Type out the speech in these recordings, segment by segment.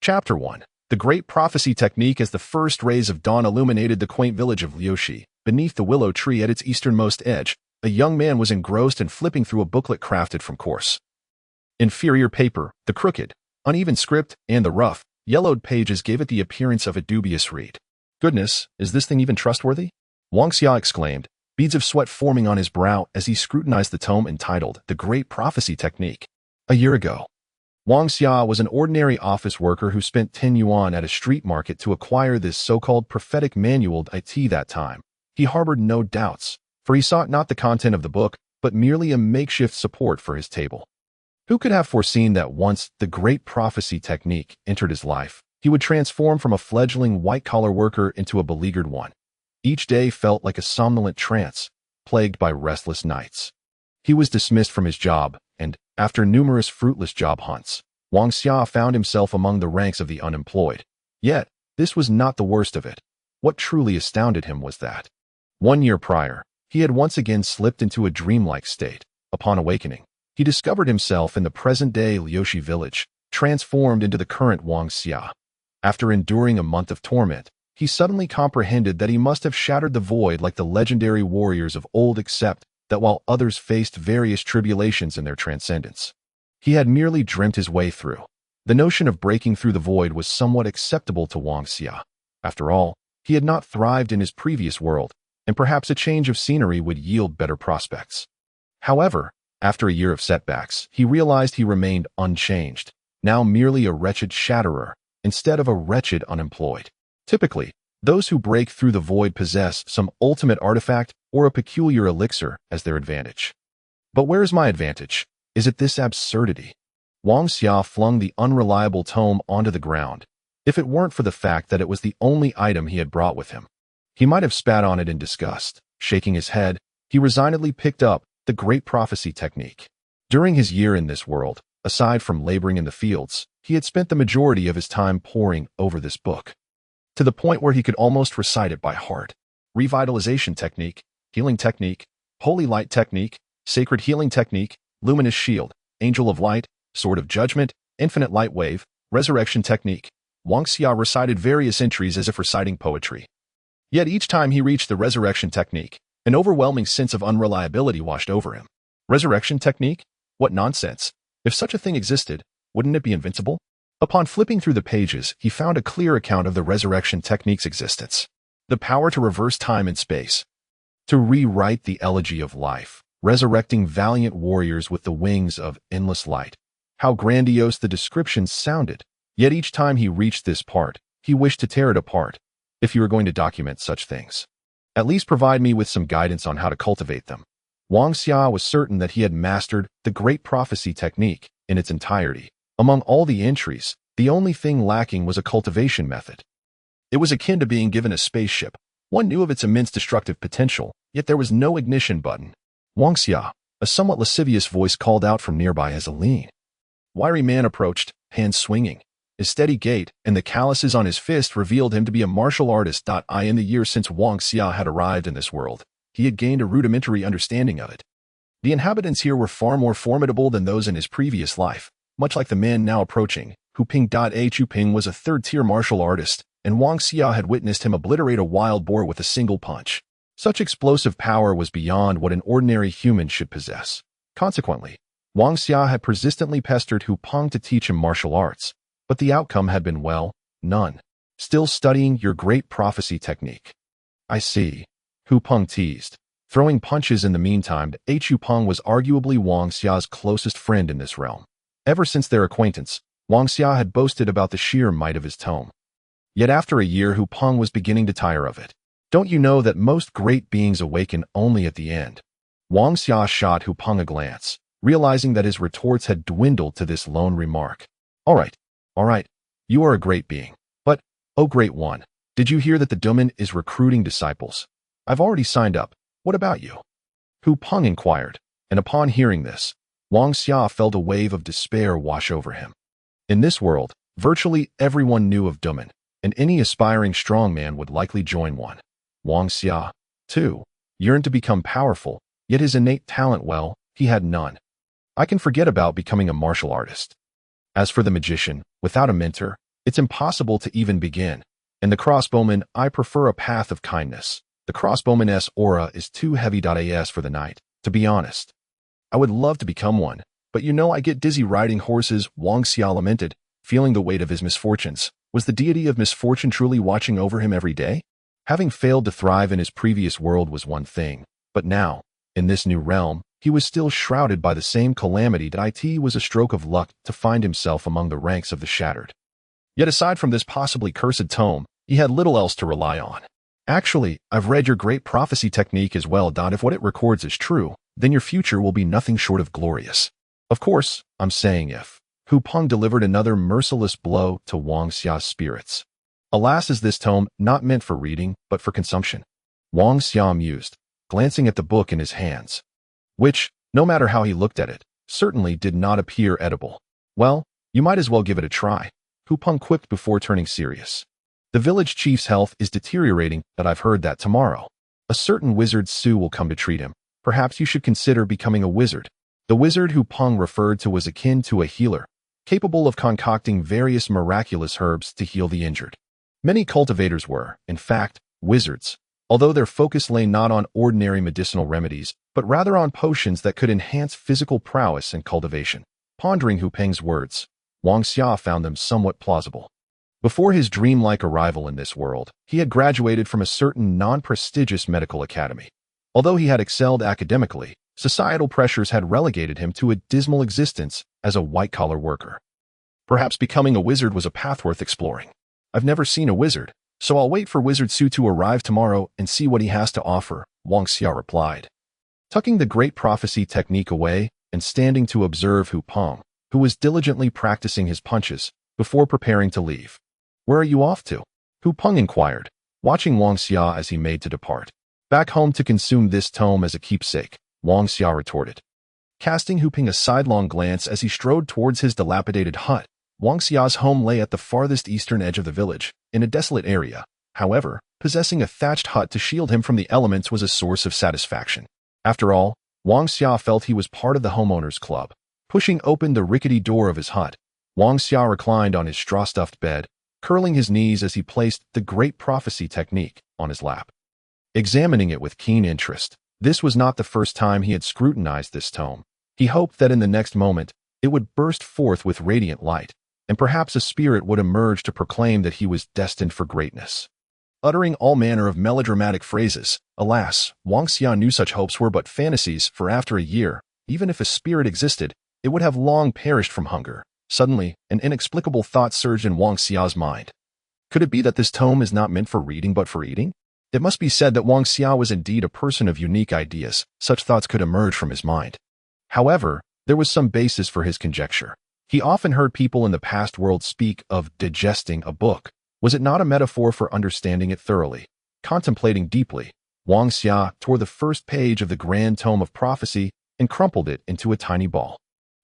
Chapter 1. The Great Prophecy Technique. As the first rays of dawn illuminated the quaint village of Liushi, beneath the willow tree at its easternmost edge, a young man was engrossed and flipping through a booklet crafted from coarse, inferior paper. The crooked, uneven script and the rough, yellowed pages gave it the appearance of a dubious read. "Goodness, is this thing even trustworthy?" Wang Xia exclaimed, beads of sweat forming on his brow as he scrutinized the tome entitled The Great Prophecy Technique. A year ago, Wang Xia was an ordinary office worker who spent 10 yuan at a street market to acquire this so-called prophetic manual. That time, he harbored no doubts, for he sought not the content of the book, but merely a makeshift support for his table. Who could have foreseen that once the Great Prophecy Technique entered his life, he would transform from a fledgling white-collar worker into a beleaguered one? Each day felt like a somnolent trance, plagued by restless nights. He was dismissed from his job, and, after numerous fruitless job hunts, Wang Xia found himself among the ranks of the unemployed. Yet, this was not the worst of it. What truly astounded him was that 1 year prior, he had once again slipped into a dreamlike state. Upon awakening, he discovered himself in the present-day Liushi village, transformed into the current Wang Xia. After enduring a month of torment, he suddenly comprehended that he must have shattered the void like the legendary warriors of old, except that while others faced various tribulations in their transcendence, he had merely dreamt his way through. The notion of breaking through the void was somewhat acceptable to Wang Xia. After all, he had not thrived in his previous world, and perhaps a change of scenery would yield better prospects. However, after a year of setbacks, he realized he remained unchanged, now merely a wretched shatterer, instead of a wretched unemployed. Typically, those who break through the void possess some ultimate artifact or a peculiar elixir as their advantage. But where is my advantage? Is it this absurdity? Wang Xia flung the unreliable tome onto the ground. If it weren't for the fact that it was the only item he had brought with him, he might have spat on it in disgust. Shaking his head, he resignedly picked up The Great Prophecy Technique. During his year in this world, aside from laboring in the fields, he had spent the majority of his time poring over this book, to the point where he could almost recite it by heart. Revitalization technique, healing technique, holy light technique, sacred healing technique, luminous shield, angel of light, sword of judgment, infinite light wave, resurrection technique. Wang Xia recited various entries as if reciting poetry. Yet each time he reached the resurrection technique, an overwhelming sense of unreliability washed over him. Resurrection technique? What nonsense! If such a thing existed, wouldn't it be invincible? Upon flipping through the pages, he found a clear account of the resurrection technique's existence. The power to reverse time and space, to rewrite the elegy of life, resurrecting valiant warriors with the wings of endless light. How grandiose the descriptions sounded! Yet each time he reached this part, he wished to tear it apart. If you were going to document such things, at least provide me with some guidance on how to cultivate them. Wang Xia was certain that he had mastered the Great Prophecy Technique in its entirety. Among all the entries, the only thing lacking was a cultivation method. It was akin to being given a spaceship. One knew of its immense destructive potential, yet there was no ignition button. Wang Xia, a somewhat lascivious voice called out from nearby as a lean, wiry man approached, hands swinging. His steady gait and the calluses on his fist revealed him to be a martial artist. In the years since Wang Xia had arrived in this world, he had gained a rudimentary understanding of it. The inhabitants here were far more formidable than those in his previous life, much like the man now approaching. Hu Ping was a third-tier martial artist, and Wang Xia had witnessed him obliterate a wild boar with a single punch. Such explosive power was beyond what an ordinary human should possess. Consequently, Wang Xia had persistently pestered Hu Peng to teach him martial arts, but the outcome had been, well, none. Still studying your Great Prophecy Technique? I see, Hu Peng teased, throwing punches in the meantime. Hu Peng was arguably Wang Xia's closest friend in this realm. Ever since their acquaintance, Wang Xia had boasted about the sheer might of his tome. Yet after a year, Hu Peng was beginning to tire of it. Don't you know that most great beings awaken only at the end? Wang Xia shot Hu Peng a glance, realizing that his retorts had dwindled to this lone remark. All right, you are a great being. But, oh great one, did you hear that the Duman is recruiting disciples? I've already signed up. What about you? Hu Peng inquired, and upon hearing this, Wang Xia felt a wave of despair wash over him. In this world, virtually everyone knew of Duman, and any aspiring strongman would likely join one. Wang Xia, too, yearned to become powerful, yet his innate talent, well, he had none. I can forget about becoming a martial artist. As for the magician, without a mentor, It's impossible to even begin. And the crossbowman, I prefer a path of kindness. The crossbowman's aura is too heavy.as for the night, to be honest. I would love to become one, but you know I get dizzy riding horses, Wang Xia lamented, feeling the weight of his misfortunes. Was the deity of misfortune truly watching over him every day? Having failed to thrive in his previous world was one thing, but now, in this new realm, he was still shrouded by the same calamity that it was a stroke of luck to find himself among the ranks of the shattered. Yet aside from this possibly cursed tome, he had little else to rely on. Actually, I've read your great prophecy technique as well. If what it records is true, then your future will be nothing short of glorious. Of course, I'm saying if. Hu Peng delivered another merciless blow to Wang Xia's spirits. Alas, is this tome not meant for reading, but for consumption? Wang Xia mused, glancing at the book in his hands, which, no matter how he looked at it, certainly did not appear edible. Well, you might as well give it a try, Hu Peng quipped before turning serious. The village chief's health is deteriorating, but I've heard that tomorrow a certain wizard Su will come to treat him. Perhaps you should consider becoming a wizard. The wizard Hu Peng referred to was akin to a healer, capable of concocting various miraculous herbs to heal the injured. Many cultivators were, in fact, wizards, although their focus lay not on ordinary medicinal remedies, but rather on potions that could enhance physical prowess and cultivation. Pondering Hu Peng's words, Wang Xia found them somewhat plausible. Before his dreamlike arrival in this world, he had graduated from a certain non-prestigious medical academy. Although he had excelled academically, societal pressures had relegated him to a dismal existence as a white-collar worker. Perhaps becoming a wizard was a path worth exploring. I've never seen a wizard, so I'll wait for Wizard Su to arrive tomorrow and see what he has to offer, Wang Xia replied. Tucking the great prophecy technique away and standing to observe Hu Peng, who was diligently practicing his punches, before preparing to leave. Where are you off to? Hu Peng inquired, watching Wang Xia as he made to depart. Back home to consume this tome as a keepsake, Wang Xia retorted. Casting Hu Peng a sidelong glance as he strode towards his dilapidated hut, Wang Xia's home lay at the farthest eastern edge of the village, in a desolate area. However, possessing a thatched hut to shield him from the elements was a source of satisfaction. After all, Wang Xia felt he was part of the homeowners' club. Pushing open the rickety door of his hut, Wang Xia reclined on his straw-stuffed bed, curling his knees as he placed the great prophecy technique on his lap. Examining it with keen interest, this was not the first time he had scrutinized this tome. He hoped that in the next moment, it would burst forth with radiant light, and perhaps a spirit would emerge to proclaim that he was destined for greatness. Uttering all manner of melodramatic phrases, alas, Wang Xia knew such hopes were but fantasies, for after a year, even if a spirit existed, it would have long perished from hunger. Suddenly, an inexplicable thought surged in Wang Xia's mind. Could it be that this tome is not meant for reading but for eating? It must be said that Wang Xia was indeed a person of unique ideas. Such thoughts could emerge from his mind. However, there was some basis for his conjecture. He often heard people in the past world speak of digesting a book. Was it not a metaphor for understanding it thoroughly? Contemplating deeply, Wang Xia tore the first page of the grand tome of prophecy and crumpled it into a tiny ball.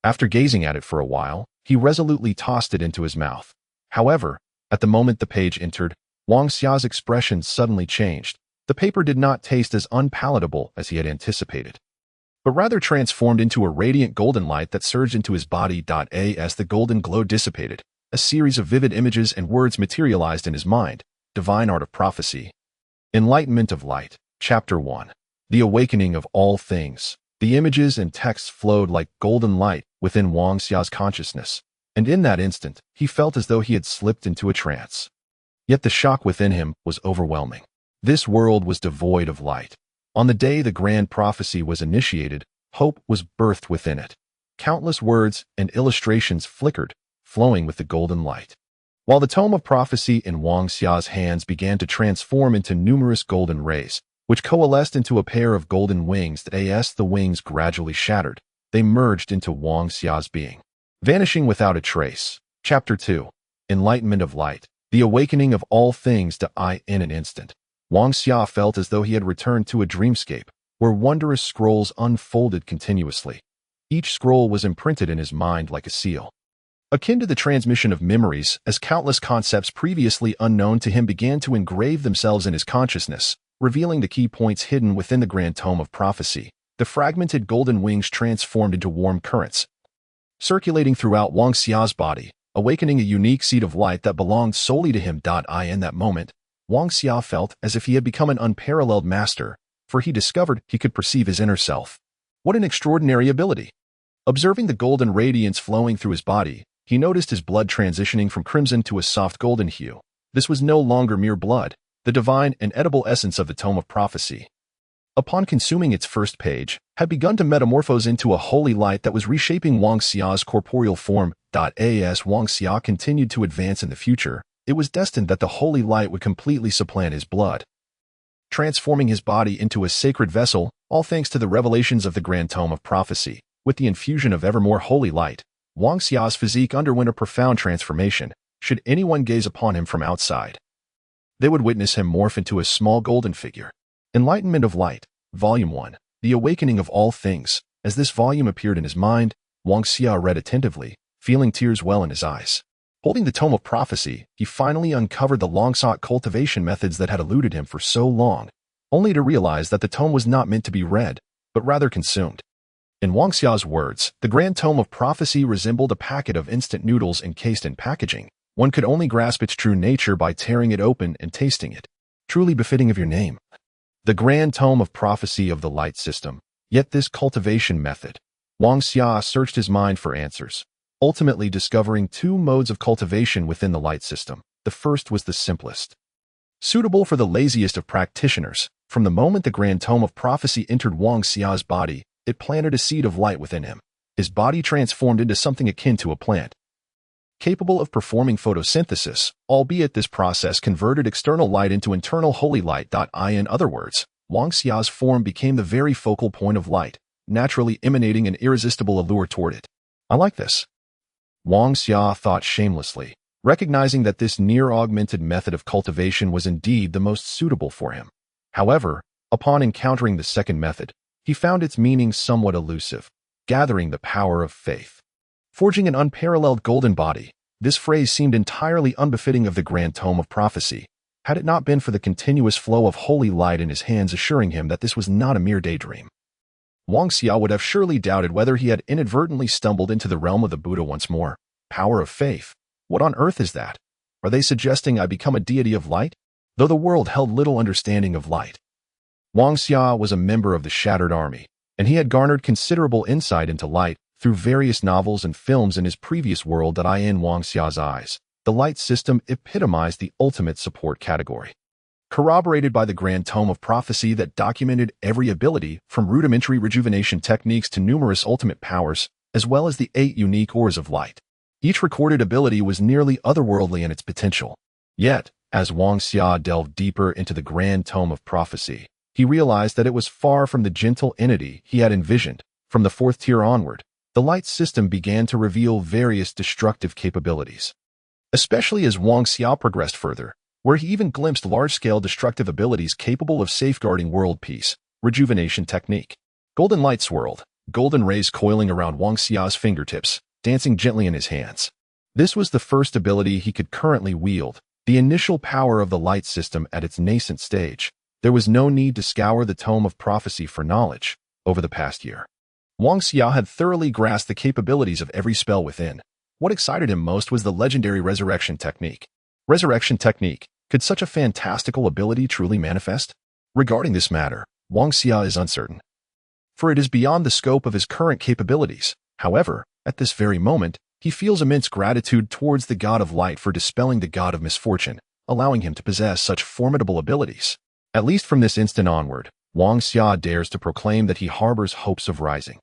After gazing at it for a while, he resolutely tossed it into his mouth. However, at the moment the page entered, Wang Xia's expression suddenly changed. The paper did not taste as unpalatable as he had anticipated, but rather transformed into a radiant golden light that surged into his body. As the golden glow dissipated, a series of vivid images and words materialized in his mind. Divine Art of Prophecy. Enlightenment of Light. Chapter 1. The Awakening of All Things. The images and texts flowed like golden light within Wang Xia's consciousness, and in that instant, he felt as though he had slipped into a trance. Yet the shock within him was overwhelming. This world was devoid of light. On the day the grand prophecy was initiated, hope was birthed within it. Countless words and illustrations flickered, flowing with the golden light. While the tome of prophecy in Wang Xia's hands began to transform into numerous golden rays, which coalesced into a pair of golden wings as the wings gradually shattered, they merged into Wang Xia's being, vanishing without a trace. Chapter 2. Enlightenment of Light. The Awakening of All Things. In an instant, Wang Xia felt as though he had returned to a dreamscape, where wondrous scrolls unfolded continuously. Each scroll was imprinted in his mind like a seal, akin to the transmission of memories, as countless concepts previously unknown to him began to engrave themselves in his consciousness, revealing the key points hidden within the grand tome of prophecy. The fragmented golden wings transformed into warm currents, circulating throughout Wang Xia's body, awakening a unique seed of light that belonged solely to him. In that moment, Wang Xia felt as if he had become an unparalleled master, for he discovered he could perceive his inner self. What an extraordinary ability! Observing the golden radiance flowing through his body, he noticed his blood transitioning from crimson to a soft golden hue. This was no longer mere blood, the divine and edible essence of the Tome of Prophecy. Upon consuming its first page, had begun to metamorphose into a holy light that was reshaping Wang Xia's corporeal form. As Wang Xia continued to advance in the future, it was destined that the holy light would completely supplant his blood, transforming his body into a sacred vessel, all thanks to the revelations of the Grand Tome of Prophecy. With the infusion of ever more holy light, Wang Xia's physique underwent a profound transformation. Should anyone gaze upon him from outside, they would witness him morph into a small golden figure. Enlightenment of Light, Volume 1, The Awakening of All Things. As this volume appeared in his mind, Wang Xia read attentively, feeling tears well in his eyes. Holding the Tome of Prophecy, he finally uncovered the long-sought cultivation methods that had eluded him for so long, only to realize that the tome was not meant to be read, but rather consumed. In Wang Xia's words, the Grand Tome of Prophecy resembled a packet of instant noodles encased in packaging. One could only grasp its true nature by tearing it open and tasting it. Truly befitting of your name. The Grand Tome of Prophecy of the Light System. Yet this cultivation method. Wang Xia searched his mind for answers, ultimately discovering two modes of cultivation within the light system. The first was the simplest, suitable for the laziest of practitioners. From the moment the Grand Tome of Prophecy entered Wang Xia's body, it planted a seed of light within him. His body transformed into something akin to a plant, capable of performing photosynthesis, albeit this process converted external light into internal holy light. In other words, Wang Xia's form became the very focal point of light, naturally emanating an irresistible allure toward it. I like this, Wang Xia thought shamelessly, recognizing that this near-augmented method of cultivation was indeed the most suitable for him. However, upon encountering the second method, he found its meaning somewhat elusive. Gathering the power of faith, forging an unparalleled golden body. This phrase seemed entirely unbefitting of the Grand Tome of Prophecy, had it not been for the continuous flow of holy light in his hands assuring him that this was not a mere daydream. Wang Xia would have surely doubted whether he had inadvertently stumbled into the realm of the Buddha once more. Power of faith? What on earth is that? Are they suggesting I become a deity of light? Though the world held little understanding of light, Wang Xia was a member of the Shattered Army, and he had garnered considerable insight into light through various novels and films in his previous world. In Wang Xia's eyes, the light system epitomized the ultimate support category, corroborated by the Grand Tome of Prophecy that documented every ability from rudimentary rejuvenation techniques to numerous ultimate powers, as well as the 8 unique ores of light. Each recorded ability was nearly otherworldly in its potential. Yet, as Wang Xia delved deeper into the Grand Tome of Prophecy, he realized that it was far from the gentle entity he had envisioned. From the 4th tier onward, the light system began to reveal various destructive capabilities, especially as Wang Xia progressed further, where he even glimpsed large-scale destructive abilities capable of safeguarding world peace. Rejuvenation technique. Golden light swirled, golden rays coiling around Wang Xia's fingertips, dancing gently in his hands. This was the first ability he could currently wield, the initial power of the light system at its nascent stage. There was no need to scour the Tome of Prophecy for knowledge. Over the past year, Wang Xia had thoroughly grasped the capabilities of every spell within. What excited him most was the legendary resurrection technique. Resurrection technique. Could such a fantastical ability truly manifest? Regarding this matter, Wang Xia is uncertain, for it is beyond the scope of his current capabilities. However, at this very moment, he feels immense gratitude towards the God of Light for dispelling the God of Misfortune, allowing him to possess such formidable abilities. At least from this instant onward, Wang Xia dares to proclaim that he harbors hopes of rising.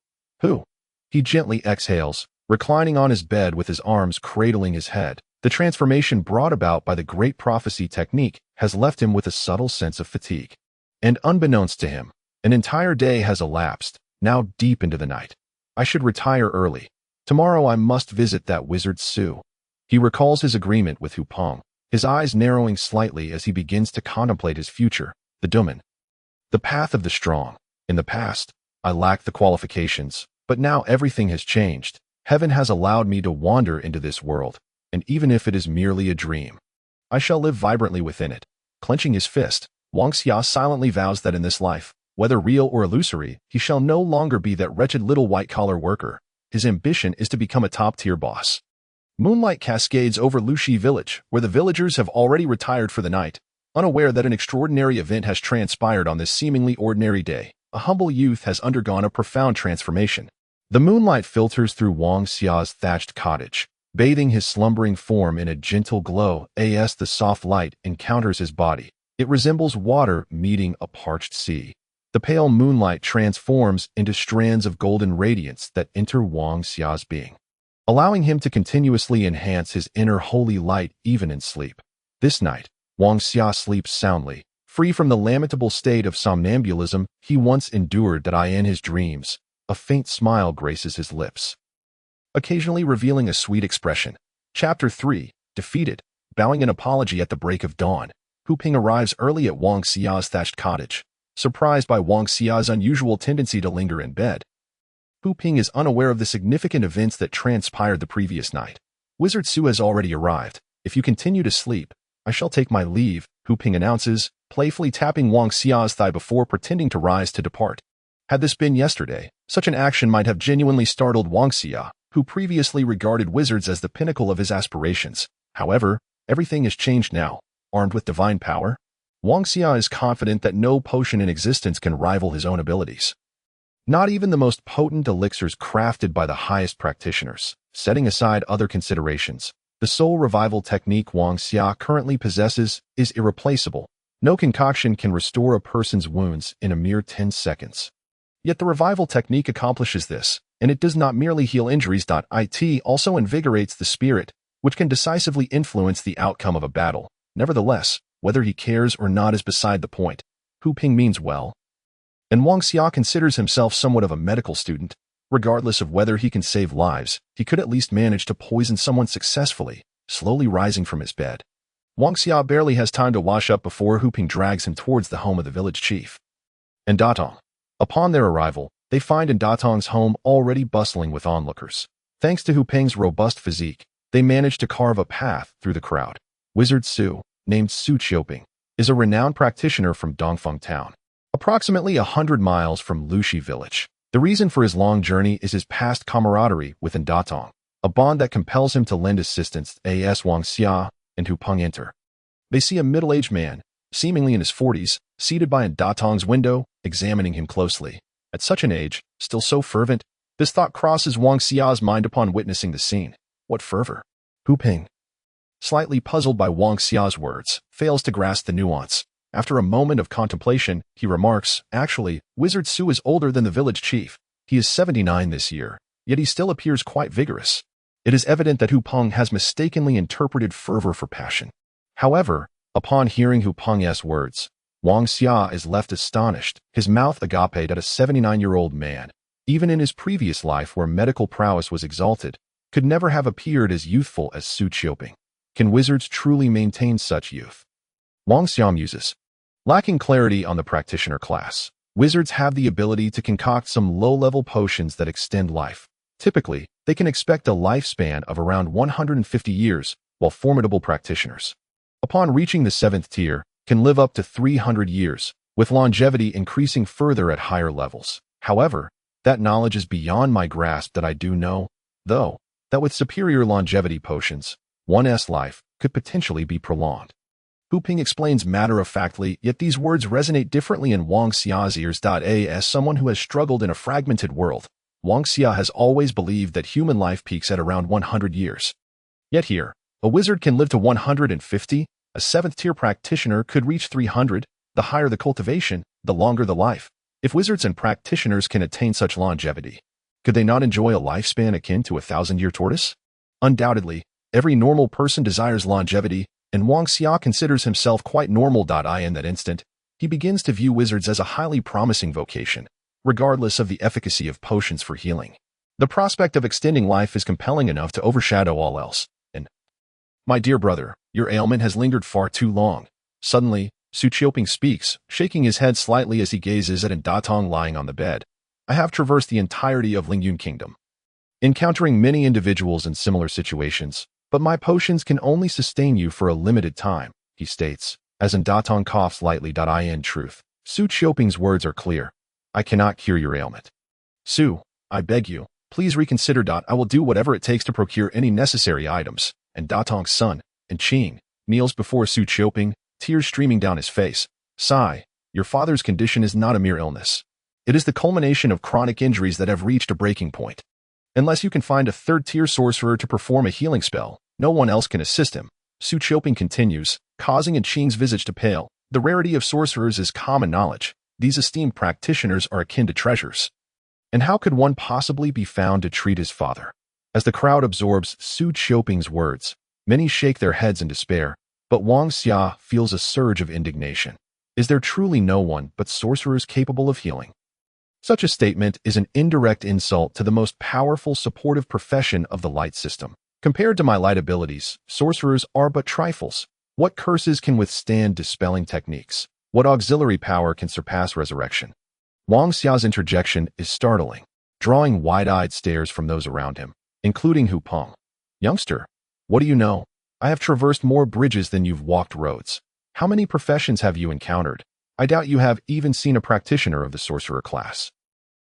He gently exhales, reclining on his bed with his arms cradling his head. The transformation brought about by the great prophecy technique has left him with a subtle sense of fatigue. And unbeknownst to him, an entire day has elapsed, now deep into the night. I should retire early. Tomorrow I must visit that wizard Su. He recalls his agreement with Hupong, his eyes narrowing slightly as he begins to contemplate his future. The Dumen. The path of the strong. In the past, I lacked the qualifications, but now everything has changed. Heaven has allowed me to wander into this world, and even if it is merely a dream, I shall live vibrantly within it. Clenching his fist, Wang Xia silently vows that in this life, whether real or illusory, he shall no longer be that wretched little white-collar worker. His ambition is to become a top-tier boss. Moonlight cascades over Lushi village, where the villagers have already retired for the night, unaware that an extraordinary event has transpired on this seemingly ordinary day. A humble youth has undergone a profound transformation. The moonlight filters through Wang Xia's thatched cottage, bathing his slumbering form in a gentle glow. As the soft light encounters his body, it resembles water meeting a parched sea. The pale moonlight transforms into strands of golden radiance that enter Wang Xia's being, allowing him to continuously enhance his inner holy light even in sleep. This night, Wang Xia sleeps soundly, free from the lamentable state of somnambulism he once endured. In his dreams, a faint smile graces his lips, occasionally revealing a sweet expression. Chapter 3. Defeated. Bowing an apology at the break of dawn, Hu Ping arrives early at Wang Xia's thatched cottage. Surprised by Wang Xia's unusual tendency to linger in bed, Hu Ping is unaware of the significant events that transpired the previous night. Wizard Su has already arrived. If you continue to sleep, I shall take my leave, Hu Ping announces, playfully tapping Wang Xia's thigh before pretending to rise to depart. Had this been yesterday, such an action might have genuinely startled Wang Xia, who previously regarded wizards as the pinnacle of his aspirations. However, everything has changed now. Armed with divine power, Wang Xia is confident that no potion in existence can rival his own abilities. Not even the most potent elixirs crafted by the highest practitioners. Setting aside other considerations, the soul revival technique Wang Xia currently possesses is irreplaceable. No concoction can restore a person's wounds in a mere 10 seconds. Yet the revival technique accomplishes this, and it does not merely heal injuries. It also invigorates the spirit, which can decisively influence the outcome of a battle. Nevertheless, whether he cares or not is beside the point. Hu Ping means well, and Wang Xia considers himself somewhat of a medical student. Regardless of whether he can save lives, he could at least manage to poison someone successfully. Slowly rising from his bed, Wang Xia barely has time to wash up before Hu Ping drags him towards the home of the village chief, Ndatong. Upon their arrival, they find Ndatong's home already bustling with onlookers. Thanks to Hu Ping's robust physique, they manage to carve a path through the crowd. Wizard Su, named Su Qiuping, is a renowned practitioner from Dongfeng Town, approximately 100 miles from Lushi village. The reason for his long journey is his past camaraderie with Ndatong, a bond that compels him to lend assistance as Wang Xia and Hu Ping enter. They see a middle-aged man, seemingly in his 40s, seated by Ndatong's window, examining him closely. At such an age, still so fervent, this thought crosses Wang Xia's mind upon witnessing the scene. What fervor! Hu Ping, slightly puzzled by Wang Xia's words, fails to grasp the nuance. After a moment of contemplation, he remarks, actually, Wizard Su is older than the village chief. He is 79 this year, yet he still appears quite vigorous. It is evident that Hu Ping has mistakenly interpreted fervor for passion. However, upon hearing Hu Ping's words, Wang Xia is left astonished, his mouth agaped at a 79-year-old man, even in his previous life where medical prowess was exalted, could never have appeared as youthful as Su Qiuping. Can wizards truly maintain such youth? Wang Xia muses. Lacking clarity on the practitioner class, wizards have the ability to concoct some low-level potions that extend life. Typically, they can expect a lifespan of around 150 years, while formidable practitioners, upon reaching the 7th tier, can live up to 300 years, with longevity increasing further at higher levels. However, that knowledge is beyond my grasp. That I do know, though, that with superior longevity potions, one's life could potentially be prolonged. Hu Ping explains matter-of-factly, yet these words resonate differently in Wang Xia's ears. As someone who has struggled in a fragmented world, Wang Xia has always believed that human life peaks at around 100 years. Yet here, a wizard can live to 150, a 7th-tier practitioner could reach 300. The higher the cultivation, the longer the life. If wizards and practitioners can attain such longevity, could they not enjoy a lifespan akin to a 1,000-year tortoise? Undoubtedly, every normal person desires longevity, and Wang Xia considers himself quite normal. In that instant, he begins to view wizards as a highly promising vocation, regardless of the efficacy of potions for healing. The prospect of extending life is compelling enough to overshadow all else. And, my dear brother, your ailment has lingered far too long. Suddenly, Su Qiuping speaks, shaking his head slightly as he gazes at Ndatong lying on the bed. I have traversed the entirety of Lingyun Kingdom, encountering many individuals in similar situations, but my potions can only sustain you for a limited time, he states, as Ndatong coughs lightly. In truth, Su Qiuping's words are clear. I cannot cure your ailment. Su, I beg you, Please reconsider. I will do whatever it takes to procure any necessary items. And Datong's son, and Qing, kneels before Su Qiuping, tears streaming down his face. Sigh, your father's condition is not a mere illness. It is the culmination of chronic injuries that have reached a breaking point. Unless you can find a third-tier sorcerer to perform a healing spell, no one else can assist him. Su Qiuping continues, causing Qing's visage to pale. The rarity of sorcerers is common knowledge. These esteemed practitioners are akin to treasures. And how could one possibly be found to treat his father? As the crowd absorbs Su Qiuping's words, many shake their heads in despair, but Wang Xia feels a surge of indignation. Is there truly no one but sorcerers capable of healing? Such a statement is an indirect insult to the most powerful supportive profession of the light system. Compared to my light abilities, sorcerers are but trifles. What curses can withstand dispelling techniques? What auxiliary power can surpass resurrection? Wang Xia's interjection is startling, drawing wide-eyed stares from those around him, including Hu Peng. Youngster, what do you know? I have traversed more bridges than you've walked roads. How many professions have you encountered? I doubt you have even seen a practitioner of the sorcerer class.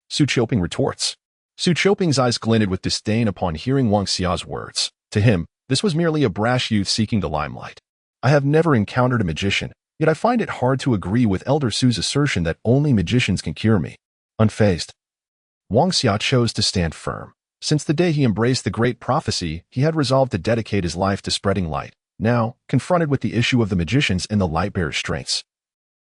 Su Qiuping retorts. Su Qiuping's eyes glinted with disdain upon hearing Wang Xia's words. To him, this was merely a brash youth seeking the limelight. I have never encountered a magician, yet I find it hard to agree with Elder Su's assertion that only magicians can cure me. Unfazed, Wang Xia chose to stand firm. Since the day he embraced the great prophecy, he had resolved to dedicate his life to spreading light. Now, confronted with the issue of the magicians and the light-bearer's strengths,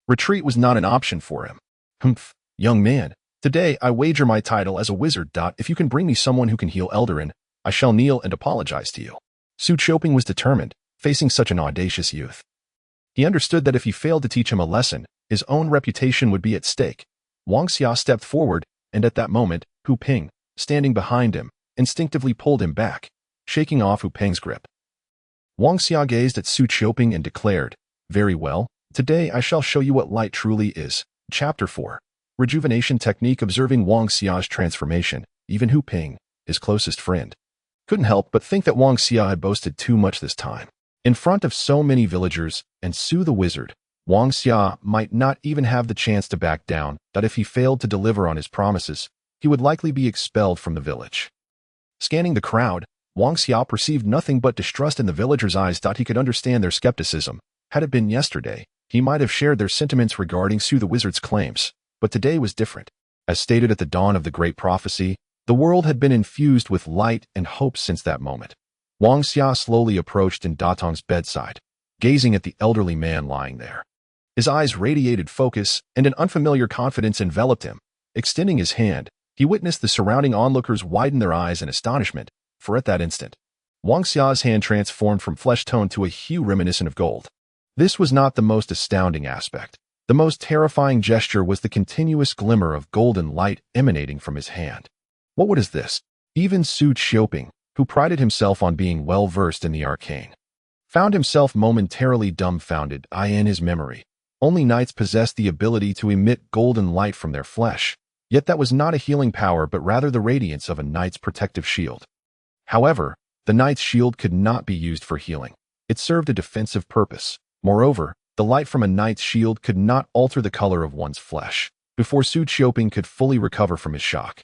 retreat was not an option for him. Humph, young man, today I wager my title as a wizard. If you can bring me someone who can heal Eldarin, I shall kneel and apologize to you. Su Qiuping was determined, facing such an audacious youth. He understood that if he failed to teach him a lesson, his own reputation would be at stake. Wang Xia stepped forward, and at that moment, Hu Peng, standing behind him, instinctively pulled him back, shaking off Hu Peng's grip. Wang Xia gazed at Su Qiuping and declared, "Very well, today I shall show you what light truly is." Chapter 4. Rejuvenation Technique. Observing Wang Xia's transformation, even Hu Peng, his closest friend, couldn't help but think that Wang Xia had boasted too much this time. In front of so many villagers and Su the wizard, Wang Xia might not even have the chance to back down, that if he failed to deliver on his promises, he would likely be expelled from the village. Scanning the crowd, Wang Xia perceived nothing but distrust in the villagers' eyes. He could understand their skepticism. Had it been yesterday, he might have shared their sentiments regarding Su the wizard's claims, but today was different. As stated at the dawn of the great prophecy, the world had been infused with light and hope since that moment. Wang Xia slowly approached Datong's bedside, gazing at the elderly man lying there. His eyes radiated focus, and an unfamiliar confidence enveloped him. Extending his hand, he witnessed the surrounding onlookers widen their eyes in astonishment, for at that instant, Wang Xia's hand transformed from flesh tone to a hue reminiscent of gold. This was not the most astounding aspect. The most terrifying gesture was the continuous glimmer of golden light emanating from his hand. What was this? Even Su Qiuping, who prided himself on being well-versed in the arcane, found himself momentarily dumbfounded. In his memory, only knights possessed the ability to emit golden light from their flesh, yet that was not a healing power but rather the radiance of a knight's protective shield. However, the knight's shield could not be used for healing. It served a defensive purpose. Moreover, the light from a knight's shield could not alter the color of one's flesh. Before Su Qiuping could fully recover from his shock,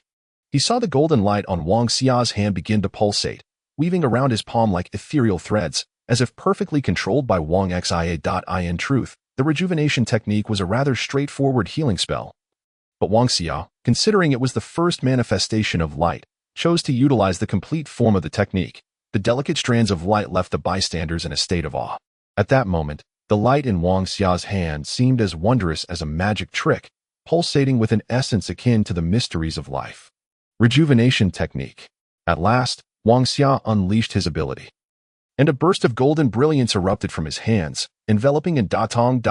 he saw the golden light on Wang Xia's hand begin to pulsate, weaving around his palm like ethereal threads, as if perfectly controlled by Wang Xia. In truth, the rejuvenation technique was a rather straightforward healing spell. But Wang Xia, considering it was the first manifestation of light, chose to utilize the complete form of the technique. The delicate strands of light left the bystanders in a state of awe. At that moment, the light in Wang Xia's hand seemed as wondrous as a magic trick, pulsating with an essence akin to the mysteries of life. Rejuvenation Technique. At last, Wang Xia unleashed his ability, and a burst of golden brilliance erupted from his hands, enveloping Datong.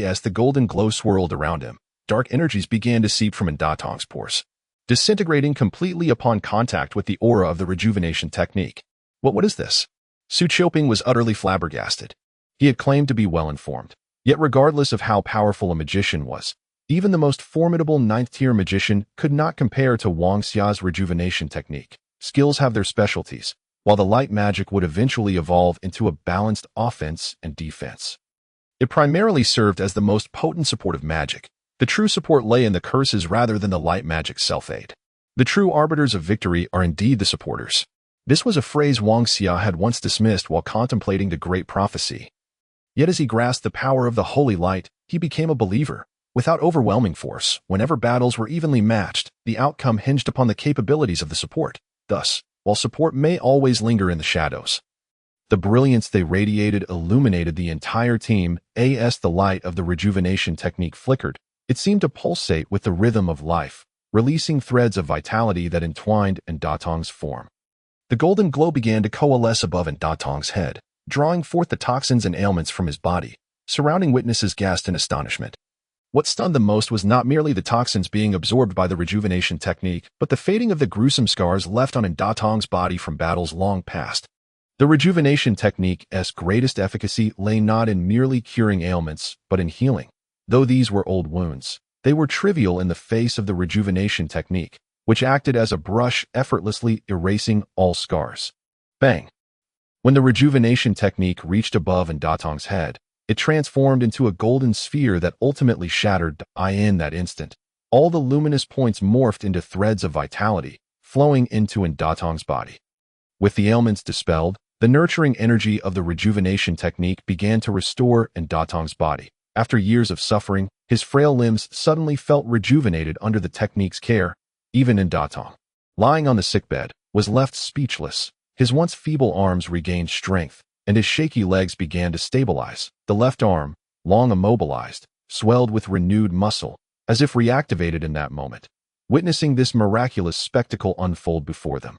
As the golden glow swirled around him, dark energies began to seep from Datong's pores, disintegrating completely upon contact with the aura of the rejuvenation technique. What is this? Su Qiuping was utterly flabbergasted. He had claimed to be well-informed, yet regardless of how powerful a magician was, even the most formidable ninth-tier magician could not compare to Wang Xia's rejuvenation technique. Skills have their specialties, while the light magic would eventually evolve into a balanced offense and defense. It primarily served as the most potent supportive magic. The true support lay in the curses rather than the light magic's self-aid. The true arbiters of victory are indeed the supporters. This was a phrase Wang Xia had once dismissed while contemplating the great prophecy. Yet as he grasped the power of the holy light, he became a believer. Without overwhelming force, whenever battles were evenly matched, the outcome hinged upon the capabilities of the support. Thus, while support may always linger in the shadows, the brilliance they radiated illuminated the entire team. As the light of the rejuvenation technique flickered, it seemed to pulsate with the rhythm of life, releasing threads of vitality that entwined in Datong's form. The golden glow began to coalesce above in Datong's head, drawing forth the toxins and ailments from his body. Surrounding witnesses gasped in astonishment. What stunned them most was not merely the toxins being absorbed by the rejuvenation technique, but the fading of the gruesome scars left on Datong's body from battles long past. The rejuvenation technique's greatest efficacy lay not in merely curing ailments, but in healing. Though these were old wounds, they were trivial in the face of the rejuvenation technique, which acted as a brush, effortlessly erasing all scars. Bang! When the rejuvenation technique reached above in Datong's head, it transformed into a golden sphere that ultimately shattered. In that instant, all the luminous points morphed into threads of vitality, flowing into Datong's body. With the ailments dispelled, the nurturing energy of the rejuvenation technique began to restore Datong's body. After years of suffering, his frail limbs suddenly felt rejuvenated under the technique's care. Even Datong, lying on the sickbed, was left speechless. His once feeble arms regained strength, and his shaky legs began to stabilize. The left arm, long immobilized, swelled with renewed muscle, as if reactivated in that moment. Witnessing this miraculous spectacle unfold before them,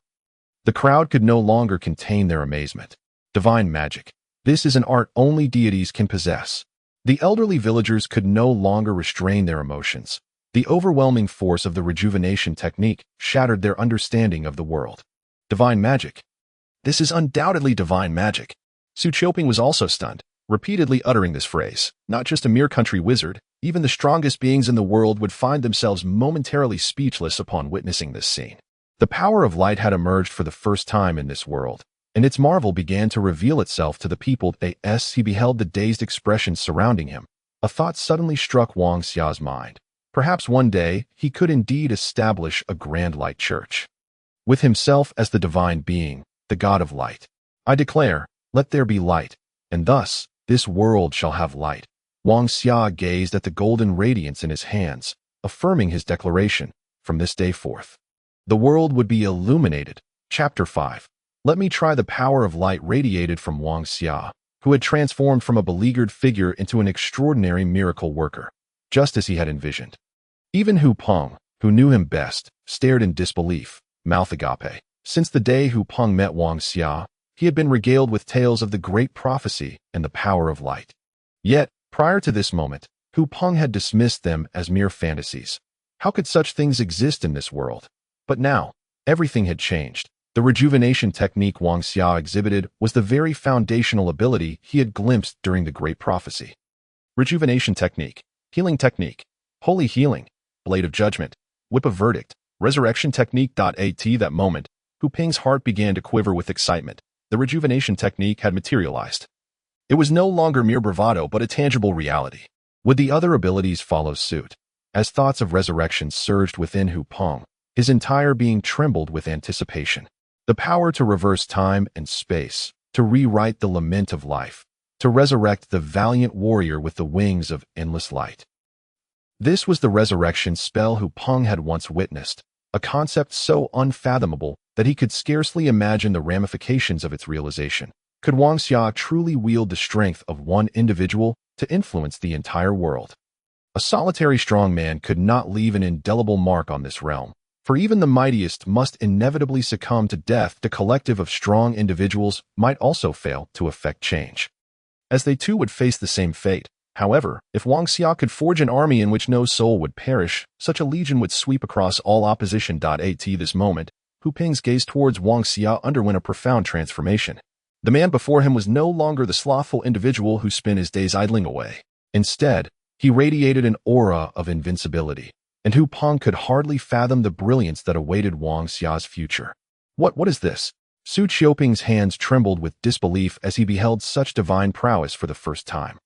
the crowd could no longer contain their amazement. Divine magic. This is an art only deities can possess. The elderly villagers could no longer restrain their emotions. The overwhelming force of the rejuvenation technique shattered their understanding of the world. Divine magic. This is undoubtedly divine magic. Su Qiuping was also stunned, repeatedly uttering this phrase. Not just a mere country wizard, even the strongest beings in the world would find themselves momentarily speechless upon witnessing this scene. The power of light had emerged for the first time in this world, and its marvel began to reveal itself to the people. As he beheld the dazed expressions surrounding him, a thought suddenly struck Wang Xia's mind. Perhaps one day he could indeed establish a grand light church, with himself as the divine being, the god of light. I declare, let there be light, and thus this world shall have light. Wang Xia gazed at the golden radiance in his hands, affirming his declaration. From this day forth, the world would be illuminated. Chapter 5. Let me try the power of light radiated from Wang Xia, who had transformed from a beleaguered figure into an extraordinary miracle worker, just as he had envisioned. Even Hu Peng, who knew him best, stared in disbelief, mouth agape. Since the day Hu Peng met Wang Xia, he had been regaled with tales of the great prophecy and the power of light. Yet, prior to this moment, Hu Peng had dismissed them as mere fantasies. How could such things exist in this world? But now, everything had changed. The rejuvenation technique Wang Xia exhibited was the very foundational ability he had glimpsed during the great prophecy. Rejuvenation technique, healing technique, holy healing, blade of judgment, whip of verdict, resurrection technique. At that moment, Hu Peng's heart began to quiver with excitement. The rejuvenation technique had materialized. It was no longer mere bravado but a tangible reality. Would the other abilities follow suit? As thoughts of resurrection surged within Hu Peng, his entire being trembled with anticipation. The power to reverse time and space, to rewrite the lament of life, to resurrect the valiant warrior with the wings of endless light. This was the resurrection spell Hu Peng had once witnessed, a concept so unfathomable that he could scarcely imagine the ramifications of its realization. Could Wang Xia truly wield the strength of one individual to influence the entire world? A solitary strong man could not leave an indelible mark on this realm, for even the mightiest must inevitably succumb to death. The collective of strong individuals might also fail to effect change, as they too would face the same fate. However, if Wang Xia could forge an army in which no soul would perish, such a legion would sweep across all opposition. At this moment, Hu Peng's gaze towards Wang Xia underwent a profound transformation. The man before him was no longer the slothful individual who spent his days idling away. Instead, he radiated an aura of invincibility, and Hu Peng could hardly fathom the brilliance that awaited Wang Xia's future. What is this? Su Qiuping's hands trembled with disbelief as he beheld such divine prowess for the first time.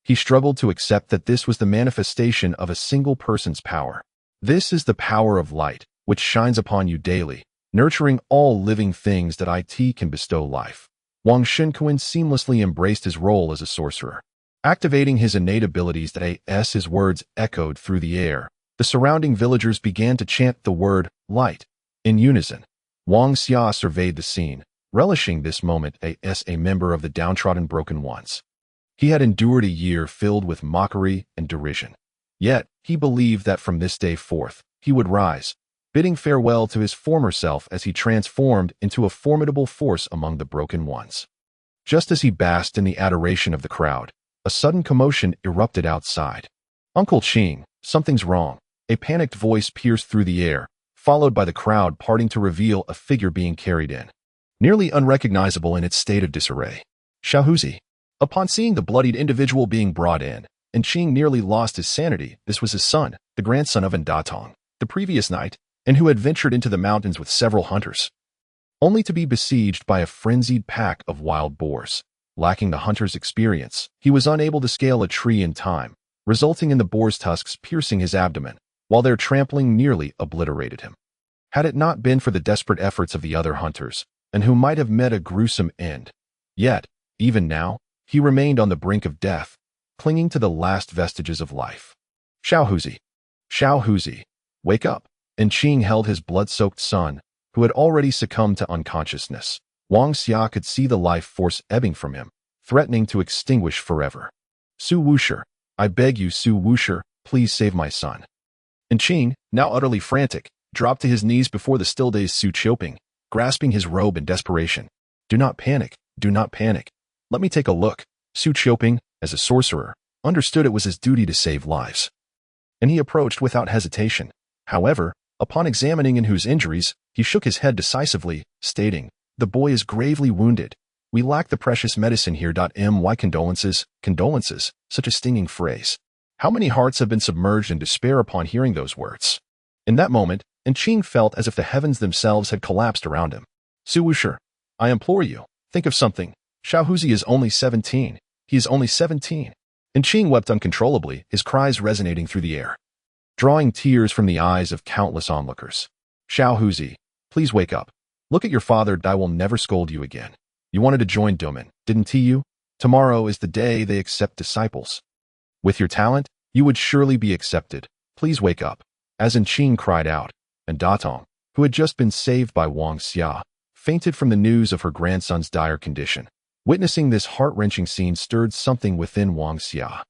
He struggled to accept that this was the manifestation of a single person's power. This is the power of light, which shines upon you daily, nurturing all living things that it can bestow life. Wang Shenkuan seamlessly embraced his role as a sorcerer. Activating his innate abilities as his words echoed through the air, the surrounding villagers began to chant the word light. In unison, Wang Xia surveyed the scene, relishing this moment as a member of the downtrodden Broken Ones. He had endured a year filled with mockery and derision. Yet, he believed that from this day forth, he would rise, bidding farewell to his former self as he transformed into a formidable force among the Broken Ones. Just as he basked in the adoration of the crowd, a sudden commotion erupted outside. "Uncle Qing, something's wrong." A panicked voice pierced through the air, followed by the crowd parting to reveal a figure being carried in, nearly unrecognizable in its state of disarray. Xiaohuzi. Upon seeing the bloodied individual being brought in, and Qing nearly lost his sanity. This was his son, the grandson of Ndatong, the previous night, and who had ventured into the mountains with several hunters, only to be besieged by a frenzied pack of wild boars. Lacking the hunter's experience, he was unable to scale a tree in time, resulting in the boar's tusks piercing his abdomen, while their trampling nearly obliterated him. Had it not been for the desperate efforts of the other hunters, and who might have met a gruesome end, yet, even now, he remained on the brink of death, clinging to the last vestiges of life. Xiaohuzi. Xiaohuzi, wake up. And Qing held his blood-soaked son, who had already succumbed to unconsciousness. Wang Xia could see the life force ebbing from him, threatening to extinguish forever. "Su Wusher, I beg you, Su Wusher, please save my son." And Qing, now utterly frantic, dropped to his knees before the still-dazed Su Qiuping, grasping his robe in desperation. "Do not panic, do not panic. Let me take a look." Su Qiuping, as a sorcerer, understood it was his duty to save lives, and he approached without hesitation. However, upon examining Inhu's injuries, he shook his head decisively, stating, "The boy is gravely wounded. We lack the precious medicine here. My condolences, condolences," such a stinging phrase. How many hearts have been submerged in despair upon hearing those words? In that moment, Qing felt as if the heavens themselves had collapsed around him. "Su Wusher, I implore you, think of something. Xiaohuzi is only 17. He is only 17. Qing wept uncontrollably, his cries resonating through the air, drawing tears from the eyes of countless onlookers. "Xiaohuzi, please wake up. Look at your father. I will never scold you again. You wanted to join Domin, didn't you? Tomorrow is the day they accept disciples. With your talent, you would surely be accepted. Please wake up." As Qing cried out, and Datong, who had just been saved by Wang Xia, fainted from the news of her grandson's dire condition. Witnessing this heart-wrenching scene stirred something within Wang Xia.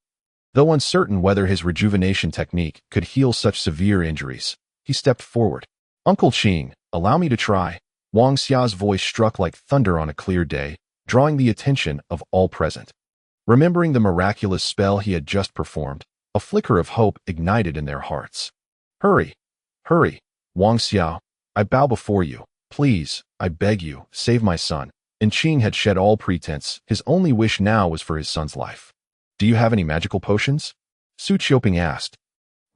Though uncertain whether his rejuvenation technique could heal such severe injuries, he stepped forward. "Uncle Qing, allow me to try." Wang Xia's voice struck like thunder on a clear day, drawing the attention of all present. Remembering the miraculous spell he had just performed, a flicker of hope ignited in their hearts. "Hurry! Hurry! Wang Xia, I bow before you. Please, I beg you, save my son." And Qing had shed all pretense. His only wish now was for his son's life. "Do you have any magical potions?" Su Qiuping asked.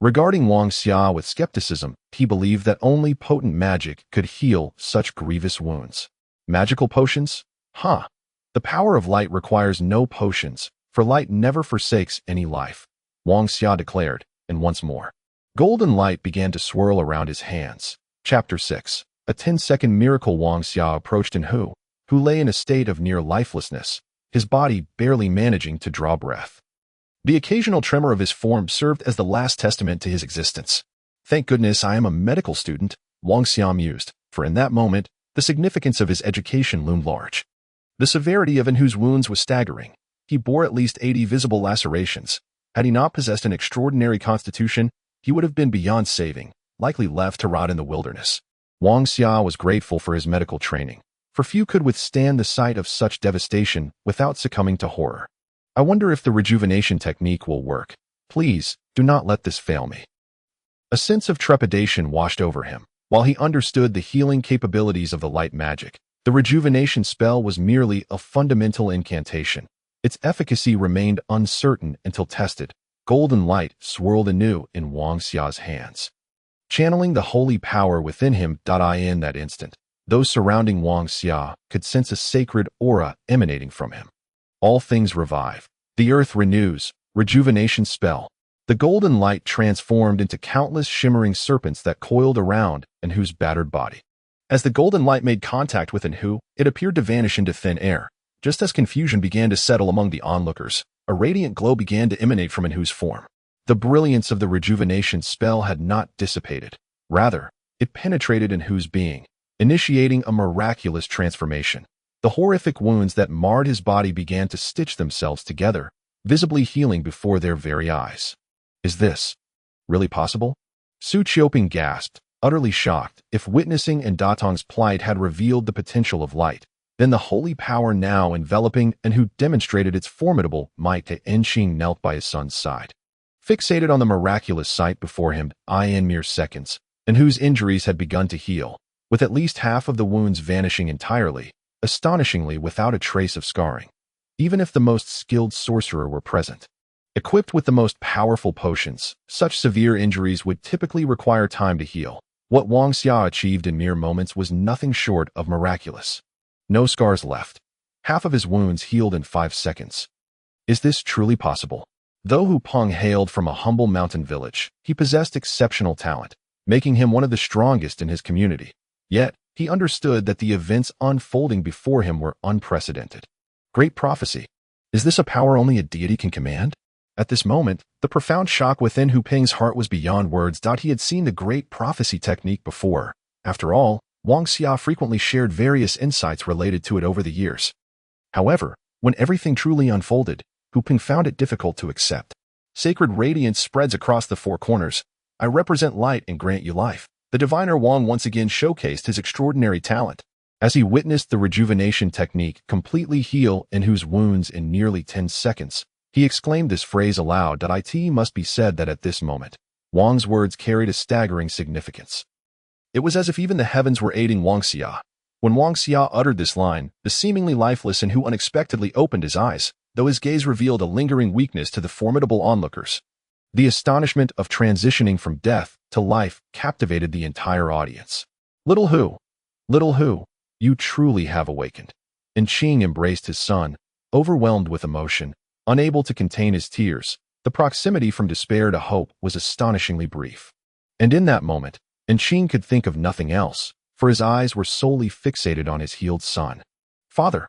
Regarding Wang Xia with skepticism, he believed that only potent magic could heal such grievous wounds. Magical potions? Huh. The power of light requires no potions, for light never forsakes any life, Wang Xia declared, and once more. Golden light began to swirl around his hands. Chapter 6. A 10-second miracle. Wang Xia approached Inhu, who lay in a state of near lifelessness, his body barely managing to draw breath. The occasional tremor of his form served as the last testament to his existence. "Thank goodness I am a medical student," Wang Xia mused, for in that moment, the significance of his education loomed large. The severity of Inhu's wounds was staggering. He bore at least 80 visible lacerations. Had he not possessed an extraordinary constitution, he would have been beyond saving, likely left to rot in the wilderness. Wang Xia was grateful for his medical training, for few could withstand the sight of such devastation without succumbing to horror. "I wonder if the rejuvenation technique will work. Please, do not let this fail me." A sense of trepidation washed over him. While he understood the healing capabilities of the light magic, the rejuvenation spell was merely a fundamental incantation. Its efficacy remained uncertain until tested. Golden light swirled anew in Wang Xia's hands, channeling the holy power within him. In that instant, those surrounding Wang Xia could sense a sacred aura emanating from him. All things revive. The earth renews. Rejuvenation spell. The golden light transformed into countless shimmering serpents that coiled around Enhu's battered body. As the golden light made contact with Enhu, it appeared to vanish into thin air. Just as confusion began to settle among the onlookers, a radiant glow began to emanate from Enhu's form. The brilliance of the rejuvenation spell had not dissipated. Rather, it penetrated Enhu's being, initiating a miraculous transformation. The horrific wounds that marred his body began to stitch themselves together, visibly healing before their very eyes. Is this really possible? Su Qiuping gasped, utterly shocked. If witnessing Datong's plight had revealed the potential of light, then the holy power now enveloping Enhu demonstrated its formidable might. Enqing knelt by his son's side. Fixated on the miraculous sight before him, in mere seconds, Enhu's injuries had begun to heal, with at least half of the wounds vanishing entirely, astonishingly without a trace of scarring, even if the most skilled sorcerer were present. Equipped with the most powerful potions, such severe injuries would typically require time to heal. What Wang Xia achieved in mere moments was nothing short of miraculous. No scars left. Half of his wounds healed in 5 seconds. Is this truly possible? Though Hu Peng hailed from a humble mountain village, he possessed exceptional talent, making him one of the strongest in his community. Yet, he understood that the events unfolding before him were unprecedented. Great prophecy. Is this a power only a deity can command? At this moment, the profound shock within Hu Peng's heart was beyond words. He had seen the great prophecy technique before. After all, Wang Xia frequently shared various insights related to it over the years. However, when everything truly unfolded, Hu Peng found it difficult to accept. Sacred radiance spreads across the 4 corners. I represent light and grant you life. The diviner Wang once again showcased his extraordinary talent. As he witnessed the rejuvenation technique completely heal Enhu's wounds in nearly 10 seconds, he exclaimed this phrase aloud. It must be said that at this moment, Wang's words carried a staggering significance. It was as if even the heavens were aiding Wang Xia. When Wang Xia uttered this line, the seemingly lifeless Enhu unexpectedly opened his eyes, though his gaze revealed a lingering weakness to the formidable onlookers. The astonishment of transitioning from death to life captivated the entire audience. Little Hu, you truly have awakened. Enqing embraced his son, overwhelmed with emotion, unable to contain his tears. The proximity from despair to hope was astonishingly brief. And in that moment, Enqing could think of nothing else, for his eyes were solely fixated on his healed son. Father,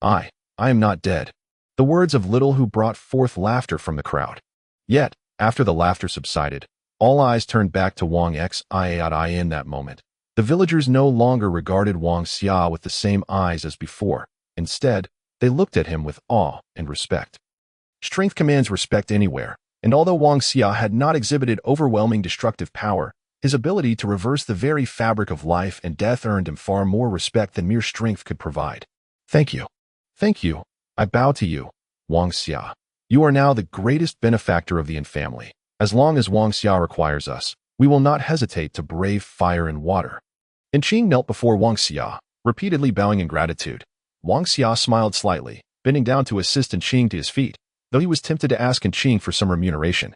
I am not dead. The words of Little Hu brought forth laughter from the crowd. Yet, after the laughter subsided, all eyes turned back to Wang Xia. In that moment, the villagers no longer regarded Wang Xia with the same eyes as before. Instead, they looked at him with awe and respect. Strength commands respect anywhere, and although Wang Xia had not exhibited overwhelming destructive power, his ability to reverse the very fabric of life and death earned him far more respect than mere strength could provide. Thank you. Thank you. I bow to you, Wang Xia. You are now the greatest benefactor of the Yin family. As long as Wang Xia requires us, we will not hesitate to brave fire and water. Enqing knelt before Wang Xia, repeatedly bowing in gratitude. Wang Xia smiled slightly, bending down to assist Enqing to his feet, though he was tempted to ask Enqing for some remuneration.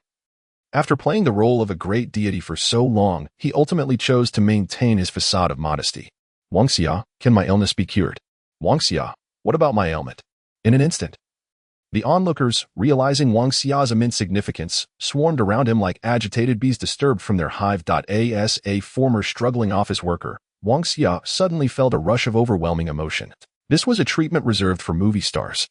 After playing the role of a great deity for so long, he ultimately chose to maintain his facade of modesty. Wang Xia, can my illness be cured? Wang Xia, what about my ailment? In an instant, the onlookers, realizing Wang Xia's immense significance, swarmed around him like agitated bees disturbed from their hive. As a former struggling office worker, Wang Xia suddenly felt a rush of overwhelming emotion. This was a treatment reserved for movie stars.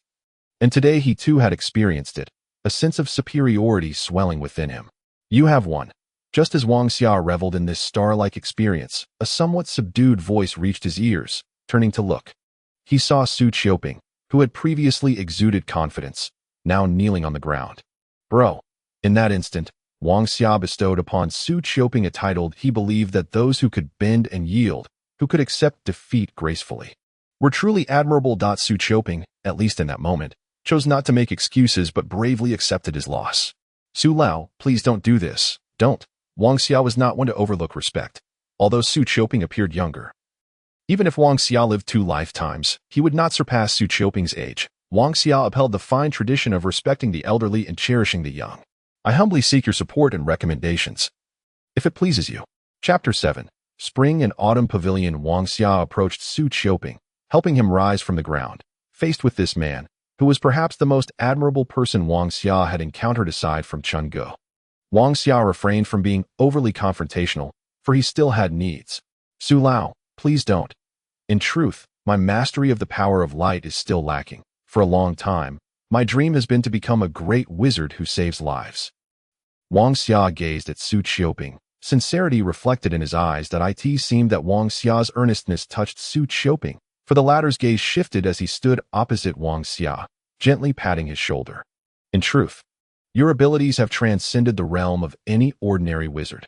And today he too had experienced it, a sense of superiority swelling within him. You have won. Just as Wang Xia reveled in this star-like experience, a somewhat subdued voice reached his ears. Turning to look, he saw Su Qiuping, who had previously exuded confidence, now kneeling on the ground. Bro. In that instant, Wang Xia bestowed upon Su Qiuping a title. He believed that those who could bend and yield, who could accept defeat gracefully, were truly admirable. Su Qiuping, at least in that moment, chose not to make excuses but bravely accepted his loss. Su Lao, please don't do this. Don't. Wang Xia was not one to overlook respect, although Su Qiuping appeared younger. Even if Wang Xia lived 2 lifetimes, he would not surpass Su Qiuping's age. Wang Xia upheld the fine tradition of respecting the elderly and cherishing the young. I humbly seek your support and recommendations, if it pleases you. Chapter 7. Spring and Autumn Pavilion. Wang Xia approached Su Qiuping, helping him rise from the ground. Faced with this man, who was perhaps the most admirable person Wang Xia had encountered aside from Chun Go, Wang Xia refrained from being overly confrontational, for he still had needs. Su Lao, please don't. In truth, my mastery of the power of light is still lacking. For a long time, my dream has been to become a great wizard who saves lives. Wang Xia gazed at Su Qiuping. Sincerity reflected in his eyes. It seemed that Wang Xia's earnestness touched Su Qiuping, for the latter's gaze shifted as he stood opposite Wang Xia, gently patting his shoulder. In truth, your abilities have transcended the realm of any ordinary wizard.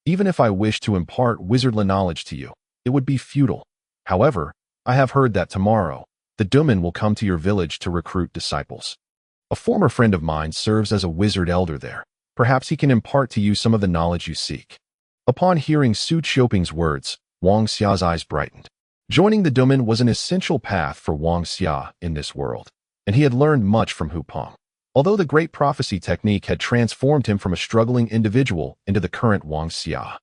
Even if I wished to impart wizardly knowledge to you, it would be futile. However, I have heard that tomorrow, the Duman will come to your village to recruit disciples. A former friend of mine serves as a wizard elder there. Perhaps he can impart to you some of the knowledge you seek. Upon hearing Su Qiuping's words, Wang Xia's eyes brightened. Joining the Duman was an essential path for Wang Xia in this world, and he had learned much from Hu Peng. Although the great prophecy technique had transformed him from a struggling individual into the current Wang Xia,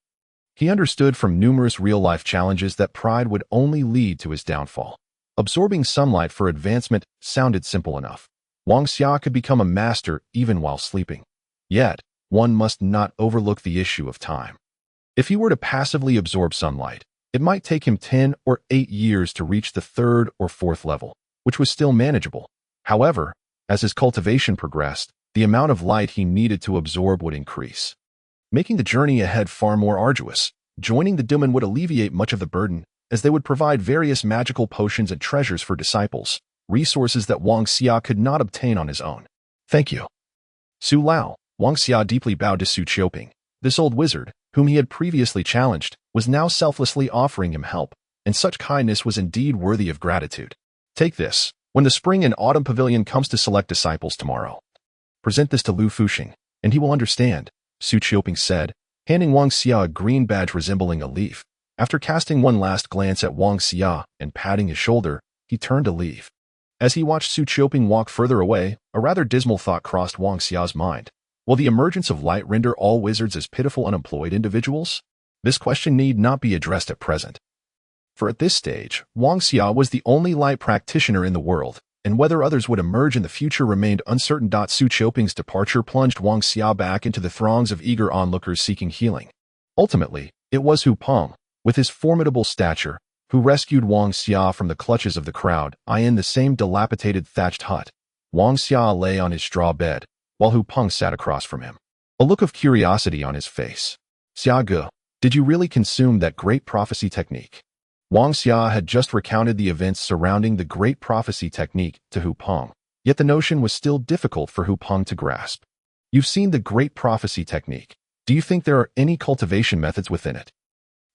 he understood from numerous real-life challenges that pride would only lead to his downfall. Absorbing sunlight for advancement sounded simple enough. Wang Xia could become a master even while sleeping. Yet, one must not overlook the issue of time. If he were to passively absorb sunlight, it might take him 10 or 8 years to reach the 3rd or 4th level, which was still manageable. However, as his cultivation progressed, the amount of light he needed to absorb would increase, making the journey ahead far more arduous. Joining the Duman would alleviate much of the burden, as they would provide various magical potions and treasures for disciples, resources that Wang Xia could not obtain on his own. Thank you. Su Lao. Wang Xia deeply bowed to Su Qiuping. This old wizard, whom he had previously challenged, was now selflessly offering him help, and such kindness was indeed worthy of gratitude. Take this. When the spring and autumn pavilion comes to select disciples tomorrow, present this to Lu Fuxing, and he will understand, Su Qiuping said, handing Wang Xia a green badge resembling a leaf. After casting one last glance at Wang Xia and patting his shoulder, he turned to leave. As he watched Su Qiuping walk further away, a rather dismal thought crossed Wang Xia's mind. Will the emergence of light render all wizards as pitiful unemployed individuals? This question need not be addressed at present. For at this stage, Wang Xia was the only light practitioner in the world, and whether others would emerge in the future remained uncertain. Su Qiuping's departure plunged Wang Xia back into the throngs of eager onlookers seeking healing. Ultimately, it was Hu Peng, with his formidable stature, who rescued Wang Xia from the clutches of the crowd. In the same dilapidated thatched hut, Wang Xia lay on his straw bed, while Hu Peng sat across from him, a look of curiosity on his face. Xia Ge, did you really consume that great prophecy technique? Wang Xia had just recounted the events surrounding the great prophecy technique to Hu Peng, yet the notion was still difficult for Hu Peng to grasp. You've seen the great prophecy technique. Do you think there are any cultivation methods within it?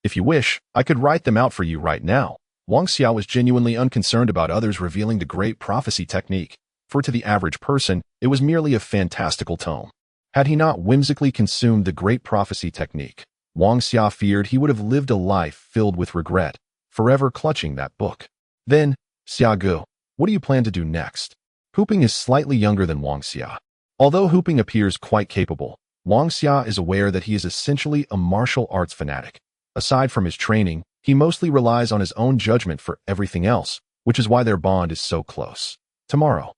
If you wish, I could write them out for you right now. Wang Xia was genuinely unconcerned about others revealing the great prophecy technique, for to the average person, it was merely a fantastical tome. Had he not whimsically consumed the great prophecy technique, Wang Xia feared he would have lived a life filled with regret, forever clutching that book. Then, Xia Ge, what do you plan to do next? Hu Peng is slightly younger than Wang Xia. Although Hu Peng appears quite capable, Wang Xia is aware that he is essentially a martial arts fanatic. Aside from his training, he mostly relies on his own judgment for everything else, which is why their bond is so close. Tomorrow,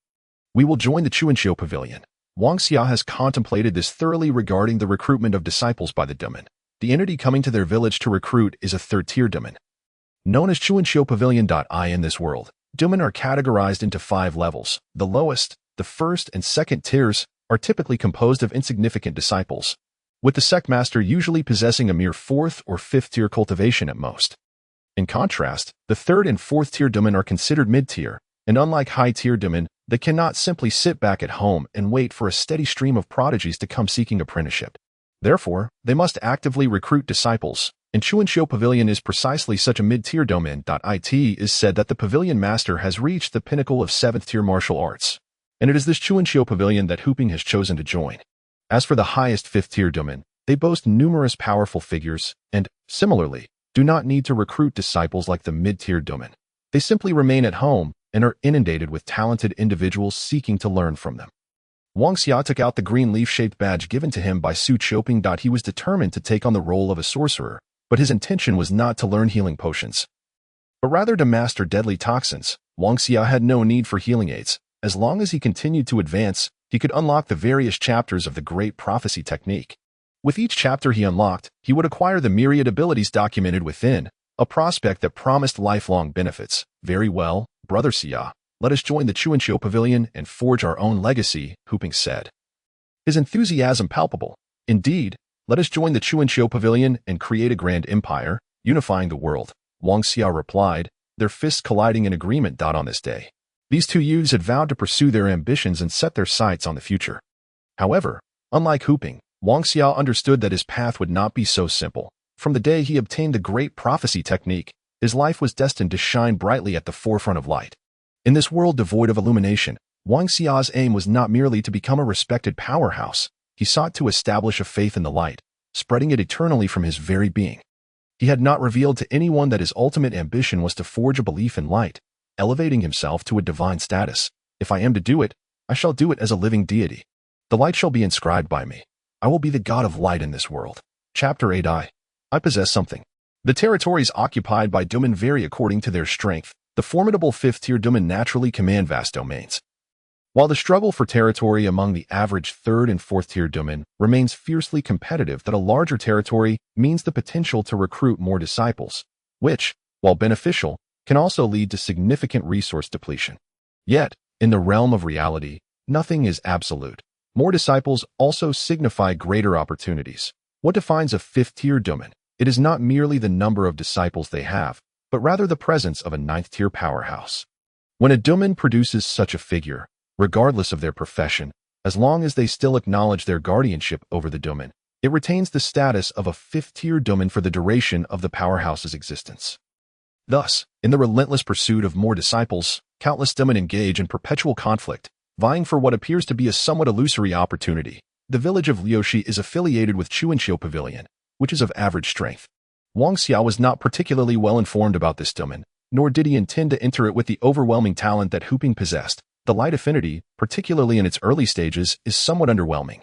we will join the Chuanqiu Pavilion. Wang Xia has contemplated this thoroughly regarding the recruitment of disciples by the Duman. The entity coming to their village to recruit is a 3rd-tier Duman, known as Chuanqiu Pavilion. In this world, Duman are categorized into 5 levels. The lowest, the 1st and 2nd tiers, are typically composed of insignificant disciples, with the sect master usually possessing a mere 4th or 5th tier cultivation at most. In contrast, the 3rd and 4th tier Duman are considered mid-tier, and unlike high-tier Duman, they cannot simply sit back at home and wait for a steady stream of prodigies to come seeking apprenticeship. Therefore, they must actively recruit disciples, and Chuanqiu Pavilion is precisely such a mid-tier domain. It is said that the pavilion master has reached the pinnacle of 7th-tier martial arts, and it is this Chuanqiu Pavilion that Hu Peng has chosen to join. As for the highest 5th-tier domain, they boast numerous powerful figures, and, similarly, do not need to recruit disciples like the mid-tier domain. They simply remain at home and are inundated with talented individuals seeking to learn from them. Wang Xia took out the green leaf-shaped badge given to him by Su Qiuping. He was determined to take on the role of a sorcerer, but his intention was not to learn healing potions, but rather to master deadly toxins. Wang Xia had no need for healing aids. As long as he continued to advance, he could unlock the various chapters of the great prophecy technique. With each chapter he unlocked, he would acquire the myriad abilities documented within, a prospect that promised lifelong benefits. Very well, Brother Xia, let us join the Chuanqiu Pavilion and forge our own legacy, Huping said. His enthusiasm palpable. Indeed, let us join the Chuanqiu Pavilion and create a grand empire, unifying the world, Wang Xia replied, their fists colliding in agreement. On this day, these two youths had vowed to pursue their ambitions and set their sights on the future. However, unlike Huping, Wang Xia understood that his path would not be so simple. From the day he obtained the great prophecy technique, his life was destined to shine brightly at the forefront of light. In this world devoid of illumination, Wang Xia's aim was not merely to become a respected powerhouse. He sought to establish a faith in the light, spreading it eternally from his very being. He had not revealed to anyone that his ultimate ambition was to forge a belief in light, elevating himself to a divine status. If I am to do it, I shall do it as a living deity. The light shall be inscribed by me. I will be the god of light in this world. Chapter 8 I possess something. The territories occupied by Dumen vary according to their strength. The formidable fifth-tier Dumen naturally command vast domains. While the struggle for territory among the average third and fourth-tier Dumen remains fiercely competitive, that a larger territory means the potential to recruit more disciples, which, while beneficial, can also lead to significant resource depletion. Yet, in the realm of reality, nothing is absolute. More disciples also signify greater opportunities. What defines a fifth-tier Dumen? It is not merely the number of disciples they have, but rather the presence of a ninth-tier powerhouse. When a Dumen produces such a figure, regardless of their profession, as long as they still acknowledge their guardianship over the Dumen, it retains the status of a fifth-tier Dumen for the duration of the powerhouse's existence. Thus, in the relentless pursuit of more disciples, countless Dumen engage in perpetual conflict, vying for what appears to be a somewhat illusory opportunity. The village of Liuxi is affiliated with Chuanqiu Pavilion, which is of average strength. Wang Xia was not particularly well informed about this Dumen, nor did he intend to enter it with the overwhelming talent that Huping possessed. The light affinity, particularly in its early stages, is somewhat underwhelming,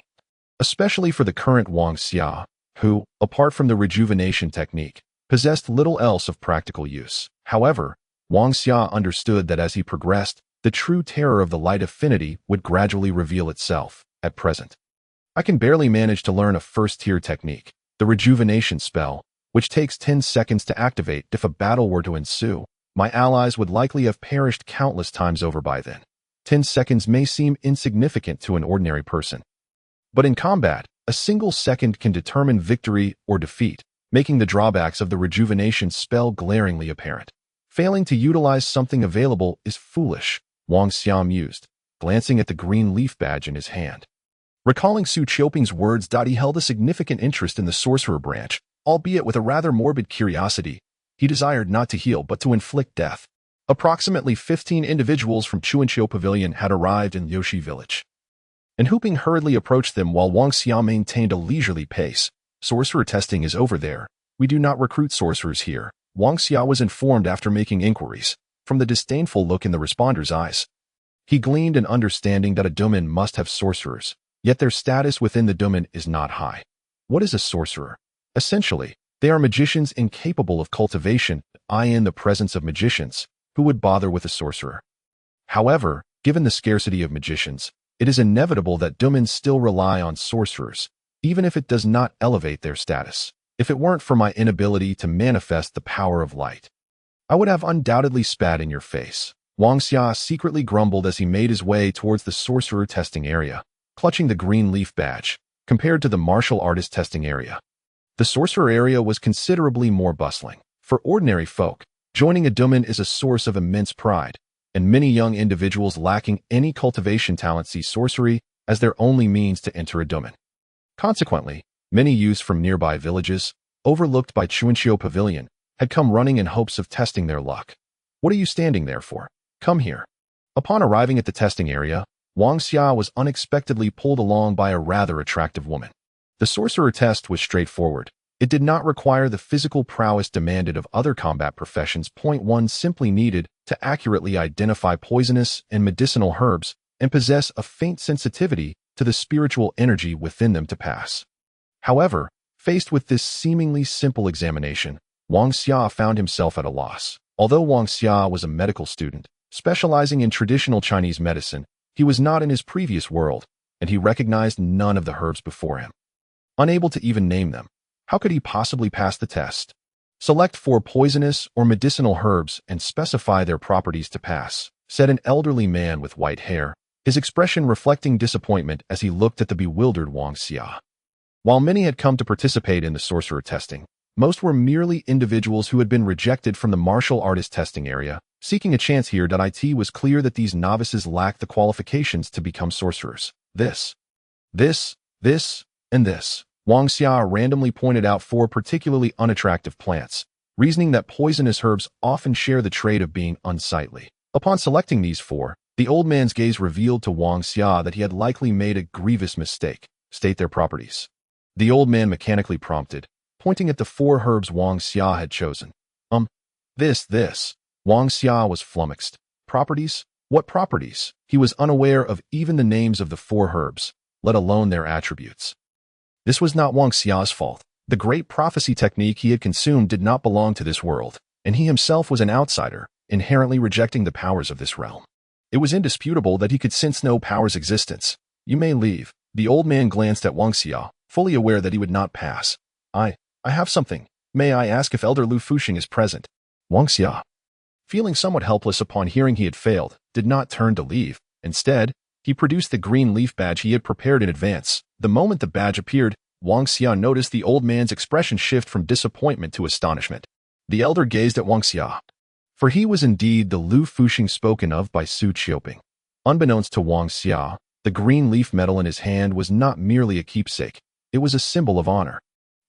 especially for the current Wang Xia, who, apart from the rejuvenation technique, possessed little else of practical use. However, Wang Xia understood that as he progressed, the true terror of the light affinity would gradually reveal itself. At present, I can barely manage to learn a first-tier technique, the rejuvenation spell, which takes 10 seconds to activate. If a battle were to ensue, my allies would likely have perished countless times over by then. 10 seconds may seem insignificant to an ordinary person, but in combat, a single second can determine victory or defeat, making the drawbacks of the rejuvenation spell glaringly apparent. Failing to utilize something available is foolish, Wang Xia mused, glancing at the green leaf badge in his hand. Recalling Su Qiuping's words, he held a significant interest in the sorcerer branch, albeit with a rather morbid curiosity. He desired not to heal but to inflict death. Approximately 15 individuals from Chuanqiu Pavilion had arrived in Liuxi village, and Huping hurriedly approached them while Wang Xia maintained a leisurely pace. Sorcerer testing is over there. We do not recruit sorcerers here, Wang Xia was informed after making inquiries. From the disdainful look in the responder's eyes, he gleaned an understanding that a Dumen must have sorcerers, yet their status within the Dumen is not high. What is a sorcerer? Essentially, they are magicians incapable of cultivation, in the presence of magicians. Who would bother with a sorcerer? However, given the scarcity of magicians, it is inevitable that Dumen still rely on sorcerers, even if it does not elevate their status. If it weren't for my inability to manifest the power of light, I would have undoubtedly spat in your face. Wang Xia secretly grumbled as he made his way towards the sorcerer testing area, clutching the green leaf badge. Compared to the martial artist testing area, the sorcerer area was considerably more bustling. For ordinary folk, joining a Dumen is a source of immense pride, and many young individuals lacking any cultivation talent see sorcery as their only means to enter a Dumen. Consequently, many youths from nearby villages, overlooked by Chuanqiu Pavilion, had come running in hopes of testing their luck. What are you standing there for? Come here. Upon arriving at the testing area, Wang Xia was unexpectedly pulled along by a rather attractive woman. The sorcerer test was straightforward. It did not require the physical prowess demanded of other combat professions. One simply needed to accurately identify poisonous and medicinal herbs and possess a faint sensitivity to the spiritual energy within them to pass. However, faced with this seemingly simple examination, Wang Xia found himself at a loss. Although Wang Xia was a medical student, specializing in traditional Chinese medicine, he was not in his previous world, and he recognized none of the herbs before him. unable to even name them. How could he possibly pass the test? Select 4 poisonous or medicinal herbs and specify their properties to pass, said an elderly man with white hair, his expression reflecting disappointment as he looked at the bewildered Wang Xia. While many had come to participate in the sorcerer testing, most were merely individuals who had been rejected from the martial artist testing area, seeking a chance here. It was clear that these novices lacked the qualifications to become sorcerers. This, and this. Wang Xia randomly pointed out 4 particularly unattractive plants, reasoning that poisonous herbs often share the trait of being unsightly. Upon selecting these 4, the old man's gaze revealed to Wang Xia that he had likely made a grievous mistake. State their properties. The old man mechanically prompted, pointing at the 4 herbs Wang Xia had chosen. This. Wang Xia was flummoxed. Properties? What properties? He was unaware of even the names of the 4 herbs, let alone their attributes. This was not Wang Xia's fault. The great prophecy technique he had consumed did not belong to this world, and he himself was an outsider, inherently rejecting the powers of this realm. It was indisputable that he could sense no power's existence. You may leave. The old man glanced at Wang Xia, fully aware that he would not pass. I have something. May I ask if Elder Lu Fuxing is present? Wang Xia, feeling somewhat helpless upon hearing he had failed, did not turn to leave. Instead, he produced the green leaf badge he had prepared in advance. The moment the badge appeared, Wang Xia noticed the old man's expression shift from disappointment to astonishment. The elder gazed at Wang Xia, for he was indeed the Lu Fuxing spoken of by Su Qiuping. Unbeknownst to Wang Xia, the green leaf medal in his hand was not merely a keepsake. It was a symbol of honor,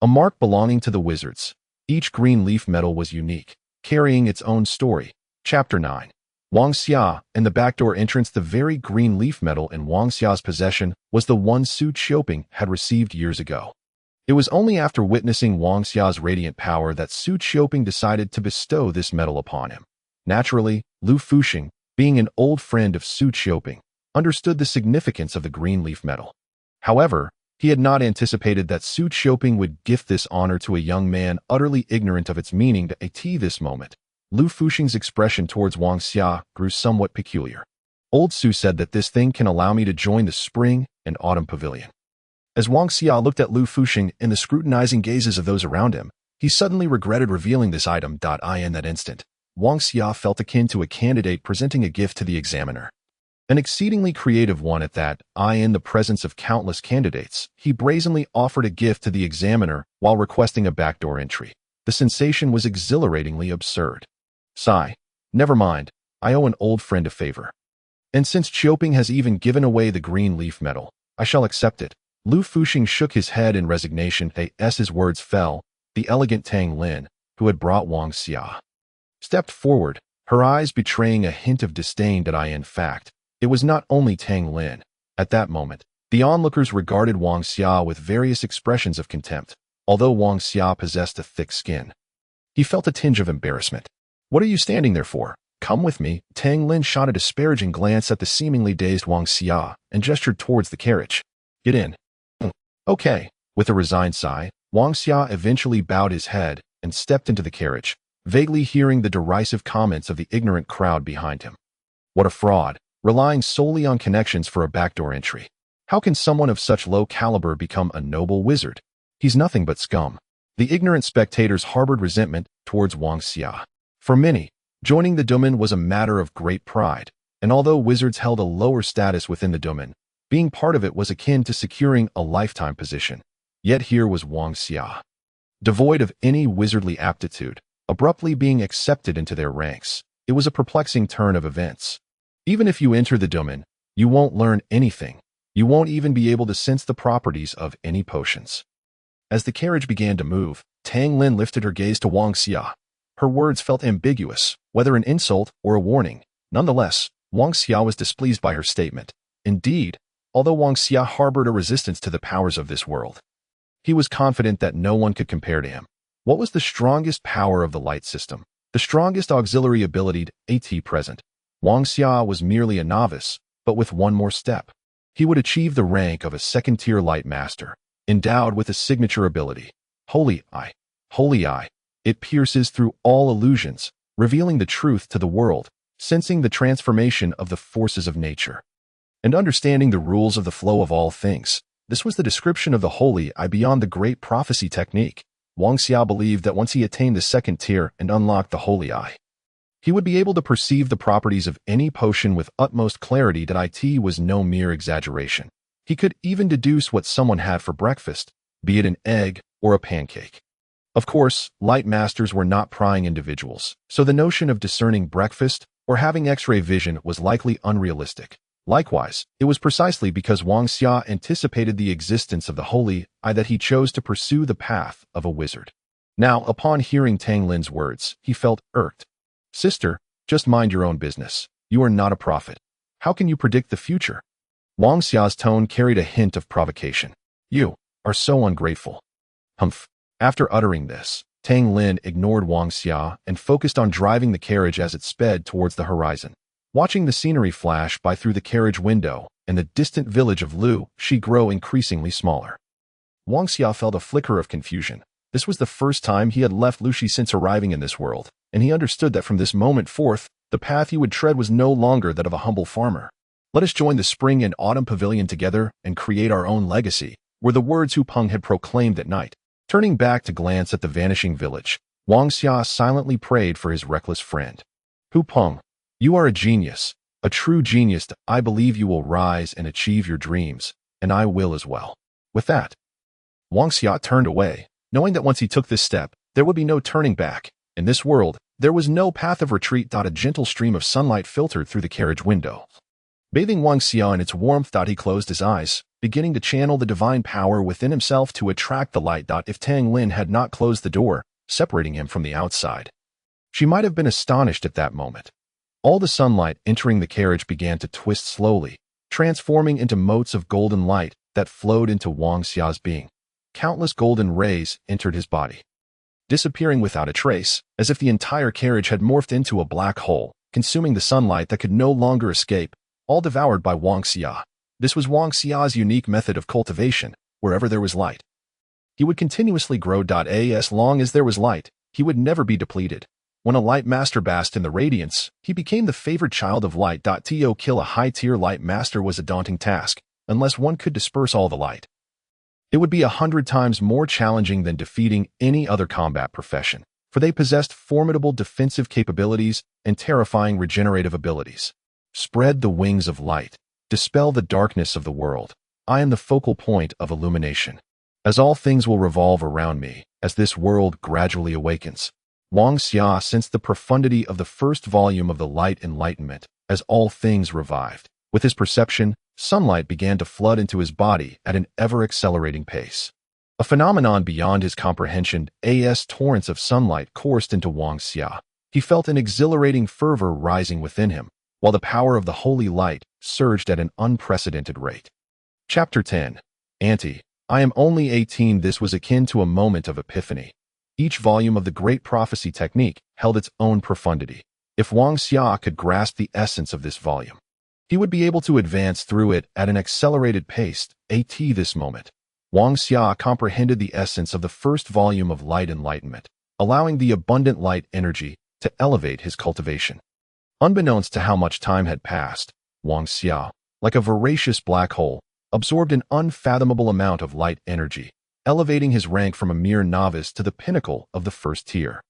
a mark belonging to the wizards. Each green leaf medal was unique, carrying its own story. Chapter 9. Wang Xia, and the backdoor entrance. The very green leaf medal in Wang Xia's possession was the one Su Qiuping had received years ago. It was only after witnessing Wang Xia's radiant power that Su Qiuping decided to bestow this medal upon him. Naturally, Lu Fuxing, being an old friend of Su Qiuping, understood the significance of the green leaf medal. However, he had not anticipated that Su Qiuping would gift this honor to a young man utterly ignorant of its meaning. At this moment, Lu Fuxing's expression towards Wang Xia grew somewhat peculiar. Old Su said that this thing can allow me to join the spring and autumn pavilion. As Wang Xia looked at Lu Fuxing in the scrutinizing gazes of those around him, he suddenly regretted revealing this item. In that instant, Wang Xia felt akin to a candidate presenting a gift to the examiner. An exceedingly creative one at that. In the presence of countless candidates, he brazenly offered a gift to the examiner while requesting a backdoor entry. The sensation was exhilaratingly absurd. Sigh. Never mind, I owe an old friend a favor. And since Qiuping has even given away the green leaf medal, I shall accept it. Lu Fuxing shook his head in resignation. As his words fell, the elegant Tang Lin, who had brought Wang Xia, stepped forward, her eyes betraying a hint of disdain. In fact, it was not only Tang Lin. At that moment, the onlookers regarded Wang Xia with various expressions of contempt. Although Wang Xia possessed a thick skin, he felt a tinge of embarrassment. What are you standing there for? Come with me. Tang Lin shot a disparaging glance at the seemingly dazed Wang Xia and gestured towards the carriage. Get in. Okay. With a resigned sigh, Wang Xia eventually bowed his head and stepped into the carriage, vaguely hearing the derisive comments of the ignorant crowd behind him. What a fraud, relying solely on connections for a backdoor entry. How can someone of such low caliber become a noble wizard? He's nothing but scum. The ignorant spectators harbored resentment towards Wang Xia. For many, joining the domain was a matter of great pride, and although wizards held a lower status within the domain, being part of it was akin to securing a lifetime position. Yet here was Wang Xia, devoid of any wizardly aptitude, abruptly being accepted into their ranks. It was a perplexing turn of events. Even if you enter the domain, you won't learn anything. You won't even be able to sense the properties of any potions. As the carriage began to move, Tang Lin lifted her gaze to Wang Xia. Her words felt ambiguous, whether an insult or a warning. Nonetheless, Wang Xia was displeased by her statement. Indeed, although Wang Xia harbored a resistance to the powers of this world, he was confident that no one could compare to him. What was the strongest power of the light system? The strongest auxiliary ability at present? Wang Xia was merely a novice, but with one more step, he would achieve the rank of a second-tier light master, endowed with a signature ability. Holy Eye. Holy Eye. It pierces through all illusions, revealing the truth to the world, sensing the transformation of the forces of nature, and understanding the rules of the flow of all things. This was the description of the holy eye beyond the great prophecy technique. Wang Xia believed that once he attained the second tier and unlocked the holy eye, he would be able to perceive the properties of any potion with utmost clarity. That it was no mere exaggeration. He could even deduce what someone had for breakfast, be it an egg or a pancake. Of course, light masters were not prying individuals, so the notion of discerning breakfast or having X-ray vision was likely unrealistic. Likewise, it was precisely because Wang Xia anticipated the existence of the holy eye that he chose to pursue the path of a wizard. Now, upon hearing Tang Lin's words, he felt irked. "Sister, just mind your own business. You are not a prophet. How can you predict the future?" Wang Xia's tone carried a hint of provocation. "You are so ungrateful." Humph. After uttering this, Tang Lin ignored Wang Xia and focused on driving the carriage as it sped towards the horizon. Watching the scenery flash by through the carriage window and the distant village of Lu, she grew increasingly smaller. Wang Xia felt a flicker of confusion. This was the first time he had left Lushi since arriving in this world, and he understood that from this moment forth, the path he would tread was no longer that of a humble farmer. "Let us join the spring and autumn pavilion together and create our own legacy," were the words Hu Peng had proclaimed that night. Turning back to glance at the vanishing village, Wang Xia silently prayed for his reckless friend. "Hu Peng, you are a genius, a true genius. I believe you will rise and achieve your dreams, and I will as well." With that, Wang Xia turned away, knowing that once he took this step, there would be no turning back. In this world, there was no path of retreat. A gentle stream of sunlight filtered through the carriage window, bathing Wang Xia in its warmth. He closed his eyes, beginning to channel the divine power within himself to attract the light. If Tang Lin had not closed the door, separating him from the outside, she might have been astonished at that moment. All the sunlight entering the carriage began to twist slowly, transforming into motes of golden light that flowed into Wang Xia's being. Countless golden rays entered his body, disappearing without a trace, as if the entire carriage had morphed into a black hole, consuming the sunlight that could no longer escape, all devoured by Wang Xia. This was Wang Xia's unique method of cultivation. Wherever there was light, he would continuously grow. As long as there was light, he would never be depleted. When a light master basked in the radiance, he became the favored child of light. To kill a high-tier light master was a daunting task, unless one could disperse all the light. It would be 100 times more challenging than defeating any other combat profession, for they possessed formidable defensive capabilities and terrifying regenerative abilities. Spread the wings of light. Dispel the darkness of the world. I am the focal point of illumination. As all things will revolve around me, as this world gradually awakens. Wang Xia sensed the profundity of the first volume of the light enlightenment, as all things revived. With his perception, sunlight began to flood into his body at an ever-accelerating pace. A phenomenon beyond his comprehension. As torrents of sunlight coursed into Wang Xia, he felt an exhilarating fervor rising within him, while the power of the holy light surged at an unprecedented rate. Chapter 10. Auntie, I am only 18. This was akin to a moment of epiphany. Each volume of the great prophecy technique held its own profundity. If Wang Xia could grasp the essence of this volume, he would be able to advance through it at an accelerated pace. This moment, Wang Xia comprehended the essence of the first volume of light enlightenment, allowing the abundant light energy to elevate his cultivation. Unbeknownst to how much time had passed, Wang Xia, like a voracious black hole, absorbed an unfathomable amount of light energy, elevating his rank from a mere novice to the pinnacle of the first tier.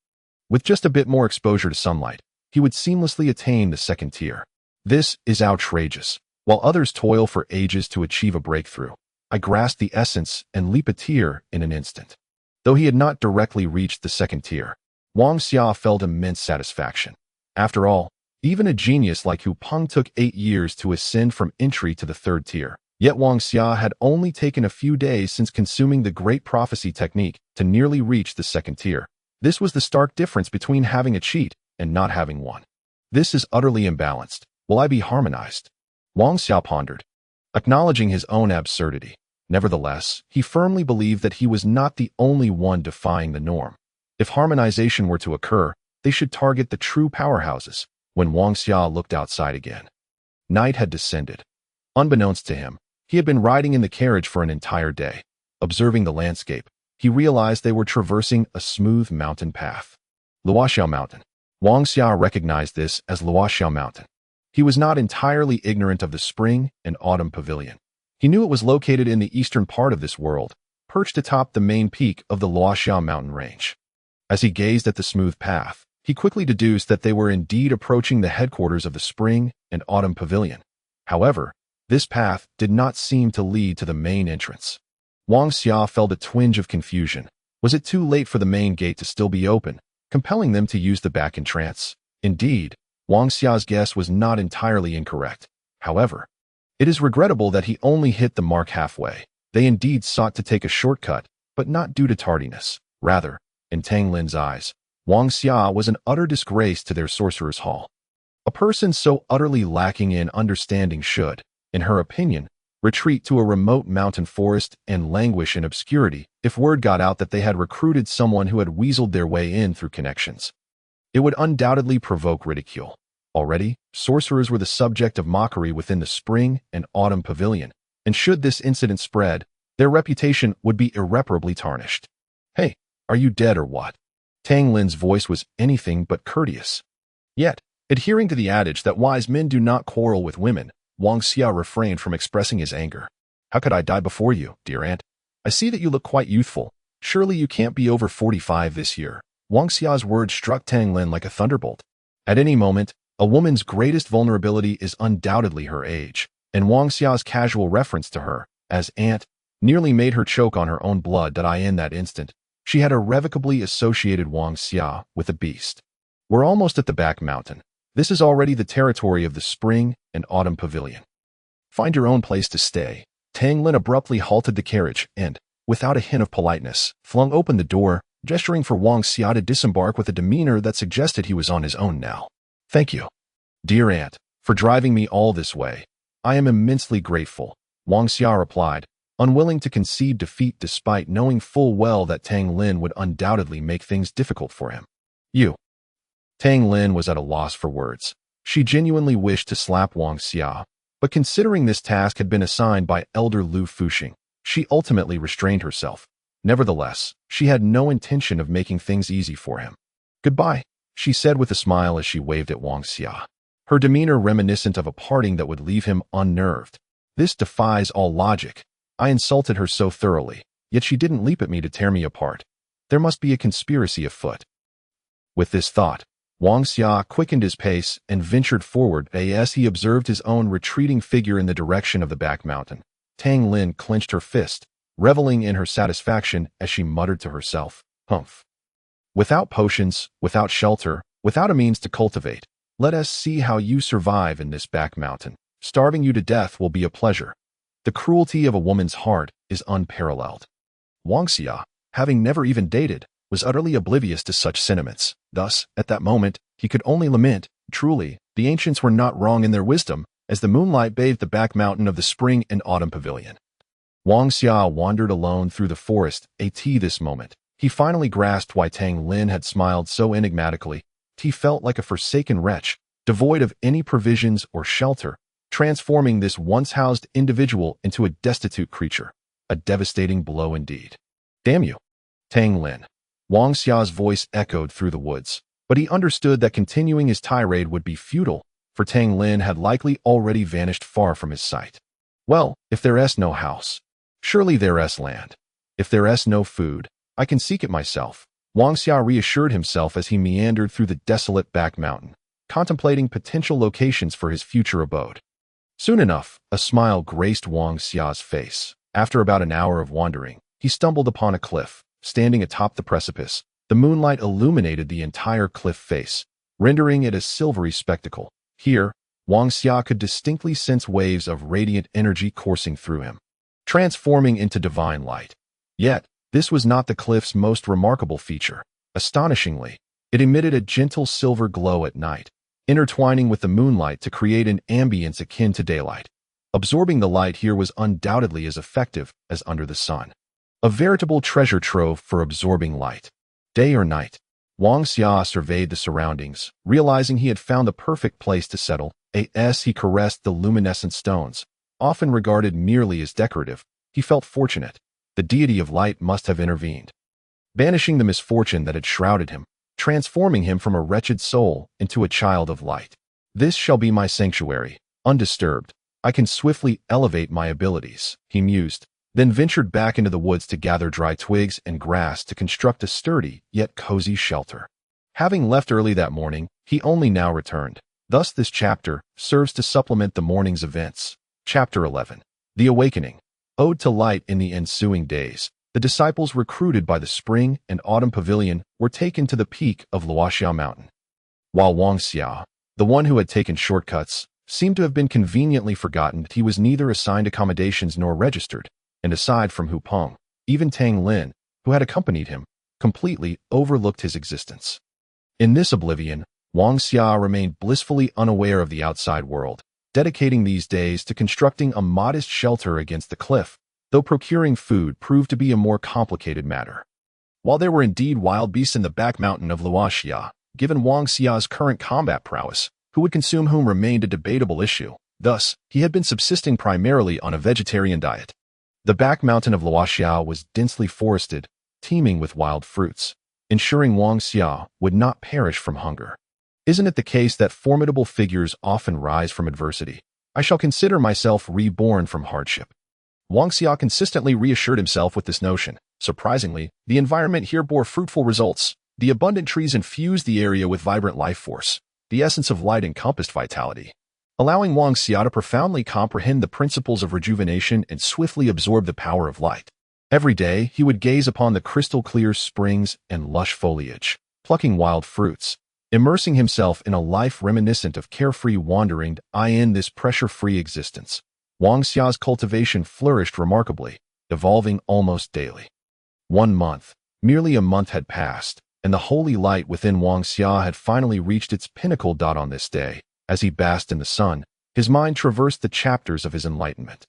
With just a bit more exposure to sunlight, he would seamlessly attain the second tier. This is outrageous. While others toil for ages to achieve a breakthrough, I grasp the essence and leap a tier in an instant. Though he had not directly reached the second tier, Wang Xia felt immense satisfaction. After all, even a genius like Hu Peng took 8 years to ascend from entry to the third tier. Yet Wang Xia had only taken a few days since consuming the great prophecy technique to nearly reach the second tier. This was the stark difference between having a cheat and not having one. This is utterly imbalanced. Will I be harmonized? Wang Xia pondered, acknowledging his own absurdity. Nevertheless, he firmly believed that he was not the only one defying the norm. If harmonization were to occur, they should target the true powerhouses. When Wang Xia looked outside again, night had descended. Unbeknownst to him, he had been riding in the carriage for an entire day. Observing the landscape, he realized they were traversing a smooth mountain path. Luoxiao Mountain. Wang Xia recognized this as Luoxiao Mountain. He was not entirely ignorant of the spring and autumn pavilion. He knew it was located in the eastern part of this world, perched atop the main peak of the Luoxiao mountain range. As he gazed at the smooth path, he quickly deduced that they were indeed approaching the headquarters of the Spring and Autumn Pavilion. However, this path did not seem to lead to the main entrance. Wang Xia felt a twinge of confusion. Was it too late for the main gate to still be open, compelling them to use the back entrance? Indeed, Wang Xia's guess was not entirely incorrect. However, it is regrettable that he only hit the mark halfway. They indeed sought to take a shortcut, but not due to tardiness. Rather, in Tang Lin's eyes, Wang Xia was an utter disgrace to their sorcerer's hall. A person so utterly lacking in understanding should, in her opinion, retreat to a remote mountain forest and languish in obscurity if word got out that they had recruited someone who had weaseled their way in through connections. It would undoubtedly provoke ridicule. Already, sorcerers were the subject of mockery within the Spring and Autumn Pavilion, and should this incident spread, their reputation would be irreparably tarnished. "Hey, are you dead or what?" Tang Lin's voice was anything but courteous. Yet, adhering to the adage that wise men do not quarrel with women, Wang Xia refrained from expressing his anger. "How could I die before you, dear aunt? I see that you look quite youthful. Surely you can't be over 45 this year." Wang Xia's words struck Tang Lin like a thunderbolt. At any moment, a woman's greatest vulnerability is undoubtedly her age, and Wang Xia's casual reference to her as aunt nearly made her choke on her own blood. In that instant, she had irrevocably associated Wang Xia with a beast. "We're almost at the back mountain. This is already the territory of the Spring and Autumn Pavilion. Find your own place to stay." Tang Lin abruptly halted the carriage and, without a hint of politeness, flung open the door, gesturing for Wang Xia to disembark with a demeanor that suggested he was on his own now. "Thank you, dear aunt, for driving me all this way. I am immensely grateful," Wang Xia replied, unwilling to concede defeat despite knowing full well that Tang Lin would undoubtedly make things difficult for him. "You." Tang Lin was at a loss for words. She genuinely wished to slap Wang Xia, but considering this task had been assigned by Elder Lu Fuxing, she ultimately restrained herself. Nevertheless, she had no intention of making things easy for him. "Goodbye," she said with a smile as she waved at Wang Xia, her demeanor reminiscent of a parting that would leave him unnerved. "This defies all logic. I insulted her so thoroughly, yet she didn't leap at me to tear me apart. There must be a conspiracy afoot." With this thought, Wang Xia quickened his pace and ventured forward as he observed his own retreating figure in the direction of the back mountain. Tang Lin clenched her fist, reveling in her satisfaction as she muttered to herself, "Humph. Without potions, without shelter, without a means to cultivate, let us see how you survive in this back mountain. Starving you to death will be a pleasure." The cruelty of a woman's heart is unparalleled. Wang Xia, having never even dated, was utterly oblivious to such sentiments. Thus, at that moment, he could only lament, truly, the ancients were not wrong in their wisdom, as the moonlight bathed the back mountain of the Spring and Autumn Pavilion. Wang Xia wandered alone through the forest. This moment, he finally grasped why Tang Lin had smiled so enigmatically. He felt like a forsaken wretch, devoid of any provisions or shelter, transforming this once-housed individual into a destitute creature. A devastating blow indeed. "Damn you, Tang Lin." Wang Xia's voice echoed through the woods, but he understood that continuing his tirade would be futile, for Tang Lin had likely already vanished far from his sight. "Well, if there's no house, surely there's land. If there's no food, I can seek it myself," Wang Xia reassured himself as he meandered through the desolate back mountain, contemplating potential locations for his future abode. Soon enough, a smile graced Wang Xia's face. After about an hour of wandering, he stumbled upon a cliff. Standing atop the precipice, the moonlight illuminated the entire cliff face, rendering it a silvery spectacle. Here, Wang Xia could distinctly sense waves of radiant energy coursing through him, transforming into divine light. Yet, this was not the cliff's most remarkable feature. Astonishingly, it emitted a gentle silver glow at night, intertwining with the moonlight to create an ambience akin to daylight. Absorbing the light here was undoubtedly as effective as under the sun. A veritable treasure trove for absorbing light. Day or night, Wang Xia surveyed the surroundings, realizing he had found the perfect place to settle. As he caressed the luminescent stones, often regarded merely as decorative, he felt fortunate. The deity of light must have intervened, banishing the misfortune that had shrouded him, transforming him from a wretched soul into a child of light. "This shall be my sanctuary, undisturbed," I can swiftly elevate my abilities, he mused, then ventured back into the woods to gather dry twigs and grass to construct a sturdy yet cozy shelter. Having left early that morning, he only now returned. Thus this chapter serves to supplement the morning's events. Chapter 11. The Awakening. Ode to Light. In the ensuing days, the disciples recruited by the spring and autumn pavilion were taken to the peak of Luoxia Mountain. While Wang Xia, the one who had taken shortcuts, seemed to have been conveniently forgotten, he was neither assigned accommodations nor registered, and aside from Hu Peng, even Tang Lin, who had accompanied him, completely overlooked his existence. In this oblivion, Wang Xia remained blissfully unaware of the outside world, dedicating these days to constructing a modest shelter against the cliff, though procuring food proved to be a more complicated matter. While there were indeed wild beasts in the back mountain of Luoxia, given Wang Xia's current combat prowess, who would consume whom remained a debatable issue. Thus, he had been subsisting primarily on a vegetarian diet. The back mountain of Luoxia was densely forested, teeming with wild fruits, ensuring Wang Xia would not perish from hunger. Isn't it the case that formidable figures often rise from adversity? I shall consider myself reborn from hardship. Wang Xia consistently reassured himself with this notion. Surprisingly, the environment here bore fruitful results. The abundant trees infused the area with vibrant life force. The essence of light encompassed vitality, allowing Wang Xia to profoundly comprehend the principles of rejuvenation and swiftly absorb the power of light. Every day, he would gaze upon the crystal-clear springs and lush foliage, plucking wild fruits, immersing himself in a life reminiscent of carefree wandering. In this pressure-free existence, Wang Xia's cultivation flourished remarkably, evolving almost daily. 1 month, merely a month had passed, and the holy light within Wang Xia had finally reached its pinnacle. On this day, as he basked in the sun, his mind traversed the chapters of his enlightenment.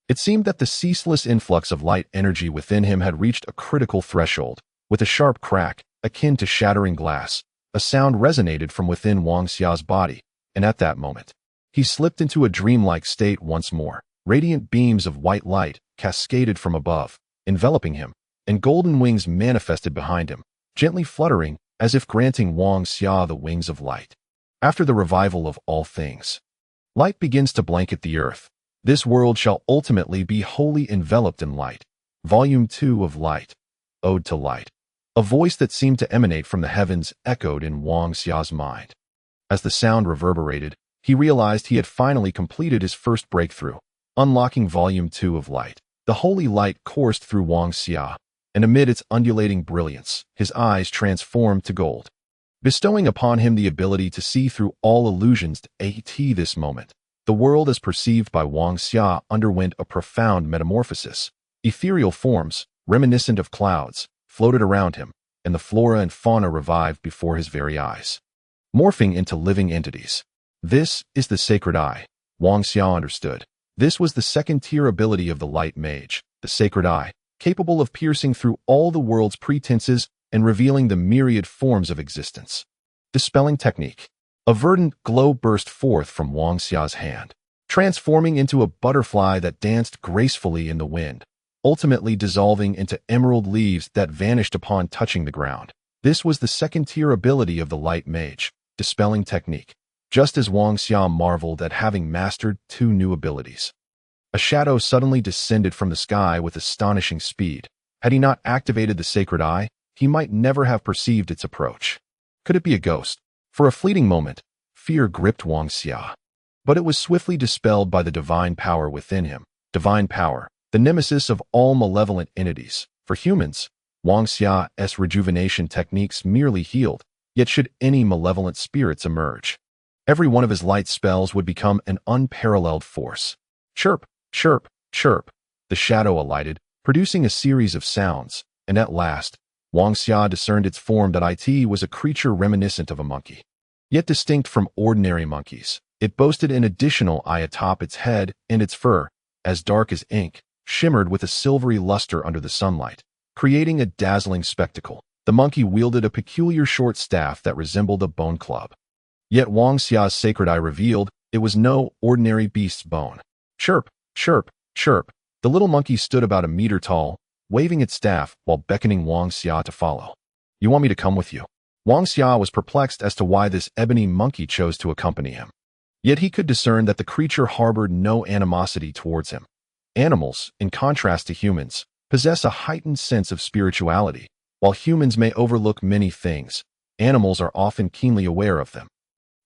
It seemed that the ceaseless influx of light energy within him had reached a critical threshold. With a sharp crack, akin to shattering glass, a sound resonated from within Wang Xia's body, and at that moment, he slipped into a dreamlike state once more. Radiant beams of white light cascaded from above, enveloping him, and golden wings manifested behind him, gently fluttering as if granting Wang Xia the wings of light. After the revival of all things, light begins to blanket the earth. This world shall ultimately be wholly enveloped in light. Volume 2 of Light. Ode to Light. A voice that seemed to emanate from the heavens echoed in Wang Xia's mind. As the sound reverberated, he realized he had finally completed his first breakthrough, unlocking Volume 2 of Light. The holy light coursed through Wang Xia, and amid its undulating brilliance, his eyes transformed to gold, bestowing upon him the ability to see through all illusions. At this moment, the world as perceived by Wang Xia underwent a profound metamorphosis. Ethereal forms, reminiscent of clouds, floated around him, and the flora and fauna revived before his very eyes, morphing into living entities. This is the sacred eye, Wang Xia understood. This was the second-tier ability of the light mage, the sacred eye, capable of piercing through all the world's pretenses and revealing the myriad forms of existence. Dispelling technique. A verdant glow burst forth from Wang Xia's hand, transforming into a butterfly that danced gracefully in the wind, ultimately dissolving into emerald leaves that vanished upon touching the ground. This was the second-tier ability of the light mage, dispelling technique, just as Wang Xia marveled at having mastered 2 new abilities. A shadow suddenly descended from the sky with astonishing speed. Had he not activated the sacred eye, he might never have perceived its approach. Could it be a ghost? For a fleeting moment, fear gripped Wang Xia. But it was swiftly dispelled by the divine power within him. Divine power, the nemesis of all malevolent entities. For humans, Wang Xia's rejuvenation techniques merely healed, yet should any malevolent spirits emerge, every one of his light spells would become an unparalleled force. Chirp, chirp, chirp. The shadow alighted, producing a series of sounds, and at last, Wang Xia discerned its form. It was a creature reminiscent of a monkey, yet distinct from ordinary monkeys. It boasted an additional eye atop its head, and its fur, as dark as ink, shimmered with a silvery luster under the sunlight, creating a dazzling spectacle. The monkey wielded a peculiar short staff that resembled a bone club. Yet Wang Xia's sacred eye revealed it was no ordinary beast's bone. Chirp, chirp, chirp. The little monkey stood about a meter tall, waving its staff while beckoning Wang Xia to follow. You want me to come with you? Wang Xia was perplexed as to why this ebony monkey chose to accompany him. Yet he could discern that the creature harbored no animosity towards him. Animals, in contrast to humans, possess a heightened sense of spirituality. While humans may overlook many things, animals are often keenly aware of them.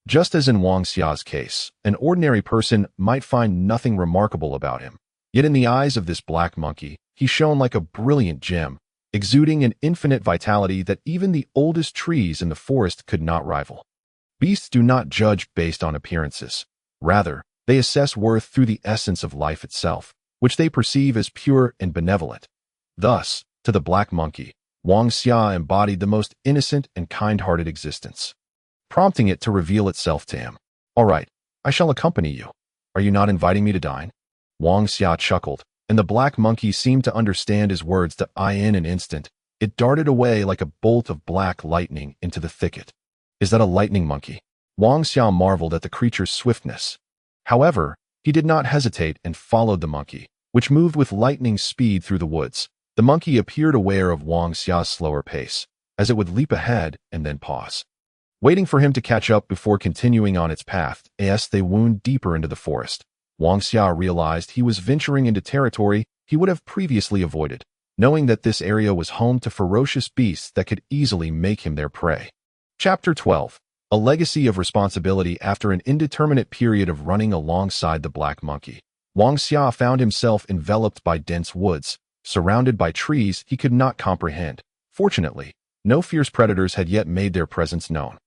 Just as in Wang Xia's case, an ordinary person might find nothing remarkable about him. Yet in the eyes of this black monkey, he shone like a brilliant gem, exuding an infinite vitality that even the oldest trees in the forest could not rival. Beasts do not judge based on appearances. Rather, they assess worth through the essence of life itself, which they perceive as pure and benevolent. Thus, to the black monkey, Wang Xia embodied the most innocent and kind-hearted existence, prompting it to reveal itself to him. "All right, I shall accompany you. Are you not inviting me to dine?" Wang Xia chuckled, and the black monkey seemed to understand his words. In an instant, it darted away like a bolt of black lightning into the thicket. "Is that a lightning monkey?" Wang Xia marveled at the creature's swiftness. However, he did not hesitate and followed the monkey, which moved with lightning speed through the woods. The monkey appeared aware of Wang Xia's slower pace, as it would leap ahead and then pause, waiting for him to catch up before continuing on its path. As they wound deeper into the forest, Wang Xia realized he was venturing into territory he would have previously avoided, knowing that this area was home to ferocious beasts that could easily make him their prey. Chapter 12. A legacy of responsibility. After an indeterminate period of running alongside the black monkey, Wang Xia found himself enveloped by dense woods, surrounded by trees he could not comprehend. Fortunately, no fierce predators had yet made their presence known.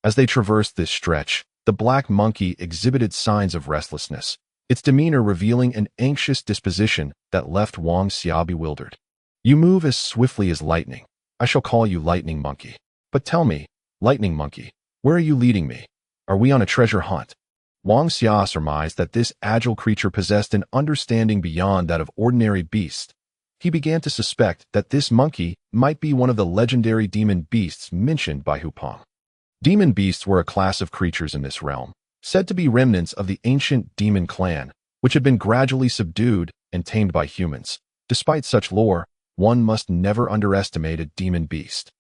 As they traversed this stretch, the black monkey exhibited signs of restlessness, its demeanor revealing an anxious disposition that left Wang Xia bewildered. "You move as swiftly as lightning. I shall call you Lightning Monkey. But tell me, Lightning Monkey, where are you leading me? Are we on a treasure hunt?" Wang Xia surmised that this agile creature possessed an understanding beyond that of ordinary beasts. He began to suspect that this monkey might be one of the legendary demon beasts mentioned by Hupong. Demon beasts were a class of creatures in this realm, said to be remnants of the ancient demon clan, which had been gradually subdued and tamed by humans. Despite such lore, one must never underestimate a demon beast,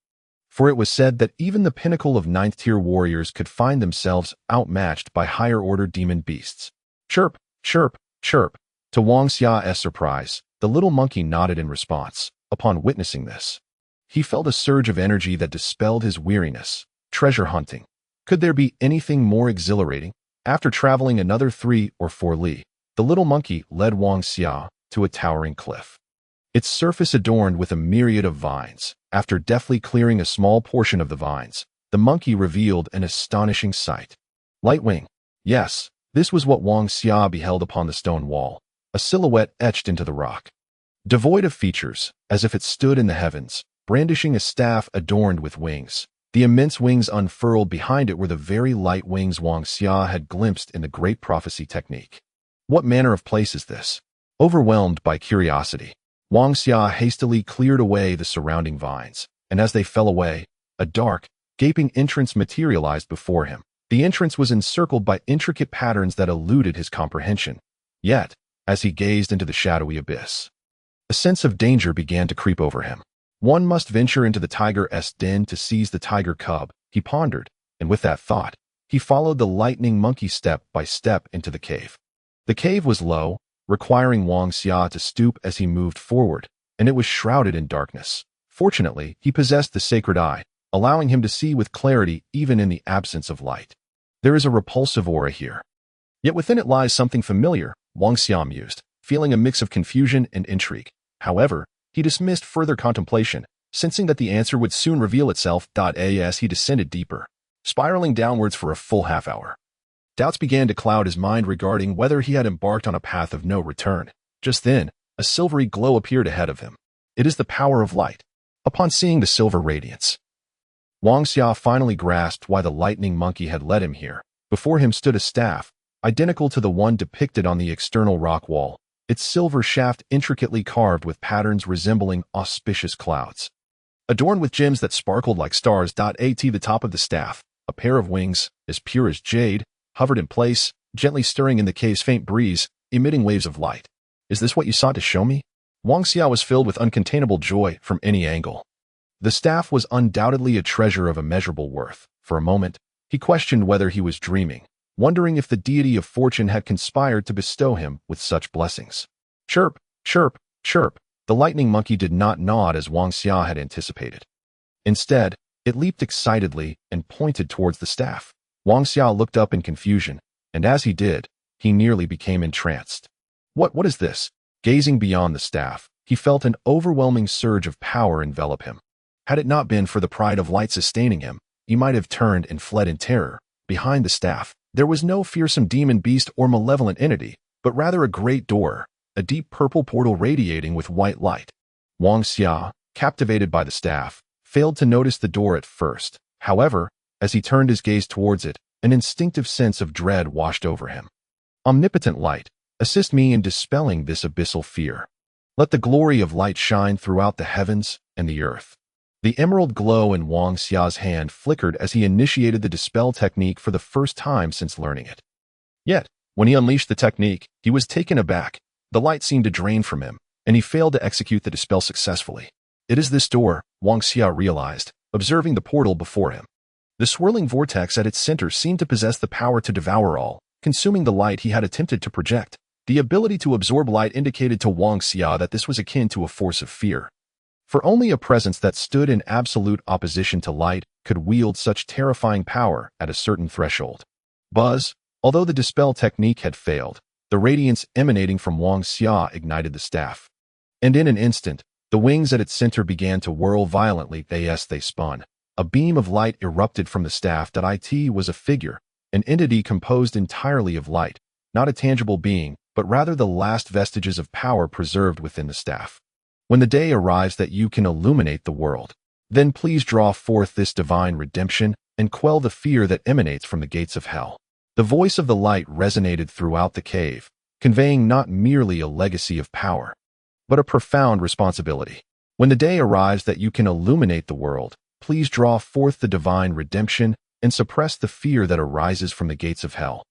for it was said that even the pinnacle of ninth-tier warriors could find themselves outmatched by higher-order demon beasts. Chirp, chirp, chirp. To Wang Xia's surprise, the little monkey nodded in response. Upon witnessing this, he felt a surge of energy that dispelled his weariness. Treasure hunting. Could there be anything more exhilarating? After traveling another 3 or 4 li, the little monkey led Wang Xia to a towering cliff, its surface adorned with a myriad of vines. After deftly clearing a small portion of the vines, the monkey revealed an astonishing sight. Lightwing. Yes, this was what Wang Xia beheld upon the stone wall, a silhouette etched into the rock. Devoid of features, as if it stood in the heavens, brandishing a staff adorned with wings. The immense wings unfurled behind it were the very light wings Wang Xia had glimpsed in the Great Prophecy technique. What manner of place is this? Overwhelmed by curiosity, Wang Xia hastily cleared away the surrounding vines, and as they fell away, a dark, gaping entrance materialized before him. The entrance was encircled by intricate patterns that eluded his comprehension. Yet, as he gazed into the shadowy abyss, a sense of danger began to creep over him. One must venture into the tiger's den to seize the tiger cub, he pondered, and with that thought, he followed the lightning monkey step by step into the cave. The cave was low, requiring Wang Xia to stoop as he moved forward, and it was shrouded in darkness. Fortunately, he possessed the sacred eye, allowing him to see with clarity even in the absence of light. There is a repulsive aura here. Yet within it lies something familiar, Wang Xia mused, feeling a mix of confusion and intrigue. However, he dismissed further contemplation, sensing that the answer would soon reveal itself. As he descended deeper, spiraling downwards for a full half-hour, doubts began to cloud his mind regarding whether he had embarked on a path of no return. Just then, a silvery glow appeared ahead of him. It is the power of light. Upon seeing the silver radiance, Wang Xia finally grasped why the lightning monkey had led him here. Before him stood a staff, identical to the one depicted on the external rock wall, its silver shaft intricately carved with patterns resembling auspicious clouds, adorned with gems that sparkled like stars. At the top of the staff, a pair of wings, as pure as jade, hovered in place, gently stirring in the cave's faint breeze, emitting waves of light. Is this what you sought to show me? Wang Xia was filled with uncontainable joy from any angle. The staff was undoubtedly a treasure of immeasurable worth. For a moment, he questioned whether he was dreaming. wondering if the deity of fortune had conspired to bestow him with such blessings. Chirp, chirp, chirp. The lightning monkey did not nod as Wang Xia had anticipated. Instead, it leaped excitedly and pointed towards the staff. Wang Xia looked up in confusion, and as he did, he nearly became entranced. What is this? Gazing beyond the staff, he felt an overwhelming surge of power envelop him. Had it not been for the pride of light sustaining him, he might have turned and fled in terror. Behind the staff, there was no fearsome demon beast or malevolent entity, but rather a great door, a deep purple portal radiating with white light. Wang Xia, captivated by the staff, failed to notice the door at first. However, as he turned his gaze towards it, an instinctive sense of dread washed over him. Omnipotent light, assist me in dispelling this abyssal fear. Let the glory of light shine throughout the heavens and the earth. The emerald glow in Wang Xia's hand flickered as he initiated the dispel technique for the first time since learning it. Yet, when he unleashed the technique, he was taken aback. The light seemed to drain from him, and he failed to execute the dispel successfully. It is this door, Wang Xia realized, observing the portal before him. The swirling vortex at its center seemed to possess the power to devour all, consuming the light he had attempted to project. The ability to absorb light indicated to Wang Xia that this was akin to a force of fear. For only a presence that stood in absolute opposition to light could wield such terrifying power at a certain threshold. Buzz, although the dispel technique had failed, the radiance emanating from Wang Xia ignited the staff. And in an instant, the wings at its center began to whirl violently as they spun. A beam of light erupted from the staff. It was a figure, an entity composed entirely of light, not a tangible being, but rather the last vestiges of power preserved within the staff. When the day arrives that you can illuminate the world, then please draw forth this divine redemption and quell the fear that emanates from the gates of hell. The voice of the light resonated throughout the cave, conveying not merely a legacy of power, but a profound responsibility. When the day arrives that you can illuminate the world, please draw forth the divine redemption and suppress the fear that arises from the gates of hell.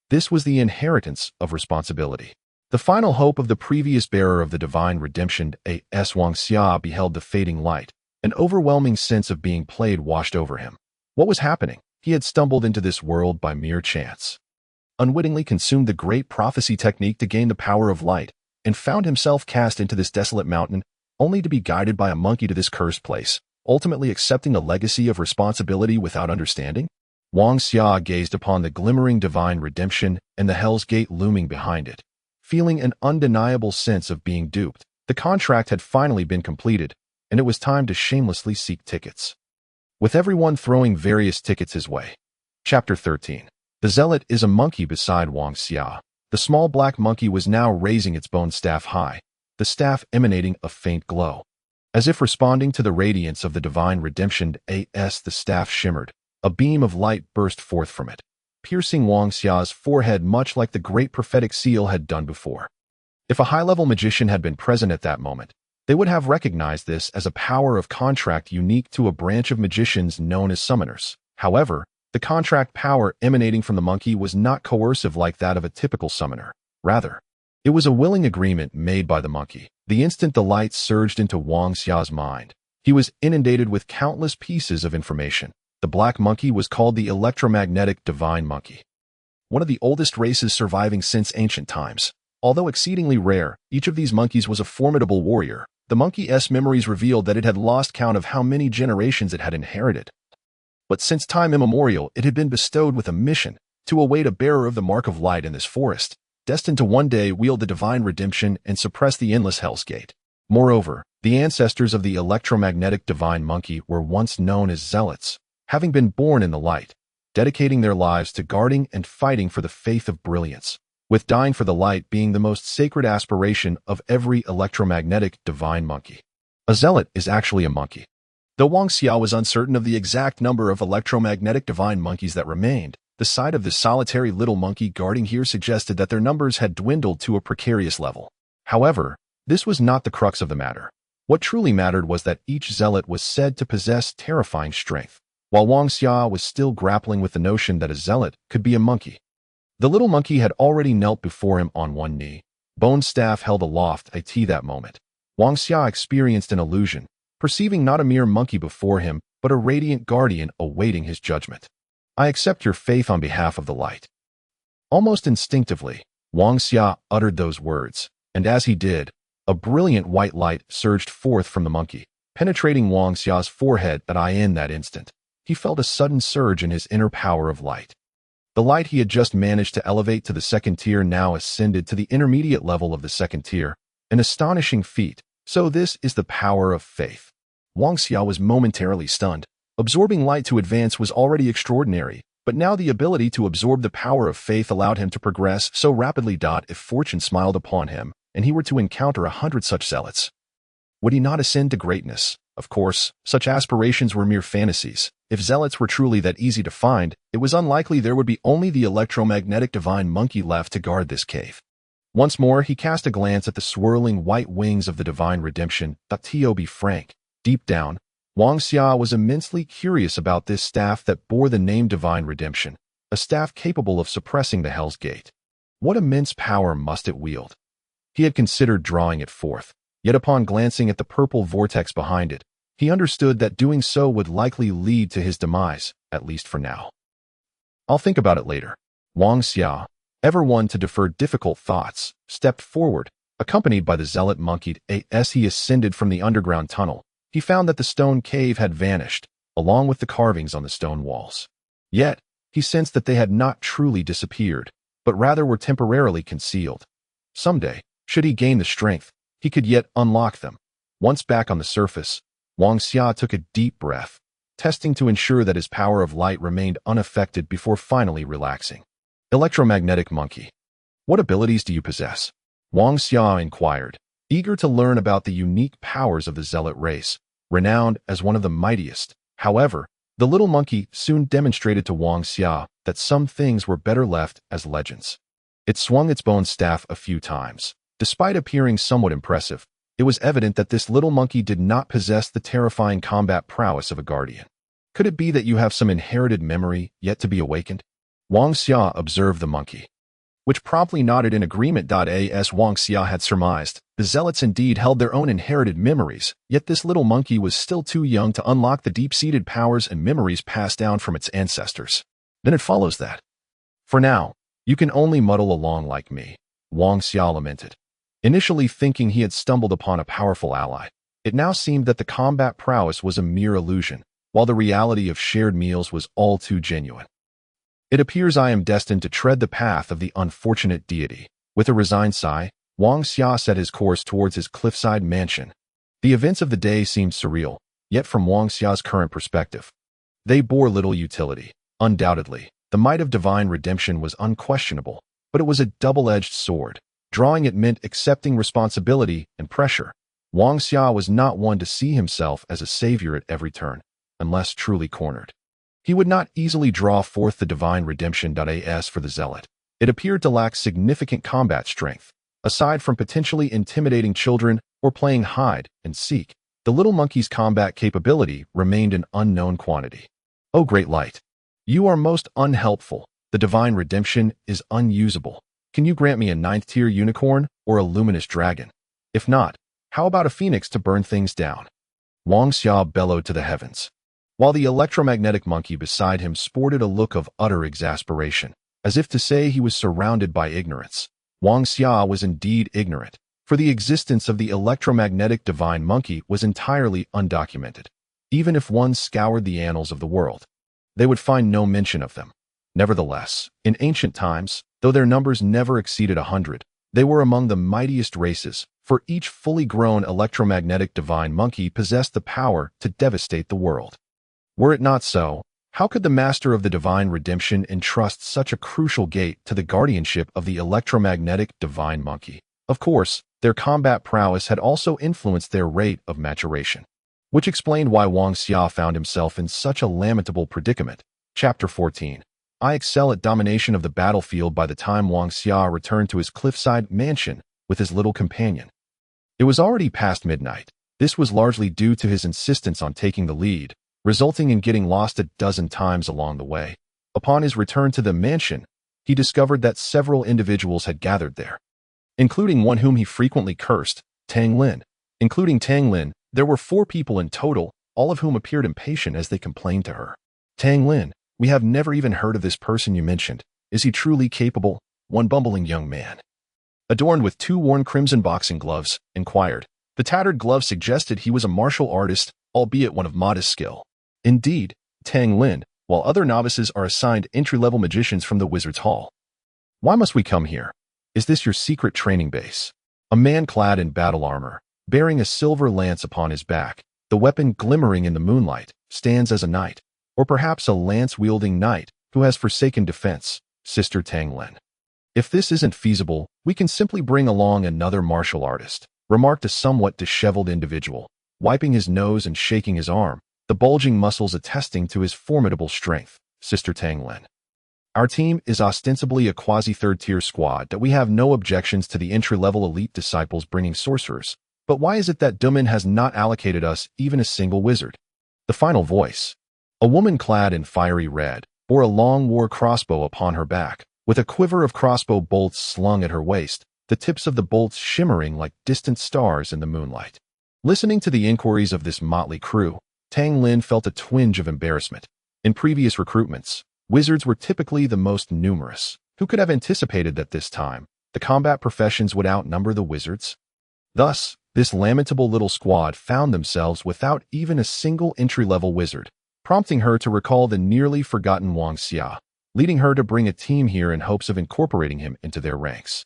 This was the inheritance of responsibility. The final hope of the previous bearer of the divine redemption, A.S. Wang Xia, beheld the fading light. An overwhelming sense of being played washed over him. What was happening? He had stumbled into this world by mere chance. Unwittingly consumed the great prophecy technique to gain the power of light, and found himself cast into this desolate mountain, only to be guided by a monkey to this cursed place, ultimately accepting a legacy of responsibility without understanding? Wang Xia gazed upon the glimmering divine redemption and the Hell's Gate looming behind it, feeling an undeniable sense of being duped. The contract had finally been completed, and it was time to shamelessly seek tickets. With everyone throwing various tickets his way. Chapter 13. The Zealot is a monkey beside Wang Xia. The small black monkey was now raising its bone staff high, the staff emanating a faint glow. As if responding to the radiance of the divine redemption, the staff shimmered. A beam of light burst forth from it, piercing Wang Xia's forehead much like the great prophetic seal had done before. If a high-level magician had been present at that moment, they would have recognized this as a power of contract unique to a branch of magicians known as summoners. However, the contract power emanating from the monkey was not coercive like that of a typical summoner. Rather, it was a willing agreement made by the monkey. The instant the light surged into Wang Xia's mind, he was inundated with countless pieces of information. The black monkey was called the electromagnetic divine monkey, one of the oldest races surviving since ancient times. Although exceedingly rare, each of these monkeys was a formidable warrior. The monkey's memories revealed that it had lost count of how many generations it had inherited. But since time immemorial, it had been bestowed with a mission to await a bearer of the mark of light in this forest, destined to one day wield the divine redemption and suppress the endless Hell's Gate. Moreover, the ancestors of the electromagnetic divine monkey were once known as zealots, having been born in the light, dedicating their lives to guarding and fighting for the faith of brilliance, with dying for the light being the most sacred aspiration of every electromagnetic divine monkey. A zealot is actually a monkey. Though Wang Xia was uncertain of the exact number of electromagnetic divine monkeys that remained, the sight of the solitary little monkey guarding here suggested that their numbers had dwindled to a precarious level. However, this was not the crux of the matter. What truly mattered was that each zealot was said to possess terrifying strength. While Wang Xia was still grappling with the notion that a zealot could be a monkey, the little monkey had already knelt before him on one knee, bone staff held aloft. That moment, Wang Xia experienced an illusion, perceiving not a mere monkey before him, but a radiant guardian awaiting his judgment. I accept your faith on behalf of the light. Almost instinctively, Wang Xia uttered those words, and as he did, a brilliant white light surged forth from the monkey, penetrating Wang Xia's forehead. In that instant, he felt a sudden surge in his inner power of light. The light he had just managed to elevate to the second tier now ascended to the intermediate level of the second tier, an astonishing feat. So this is the power of faith. Wang Xia was momentarily stunned. Absorbing light to advance was already extraordinary, but now the ability to absorb the power of faith allowed him to progress so rapidly. If fortune smiled upon him, and he were to encounter 100 such zealots, would he not ascend to greatness? Of course, such aspirations were mere fantasies. If zealots were truly that easy to find, it was unlikely there would be only the electromagnetic divine monkey left to guard this cave. Once more, he cast a glance at the swirling white wings of the divine redemption. To be frank, deep down, Wang Xia was immensely curious about this staff that bore the name Divine Redemption, a staff capable of suppressing the Hell's Gate. What immense power must it wield? He had considered drawing it forth, yet upon glancing at the purple vortex behind it, he understood that doing so would likely lead to his demise, at least for now. I'll think about it later. Wang Xia, ever one to defer difficult thoughts, stepped forward, accompanied by the zealot monkey. As he ascended from the underground tunnel, he found that the stone cave had vanished, along with the carvings on the stone walls. Yet, he sensed that they had not truly disappeared, but rather were temporarily concealed. Someday, should he gain the strength, he could yet unlock them. Once back on the surface, Wang Xia took a deep breath, testing to ensure that his power of light remained unaffected before finally relaxing. Electromagnetic monkey. What abilities do you possess? Wang Xia inquired, eager to learn about the unique powers of the zealot race, renowned as one of the mightiest. However, the little monkey soon demonstrated to Wang Xia that some things were better left as legends. It swung its bone staff a few times. Despite appearing somewhat impressive, it was evident that this little monkey did not possess the terrifying combat prowess of a guardian. Could it be that you have some inherited memory yet to be awakened? Wang Xia observed the monkey, which promptly nodded in agreement. As Wang Xia had surmised, the zealots indeed held their own inherited memories, yet this little monkey was still too young to unlock the deep-seated powers and memories passed down from its ancestors. Then it follows that, for now, you can only muddle along like me, Wang Xia lamented. Initially thinking he had stumbled upon a powerful ally, it now seemed that the combat prowess was a mere illusion, while the reality of shared meals was all too genuine. It appears I am destined to tread the path of the unfortunate deity. With a resigned sigh, Wang Xia set his course towards his cliffside mansion. The events of the day seemed surreal, yet from Wang Xia's current perspective, they bore little utility. Undoubtedly, the might of divine redemption was unquestionable, but it was a double-edged sword. Drawing it meant accepting responsibility and pressure. Wang Xia was not one to see himself as a savior at every turn, unless truly cornered. He would not easily draw forth the divine redemption. As for the zealot, it appeared to lack significant combat strength. Aside from potentially intimidating children or playing hide and seek, the little monkey's combat capability remained an unknown quantity. Oh great light! You are most unhelpful. The divine redemption is unusable. Can you grant me a 9th-tier unicorn or a luminous dragon? If not, how about a phoenix to burn things down? Wang Xia bellowed to the heavens, while the electromagnetic monkey beside him sported a look of utter exasperation, as if to say he was surrounded by ignorance. Wang Xia was indeed ignorant, for the existence of the electromagnetic divine monkey was entirely undocumented. Even if one scoured the annals of the world, they would find no mention of them. Nevertheless, in ancient times, though their numbers never exceeded 100, they were among the mightiest races, for each fully grown electromagnetic divine monkey possessed the power to devastate the world. Were it not so, how could the master of the divine redemption entrust such a crucial gate to the guardianship of the electromagnetic divine monkey? Of course, their combat prowess had also influenced their rate of maturation, which explained why Wang Xia found himself in such a lamentable predicament. Chapter 14. I excel at domination of the battlefield. By the time Wang Xia returned to his cliffside mansion with his little companion, it was already past midnight. This was largely due to his insistence on taking the lead, resulting in getting lost a dozen times along the way. Upon his return to the mansion, he discovered that several individuals had gathered there, including one whom he frequently cursed, Tang Lin. Including Tang Lin, there were 4 people in total, all of whom appeared impatient as they complained to her. Tang Lin, we have never even heard of this person you mentioned. Is he truly capable? One bumbling young man, adorned with two worn crimson boxing gloves, inquired. The tattered glove suggested he was a martial artist, albeit one of modest skill. Indeed, Tang Lin, while other novices are assigned entry-level magicians from the Wizard's Hall. Why must we come here? Is this your secret training base? A man clad in battle armor, bearing a silver lance upon his back, the weapon glimmering in the moonlight, stands as a knight, or perhaps a lance-wielding knight who has forsaken defense, Sister Tang Lin. If this isn't feasible, we can simply bring along another martial artist, remarked a somewhat disheveled individual, wiping his nose and shaking his arm, the bulging muscles attesting to his formidable strength, Sister Tang Lin. Our team is ostensibly a quasi-third-tier squad that we have no objections to the entry-level elite disciples bringing sorcerers, but why is it that Dumin has not allocated us even a single wizard? The final voice. A woman clad in fiery red, bore a long war crossbow upon her back, with a quiver of crossbow bolts slung at her waist, the tips of the bolts shimmering like distant stars in the moonlight. Listening to the inquiries of this motley crew, Tang Lin felt a twinge of embarrassment. In previous recruitments, wizards were typically the most numerous. Who could have anticipated that this time, the combat professions would outnumber the wizards? Thus, this lamentable little squad found themselves without even a single entry-level wizard, prompting her to recall the nearly forgotten Wang Xia, leading her to bring a team here in hopes of incorporating him into their ranks.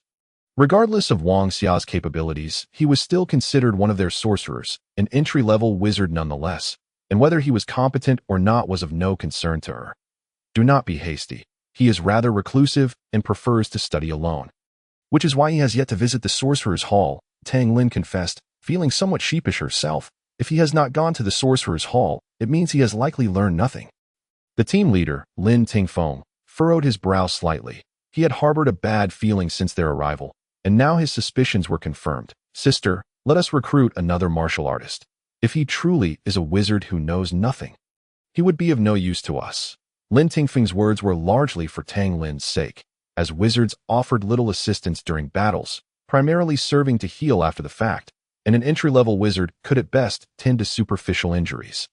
Regardless of Wang Xia's capabilities, he was still considered one of their sorcerers, an entry-level wizard nonetheless, and whether he was competent or not was of no concern to her. Do not be hasty. He is rather reclusive and prefers to study alone. Which is why he has yet to visit the Sorcerer's Hall, Tang Lin confessed, feeling somewhat sheepish herself. If he has not gone to the Sorcerer's Hall, it means he has likely learned nothing. The team leader, Lin Tingfeng, furrowed his brow slightly. He had harbored a bad feeling since their arrival, and now his suspicions were confirmed. Sister, let us recruit another martial artist. If he truly is a wizard who knows nothing, he would be of no use to us. Lin Tingfeng's words were largely for Tang Lin's sake, as wizards offered little assistance during battles, primarily serving to heal after the fact, and an entry-level wizard could at best tend to superficial injuries,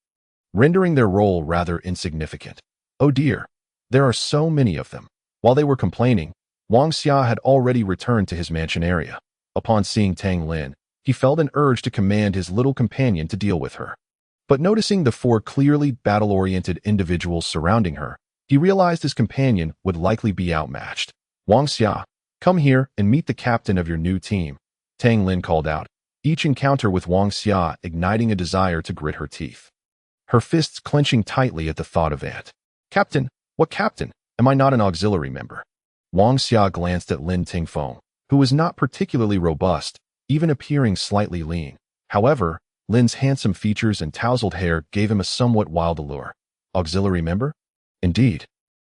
rendering their role rather insignificant. Oh dear, there are so many of them. While they were complaining, Wang Xia had already returned to his mansion area. Upon seeing Tang Lin, he felt an urge to command his little companion to deal with her. But noticing the four clearly battle-oriented individuals surrounding her, he realized his companion would likely be outmatched. Wang Xia, come here and meet the captain of your new team, Tang Lin called out, each encounter with Wang Xia igniting a desire to grit her teeth. Her fists clenching tightly at the thought of that. Captain? What captain? Am I not an auxiliary member? Wang Xia glanced at Lin Tingfeng, who was not particularly robust, even appearing slightly lean. However, Lin's handsome features and tousled hair gave him a somewhat wild allure. Auxiliary member? Indeed.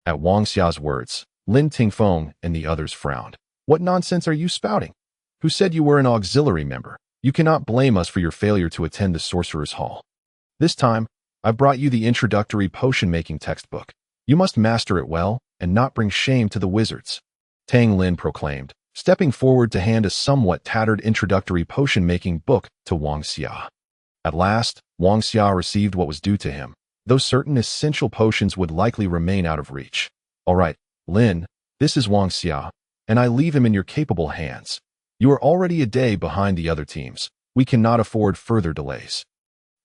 At Wang Xia's words, Lin Tingfeng and the others frowned. What nonsense are you spouting? Who said you were an auxiliary member? You cannot blame us for your failure to attend the Sorcerer's Hall. This time, I've brought you the introductory potion-making textbook. You must master it well and not bring shame to the wizards, Tang Lin proclaimed, stepping forward to hand a somewhat tattered introductory potion-making book to Wang Xia. At last, Wang Xia received what was due to him, though certain essential potions would likely remain out of reach. All right, Lin, this is Wang Xia, and I leave him in your capable hands. You are already a day behind the other teams. We cannot afford further delays.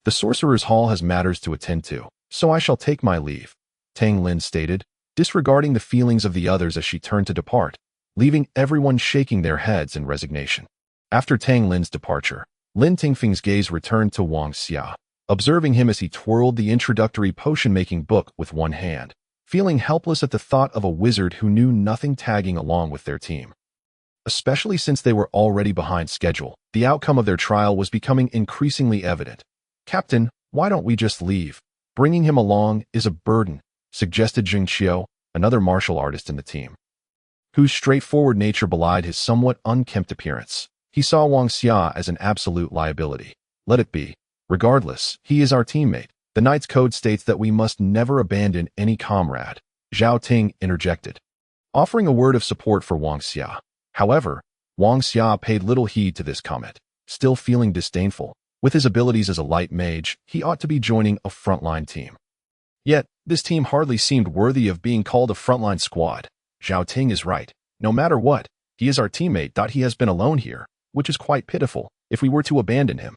The Sorcerer's Hall has matters to attend to, so I shall take my leave, Tang Lin stated, disregarding the feelings of the others as she turned to depart, leaving everyone shaking their heads in resignation. After Tang Lin's departure, Lin Tingfeng's gaze returned to Wang Xia, observing him as he twirled the introductory potion-making book with one hand, feeling helpless at the thought of a wizard who knew nothing tagging along with their team. Especially since they were already behind schedule, the outcome of their trial was becoming increasingly evident. Captain, why don't we just leave? Bringing him along is a burden, suggested Jing Qiu, another martial artist in the team, whose straightforward nature belied his somewhat unkempt appearance. He saw Wang Xia as an absolute liability. Let it be. Regardless, he is our teammate. The Knight's Code states that we must never abandon any comrade, Zhao Ting interjected, offering a word of support for Wang Xia. However, Wang Xia paid little heed to this comment, still feeling disdainful. With his abilities as a light mage, he ought to be joining a frontline team. Yet, this team hardly seemed worthy of being called a frontline squad. Zhao Ting is right. No matter what, he is our teammate. He has been alone here, which is quite pitiful if we were to abandon him.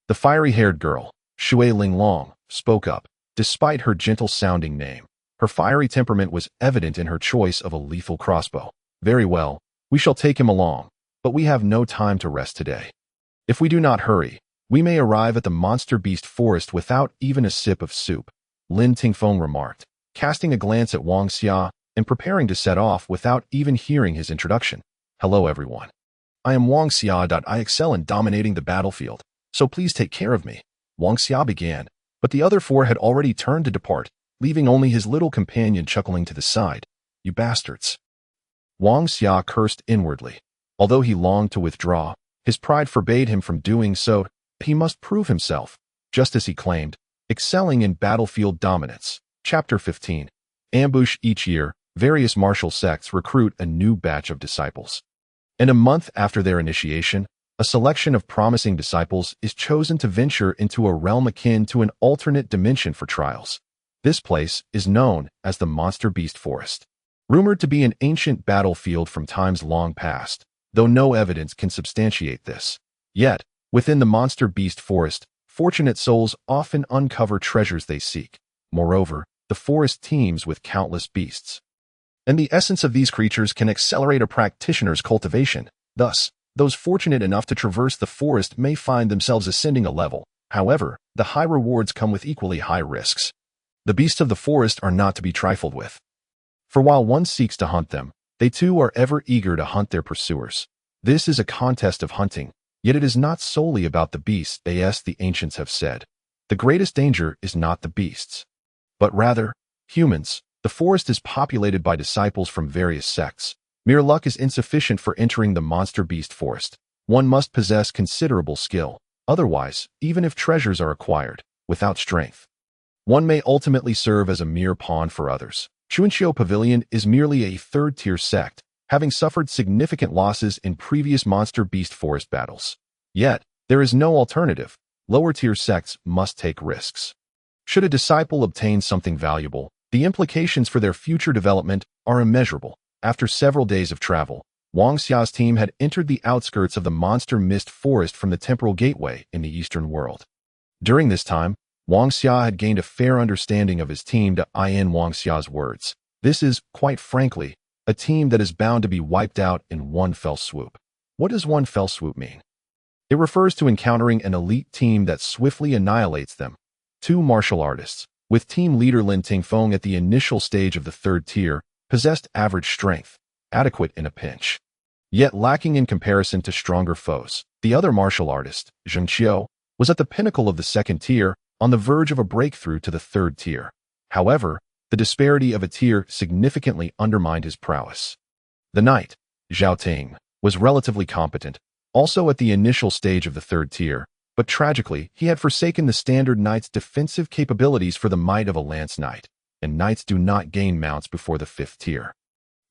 The fiery-haired girl, Shui Linglong, spoke up. Despite her gentle-sounding name, her fiery temperament was evident in her choice of a lethal crossbow. Very well, we shall take him along, but we have no time to rest today. If we do not hurry, we may arrive at the monster beast forest without even a sip of soup, Lin Tingfeng remarked, casting a glance at Wang Xia and preparing to set off without even hearing his introduction. Hello everyone. I am Wang Xia. I excel in dominating the battlefield, so please take care of me. Wang Xia began, but the other four had already turned to depart, leaving only his little companion chuckling to the side. You bastards. Wang Xia cursed inwardly. Although he longed to withdraw, his pride forbade him from doing so. He must prove himself, just as he claimed, excelling in battlefield dominance. Chapter 15. Ambush. Each year, various martial sects recruit a new batch of disciples. And a month after their initiation, a selection of promising disciples is chosen to venture into a realm akin to an alternate dimension for trials. This place is known as the Monster Beast Forest. Rumored to be an ancient battlefield from times long past, though no evidence can substantiate this. Yet, within the Monster Beast Forest, fortunate souls often uncover treasures they seek. Moreover, the forest teems with countless beasts, and the essence of these creatures can accelerate a practitioner's cultivation. Thus, those fortunate enough to traverse the forest may find themselves ascending a level. However, the high rewards come with equally high risks. The beasts of the forest are not to be trifled with. For while one seeks to hunt them, they too are ever eager to hunt their pursuers. This is a contest of hunting, yet it is not solely about the beasts, as the ancients have said. The greatest danger is not the beasts, but rather humans. The forest is populated by disciples from various sects. Mere luck is insufficient for entering the Monster Beast Forest. One must possess considerable skill. Otherwise, even if treasures are acquired, without strength, one may ultimately serve as a mere pawn for others. Chuanxiu Pavilion is merely a third-tier sect, having suffered significant losses in previous Monster Beast Forest battles. Yet, there is no alternative. Lower-tier sects must take risks. Should a disciple obtain something valuable, the implications for their future development are immeasurable. After several days of travel, Wang Xia's team had entered the outskirts of the Monster Mist Forest from the Temporal Gateway in the Eastern world. During this time, Wang Xia had gained a fair understanding of his team. In Wang Xia's words, this is, quite frankly, a team that is bound to be wiped out in one fell swoop. What does one fell swoop mean? It refers to encountering an elite team that swiftly annihilates them. Two martial artists, with team leader Lin Tingfeng at the initial stage of the third tier, possessed average strength, adequate in a pinch, yet lacking in comparison to stronger foes. The other martial artist, Zheng Qiu, was at the pinnacle of the second tier, on the verge of a breakthrough to the third tier. However, the disparity of a tier significantly undermined his prowess. The knight, Zhao Ting, was relatively competent, also at the initial stage of the third tier, but tragically, he had forsaken the standard knight's defensive capabilities for the might of a lance knight, and knights do not gain mounts before the fifth tier,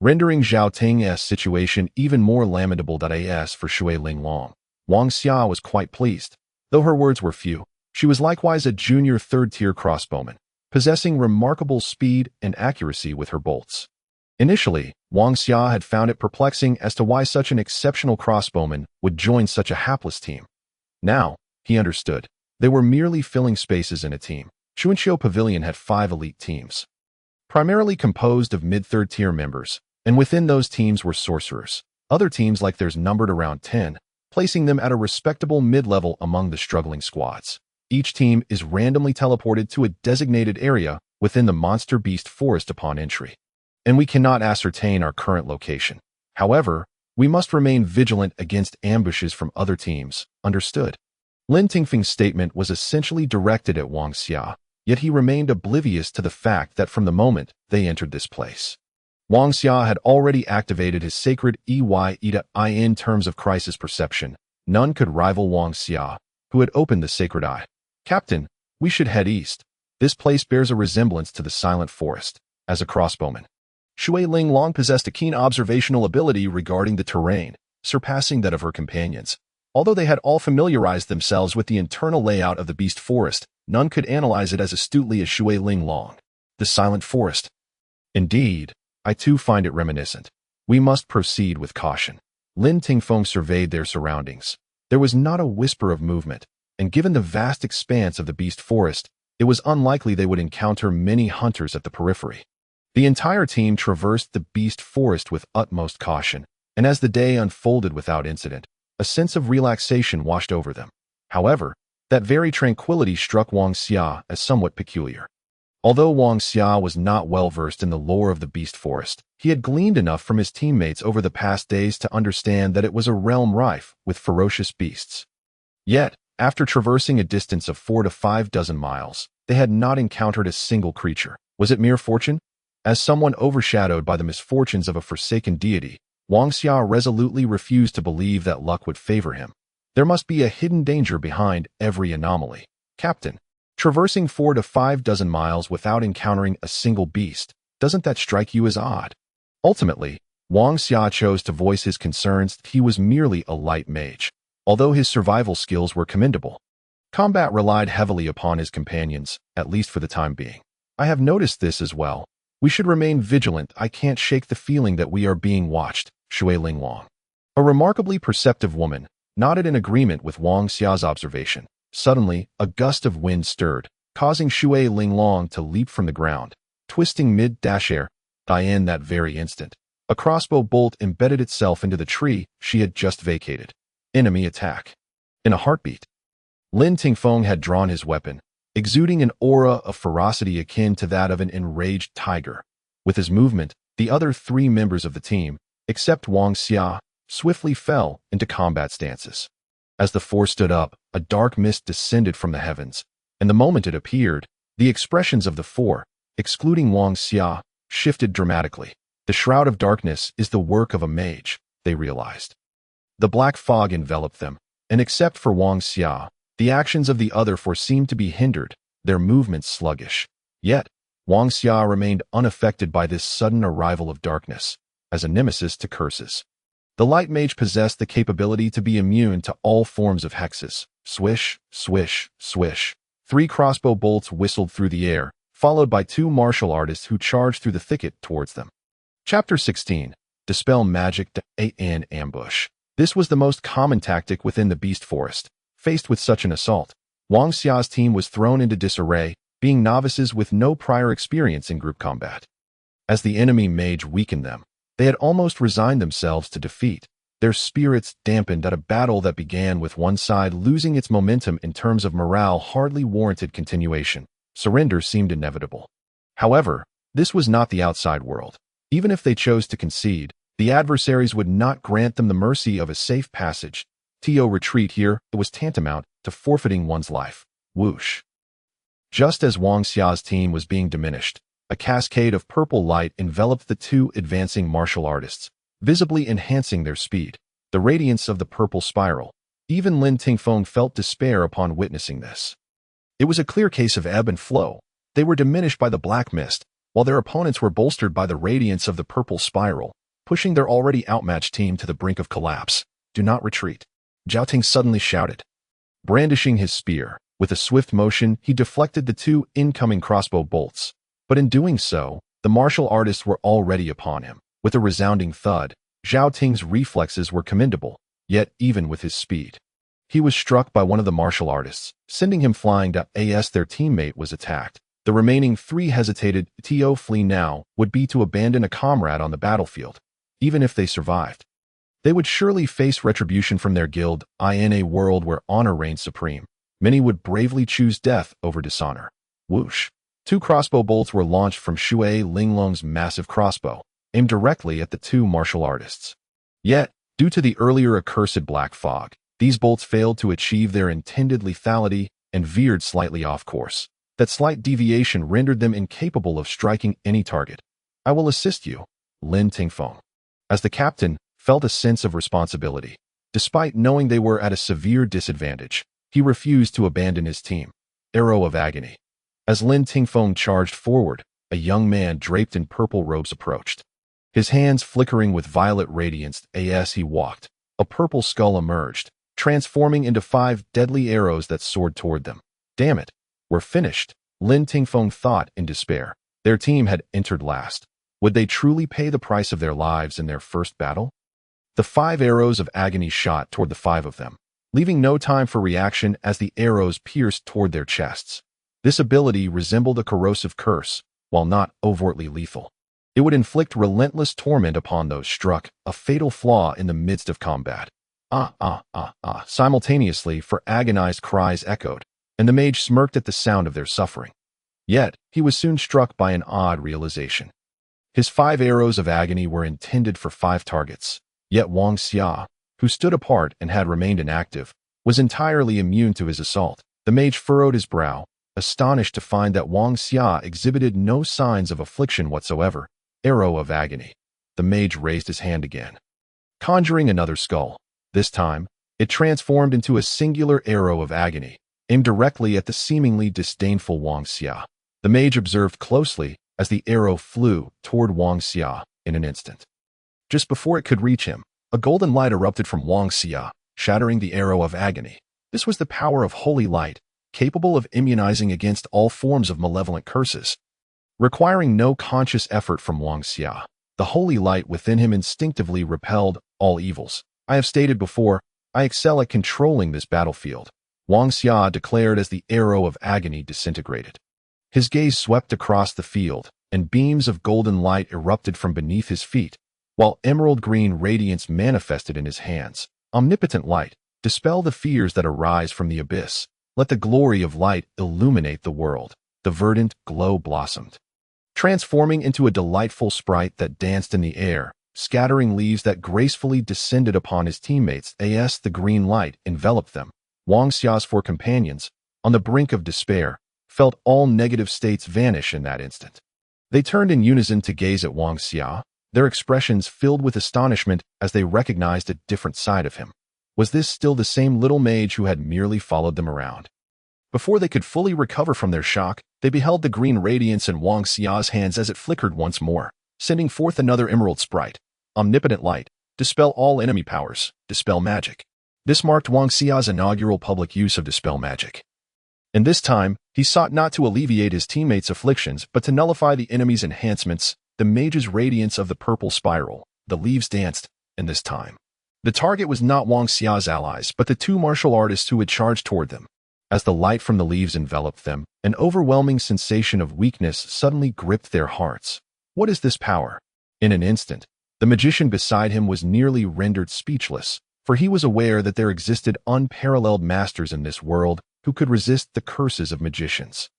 rendering Zhao Ting's situation even more lamentable. As for Shui Linglong, Wang Xia was quite pleased. Though her words were few, she was likewise a junior third-tier crossbowman, possessing remarkable speed and accuracy with her bolts. Initially, Wang Xia had found it perplexing as to why such an exceptional crossbowman would join such a hapless team. Now, he understood. They were merely filling spaces in a team. Chuanxiu Pavilion had 5 elite teams, primarily composed of mid-third tier members, and within those teams were sorcerers. Other teams like theirs numbered around 10, placing them at a respectable mid-level among the struggling squads. Each team is randomly teleported to a designated area within the Monster Beast Forest upon entry, and we cannot ascertain our current location. However, we must remain vigilant against ambushes from other teams. Understood? Lin Tingfeng's statement was essentially directed at Wang Xia, yet he remained oblivious to the fact that from the moment they entered this place, Wang Xia had already activated his sacred in terms of crisis perception. None could rival Wang Xia, who had opened the sacred eye. Captain, we should head east. This place bears a resemblance to the Silent Forest. As a crossbowman, Shui Linglong possessed a keen observational ability regarding the terrain, surpassing that of her companions. Although they had all familiarized themselves with the internal layout of the Beast Forest, none could analyze it as astutely as Shui Linglong. The Silent Forest. Indeed, I too find it reminiscent. We must proceed with caution. Lin Tingfeng surveyed their surroundings. There was not a whisper of movement, and given the vast expanse of the beast forest, it was unlikely they would encounter many hunters at the periphery. The entire team traversed the beast forest with utmost caution, and as the day unfolded without incident, a sense of relaxation washed over them. However, that very tranquility struck Wang Xia as somewhat peculiar. Although Wang Xia was not well versed in the lore of the beast forest, he had gleaned enough from his teammates over the past days to understand that it was a realm rife with ferocious beasts. Yet, after traversing a distance of 4 to 5 dozen miles, they had not encountered a single creature. Was it mere fortune? As someone overshadowed by the misfortunes of a forsaken deity, Wang Xia resolutely refused to believe that luck would favor him. There must be a hidden danger behind every anomaly. Captain, traversing 4 to 5 dozen miles without encountering a single beast, doesn't that strike you as odd? Ultimately, Wang Xia chose to voice his concerns that he was merely a light mage, although his survival skills were commendable. Combat relied heavily upon his companions, at least for the time being. I have noticed this as well. We should remain vigilant. I can't shake the feeling that we are being watched, Shui Linglong. A remarkably perceptive woman, nodded in agreement with Wang Xia's observation. Suddenly, a gust of wind stirred, causing Shui Linglong to leap from the ground, twisting mid-air. In that very instant, a crossbow bolt embedded itself into the tree she had just vacated. Enemy attack. In a heartbeat, Lin Tingfeng had drawn his weapon, exuding an aura of ferocity akin to that of an enraged tiger. With his movement, the other 3 members of the team, except Wang Xia, swiftly fell into combat stances. As the 4 stood up, a dark mist descended from the heavens, and the moment it appeared, the expressions of the 4, excluding Wang Xia, shifted dramatically. The shroud of darkness is the work of a mage, they realized. The black fog enveloped them, and except for Wang Xia, the actions of the other 4 seemed to be hindered, their movements sluggish. Yet, Wang Xia remained unaffected by this sudden arrival of darkness, as a nemesis to curses. The light mage possessed the capability to be immune to all forms of hexes. Swish, swish, swish. 3 crossbow bolts whistled through the air, followed by 2 martial artists who charged through the thicket towards them. Chapter 16. Dispel Magic in Ambush. This was the most common tactic within the beast forest. Faced with such an assault, Wang Xia's team was thrown into disarray, being novices with no prior experience in group combat. As the enemy mage weakened them, they had almost resigned themselves to defeat, their spirits dampened at a battle that began with one side losing its momentum in terms of morale hardly warranted continuation. Surrender seemed inevitable. However, this was not the outside world. Even if they chose to concede, the adversaries would not grant them the mercy of a safe passage. To retreat here, it was tantamount to forfeiting one's life. Whoosh. Just as Wang Xia's team was being diminished, a cascade of purple light enveloped the 2 advancing martial artists, visibly enhancing their speed. The radiance of the purple spiral. Even Lin Tingfeng felt despair upon witnessing this. It was a clear case of ebb and flow. They were diminished by the black mist, while their opponents were bolstered by the radiance of the purple spiral, pushing their already outmatched team to the brink of collapse. Do not retreat, Zhao Ting suddenly shouted. Brandishing his spear, with a swift motion, he deflected the 2 incoming crossbow bolts. But in doing so, the martial artists were already upon him. With a resounding thud, Zhao Ting's reflexes were commendable, yet even with his speed, he was struck by one of the martial artists, sending him flying as their teammate was attacked. The remaining 3 hesitated. To flee now would be to abandon a comrade on the battlefield. Even if they survived, they would surely face retribution from their guild. In a world where honor reigned supreme, many would bravely choose death over dishonor. Whoosh. 2 crossbow bolts were launched from Shui Linglong's massive crossbow, aimed directly at the 2 martial artists. Yet, due to the earlier accursed black fog, these bolts failed to achieve their intended lethality and veered slightly off course. That slight deviation rendered them incapable of striking any target. I will assist you, Lin Tingfeng. As the captain felt a sense of responsibility, despite knowing they were at a severe disadvantage, he refused to abandon his team. Arrow of agony. As Lin Tingfeng charged forward, a young man draped in purple robes approached. His hands flickering with violet radiance as he walked, a purple skull emerged, transforming into 5 deadly arrows that soared toward them. Damn it, we're finished, Lin Tingfeng thought in despair. Their team had entered last. Would they truly pay the price of their lives in their first battle? The 5 arrows of agony shot toward the 5 of them, leaving no time for reaction as the arrows pierced toward their chests. This ability resembled a corrosive curse, while not overtly lethal. It would inflict relentless torment upon those struck, a fatal flaw in the midst of combat. Simultaneously, for agonized cries echoed, and the mage smirked at the sound of their suffering. Yet, he was soon struck by an odd realization. His 5 arrows of agony were intended for 5 targets, yet Wang Xia, who stood apart and had remained inactive, was entirely immune to his assault. The mage furrowed his brow, astonished to find that Wang Xia exhibited no signs of affliction whatsoever. Arrow of agony. The mage raised his hand again, conjuring another skull. This time, it transformed into a singular arrow of agony, aimed directly at the seemingly disdainful Wang Xia. The mage observed closely as the arrow flew toward Wang Xia in an instant. Just before it could reach him, a golden light erupted from Wang Xia, shattering the arrow of agony. This was the power of holy light, capable of immunizing against all forms of malevolent curses. Requiring no conscious effort from Wang Xia, the holy light within him instinctively repelled all evils. I have stated before, I excel at controlling this battlefield, Wang Xia declared as the arrow of agony disintegrated. His gaze swept across the field, and beams of golden light erupted from beneath his feet, while emerald green radiance manifested in his hands. Omnipotent light, dispel the fears that arise from the abyss. Let the glory of light illuminate the world. The verdant glow blossomed, transforming into a delightful sprite that danced in the air, scattering leaves that gracefully descended upon his teammates. The green light enveloped them. Wang Xia's 4 companions, on the brink of despair, felt all negative states vanish in that instant. They turned in unison to gaze at Wang Xia, their expressions filled with astonishment as they recognized a different side of him. Was this still the same little mage who had merely followed them around? Before they could fully recover from their shock, they beheld the green radiance in Wang Xia's hands as it flickered once more, sending forth another emerald sprite. Omnipotent light, dispel all enemy powers, dispel magic. This marked Wang Xia's inaugural public use of dispel magic. And this time, he sought not to alleviate his teammates' afflictions, but to nullify the enemy's enhancements. The mage's radiance of the purple spiral, the leaves danced, and this time, the target was not Wang Xia's allies, but the 2 martial artists who had charged toward them. As the light from the leaves enveloped them, an overwhelming sensation of weakness suddenly gripped their hearts. What is this power? In an instant, the magician beside him was nearly rendered speechless, for he was aware that there existed unparalleled masters in this world who could resist the curses of magicians.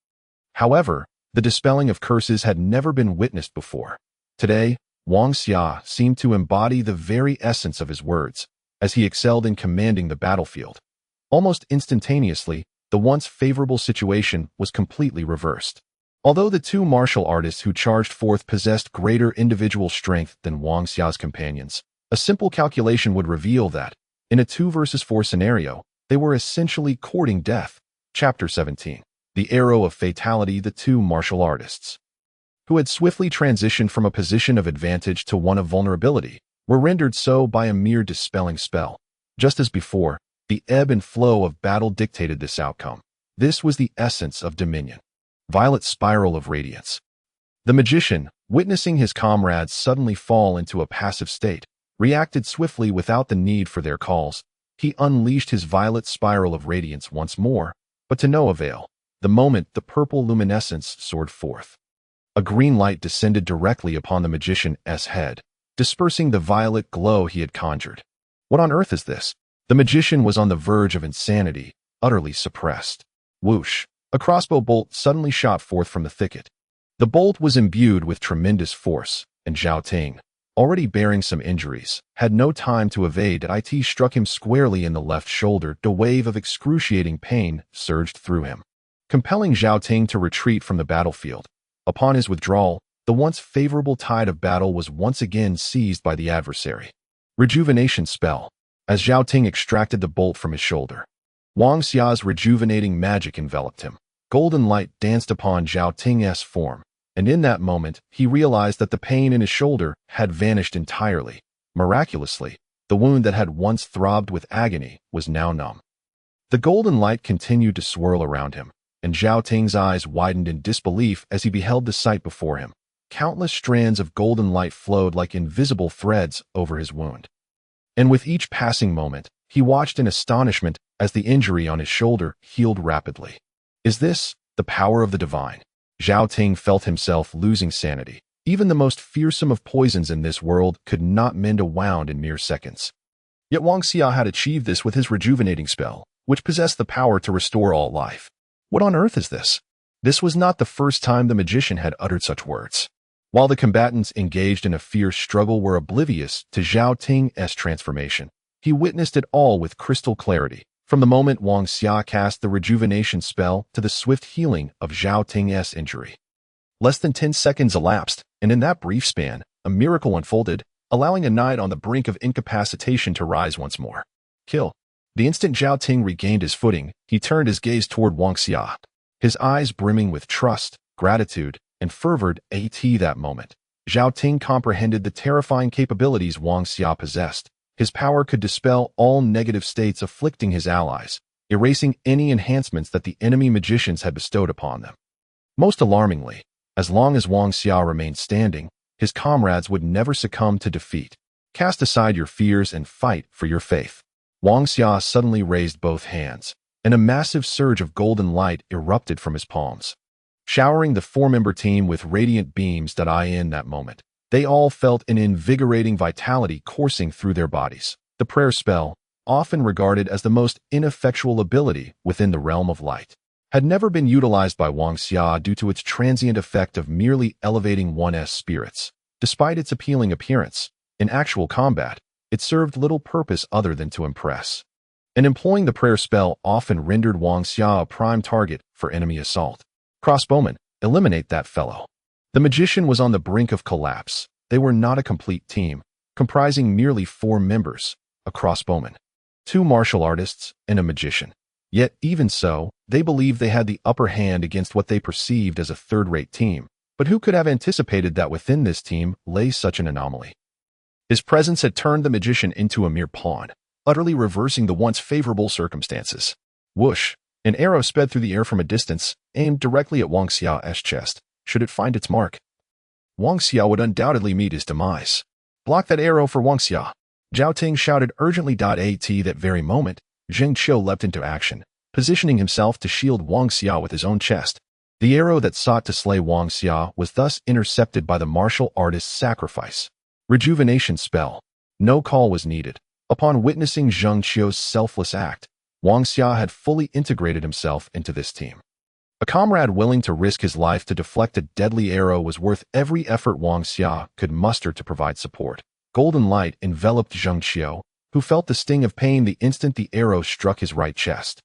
However, the dispelling of curses had never been witnessed before. Today, Wang Xia seemed to embody the very essence of his words, as he excelled in commanding the battlefield. Almost instantaneously, the once favorable situation was completely reversed. Although the 2 martial artists who charged forth possessed greater individual strength than Wang Xia's companions, a simple calculation would reveal that, in a 2 versus 4 scenario, they were essentially courting death. Chapter 17. The Arrow of Fatality. The 2 martial artists, who had swiftly transitioned from a position of advantage to one of vulnerability, were rendered so by a mere dispelling spell. Just as before, the ebb and flow of battle dictated this outcome. This was the essence of dominion. Violet spiral of radiance. The magician, witnessing his comrades suddenly fall into a passive state, reacted swiftly without the need for their calls. He unleashed his violet spiral of radiance once more, but to no avail. The moment the purple luminescence soared forth, a green light descended directly upon the magician's head, dispersing the violet glow he had conjured. What on earth is this? The magician was on the verge of insanity, utterly suppressed. Whoosh! A crossbow bolt suddenly shot forth from the thicket. The bolt was imbued with tremendous force, and Zhao Ting, already bearing some injuries, had no time to evade. It struck him squarely in the left shoulder. A wave of excruciating pain surged through him, compelling Zhao Ting to retreat from the battlefield. Upon his withdrawal, the once favorable tide of battle was once again seized by the adversary. Rejuvenation spell. As Zhao Ting extracted the bolt from his shoulder, Wang Xia's rejuvenating magic enveloped him. Golden light danced upon Zhao Ting's form, and in that moment, he realized that the pain in his shoulder had vanished entirely. Miraculously, the wound that had once throbbed with agony was now numb. The golden light continued to swirl around him, and Zhao Ting's eyes widened in disbelief as he beheld the sight before him. countless strands of golden light flowed like invisible threads over his wound. And with each passing moment, he watched in astonishment as the injury on his shoulder healed rapidly. Is this the power of the divine? Zhao Ting felt himself losing sanity. Even the most fearsome of poisons in this world could not mend a wound in mere seconds. Yet Wang Xia had achieved this with his rejuvenating spell, which possessed the power to restore all life. What on earth is this? This was not the first time the magician had uttered such words. While the combatants engaged in a fierce struggle were oblivious to Zhao Ting's transformation, he witnessed it all with crystal clarity, from the moment Wang Xia cast the rejuvenation spell to the swift healing of Zhao Ting's injury. Less than 10 seconds elapsed, and in that brief span, a miracle unfolded, allowing a knight on the brink of incapacitation to rise once more. Kill. The instant Zhao Ting regained his footing, he turned his gaze toward Wang Xia, his eyes brimming with trust, gratitude, and fervored that moment. Zhao Ting comprehended the terrifying capabilities Wang Xia possessed. His power could dispel all negative states afflicting his allies, erasing any enhancements that the enemy magicians had bestowed upon them. Most alarmingly, as long as Wang Xia remained standing, his comrades would never succumb to defeat. Cast aside your fears and fight for your faith. Wang Xia suddenly raised both hands, and a massive surge of golden light erupted from his palms, showering the four-member team with radiant beams that in that moment. They all felt an invigorating vitality coursing through their bodies. The prayer spell, often regarded as the most ineffectual ability within the realm of light, had never been utilized by Wang Xia due to its transient effect of merely elevating one's spirits. Despite its appealing appearance, in actual combat, it served little purpose other than to impress. And employing the prayer spell often rendered Wang Xia a prime target for enemy assault. Crossbowman, eliminate that fellow. The magician was on the brink of collapse. They were not a complete team, comprising merely 4 members, a crossbowman, 2 martial artists, and a magician. Yet, even so, they believed they had the upper hand against what they perceived as a third-rate team. But who could have anticipated that within this team lay such an anomaly? His presence had turned the magician into a mere pawn, utterly reversing the once favorable circumstances. Whoosh! An arrow sped through the air from a distance, aimed directly at Wang Xia's chest. Should it find its mark, Wang Xia would undoubtedly meet his demise. Block that arrow for Wang Xia. Zhao Ting shouted urgently. That very moment, Zheng Qiu leapt into action, positioning himself to shield Wang Xia with his own chest. The arrow that sought to slay Wang Xia was thus intercepted by the martial artist's sacrifice. Rejuvenation spell. No call was needed. Upon witnessing Zheng Qiu's selfless act, Wang Xia had fully integrated himself into this team. A comrade willing to risk his life to deflect a deadly arrow was worth every effort Wang Xia could muster to provide support. Golden light enveloped Zheng Qiu, who felt the sting of pain the instant the arrow struck his right chest.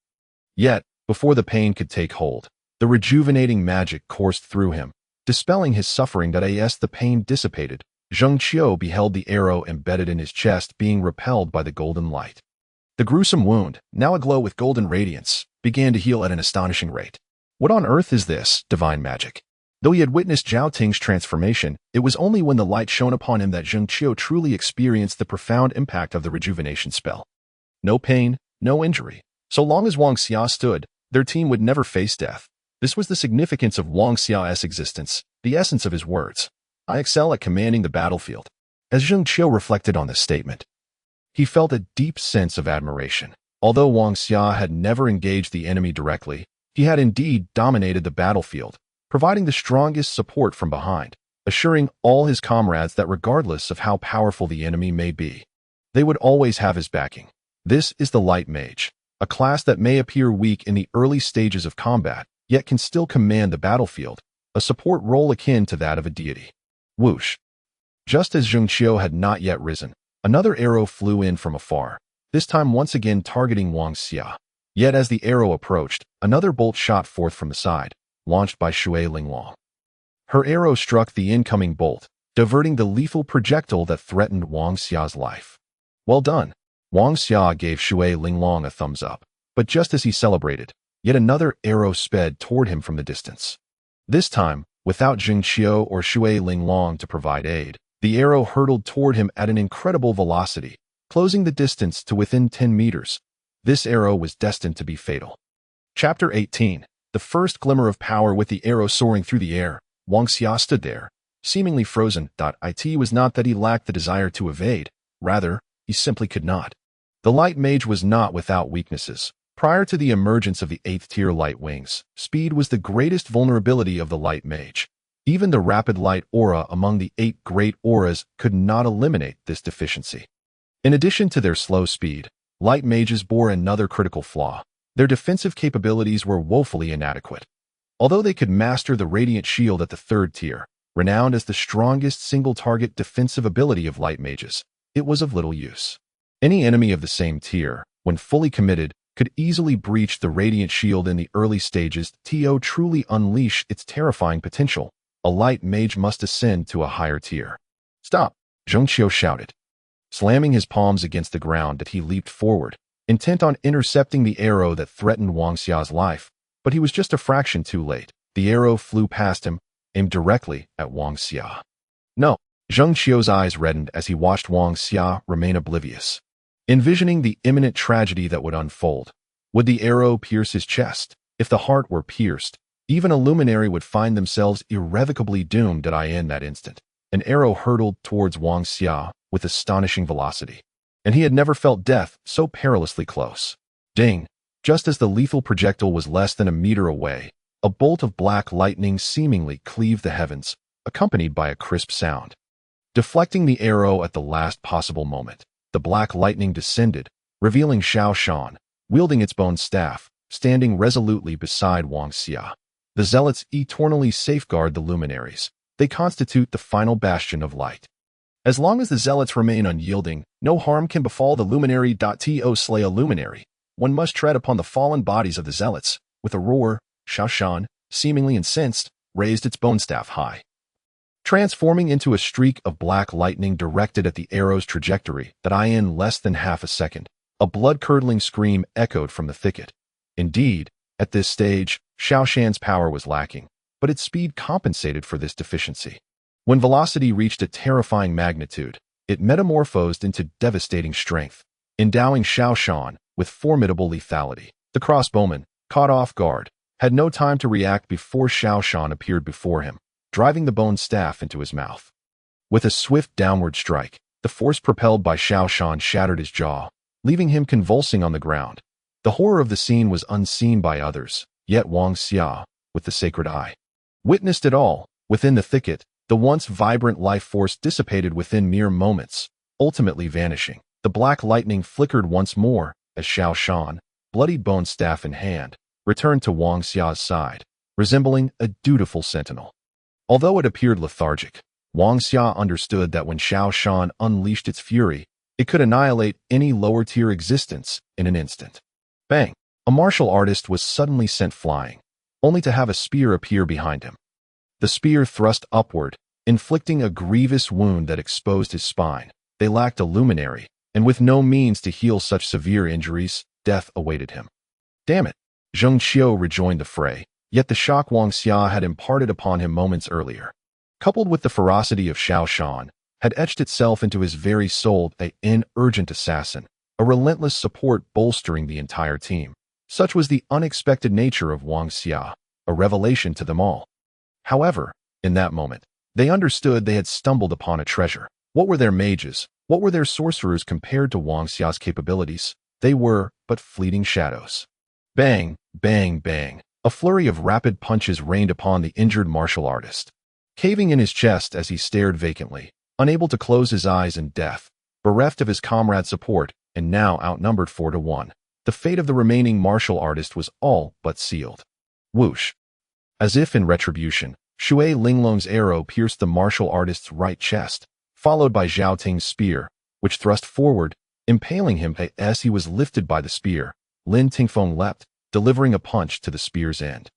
Yet, before the pain could take hold, the rejuvenating magic coursed through him, dispelling his suffering. As the pain dissipated, Zheng Qiu beheld the arrow embedded in his chest being repelled by the golden light. The gruesome wound, now aglow with golden radiance, began to heal at an astonishing rate. What on earth is this divine magic? Though he had witnessed Zhao Ting's transformation, it was only when the light shone upon him that Zheng Qiu truly experienced the profound impact of the rejuvenation spell. No pain, no injury. So long as Wang Xia stood, their team would never face death. This was the significance of Wang Xia's existence, the essence of his words. I excel at commanding the battlefield. As Zheng Qiu reflected on this statement, he felt a deep sense of admiration. Although Wang Xia had never engaged the enemy directly, he had indeed dominated the battlefield, providing the strongest support from behind, assuring all his comrades that regardless of how powerful the enemy may be, they would always have his backing. This is the Light Mage, a class that may appear weak in the early stages of combat, yet can still command the battlefield, a support role akin to that of a deity. Whoosh! Just as Zheng Qiu had not yet risen, another arrow flew in from afar, this time once again targeting Wang Xia. Yet as the arrow approached, another bolt shot forth from the side, launched by Shui Linglong. Her arrow struck the incoming bolt, diverting the lethal projectile that threatened Wang Xia's life. Well done! Wang Xia gave Shui Linglong a thumbs up, but just as he celebrated, yet another arrow sped toward him from the distance. This time, without Zheng Qiu or Shui Linglong to provide aid, the arrow hurtled toward him at an incredible velocity, closing the distance to within 10 meters. This arrow was destined to be fatal. Chapter 18. The first glimmer of power. With the arrow soaring through the air, Wang Xia stood there, seemingly frozen. It was not that he lacked the desire to evade, rather, he simply could not. The light mage was not without weaknesses. Prior to the emergence of the 8th tier light wings, speed was the greatest vulnerability of the light mage. Even the rapid light aura among the 8 great auras could not eliminate this deficiency. In addition to their slow speed, light mages bore another critical flaw. Their defensive capabilities were woefully inadequate. Although they could master the radiant shield at the 3rd tier, renowned as the strongest single-target defensive ability of light mages, it was of little use. Any enemy of the same tier, when fully committed, could easily breach the radiant shield in the early stages. To truly unleash its terrifying potential, a light mage must ascend to a higher tier. Stop! Zheng Qiu shouted. Slamming his palms against the ground, he leaped forward, intent on intercepting the arrow that threatened Wang Xia's life, but he was just a fraction too late. The arrow flew past him, aimed directly at Wang Xia. No! Zheng Qiu's eyes reddened as he watched Wang Xia remain oblivious. Envisioning the imminent tragedy that would unfold, would the arrow pierce his chest? If the heart were pierced, even a luminary would find themselves irrevocably doomed. In that instant, an arrow hurtled towards Wang Xia with astonishing velocity, and he had never felt death so perilously close. Ding! Just as the lethal projectile was less than a meter away, a bolt of black lightning seemingly cleaved the heavens, accompanied by a crisp sound. Deflecting the arrow at the last possible moment, the black lightning descended, revealing Xiao Shan, wielding its bone staff, standing resolutely beside Wang Xia. The zealots eternally safeguard the luminaries. They constitute the final bastion of light. As long as the zealots remain unyielding, no harm can befall the luminary. To slay a luminary, one must tread upon the fallen bodies of the zealots. With a roar, Xiao Shan, seemingly incensed, raised its bone staff high, transforming into a streak of black lightning directed at the arrow's trajectory. In less than half a second, a blood-curdling scream echoed from the thicket. Indeed, at this stage, Xiao Shan's power was lacking, but its speed compensated for this deficiency. When velocity reached a terrifying magnitude, it metamorphosed into devastating strength, endowing Xiao Shan with formidable lethality. The crossbowman, caught off guard, had no time to react before Xiao Shan appeared before him, driving the bone staff into his mouth. With a swift downward strike, the force propelled by Xiao Shan shattered his jaw, leaving him convulsing on the ground. The horror of the scene was unseen by others, yet Wang Xia, with the sacred eye, witnessed it all. Within the thicket, the once vibrant life force dissipated within mere moments, ultimately vanishing. The black lightning flickered once more as Xiao Shan, bloodied bone staff in hand, returned to Wang Xia's side, resembling a dutiful sentinel. Although it appeared lethargic, Wang Xia understood that when Xiao Shan unleashed its fury, it could annihilate any lower-tier existence in an instant. Bang! A martial artist was suddenly sent flying, only to have a spear appear behind him. The spear thrust upward, inflicting a grievous wound that exposed his spine. They lacked a luminary, and with no means to heal such severe injuries, death awaited him. Damn it! Zheng Qiu rejoined the fray, yet the shock Wang Xia had imparted upon him moments earlier, coupled with the ferocity of Xiao Shan, had etched itself into his very soul. An urgent assassin, a relentless support bolstering the entire team. Such was the unexpected nature of Wang Xia, a revelation to them all. However, in that moment, they understood they had stumbled upon a treasure. What were their mages? What were their sorcerers compared to Wang Xia's capabilities? They were but fleeting shadows. Bang, bang, bang. A flurry of rapid punches rained upon the injured martial artist, caving in his chest as he stared vacantly, unable to close his eyes in death, bereft of his comrade's support, and now outnumbered 4-1. The fate of the remaining martial artist was all but sealed. Whoosh! As if in retribution, Shui Linglong's arrow pierced the martial artist's right chest, followed by Zhao Ting's spear, which thrust forward, impaling him. As he was lifted by the spear, Lin Tingfeng leapt, delivering a punch to the spear's end,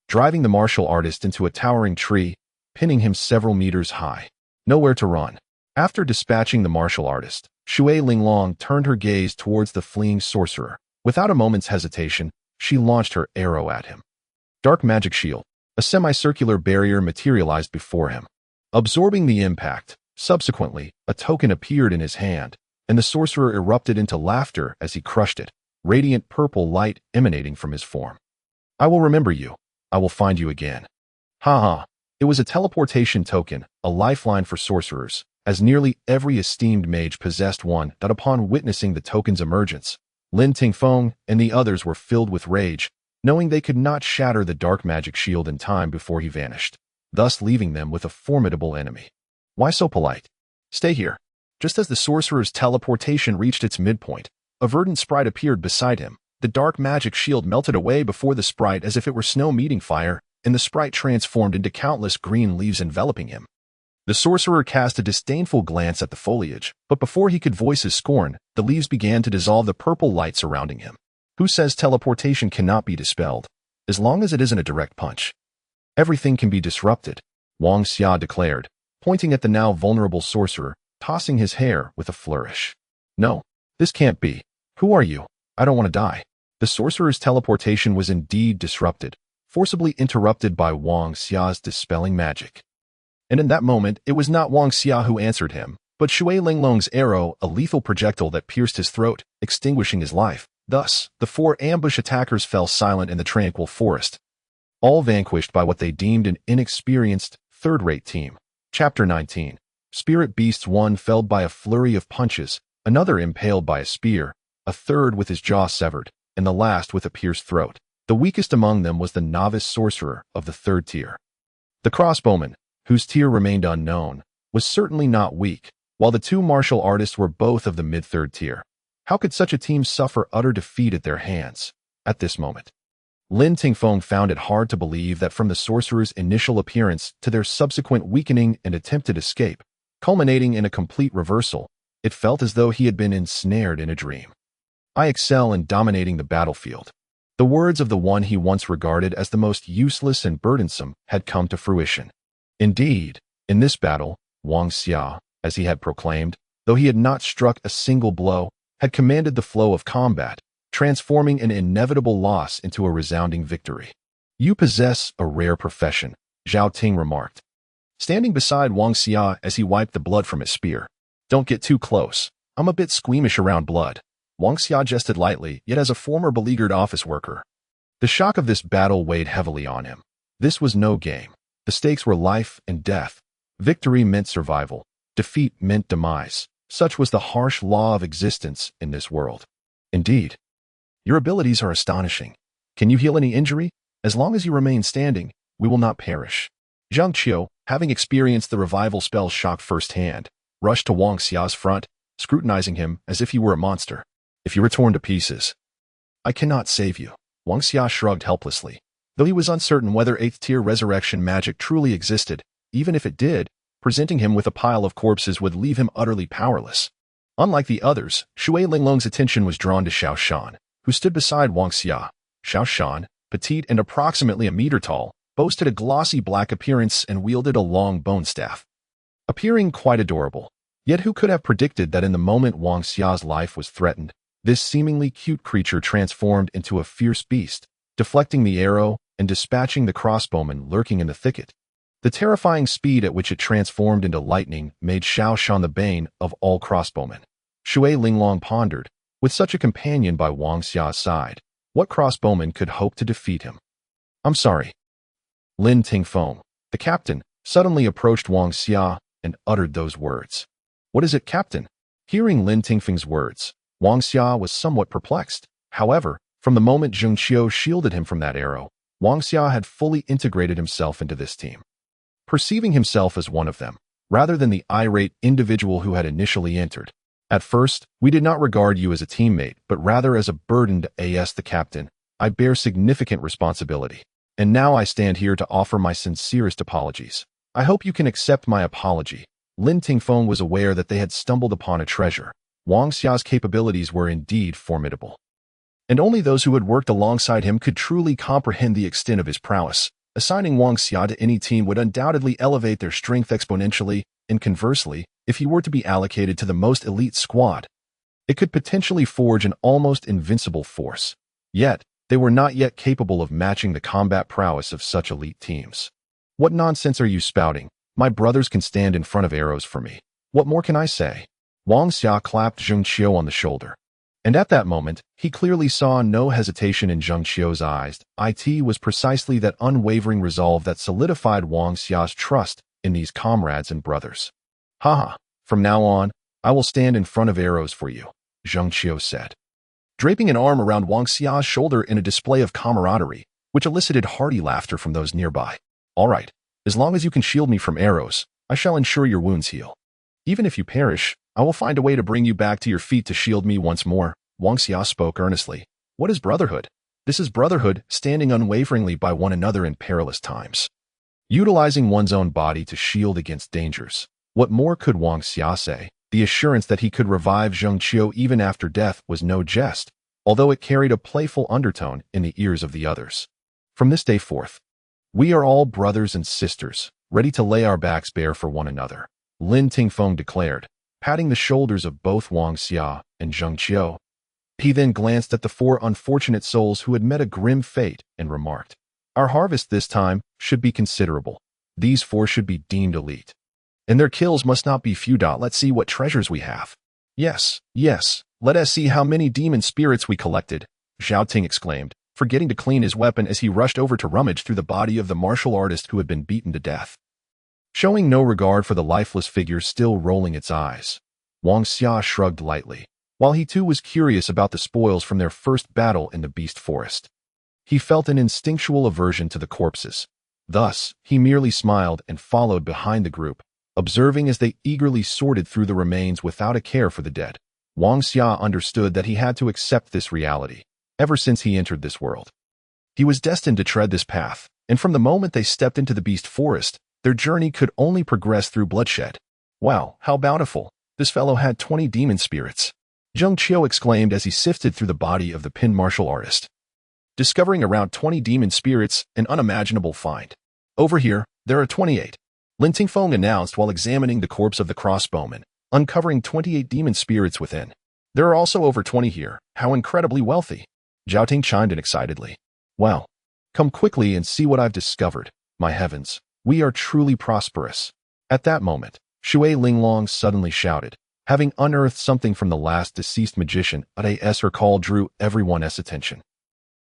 driving the martial artist into a towering tree, pinning him several meters high. Nowhere to run. After dispatching the martial artist, Shui Linglong turned her gaze towards the fleeing sorcerer. Without a moment's hesitation, she launched her arrow at him. Dark magic shield. A semicircular barrier materialized before him, absorbing the impact. Subsequently, a token appeared in his hand, and the sorcerer erupted into laughter as he crushed it, radiant purple light emanating from his form. I will remember you. I will find you again. Ha ha. It was a teleportation token, a lifeline for sorcerers, as nearly every esteemed mage possessed one that upon witnessing the token's emergence, Lin Tingfeng and the others were filled with rage, knowing they could not shatter the dark magic shield in time before he vanished, thus leaving them with a formidable enemy. Why so polite? Stay here. Just as the sorcerer's teleportation reached its midpoint, a verdant sprite appeared beside him. The dark magic shield melted away before the sprite as if it were snow meeting fire, and the sprite transformed into countless green leaves enveloping him. The sorcerer cast a disdainful glance at the foliage, but before he could voice his scorn, the leaves began to dissolve the purple light surrounding him. Who says teleportation cannot be dispelled? As long as it isn't a direct punch. Everything can be disrupted, Wang Xia declared, pointing at the now vulnerable sorcerer, tossing his hair with a flourish. No, this can't be. Who are you? I don't want to die. The sorcerer's teleportation was indeed disrupted, forcibly interrupted by Wang Xia's dispelling magic. And in that moment, it was not Wang Xia who answered him, but Shui Linglong's arrow, a lethal projectile that pierced his throat, extinguishing his life. Thus, the 4 ambush attackers fell silent in the tranquil forest, all vanquished by what they deemed an inexperienced, third-rate team. Chapter 19. Spirit Beasts, one felled by a flurry of punches, another impaled by a spear, a third with his jaw severed, and the last with a pierced throat. The weakest among them was the novice sorcerer of the 3rd tier. The crossbowman, whose tier remained unknown, was certainly not weak, while the 2 martial artists were both of the mid-3rd tier. How could such a team suffer utter defeat at their hands? At this moment, Lin Tingfeng found it hard to believe that from the sorcerer's initial appearance to their subsequent weakening and attempted escape, culminating in a complete reversal, it felt as though he had been ensnared in a dream. I excel in dominating the battlefield. The words of the one he once regarded as the most useless and burdensome had come to fruition. Indeed, in this battle, Wang Xia, as he had proclaimed, though he had not struck a single blow, had commanded the flow of combat, transforming an inevitable loss into a resounding victory. You possess a rare profession, Zhao Ting remarked, standing beside Wang Xia as he wiped the blood from his spear. Don't get too close. I'm a bit squeamish around blood. Wang Xia jested lightly, yet as a former beleaguered office worker. The shock of this battle weighed heavily on him. This was no game. The stakes were life and death. Victory meant survival. Defeat meant demise. Such was the harsh law of existence in this world. Indeed, your abilities are astonishing. Can you heal any injury? As long as you remain standing, we will not perish. Zhang Qiu, having experienced the revival spell shock firsthand, rushed to Wang Xia's front, scrutinizing him as if he were a monster. If you were torn to pieces, I cannot save you. Wang Xia shrugged helplessly. Though he was uncertain whether 8th-tier resurrection magic truly existed, even if it did, presenting him with a pile of corpses would leave him utterly powerless. Unlike the others, Shui Linglong's attention was drawn to Xiao Shan, who stood beside Wang Xia. Xiao Shan, petite and approximately a meter tall, boasted a glossy black appearance and wielded a long bone staff, appearing quite adorable. Yet who could have predicted that in the moment Wang Xia's life was threatened, this seemingly cute creature transformed into a fierce beast, deflecting the arrow and dispatching the crossbowman lurking in the thicket. The terrifying speed at which it transformed into lightning made Xiao Shan the bane of all crossbowmen. Shui Linglong pondered, with such a companion by Wang Xia's side, what crossbowman could hope to defeat him? I'm sorry. Lin Tingfeng, the captain, suddenly approached Wang Xia and uttered those words. What is it, Captain? Hearing Lin Tingfeng's words, Wang Xia was somewhat perplexed. However, from the moment Zheng Qiu shielded him from that arrow, Wang Xia had fully integrated himself into this team, perceiving himself as one of them, rather than the irate individual who had initially entered. At first, we did not regard you as a teammate, but rather as a burden to the captain. I bear significant responsibility. And now I stand here to offer my sincerest apologies. I hope you can accept my apology. Lin Tingfeng was aware that they had stumbled upon a treasure. Wang Xia's capabilities were indeed formidable, and only those who had worked alongside him could truly comprehend the extent of his prowess. Assigning Wang Xia to any team would undoubtedly elevate their strength exponentially, and conversely, if he were to be allocated to the most elite squad, it could potentially forge an almost invincible force. Yet, they were not yet capable of matching the combat prowess of such elite teams. What nonsense are you spouting? My brothers can stand in front of arrows for me. What more can I say? Wang Xia clapped Zheng Qiu on the shoulder. And at that moment, he clearly saw no hesitation in Zheng Qiu's eyes. It was precisely that unwavering resolve that solidified Wang Xia's trust in these comrades and brothers. Haha, from now on, I will stand in front of arrows for you, Zheng Qiu said, draping an arm around Wang Xia's shoulder in a display of camaraderie, which elicited hearty laughter from those nearby. All right, as long as you can shield me from arrows, I shall ensure your wounds heal. Even if you perish, I will find a way to bring you back to your feet to shield me once more. Wang Xia spoke earnestly. What is brotherhood? This is brotherhood, standing unwaveringly by one another in perilous times. Utilizing one's own body to shield against dangers. What more could Wang Xia say? The assurance that he could revive Zheng Qiu even after death was no jest, although it carried a playful undertone in the ears of the others. From this day forth, we are all brothers and sisters, ready to lay our backs bare for one another, Lin Tingfeng declared, patting the shoulders of both Wang Xia and Zheng Qiu. He then glanced at the four unfortunate souls who had met a grim fate and remarked, our harvest this time should be considerable. These four should be deemed elite. And their kills must not be few. Let's see what treasures we have. Yes, let us see how many demon spirits we collected, Zhao Ting exclaimed, forgetting to clean his weapon as he rushed over to rummage through the body of the martial artist who had been beaten to death. Showing no regard for the lifeless figure still rolling its eyes, Wang Xia shrugged lightly, while he too was curious about the spoils from their first battle in the beast forest. He felt an instinctual aversion to the corpses. Thus, he merely smiled and followed behind the group, observing as they eagerly sorted through the remains without a care for the dead. Wang Xia understood that he had to accept this reality. Ever since he entered this world, he was destined to tread this path, and from the moment they stepped into the beast forest, their journey could only progress through bloodshed. Wow, how bountiful! This fellow had 20 demon spirits, Zheng Qiu exclaimed as he sifted through the body of the pinned martial artist, discovering around 20 demon spirits, an unimaginable find. Over here, there are 28, Lin Tingfeng announced while examining the corpse of the crossbowman, uncovering 28 demon spirits within. There are also over 20 here. How incredibly wealthy! Zhao Ting chimed in excitedly. Well, come quickly and see what I've discovered. My heavens, we are truly prosperous. At that moment, Shui Linglong suddenly shouted, having unearthed something from the last deceased magician. Her call drew everyone's attention.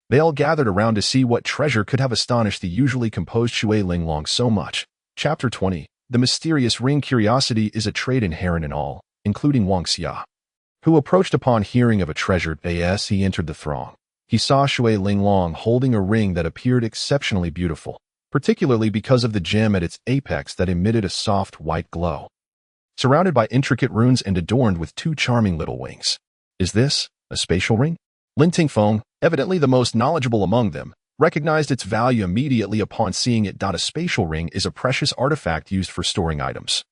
They all gathered around to see what treasure could have astonished the usually composed Shui Linglong so much. Chapter 20. The mysterious ring. Curiosity is a trait inherent in all, including Wang Xia, who approached upon hearing of a treasure. As he entered the throng, he saw Shui Linglong holding a ring that appeared exceptionally beautiful, particularly because of the gem at its apex that emitted a soft white glow, surrounded by intricate runes and adorned with two charming little wings. Is this a spatial ring? Lin Tingfeng, evidently the most knowledgeable among them, recognized its value immediately upon seeing it. A spatial ring is a precious artifact used for storing items,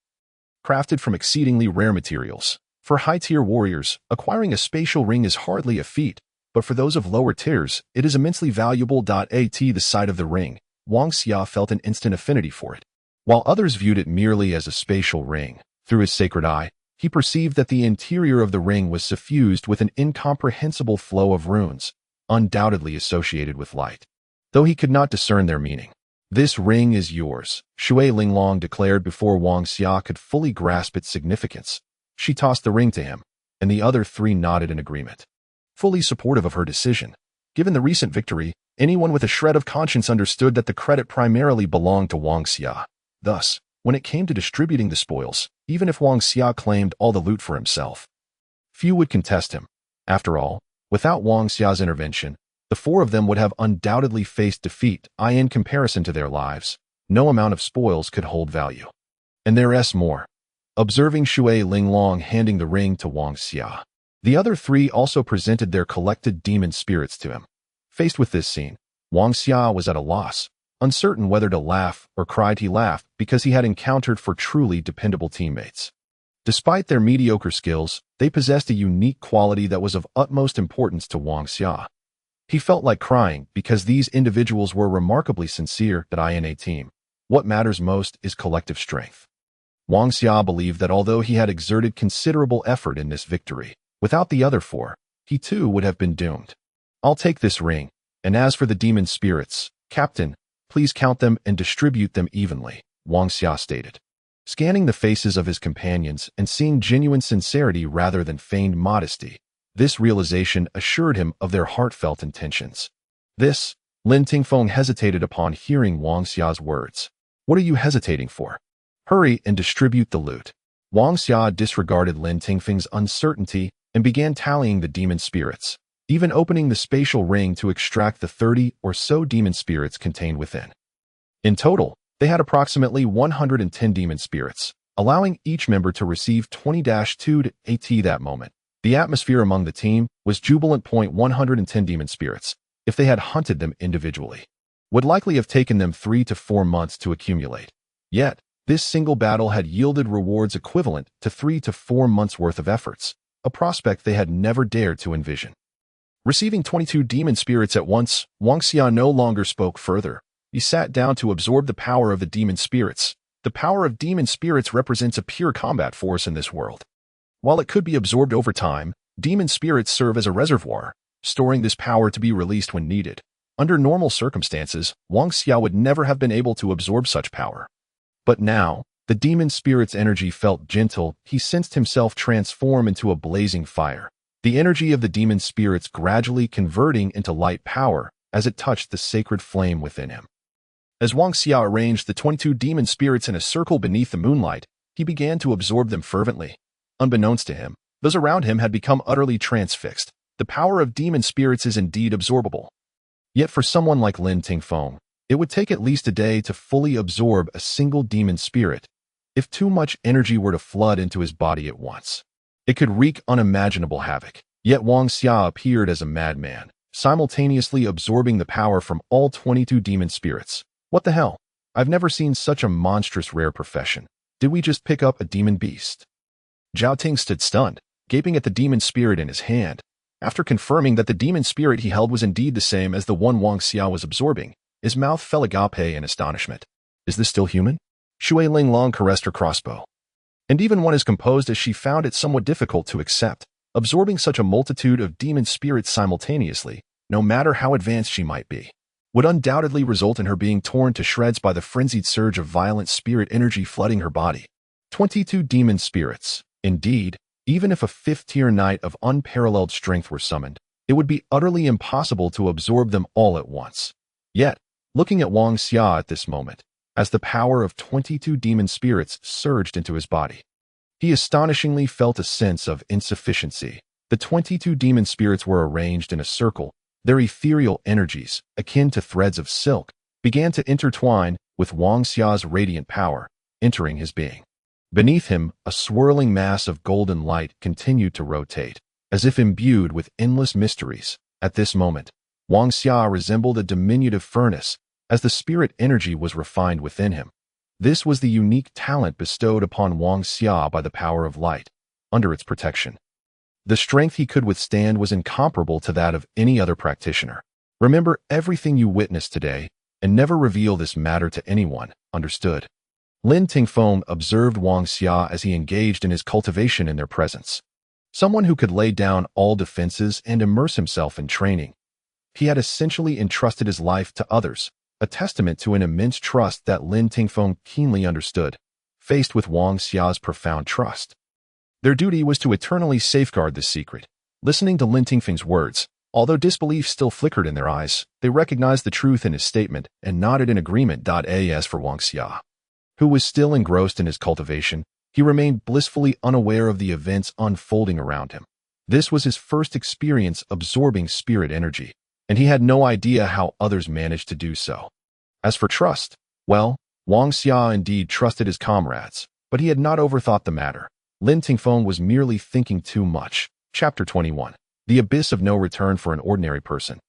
crafted from exceedingly rare materials. For high-tier warriors, acquiring a spatial ring is hardly a feat, but for those of lower tiers, it is immensely valuable. At the sight of the ring, Wang Xia felt an instant affinity for it. While others viewed it merely as a spatial ring, through his sacred eye, he perceived that the interior of the ring was suffused with an incomprehensible flow of runes, undoubtedly associated with light, though he could not discern their meaning. This ring is yours, Shui Linglong declared before Wang Xia could fully grasp its significance. She tossed the ring to him, and the other three nodded in agreement, fully supportive of her decision. Given the recent victory, anyone with a shred of conscience understood that the credit primarily belonged to Wang Xia. Thus, when it came to distributing the spoils, even if Wang Xia claimed all the loot for himself, few would contest him. After all, without Wang Xia's intervention, the four of them would have undoubtedly faced defeat. In comparison to their lives, no amount of spoils could hold value. And there's more. Observing Shui Linglong handing the ring to Wang Xia, the other three also presented their collected demon spirits to him. Faced with this scene, Wang Xia was at a loss, uncertain whether to laugh or cry. He laughed because he had encountered four truly dependable teammates. Despite their mediocre skills, they possessed a unique quality that was of utmost importance to Wang Xia. He felt like crying because these individuals were remarkably sincere. In a team, what matters most is collective strength. Wang Xia believed that although he had exerted considerable effort in this victory, without the other four, he too would have been doomed. I'll take this ring, and as for the demon spirits, Captain, please count them and distribute them evenly, Wang Xia stated. Scanning the faces of his companions and seeing genuine sincerity rather than feigned modesty, This realization assured him of their heartfelt intentions. Lin Tingfeng hesitated upon hearing Wang Xia's words. What are you hesitating for? Hurry and distribute the loot. Wang Xia disregarded Lin Tingfeng's uncertainty and began tallying the demon spirits, even opening the spatial ring to extract the 30 or so demon spirits contained within. In total, they had approximately 110 demon spirits, allowing each member to receive 20-2 AT that moment. The atmosphere among the team was jubilant. 110 demon spirits, if they had hunted them individually, would likely have taken them 3 to 4 months to accumulate. Yet, this single battle had yielded rewards equivalent to 3 to 4 months' worth of efforts, a prospect they had never dared to envision. Receiving 22 demon spirits at once, Wang Xia no longer spoke further. He sat down to absorb the power of the demon spirits. The power of demon spirits represents a pure combat force in this world. While it could be absorbed over time, demon spirits serve as a reservoir, storing this power to be released when needed. Under normal circumstances, Wang Xia would never have been able to absorb such power. But now, the demon spirit's energy felt gentle. He sensed himself transform into a blazing fire, the energy of the demon spirits gradually converting into light power as it touched the sacred flame within him. As Wang Xia arranged the 22 demon spirits in a circle beneath the moonlight, he began to absorb them fervently. Unbeknownst to him, those around him had become utterly transfixed. The power of demon spirits is indeed absorbable. Yet for someone like Lin Tingfeng, it would take at least a day to fully absorb a single demon spirit. If too much energy were to flood into his body at once, it could wreak unimaginable havoc. Yet Wang Xia appeared as a madman, simultaneously absorbing the power from all 22 demon spirits. What the hell? I've never seen such a monstrous rare profession. Did we just pick up a demon beast? Zhao Ting stood stunned, gaping at the demon spirit in his hand. After confirming that the demon spirit he held was indeed the same as the one Wang Xia was absorbing, his mouth fell agape in astonishment. Is this still human? Shui Linglong caressed her crossbow. And even one as composed as she found it somewhat difficult to accept, absorbing such a multitude of demon spirits simultaneously, no matter how advanced she might be, would undoubtedly result in her being torn to shreds by the frenzied surge of violent spirit energy flooding her body. 22 demon spirits. Indeed, even if a 5th-tier knight of unparalleled strength were summoned, it would be utterly impossible to absorb them all at once. Yet, looking at Wang Xia at this moment, as the power of 22 demon spirits surged into his body, he astonishingly felt a sense of insufficiency. The 22 demon spirits were arranged in a circle. Their ethereal energies, akin to threads of silk, began to intertwine with Wang Xia's radiant power, entering his being. Beneath him, a swirling mass of golden light continued to rotate, as if imbued with endless mysteries. At this moment, Wang Xia resembled a diminutive furnace, as the spirit energy was refined within him. This was the unique talent bestowed upon Wang Xia by the power of light. Under its protection, the strength he could withstand was incomparable to that of any other practitioner. Remember everything you witnessed today, and never reveal this matter to anyone, understood? Lin Tingfeng observed Wang Xia as he engaged in his cultivation in their presence. Someone who could lay down all defenses and immerse himself in training. He had essentially entrusted his life to others, a testament to an immense trust that Lin Tingfeng keenly understood. Faced with Wang Xia's profound trust, their duty was to eternally safeguard this secret. Listening to Lin Tingfeng's words, although disbelief still flickered in their eyes, they recognized the truth in his statement and nodded in agreement. As for Wang Xia, who was still engrossed in his cultivation, he remained blissfully unaware of the events unfolding around him. This was his first experience absorbing spirit energy, and he had no idea how others managed to do so. As for trust, well, Wang Xia indeed trusted his comrades, but he had not overthought the matter. Lin Tingfeng was merely thinking too much. Chapter 21. The Abyss of No Return for an Ordinary Person.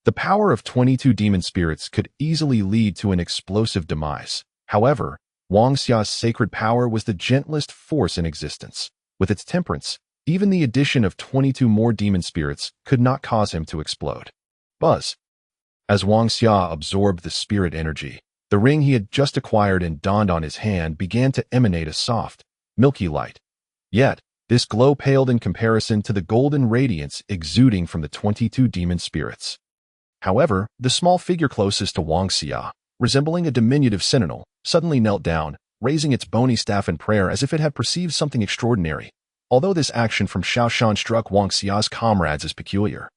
The power of 22 demon spirits could easily lead to an explosive demise. However, Wang Xia's sacred power was the gentlest force in existence. With its temperance, even the addition of 22 more demon spirits could not cause him to explode. Buzz. As Wang Xia absorbed the spirit energy, the ring he had just acquired and donned on his hand began to emanate a soft, milky light. Yet, this glow paled in comparison to the golden radiance exuding from the 22 demon spirits. However, the small figure closest to Wang Xia, resembling a diminutive sentinel, suddenly knelt down, raising its bony staff in prayer as if it had perceived something extraordinary. Although this action from Xiaoshan struck Wang Xia's comrades as peculiar,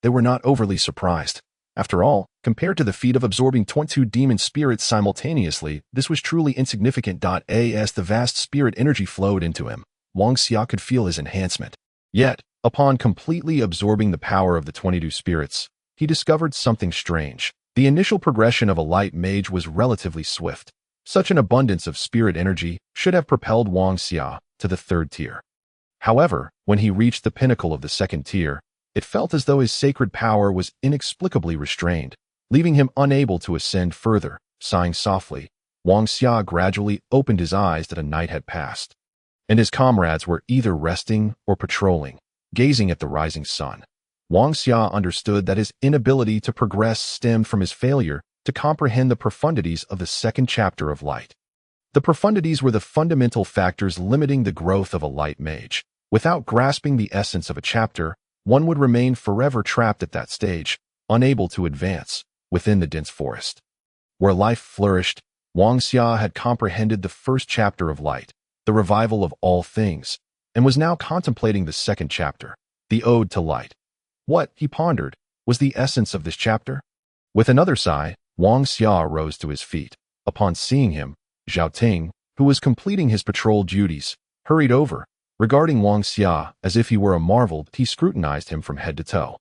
they were not overly surprised. After all, compared to the feat of absorbing 22 demon spirits simultaneously, this was truly insignificant. As the vast spirit energy flowed into him, Wang Xia could feel his enhancement. Yet, upon completely absorbing the power of the 22 spirits, he discovered something strange. The initial progression of a light mage was relatively swift. Such an abundance of spirit energy should have propelled Wang Xia to the 3rd tier. However, when he reached the pinnacle of the 2nd tier, it felt as though his sacred power was inexplicably restrained, leaving him unable to ascend further. Sighing softly, Wang Xia gradually opened his eyes that a night had passed, and his comrades were either resting or patrolling, gazing at the rising sun. Wang Xia understood that his inability to progress stemmed from his failure to comprehend the profundities of the 2nd chapter of light. The profundities were the fundamental factors limiting the growth of a light mage. Without grasping the essence of a chapter, one would remain forever trapped at that stage, unable to advance within the dense forest. Where life flourished, Wang Xia had comprehended the 1st chapter of light, the revival of all things, and was now contemplating the 2nd chapter, the Ode to Light. What, he pondered, was the essence of this chapter? With another sigh, Wang Xia rose to his feet. Upon seeing him, Zhao Ting, who was completing his patrol duties, hurried over. Regarding Wang Xia as if he were a marvel, he scrutinized him from head to toe,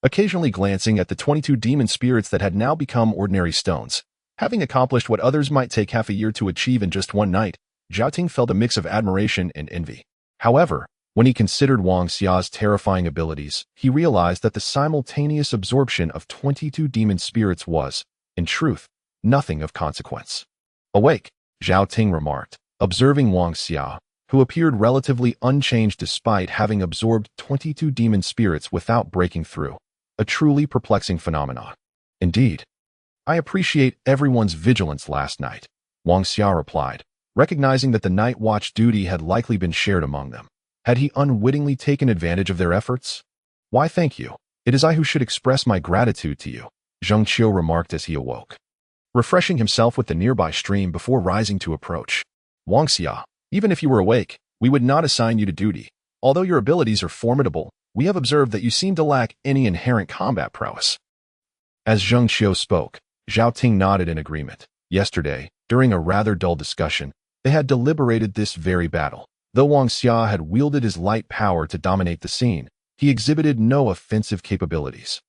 occasionally glancing at the 22 demon spirits that had now become ordinary stones. Having accomplished what others might take half a year to achieve in just one night, Zhao Ting felt a mix of admiration and envy. However, when he considered Wang Xia's terrifying abilities, he realized that the simultaneous absorption of 22 demon spirits was, in truth, nothing of consequence. Awake, Zhao Ting remarked, observing Wang Xia, who appeared relatively unchanged despite having absorbed 22 demon spirits without breaking through. A truly perplexing phenomenon. Indeed. I appreciate everyone's vigilance last night, Wang Xia replied, recognizing that the night watch duty had likely been shared among them. Had he unwittingly taken advantage of their efforts? Why, thank you. It is I who should express my gratitude to you, Zheng Qiu remarked as he awoke, refreshing himself with the nearby stream before rising to approach. Wang Xia, even if you were awake, we would not assign you to duty. Although your abilities are formidable, we have observed that you seem to lack any inherent combat prowess. As Zheng Qiu spoke, Zhao Ting nodded in agreement. Yesterday, during a rather dull discussion, they had deliberated this very battle. Though Wang Xia had wielded his light power to dominate the scene, he exhibited no offensive capabilities,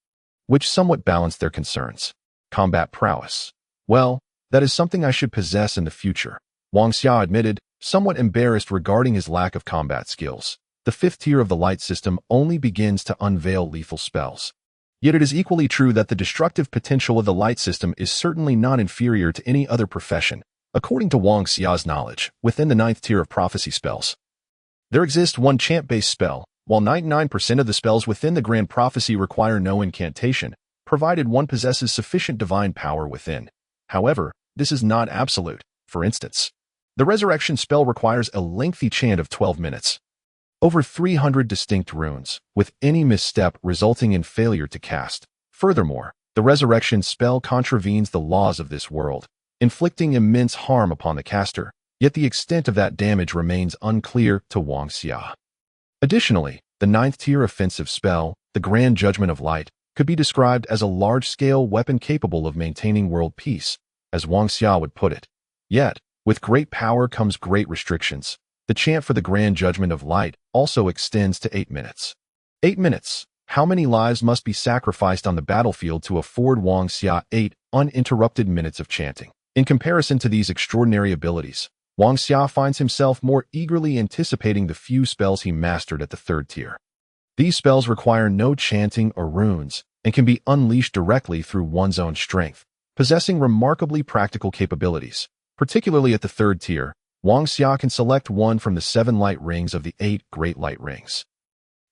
which somewhat balanced their concerns. Combat prowess. Well, that is something I should possess in the future, Wang Xia admitted, somewhat embarrassed regarding his lack of combat skills. The 5th tier of the light system only begins to unveil lethal spells. Yet it is equally true that the destructive potential of the light system is certainly not inferior to any other profession. According to Wang Xia's knowledge, within the 9th tier of prophecy spells, there exists one chant-based spell, while 99% of the spells within the Grand Prophecy require no incantation, provided one possesses sufficient divine power within. However, this is not absolute. For instance, the resurrection spell requires a lengthy chant of 12 minutes, over 300 distinct runes, with any misstep resulting in failure to cast. Furthermore, the resurrection spell contravenes the laws of this world, inflicting immense harm upon the caster, yet the extent of that damage remains unclear to Wang Xia. Additionally, the 9th tier offensive spell, the Grand Judgment of Light, could be described as a large-scale weapon capable of maintaining world peace, as Wang Xia would put it. Yet, with great power comes great restrictions. The chant for the Grand Judgment of Light also extends to 8 minutes. 8 minutes. How many lives must be sacrificed on the battlefield to afford Wang Xia 8 uninterrupted minutes of chanting? In comparison to these extraordinary abilities, Wang Xia finds himself more eagerly anticipating the few spells he mastered at the 3rd tier. These spells require no chanting or runes and can be unleashed directly through one's own strength, possessing remarkably practical capabilities. Particularly at the 3rd tier, Wang Xia can select one from the 7 light rings of the 8 great light rings,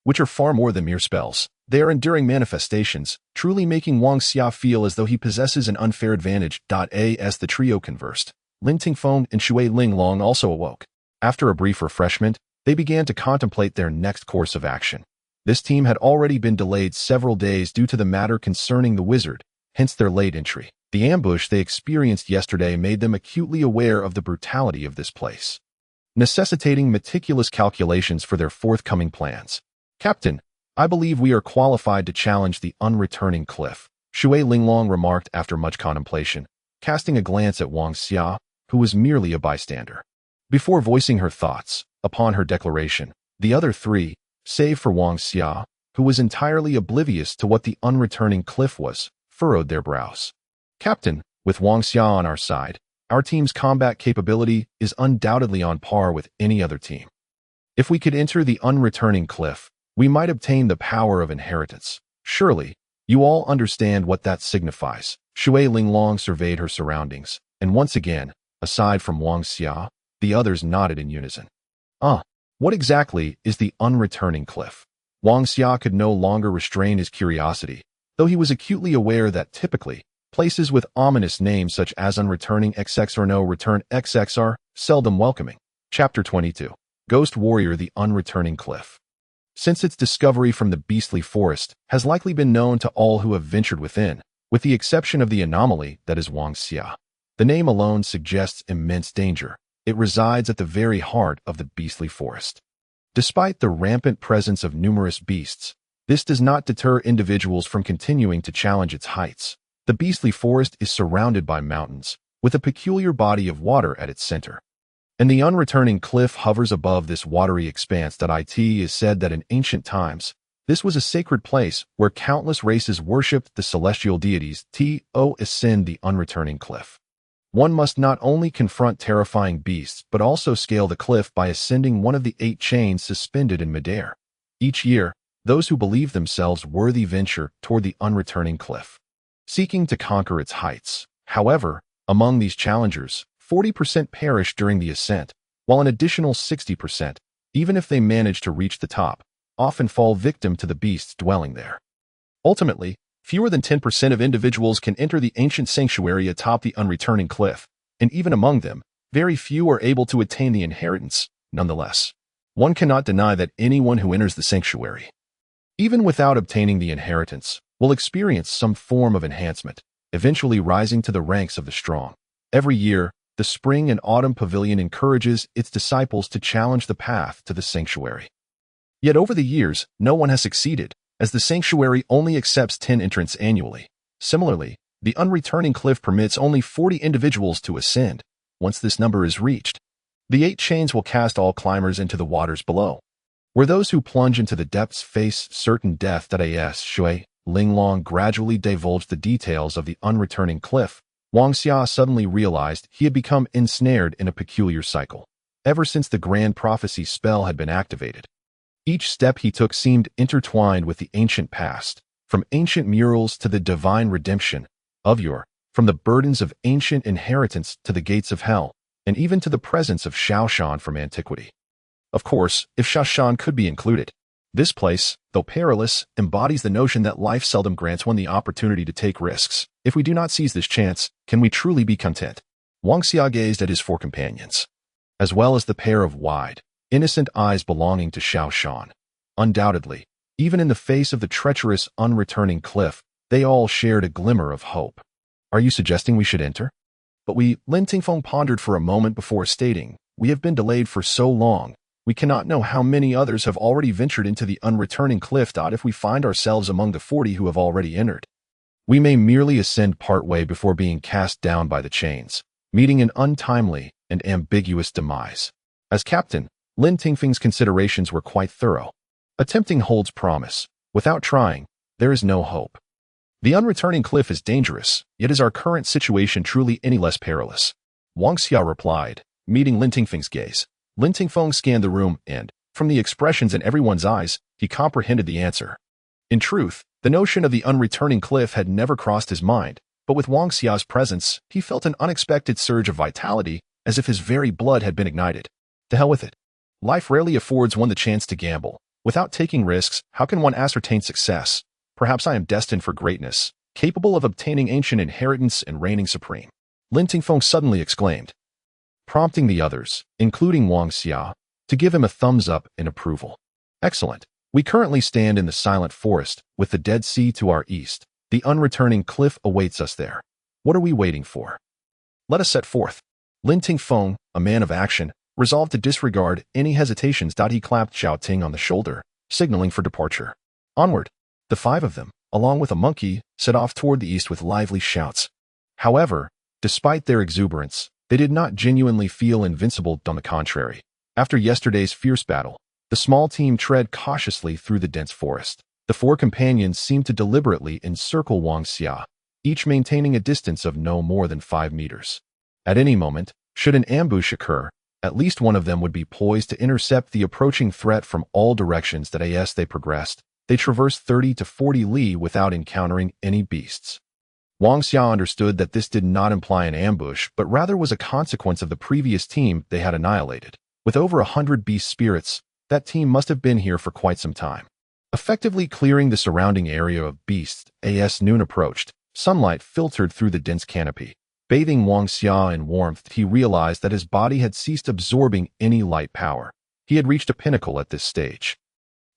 which are far more than mere spells. They are enduring manifestations, truly making Wang Xia feel as though he possesses an unfair advantage. As the trio conversed, Lin Tingfeng and Shui Linglong also awoke. After a brief refreshment, they began to contemplate their next course of action. This team had already been delayed several days due to the matter concerning the wizard, hence their late entry. The ambush they experienced yesterday made them acutely aware of the brutality of this place. necessitating meticulous calculations for their forthcoming plans. "Captain, I believe we are qualified to challenge the unreturning cliff," Shui Linglong remarked after much contemplation, casting a glance at Wang Xia, who was merely a bystander. Before voicing her thoughts upon her declaration, the other three, save for Wang Xia, who was entirely oblivious to what the unreturning cliff was, furrowed their brows. "Captain, with Wang Xia on our side, our team's combat capability is undoubtedly on par with any other team. If we could enter the unreturning cliff, we might obtain the power of inheritance. Surely, you all understand what that signifies." Shui Linglong surveyed her surroundings, and once again, aside from Wang Xia, the others nodded in unison. What exactly is the unreturning cliff?" Wang Xia could no longer restrain his curiosity, though he was acutely aware that typically, places with ominous names such as unreturning XX or no return XX are seldom welcoming. Chapter 22. Ghost Warrior: The Unreturning Cliff. Since its discovery from the beastly forest has likely been known to all who have ventured within, with the exception of the anomaly that is Wang Xia. The name alone suggests immense danger. It resides at the very heart of the beastly forest. Despite the rampant presence of numerous beasts, this does not deter individuals from continuing to challenge its heights. The beastly forest is surrounded by mountains, with a peculiar body of water at its center. And the unreturning cliff hovers above this watery expanse. It is said that in ancient times, this was a sacred place where countless races worshipped the celestial deities. To ascend the unreturning cliff, one must not only confront terrifying beasts but also scale the cliff by ascending one of the 8 chains suspended in midair. Each year, those who believe themselves worthy venture toward the unreturning cliff, seeking to conquer its heights. However, among these challengers, 40% perish during the ascent, while an additional 60%, even if they manage to reach the top, often fall victim to the beasts dwelling there. Ultimately, fewer than 10% of individuals can enter the ancient sanctuary atop the unreturning cliff, and even among them, very few are able to attain the inheritance. Nonetheless, one cannot deny that anyone who enters the sanctuary, even without obtaining the inheritance, will experience some form of enhancement, eventually rising to the ranks of the strong. Every year, the Spring and Autumn Pavilion encourages its disciples to challenge the path to the sanctuary. Yet over the years, no one has succeeded, as the sanctuary only accepts 10 entrants annually. Similarly, the unreturning cliff permits only 40 individuals to ascend. Once this number is reached, the 8 chains will cast all climbers into the waters below, where those who plunge into the depths face certain death. As Shui Linglong gradually divulged the details of the unreturning cliff, Wang Xia suddenly realized he had become ensnared in a peculiar cycle. Ever since the grand prophecy spell had been activated, each step he took seemed intertwined with the ancient past, from ancient murals to the divine redemption of yore, from the burdens of ancient inheritance to the gates of hell, and even to the presence of Shaoshan from antiquity. Of course, if Shaoshan could be included. This place, though perilous, embodies the notion that life seldom grants one the opportunity to take risks. If we do not seize this chance, can we truly be content? Wang Xia gazed at his 4 companions, as well as the pair of wide, innocent eyes belonging to Shaoshan. Undoubtedly, even in the face of the treacherous unreturning cliff, they all shared a glimmer of hope. "Are you suggesting we should enter?" Lin Tingfeng pondered for a moment before stating, "We have been delayed for so long. We cannot know how many others have already ventured into the unreturning cliff. If we find ourselves among the 40 who have already entered, we may merely ascend partway before being cast down by the chains, meeting an untimely and ambiguous demise." As captain, Lin Tingfeng's considerations were quite thorough. Attempting holds promise. Without trying, there is no hope. The unreturning cliff is dangerous, yet is our current situation truly any less perilous? Wang Xia replied, meeting Lin Tingfeng's gaze. Lin Tingfeng scanned the room and, from the expressions in everyone's eyes, he comprehended the answer. In truth, the notion of the unreturning cliff had never crossed his mind, but with Wang Xia's presence, he felt an unexpected surge of vitality, as if his very blood had been ignited. To hell with it. Life rarely affords one the chance to gamble. Without taking risks, how can one ascertain success? Perhaps I am destined for greatness, capable of obtaining ancient inheritance and reigning supreme. Lin Tingfeng suddenly exclaimed, prompting the others, including Wang Xia, to give him a thumbs up in approval. Excellent. We currently stand in the silent forest, with the Dead Sea to our east. The unreturning cliff awaits us there. What are we waiting for? Let us set forth. Lin Tingfeng, a man of action, Resolved to disregard any hesitations, he clapped Zhao Ting on the shoulder, signaling for departure. Onward! The five of them, along with a monkey, set off toward the east with lively shouts. However, despite their exuberance, they did not genuinely feel invincible. On the contrary, after yesterday's fierce battle, the small team tread cautiously through the dense forest. The four companions seemed to deliberately encircle Wang Xia, each maintaining a distance of no more than 5 meters. At any moment, should an ambush occur, at least one of them would be poised to intercept the approaching threat from all directions. As they progressed, they traversed 30 to 40 li without encountering any beasts. Wang Xia understood that this did not imply an ambush, but rather was a consequence of the previous team they had annihilated. With over 100 beast spirits, that team must have been here for quite some time. Effectively clearing the surrounding area of beasts, as noon approached, sunlight filtered through the dense canopy. Bathing Wang Xia in warmth, he realized that his body had ceased absorbing any light power. He had reached a pinnacle at this stage.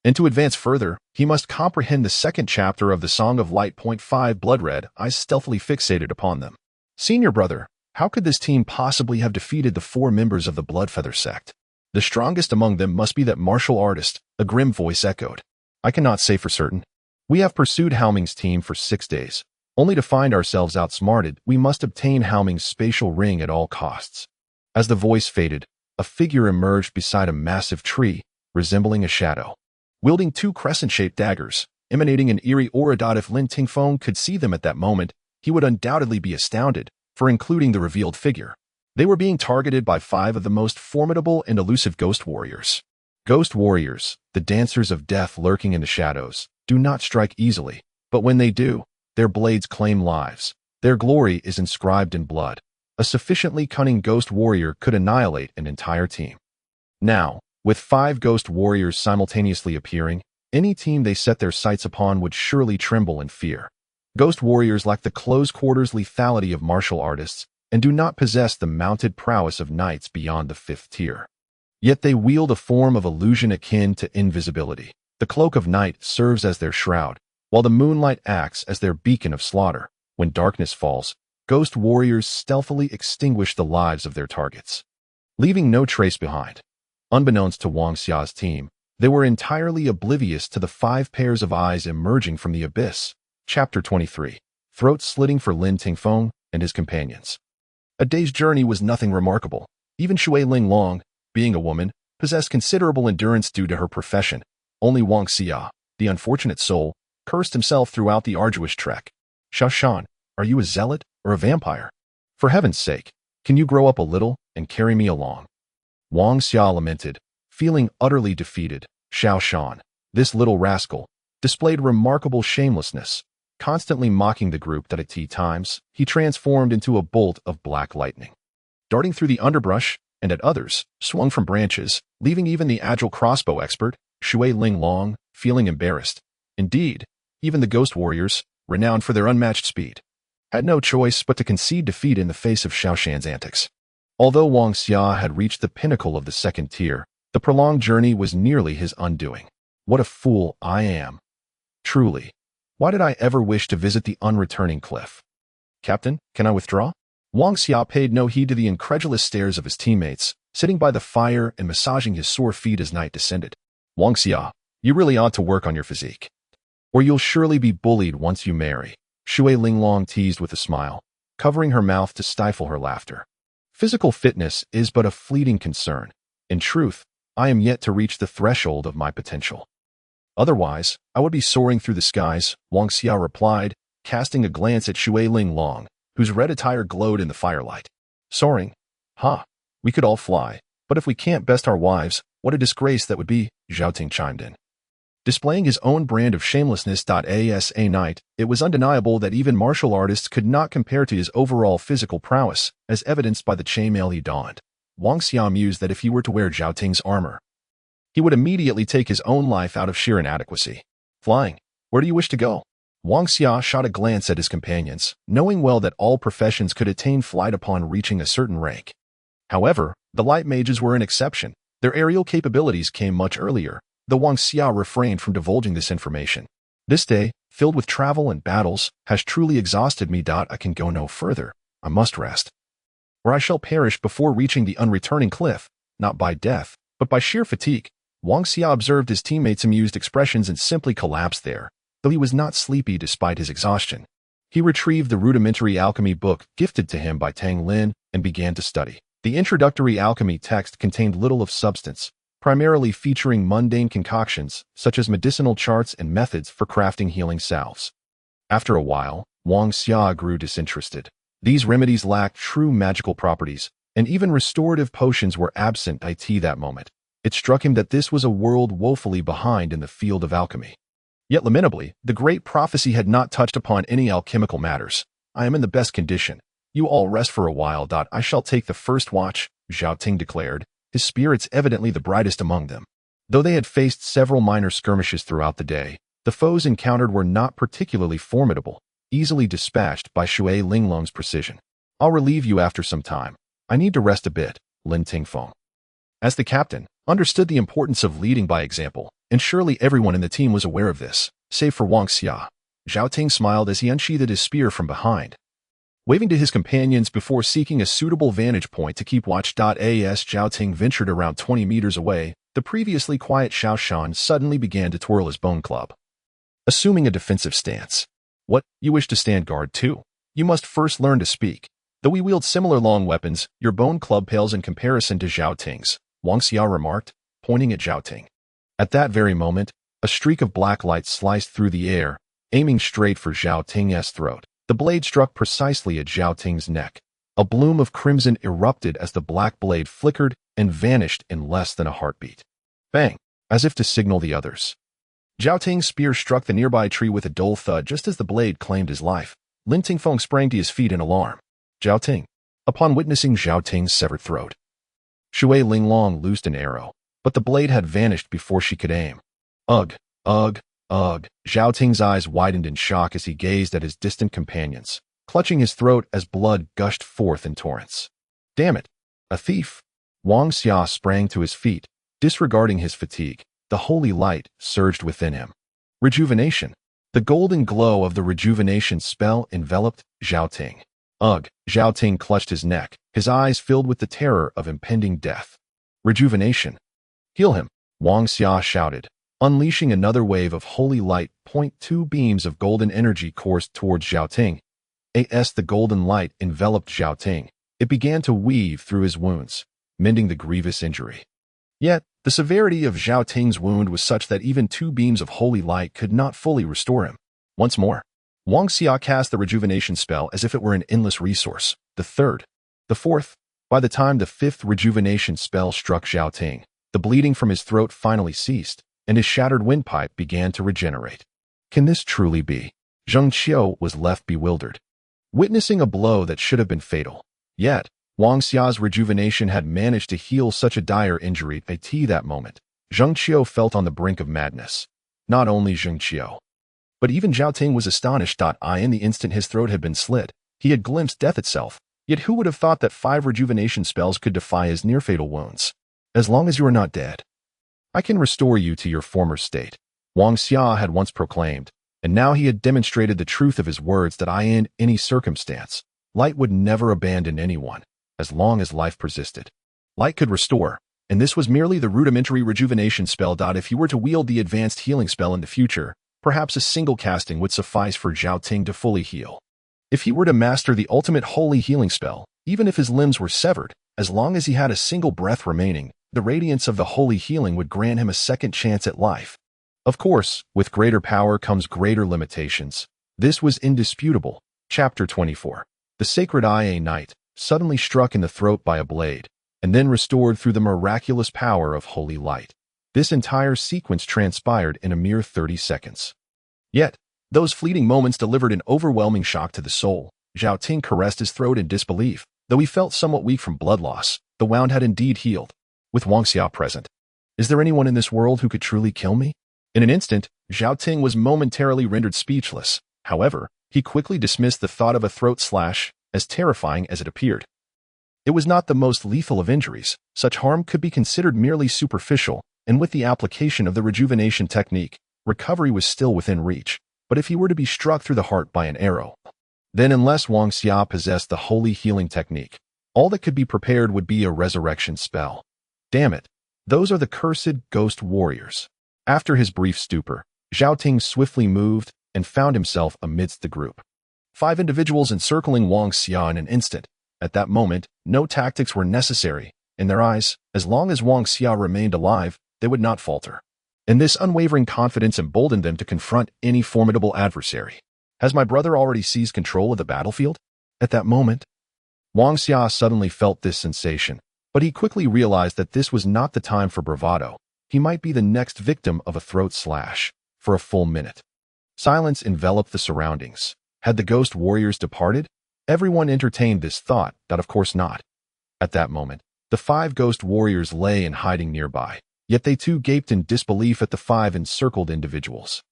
And to advance further, he must comprehend the second chapter of the Song of Light. 5 Blood-red eyes stealthily fixated upon them. Senior brother, how could this team possibly have defeated the 4 members of the Bloodfeather sect? The strongest among them must be that martial artist, a grim voice echoed. I cannot say for certain. We have pursued Haoming's team for 6 days, only to find ourselves outsmarted. We must obtain Haoming's spatial ring at all costs. As the voice faded, a figure emerged beside a massive tree, resembling a shadow. Wielding 2 crescent-shaped daggers, emanating an eerie aura. If Lin Tingfeng could see them at that moment, he would undoubtedly be astounded, for including the revealed figure, they were being targeted by 5 of the most formidable and elusive ghost warriors. Ghost warriors, the dancers of death lurking in the shadows, do not strike easily, but when they do, their blades claim lives. Their glory is inscribed in blood. A sufficiently cunning ghost warrior could annihilate an entire team. Now, with 5 ghost warriors simultaneously appearing, any team they set their sights upon would surely tremble in fear. Ghost warriors lack the close-quarters lethality of martial artists and do not possess the mounted prowess of knights beyond the 5th tier. Yet they wield a form of illusion akin to invisibility. The cloak of night serves as their shroud, while the moonlight acts as their beacon of slaughter. When darkness falls, ghost warriors stealthily extinguish the lives of their targets, leaving no trace behind. Unbeknownst to Wang Xia's team, they were entirely oblivious to the 5 pairs of eyes emerging from the abyss. Chapter 23. Throat slitting for Lin Tingfeng and his companions. A day's journey was nothing remarkable. Even Shui Linglong, being a woman, possessed considerable endurance due to her profession. Only Wang Xia, the unfortunate soul, cursed himself throughout the arduous trek. Xiao Shan, are you a zealot or a vampire? For heaven's sake, can you grow up a little and carry me along? Wang Xia lamented, feeling utterly defeated. Xiao Shan, this little rascal, displayed remarkable shamelessness. Constantly mocking the group that at times, he transformed into a bolt of black lightning. Darting through the underbrush, and at others, swung from branches, leaving even the agile crossbow expert, Shui Linglong, feeling embarrassed. Indeed, even the ghost warriors, renowned for their unmatched speed, had no choice but to concede defeat in the face of Xiao Shan's antics. Although Wang Xia had reached the pinnacle of the 2nd tier, the prolonged journey was nearly his undoing. What a fool I am. Truly, why did I ever wish to visit the unreturning cliff? Captain, can I withdraw? Wang Xia paid no heed to the incredulous stares of his teammates, sitting by the fire and massaging his sore feet as night descended. Wang Xia, you really ought to work on your physique, or you'll surely be bullied once you marry. Shui Linglong teased with a smile, covering her mouth to stifle her laughter. Physical fitness is but a fleeting concern. In truth, I am yet to reach the threshold of my potential. Otherwise, I would be soaring through the skies, Wang Xia replied, casting a glance at Shui Linglong, whose red attire glowed in the firelight. Soaring? Ha! We could all fly, but if we can't best our wives, what a disgrace that would be, Zhao Ting chimed in. Displaying his own brand of shamelessness. As a knight, it was undeniable that even martial artists could not compare to his overall physical prowess, as evidenced by the chainmail he donned. Wang Xia mused that if he were to wear Zhao Ting's armor, he would immediately take his own life out of sheer inadequacy. Flying, where do you wish to go? Wang Xia shot a glance at his companions, knowing well that all professions could attain flight upon reaching a certain rank. However, the light mages were an exception. Their aerial capabilities came much earlier, though Wang Xia refrained from divulging this information. This day, filled with travel and battles, has truly exhausted me. I can go no further. I must rest, or I shall perish before reaching the unreturning cliff. not by death, but by sheer fatigue. Wang Xia observed his teammates' amused expressions and simply collapsed there, though he was not sleepy despite his exhaustion. He retrieved the rudimentary alchemy book gifted to him by Tang Lin and began to study. The introductory alchemy text contained little of substance, primarily featuring mundane concoctions such as medicinal charts and methods for crafting healing salves. After a while, Wang Xia grew disinterested. These remedies lacked true magical properties, and even restorative potions were absent at that moment. It struck him that this was a world woefully behind in the field of alchemy. Yet lamentably, the great prophecy had not touched upon any alchemical matters. I am in the best condition. You all rest for a while. I shall take the first watch, Zhao Ting declared, his spirits evidently the brightest among them. Though they had faced several minor skirmishes throughout the day, the foes encountered were not particularly formidable, easily dispatched by Shui Linglong's precision. I'll relieve you after some time. I need to rest a bit, Lin Tingfeng. As the captain, understood the importance of leading by example, and surely everyone in the team was aware of this, save for Wang Xia. Zhao Ting smiled as he unsheathed his spear from behind. Waving to his companions before seeking a suitable vantage point to keep watch. As Zhao Ting ventured around 20 meters away, the previously quiet Xiao Shan suddenly began to twirl his bone club. Assuming a defensive stance. What, you wish to stand guard too? You must first learn to speak. Though we wield similar long weapons, your bone club pales in comparison to Zhao Ting's, Wang Xia remarked, pointing at Zhao Ting. At that very moment, a streak of black light sliced through the air, aiming straight for Zhao Ting's throat. The blade struck precisely at Zhao Ting's neck. A bloom of crimson erupted as the black blade flickered and vanished in less than a heartbeat. Bang! As if to signal the others. Zhao Ting's spear struck the nearby tree with a dull thud just as the blade claimed his life. Lin Tingfeng sprang to his feet in alarm. Zhao Ting. Upon witnessing Zhao Ting's severed throat, Shui Linglong loosed an arrow, but the blade had vanished before she could aim. Ugh, ugh, ugh. Zhao Ting's eyes widened in shock as he gazed at his distant companions, clutching his throat as blood gushed forth in torrents. Damn it! A thief! Wang Xia sprang to his feet, disregarding his fatigue. The holy light surged within him. Rejuvenation. The golden glow of the rejuvenation spell enveloped Zhao Ting. Ugh! Zhao Ting clutched his neck, his eyes filled with the terror of impending death. Rejuvenation. Heal him, Wang Xia shouted, unleashing another wave of holy light. Two beams of golden energy coursed towards Zhao Ting. As the golden light enveloped Zhao Ting, it began to weave through his wounds, mending the grievous injury. Yet, the severity of Zhao Ting's wound was such that even 2 beams of holy light could not fully restore him. Once more, Wang Xia cast the rejuvenation spell as if it were an endless resource. The 3rd, the 4th. By the time the 5th rejuvenation spell struck Zhao Ting, the bleeding from his throat finally ceased, and his shattered windpipe began to regenerate. Can this truly be? Zheng Qiu was left bewildered, witnessing a blow that should have been fatal. Yet, Wang Xia's rejuvenation had managed to heal such a dire injury at that moment. Zheng Qiu felt on the brink of madness. Not only Zheng Qiu, but even Zhao Ting was astonished. In the instant his throat had been slit, he had glimpsed death itself. Yet who would have thought that 5 rejuvenation spells could defy his near-fatal wounds? As long as you are not dead, I can restore you to your former state, Wang Xia had once proclaimed, and now he had demonstrated the truth of his words that in any circumstance, light would never abandon anyone, as long as life persisted. Light could restore, and this was merely the rudimentary rejuvenation spell. If he were to wield the advanced healing spell in the future, perhaps a single casting would suffice for Zhao Ting to fully heal. If he were to master the ultimate holy healing spell, even if his limbs were severed, as long as he had a single breath remaining, the radiance of the holy healing would grant him a second chance at life. Of course, with greater power comes greater limitations. This was indisputable. Chapter 24. The sacred IA knight, suddenly struck in the throat by a blade, and then restored through the miraculous power of holy light. This entire sequence transpired in a mere 30 seconds. Yet, those fleeting moments delivered an overwhelming shock to the soul. Zhao Ting caressed his throat in disbelief. Though he felt somewhat weak from blood loss, the wound had indeed healed. With Wang Xia present, is there anyone in this world who could truly kill me? In an instant, Zhao Ting was momentarily rendered speechless. However, he quickly dismissed the thought of a throat slash, as terrifying as it appeared. It was not the most lethal of injuries. Such harm could be considered merely superficial, and with the application of the rejuvenation technique, recovery was still within reach. But if he were to be struck through the heart by an arrow, then unless Wang Xia possessed the holy healing technique, all that could be prepared would be a resurrection spell. Damn it. Those are the cursed ghost warriors. After his brief stupor, Zhao Ting swiftly moved and found himself amidst the group. 5 individuals encircling Wang Xia in an instant. At that moment, no tactics were necessary. In their eyes, as long as Wang Xia remained alive, they would not falter. And this unwavering confidence emboldened them to confront any formidable adversary. Has my brother already seized control of the battlefield? At that moment, Wang Xia suddenly felt this sensation, but he quickly realized that this was not the time for bravado. He might be the next victim of a throat slash. For a full minute, silence enveloped the surroundings. Had the ghost warriors departed? Everyone entertained this thought, that of course not. At that moment, the 5 ghost warriors lay in hiding nearby, yet they too gaped in disbelief at the 5 encircled individuals.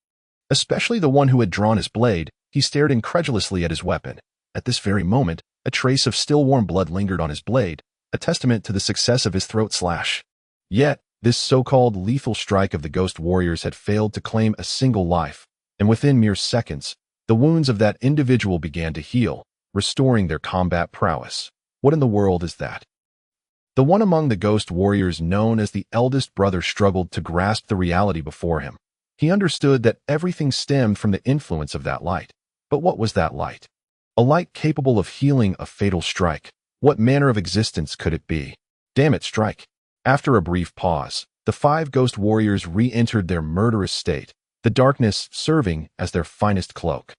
Especially the one who had drawn his blade, he stared incredulously at his weapon. At this very moment, a trace of still-warm blood lingered on his blade, a testament to the success of his throat slash. Yet, this so-called lethal strike of the ghost warriors had failed to claim a single life, and within mere seconds, the wounds of that individual began to heal, restoring their combat prowess. What in the world is that? The one among the ghost warriors known as the eldest brother struggled to grasp the reality before him. He understood that everything stemmed from the influence of that light. But what was that light? A light capable of healing a fatal strike. What manner of existence could it be? Damn it, strike. After a brief pause, the 5 ghost warriors re-entered their murderous state, the darkness serving as their finest cloak.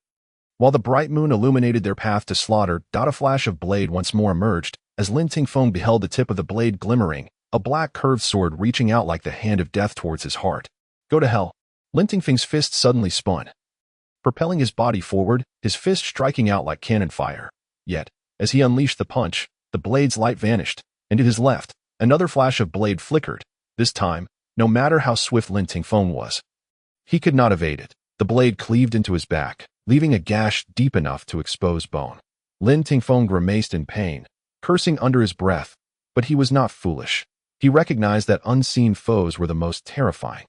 While the bright moon illuminated their path to slaughter, a flash of blade once more emerged, as Lin Tingfeng beheld the tip of the blade glimmering, a black curved sword reaching out like the hand of death towards his heart. Go to hell. Lin Tingfeng's fist suddenly spun, propelling his body forward, his fist striking out like cannon fire. Yet, as he unleashed the punch, the blade's light vanished, and to his left, another flash of blade flickered. This time, no matter how swift Lin Tingfeng was, he could not evade it. The blade cleaved into his back, leaving a gash deep enough to expose bone. Lin Tingfeng grimaced in pain, cursing under his breath, but he was not foolish. He recognized that unseen foes were the most terrifying.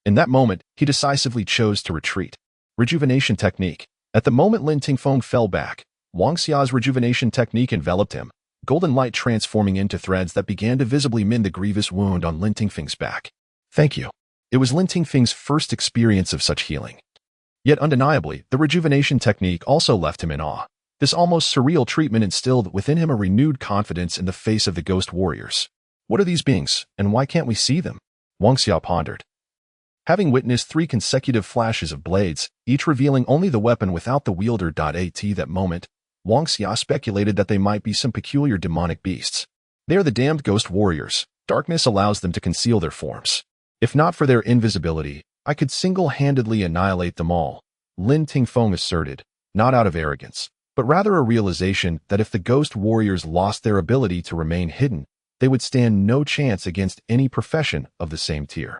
In that moment, he decisively chose to retreat. Rejuvenation technique. At the moment Lin Tingfeng fell back, Wang Xia's rejuvenation technique enveloped him, golden light transforming into threads that began to visibly mend the grievous wound on Lin Tingfeng's back. Thank you. It was Lin Tingfeng's first experience of such healing. Yet undeniably, the rejuvenation technique also left him in awe. This almost surreal treatment instilled within him a renewed confidence in the face of the ghost warriors. What are these beings, and why can't we see them? Wang Xia pondered. Having witnessed 3 consecutive flashes of blades, each revealing only the weapon without the wielder. At that moment, Wang Xia speculated that they might be some peculiar demonic beasts. They are the damned ghost warriors. Darkness allows them to conceal their forms. If not for their invisibility, I could single-handedly annihilate them all, Lin Tingfeng asserted, not out of arrogance, but rather a realization that if the ghost warriors lost their ability to remain hidden, they would stand no chance against any profession of the same tier.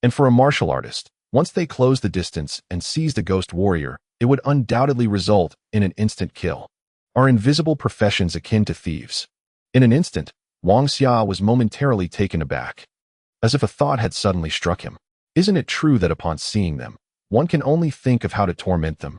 And for a martial artist, once they closed the distance and seized a ghost warrior, it would undoubtedly result in an instant kill. Are invisible professions akin to thieves? In an instant, Wang Xia was momentarily taken aback, as if a thought had suddenly struck him. Isn't it true that upon seeing them, one can only think of how to torment them?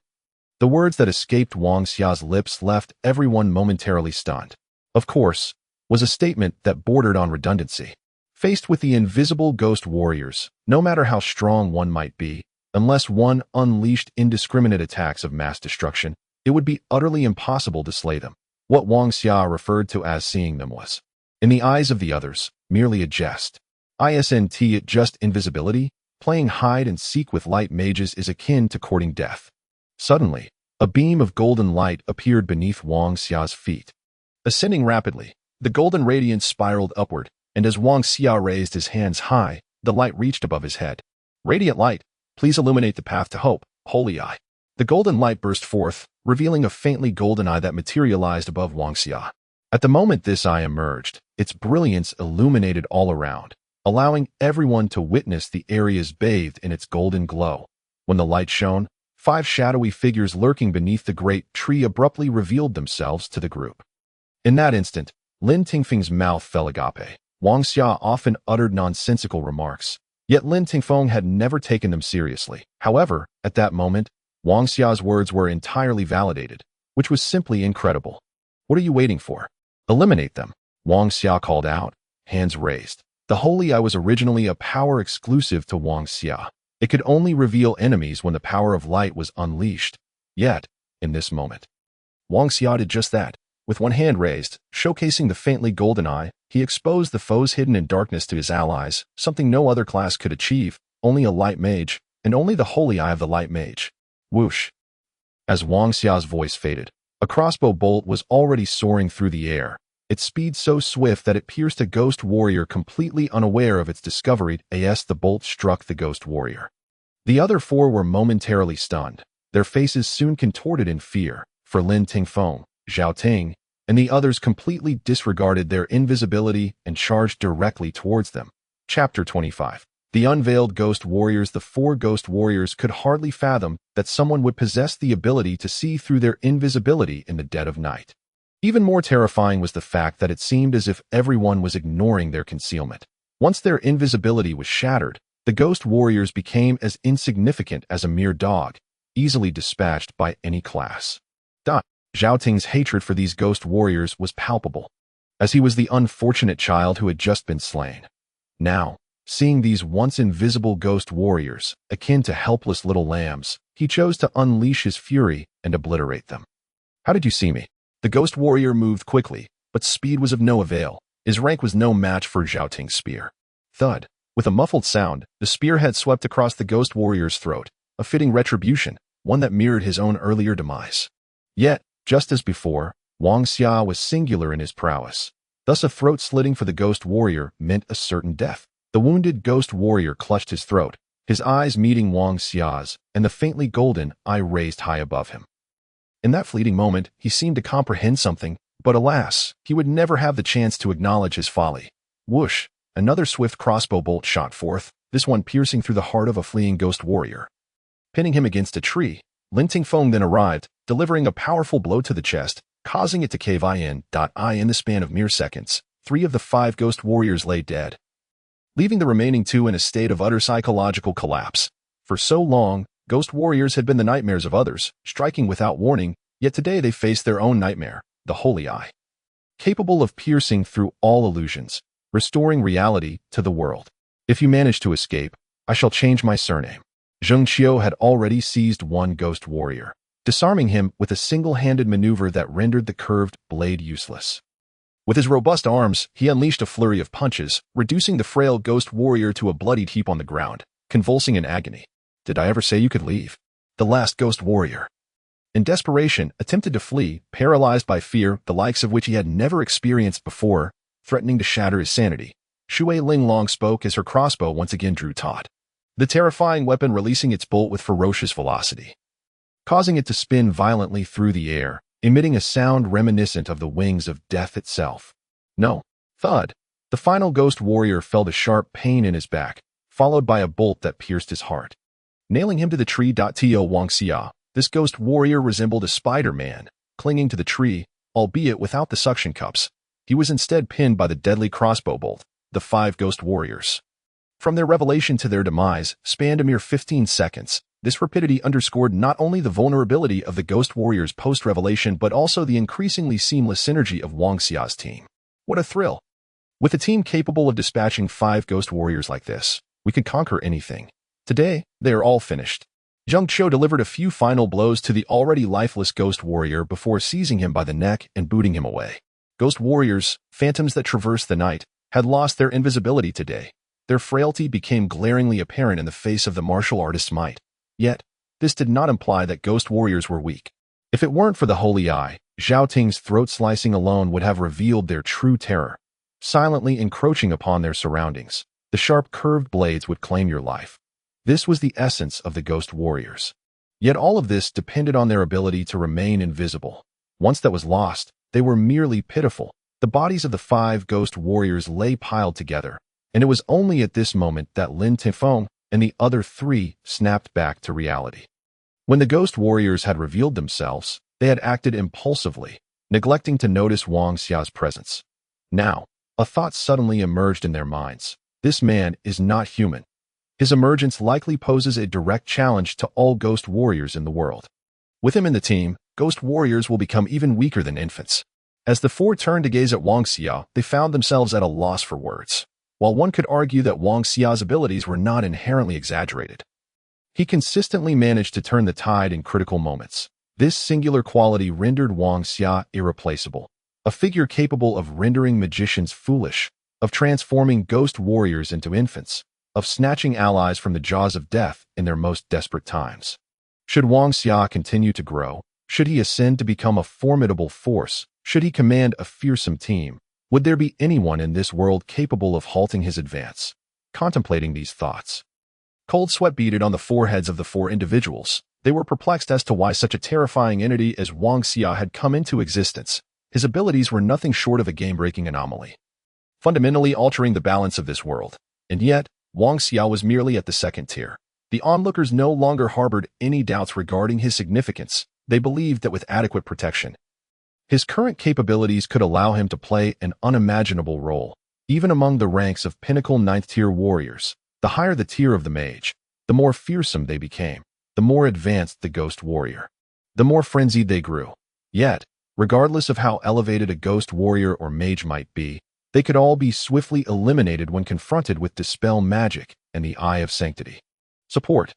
The words that escaped Wang Xia's lips left everyone momentarily stunned. Of course, was a statement that bordered on redundancy. Faced with the invisible ghost warriors, no matter how strong one might be, unless one unleashed indiscriminate attacks of mass destruction, it would be utterly impossible to slay them. What Wang Xia referred to as seeing them was, in the eyes of the others, merely a jest. Isn't it just invisibility? Playing hide and seek with light mages is akin to courting death. Suddenly, a beam of golden light appeared beneath Wang Xia's feet. Ascending rapidly, the golden radiance spiraled upward, and as Wang Xia raised his hands high, the light reached above his head. Radiant light, please illuminate the path to hope, holy eye. The golden light burst forth, revealing a faintly golden eye that materialized above Wang Xia. At the moment this eye emerged, its brilliance illuminated all around, allowing everyone to witness the areas bathed in its golden glow. When the light shone, 5 shadowy figures lurking beneath the great tree abruptly revealed themselves to the group. In that instant, Lin Tingfeng's mouth fell agape. Wang Xia often uttered nonsensical remarks, yet Lin Tingfeng had never taken them seriously. However, at that moment, Wang Xia's words were entirely validated, which was simply incredible. What are you waiting for? Eliminate them, Wang Xia called out, hands raised. The Holy Eye was originally a power exclusive to Wang Xia. It could only reveal enemies when the power of light was unleashed. Yet, in this moment, Wang Xia did just that. With one hand raised, showcasing the faintly golden eye, he exposed the foes hidden in darkness to his allies, something no other class could achieve, only a light mage, and only the Holy Eye of the light mage. Whoosh! As Wang Xia's voice faded, a crossbow bolt was already soaring through the air, its speed so swift that it pierced a ghost warrior completely unaware of its discovery. As the bolt struck the ghost warrior, the other four were momentarily stunned, their faces soon contorted in fear, for Lin Tingfeng, Zhao Ting, and the others completely disregarded their invisibility and charged directly towards them. Chapter 25. The Unveiled Ghost Warriors. The four ghost warriors could hardly fathom that someone would possess the ability to see through their invisibility in the dead of night. Even more terrifying was the fact that it seemed as if everyone was ignoring their concealment. Once their invisibility was shattered, the ghost warriors became as insignificant as a mere dog, easily dispatched by any class. Zhao Ting's hatred for these ghost warriors was palpable, as he was the unfortunate child who had just been slain. Now, seeing these once invisible ghost warriors, akin to helpless little lambs, he chose to unleash his fury and obliterate them. How did you see me? The ghost warrior moved quickly, but speed was of no avail. His rank was no match for Zhao Ting's spear. Thud! With a muffled sound, the spearhead swept across the ghost warrior's throat, a fitting retribution, one that mirrored his own earlier demise. Yet, just as before, Wang Xia was singular in his prowess. Thus a throat slitting for the ghost warrior meant a certain death. The wounded ghost warrior clutched his throat, his eyes meeting Wang Xia's, and the faintly golden eye raised high above him. In that fleeting moment, he seemed to comprehend something, but alas, he would never have the chance to acknowledge his folly. Whoosh! Another swift crossbow bolt shot forth, this one piercing through the heart of a fleeing ghost warrior. Pinning him against a tree, Lin Tingfeng then arrived, delivering a powerful blow to the chest, causing it to cave in. In the span of mere seconds, 3 of the 5 ghost warriors lay dead, leaving the remaining 2 in a state of utter psychological collapse. For so long, ghost warriors had been the nightmares of others, striking without warning, yet today they faced their own nightmare, the Holy Eye. Capable of piercing through all illusions, restoring reality to the world. If you manage to escape, I shall change my surname. Zheng Qiu had already seized one ghost warrior, disarming him with a single-handed maneuver that rendered the curved blade useless. With his robust arms, he unleashed a flurry of punches, reducing the frail ghost warrior to a bloodied heap on the ground, convulsing in agony. Did I ever say you could leave? The last ghost warrior, in desperation, attempted to flee, paralyzed by fear, the likes of which he had never experienced before, threatening to shatter his sanity. Shui Linglong spoke as her crossbow once again drew taut, the terrifying weapon releasing its bolt with ferocious velocity, causing it to spin violently through the air, emitting a sound reminiscent of the wings of death itself. No. Thud! The final ghost warrior felt a sharp pain in his back, followed by a bolt that pierced his heart, nailing him to the tree. To Wang Xia, this ghost warrior resembled a Spider-Man, clinging to the tree, albeit without the suction cups. He was instead pinned by the deadly crossbow bolt. The 5 ghost warriors, from their revelation to their demise, spanned a mere 15 seconds. This rapidity underscored not only the vulnerability of the ghost warriors post-revelation but also the increasingly seamless synergy of Wang Xia's team. What a thrill! With a team capable of dispatching 5 ghost warriors like this, we could conquer anything. Today, they are all finished. Zheng Qiu delivered a few final blows to the already lifeless ghost warrior before seizing him by the neck and booting him away. Ghost warriors, phantoms that traverse the night, had lost their invisibility today. Their frailty became glaringly apparent in the face of the martial artist's might. Yet, this did not imply that ghost warriors were weak. If it weren't for the Holy Eye, Zhao Ting's throat slicing alone would have revealed their true terror. Silently encroaching upon their surroundings, the sharp curved blades would claim your life. This was the essence of the ghost warriors. Yet all of this depended on their ability to remain invisible. Once that was lost, they were merely pitiful. The bodies of the 5 ghost warriors lay piled together, and it was only at this moment that Lin Tingfeng and the other 3 snapped back to reality. When the ghost warriors had revealed themselves, they had acted impulsively, neglecting to notice Wang Xia's presence. Now, a thought suddenly emerged in their minds. This man is not human. His emergence likely poses a direct challenge to all ghost warriors in the world. With him in the team, ghost warriors will become even weaker than infants. As the 4 turned to gaze at Wang Xia, they found themselves at a loss for words. while one could argue that Wang Xia's abilities were not inherently exaggerated. He consistently managed to turn the tide in critical moments. This singular quality rendered Wang Xia irreplaceable, a figure capable of rendering magicians foolish, of transforming ghost warriors into infants, of snatching allies from the jaws of death in their most desperate times. Should Wang Xia continue to grow, should he ascend to become a formidable force, should he command a fearsome team, would there be anyone in this world capable of halting his advance? Contemplating these thoughts, cold sweat beaded on the foreheads of the four individuals. They were perplexed as to why such a terrifying entity as Wang Xia had come into existence. His abilities were nothing short of a game-breaking anomaly, fundamentally altering the balance of this world. And yet, Wang Xia was merely at the second tier. The onlookers no longer harbored any doubts regarding his significance. They believed that with adequate protection, his current capabilities could allow him to play an unimaginable role, even among the ranks of pinnacle 9th-tier warriors. The higher the tier of the mage, the more fearsome they became, the more advanced the ghost warrior, the more frenzied they grew. Yet, regardless of how elevated a ghost warrior or mage might be, they could all be swiftly eliminated when confronted with Dispel Magic and the Eye of Sanctity. Support.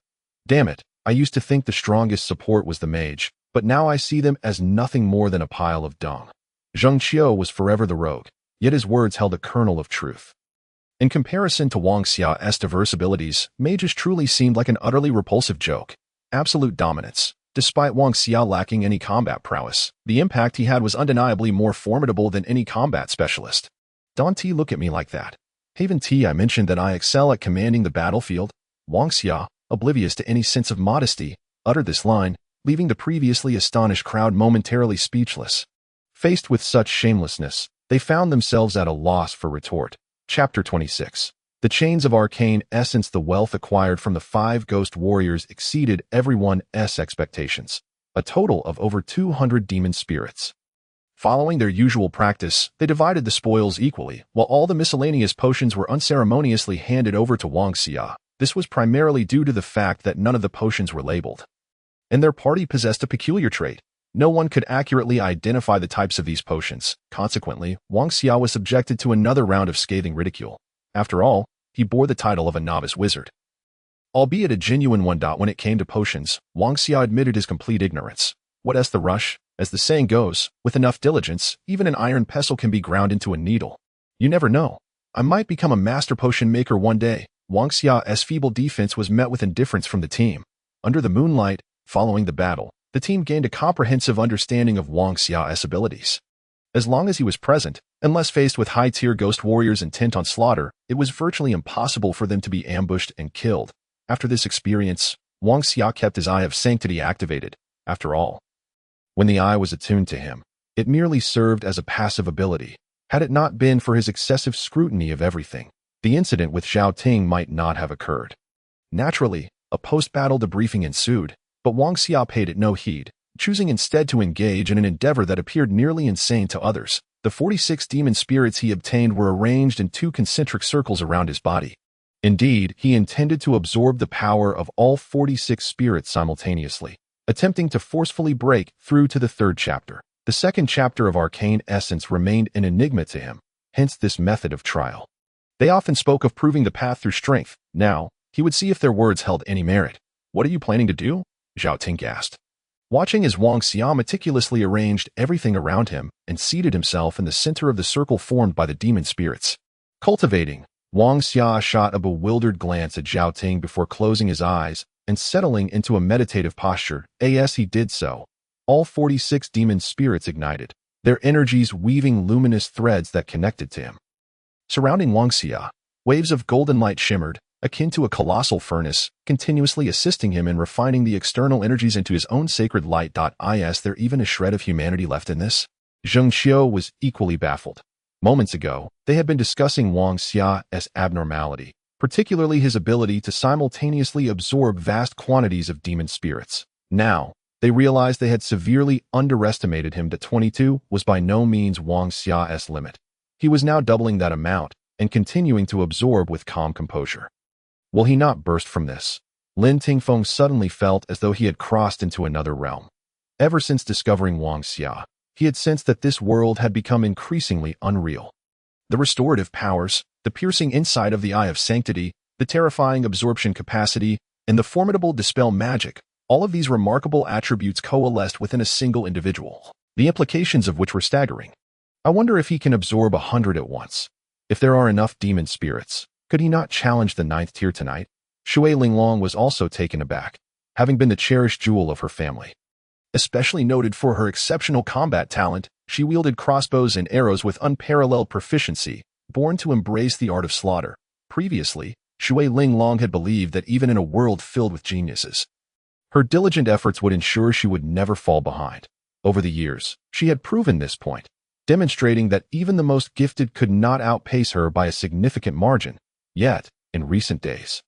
Damn it, I used to think the strongest support was the mage, but now I see them as nothing more than a pile of dung. Zheng Qiu was forever the rogue, yet his words held a kernel of truth. In comparison to Wang Xia's diverse abilities, mages truly seemed like an utterly repulsive joke. Absolute dominance. Despite Wang Xia lacking any combat prowess, the impact he had was undeniably more formidable than any combat specialist. Don't T look at me like that. Haven T, I mentioned that I excel at commanding the battlefield. Wang Xia, oblivious to any sense of modesty, uttered this line, leaving the previously astonished crowd momentarily speechless. Faced with such shamelessness, they found themselves at a loss for retort. Chapter 26. The chains of arcane essence. The wealth acquired from the 5 ghost warriors exceeded everyone's expectations, a total of over 200 demon spirits. Following their usual practice, they divided the spoils equally, while all the miscellaneous potions were unceremoniously handed over to Wang Xia. This was primarily due to the fact that none of the potions were labeled, and their party possessed a peculiar trait. No one could accurately identify the types of these potions. Consequently, Wang Xia was subjected to another round of scathing ridicule. After all, he bore the title of a novice wizard, albeit a genuine one. When it came to potions, Wang Xia admitted his complete ignorance. What's the rush? As the saying goes, with enough diligence, even an iron pestle can be ground into a needle. You never know. I might become a master potion maker one day. Wang Xia's feeble defense was met with indifference from the team. Under the moonlight, following the battle, the team gained a comprehensive understanding of Wang Xia's abilities. As long as he was present, unless faced with high-tier ghost warriors intent on slaughter, it was virtually impossible for them to be ambushed and killed. After this experience, Wang Xia kept his Eye of Sanctity activated. After all, when the eye was attuned to him, it merely served as a passive ability. Had it not been for his excessive scrutiny of everything, the incident with Zhao Ting might not have occurred. Naturally, a post-battle debriefing ensued, but Wang Xia paid it no heed, choosing instead to engage in an endeavor that appeared nearly insane to others. The 46 demon spirits he obtained were arranged in 2 concentric circles around his body. Indeed, he intended to absorb the power of all 46 spirits simultaneously, attempting to forcefully break through to the 3rd chapter. The 2nd chapter of Arcane Essence remained an enigma to him, hence this method of trial. They often spoke of proving the path through strength. Now, he would see if their words held any merit. What are you planning to do? Zhao Ting gasped, watching as Wang Xia meticulously arranged everything around him and seated himself in the center of the circle formed by the demon spirits. Cultivating, Wang Xia shot a bewildered glance at Zhao Ting before closing his eyes and settling into a meditative posture. As he did so, all 46 demon spirits ignited, their energies weaving luminous threads that connected to him. Surrounding Wang Xia, waves of golden light shimmered, akin to a colossal furnace, continuously assisting him in refining the external energies into his own sacred light. Is there even a shred of humanity left in this? Zheng Qiu was equally baffled. Moments ago, they had been discussing Wang Xia's abnormality, particularly his ability to simultaneously absorb vast quantities of demon spirits. Now, they realized they had severely underestimated him. That 22 was by no means Wang Xia's limit. He was now doubling that amount and continuing to absorb with calm composure. Will he not burst from this? Lin Tingfeng suddenly felt as though he had crossed into another realm. Ever since discovering Wang Xia, he had sensed that this world had become increasingly unreal. The restorative powers, the piercing insight of the Eye of Sanctity, the terrifying absorption capacity, and the formidable dispel magic, all of these remarkable attributes coalesced within a single individual, the implications of which were staggering. I wonder if he can absorb 100 at once. If there are enough demon spirits, could he not challenge the 9th tier tonight? Shui Linglong was also taken aback, having been the cherished jewel of her family. Especially noted for her exceptional combat talent, she wielded crossbows and arrows with unparalleled proficiency, born to embrace the art of slaughter. Previously, Shui Linglong had believed that even in a world filled with geniuses, her diligent efforts would ensure she would never fall behind. Over the years, she had proven this point, demonstrating that even the most gifted could not outpace her by a significant margin. Yet, in recent days,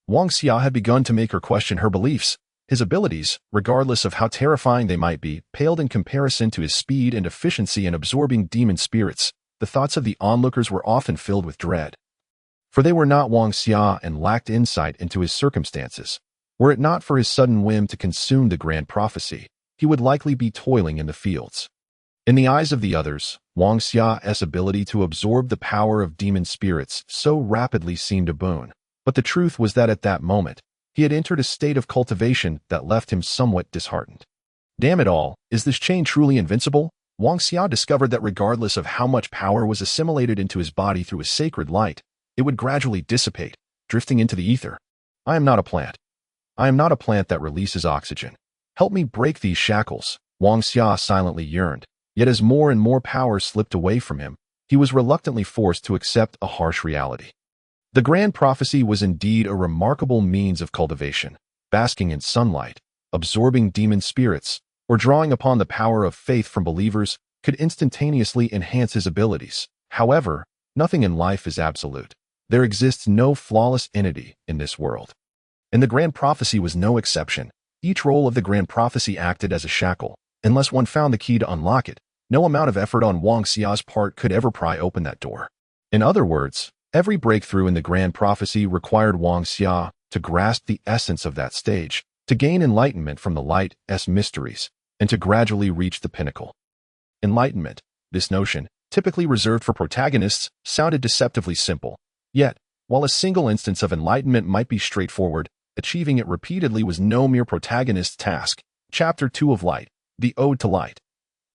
Wang Xia had begun to make her question her beliefs. His abilities, regardless of how terrifying they might be, paled in comparison to his speed and efficiency in absorbing demon spirits. The thoughts of the onlookers were often filled with dread, for they were not Wang Xia and lacked insight into his circumstances. Were it not for his sudden whim to consume the grand prophecy, he would likely be toiling in the fields. In the eyes of the others, Wang Xia's ability to absorb the power of demon spirits so rapidly seemed a boon. But the truth was that at that moment, he had entered a state of cultivation that left him somewhat disheartened. Damn it all, is this chain truly invincible? Wang Xia discovered that regardless of how much power was assimilated into his body through a sacred light, it would gradually dissipate, drifting into the ether. I am not a plant. I am not a plant that releases oxygen. Help me break these shackles, Wang Xia silently yearned. Yet as more and more power slipped away from him, he was reluctantly forced to accept a harsh reality. The grand prophecy was indeed a remarkable means of cultivation, basking in sunlight, absorbing demon spirits, or drawing upon the power of faith from believers could instantaneously enhance his abilities. However, nothing in life is absolute. There exists no flawless entity in this world. And the grand prophecy was no exception. Each roll of the grand prophecy acted as a shackle. Unless one found the key to unlock it, no amount of effort on Wang Xia's part could ever pry open that door. In other words, every breakthrough in the grand prophecy required Wang Xia to grasp the essence of that stage, to gain enlightenment from the light's mysteries, and to gradually reach the pinnacle. Enlightenment, this notion, typically reserved for protagonists, sounded deceptively simple. Yet, while a single instance of enlightenment might be straightforward, achieving it repeatedly was no mere protagonist's task. Chapter 2 of Light, the Ode to Light.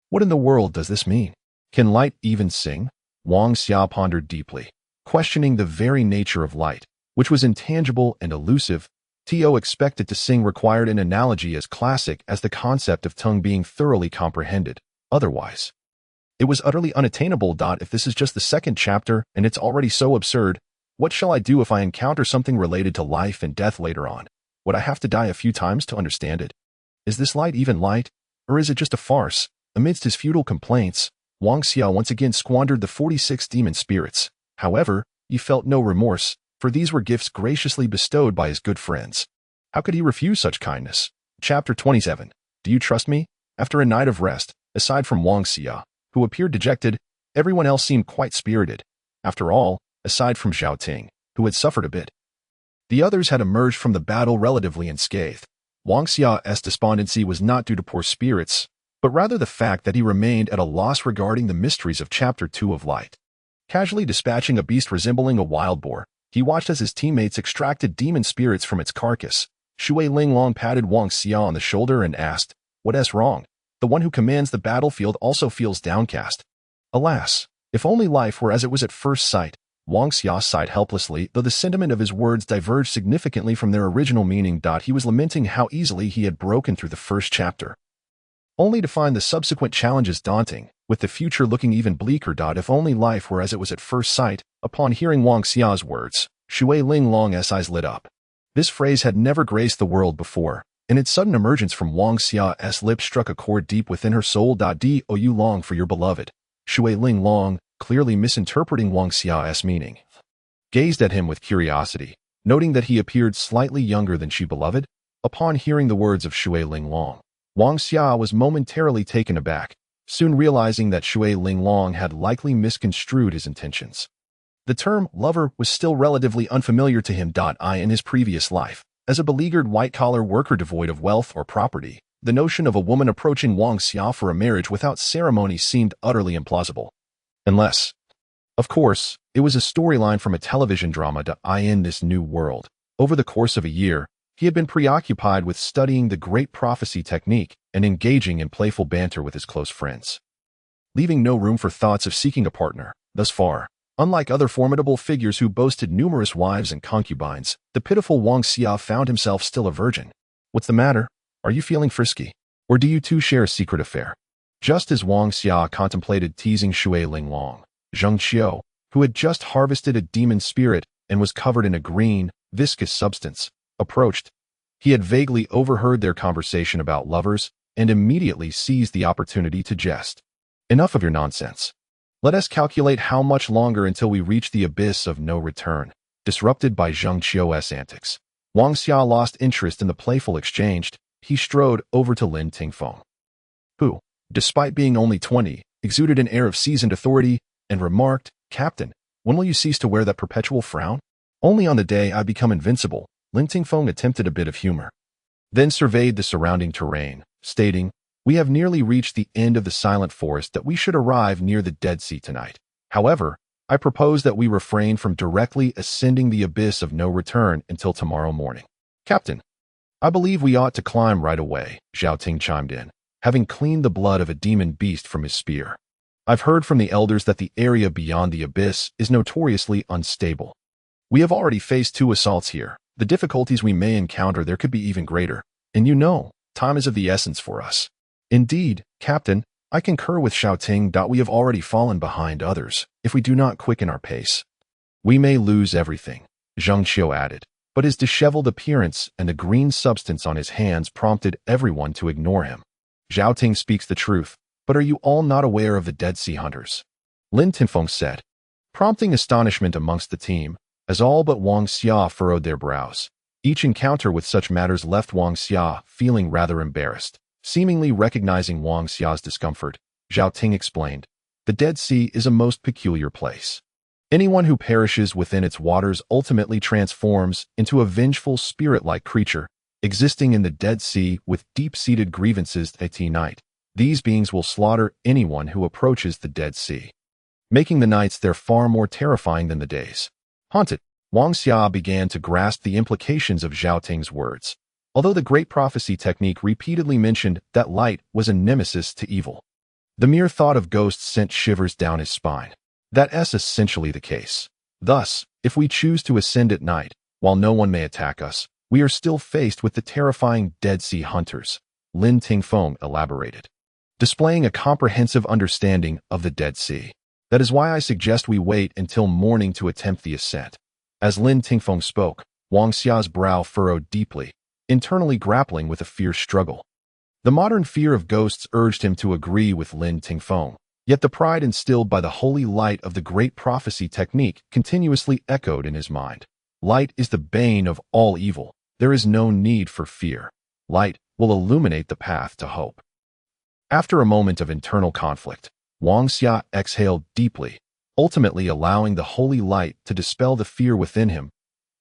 What in the world does this mean? Can light even sing? Wang Xia pondered deeply, questioning the very nature of light, which was intangible and elusive. To expect it to sing required an analogy as classic as the concept of tongue being thoroughly comprehended. Otherwise, it was utterly unattainable. If this is just the second chapter and it's already so absurd, what shall I do if I encounter something related to life and death later on? Would I have to die a few times to understand it? Is this light even light, or is it just a farce? Amidst his futile complaints, Wang Xia once again squandered the 46 demon spirits. However, he felt no remorse, for these were gifts graciously bestowed by his good friends. How could he refuse such kindness? Chapter 27. Do you trust me? After a night of rest, aside from Wang Xia, who appeared dejected, everyone else seemed quite spirited. After all, aside from Zhao Ting, who had suffered a bit, the others had emerged from the battle relatively unscathed. Wang Xia's despondency was not due to poor spirits, but rather the fact that he remained at a loss regarding the mysteries of Chapter 2 of Light. Casually dispatching a beast resembling a wild boar, he watched as his teammates extracted demon spirits from its carcass. Shui Linglong patted Wang Xia on the shoulder and asked, "What's wrong? The one who commands the battlefield also feels downcast." Alas, if only life were as it was at first sight. Wang Xia sighed helplessly, though the sentiment of his words diverged significantly from their original meaning. He was lamenting how easily he had broken through the first chapter, only to find the subsequent challenges daunting, with the future looking even bleaker. If only life were as it was at first sight. Upon hearing Wang Xia's words, Shui Linglong's eyes lit up. This phrase had never graced the world before, and its sudden emergence from Wang Xia's lips struck a chord deep within her soul. Do you long for your beloved? Shui Linglong, clearly misinterpreting Wang Xia's meaning, gazed at him with curiosity, noting that he appeared slightly younger than she beloved. Upon hearing the words of Shui Linglong, Wang Xia was momentarily taken aback, soon realizing that Shui Linglong had likely misconstrued his intentions. The term lover was still relatively unfamiliar to him. In his previous life, as a beleaguered white-collar worker devoid of wealth or property, the notion of a woman approaching Wang Xia for a marriage without ceremony seemed utterly implausible. Unless Of course, it was a storyline from a television drama to in this new world. Over the course of a year, he had been preoccupied with studying the great prophecy technique and engaging in playful banter with his close friends, leaving no room for thoughts of seeking a partner. Thus far, unlike other formidable figures who boasted numerous wives and concubines, the pitiful Wang Xia found himself still a virgin. What's the matter? Are you feeling frisky? Or do you two share a secret affair? Just as Wang Xia contemplated teasing Shui Linglong, Zheng Qiu, who had just harvested a demon spirit and was covered in a green, viscous substance, approached. He had vaguely overheard their conversation about lovers and immediately seized the opportunity to jest. Enough of your nonsense. Let us calculate how much longer until we reach the abyss of no return. Disrupted by Zheng Qiu's antics, Wang Xia lost interest in the playful exchange. He strode over to Lin Tingfeng, who, despite being only 20, exuded an air of seasoned authority and remarked, "Captain, when will you cease to wear that perpetual frown?" "Only on the day I become invincible." Lin Tingfeng attempted a bit of humor, then surveyed the surrounding terrain, stating, "We have nearly reached the end of the silent forest that we should arrive near the Dead Sea tonight. However, I propose that we refrain from directly ascending the abyss of no return until tomorrow morning." "Captain, I believe we ought to climb right away," Zhao Ting chimed in, having cleaned the blood of a demon beast from his spear. "I've heard from the elders that the area beyond the abyss is notoriously unstable. We have already faced 2 assaults here. The difficulties we may encounter there could be even greater. And time is of the essence for us." "Indeed, Captain, I concur with Zhao Ting. We have already fallen behind others. If we do not quicken our pace, we may lose everything," Zheng Qiu added. But his disheveled appearance and the green substance on his hands prompted everyone to ignore him. "Zhao Ting speaks the truth, but are you all not aware of the Dead Sea Hunters?" Lin Tingfeng said, prompting astonishment amongst the team, as all but Wang Xia furrowed their brows. Each encounter with such matters left Wang Xia feeling rather embarrassed. Seemingly recognizing Wang Xia's discomfort, Zhao Ting explained, "The Dead Sea is a most peculiar place. Anyone who perishes within its waters ultimately transforms into a vengeful spirit-like creature, existing in the Dead Sea with deep-seated grievances at night. These beings will slaughter anyone who approaches the Dead Sea, making the nights there far more terrifying than the days." Haunted, Wang Xia began to grasp the implications of Zhao Ting's words. Although the great prophecy technique repeatedly mentioned that light was a nemesis to evil, the mere thought of ghosts sent shivers down his spine. That's essentially the case. Thus, if we choose to ascend at night, while no one may attack us, we are still faced with the terrifying Dead Sea Hunters, Lin Tingfeng elaborated, displaying a comprehensive understanding of the Dead Sea. "That is why I suggest we wait until morning to attempt the ascent." As Lin Tingfeng spoke, Wang Xia's brow furrowed deeply, internally grappling with a fierce struggle. The modern fear of ghosts urged him to agree with Lin Tingfeng, yet the pride instilled by the holy light of the great prophecy technique continuously echoed in his mind. Light is the bane of all evil. There is no need for fear. Light will illuminate the path to hope. After a moment of internal conflict, Wang Xia exhaled deeply, ultimately allowing the holy light to dispel the fear within him.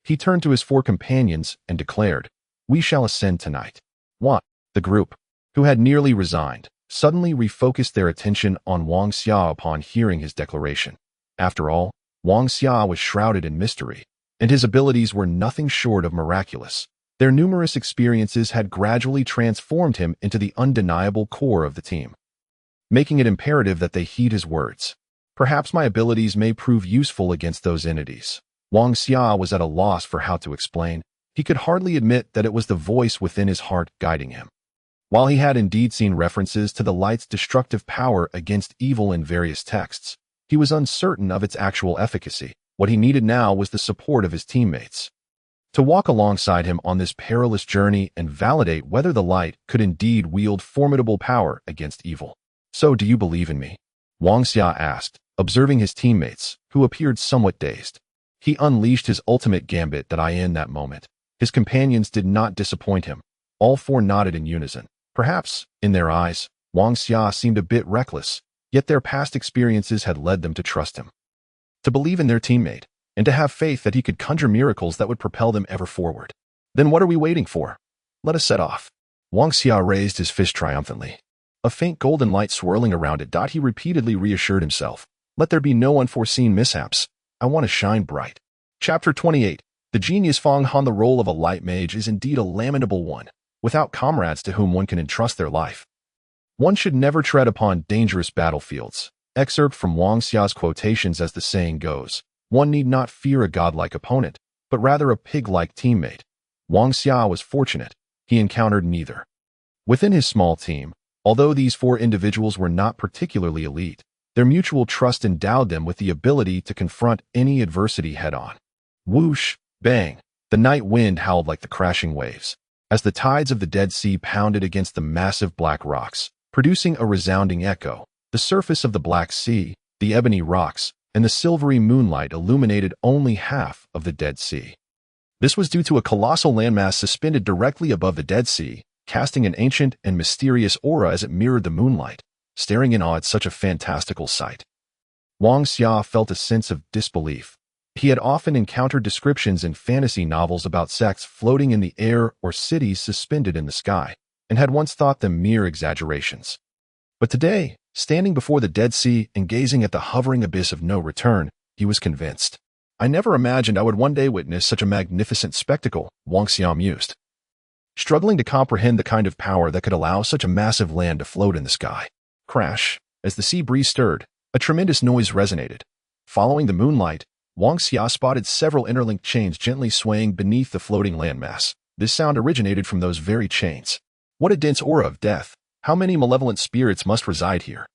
He turned to his 4 companions and declared, "We shall ascend tonight." The group, who had nearly resigned, suddenly refocused their attention on Wang Xia upon hearing his declaration. After all, Wang Xia was shrouded in mystery, and his abilities were nothing short of miraculous. Their numerous experiences had gradually transformed him into the undeniable core of the team, making it imperative that they heed his words. "Perhaps my abilities may prove useful against those entities." Wang Xia was at a loss for how to explain. He could hardly admit that it was the voice within his heart guiding him. While he had indeed seen references to the light's destructive power against evil in various texts, he was uncertain of its actual efficacy. What he needed now was the support of his teammates, to walk alongside him on this perilous journey and validate whether the light could indeed wield formidable power against evil. "So do you believe in me?" Wang Xia asked, observing his teammates, who appeared somewhat dazed. He unleashed his ultimate gambit in that moment. His companions did not disappoint him. All 4 nodded in unison. Perhaps, in their eyes, Wang Xia seemed a bit reckless, yet their past experiences had led them to trust him, to believe in their teammate, and to have faith that he could conjure miracles that would propel them ever forward. "Then what are we waiting for? Let us set off." Wang Xia raised his fist triumphantly, a faint golden light swirling around it. He repeatedly reassured himself, Let there be no unforeseen mishaps. I want to shine bright. Chapter 28. The genius Fang Han. The role of a light mage is indeed a lamentable one, without comrades to whom one can entrust their life. One should never tread upon dangerous battlefields. Excerpt from Wang Xia's quotations. As the saying goes, one need not fear a godlike opponent, but rather a pig-like teammate. Wang Xia was fortunate. He encountered neither. Within his small team, although these four individuals were not particularly elite, their mutual trust endowed them with the ability to confront any adversity head-on. Whoosh, bang, the night wind howled like the crashing waves, as the tides of the Dead Sea pounded against the massive black rocks, producing a resounding echo. The surface of the Black Sea, the ebony rocks, and the silvery moonlight illuminated only half of the Dead Sea. This was due to a colossal landmass suspended directly above the Dead Sea, casting an ancient and mysterious aura as it mirrored the moonlight, staring in awe at such a fantastical sight. Wang Xia felt a sense of disbelief. He had often encountered descriptions in fantasy novels about sects floating in the air or cities suspended in the sky, and had once thought them mere exaggerations. But today, standing before the Dead Sea and gazing at the hovering abyss of no return, he was convinced. I never imagined I would one day witness such a magnificent spectacle, Wang Xia mused, struggling to comprehend the kind of power that could allow such a massive land to float in the sky. Crash. As the sea breeze stirred, a tremendous noise resonated. Following the moonlight, Wang Xia spotted several interlinked chains gently swaying beneath the floating landmass. This sound originated from those very chains. What a dense aura of death! How many malevolent spirits must reside here?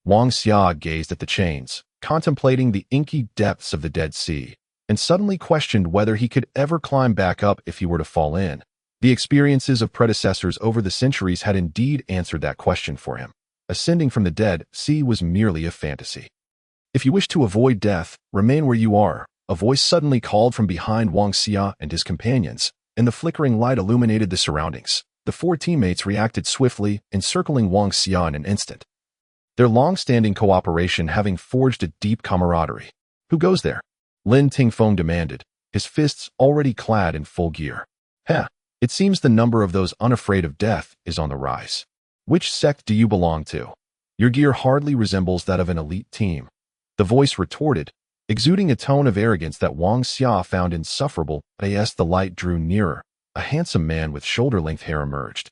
Wang Xia gazed at the chains, contemplating the inky depths of the Dead Sea, and suddenly questioned whether he could ever climb back up if he were to fall in. The experiences of predecessors over the centuries had indeed answered that question for him. Ascending from the Dead Sea was merely a fantasy. If you wish to avoid death, remain where you are, a voice suddenly called from behind Wang Xia and his companions, and the flickering light illuminated the surroundings. The four teammates reacted swiftly, encircling Wang Xia in an instant, their long-standing cooperation having forged a deep camaraderie. Who goes there? Lin Tingfeng demanded, his fists already clad in full gear. Heh, it seems the number of those unafraid of death is on the rise. Which sect do you belong to? Your gear hardly resembles that of an elite team. The voice retorted, exuding a tone of arrogance that Wang Xia found insufferable. As the light drew nearer, a handsome man with shoulder-length hair emerged,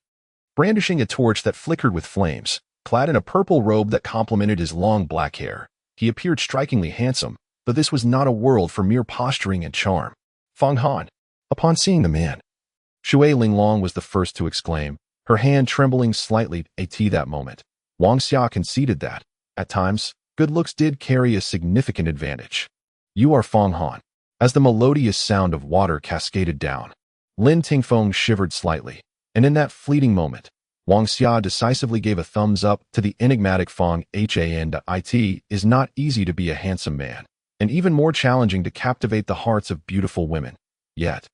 brandishing a torch that flickered with flames. Clad in a purple robe that complemented his long black hair, he appeared strikingly handsome, though this was not a world for mere posturing and charm. Fang Han. Upon seeing the man, Shui Linglong was the first to exclaim, her hand trembling slightly at that moment. Wang Xia conceded that, at times, good looks did carry a significant advantage. You are Fang Han. As the melodious sound of water cascaded down, Lin Tingfeng shivered slightly, and in that fleeting moment, Wang Xia decisively gave a thumbs up to the enigmatic Fang Han. It is not easy to be a handsome man, and even more challenging to captivate the hearts of beautiful women. Yet,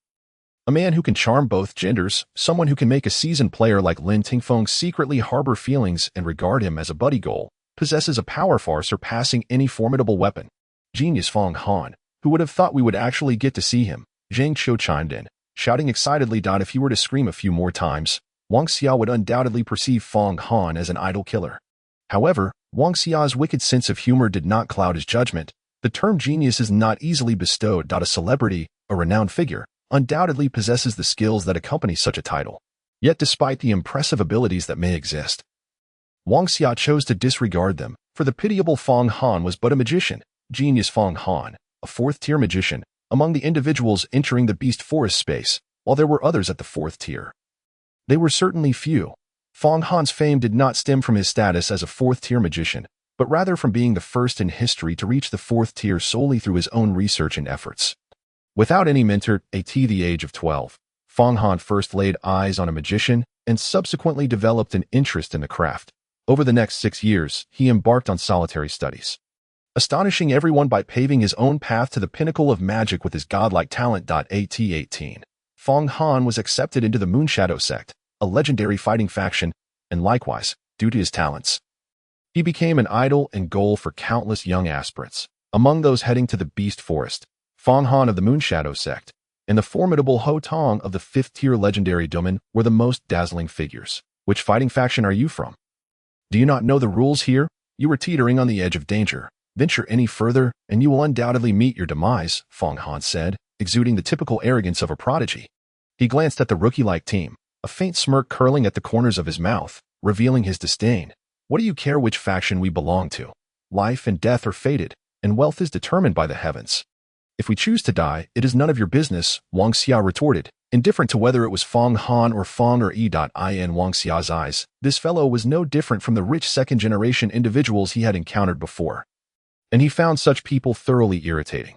a man who can charm both genders, someone who can make a seasoned player like Lin Tingfeng secretly harbor feelings and regard him as a buddy goal, possesses a power far surpassing any formidable weapon. Genius Fang Han. Who would have thought we would actually get to see him? Zhang Qiu chimed in, shouting excitedly. If he were to scream a few more times, Wang Xia would undoubtedly perceive Fang Han as an idol killer. However, Wang Xia's wicked sense of humor did not cloud his judgment. The term genius is not easily bestowed. A celebrity, a renowned figure, undoubtedly possesses the skills that accompany such a title. Yet despite the impressive abilities that may exist, Wang Xia chose to disregard them, for the pitiable Fang Han was but a magician. Genius Fang Han, a fourth-tier magician, among the individuals entering the beast forest space, while there were others at the fourth tier. They were certainly few. Fang Han's fame did not stem from his status as a fourth-tier magician, but rather from being the first in history to reach the fourth tier solely through his own research and efforts. Without any mentor, at the age of 12, Fang Han first laid eyes on a magician and subsequently developed an interest in the craft. Over the next 6 years, he embarked on solitary studies, astonishing everyone by paving his own path to the pinnacle of magic with his godlike talent. At 18, Fang Han was accepted into the Moonshadow sect, a legendary fighting faction, and likewise, due to his talents, he became an idol and goal for countless young aspirants. Among those heading to the Beast Forest, Fang Han of the Moonshadow sect and the formidable Ho Tong of the 5th-tier legendary domain were the most dazzling figures. Which fighting faction are you from? Do you not know the rules here? You were teetering on the edge of danger. Venture any further, and you will undoubtedly meet your demise, Fong Han said, exuding the typical arrogance of a prodigy. He glanced at the rookie-like team, a faint smirk curling at the corners of his mouth, revealing his disdain. What do you care which faction we belong to? Life and death are fated, and wealth is determined by the heavens. If we choose to die, it is none of your business, Wang Xia retorted. Indifferent to whether it was Fong Han or Fong or in Wang Xia's eyes, this fellow was no different from the rich second-generation individuals he had encountered before. And he found such people thoroughly irritating.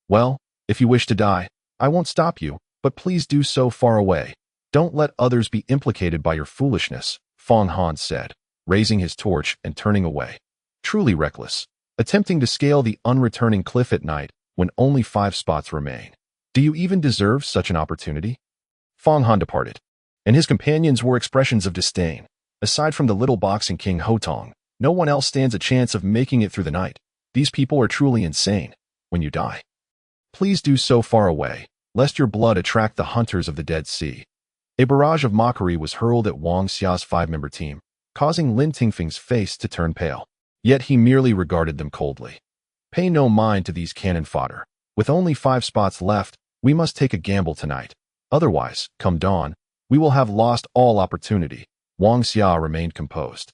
Well, if you wish to die, I won't stop you, but please do so far away. Don't let others be implicated by your foolishness, Fong Han said, raising his torch and turning away. Truly reckless, attempting to scale the unreturning cliff at night when only 5 spots remain. Do you even deserve such an opportunity? Fong Han departed, and his companions were expressions of disdain. Aside from the little boxing king Hotong, no one else stands a chance of making it through the night. These people are truly insane. When you die, please do so far away, lest your blood attract the hunters of the Dead Sea. A barrage of mockery was hurled at Wang Xia's 5-member team, causing Lin Tingfeng's face to turn pale. Yet he merely regarded them coldly. Pay no mind to these cannon fodder. With only 5 spots left, we must take a gamble tonight. Otherwise, come dawn, we will have lost all opportunity. Wang Xia remained composed,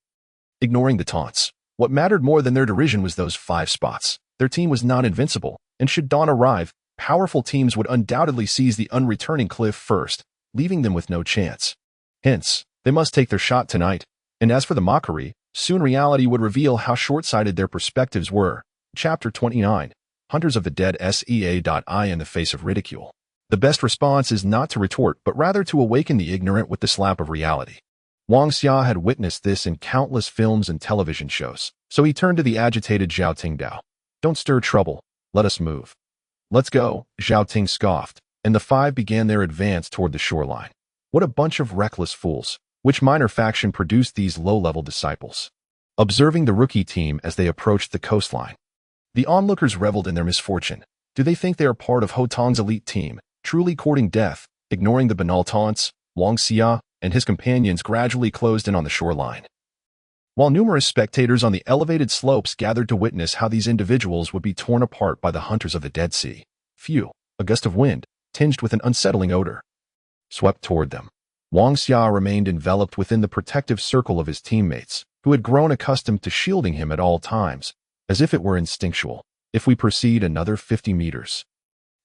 ignoring the taunts. What mattered more than their derision was those 5 spots. Their team was not invincible, and should dawn arrive, powerful teams would undoubtedly seize the unreturning cliff first, leaving them with no chance. Hence, they must take their shot tonight. And as for the mockery, soon reality would reveal how short-sighted their perspectives were. Chapter 29. Hunters of the Dead SEA.I in the face of ridicule. The best response is not to retort, but rather to awaken the ignorant with the slap of reality. Wang Xia had witnessed this in countless films and television shows, so he turned to the agitated Zhao Tingdao. Don't stir trouble. Let us move. Let's go, Zhao Ting scoffed, and the 5 began their advance toward the shoreline. What a bunch of reckless fools. Which minor faction produced these low-level disciples? Observing the rookie team as they approached the coastline, the onlookers reveled in their misfortune. Do they think they are part of Hotong's elite team, truly courting death? Ignoring the banal taunts, Wang Xia and his companions gradually closed in on the shoreline. While numerous spectators on the elevated slopes gathered to witness how these individuals would be torn apart by the hunters of the Dead Sea, a gust of wind, tinged with an unsettling odor, swept toward them. Wang Xia remained enveloped within the protective circle of his teammates, who had grown accustomed to shielding him at all times, as if it were instinctual. If we proceed another 50 meters,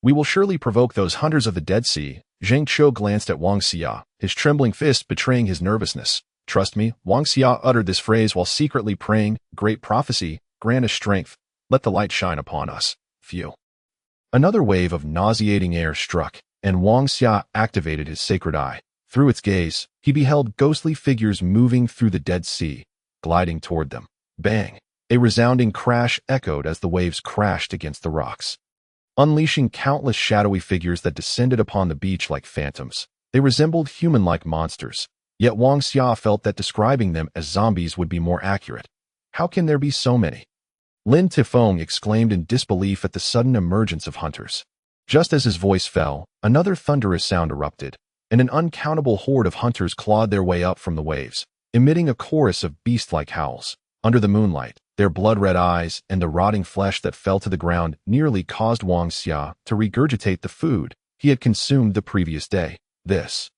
we will surely provoke those hunters of the Dead Sea. Zhang Qiu glanced at Wang Xia, his trembling fist betraying his nervousness. Trust me, Wang Xia uttered this phrase while secretly praying, great prophecy, grant us strength, let the light shine upon us. Another wave of nauseating air struck, and Wang Xia activated his sacred eye. Through its gaze, he beheld ghostly figures moving through the Dead Sea, gliding toward them. Bang! A resounding crash echoed as the waves crashed against the rocks, unleashing countless shadowy figures that descended upon the beach like phantoms. They resembled human-like monsters, yet Wang Xia felt that describing them as zombies would be more accurate. How can there be so many? Lin Tifeng exclaimed in disbelief at the sudden emergence of hunters. Just as his voice fell, another thunderous sound erupted, and an uncountable horde of hunters clawed their way up from the waves, emitting a chorus of beast-like howls. Under the moonlight, their blood-red eyes and the rotting flesh that fell to the ground nearly caused Wang Xia to regurgitate the food he had consumed the previous day. This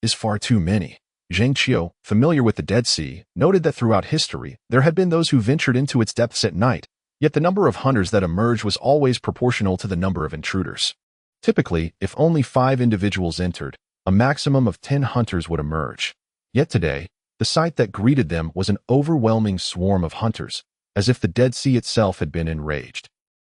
is far too many. Zhang Qiu, familiar with the Dead Sea, noted that throughout history, there had been those who ventured into its depths at night, yet the number of hunters that emerged was always proportional to the number of intruders. Typically, if only 5 individuals entered, a maximum of 10 hunters would emerge. Yet today, the sight that greeted them was an overwhelming swarm of hunters, as if the Dead Sea itself had been enraged.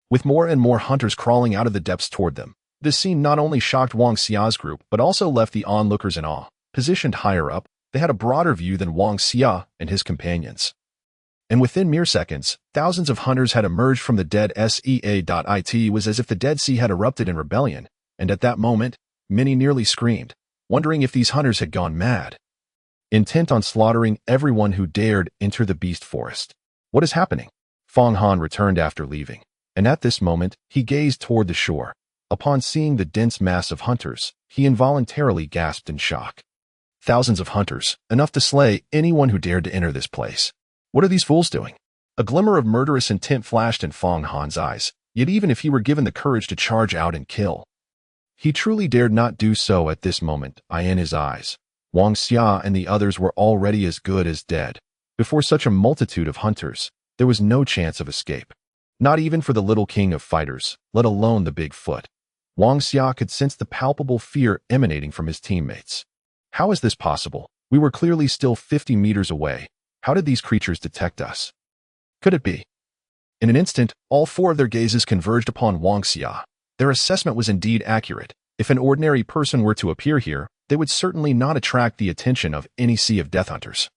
With more and more hunters crawling out of the depths toward them, this scene not only shocked Wang Xia's group, but also left the onlookers in awe. Positioned higher up, they had a broader view than Wang Xia and his companions. And within mere seconds, thousands of hunters had emerged from the dead SEA.It was as if the Dead Sea had erupted in rebellion, and at that moment, many nearly screamed, wondering if these hunters had gone mad, intent on slaughtering everyone who dared enter the beast forest. What is happening? Fong Han returned after leaving, and at this moment, he gazed toward the shore. Upon seeing the dense mass of hunters, he involuntarily gasped in shock. Thousands of hunters, enough to slay anyone who dared to enter this place. What are these fools doing? A glimmer of murderous intent flashed in Fong Han's eyes, yet even if he were given the courage to charge out and kill, he truly dared not do so at this moment. In his eyes, Wang Xia and the others were already as good as dead. Before such a multitude of hunters, there was no chance of escape. Not even for the little king of fighters, let alone the big foot. Wang Xia could sense the palpable fear emanating from his teammates. How is this possible? We were clearly still 50 meters away. How did these creatures detect us? Could it be? In an instant, all four of their gazes converged upon Wang Xia. Their assessment was indeed accurate. If an ordinary person were to appear here, they would certainly not attract the attention of any sea of death hunters.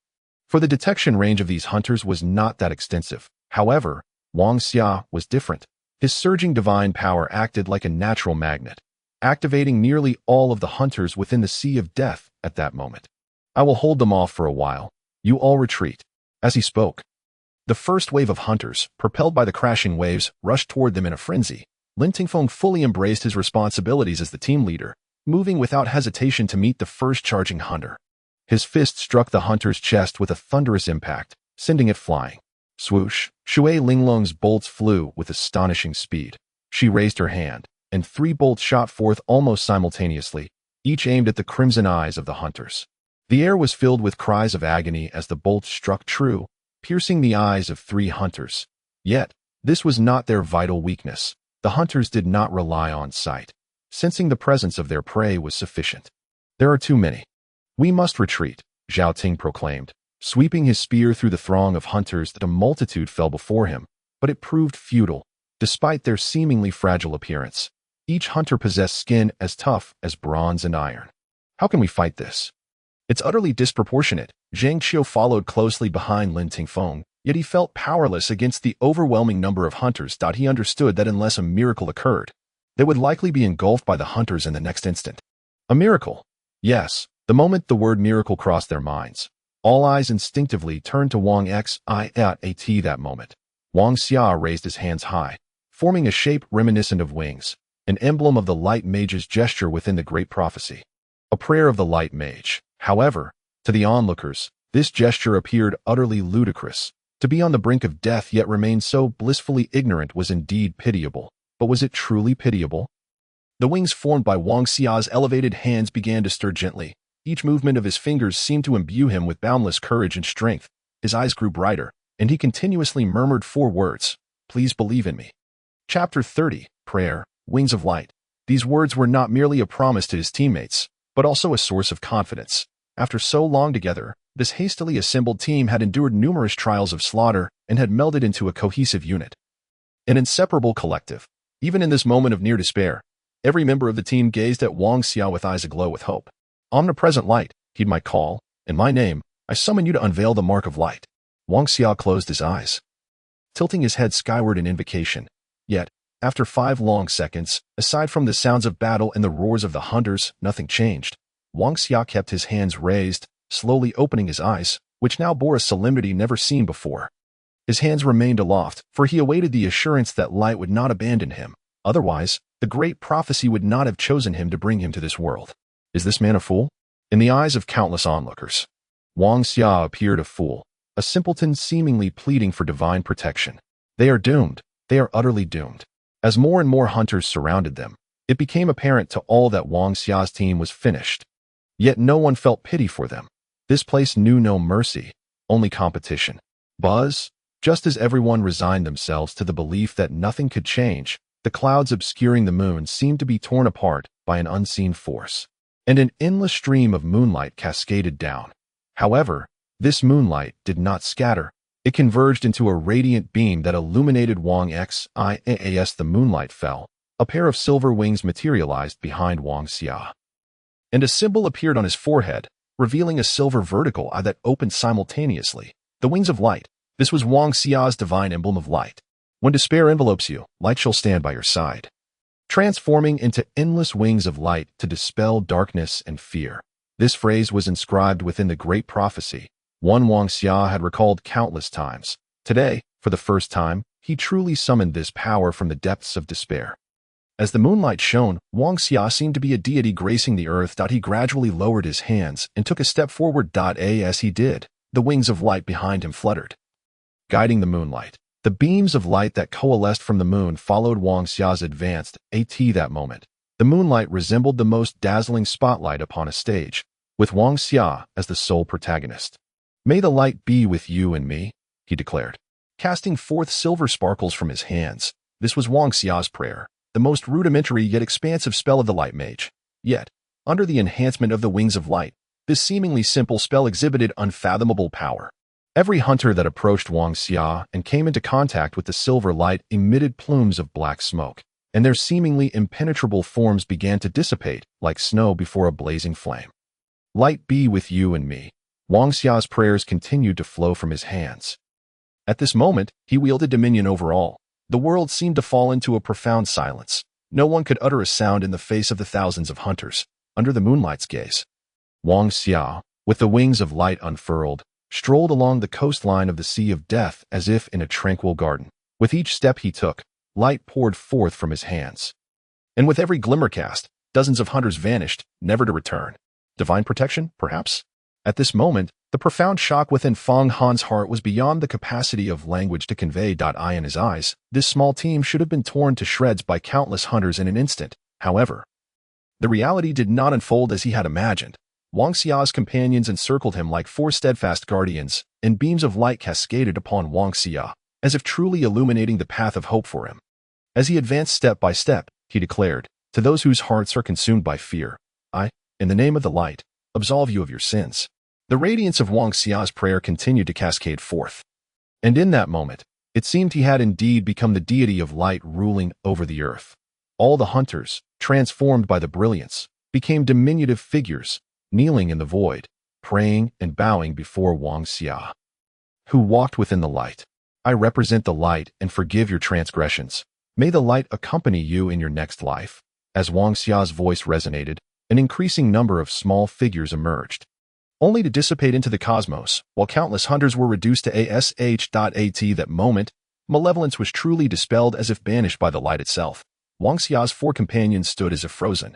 For the detection range of these hunters was not that extensive. However, Wang Xia was different. His surging divine power acted like a natural magnet, activating nearly all of the hunters within the sea of death at that moment. I will hold them off for a while. You all retreat. As he spoke, the first wave of hunters, propelled by the crashing waves, rushed toward them in a frenzy. Lin Tingfeng fully embraced his responsibilities as the team leader, moving without hesitation to meet the first charging hunter. His fist struck the hunter's chest with a thunderous impact, sending it flying. Swoosh! Shui Linglong's bolts flew with astonishing speed. She raised her hand, and 3 bolts shot forth almost simultaneously, each aimed at the crimson eyes of the hunters. The air was filled with cries of agony as the bolts struck true, piercing the eyes of 3 hunters. Yet, this was not their vital weakness. The hunters did not rely on sight. Sensing the presence of their prey was sufficient. There are too many. We must retreat, Zhao Ting proclaimed. Sweeping his spear through the throng of hunters, the multitude fell before him, but it proved futile. Despite their seemingly fragile appearance, each hunter possessed skin as tough as bronze and iron. How can we fight this? It's utterly disproportionate. Zhang Qiu followed closely behind Lin Tingfeng, yet he felt powerless against the overwhelming number of hunters. He understood that unless a miracle occurred, they would likely be engulfed by the hunters in the next instant. A miracle? Yes, the moment the word miracle crossed their minds, all eyes instinctively turned to Wang Xia. That moment, Wang Xia raised his hands high, forming a shape reminiscent of wings, an emblem of the light mage's gesture within the great prophecy. A prayer of the light mage. However, to the onlookers, this gesture appeared utterly ludicrous. To be on the brink of death yet remain so blissfully ignorant was indeed pitiable. But was it truly pitiable? The wings formed by Wang Xia's elevated hands began to stir gently. Each movement of his fingers seemed to imbue him with boundless courage and strength. His eyes grew brighter, and he continuously murmured 4 words. Please believe in me. Chapter 30, Prayer, Wings of Light. These words were not merely a promise to his teammates, but also a source of confidence. After so long together, this hastily assembled team had endured numerous trials of slaughter and had melded into a cohesive unit. An inseparable collective. Even in this moment of near despair, every member of the team gazed at Wang Xia with eyes aglow with hope. Omnipresent light, heed my call. In my name, I summon you to unveil the mark of light. Wang Xia closed his eyes, tilting his head skyward in invocation. Yet, after 5 long seconds, aside from the sounds of battle and the roars of the hunters, nothing changed. Wang Xia kept his hands raised, slowly opening his eyes, which now bore a solemnity never seen before. His hands remained aloft, for he awaited the assurance that light would not abandon him. Otherwise, the great prophecy would not have chosen him to bring him to this world. Is this man a fool? In the eyes of countless onlookers, Wang Xia appeared a fool, a simpleton seemingly pleading for divine protection. They are doomed. They are utterly doomed. As more and more hunters surrounded them, it became apparent to all that Wang Xia's team was finished. Yet no one felt pity for them. This place knew no mercy, only competition. Buzz. Just as everyone resigned themselves to the belief that nothing could change, the clouds obscuring the moon seemed to be torn apart by an unseen force, and an endless stream of moonlight cascaded down. However, this moonlight did not scatter. It converged into a radiant beam that illuminated Wang Xia. As the moonlight fell, a pair of silver wings materialized behind Wang Xia, and a symbol appeared on his forehead, revealing a silver vertical eye that opened simultaneously. The wings of light. This was Wang Xia's divine emblem of light. When despair envelopes you, light shall stand by your side, transforming into endless wings of light to dispel darkness and fear. This phrase was inscribed within the great prophecy, one Wang Xia had recalled countless times. Today, for the first time, he truly summoned this power from the depths of despair. As the moonlight shone, Wang Xia seemed to be a deity gracing the earth. He gradually lowered his hands and took a step forward. As he did, the wings of light behind him fluttered, guiding the moonlight. The beams of light that coalesced from the moon followed Wang Xia's advanced AT that moment. The moonlight resembled the most dazzling spotlight upon a stage, with Wang Xia as the sole protagonist. "May the light be with you and me," he declared, casting forth silver sparkles from his hands. This was Wang Xia's prayer, the most rudimentary yet expansive spell of the light mage. Yet, under the enhancement of the wings of light, this seemingly simple spell exhibited unfathomable power. Every hunter that approached Wang Xia and came into contact with the silver light emitted plumes of black smoke, and their seemingly impenetrable forms began to dissipate like snow before a blazing flame. "Light be with you and me." Wang Xia's prayers continued to flow from his hands. At this moment, he wielded dominion over all. The world seemed to fall into a profound silence. No one could utter a sound in the face of the thousands of hunters, under the moonlight's gaze. Wang Xia, with the wings of light unfurled, strolled along the coastline of the Sea of Death as if in a tranquil garden. With each step he took, light poured forth from his hands. And with every glimmer cast, dozens of hunters vanished, never to return. Divine protection, perhaps? At this moment, the profound shock within Feng Han's heart was beyond the capacity of language to convey. In his eyes, this small team should have been torn to shreds by countless hunters in an instant. However, the reality did not unfold as he had imagined. Wang Xia's companions encircled him like four steadfast guardians, and beams of light cascaded upon Wang Xia, as if truly illuminating the path of hope for him. As he advanced step by step, he declared, "To those whose hearts are consumed by fear, I, in the name of the light, absolve you of your sins." The radiance of Wang Xia's prayer continued to cascade forth. And in that moment, it seemed he had indeed become the deity of light ruling over the earth. All the hunters, transformed by the brilliance, became diminutive figures, kneeling in the void, praying and bowing before Wang Xia, who walked within the light. "I represent the light and forgive your transgressions. May the light accompany you in your next life." As Wang Xia's voice resonated, an increasing number of small figures emerged, only to dissipate into the cosmos, while countless hunters were reduced to ash. That moment, malevolence was truly dispelled as if banished by the light itself. Wang Xia's four companions stood as if frozen,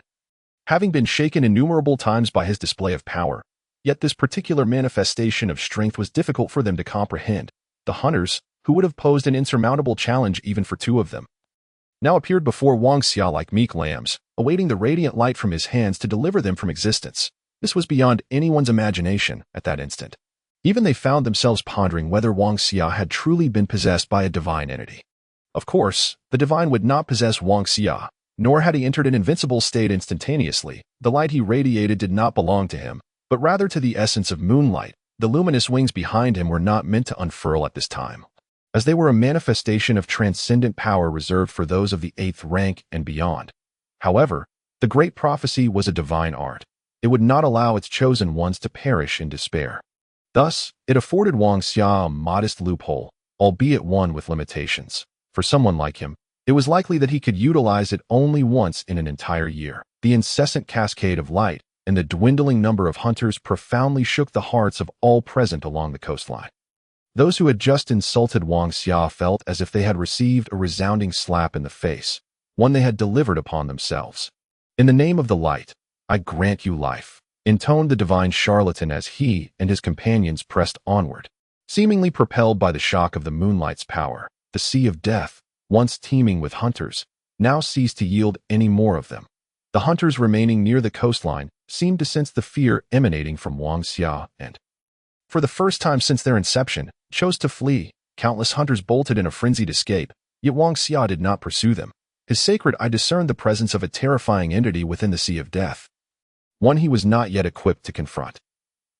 having been shaken innumerable times by his display of power. Yet this particular manifestation of strength was difficult for them to comprehend. The hunters, who would have posed an insurmountable challenge even for two of them, now appeared before Wang Xia like meek lambs, awaiting the radiant light from his hands to deliver them from existence. This was beyond anyone's imagination at that instant. Even they found themselves pondering whether Wang Xia had truly been possessed by a divine entity. Of course, the divine would not possess Wang Xia, nor had he entered an invincible state instantaneously. The light he radiated did not belong to him, but rather to the essence of moonlight. The luminous wings behind him were not meant to unfurl at this time, as they were a manifestation of transcendent power reserved for those of the 8th rank and beyond. However, the great prophecy was a divine art. It would not allow its chosen ones to perish in despair. Thus, it afforded Wang Xia a modest loophole, albeit one with limitations. For someone like him, it was likely that he could utilize it only once in an entire year. The incessant cascade of light and the dwindling number of hunters profoundly shook the hearts of all present along the coastline. Those who had just insulted Wang Xia felt as if they had received a resounding slap in the face, one they had delivered upon themselves. "In the name of the light, I grant you life," intoned the divine charlatan as he and his companions pressed onward. Seemingly propelled by the shock of the moonlight's power, the Sea of Death, once teeming with hunters, now ceased to yield any more of them. The hunters remaining near the coastline seemed to sense the fear emanating from Wang Xia and, for the first time since their inception, chose to flee. Countless hunters bolted in a frenzied escape, yet Wang Xia did not pursue them. His sacred eye discerned the presence of a terrifying entity within the Sea of Death, one he was not yet equipped to confront.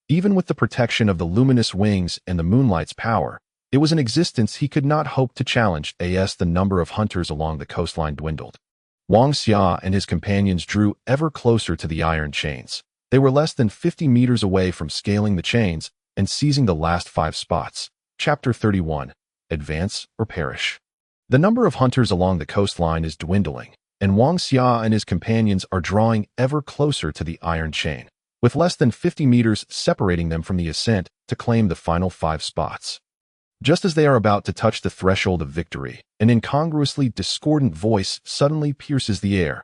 Even with the protection of the luminous wings and the moonlight's power, it was an existence he could not hope to challenge. As the number of hunters along the coastline dwindled, Wang Xia and his companions drew ever closer to the iron chains. They were less than 50 meters away from scaling the chains and seizing the last 5 spots. Chapter 31. Advance or Perish. The number of hunters along the coastline is dwindling, and Wang Xia and his companions are drawing ever closer to the iron chain, with less than 50 meters separating them from the ascent to claim the final 5 spots. Just as they are about to touch the threshold of victory, an incongruously discordant voice suddenly pierces the air.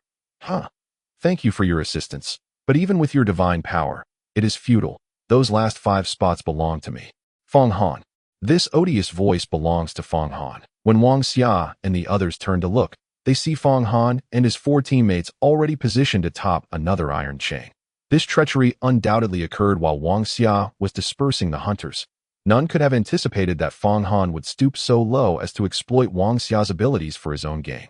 Thank you for your assistance, but even with your divine power, it is futile. Those last 5 spots belong to me. Feng Han. This odious voice belongs to Fong Han. When Wang Xia and the others turn to look, they see Fong Han and his 4 teammates already positioned atop another iron chain. This treachery undoubtedly occurred while Wang Xia was dispersing the hunters. None could have anticipated that Fong Han would stoop so low as to exploit Wang Xia's abilities for his own gain.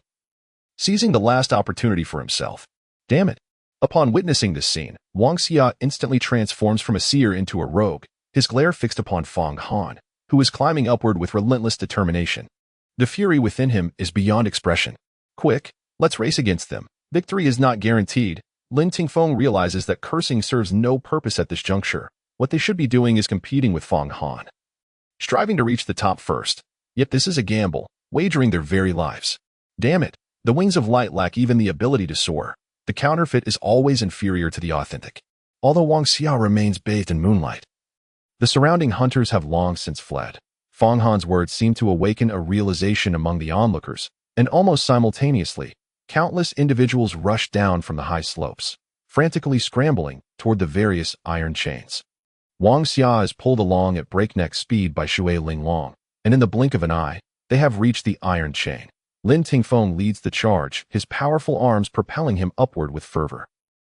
Seizing the last opportunity for himself. Damn it. Upon witnessing this scene, Wang Xia instantly transforms from a seer into a rogue, his glare fixed upon Fong Han, who is climbing upward with relentless determination. The fury within him is beyond expression. Quick, let's race against them. Victory is not guaranteed. Lin Tingfeng realizes that cursing serves no purpose at this juncture. What they should be doing is competing with Fong Han, striving to reach the top first. Yet this is a gamble, wagering their very lives. Damn it, the wings of light lack even the ability to soar. The counterfeit is always inferior to the authentic. Although Wang Xia remains bathed in moonlight, the surrounding hunters have long since fled. Fong Han's words seem to awaken a realization among the onlookers, and almost simultaneously, countless individuals rush down from the high slopes, frantically scrambling toward the various iron chains. Wang Xia is pulled along at breakneck speed by Shui Linglong, and in the blink of an eye, they have reached the iron chain. Lin Tingfeng leads the charge, his powerful arms propelling him upward with fervor.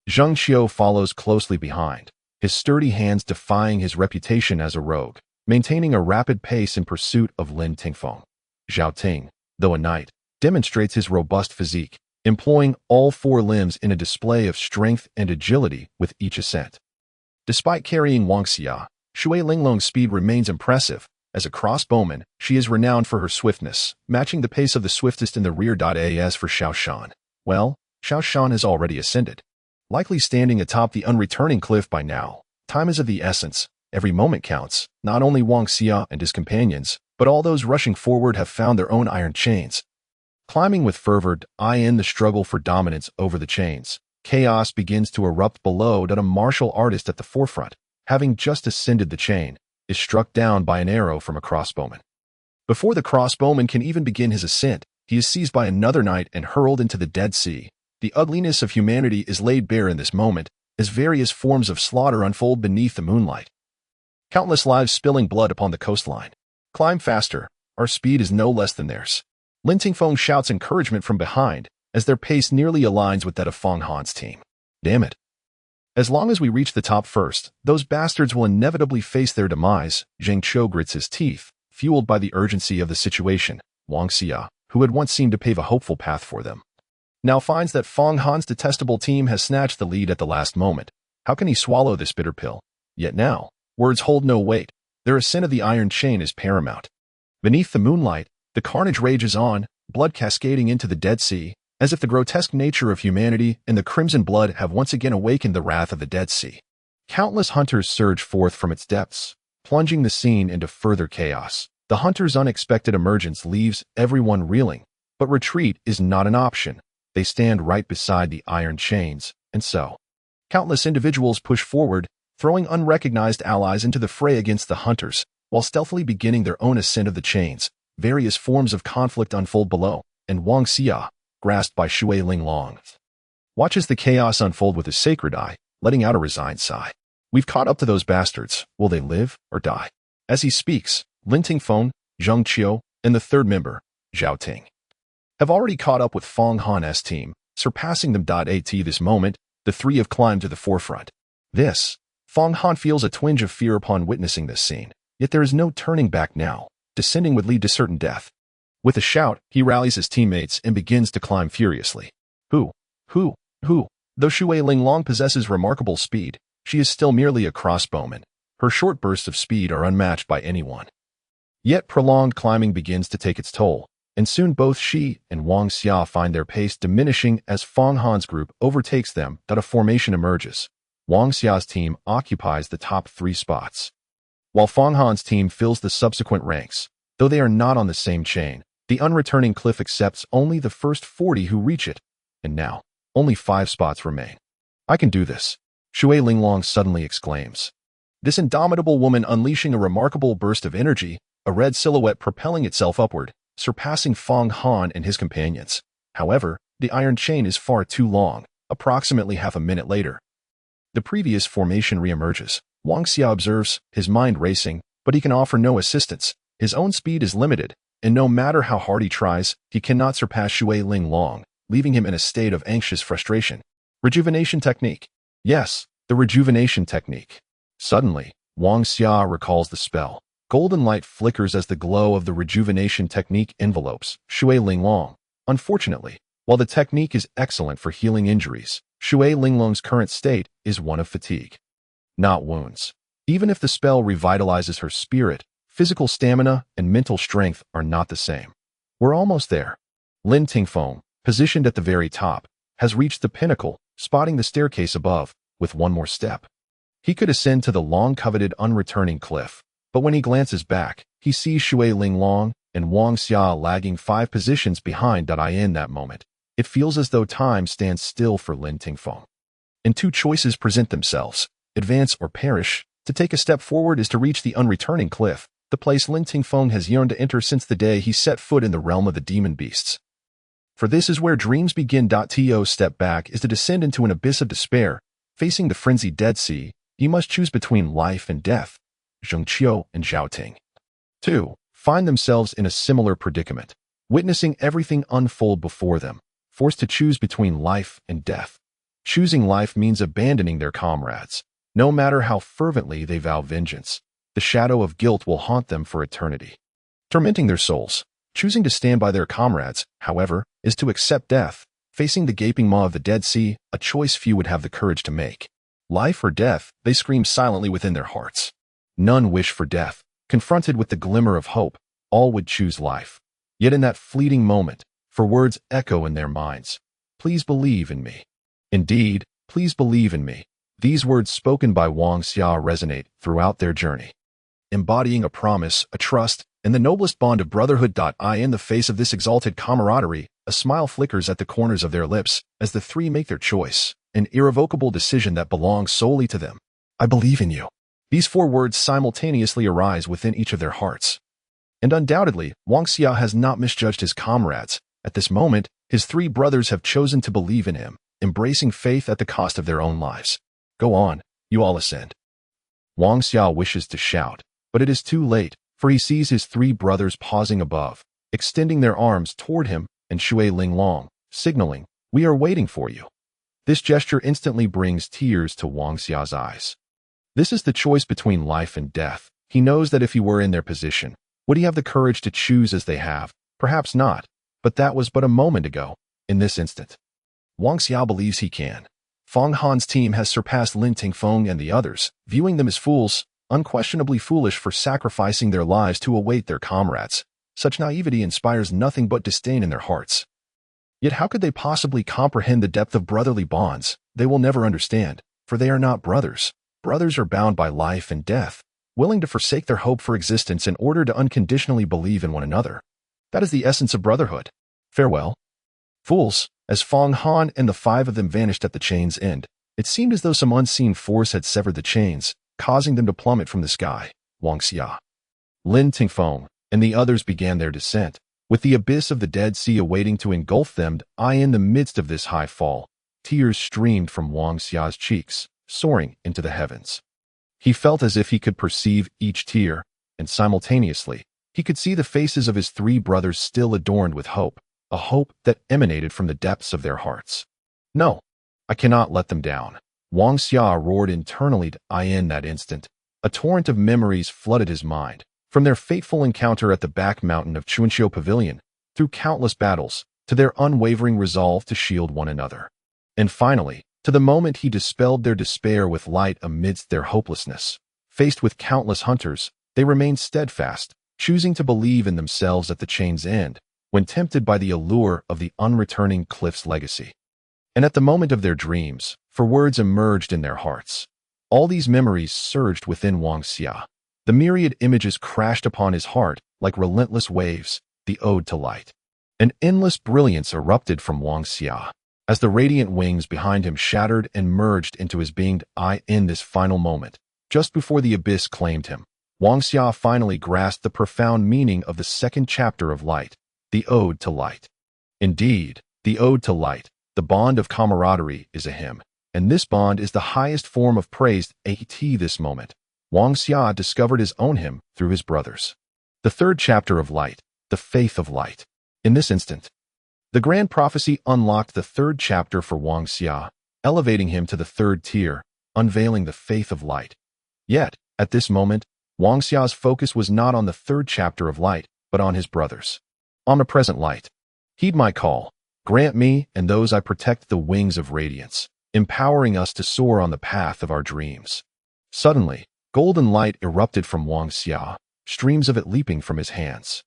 Zheng Qiu follows closely behind, his sturdy hands defying his reputation as a rogue, maintaining a rapid pace in pursuit of Lin Tingfeng. Zhao Ting, though a knight, demonstrates his robust physique, employing all 4 limbs in a display of strength and agility with each ascent. Despite carrying Wang Xia, Shui Linglong's speed remains impressive. As a crossbowman, she is renowned for her swiftness, matching the pace of the swiftest in the rear. As for Xiao Shan, well, Xiao Shan has already ascended, likely standing atop the unreturning cliff by now. Time is of the essence. Every moment counts. Not only Wang Xia and his companions, but all those rushing forward have found their own iron chains. Climbing with fervor, I end the struggle for dominance over the chains. Chaos begins to erupt below. A martial artist at the forefront, having just ascended the chain, is struck down by an arrow from a crossbowman. Before the crossbowman can even begin his ascent, he is seized by another knight and hurled into the Dead Sea. The ugliness of humanity is laid bare in this moment, as various forms of slaughter unfold beneath the moonlight. Countless lives spilling blood upon the coastline. Climb faster, our speed is no less than theirs. Lin Tingfeng shouts encouragement from behind, as their pace nearly aligns with that of Fong Han's team. Damn it. As long as we reach the top first, those bastards will inevitably face their demise. Zheng Qiu grits his teeth, fueled by the urgency of the situation. Wang Xia, who had once seemed to pave a hopeful path for them, now finds that Fong Han's detestable team has snatched the lead at the last moment. How can he swallow this bitter pill? Yet now, words hold no weight. Their ascent of the iron chain is paramount. Beneath the moonlight, the carnage rages on, blood cascading into the Dead Sea, as if the grotesque nature of humanity and the crimson blood have once again awakened the wrath of the Dead Sea. Countless hunters surge forth from its depths, plunging the scene into further chaos. The hunters' unexpected emergence leaves everyone reeling, but retreat is not an option. They stand right beside the iron chains, and so, countless individuals push forward, throwing unrecognized allies into the fray against the hunters, while stealthily beginning their own ascent of the chains. Various forms of conflict unfold below, and Wang Xia, grasped by Shui Linglong, watches the chaos unfold with his sacred eye, letting out a resigned sigh. We've caught up to those bastards. Will they live or die? As he speaks, Lin Tingfeng, Zheng Qiu, and the third member, Zhao Ting, have already caught up with Fong Han's team, surpassing them. At this moment, the 3 have climbed to the forefront. Fong Han feels a twinge of fear upon witnessing this scene, yet there is no turning back now. Descending would lead to certain death. With a shout, he rallies his teammates and begins to climb furiously. Who? Though Shui Linglong possesses remarkable speed, she is still merely a crossbowman. Her short bursts of speed are unmatched by anyone. Yet prolonged climbing begins to take its toll, and soon both she and Wang Xia find their pace diminishing as Fong Han's group overtakes them. A formation emerges. Wang Xia's team occupies the top 3 spots, while Fong Han's team fills the subsequent ranks. Though they are not on the same chain, the unreturning cliff accepts only the first 40 who reach it, and now, only 5 spots remain. I can do this, Shui Linglong suddenly exclaims. This indomitable woman unleashing a remarkable burst of energy, a red silhouette propelling itself upward, surpassing Fong Han and his companions. However, the iron chain is far too long. Approximately half a minute later, the previous formation reemerges. Wang Xia observes, his mind racing, but he can offer no assistance. His own speed is limited, and no matter how hard he tries, he cannot surpass Shui Linglong, leaving him in a state of anxious frustration. Rejuvenation technique. Yes, the rejuvenation technique. Suddenly, Wang Xia recalls the spell. Golden light flickers as the glow of the rejuvenation technique envelopes Shui Linglong. Unfortunately, while the technique is excellent for healing injuries, Shui Linglong's current state is one of fatigue, not wounds. Even if the spell revitalizes her spirit, physical stamina and mental strength are not the same. We're almost there. Lin Tingfeng, positioned at the very top, has reached the pinnacle, spotting the staircase above, with one more step. He could ascend to the long-coveted unreturning cliff, but when he glances back, he sees Shui Linglong and Wang Xia lagging 5 positions behind. In that moment, it feels as though time stands still for Lin Tingfeng. And 2 choices present themselves: advance or perish. To take a step forward is to reach the unreturning cliff, the place Lin Tingfeng has yearned to enter since the day he set foot in the realm of the demon beasts. For this is where dreams begin. To step back is to descend into an abyss of despair, facing the frenzied Dead Sea. You must choose between life and death. Zheng Qiu and Zhao Ting. 2. Find themselves in a similar predicament, witnessing everything unfold before them, forced to choose between life and death. Choosing life means abandoning their comrades. No matter how fervently they vow vengeance, the shadow of guilt will haunt them for eternity, tormenting their souls. Choosing to stand by their comrades, however, is to accept death, facing the gaping maw of the Dead Sea, a choice few would have the courage to make. Life or death, they scream silently within their hearts. None wish for death. Confronted with the glimmer of hope, all would choose life. Yet in that fleeting moment, for words echo in their minds, "Please believe in me." Indeed, please believe in me. These words spoken by Wang Xia resonate throughout their journey, embodying a promise, a trust, and the noblest bond of brotherhood. In the face of this exalted camaraderie, a smile flickers at the corners of their lips as the 3 make their choice, an irrevocable decision that belongs solely to them. I believe in you. These 4 words simultaneously arise within each of their hearts. And undoubtedly, Wang Xia has not misjudged his comrades. At this moment, his 3 brothers have chosen to believe in him, embracing faith at the cost of their own lives. Go on, you all ascend. Wang Xia wishes to shout, but it is too late, for he sees his 3 brothers pausing above, extending their arms toward him, and Shui Linglong, signaling, "We are waiting for you." This gesture instantly brings tears to Wang Xia's eyes. This is the choice between life and death. He knows that if he were in their position, would he have the courage to choose as they have? Perhaps not, but that was but a moment ago. In this instant, Wang Xia believes he can. Feng Han's team has surpassed Lin Tingfeng and the others, viewing them as fools, unquestionably foolish for sacrificing their lives to await their comrades. Such naivety inspires nothing but disdain in their hearts. Yet how could they possibly comprehend the depth of brotherly bonds? They will never understand, for they are not brothers. Brothers are bound by life and death, willing to forsake their hope for existence in order to unconditionally believe in one another. That is the essence of brotherhood. Farewell. Fools. As Feng Han and the 5 of them vanished at the chain's end, it seemed as though some unseen force had severed the chains, causing them to plummet from the sky. Wang Xia, Lin Tingfeng, and the others began their descent, with the abyss of the Dead Sea awaiting to engulf them. In the midst of this high fall, tears streamed from Wang Xia's cheeks, soaring into the heavens. He felt as if he could perceive each tear, and simultaneously, he could see the faces of his 3 brothers still adorned with hope, a hope that emanated from the depths of their hearts. No, I cannot let them down. Wang Xia roared internally. In that instant, a torrent of memories flooded his mind, from their fateful encounter at the back mountain of Chuanqiu Pavilion, through countless battles, to their unwavering resolve to shield one another. And finally, to the moment he dispelled their despair with light amidst their hopelessness. Faced with countless hunters, they remained steadfast, choosing to believe in themselves at the chain's end, when tempted by the allure of the unreturning cliff's legacy. And at the moment of their dreams, for words emerged in their hearts. All these memories surged within Wang Xia. The myriad images crashed upon his heart like relentless waves, the ode to light. An endless brilliance erupted from Wang Xia, as the radiant wings behind him shattered and merged into his being. In this final moment, just before the abyss claimed him, Wang Xia finally grasped the profound meaning of the 2nd chapter of Light, the Ode to Light. Indeed, the Ode to Light, the bond of camaraderie, is a hymn, and this bond is the highest form of praise. At this moment, Wang Xia discovered his own hymn through his brothers. The third chapter of light, the faith of light. In this instant, the grand prophecy unlocked the third chapter for Wang Xia, elevating him to the third tier, unveiling the faith of light. Yet, at this moment, Wang Xia's focus was not on the third chapter of light, but on his brothers. Omnipresent light, heed my call. Grant me and those I protect the wings of radiance, empowering us to soar on the path of our dreams. Suddenly, golden light erupted from Wang Xia, streams of it leaping from his hands.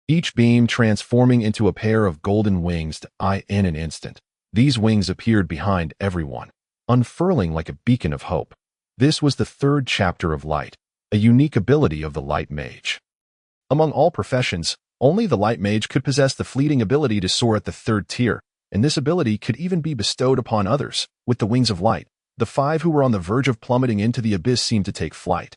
Each beam transforming into a pair of golden wings in an instant. These wings appeared behind everyone, unfurling like a beacon of hope. This was the third chapter of light, a unique ability of the light mage. Among all professions, only the light mage could possess the fleeting ability to soar at the third tier, and this ability could even be bestowed upon others. With the wings of light, the 5 who were on the verge of plummeting into the abyss seemed to take flight,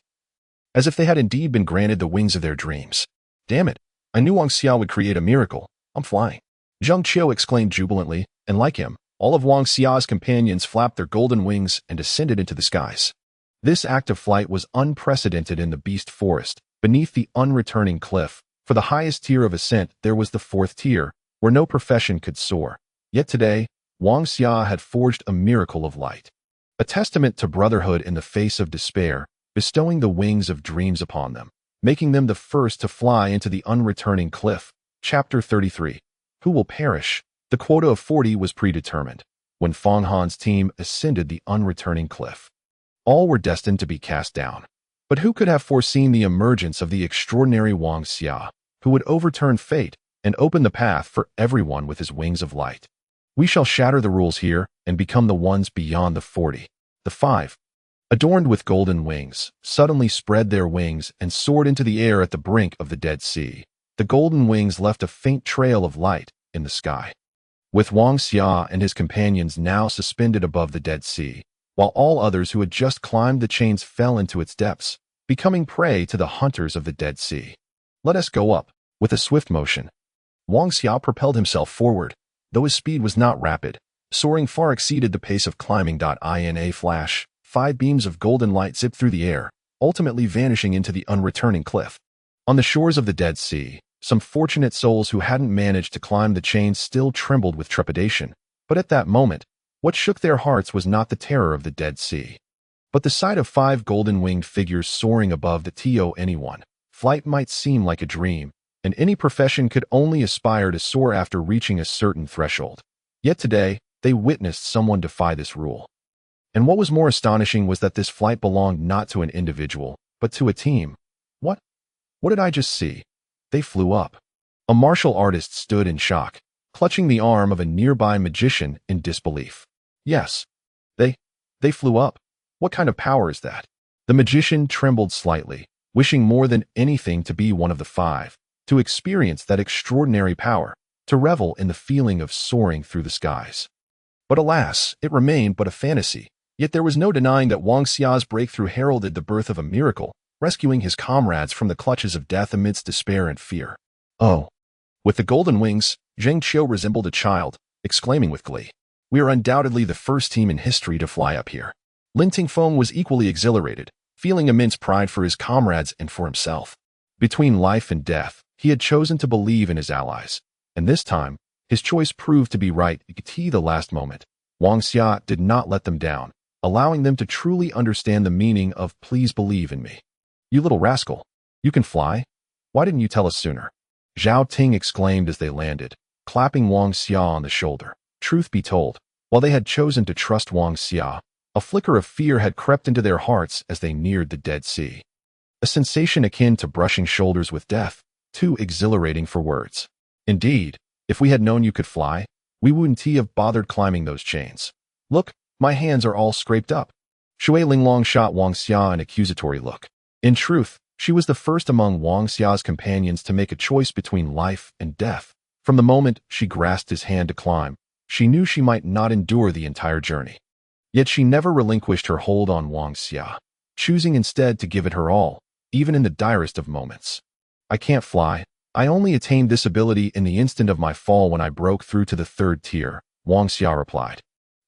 as if they had indeed been granted the wings of their dreams. Damn it, I knew Wang Xia would create a miracle. I'm flying. Zheng Qiu exclaimed jubilantly, and like him, all of Wang Xia's companions flapped their golden wings and descended into the skies. This act of flight was unprecedented in the beast forest, beneath the unreturning cliff. For the highest tier of ascent, there was the 4th tier, where no profession could soar. Yet today, Wang Xia had forged a miracle of light, a testament to brotherhood in the face of despair, bestowing the wings of dreams upon them, making them the first to fly into the unreturning cliff. Chapter 33. Who will perish? The quota of 40 was predetermined. When Feng Han's team ascended the unreturning cliff, all were destined to be cast down. But who could have foreseen the emergence of the extraordinary Wang Xia, who would overturn fate and open the path for everyone with his wings of light? We shall shatter the rules here and become the ones beyond the 40. The 5, adorned with golden wings, suddenly spread their wings and soared into the air at the brink of the Dead Sea. The golden wings left a faint trail of light in the sky, with Wang Xia and his companions now suspended above the Dead Sea, while all others who had just climbed the chains fell into its depths, becoming prey to the hunters of the Dead Sea. Let us go up. With a swift motion, Wang Xia propelled himself forward, though his speed was not rapid. Soaring far exceeded the pace of climbing. In a flash, 5 beams of golden light zipped through the air, ultimately vanishing into the unreturning cliff. On the shores of the Dead Sea, some fortunate souls who hadn't managed to climb the chains still trembled with trepidation. But at that moment, what shook their hearts was not the terror of the Dead Sea, but the sight of 5 golden-winged figures soaring above the to anyone. Flight might seem like a dream, and any profession could only aspire to soar after reaching a certain threshold. Yet today, they witnessed someone defy this rule. And what was more astonishing was that this flight belonged not to an individual, but to a team. What? What did I just see? They flew up. A martial artist stood in shock, clutching the arm of a nearby magician in disbelief. Yes, they flew up. What kind of power is that? The magician trembled slightly, wishing more than anything to be one of the 5, to experience that extraordinary power, to revel in the feeling of soaring through the skies. But alas, it remained but a fantasy. Yet there was no denying that Wang Xia's breakthrough heralded the birth of a miracle, rescuing his comrades from the clutches of death amidst despair and fear. Oh! With the golden wings, Zheng Qiu resembled a child, exclaiming with glee, "We are undoubtedly the first team in history to fly up here." Lin Tingfeng was equally exhilarated, feeling immense pride for his comrades and for himself. Between life and death, he had chosen to believe in his allies, and this time, his choice proved to be right at the last moment. Wang Xia did not let them down, allowing them to truly understand the meaning of "please believe in me." "You little rascal, you can fly? Why didn't you tell us sooner?" Zhao Ting exclaimed as they landed, clapping Wang Xia on the shoulder. Truth be told, while they had chosen to trust Wang Xia, a flicker of fear had crept into their hearts as they neared the Dead Sea. A sensation akin to brushing shoulders with death, too exhilarating for words. Indeed, if we had known you could fly, we wouldn't have bothered climbing those chains. Look, my hands are all scraped up. Shui Linglong shot Wang Xia an accusatory look. In truth, she was the first among Wang Xia's companions to make a choice between life and death. From the moment she grasped his hand to climb, she knew she might not endure the entire journey. Yet she never relinquished her hold on Wang Xia, choosing instead to give it her all, even in the direst of moments. "I can't fly. I only attained this ability in the instant of my fall when I broke through to the 3rd tier," Wang Xia replied,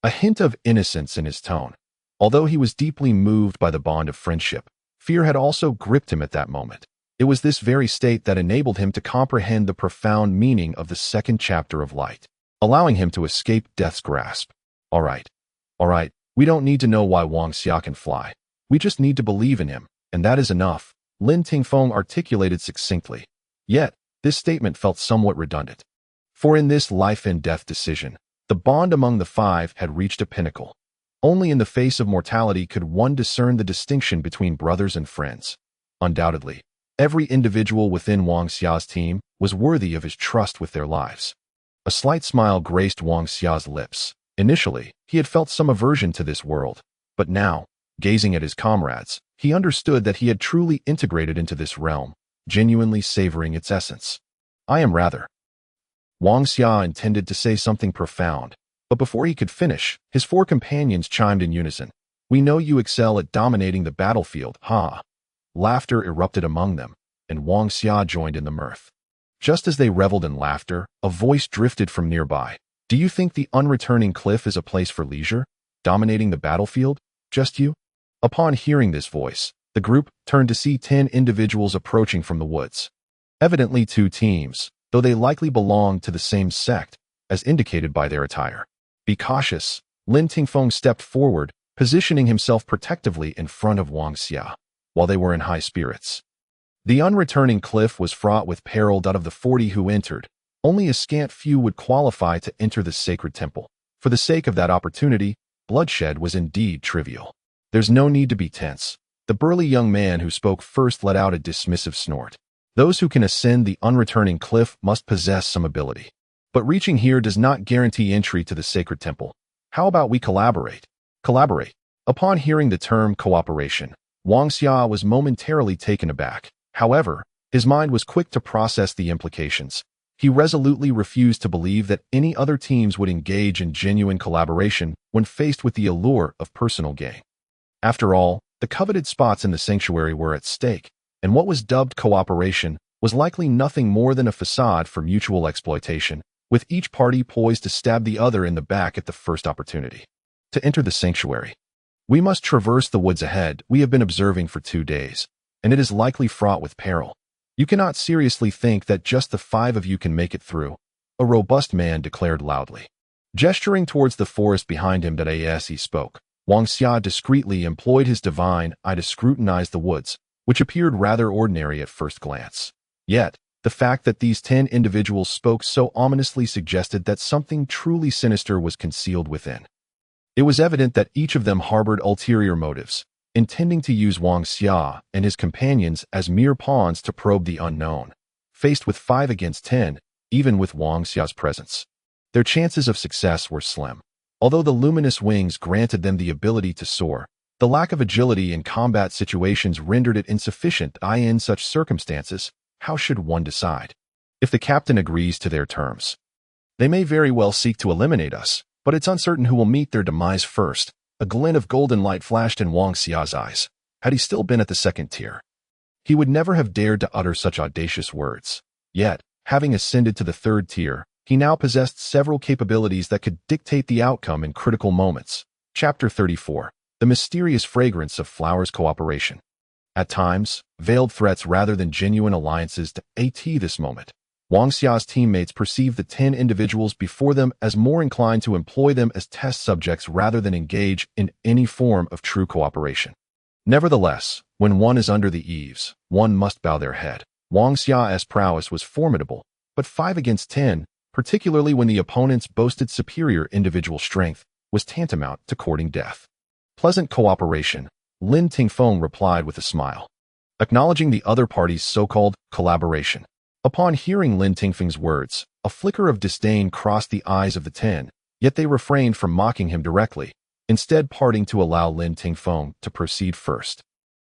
a hint of innocence in his tone. Although he was deeply moved by the bond of friendship, fear had also gripped him at that moment. It was this very state that enabled him to comprehend the profound meaning of the second chapter of light, allowing him to escape death's grasp. All right, we don't need to know why Wang Xia can fly. We just need to believe in him, and that is enough, Lin Tingfeng articulated succinctly. Yet, this statement felt somewhat redundant. For in this life and death decision, the bond among the five had reached a pinnacle. Only in the face of mortality could one discern the distinction between brothers and friends. Undoubtedly, every individual within Wang Xia's team was worthy of his trust with their lives. A slight smile graced Wang Xia's lips. Initially, he had felt some aversion to this world, but now, gazing at his comrades, he understood that he had truly integrated into this realm, genuinely savoring its essence. I am rather. Wang Xia intended to say something profound, but before he could finish, his four companions chimed in unison. We know you excel at dominating the battlefield, ha! Laughter erupted among them, and Wang Xia joined in the mirth. Just as they reveled in laughter, a voice drifted from nearby. Do you think the unreturning cliff is a place for leisure? Dominating the battlefield? Just you? Upon hearing this voice, the group turned to see 10 individuals approaching from the woods. Evidently 2 teams, though they likely belonged to the same sect, as indicated by their attire. Be cautious, Lin Tingfeng stepped forward, positioning himself protectively in front of Wang Xia, while they were in high spirits. The unreturning cliff was fraught with peril. Out of the 40 who entered, only a scant few would qualify to enter the sacred temple. For the sake of that opportunity, bloodshed was indeed trivial. There's no need to be tense. The burly young man who spoke first let out a dismissive snort. Those who can ascend the unreturning cliff must possess some ability. But reaching here does not guarantee entry to the sacred temple. How about we collaborate? Collaborate. Upon hearing the term cooperation, Wang Xia was momentarily taken aback. However, his mind was quick to process the implications. He resolutely refused to believe that any other teams would engage in genuine collaboration when faced with the allure of personal gain. After all, the coveted spots in the sanctuary were at stake, and what was dubbed cooperation was likely nothing more than a facade for mutual exploitation, with each party poised to stab the other in the back at the first opportunity. To enter the sanctuary, we must traverse the woods ahead we have been observing for 2 days, and it is likely fraught with peril. You cannot seriously think that just the 5 of you can make it through, a robust man declared loudly. Gesturing towards the forest behind him as he spoke, Wang Xia discreetly employed his divine eye to scrutinize the woods, which appeared rather ordinary at first glance. Yet, the fact that these 10 individuals spoke so ominously suggested that something truly sinister was concealed within. It was evident that each of them harbored ulterior motives, intending to use Wang Xia and his companions as mere pawns to probe the unknown. Faced with 5 against 10, even with Wang Xia's presence, their chances of success were slim. Although the luminous wings granted them the ability to soar, the lack of agility in combat situations rendered it insufficient. In such circumstances, how should one decide? If the captain agrees to their terms, they may very well seek to eliminate us, but it's uncertain who will meet their demise first. A glint of golden light flashed in Wang Xia's eyes. Had he still been at the second tier, he would never have dared to utter such audacious words. Yet, having ascended to the 3rd tier, he now possessed several capabilities that could dictate the outcome in critical moments. Chapter 34. The Mysterious Fragrance of Flowers Cooperation. At times, veiled threats rather than genuine alliances to this moment. Wang Xia's teammates perceived the 10 individuals before them as more inclined to employ them as test subjects rather than engage in any form of true cooperation. Nevertheless, when one is under the eaves, one must bow their head. Wang Xia's prowess was formidable, but 5 against 10, particularly when the opponents boasted superior individual strength, was tantamount to courting death. Pleasant cooperation, Lin Tingfeng replied with a smile, acknowledging the other party's so-called collaboration. Upon hearing Lin Tingfeng's words, a flicker of disdain crossed the eyes of the 10, yet they refrained from mocking him directly, instead parting to allow Lin Tingfeng to proceed first.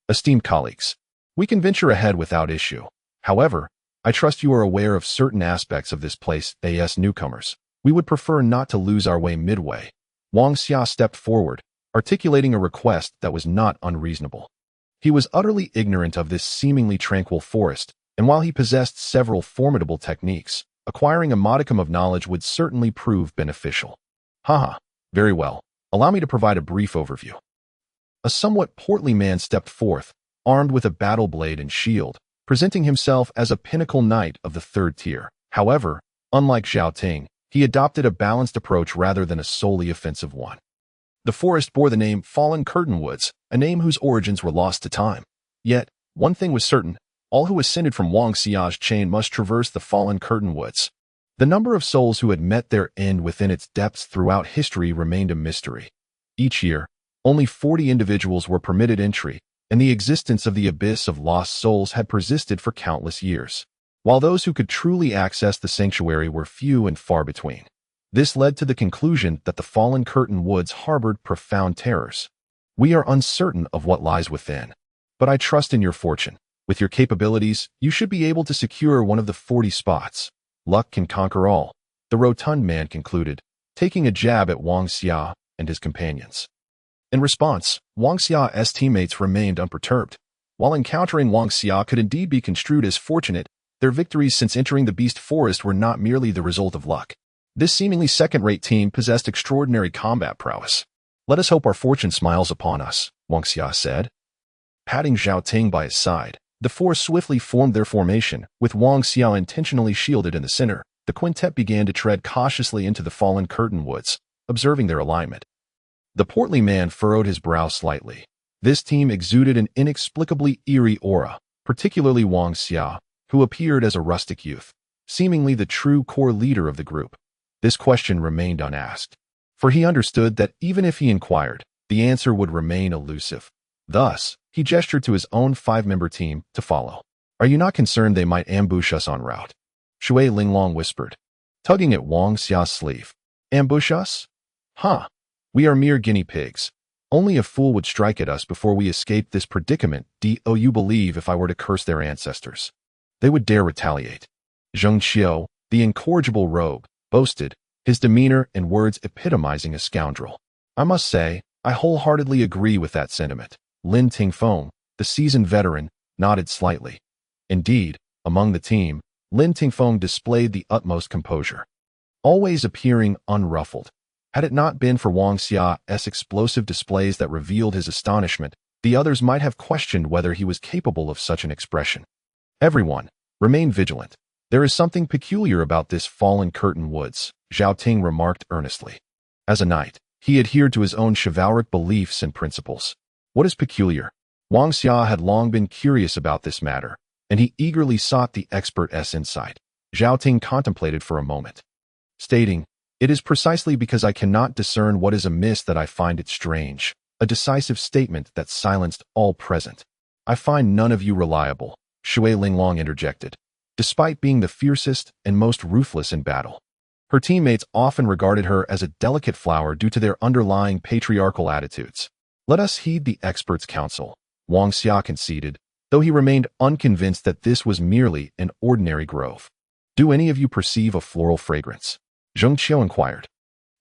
Esteemed colleagues, we can venture ahead without issue. However, I trust you are aware of certain aspects of this place. As newcomers, we would prefer not to lose our way midway. Wang Xia stepped forward, articulating a request that was not unreasonable. He was utterly ignorant of this seemingly tranquil forest, and while he possessed several formidable techniques, acquiring a modicum of knowledge would certainly prove beneficial. Very well. Allow me to provide a brief overview. A somewhat portly man stepped forth, armed with a battle blade and shield, presenting himself as a pinnacle knight of the third tier. However, unlike Zhao Ting, he adopted a balanced approach rather than a solely offensive one. The forest bore the name Fallen Curtain Woods, a name whose origins were lost to time. Yet, one thing was certain: all who ascended from Wang Xia's chain must traverse the Fallen Curtain Woods. The number of souls who had met their end within its depths throughout history remained a mystery. Each year, only 40 individuals were permitted entry, and the existence of the abyss of lost souls had persisted for countless years, while those who could truly access the sanctuary were few and far between. This led to the conclusion that the Fallen Curtain Woods harbored profound terrors. We are uncertain of what lies within, but I trust in your fortune. With your capabilities, you should be able to secure one of the 40 spots. Luck can conquer all, the rotund man concluded, taking a jab at Wang Xia and his companions. In response, Wang Xia's teammates remained unperturbed. While encountering Wang Xia could indeed be construed as fortunate, their victories since entering the Beast Forest were not merely the result of luck. This seemingly second-rate team possessed extraordinary combat prowess. Let us hope our fortune smiles upon us, Wang Xia said. Patting Zhao Ting by his side, the four swiftly formed their formation, with Wang Xia intentionally shielded in the center. The quintet began to tread cautiously into the Fallen Curtain Woods, observing their alignment. The portly man furrowed his brow slightly. This team exuded an inexplicably eerie aura, particularly Wang Xia, who appeared as a rustic youth, seemingly the true core leader of the group. This question remained unasked, for he understood that even if he inquired, the answer would remain elusive. Thus, he gestured to his own 5-member team to follow. Are you not concerned they might ambush us en route? Shui Linglong whispered, tugging at Wang Xia's sleeve. Ambush us? Huh. We are mere guinea pigs. Only a fool would strike at us before we escaped this predicament. Do you believe if I were to curse their ancestors, they would dare retaliate? Zheng Qiu, the incorrigible rogue, boasted, his demeanor and words epitomizing a scoundrel. I must say, I wholeheartedly agree with that sentiment. Lin Tingfeng, the seasoned veteran, nodded slightly. Indeed, among the team, Lin Tingfeng displayed the utmost composure, always appearing unruffled. Had it not been for Wang Xia's explosive displays that revealed his astonishment, the others might have questioned whether he was capable of such an expression. Everyone, remain vigilant. There is something peculiar about this Fallen Curtain Woods, Zhao Ting remarked earnestly. As a knight, he adhered to his own chivalric beliefs and principles. What is peculiar? Wang Xia had long been curious about this matter, and he eagerly sought the expert's insight. Zhao Ting contemplated for a moment, stating, it is precisely because I cannot discern what is amiss that I find it strange, a decisive statement that silenced all present. I find none of you reliable, Shui Linglong interjected, despite being the fiercest and most ruthless in battle. Her teammates often regarded her as a delicate flower due to their underlying patriarchal attitudes. Let us heed the expert's counsel, Wang Xia conceded, though he remained unconvinced that this was merely an ordinary grove. Do any of you perceive a floral fragrance? Zheng Qiu inquired,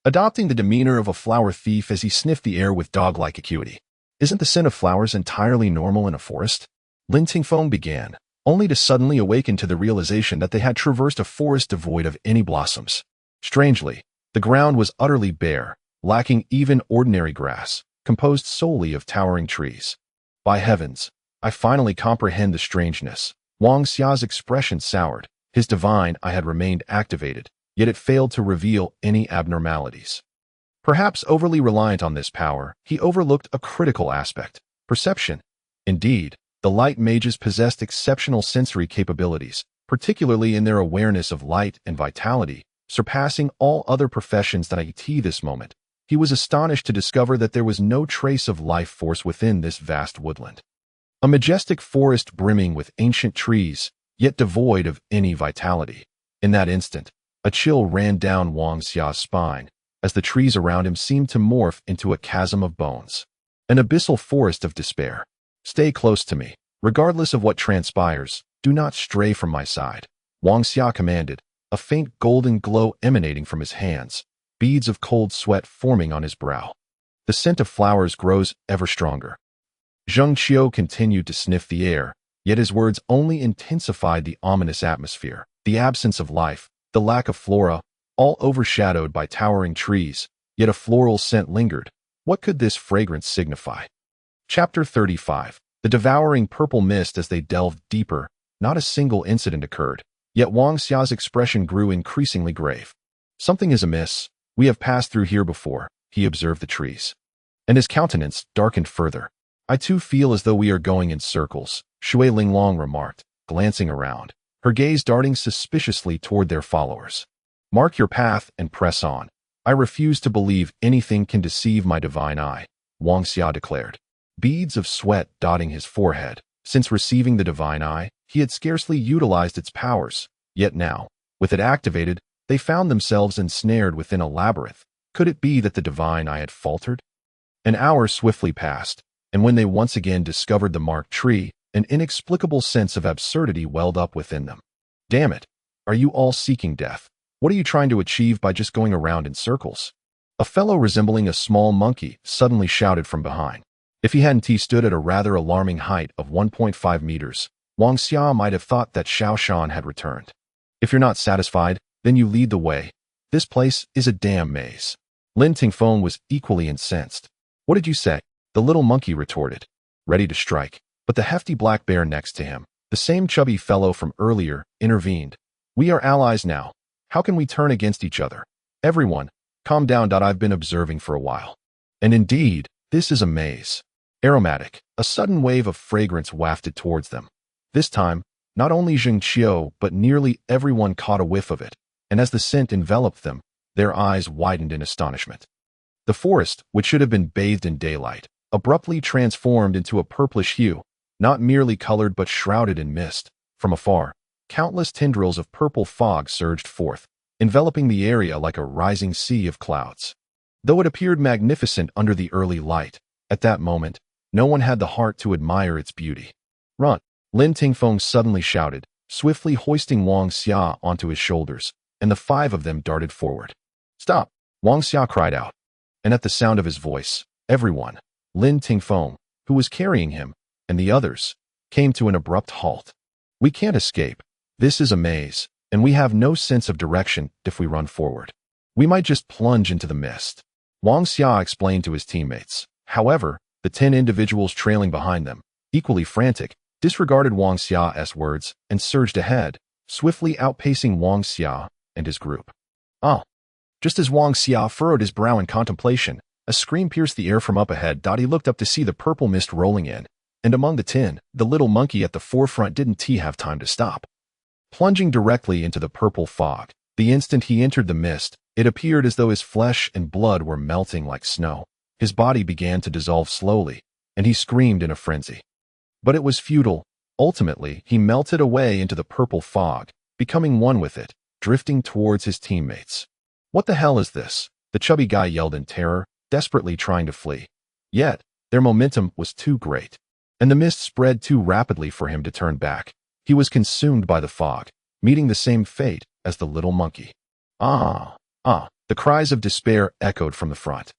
adopting the demeanor of a flower thief as he sniffed the air with dog-like acuity. Isn't the scent of flowers entirely normal in a forest? Lin Tingfeng began, only to suddenly awaken to the realization that they had traversed a forest devoid of any blossoms. Strangely, the ground was utterly bare, lacking even ordinary grass, composed solely of towering trees. By heavens, I finally comprehend the strangeness. Wang Xia's expression soured. His divine eye had remained activated, yet it failed to reveal any abnormalities. Perhaps overly reliant on this power, he overlooked a critical aspect: perception. Indeed, the light mages possessed exceptional sensory capabilities, particularly in their awareness of light and vitality, surpassing all other professions that IT this moment. He was astonished to discover that there was no trace of life force within this vast woodland. A majestic forest brimming with ancient trees, yet devoid of any vitality. In that instant, a chill ran down Wang Xia's spine, as the trees around him seemed to morph into a chasm of bones. An abyssal forest of despair. Stay close to me. Regardless of what transpires, do not stray from my side, Wang Xia commanded, a faint golden glow emanating from his hands, beads of cold sweat forming on his brow. The scent of flowers grows ever stronger. Zheng Qiu continued to sniff the air, yet his words only intensified the ominous atmosphere. The absence of life, the lack of flora, all overshadowed by towering trees, yet a floral scent lingered. What could this fragrance signify? Chapter 35. The devouring purple mist. As they delved deeper, Not a single incident occurred, yet Wang Xia's expression grew increasingly grave. Something is amiss. We have passed through here before, he observed the trees. And his countenance darkened further. I too feel as though we are going in circles, Shui Linglong remarked, glancing around, her gaze darting suspiciously toward their followers. Mark your path and press on. I refuse to believe anything can deceive my divine eye, Wang Xia declared. Beads of sweat dotting his forehead. Since receiving the divine eye, he had scarcely utilized its powers, yet now, with it activated, they found themselves ensnared within a labyrinth. Could it be that the divine eye had faltered? An hour swiftly passed, and when they once again discovered the marked tree, an inexplicable sense of absurdity welled up within them. Damn it! Are you all seeking death? What are you trying to achieve by just going around in circles? A fellow resembling a small monkey suddenly shouted from behind. If he hadn't stood at a rather alarming height of 1.5 meters, Wang Xia might have thought that Xiao Shan had returned. If you're not satisfied, then you lead the way. This place is a damn maze. Lin Tingfeng was equally incensed. What did you say? The little monkey retorted, ready to strike. But the hefty black bear next to him, the same chubby fellow from earlier, intervened. We are allies now. How can we turn against each other? Everyone, calm down. I've been observing for a while. And indeed, this is a maze. Aromatic, a sudden wave of fragrance wafted towards them. This time, not only Zheng Qiu but nearly everyone caught a whiff of it, and as the scent enveloped them, their eyes widened in astonishment. The forest, which should have been bathed in daylight, abruptly transformed into a purplish hue, not merely colored but shrouded in mist. From afar, countless tendrils of purple fog surged forth, enveloping the area like a rising sea of clouds. Though it appeared magnificent under the early light, at that moment, no one had the heart to admire its beauty. Run! Lin Tingfeng suddenly shouted, swiftly hoisting Wang Xia onto his shoulders, and the five of them darted forward. Stop! Wang Xia cried out. And at the sound of his voice, everyone, Lin Tingfeng, who was carrying him, and the others, came to an abrupt halt. We can't escape. This is a maze, and we have no sense of direction if we run forward. We might just plunge into the mist. Wang Xia explained to his teammates. However, the 10 individuals trailing behind them, equally frantic, disregarded Wang Xia's words and surged ahead, swiftly outpacing Wang Xia and his group. Ah! Just as Wang Xia furrowed his brow in contemplation, a scream pierced the air from up ahead. He looked up to see the purple mist rolling in, and among the 10, the little monkey at the forefront didn't have time to stop. Plunging directly into the purple fog, the instant he entered the mist, it appeared as though his flesh and blood were melting like snow. His body began to dissolve slowly, and he screamed in a frenzy. But it was futile. Ultimately, he melted away into the purple fog, becoming one with it, drifting towards his teammates. What the hell is this? The chubby guy yelled in terror, desperately trying to flee. Yet, their momentum was too great, and the mist spread too rapidly for him to turn back. He was consumed by the fog, meeting the same fate as the little monkey. Ah! Ah! The cries of despair echoed from the front,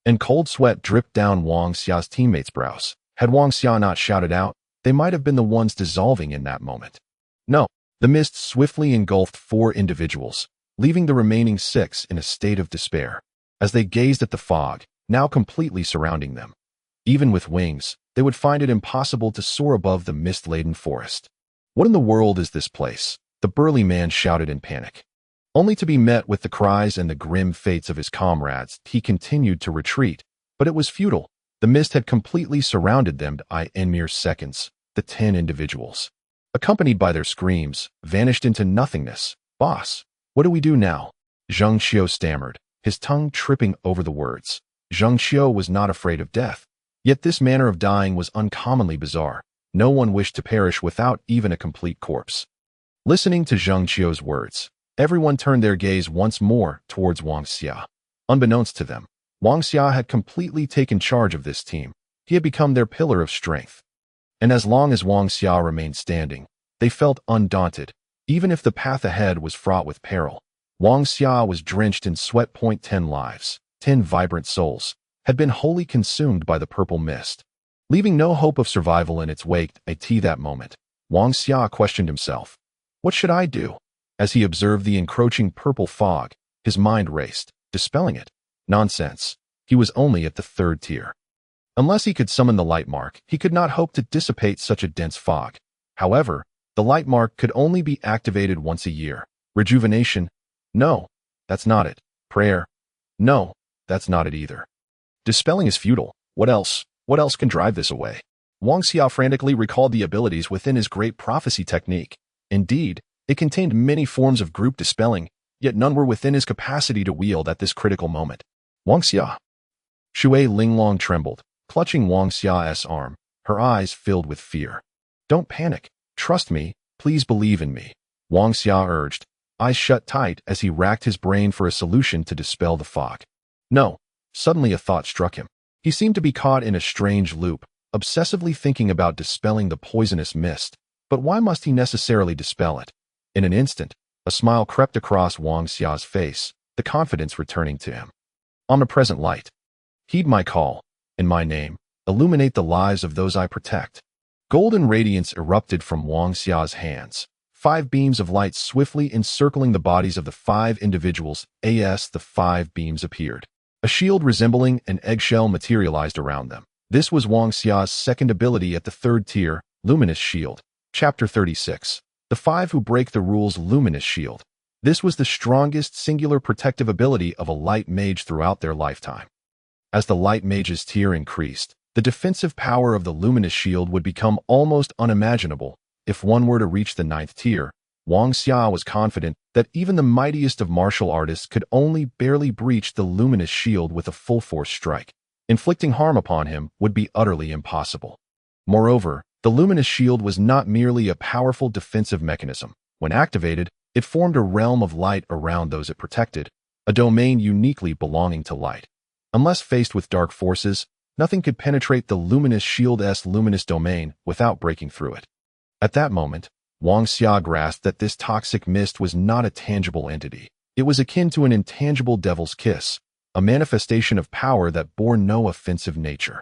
and cold sweat dripped down Wang Xia's teammates' brows. Had Wang Xia not shouted out, they might have been the ones dissolving in that moment. No, the mist swiftly engulfed 4 individuals, leaving the remaining 6 in a state of despair. As they gazed at the fog, now completely surrounding them, even with wings, they would find it impossible to soar above the mist-laden forest. What in the world is this place? The burly man shouted in panic. Only to be met with the cries and the grim fates of his comrades, he continued to retreat, but it was futile. The mist had completely surrounded them in mere seconds. The 10 individuals, accompanied by their screams, vanished into nothingness. Boss, what do we do now? Zheng Qiu stammered, his tongue tripping over the words. Zheng Qiu was not afraid of death, yet this manner of dying was uncommonly bizarre. No one wished to perish without even a complete corpse. Listening to Zheng Qiu's words, everyone turned their gaze once more towards Wang Xia. Unbeknownst to them, Wang Xia had completely taken charge of this team. He had become their pillar of strength. And as long as Wang Xia remained standing, they felt undaunted, even if the path ahead was fraught with peril. Wang Xia was drenched in sweat. 10 lives, 10 vibrant souls, had been wholly consumed by the purple mist, leaving no hope of survival in its wake. At that moment, Wang Xia questioned himself. What should I do? As he observed the encroaching purple fog, his mind raced, dispelling it. Nonsense. He was only at the 3rd tier. Unless he could summon the light mark, he could not hope to dissipate such a dense fog. However, The light mark could only be activated once a year. Rejuvenation? No, that's not it. Prayer? No, that's not it either. Dispelling is futile. What else? What else can drive this away? Wang Xia frantically recalled the abilities within his great prophecy technique. Indeed, it contained many forms of group dispelling, yet none were within his capacity to wield at this critical moment. Wang Xia. Shui Linglong trembled, clutching Wang Xia's arm, her eyes filled with fear. Don't panic. Trust me. Please believe in me. Wang Xia urged, eyes shut tight as he racked his brain for a solution to dispel the fog. No. Suddenly a thought struck him. He seemed to be caught in a strange loop, obsessively thinking about dispelling the poisonous mist. But why must he necessarily dispel it? In an instant, a smile crept across Wang Xia's face, the confidence returning to him. Omnipresent light. Heed my call. In my name, illuminate the lives of those I protect. Golden radiance erupted from Wang Xia's hands. 5 beams of light swiftly encircling the bodies of the 5 individuals. As the 5 beams appeared, a shield resembling an eggshell materialized around them. This was Wang Xia's second ability at the 3rd tier, Luminous Shield. Chapter 36. The 5 Who Break the Rules Luminous Shield. This was the strongest singular protective ability of a light mage throughout their lifetime. As the light mage's tier increased, the defensive power of the Luminous Shield would become almost unimaginable. If one were to reach the 9th tier, Wang Xia was confident that even the mightiest of martial artists could only barely breach the Luminous Shield with a full-force strike. Inflicting harm upon him would be utterly impossible. Moreover, the Luminous Shield was not merely a powerful defensive mechanism. When activated, it formed a realm of light around those it protected, a domain uniquely belonging to light. Unless faced with dark forces, nothing could penetrate the Luminous Shield's luminous domain without breaking through it. At that moment, Wang Xia grasped that this toxic mist was not a tangible entity. It was akin to an intangible devil's kiss, a manifestation of power that bore no offensive nature.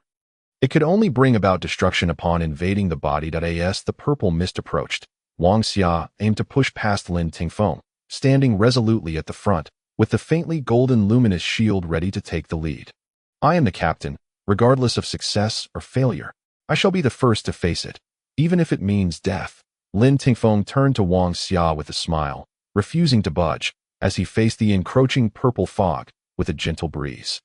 It could only bring about destruction upon invading the body. As the purple mist approached, Wang Xia aimed to push past Lin Tingfeng, standing resolutely at the front, with the faintly golden luminous shield ready to take the lead. I am the captain, regardless of success or failure. I shall be the first to face it, even if it means death. Lin Tingfeng turned to Wang Xia with a smile, refusing to budge, as he faced the encroaching purple fog with a gentle breeze.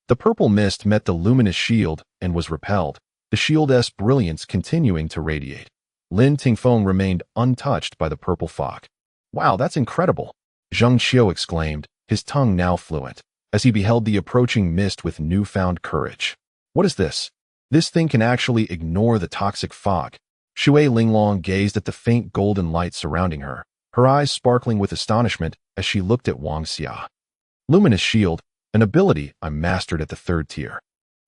The purple mist met the luminous shield and was repelled, the shield's brilliance continuing to radiate. Lin Tingfeng remained untouched by the purple fog. Wow, that's incredible! Zheng Qiu exclaimed, his tongue now fluent, as he beheld the approaching mist with newfound courage. What is this? This thing can actually ignore the toxic fog. Shui Linglong gazed at the faint golden light surrounding her, her eyes sparkling with astonishment as she looked at Wang Xia. Luminous Shield, an ability I mastered at the 3rd tier.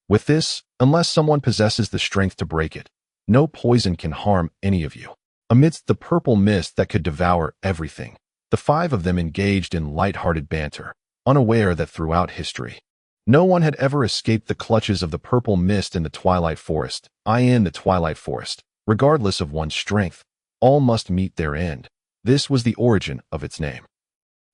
With this, unless someone possesses the strength to break it, no poison can harm any of you. Amidst the purple mist that could devour everything, the 5 of them engaged in light-hearted banter, unaware that throughout history, no one had ever escaped the clutches of the purple mist in the Twilight Forest. In the Twilight Forest, regardless of one's strength, all must meet their end. This was the origin of its name.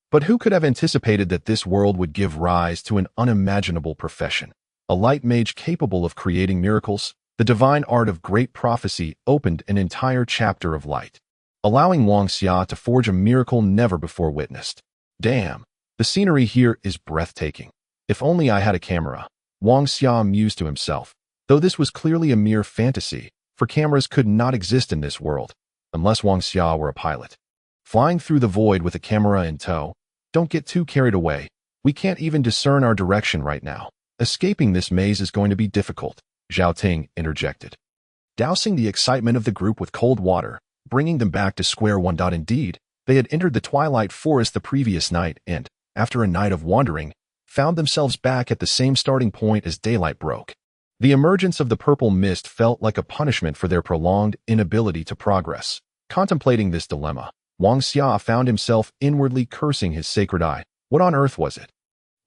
But who could have anticipated that this world would give rise to an unimaginable profession? A light mage capable of creating miracles? The divine art of great prophecy opened an entire chapter of light, allowing Wang Xia to forge a miracle never before witnessed. Damn, the scenery here is breathtaking. If only I had a camera, Wang Xia mused to himself, though this was clearly a mere fantasy, for cameras could not exist in this world, unless Wang Xia were a pilot. Flying through the void with a camera in tow? Don't get too carried away. We can't even discern our direction right now. Escaping this maze is going to be difficult, Zhao Ting interjected, dousing the excitement of the group with cold water, bringing them back to square one. Indeed, they had entered the Twilight Forest the previous night and, after a night of wandering, found themselves back at the same starting point as daylight broke. The emergence of the purple mist felt like a punishment for their prolonged inability to progress. Contemplating this dilemma, Wang Xia found himself inwardly cursing his sacred eye. What on earth was it?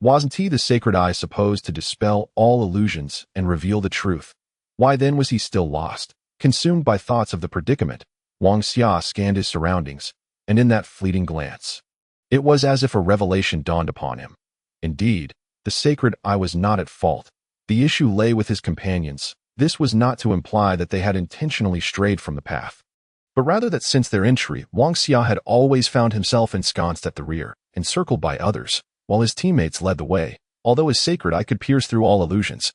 Wasn't he the sacred eye supposed to dispel all illusions and reveal the truth? Why then was he still lost? Consumed by thoughts of the predicament, Wang Xia scanned his surroundings, and in that fleeting glance, it was as if a revelation dawned upon him. Indeed, the sacred eye was not at fault. The issue lay with his companions. This was not to imply that they had intentionally strayed from the path. But rather that since their entry, Wang Xia had always found himself ensconced at the rear, encircled by others, while his teammates led the way, although his sacred eye could pierce through all illusions.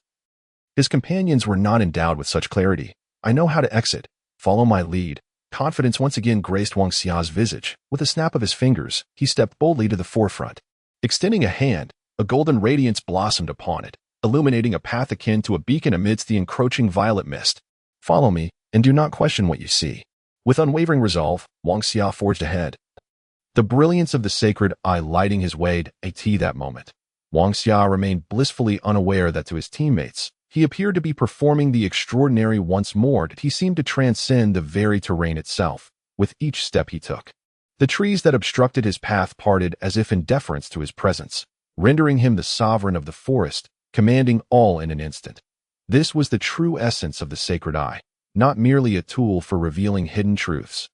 His companions were not endowed with such clarity. "I know how to exit. Follow my lead." Confidence once again graced Wang Xia's visage. With a snap of his fingers, he stepped boldly to the forefront. Extending a hand, a golden radiance blossomed upon it, illuminating a path akin to a beacon amidst the encroaching violet mist. "Follow me, and do not question what you see." With unwavering resolve, Wang Xia forged ahead, the brilliance of the sacred eye lighting his way at that moment. Wang Xia remained blissfully unaware that to his teammates, he appeared to be performing the extraordinary once more, that he seemed to transcend the very terrain itself, with each step he took. The trees that obstructed his path parted as if in deference to his presence, rendering him the sovereign of the forest, commanding all in an instant. This was the true essence of the sacred eye, not merely a tool for revealing hidden truths,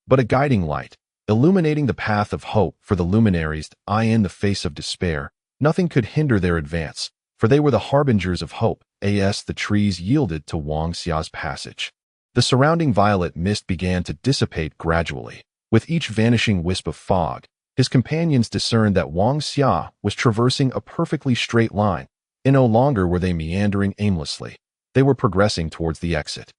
but a guiding light, illuminating the path of hope for the luminaries. In the face of despair, nothing could hinder their advance, for they were the harbingers of hope. The trees yielded to Wang Xia's passage. The surrounding violet mist began to dissipate gradually. With each vanishing wisp of fog, his companions discerned that Wang Xia was traversing a perfectly straight line, and no longer were they meandering aimlessly. They were progressing towards the exit.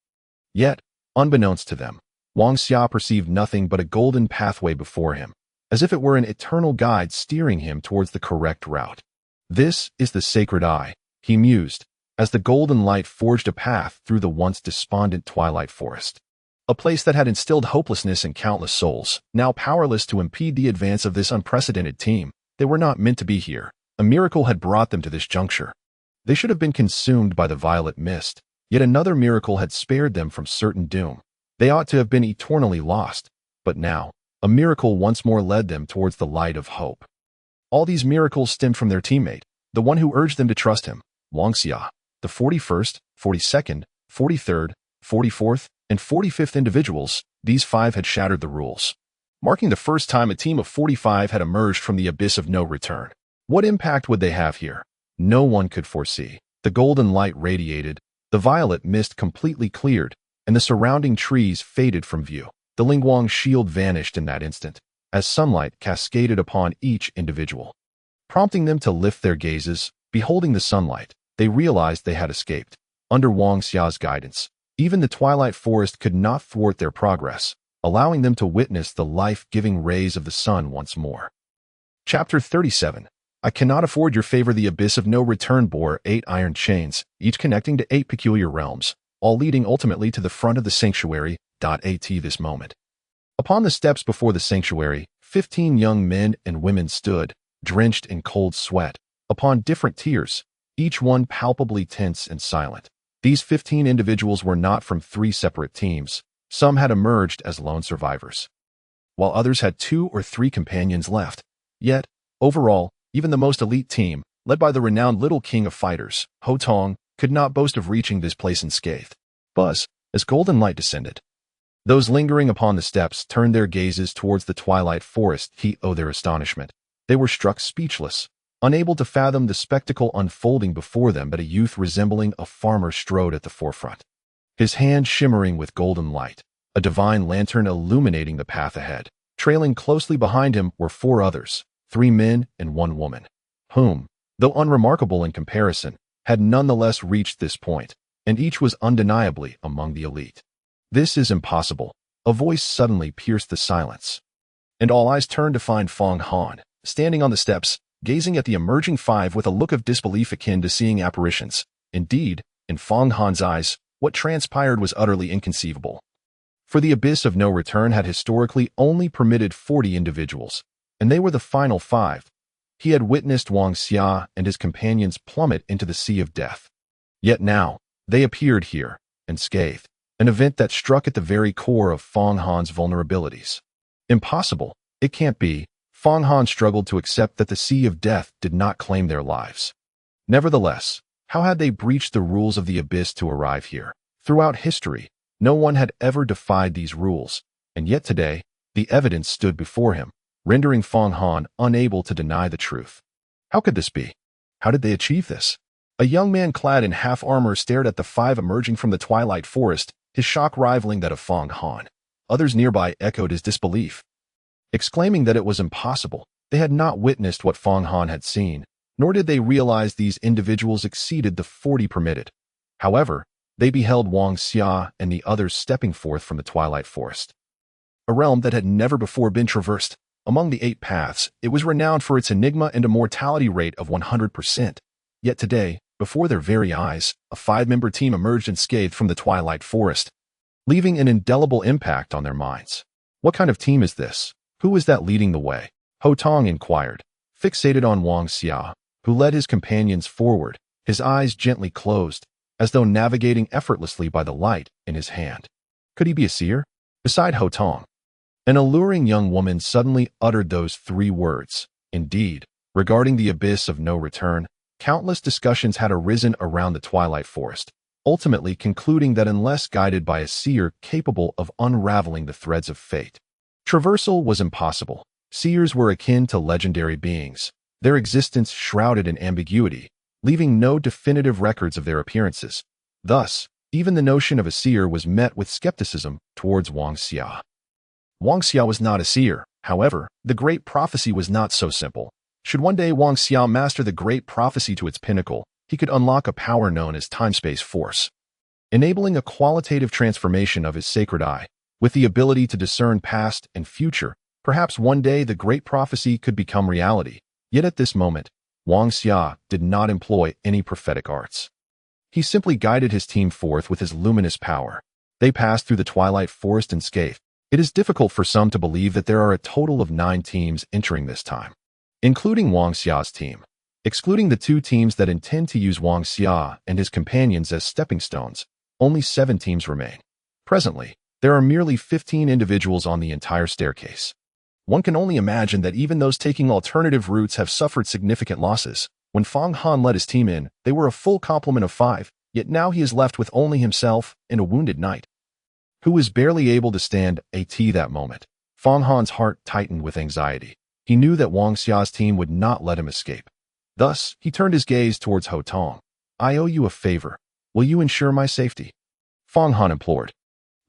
Yet, unbeknownst to them, Wang Xia perceived nothing but a golden pathway before him, as if it were an eternal guide steering him towards the correct route. "This is the sacred eye," he mused, as the golden light forged a path through the once despondent twilight forest. A place that had instilled hopelessness in countless souls, now powerless to impede the advance of this unprecedented team. They were not meant to be here. A miracle had brought them to this juncture. They should have been consumed by the violet mist, yet another miracle had spared them from certain doom. They ought to have been eternally lost, but now, a miracle once more led them towards the light of hope. All these miracles stemmed from their teammate, the one who urged them to trust him, Wang Xia. The 41st, 42nd, 43rd, 44th, and 45th individuals, these five had shattered the rules, marking the first time a team of 45 had emerged from the abyss of no return. What impact would they have here? No one could foresee. The golden light radiated, the violet mist completely cleared, and the surrounding trees faded from view. The Lingguang shield vanished in that instant, as sunlight cascaded upon each individual, prompting them to lift their gazes. Beholding the sunlight, they realized they had escaped. Under Wang Xia's guidance, even the twilight forest could not thwart their progress, allowing them to witness the life-giving rays of the sun once more. Chapter 37. I cannot afford your favor. The abyss of no return bore 8 iron chains, each connecting to 8 peculiar realms, all leading ultimately to the front of the sanctuary. This moment. Upon the steps before the sanctuary, 15 young men and women stood, drenched in cold sweat, upon different tiers, each one palpably tense and silent. These 15 individuals were not from 3 separate teams. Some had emerged as lone survivors, while others had 2 or 3 companions left. Yet, overall, even the most elite team, led by the renowned Little King of Fighters, Ho Tong, could not boast of reaching this place unscathed. Buzz, as golden light descended, those lingering upon the steps turned their gazes towards the twilight forest. Their astonishment. They were struck speechless, unable to fathom the spectacle unfolding before them. But a youth resembling a farmer strode at the forefront, his hand shimmering with golden light, a divine lantern illuminating the path ahead. Trailing closely behind him were 4 others, 3 men and 1 woman, whom, though unremarkable in comparison, had nonetheless reached this point, and each was undeniably among the elite. "This is impossible," a voice suddenly pierced the silence, and all eyes turned to find Fang Han, standing on the steps, gazing at the emerging 5 with a look of disbelief akin to seeing apparitions. Indeed, in Fang Han's eyes, what transpired was utterly inconceivable. For the abyss of no return had historically only permitted 40 individuals, and they were the final 5. He had witnessed Wang Xia and his companions plummet into the sea of death. Yet now, they appeared here, unscathed, an event that struck at the very core of Fang Han's vulnerabilities. Impossible. It can't be. Fang Han struggled to accept that the sea of death did not claim their lives. Nevertheless, how had they breached the rules of the abyss to arrive here? Throughout history, no one had ever defied these rules, and yet today, the evidence stood before him, rendering Fang Han unable to deny the truth. How could this be? How did they achieve this? A young man clad in half armor stared at the 5 emerging from the twilight forest, his shock rivaling that of Fang Han. Others nearby echoed his disbelief, exclaiming that it was impossible. They had not witnessed what Fong Han had seen, nor did they realize these individuals exceeded the 40 permitted. However, they beheld Wang Xia and the others stepping forth from the Twilight Forest, a realm that had never before been traversed. Among the 8 paths, it was renowned for its enigma and a mortality rate of 100%. Yet today, before their very eyes, a 5-member team emerged unscathed from the Twilight Forest, leaving an indelible impact on their minds. What kind of team is this? Who is that leading the way? Ho Tong inquired, fixated on Wang Xia, who led his companions forward, his eyes gently closed, as though navigating effortlessly by the light in his hand. Could he be a seer? Beside Ho Tong, an alluring young woman suddenly uttered those 3 words. Indeed, regarding the abyss of no return, countless discussions had arisen around the Twilight Forest, ultimately concluding that unless guided by a seer capable of unraveling the threads of fate, traversal was impossible. Seers were akin to legendary beings, their existence shrouded in ambiguity, leaving no definitive records of their appearances. Thus, even the notion of a seer was met with skepticism towards Wang Xia. Wang Xia was not a seer. However, the great prophecy was not so simple. Should one day Wang Xia master the great prophecy to its pinnacle, he could unlock a power known as time-space force, enabling a qualitative transformation of his sacred eye. With the ability to discern past and future, perhaps one day the great prophecy could become reality. Yet at this moment, Wang Xia did not employ any prophetic arts. He simply guided his team forth with his luminous power. They passed through the Twilight Forest unscathed. It is difficult for some to believe that there are a total of 9 teams entering this time, including Wang Xia's team. Excluding the 2 teams that intend to use Wang Xia and his companions as stepping stones, only 7 teams remain. Presently, there are merely 15 individuals on the entire staircase. One can only imagine that even those taking alternative routes have suffered significant losses. When Fong Han led his team in, they were a full complement of 5, yet now he is left with only himself and a wounded knight, who was barely able to stand at that moment. Fong Han's heart tightened with anxiety. He knew that Wang Xia's team would not let him escape. Thus, he turned his gaze towards Ho Tong. I owe you a favor. Will you ensure my safety? Fong Han implored,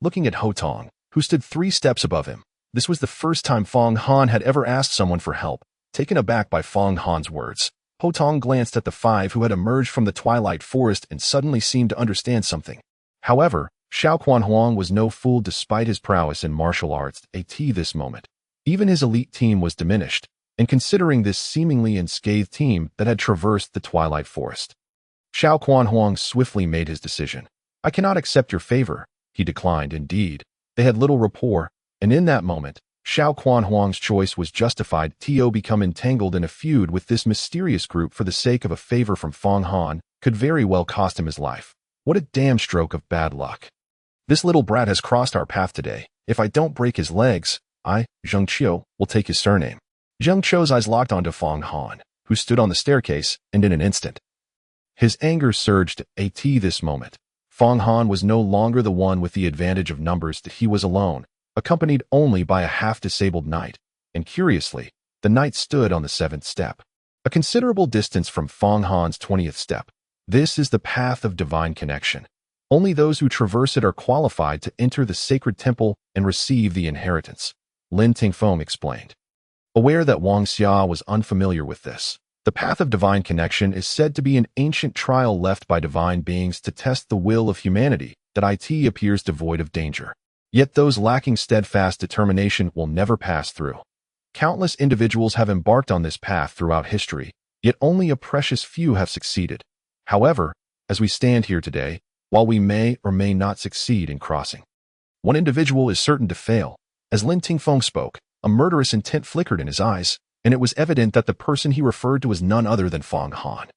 looking at Ho Tong, who stood 3 steps above him. This was the first time Fong Han had ever asked someone for help. Taken aback by Fong Han's words, Ho Tong glanced at the 5 who had emerged from the Twilight Forest and suddenly seemed to understand something. However, Xiao Huang was no fool despite his prowess in martial arts at this moment. Even his elite team was diminished, and considering this seemingly unscathed team that had traversed the Twilight Forest, Xiao Huang swiftly made his decision. I cannot accept your favor, he declined. Indeed, they had little rapport, and in that moment, Xiao Huang's choice was justified. To become entangled in a feud with this mysterious group for the sake of a favor from Fong Han could very well cost him his life. What a damn stroke of bad luck. This little brat has crossed our path today. If I don't break his legs, I, Zheng Qiu, will take his surname. Zheng Qiu's eyes locked onto Fong Han, who stood on the staircase, and in an instant, his anger surged at this moment. Fong Han was no longer the one with the advantage of numbers. That he was alone, accompanied only by a half-disabled knight, and curiously, the knight stood on the 7th step, a considerable distance from Fong Han's 20th step. This is the path of divine connection. Only those who traverse it are qualified to enter the sacred temple and receive the inheritance, Lin Tingfeng explained. Aware that Wang Xia was unfamiliar with this, the path of divine connection is said to be an ancient trial left by divine beings to test the will of humanity. That it appears devoid of danger. Yet those lacking steadfast determination will never pass through. Countless individuals have embarked on this path throughout history, yet only a precious few have succeeded. However, as we stand here today, while we may or may not succeed in crossing, one individual is certain to fail. As Lin Tingfeng spoke, a murderous intent flickered in his eyes, and it was evident that the person he referred to was none other than Fong Han.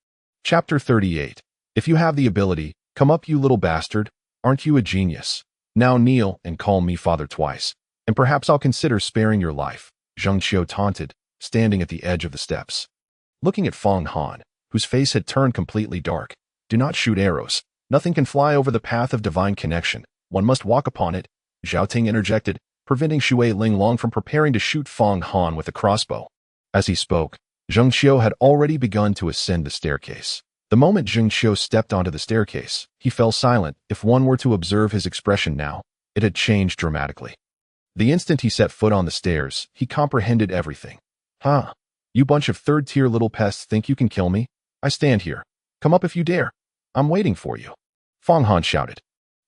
Chapter 38. If you have the ability, come up, you little bastard. Aren't you a genius? Now kneel and call me father twice, and perhaps I'll consider sparing your life, Zheng Qiu taunted, standing at the edge of the steps. Looking at Fong Han, whose face had turned completely dark. Do not shoot arrows. Nothing can fly over the path of divine connection. One must walk upon it, Zhao Ting interjected, preventing Xue Linglong from preparing to shoot Fong Han with a crossbow. As he spoke, Zheng Qiu had already begun to ascend the staircase. The moment Zheng Qiu stepped onto the staircase, he fell silent. If one were to observe his expression now, it had changed dramatically. The instant he set foot on the stairs, he comprehended everything. Huh? You bunch of third-tier little pests think you can kill me? I stand here. Come up if you dare. I'm waiting for you. Fong Han shouted.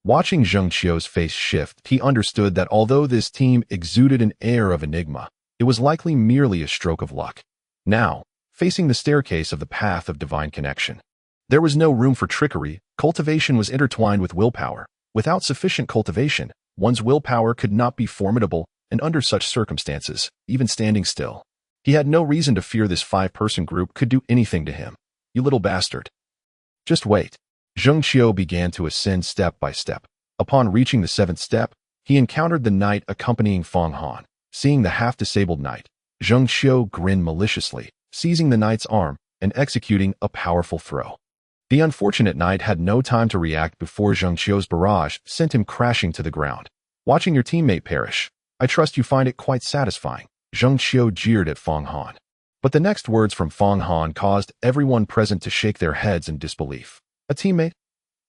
Watching Zheng Qiu's face shift, he understood that although this team exuded an air of enigma, it was likely merely a stroke of luck. Now, facing the staircase of the path of divine connection, there was no room for trickery. Cultivation was intertwined with willpower. Without sufficient cultivation, one's willpower could not be formidable, and under such circumstances, even standing still, he had no reason to fear this 5-person group could do anything to him. You little bastard. Just wait. Zheng Qiu began to ascend step by step. Upon reaching the 7th step, he encountered the knight accompanying Fong Han. Seeing the half-disabled knight, Zheng Qiu grinned maliciously, seizing the knight's arm and executing a powerful throw. The unfortunate knight had no time to react before Zheng Qiu's barrage sent him crashing to the ground. Watching your teammate perish, I trust you find it quite satisfying. Zheng Qiu jeered at Fong Han. But the next words from Fong Han caused everyone present to shake their heads in disbelief. A teammate?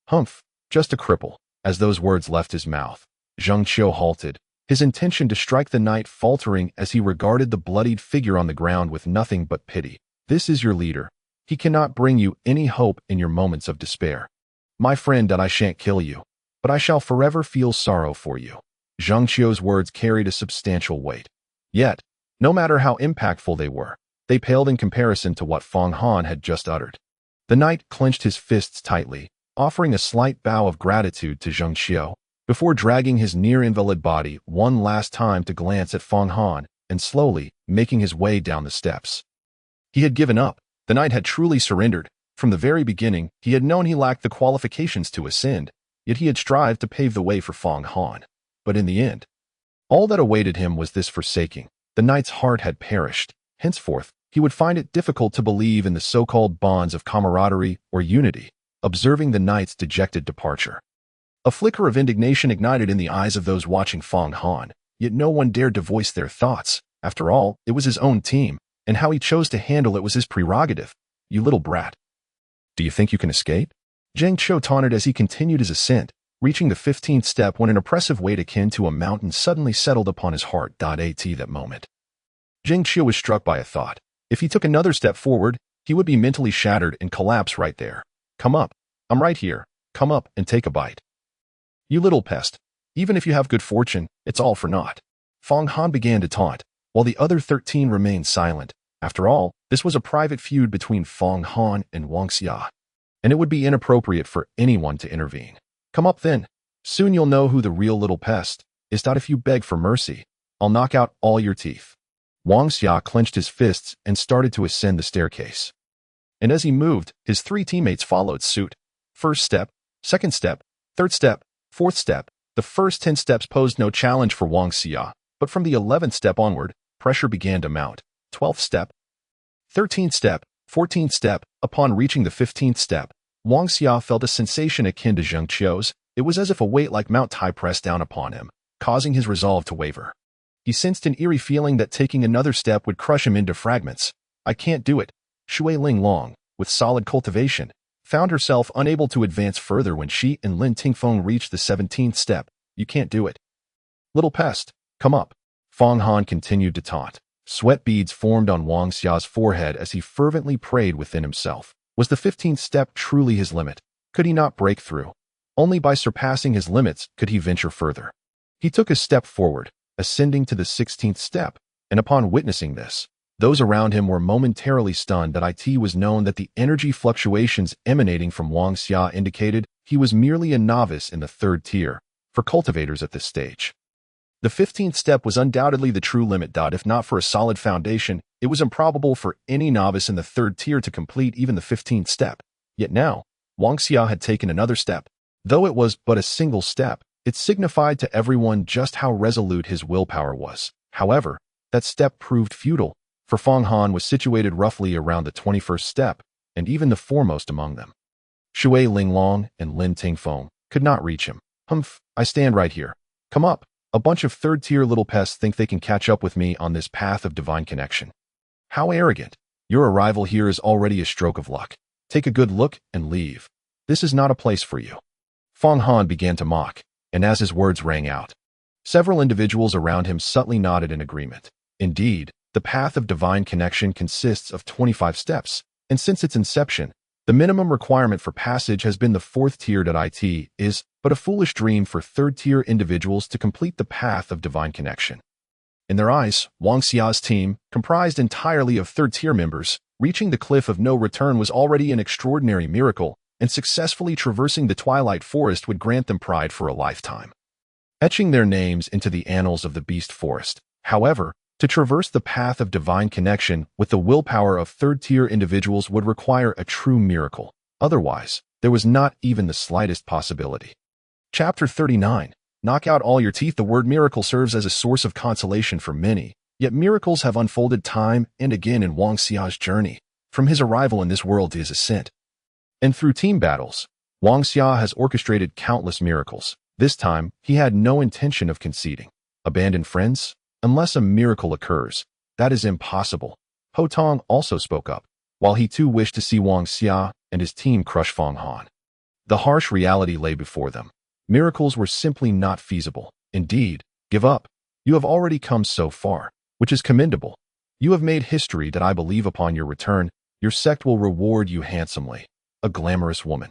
Humph, just a cripple. As those words left his mouth, Zheng Qiu halted, his intention to strike the knight faltering as he regarded the bloodied figure on the ground with nothing but pity. This is your leader. He cannot bring you any hope in your moments of despair. My friend, that I shan't kill you, but I shall forever feel sorrow for you. Zheng Qiu's words carried a substantial weight. Yet, no matter how impactful they paled in comparison to what Fong Han had just uttered. The knight clenched his fists tightly, offering a slight bow of gratitude to Zheng Qiu, before dragging his near-invalid body one last time to glance at Fong Han and slowly making his way down the steps. He had given up. The knight had truly surrendered. From the very beginning, he had known he lacked the qualifications to ascend, yet he had strived to pave the way for Fong Han. But in the end, all that awaited him was this forsaking. The knight's heart had perished. Henceforth, he would find it difficult to believe in the so-called bonds of camaraderie or unity, observing the knight's dejected departure. A flicker of indignation ignited in the eyes of those watching Fong Han, yet no one dared to voice their thoughts. After all, it was his own team, and how he chose to handle it was his prerogative. You little brat. Do you think you can escape? Zheng Qiu taunted as he continued his ascent, reaching the 15th step when an oppressive weight akin to a mountain suddenly settled upon his heart. At that moment, Zheng Qiu was struck by a thought. If he took another step forward, he would be mentally shattered and collapse right there. Come up. I'm right here. Come up and take a bite. You little pest. Even if you have good fortune, it's all for naught. Fong Han began to taunt, while the other 13 remained silent. After all, this was a private feud between Fong Han and Wang Xia, and it would be inappropriate for anyone to intervene. Come up then. Soon you'll know who the real little pest is. If you beg for mercy, I'll knock out all your teeth. Wang Xia clenched his fists and started to ascend the staircase. And as he moved, his 3 teammates followed suit. First step, second step, third step, fourth step. The first 10 steps posed no challenge for Wang Xia, but from the 11th step onward, pressure began to mount. 12th step, 13th step, 14th step. Upon reaching the 15th step, Wang Xia felt a sensation akin to Zheng Qiu's. It was as if a weight like Mount Tai pressed down upon him, causing his resolve to waver. He sensed an eerie feeling that taking another step would crush him into fragments. I can't do it. Shui Linglong, with solid cultivation, found herself unable to advance further when she and Lin Tingfeng reached the 17th step. You can't do it. Little pest, come up. Fong Han continued to taunt. Sweat beads formed on Wang Xia's forehead as he fervently prayed within himself. Was the 15th step truly his limit? Could he not break through? Only by surpassing his limits could he venture further. He took a step forward, ascending to the 16th step, and upon witnessing this, those around him were momentarily stunned. That it was known that the energy fluctuations emanating from Wang Xia indicated he was merely a novice in the 3rd tier for cultivators at this stage. The 15th step was undoubtedly the true limit. If not for a solid foundation, it was improbable for any novice in the 3rd tier to complete even the 15th step. Yet now, Wang Xia had taken another step. Though it was but a single step, it signified to everyone just how resolute his willpower was. However, that step proved futile, for Fong Han was situated roughly around the 21st step, and even the foremost among them, Shui Linglong and Lin Tingfeng, could not reach him. Humph, I stand right here. Come up. A bunch of 3rd-tier little pests think they can catch up with me on this path of divine connection. How arrogant. Your arrival here is already a stroke of luck. Take a good look and leave. This is not a place for you. Fong Han began to mock, and as his words rang out, Several individuals around him subtly nodded in agreement. Indeed, the path of divine connection consists of 25 steps, and since its inception, the minimum requirement for passage has been the fourth tier. It is but a foolish dream for third-tier individuals to complete the path of divine connection. In their eyes, Wang Xia's team, comprised entirely of third-tier members, reaching the cliff of no return was already an extraordinary miracle, and successfully traversing the Twilight Forest would grant them pride for a lifetime. Etching their names into the annals of the Beast Forest. However, to traverse the path of divine connection with the willpower of third-tier individuals would require a true miracle. Otherwise, there was not even the slightest possibility. Chapter 39. Knock out all your teeth. The word miracle serves as a source of consolation for many, yet miracles have unfolded time and again in Wang Xia's journey, from his arrival in this world to his ascent. And through team battles, Wang Xia has orchestrated countless miracles. This time, he had no intention of conceding. Abandon friends? Unless a miracle occurs, that is impossible. Ho Tong also spoke up, while he too wished to see Wang Xia and his team crush Fang Han. The harsh reality lay before them. Miracles were simply not feasible. Indeed, give up. You have already come so far, which is commendable. You have made history that I believe upon your return, your sect will reward you handsomely. A glamorous woman.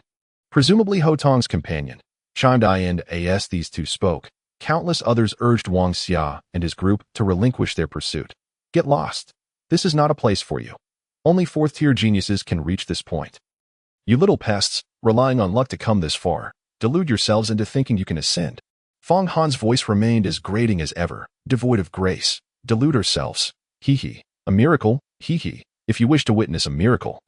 Presumably Ho Tong's companion, chimed in as these two spoke. Countless others urged Wang Xia and his group to relinquish their pursuit. Get lost. This is not a place for you. Only fourth-tier geniuses can reach this point. You little pests, relying on luck to come this far, delude yourselves into thinking you can ascend. Fang Han's voice remained as grating as ever, devoid of grace. Delude ourselves. Hee. A miracle? Hee. If you wish to witness a miracle,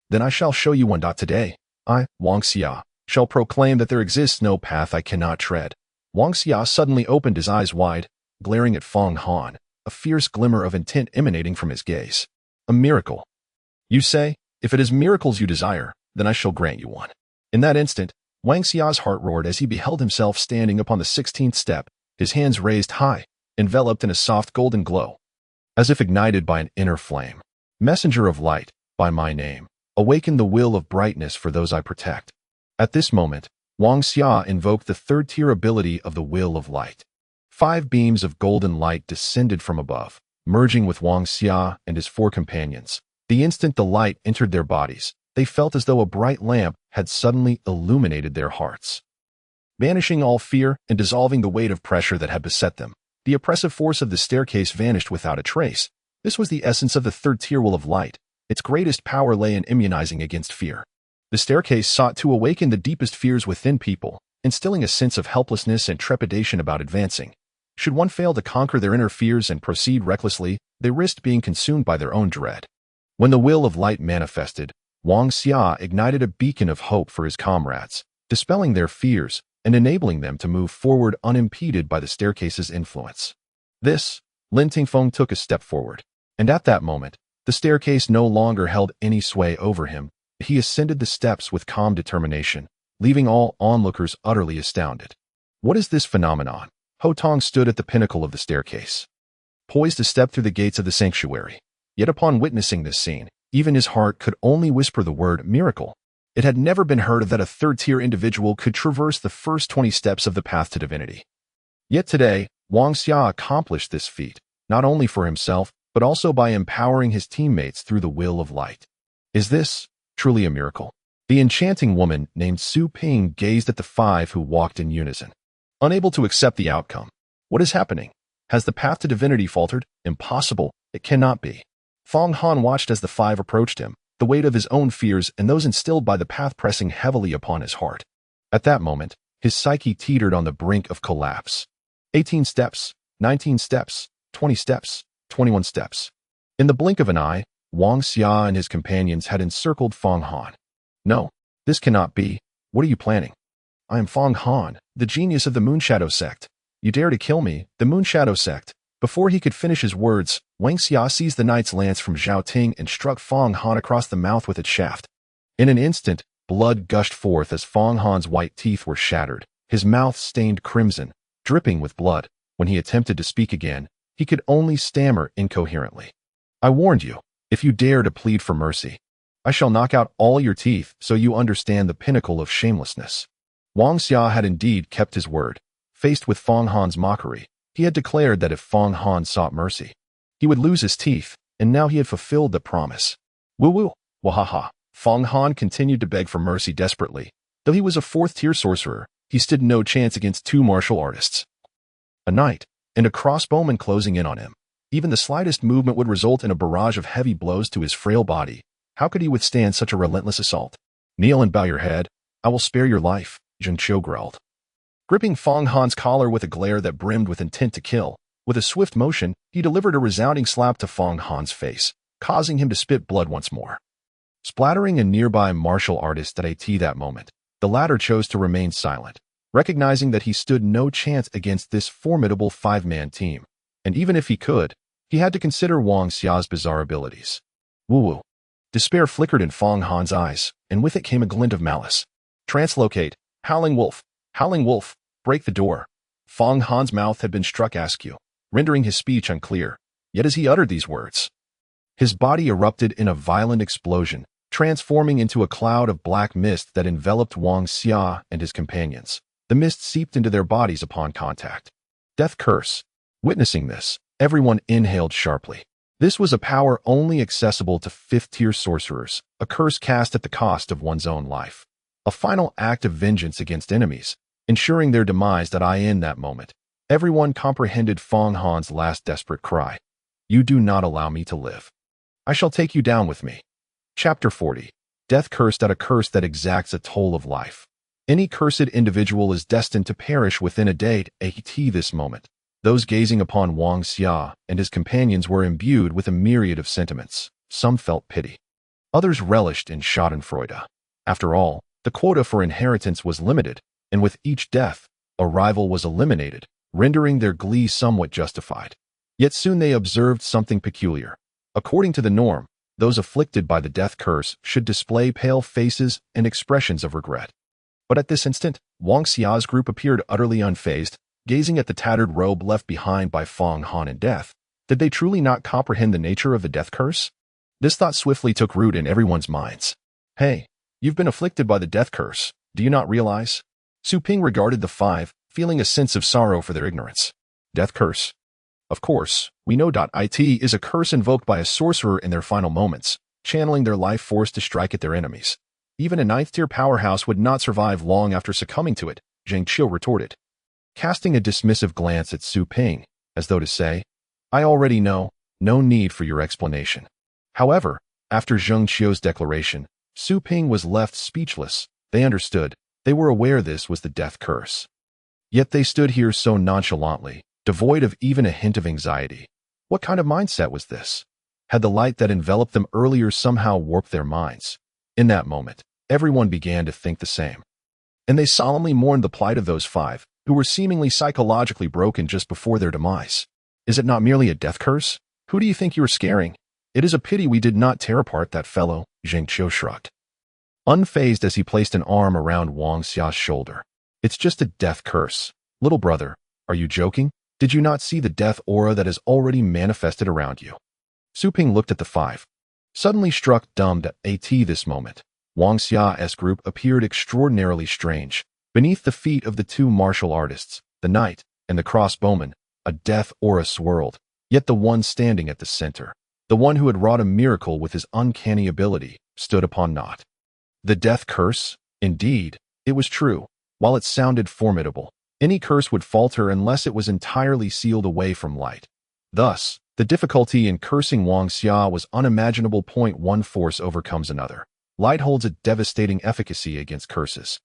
then I shall show you one. Today, I, Wang Xia, shall proclaim that there exists no path I cannot tread. Wang Xia suddenly opened his eyes wide, glaring at Fang Han, a fierce glimmer of intent emanating from his gaze. A miracle. You say, if it is miracles you desire, then I shall grant you one. In that instant, Wang Xia's heart roared as he beheld himself standing upon the 16th step, his hands raised high, enveloped in a soft golden glow, as if ignited by an inner flame. Messenger of light, by my name, awaken the will of brightness for those I protect. At this moment, Wang Xia invoked the third-tier ability of the Will of Light. 5 beams of golden light descended from above, merging with Wang Xia and his 4 companions. The instant the light entered their bodies, they felt as though a bright lamp had suddenly illuminated their hearts. Banishing all fear and dissolving the weight of pressure that had beset them, the oppressive force of the staircase vanished without a trace. This was the essence of the third-tier Will of Light. Its greatest power lay in immunizing against fear. The staircase sought to awaken the deepest fears within people, instilling a sense of helplessness and trepidation about advancing. Should one fail to conquer their inner fears and proceed recklessly, they risked being consumed by their own dread. When the Will of Light manifested, Wang Xia ignited a beacon of hope for his comrades, dispelling their fears and enabling them to move forward unimpeded by the staircase's influence. Lin Tingfeng took a step forward, and at that moment, the staircase no longer held any sway over him. He ascended the steps with calm determination, leaving all onlookers utterly astounded. What is this phenomenon? Ho Tong stood at the pinnacle of the staircase, poised to step through the gates of the sanctuary. Yet upon witnessing this scene, even his heart could only whisper the word miracle. It had never been heard of that a third-tier individual could traverse the first 20 steps of the path to divinity. Yet today, Wang Xia accomplished this feat, not only for himself, but also by empowering his teammates through the Will of Light. Is this truly a miracle? The enchanting woman named Su Ping gazed at the 5 who walked in unison, unable to accept the outcome. What is happening? Has the path to divinity faltered? Impossible. It cannot be. Fang Han watched as the 5 approached him, the weight of his own fears and those instilled by the path pressing heavily upon his heart. At that moment, his psyche teetered on the brink of collapse. 18 steps, 19 steps, 20 steps, 21 steps. In the blink of an eye, Wang Xia and his companions had encircled Fang Han. No, this cannot be. What are you planning? I am Fang Han, the genius of the Moonshadow sect. You dare to kill me, the Moonshadow sect. Before he could finish his words, Wang Xia seized the knight's lance from Zhao Ting and struck Fang Han across the mouth with its shaft. In an instant, blood gushed forth as Fang Han's white teeth were shattered, his mouth stained crimson, dripping with blood. When he attempted to speak again, he could only stammer incoherently. I warned you. If you dare to plead for mercy, I shall knock out all your teeth so you understand the pinnacle of shamelessness. Wang Xia had indeed kept his word. Faced with Fong Han's mockery, he had declared that if Fong Han sought mercy, he would lose his teeth, and now he had fulfilled the promise. Woo-woo, wahaha. Fong Han continued to beg for mercy desperately. Though he was a fourth-tier sorcerer, he stood no chance against two martial artists. A knight, and a crossbowman closing in on him. Even the slightest movement would result in a barrage of heavy blows to his frail body. How could he withstand such a relentless assault? Kneel and bow your head. I will spare your life, Zheng Qiu growled. Gripping Fong Han's collar with a glare that brimmed with intent to kill, with a swift motion, he delivered a resounding slap to Fong Han's face, causing him to spit blood once more. Splattering a nearby martial artist at that moment, the latter chose to remain silent, recognizing that he stood no chance against this formidable five-man team. And even if he could, he had to consider Wang Xia's bizarre abilities. Woo-woo. Despair flickered in Fong Han's eyes, and with it came a glint of malice. Translocate, howling wolf, break the door. Fong Han's mouth had been struck askew, rendering his speech unclear. Yet as he uttered these words, his body erupted in a violent explosion, transforming into a cloud of black mist that enveloped Wang Xia and his companions. The mist seeped into their bodies upon contact. Death curse. Witnessing this, everyone inhaled sharply. This was a power only accessible to fifth-tier sorcerers, a curse cast at the cost of one's own life. A final act of vengeance against enemies, ensuring their demise. In that moment, everyone comprehended Fong Han's last desperate cry. You do not allow me to live. I shall take you down with me. Chapter 40. Death cursed at a curse that exacts a toll of life. Any cursed individual is destined to perish within a day. This moment, those gazing upon Wang Xia and his companions were imbued with a myriad of sentiments. Some felt pity. Others relished in schadenfreude. After all, the quota for inheritance was limited, and with each death, a rival was eliminated, rendering their glee somewhat justified. Yet soon they observed something peculiar. According to the norm, those afflicted by the death curse should display pale faces and expressions of regret. But at this instant, Wang Xia's group appeared utterly unfazed, gazing at the tattered robe left behind by Fong Han in death. Did they truly not comprehend the nature of the death curse? This thought swiftly took root in everyone's minds. Hey, you've been afflicted by the death curse, do you not realize? Su Ping regarded the five, feeling a sense of sorrow for their ignorance. Death curse. Of course, we know. It is a curse invoked by a sorcerer in their final moments, channeling their life force to strike at their enemies. Even a ninth-tier powerhouse would not survive long after succumbing to it, Zheng Qiu retorted, casting a dismissive glance at Su Ping, as though to say, I already know, no need for your explanation. However, after Zheng Qiu's declaration, Su Ping was left speechless. They understood. They were aware this was the death curse. Yet they stood here so nonchalantly, devoid of even a hint of anxiety. What kind of mindset was this? Had the light that enveloped them earlier somehow warped their minds? In that moment, everyone began to think the same. And they solemnly mourned the plight of those five, who were seemingly psychologically broken just before their demise. Is it not merely a death curse? Who do you think you are scaring? It is a pity we did not tear apart that fellow, Zheng Qiu shrugged, unfazed as he placed an arm around Wang Xia's shoulder. It's just a death curse. Little brother, are you joking? Did you not see the death aura that has already manifested around you? Su Ping looked at the five, suddenly struck dumb at this moment. Wang Xia's group appeared extraordinarily strange. Beneath the feet of the two martial artists, the knight and the crossbowman, a death aura swirled, yet the one standing at the center, the one who had wrought a miracle with his uncanny ability, stood upon naught. The death curse? Indeed, it was true. While it sounded formidable, any curse would falter unless it was entirely sealed away from light. Thus, the difficulty in cursing Wang Xia was unimaginable. One force overcomes another. Light holds a devastating efficacy against curses.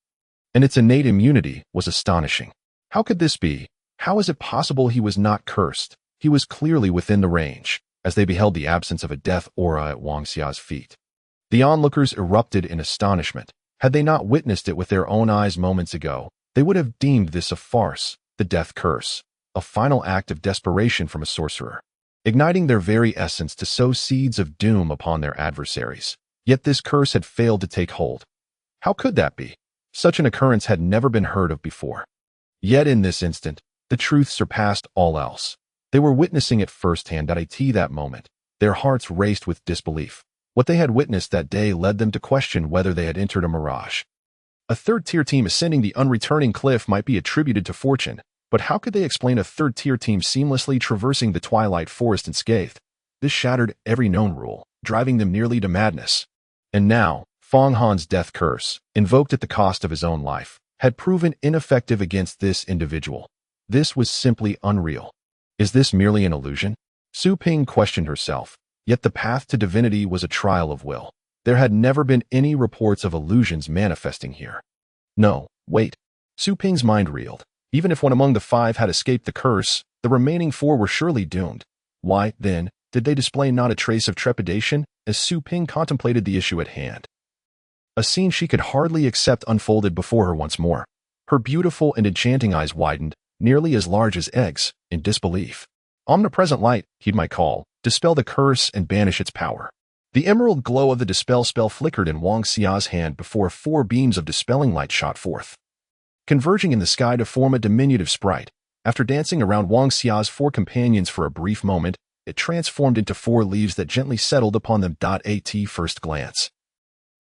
And its innate immunity was astonishing. How could this be? How is it possible he was not cursed? He was clearly within the range, as they beheld the absence of a death aura at Wang Xia's feet. The onlookers erupted in astonishment. Had they not witnessed it with their own eyes moments ago, they would have deemed this a farce, the death curse, a final act of desperation from a sorcerer, igniting their very essence to sow seeds of doom upon their adversaries. Yet this curse had failed to take hold. How could that be? Such an occurrence had never been heard of before. Yet in this instant, the truth surpassed all else. They were witnessing it firsthand. That moment, their hearts raced with disbelief. What they had witnessed that day led them to question whether they had entered a mirage. A third-tier team ascending the unreturning cliff might be attributed to fortune, But how could they explain a third-tier team seamlessly traversing the Twilight Forest unscathed? This shattered every known rule, driving them nearly to madness. And now, Fong Han's death curse, invoked at the cost of his own life, had proven ineffective against this individual. This was simply unreal. Is this merely an illusion? Su Ping questioned herself, yet the path to divinity was a trial of will. There had never been any reports of illusions manifesting here. No, wait. Su Ping's mind reeled. Even if one among the five had escaped the curse, the remaining four were surely doomed. Why, then, did they display not a trace of trepidation as Su Ping contemplated the issue at hand? A scene she could hardly accept unfolded before her once more. Her beautiful and enchanting eyes widened, nearly as large as eggs, in disbelief. Omnipresent light, he might call, dispel the curse and banish its power. The emerald glow of the dispel spell flickered in Wang Xia's hand before 4 beams of dispelling light shot forth, converging in the sky to form a diminutive sprite. After dancing around Wang Xia's 4 companions for a brief moment, it transformed into 4 leaves that gently settled upon them. At first glance,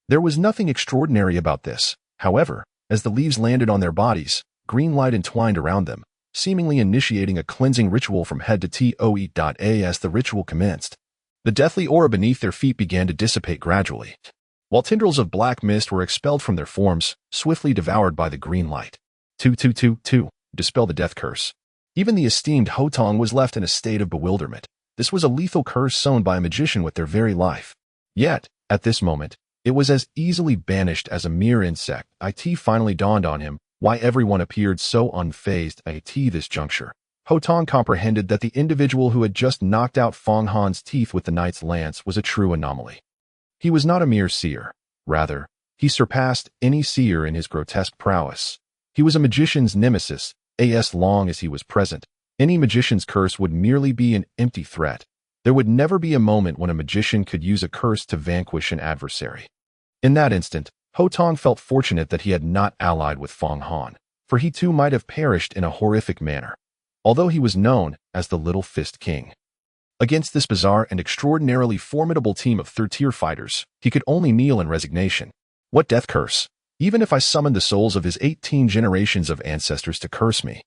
there was nothing extraordinary about this. However, as the leaves landed on their bodies, green light entwined around them, seemingly initiating a cleansing ritual from head to toe. As the ritual commenced, the deathly aura beneath their feet began to dissipate gradually, while tendrils of black mist were expelled from their forms, swiftly devoured by the green light. 2. Dispel the death curse. Even the esteemed Ho Tong was left in a state of bewilderment. This was a lethal curse sown by a magician with their very life. Yet, at this moment, it was as easily banished as a mere insect. It finally dawned on him why everyone appeared so unfazed. At this juncture, Ho Tong comprehended that the individual who had just knocked out Fong Han's teeth with the knight's lance was a true anomaly. He was not a mere seer. Rather, he surpassed any seer in his grotesque prowess. He was a magician's nemesis. As long as he was present, any magician's curse would merely be an empty threat. There would never be a moment when a magician could use a curse to vanquish an adversary. In that instant, Ho Tong felt fortunate that he had not allied with Fong Han, for he too might have perished in a horrific manner, although he was known as the Little Fist King. Against this bizarre and extraordinarily formidable team of third-tier fighters, he could only kneel in resignation. What death curse? Even if I summoned the souls of his 18 generations of ancestors to curse me,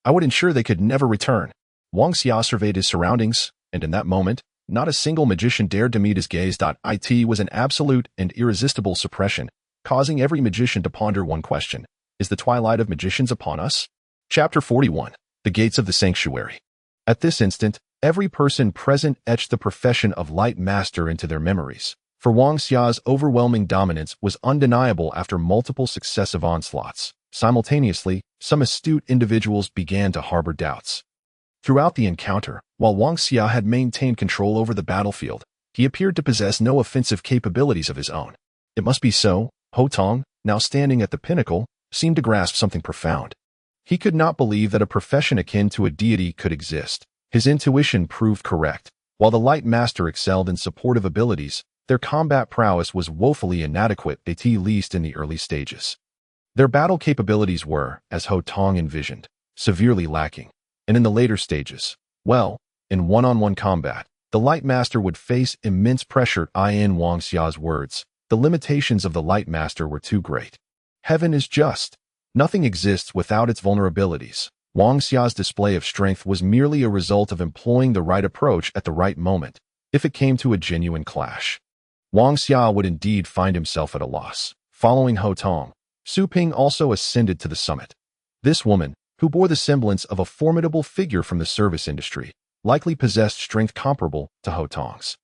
I would ensure they could never return. Wang Xia surveyed his surroundings, and in that moment, not a single magician dared to meet his gaze. It was an absolute and irresistible suppression, causing every magician to ponder one question. Is the twilight of magicians upon us? Chapter 41. The Gates of the Sanctuary. At this instant, every person present etched the profession of Light Master into their memories, for Wang Xia's overwhelming dominance was undeniable after multiple successive onslaughts. Simultaneously, some astute individuals began to harbor doubts. Throughout the encounter, while Wang Xia had maintained control over the battlefield, he appeared to possess no offensive capabilities of his own. It must be so. Ho Tong, now standing at the pinnacle, seemed to grasp something profound. He could not believe that a profession akin to a deity could exist. His intuition proved correct. While the Light Master excelled in supportive abilities, their combat prowess was woefully inadequate, at least in the early stages. Their battle capabilities were, as Ho Tong envisioned, severely lacking. And in the later stages, well, in one-on-one combat, the Light Master would face immense pressure. In Wang Xia's words, the limitations of the Light Master were too great. Heaven is just. Nothing exists without its vulnerabilities. Wang Xia's display of strength was merely a result of employing the right approach at the right moment. If it came to a genuine clash, Wang Xia would indeed find himself at a loss. Following Ho Tong, Su Ping also ascended to the summit. This woman, who bore the semblance of a formidable figure from the service industry, likely possessed strength comparable to Ho Tong's.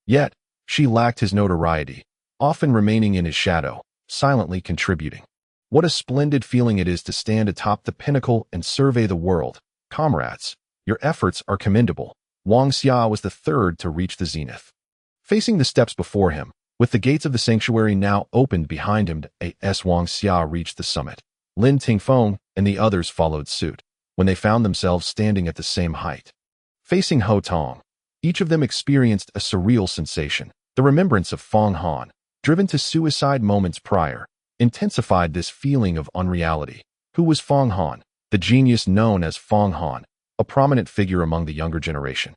Yet, she lacked his notoriety, often remaining in his shadow, silently contributing. What a splendid feeling it is to stand atop the pinnacle and survey the world. Comrades, your efforts are commendable. Wang Xia was the third to reach the zenith. Facing the steps before him, with the gates of the sanctuary now opened behind him, as Wang Xia reached the summit, Lin Tingfeng and the others followed suit, when they found themselves standing at the same height. Facing Ho Tong, each of them experienced a surreal sensation. The remembrance of Fong Han, driven to suicide moments prior, intensified this feeling of unreality. Who was Fong Han, the genius known as Fong Han, a prominent figure among the younger generation?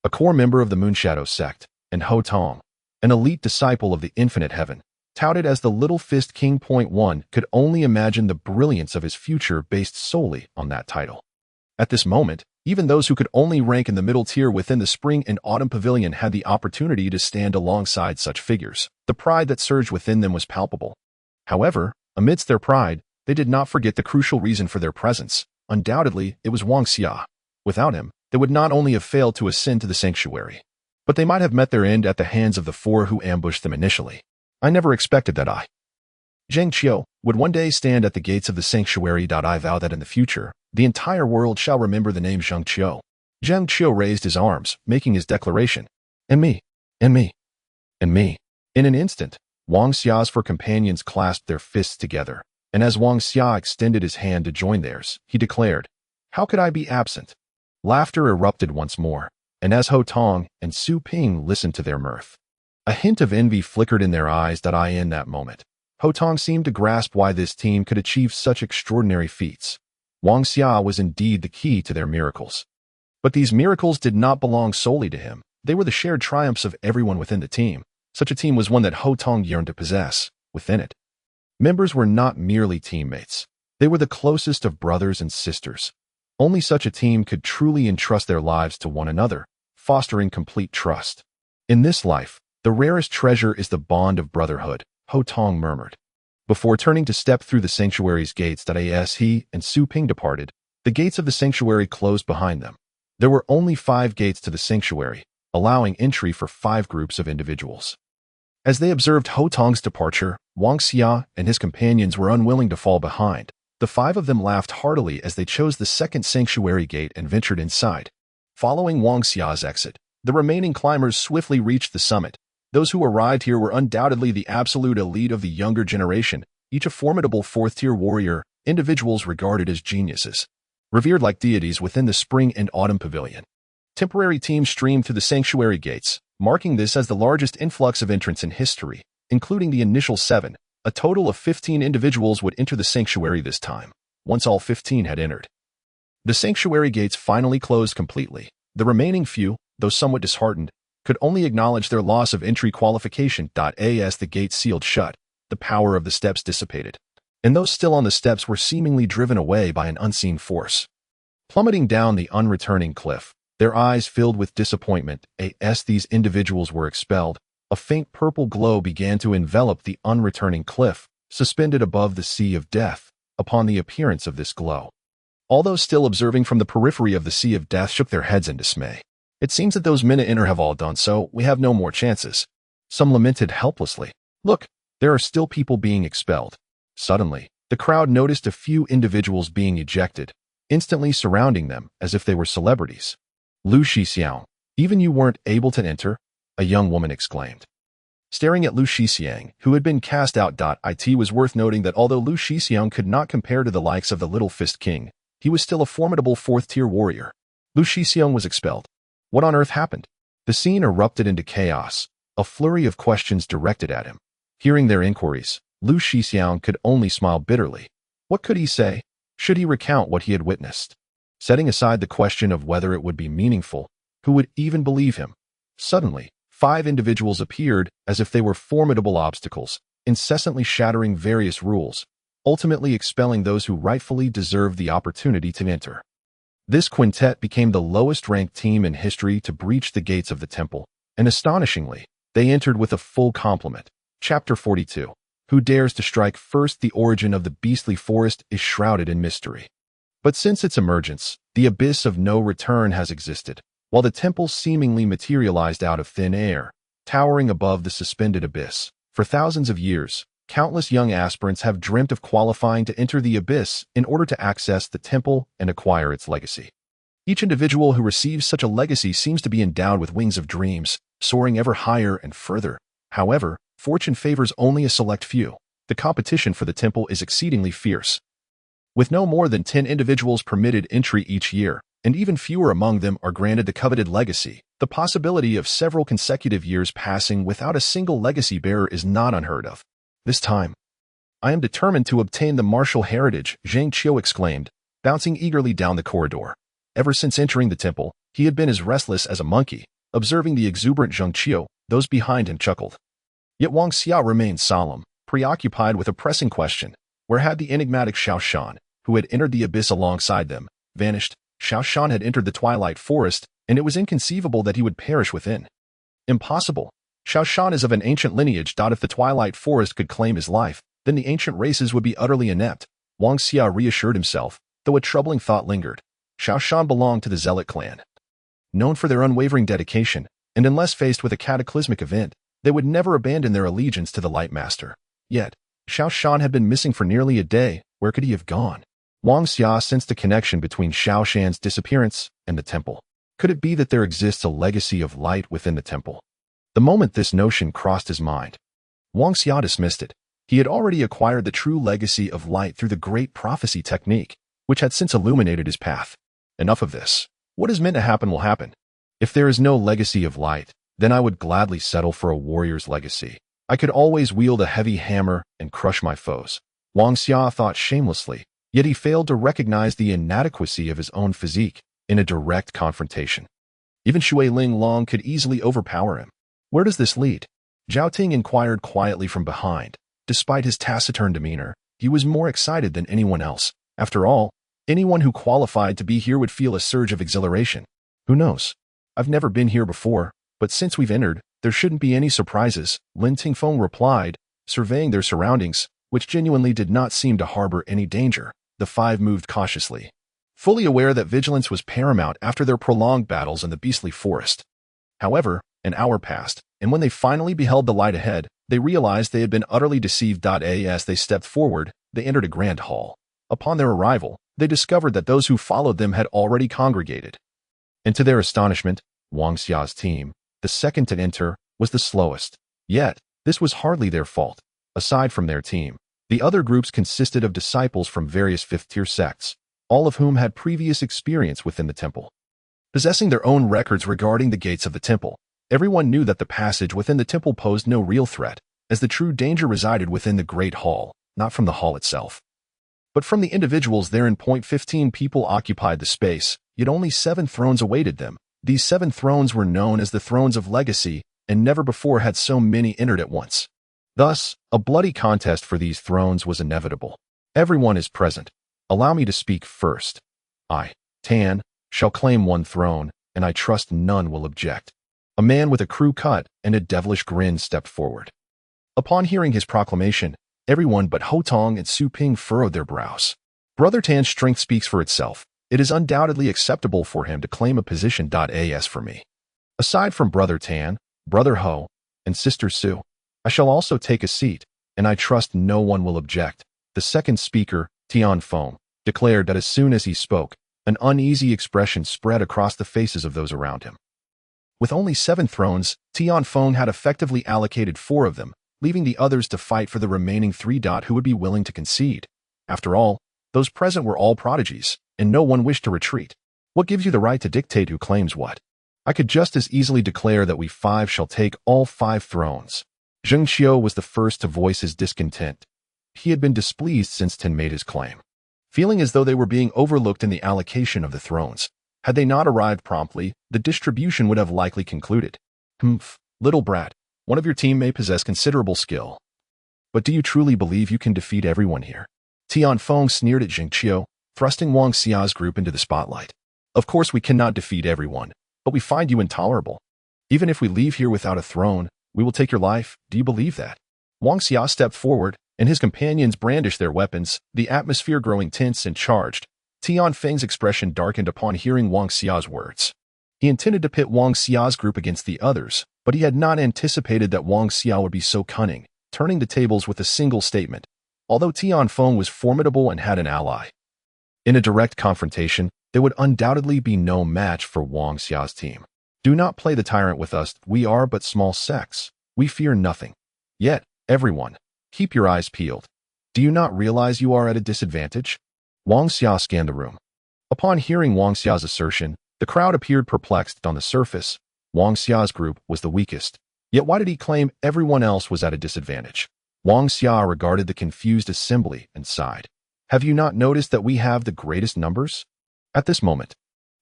A core member of the Moonshadow sect, and Ho Tong, an elite disciple of the Infinite Heaven, touted as the Little Fist King. One could only imagine the brilliance of his future based solely on that title. At this moment, even those who could only rank in the middle tier within the Spring and Autumn Pavilion had the opportunity to stand alongside such figures. The pride that surged within them was palpable. However, amidst their pride, they did not forget the crucial reason for their presence. Undoubtedly, it was Wang Xia. Without him, they would not only have failed to ascend to the sanctuary, but they might have met their end at the hands of the four who ambushed them initially. I never expected that Zhang Qiu would one day stand at the gates of the sanctuary. I vow that in the future, the entire world shall remember the name Zhang Qiu. Zhang Qiu raised his arms, making his declaration. And me, and me, and me. In an instant, Wang Xia's four companions clasped their fists together, and as Wang Xia extended his hand to join theirs, he declared, "How could I be absent?" Laughter erupted once more, and as Ho Tong and Su Ping listened to their mirth, a hint of envy flickered in their eyes. In that moment, Ho Tong seemed to grasp why this team could achieve such extraordinary feats. Wang Xia was indeed the key to their miracles. But these miracles did not belong solely to him. They were the shared triumphs of everyone within the team. Such a team was one that Ho Tong yearned to possess. Within it, members were not merely teammates. They were the closest of brothers and sisters. Only such a team could truly entrust their lives to one another, fostering complete trust. In this life, the rarest treasure is the bond of brotherhood, Ho Tong murmured. Before turning to step through the sanctuary's gates, as he and Su Ping departed, the gates of the sanctuary closed behind them. There were only 5 gates to the sanctuary, allowing entry for 5 groups of individuals. As they observed Ho Tong's departure, Wang Xia and his companions were unwilling to fall behind. The 5 of them laughed heartily as they chose the second sanctuary gate and ventured inside. Following Wang Xia's exit, the remaining climbers swiftly reached the summit. Those who arrived here were undoubtedly the absolute elite of the younger generation, each a formidable 4th-tier warrior, individuals regarded as geniuses, revered like deities within the Spring and Autumn Pavilion. Temporary teams streamed through the sanctuary gates, marking this as the largest influx of entrants in history, including the initial 7. A total of 15 individuals would enter the sanctuary this time, once all 15 had entered. The sanctuary gates finally closed completely. The remaining few, though somewhat disheartened, could only acknowledge their loss of entry qualification. As the gates sealed shut, the power of the steps dissipated, and those still on the steps were seemingly driven away by an unseen force. Plummeting down the unreturning cliff, their eyes filled with disappointment, as these individuals were expelled, a faint purple glow began to envelop the unreturning cliff, suspended above the sea of death. Upon the appearance of this glow, all those still observing from the periphery of the sea of death shook their heads in dismay. It seems that those men enter have all done so. We have no more chances. Some lamented helplessly. Look, there are still people being expelled. Suddenly, the crowd noticed a few individuals being ejected, instantly surrounding them as if they were celebrities. Lu Shixiang, even you weren't able to enter? A young woman exclaimed. Staring at Lu Shixiang, who had been cast out. It was worth noting that although Lu Shixiang could not compare to the likes of the Little Fist King, he was still a formidable 4th-tier warrior. Lu Shixiang was expelled. What on earth happened? The scene erupted into chaos, a flurry of questions directed at him. Hearing their inquiries, Lu Shixiang could only smile bitterly. What could he say? Should he recount what he had witnessed? Setting aside the question of whether it would be meaningful, who would even believe him? Suddenly, 5 individuals appeared as if they were formidable obstacles, incessantly shattering various rules, ultimately expelling those who rightfully deserved the opportunity to enter. This quintet became the lowest-ranked team in history to breach the gates of the temple, and astonishingly, they entered with a full complement. Chapter 42. Who dares to strike first? The origin of the beastly forest is shrouded in mystery. But since its emergence, the abyss of no return has existed, while the temple seemingly materialized out of thin air, towering above the suspended abyss. For thousands of years, countless young aspirants have dreamt of qualifying to enter the abyss in order to access the temple and acquire its legacy. Each individual who receives such a legacy seems to be endowed with wings of dreams, soaring ever higher and further. However, fortune favors only a select few. The competition for the temple is exceedingly fierce. With no more than 10 individuals permitted entry each year, and even fewer among them are granted the coveted legacy, the possibility of several consecutive years passing without a single legacy bearer is not unheard of. This time, I am determined to obtain the martial heritage, Zhang Qiu exclaimed, bouncing eagerly down the corridor. Ever since entering the temple, he had been as restless as a monkey. Observing the exuberant Zhang Qiu, those behind him chuckled. Yet Wang Xia remained solemn, preoccupied with a pressing question. Where had the enigmatic Xiao Shan, who had entered the abyss alongside them, vanished? Xiao Shan had entered the twilight forest, and it was inconceivable that he would perish within. Impossible. Xiao Shan is of an ancient lineage. If the twilight forest could claim his life, then the ancient races would be utterly inept. Wang Xia reassured himself, though a troubling thought lingered. Xiao Shan belonged to the Zealot clan, known for their unwavering dedication, and unless faced with a cataclysmic event, they would never abandon their allegiance to the Light Master. Yet, Xiao Shan had been missing for nearly a day. Where could he have gone? Wang Xia sensed a connection between Xiao Shan's disappearance and the temple. Could it be that there exists a legacy of light within the temple? The moment this notion crossed his mind, Wang Xia dismissed it. He had already acquired the true legacy of light through the great prophecy technique, which had since illuminated his path. Enough of this. What is meant to happen will happen. If there is no legacy of light, then I would gladly settle for a warrior's legacy. I could always wield a heavy hammer and crush my foes. Wang Xia thought shamelessly, yet he failed to recognize the inadequacy of his own physique in a direct confrontation. Even Shui Ling Long could easily overpower him. Where does this lead? Zhao Ting inquired quietly from behind. Despite his taciturn demeanor, he was more excited than anyone else. After all, anyone who qualified to be here would feel a surge of exhilaration. Who knows? I've never been here before, but since we've entered, there shouldn't be any surprises, Lin Tingfeng replied, surveying their surroundings, which genuinely did not seem to harbor any danger. The five moved cautiously, fully aware that vigilance was paramount after their prolonged battles in the beastly forest. However, an hour passed, and when they finally beheld the light ahead, they realized they had been utterly deceived. As they stepped forward, they entered a grand hall. Upon their arrival, they discovered that those who followed them had already congregated. And to their astonishment, Wang Xia's team, the second to enter, was the slowest. Yet, this was hardly their fault. Aside from their team, the other groups consisted of disciples from various fifth-tier sects, all of whom had previous experience within the temple. Possessing their own records regarding the gates of the temple, everyone knew that the passage within the temple posed no real threat, as the true danger resided within the Great Hall, not from the hall itself, but from the individuals therein. 15 people occupied the space, yet only 7 thrones awaited them. These 7 thrones were known as the Thrones of Legacy, and never before had so many entered at once. Thus, a bloody contest for these thrones was inevitable. Everyone is present. Allow me to speak first. I, Tan, shall claim 1 throne, and I trust none will object. A man with a crew cut and a devilish grin stepped forward. Upon hearing his proclamation, everyone but Ho Tong and Su Ping furrowed their brows. Brother Tan's strength speaks for itself. It is undoubtedly acceptable for him to claim a position. As for me, aside from Brother Tan, Brother Ho, and Sister Su, I shall also take a seat, and I trust no one will object. The second speaker, Tian Feng, declared that as soon as he spoke, an uneasy expression spread across the faces of those around him. With only 7 thrones, Tian Feng had effectively allocated 4 of them, leaving the others to fight for the remaining 3. Who would be willing to concede? After all, those present were all prodigies, and no one wished to retreat. What gives you the right to dictate who claims what? I could just as easily declare that we 5 shall take all 5 thrones. Zheng Xiu was the first to voice his discontent. He had been displeased since Ten made his claim, feeling as though they were being overlooked in the allocation of the thrones. Had they not arrived promptly, the distribution would have likely concluded. Humph, little brat, one of your team may possess considerable skill. But do you truly believe you can defeat everyone here? Tian Feng sneered at Zheng Xiu, thrusting Wang Xia's group into the spotlight. Of course we cannot defeat everyone, but we find you intolerable. Even if we leave here without a throne, we will take your life. Do you believe that? Wang Xia stepped forward, and his companions brandished their weapons, the atmosphere growing tense and charged. Tian Feng's expression darkened upon hearing Wang Xia's words. He intended to pit Wang Xia's group against the others, but he had not anticipated that Wang Xia would be so cunning, turning the tables with a single statement. Although Tian Feng was formidable and had an ally, in a direct confrontation, there would undoubtedly be no match for Wang Xia's team. Do not play the tyrant with us. We are but small sects. We fear nothing. Yet, everyone, keep your eyes peeled. Do you not realize you are at a disadvantage? Wang Xia scanned the room. Upon hearing Wang Xia's assertion, the crowd appeared perplexed. On the surface, Wang Xia's group was the weakest. Yet why did he claim everyone else was at a disadvantage? Wang Xia regarded the confused assembly and sighed. Have you not noticed that we have the greatest numbers? At this moment,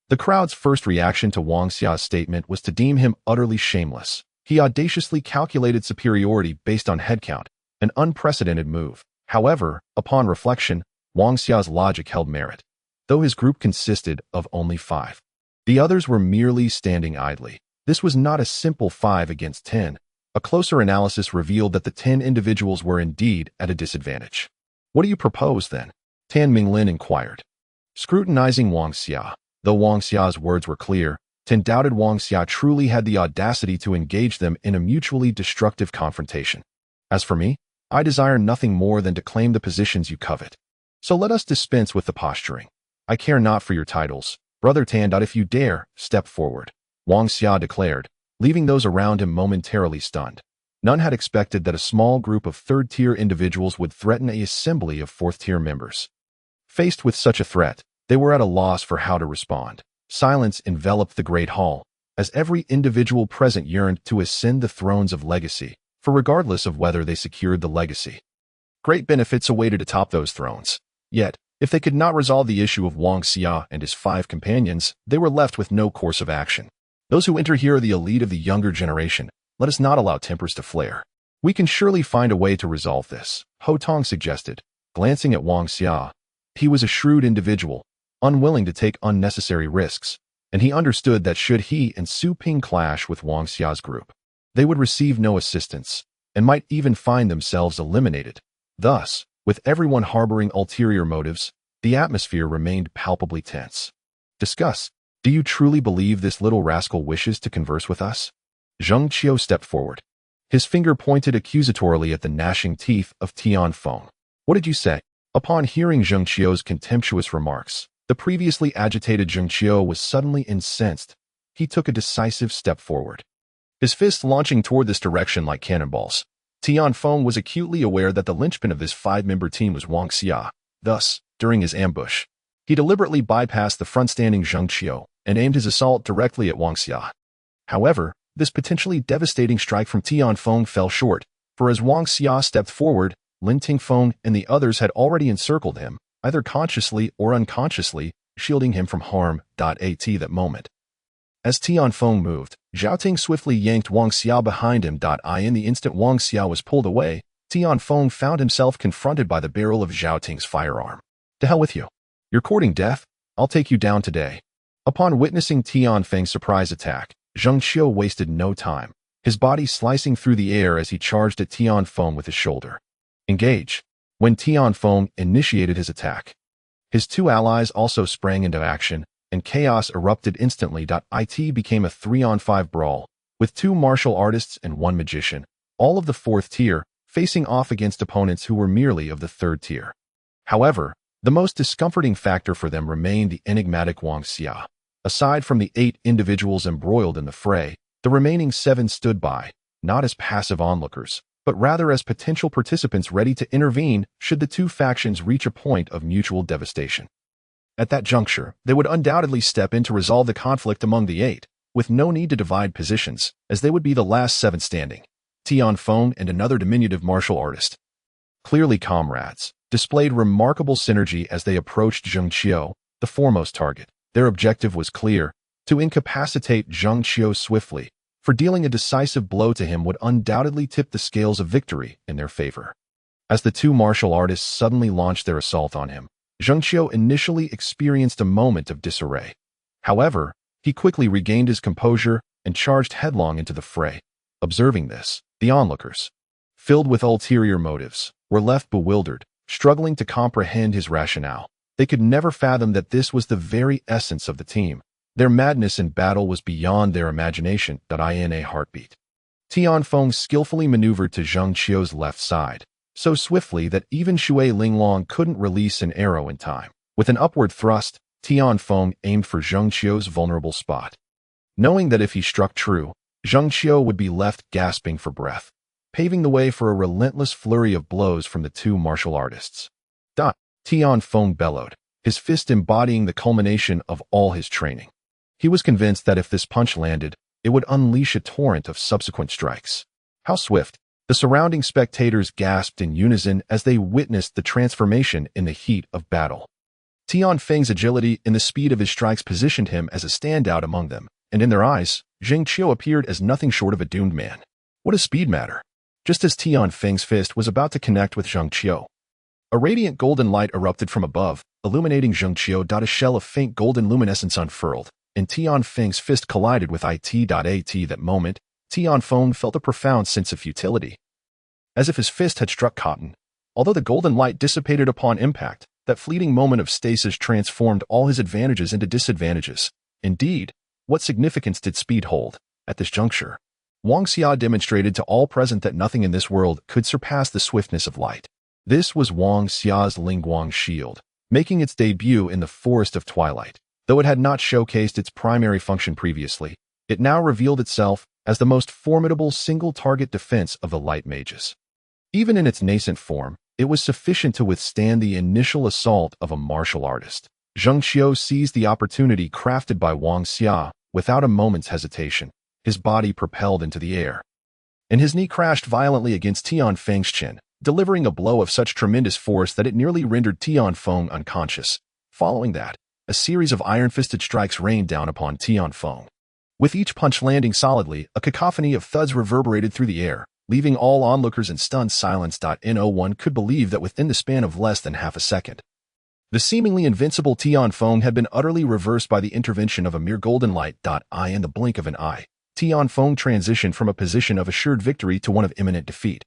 the crowd's first reaction to Wang Xia's statement was to deem him utterly shameless. He audaciously calculated superiority based on headcount, an unprecedented move. However, upon reflection, Wang Xia's logic held merit. though his group consisted of only 5. The others were merely standing idly. This was not a simple 5 against 10. A closer analysis revealed that the 10 individuals were indeed at a disadvantage. What do you propose, then? Tan Minglin inquired, scrutinizing Wang Xia. Though Wang Xia's words were clear, Tan doubted Wang Xia truly had the audacity to engage them in a mutually destructive confrontation. As for me, I desire nothing more than to claim the positions you covet. So let us dispense with the posturing. I care not for your titles. Brother Tan. If you dare, step forward, Wang Xia declared, leaving those around him momentarily stunned. None had expected that a small group of third-tier individuals would threaten an assembly of fourth-tier members. Faced with such a threat, they were at a loss for how to respond. Silence enveloped the great hall, as every individual present yearned to ascend the thrones of legacy, for regardless of whether they secured the legacy, great benefits awaited atop those thrones. Yet, if they could not resolve the issue of Wang Xia and his 5 companions, they were left with no course of action. Those who enter here are the elite of the younger generation. Let us not allow tempers to flare. We can surely find a way to resolve this, Ho Tong suggested, glancing at Wang Xia. He was a shrewd individual, unwilling to take unnecessary risks, and he understood that should he and Su Ping clash with Wang Xia's group, they would receive no assistance, and might even find themselves eliminated. Thus, with everyone harboring ulterior motives, the atmosphere remained palpably tense. Discuss. Do you truly believe this little rascal wishes to converse with us? Zheng Qiu stepped forward. His finger pointed accusatorily at the gnashing teeth of Tian Feng. What did you say? Upon hearing Zheng Qiu's contemptuous remarks, the previously agitated Zheng Qiu was suddenly incensed. He took a decisive step forward, his fists launching toward this direction like cannonballs. Tian Feng was acutely aware that the linchpin of this 5-member team was Wang Xia. Thus, during his ambush, he deliberately bypassed the front-standing Zheng Qiu and aimed his assault directly at Wang Xia. However, this potentially devastating strike from Tian Feng fell short, for as Wang Xia stepped forward, Lin Tingfeng and the others had already encircled him, either consciously or unconsciously, shielding him from harm. At that moment, as Tian Feng moved, Zhao Ting swiftly yanked Wang Xia behind him. In the instant Wang Xia was pulled away, Tian Feng found himself confronted by the barrel of Zhao Ting's firearm. To hell with you. You're courting death? I'll take you down today. Upon witnessing Tian Feng's surprise attack, Zheng Qiu wasted no time, his body slicing through the air as he charged at Tian Feng with his shoulder. Engage. When Tian Feng initiated his attack, his 2 allies also sprang into action, and chaos erupted instantly. It became a 3-on-5 brawl, with 2 martial artists and 1 magician, all of the 4th tier, facing off against opponents who were merely of the 3rd tier. However, the most discomforting factor for them remained the enigmatic Wang Xia. Aside from the 8 individuals embroiled in the fray, the remaining 7 stood by, not as passive onlookers, but rather as potential participants ready to intervene should the 2 factions reach a point of mutual devastation. At that juncture, they would undoubtedly step in to resolve the conflict among the 8, with no need to divide positions, as they would be the last 7 standing. Tian Feng and another diminutive martial artist, clearly comrades, displayed remarkable synergy as they approached Zheng Qiu, the foremost target. Their objective was clear: to incapacitate Zheng Qiu swiftly, for dealing a decisive blow to him would undoubtedly tip the scales of victory in their favor. As the 2 martial artists suddenly launched their assault on him, Zheng Qiu initially experienced a moment of disarray. However, he quickly regained his composure and charged headlong into the fray. Observing this, the onlookers, filled with ulterior motives, were left bewildered, struggling to comprehend his rationale. They could never fathom that this was the very essence of the team. Their madness in battle was beyond their imagination. In a heartbeat, Tian Feng skillfully maneuvered to Zheng Qiu's left side, so swiftly that even Shui Linglong couldn't release an arrow in time. With an upward thrust, Tian Feng aimed for Zheng Qiu's vulnerable spot, knowing that if he struck true, Zheng Qiu would be left gasping for breath, paving the way for a relentless flurry of blows from the 2 martial artists. Tian Feng bellowed, his fist embodying the culmination of all his training. He was convinced that if this punch landed, it would unleash a torrent of subsequent strikes. How swift! The surrounding spectators gasped in unison as they witnessed the transformation in the heat of battle. Tian Feng's agility and the speed of his strikes positioned him as a standout among them, and in their eyes, Zheng Qiu appeared as nothing short of a doomed man. What does speed matter? Just as Tian Feng's fist was about to connect with Zheng Qiu, A radiant golden light erupted from above, illuminating Zheng Qiu. A shell of faint golden luminescence unfurled, and Tian Feng's fist collided with it. That moment, Tian Feng felt a profound sense of futility, as if his fist had struck cotton. Although the golden light dissipated upon impact, that fleeting moment of stasis transformed all his advantages into disadvantages. Indeed, what significance did speed hold? At this juncture, Wang Xia demonstrated to all present that nothing in this world could surpass the swiftness of light. This was Wang Xia's Lingguang shield, making its debut in the Forest of Twilight. Though it had not showcased its primary function previously, it now revealed itself as the most formidable single-target defense of the light mages. Even in its nascent form, it was sufficient to withstand the initial assault of a martial artist. Zheng Qiu seized the opportunity crafted by Wang Xia without a moment's hesitation. His body propelled into the air, and his knee crashed violently against Tian Feng's chin, delivering a blow of such tremendous force that it nearly rendered Tian Feng unconscious. Following that, a series of iron-fisted strikes rained down upon Tian Feng. With each punch landing solidly, a cacophony of thuds reverberated through the air, leaving all onlookers in stunned silence. No one could believe that within the span of less than half a second, the seemingly invincible Tian Feng had been utterly reversed by the intervention of a mere golden light. In the blink of an eye, Tian Feng transitioned from a position of assured victory to one of imminent defeat.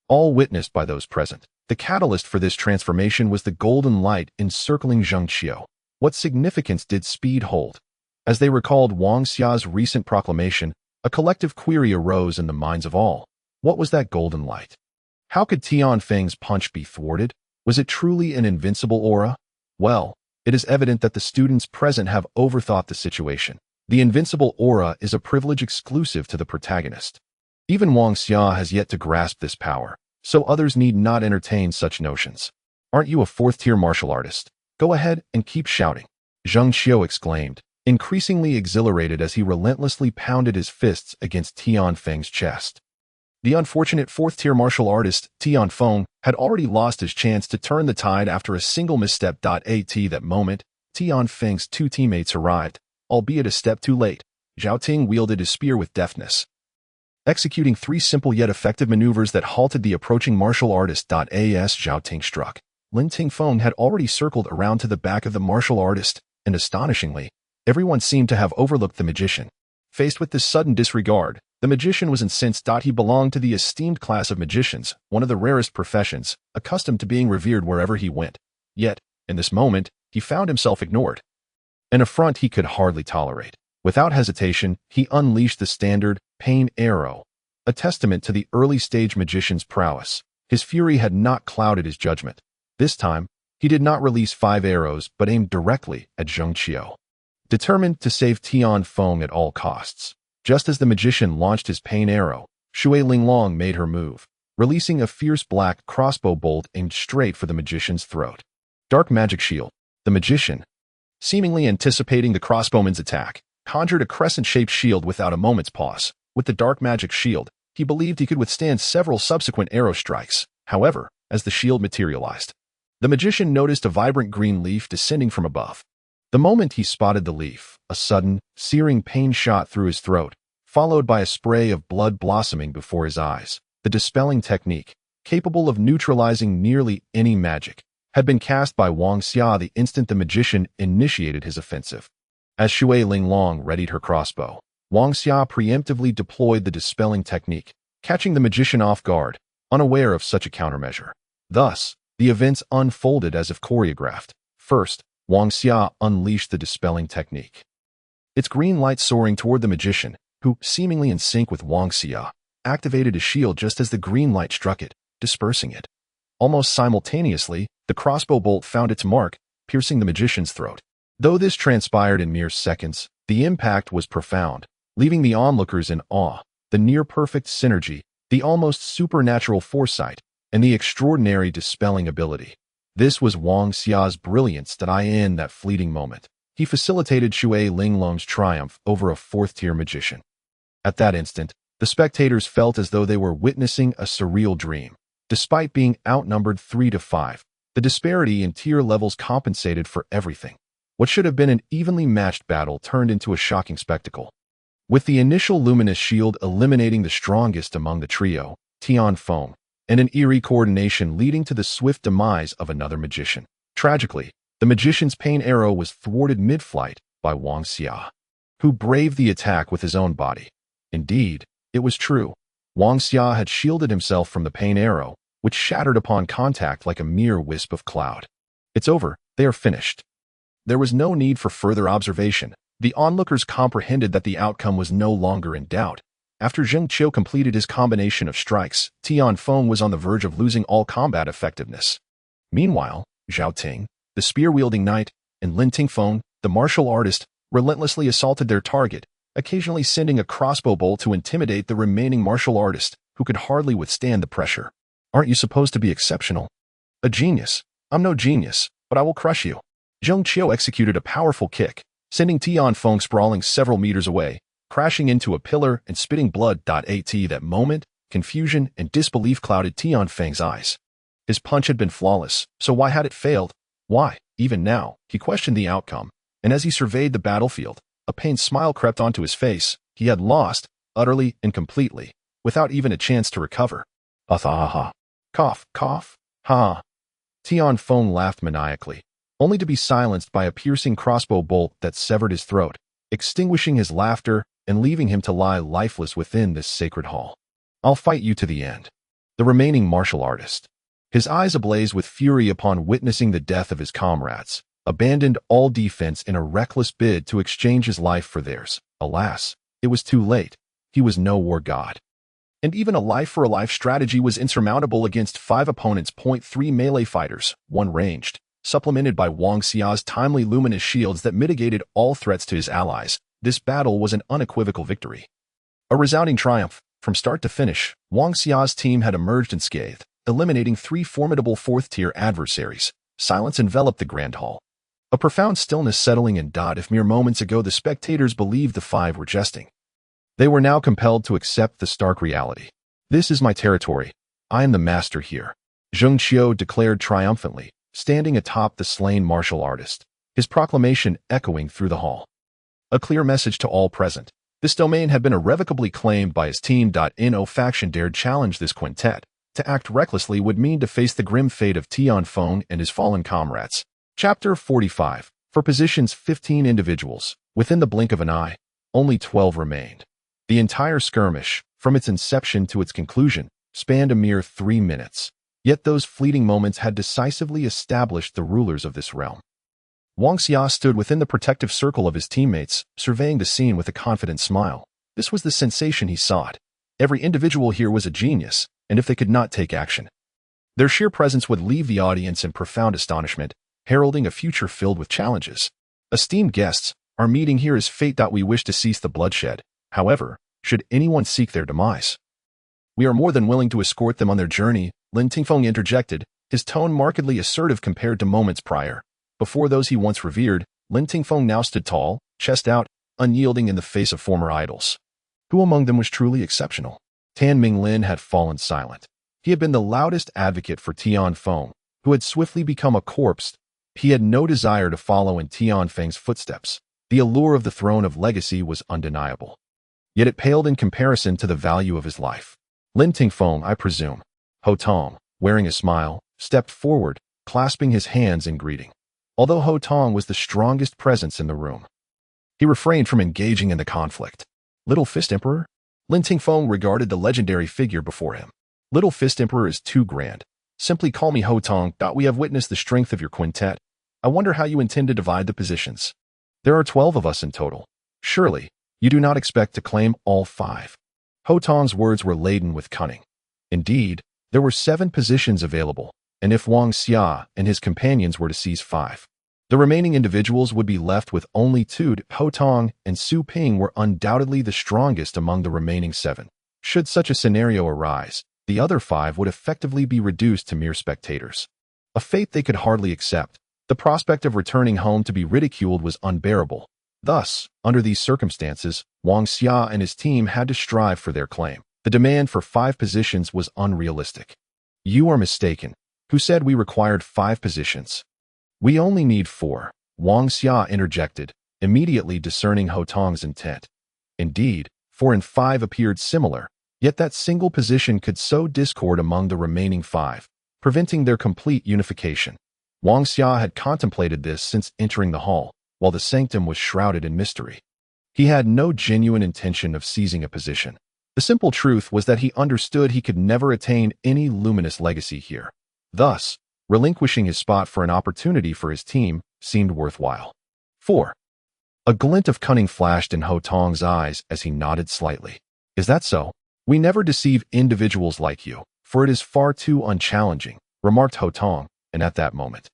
All witnessed by those present, the catalyst for this transformation was the golden light encircling Zheng Qiu. What significance did speed hold? As they recalled Wang Xia's recent proclamation, a collective query arose in the minds of all. What was that golden light? How could Tian Feng's punch be thwarted? Was it truly an invincible aura? Well, it is evident that the students present have overthought the situation. The invincible aura is a privilege exclusive to the protagonist. Even Wang Xia has yet to grasp this power, so others need not entertain such notions. Aren't you a fourth-tier martial artist? Go ahead and keep shouting, Zheng Qiu exclaimed, increasingly exhilarated as he relentlessly pounded his fists against Tian Feng's chest. The unfortunate fourth-tier martial artist, Tian Feng, had already lost his chance to turn the tide after a single misstep. That moment, Tian Feng's two teammates arrived, albeit a step too late. Zhao Ting wielded his spear with deftness, executing three simple yet effective maneuvers that halted the approaching martial artist. As Zhao Ting struck, Lin Tingfeng had already circled around to the back of the martial artist, and astonishingly, everyone seemed to have overlooked the magician. Faced with this sudden disregard, the magician was incensed. He belonged to the esteemed class of magicians, one of the rarest professions, accustomed to being revered wherever he went. Yet, in this moment, he found himself ignored, an affront he could hardly tolerate. Without hesitation, he unleashed the standard pain arrow, a testament to the early-stage magician's prowess. His fury had not clouded his judgment. This time, he did not release 5 arrows but aimed directly at Zheng Qiu, determined to save Tian Feng at all costs. Just as the magician launched his pain arrow, Shui Linglong made her move, releasing a fierce black crossbow bolt aimed straight for the magician's throat. Dark Magic Shield. The magician, seemingly anticipating the crossbowman's attack, conjured a crescent-shaped shield without a moment's pause. With the Dark Magic Shield, he believed he could withstand several subsequent arrow strikes. However, as the shield materialized, the magician noticed a vibrant green leaf descending from above. The moment he spotted the leaf, a sudden, searing pain shot through his throat, followed by a spray of blood blossoming before his eyes. The dispelling technique, capable of neutralizing nearly any magic, had been cast by Wang Xia the instant the magician initiated his offensive. As Shui Linglong readied her crossbow, Wang Xia preemptively deployed the dispelling technique, catching the magician off guard, unaware of such a countermeasure. Thus, the events unfolded as if choreographed. First, Wang Xia unleashed the dispelling technique, its green light soaring toward the magician, who, seemingly in sync with Wang Xia, activated a shield just as the green light struck it, dispersing it. Almost simultaneously, the crossbow bolt found its mark, piercing the magician's throat. Though this transpired in mere seconds, the impact was profound, leaving the onlookers in awe. The near-perfect synergy, the almost supernatural foresight, and the extraordinary dispelling ability. This was Wang Xia's brilliance in that fleeting moment. He facilitated Shui Linglong's triumph over a fourth-tier magician. At that instant, the spectators felt as though they were witnessing a surreal dream. Despite being outnumbered 3-5, the disparity in tier levels compensated for everything. What should have been an evenly matched battle turned into a shocking spectacle. With the initial luminous shield eliminating the strongest among the trio, Tian Feng, and an eerie coordination leading to the swift demise of another magician. Tragically, the magician's pain arrow was thwarted mid-flight by Wang Xia, who braved the attack with his own body. Indeed, it was true. Wang Xia had shielded himself from the pain arrow, which shattered upon contact like a mere wisp of cloud. It's over. They are finished. There was no need for further observation. The onlookers comprehended that the outcome was no longer in doubt. After Zheng Qiu completed his combination of strikes, Tian Feng was on the verge of losing all combat effectiveness. Meanwhile, Zhao Ting, the spear-wielding knight, and Lin Tingfeng, the martial artist, relentlessly assaulted their target, occasionally sending a crossbow bolt to intimidate the remaining martial artist, who could hardly withstand the pressure. Aren't you supposed to be exceptional? A genius. I'm no genius, but I will crush you. Zheng Qiu executed a powerful kick, sending Tian Feng sprawling several meters away, crashing into a pillar and spitting blood. At that moment, confusion and disbelief clouded Tian Feng's eyes. His punch had been flawless, so why had it failed? Why, even now, he questioned the outcome, and as he surveyed the battlefield, a pained smile crept onto his face. He had lost, utterly and completely, without even a chance to recover. Ha. Cough, cough, ha. Tian Feng laughed maniacally, only to be silenced by a piercing crossbow bolt that severed his throat, extinguishing his laughter and leaving him to lie lifeless within this sacred hall. I'll fight you to the end. The remaining martial artist, his eyes ablaze with fury upon witnessing the death of his comrades, abandoned all defense in a reckless bid to exchange his life for theirs. Alas, it was too late. He was no war god. And even a life-for-a-life strategy was insurmountable against 5 opponents. 3 melee fighters, 1 ranged, supplemented by Wang Xia's timely luminous shields that mitigated all threats to his allies. This battle was an unequivocal victory. A resounding triumph. From start to finish, Wang Xia's team had emerged unscathed, eliminating 3 formidable 4th-tier adversaries. Silence enveloped the Grand Hall. A profound stillness settling in. If mere moments ago the spectators believed the 5 were jesting, they were now compelled to accept the stark reality. This is my territory. I am the master here. Zheng Qiu declared triumphantly, standing atop the slain martial artist, his proclamation echoing through the hall. A clear message to all present. This domain had been irrevocably claimed by his team. No faction dared challenge this quintet. To act recklessly would mean to face the grim fate of Tian Feng and his fallen comrades. Chapter 45. For positions 15 individuals, within the blink of an eye, only 12 remained. The entire skirmish, from its inception to its conclusion, spanned a mere 3 minutes. Yet those fleeting moments had decisively established the rulers of this realm. Wang Xia stood within the protective circle of his teammates, surveying the scene with a confident smile. This was the sensation he sought. Every individual here was a genius, and if they could not take action, their sheer presence would leave the audience in profound astonishment, heralding a future filled with challenges. Esteemed guests, our meeting here is fate. We wish to cease the bloodshed. However, should anyone seek their demise, we are more than willing to escort them on their journey. Lin Tingfeng interjected, his tone markedly assertive compared to moments prior. Before those he once revered, Lin Tingfeng now stood tall, chest out, unyielding in the face of former idols. Who among them was truly exceptional? Tan Minglin had fallen silent. He had been the loudest advocate for Tian Feng, who had swiftly become a corpse. He had no desire to follow in Tian Feng's footsteps. The allure of the throne of legacy was undeniable. Yet it paled in comparison to the value of his life. Lin Tingfeng, I presume. Ho Tong, wearing a smile, stepped forward, clasping his hands in greeting. Although Ho Tong was the strongest presence in the room, he refrained from engaging in the conflict. Little Fist Emperor? Lin Tingfeng regarded the legendary figure before him. Little Fist Emperor is too grand. Simply call me Ho Tong. We have witnessed the strength of your quintet. I wonder how you intend to divide the positions. There are 12 of us in total. Surely, you do not expect to claim all 5. Ho Tong's words were laden with cunning. Indeed, there were 7 positions available, and if Wang Xia and his companions were to seize 5, the remaining individuals would be left with only 2. Ho Tong and Su Ping were undoubtedly the strongest among the remaining 7. Should such a scenario arise, the other 5 would effectively be reduced to mere spectators. A fate they could hardly accept. The prospect of returning home to be ridiculed was unbearable. Thus, under these circumstances, Wang Xia and his team had to strive for their claim. The demand for 5 positions was unrealistic. You are mistaken. Who said we required 5 positions? We only need 4, Wang Xia interjected, immediately discerning Ho Tong's intent. Indeed, 4 and 5 appeared similar, Yet that single position could sow discord among the remaining 5, preventing their complete unification. Wang Xia had contemplated this since entering the hall, while the sanctum was shrouded in mystery. He had no genuine intention of seizing a position. The simple truth was that he understood he could never attain any luminous legacy here. Thus, relinquishing his spot for an opportunity for his team seemed worthwhile. 4. A glint of cunning flashed in Ho Tong's eyes as he nodded slightly. Is that so? We never deceive individuals like you, for it is far too unchallenging, remarked Ho Tong, and at that moment,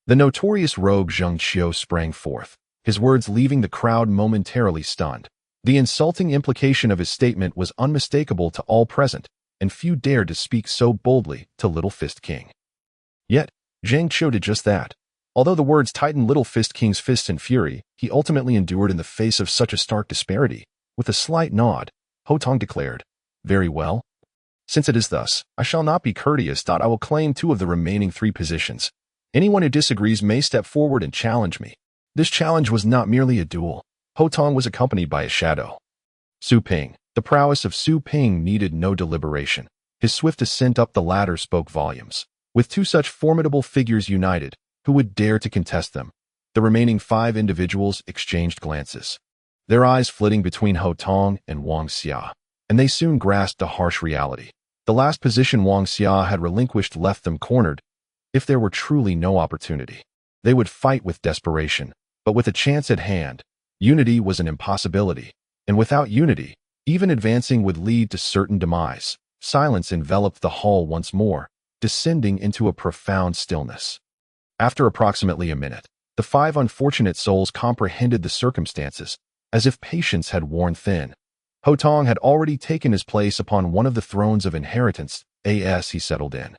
the notorious rogue Zheng Qiu sprang forth, his words leaving the crowd momentarily stunned. The insulting implication of his statement was unmistakable to all present, and few dared to speak so boldly to Little Fist King. Yet, Zheng Qiu did just that. Although the words tightened Little Fist King's fists in fury, he ultimately endured in the face of such a stark disparity. With a slight nod, Ho Tong declared, "Very well. Since it is thus, I shall not be courteous. I will claim 2 of the remaining 3 positions. Anyone who disagrees may step forward and challenge me." This challenge was not merely a duel. Ho Tong was accompanied by a shadow. Su Ping. The prowess of Su Ping needed no deliberation. His swift ascent up the ladder spoke volumes. With 2 such formidable figures united, who would dare to contest them? The remaining 5 individuals exchanged glances, their eyes flitting between Ho Tong and Wang Xia, and they soon grasped a harsh reality. The last position Wang Xia had relinquished left them cornered. If there were truly no opportunity, they would fight with desperation, but with a chance at hand, unity was an impossibility, and without unity, even advancing would lead to certain demise. Silence enveloped the hall once more, descending into a profound stillness. After approximately a minute, the 5 unfortunate souls comprehended the circumstances, as if patience had worn thin. Ho Tong had already taken his place upon one of the thrones of inheritance, as he settled in.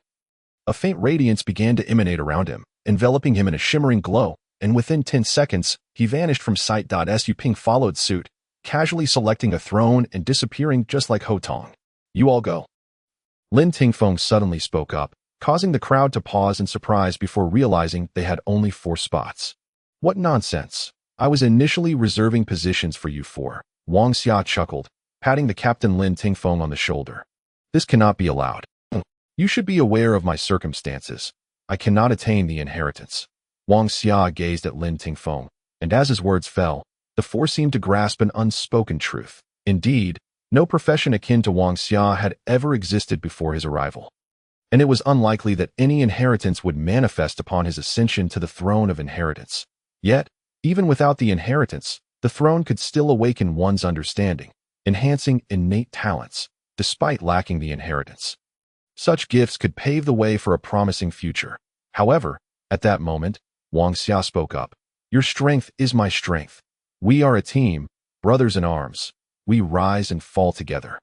A faint radiance began to emanate around him, enveloping him in a shimmering glow, and within 10 seconds, he vanished from sight. Su Ping followed suit, casually selecting a throne and disappearing just like Ho Tong. "You all go." Lin Tingfeng suddenly spoke up, causing the crowd to pause in surprise before realizing they had only 4 spots. "What nonsense. I was initially reserving positions for you 4. Wang Xia chuckled, patting the captain Lin Tingfeng on the shoulder. "This cannot be allowed. You should be aware of my circumstances. I cannot attain the inheritance." Wang Xia gazed at Lin Tingfeng, and as his words fell, the 4 seemed to grasp an unspoken truth. Indeed, no profession akin to Wang Xia had ever existed before his arrival, and it was unlikely that any inheritance would manifest upon his ascension to the throne of inheritance. Yet, even without the inheritance, the throne could still awaken one's understanding, enhancing innate talents, despite lacking the inheritance. Such gifts could pave the way for a promising future. However, at that moment, Wang Xia spoke up. "Your strength is my strength. We are a team, brothers in arms. We rise and fall together."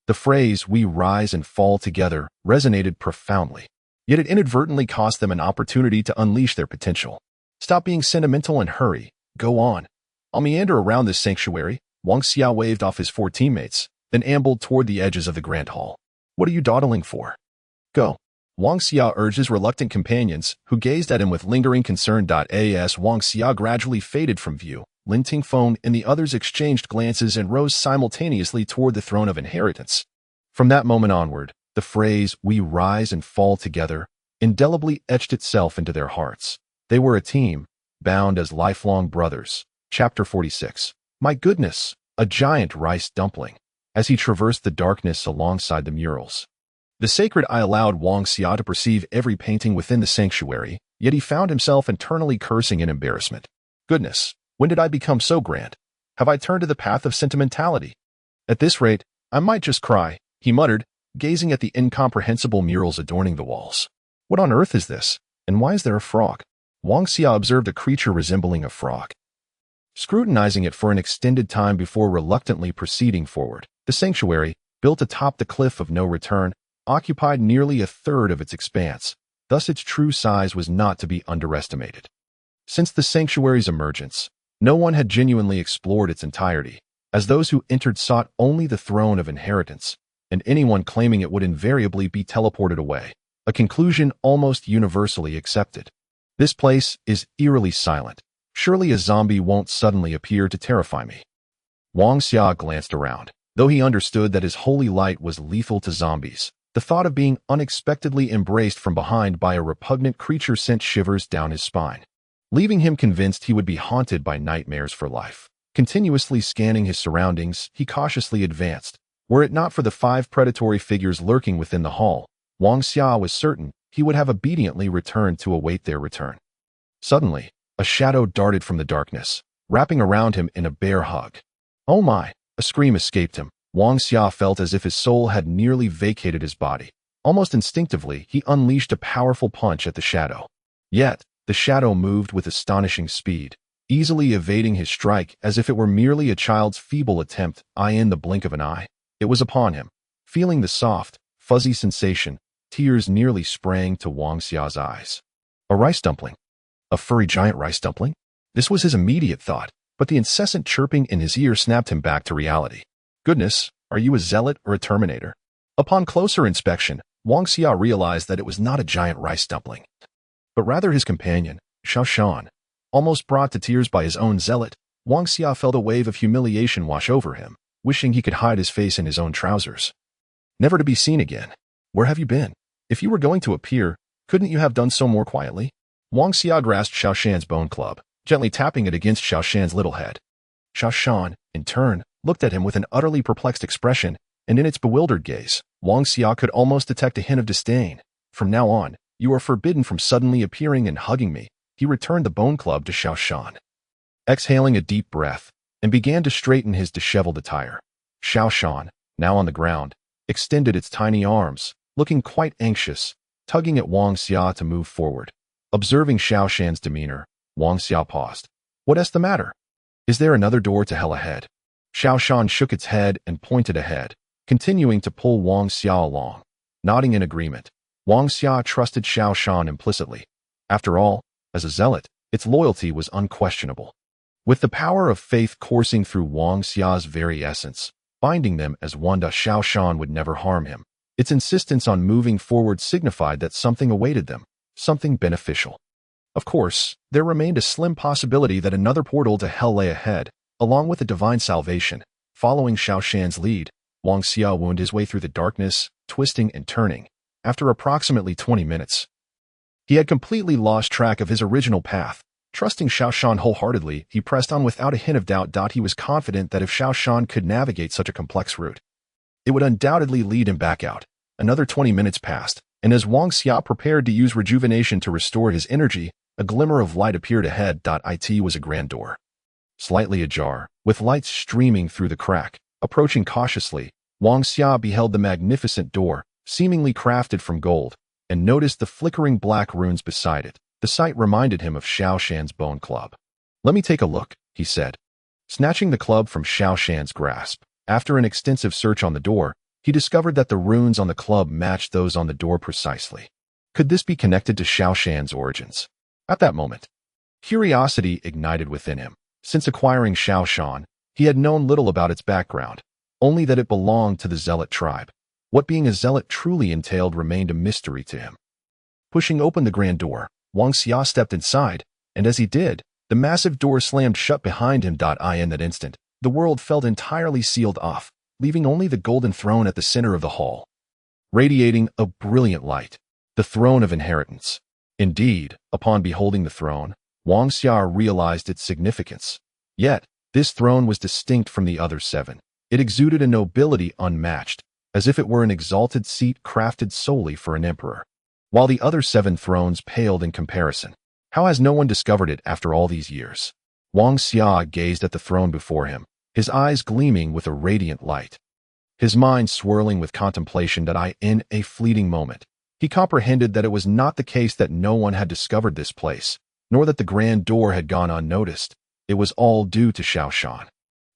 The phrase, "we rise and fall together," resonated profoundly, yet it inadvertently cost them an opportunity to unleash their potential. "Stop being sentimental and hurry. Go on. I'll meander around this sanctuary." Wang Xia waved off his 4 teammates, then ambled toward the edges of the grand hall. "What are you dawdling for? Go." Wang Xia urged his reluctant companions, who gazed at him with lingering concern. As Wang Xia gradually faded from view, Lin Tingfeng and the others exchanged glances and rose simultaneously toward the throne of inheritance. From that moment onward, the phrase, "we rise and fall together," indelibly etched itself into their hearts. They were a team, bound as lifelong brothers. Chapter 46. My goodness, a giant rice dumpling. As he traversed the darkness alongside the murals, the sacred eye allowed Wang Xia to perceive every painting within the sanctuary, yet he found himself internally cursing in embarrassment. Goodness, when did I become so grand? Have I turned to the path of sentimentality? At this rate, I might just cry, he muttered, gazing at the incomprehensible murals adorning the walls. What on earth is this? And why is there a frog? Wang Xia observed a creature resembling a frog, scrutinizing it for an extended time before reluctantly proceeding forward. The sanctuary, built atop the cliff of no return, occupied nearly a third of its expanse, thus its true size was not to be underestimated. Since the sanctuary's emergence, no one had genuinely explored its entirety, as those who entered sought only the throne of inheritance, and anyone claiming it would invariably be teleported away, a conclusion almost universally accepted. This place is eerily silent. Surely a zombie won't suddenly appear to terrify me. Wang Xia glanced around. Though he understood that his holy light was lethal to zombies, the thought of being unexpectedly embraced from behind by a repugnant creature sent shivers down his spine, leaving him convinced he would be haunted by nightmares for life. Continuously scanning his surroundings, he cautiously advanced. Were it not for the 5 predatory figures lurking within the hall, Wang Xia was certain he would have obediently returned to await their return. Suddenly, a shadow darted from the darkness, wrapping around him in a bear hug. Oh my! A scream escaped him. Wang Xia felt as if his soul had nearly vacated his body. Almost instinctively, he unleashed a powerful punch at the shadow. Yet, the shadow moved with astonishing speed, easily evading his strike as if it were merely a child's feeble attempt. In the blink of an eye, it was upon him. Feeling the soft, fuzzy sensation, tears nearly sprang to Wang Xia's eyes. A rice dumpling. A furry giant rice dumpling? This was his immediate thought, but the incessant chirping in his ear snapped him back to reality. Goodness, are you a zealot or a terminator? Upon closer inspection, Wang Xia realized that it was not a giant rice dumpling, but rather his companion, Xiao Shan. Almost brought to tears by his own zealot, Wang Xia felt a wave of humiliation wash over him, wishing he could hide his face in his own trousers. Never to be seen again. Where have you been? If you were going to appear, couldn't you have done so more quietly? Wang Xia grasped Xiao Shan's bone club, gently tapping it against Xiao Shan's little head. Xiao Shan, in turn, looked at him with an utterly perplexed expression, and in its bewildered gaze, Wang Xia could almost detect a hint of disdain. From now on, you are forbidden from suddenly appearing and hugging me. He returned the bone club to Xiao Shan, exhaling a deep breath, and began to straighten his disheveled attire. Xiao Shan, now on the ground, extended its tiny arms, looking quite anxious, tugging at Wang Xia to move forward. Observing Xiao Shan's demeanor, Wang Xia paused. What's the matter? Is there another door to hell ahead? Xiao Shan shook its head and pointed ahead, continuing to pull Wang Xia along. Nodding in agreement, Wang Xia trusted Xiao Shan implicitly. After all, as a zealot, its loyalty was unquestionable. With the power of faith coursing through Wang Xia's very essence, binding them as one, Xiao Shan would never harm him. Its insistence on moving forward signified that something awaited them, something beneficial. Of course, there remained a slim possibility that another portal to hell lay ahead, along with a divine salvation. Following Xiao Shan's lead, Wang Xia wound his way through the darkness, twisting and turning. After approximately 20 minutes, he had completely lost track of his original path. Trusting Xiao Shan wholeheartedly, he pressed on without a hint of doubt. He was confident that if Xiao Shan could navigate such a complex route, it would undoubtedly lead him back out. Another 20 minutes passed, and as Wang Xia prepared to use rejuvenation to restore his energy, a glimmer of light appeared ahead. It was a grand door, slightly ajar, with lights streaming through the crack. Approaching cautiously, Wang Xia beheld the magnificent door, seemingly crafted from gold, and noticed the flickering black runes beside it. The sight reminded him of Xiao Shan's bone club. Let me take a look, he said, snatching the club from Xiao Shan's grasp. After an extensive search on the door, he discovered that the runes on the club matched those on the door precisely. Could this be connected to Xiao Shan's origins? At that moment, curiosity ignited within him. Since acquiring Xiao Shan, he had known little about its background, only that it belonged to the zealot tribe. What being a zealot truly entailed remained a mystery to him. Pushing open the grand door, Wang Xia stepped inside, and as he did, the massive door slammed shut behind him. In that instant, the world felt entirely sealed off, leaving only the golden throne at the center of the hall, radiating a brilliant light. The throne of inheritance. Indeed, upon beholding the throne, Wang Xia realized its significance. Yet, this throne was distinct from the other 7. It exuded a nobility unmatched, as if it were an exalted seat crafted solely for an emperor, while the other 7 thrones paled in comparison. How has no one discovered it after all these years? Wang Xia gazed at the throne before him, his eyes gleaming with a radiant light, his mind swirling with contemplation. In a fleeting moment, he comprehended that it was not the case that no one had discovered this place, nor that the grand door had gone unnoticed. It was all due to Xiao Shan.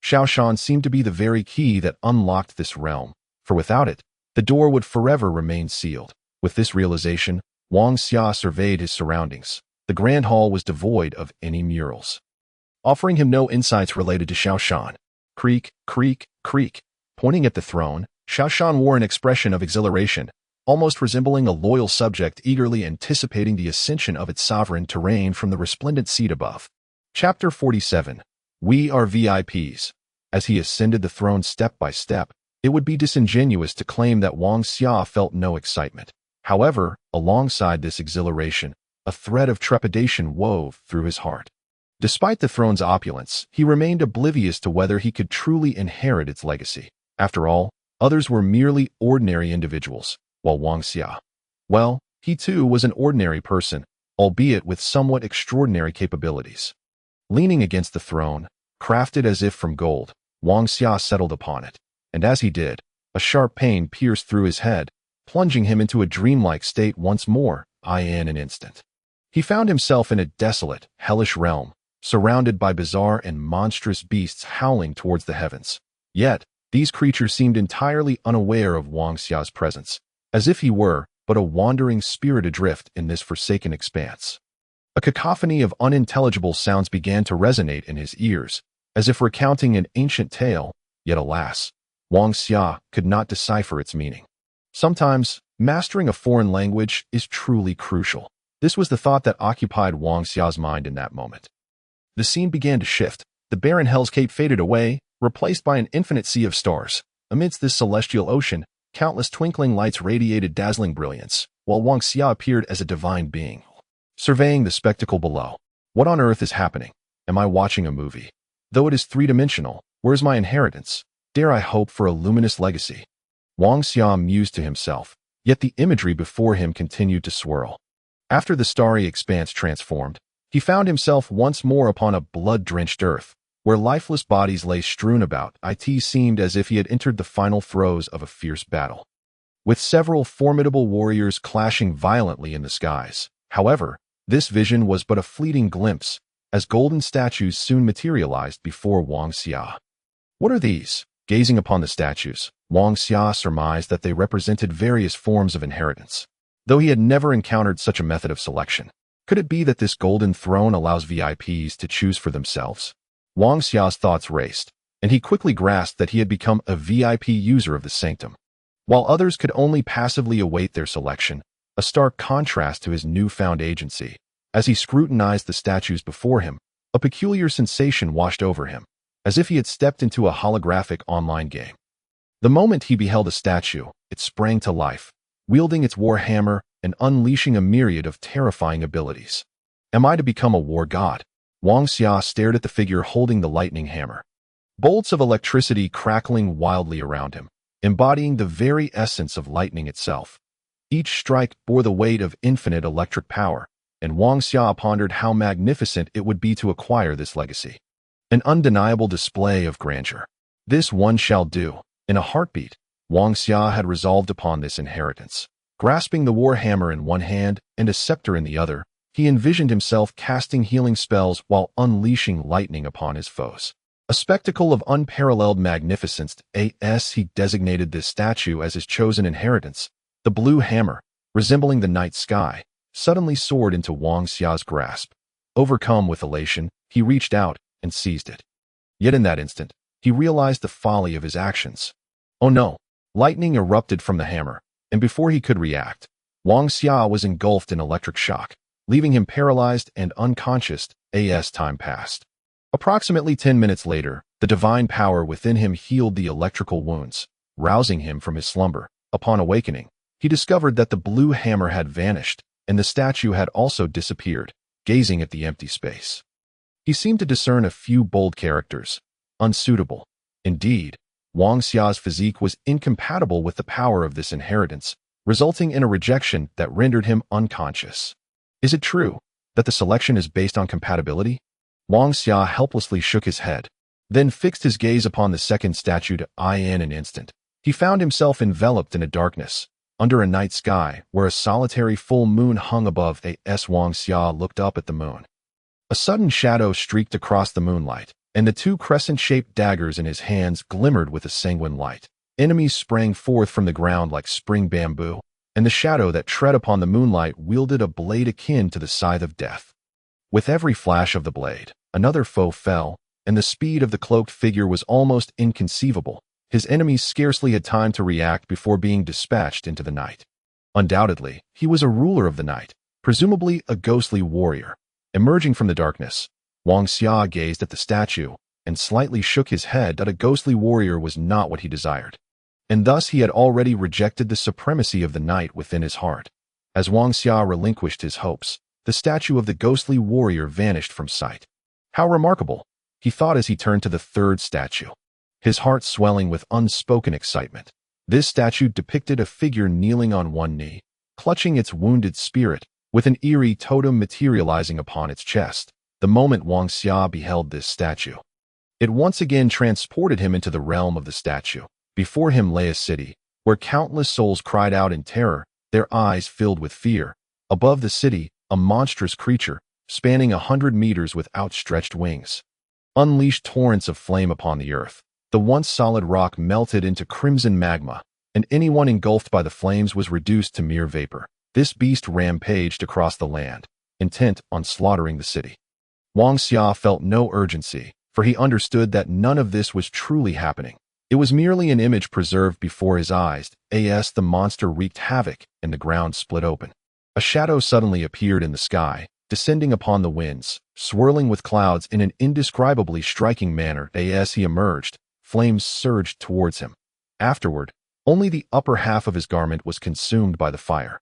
Xiao Shan seemed to be the very key that unlocked this realm, for without it, the door would forever remain sealed. With this realization, Wang Xia surveyed his surroundings. The grand hall was devoid of any murals, offering him no insights related to Xiao Shan. Creak, creak, creak. Pointing at the throne, Xiao Shan wore an expression of exhilaration, almost resembling a loyal subject eagerly anticipating the ascension of its sovereign to reign from the resplendent seat above. Chapter 47. We are VIPs. As he ascended the throne step by step, it would be disingenuous to claim that Wang Xia felt no excitement. However, alongside this exhilaration, a thread of trepidation wove through his heart. Despite the throne's opulence, he remained oblivious to whether he could truly inherit its legacy. After all, others were merely ordinary individuals, while Wang Xia, well, he too was an ordinary person, albeit with somewhat extraordinary capabilities. Leaning against the throne, crafted as if from gold, Wang Xia settled upon it, and as he did, a sharp pain pierced through his head, plunging him into a dreamlike state once more, in an instant. He found himself in a desolate, hellish realm, surrounded by bizarre and monstrous beasts howling towards the heavens. Yet, these creatures seemed entirely unaware of Wang Xia's presence, as if he were but a wandering spirit adrift in this forsaken expanse. A cacophony of unintelligible sounds began to resonate in his ears, as if recounting an ancient tale, yet alas, Wang Xia could not decipher its meaning. Sometimes, mastering a foreign language is truly crucial. This was the thought that occupied Wang Xia's mind in that moment. The scene began to shift. The barren hellscape faded away, replaced by an infinite sea of stars. Amidst this celestial ocean, countless twinkling lights radiated dazzling brilliance, while Wang Xia appeared as a divine being, surveying the spectacle below. What on earth is happening? Am I watching a movie? Though it is three-dimensional, where's my inheritance? Dare I hope for a luminous legacy? Wang Xia mused to himself, yet the imagery before him continued to swirl. After the starry expanse transformed, he found himself once more upon a blood-drenched earth, where lifeless bodies lay strewn about. It seemed as if he had entered the final throes of a fierce battle, with several formidable warriors clashing violently in the skies. However, this vision was but a fleeting glimpse, as golden statues soon materialized before Wang Xia. What are these? Gazing upon the statues, Wang Xia surmised that they represented various forms of inheritance, though he had never encountered such a method of selection. Could it be that this golden throne allows VIPs to choose for themselves? Wang Xia's thoughts raced, and he quickly grasped that he had become a VIP user of the sanctum. While others could only passively await their selection, a stark contrast to his newfound agency. As he scrutinized the statues before him, a peculiar sensation washed over him, as if he had stepped into a holographic online game. The moment he beheld a statue, it sprang to life, wielding its war hammer and unleashing a myriad of terrifying abilities. Am I to become a war god? Wang Xia stared at the figure holding the lightning hammer. Bolts of electricity crackling wildly around him, embodying the very essence of lightning itself. Each strike bore the weight of infinite electric power, and Wang Xia pondered how magnificent it would be to acquire this legacy. An undeniable display of grandeur. This one shall do. In a heartbeat, Wang Xia had resolved upon this inheritance. Grasping the war hammer in one hand and a scepter in the other, he envisioned himself casting healing spells while unleashing lightning upon his foes. A spectacle of unparalleled magnificence. He designated this statue as his chosen inheritance. The blue hammer, resembling the night sky, suddenly soared into Wang Xia's grasp. Overcome with elation, he reached out and seized it. Yet in that instant, he realized the folly of his actions. Oh no! Lightning erupted from the hammer, and before he could react, Wang Xia was engulfed in electric shock, leaving him paralyzed and unconscious. As time passed. Approximately 10 minutes later, the divine power within him healed the electrical wounds, rousing him from his slumber. Upon awakening, he discovered that the blue hammer had vanished, and the statue had also disappeared, gazing at the empty space. He seemed to discern a few bold characters. Unsuitable. Indeed, Wang Xia's physique was incompatible with the power of this inheritance, resulting in a rejection that rendered him unconscious. Is it true that the selection is based on compatibility? Wang Xia helplessly shook his head, then fixed his gaze upon the second statue. In an instant, he found himself enveloped in a darkness, under a night sky where a solitary full moon hung above. Wang Xia looked up at the moon. A sudden shadow streaked across the moonlight, and the two crescent-shaped daggers in his hands glimmered with a sanguine light. Enemies sprang forth from the ground like spring bamboo, and the shadow that tread upon the moonlight wielded a blade akin to the scythe of death. With every flash of the blade, another foe fell, and the speed of the cloaked figure was almost inconceivable. His enemies scarcely had time to react before being dispatched into the night. Undoubtedly, he was a ruler of the night, presumably a ghostly warrior. Emerging from the darkness, Wang Xia gazed at the statue, and slightly shook his head that a ghostly warrior was not what he desired. And thus he had already rejected the supremacy of the night within his heart. As Wang Xia relinquished his hopes, the statue of the ghostly warrior vanished from sight. How remarkable, he thought as he turned to the third statue, his heart swelling with unspoken excitement. This statue depicted a figure kneeling on one knee, clutching its wounded spirit, with an eerie totem materializing upon its chest. The moment Wang Xia beheld this statue, it once again transported him into the realm of the statue. Before him lay a city, where countless souls cried out in terror, their eyes filled with fear. Above the city, a monstrous creature, spanning 100 meters with outstretched wings, unleashed torrents of flame upon the earth. The once solid rock melted into crimson magma, and anyone engulfed by the flames was reduced to mere vapor. This beast rampaged across the land, intent on slaughtering the city. Wang Xia felt no urgency, for he understood that none of this was truly happening. It was merely an image preserved before his eyes. As the monster wreaked havoc, and the ground split open. A shadow suddenly appeared in the sky, descending upon the winds, swirling with clouds in an indescribably striking manner. As he emerged, flames surged towards him. Afterward, only the upper half of his garment was consumed by the fire,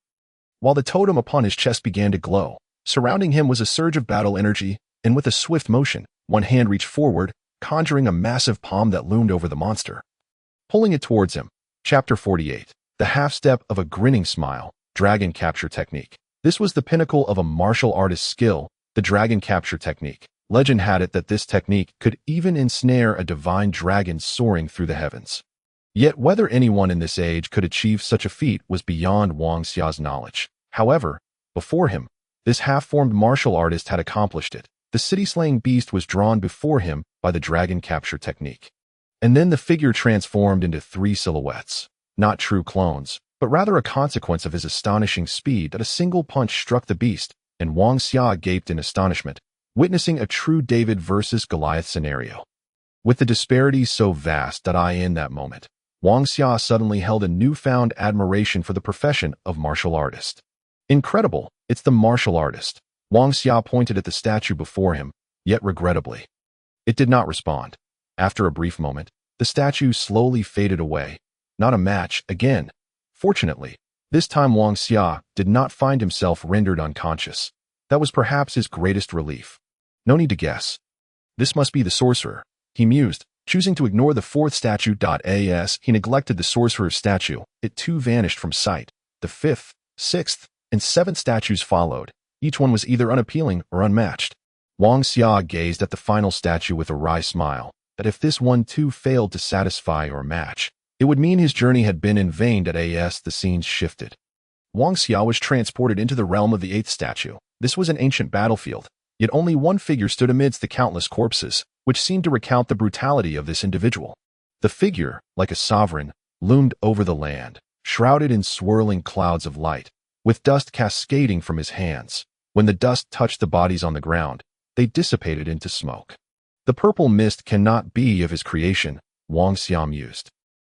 while the totem upon his chest began to glow. Surrounding him was a surge of battle energy, and with a swift motion, one hand reached forward, conjuring a massive palm that loomed over the monster, pulling it towards him. Chapter 48. The half-step of a grinning smile. Dragon capture technique. This was the pinnacle of a martial artist's skill, the dragon capture technique. Legend had it that this technique could even ensnare a divine dragon soaring through the heavens. Yet whether anyone in this age could achieve such a feat was beyond Wang Xia's knowledge. However, before him, this half-formed martial artist had accomplished it. The city-slaying beast was drawn before him by the dragon capture technique. And then the figure transformed into 3 silhouettes, not true clones, but rather a consequence of his astonishing speed. That a single punch struck the beast, and Wang Xia gaped in astonishment, witnessing a true David versus Goliath scenario. With the disparities so vast that in that moment, Wang Xia suddenly held a newfound admiration for the profession of martial artist. Incredible, it's the martial artist. Wang Xia pointed at the statue before him, yet regrettably, it did not respond. After a brief moment, the statue slowly faded away. Not a match again. Fortunately, this time Wang Xia did not find himself rendered unconscious. That was perhaps his greatest relief. No need to guess. This must be the sorcerer, he mused, choosing to ignore the 4th statue. As he neglected the sorcerer's statue, it too vanished from sight. The 5th, 6th, and 7th statues followed. Each one was either unappealing or unmatched. Wang Xia gazed at the final statue with a wry smile, that if this one too failed to satisfy or match, it would mean his journey had been in vain. As the scenes shifted, Wang Xia was transported into the realm of the 8th statue. This was an ancient battlefield, yet only one figure stood amidst the countless corpses, which seemed to recount the brutality of this individual. The figure, like a sovereign, loomed over the land, shrouded in swirling clouds of light, with dust cascading from his hands. When the dust touched the bodies on the ground, they dissipated into smoke. The purple mist cannot be of his creation, Wang Xia mused,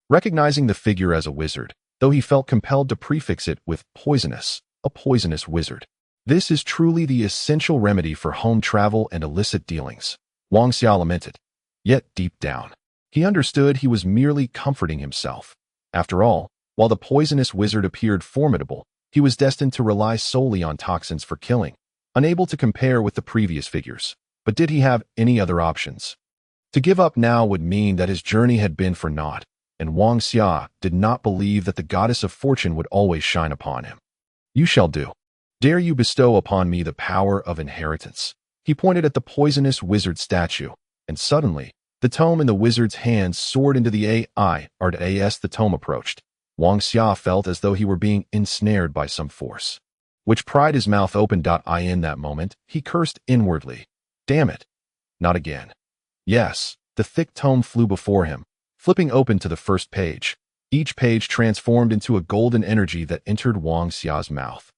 recognizing the figure as a wizard, though he felt compelled to prefix it with poisonous, a poisonous wizard. This is truly the essential remedy for home travel and illicit dealings, Wang Xia lamented. Yet deep down, he understood he was merely comforting himself. After all, while the poisonous wizard appeared formidable, he was destined to rely solely on toxins for killing, unable to compare with the previous figures. But did he have any other options? To give up now would mean that his journey had been for naught, and Wang Xia did not believe that the goddess of fortune would always shine upon him. You shall do. Dare you bestow upon me the power of inheritance? He pointed at the poisonous wizard statue, and suddenly, the tome in the wizard's hands soared into the AI. As the tome approached, Wang Xia felt as though he were being ensnared by some force, which pried his mouth open. In that moment, he cursed inwardly. Damn it. Not again. Yes, the thick tome flew before him, flipping open to the first page. Each page transformed into a golden energy that entered Wang Xia's mouth.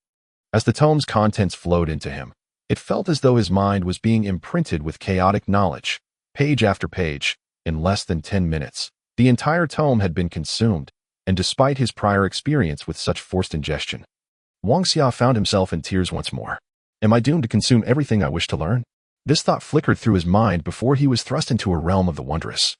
As the tome's contents flowed into him, it felt as though his mind was being imprinted with chaotic knowledge. Page after page, in less than 10 minutes, the entire tome had been consumed, and despite his prior experience with such forced ingestion, Wang Xia found himself in tears once more. Am I doomed to consume everything I wish to learn? This thought flickered through his mind before he was thrust into a realm of the wondrous.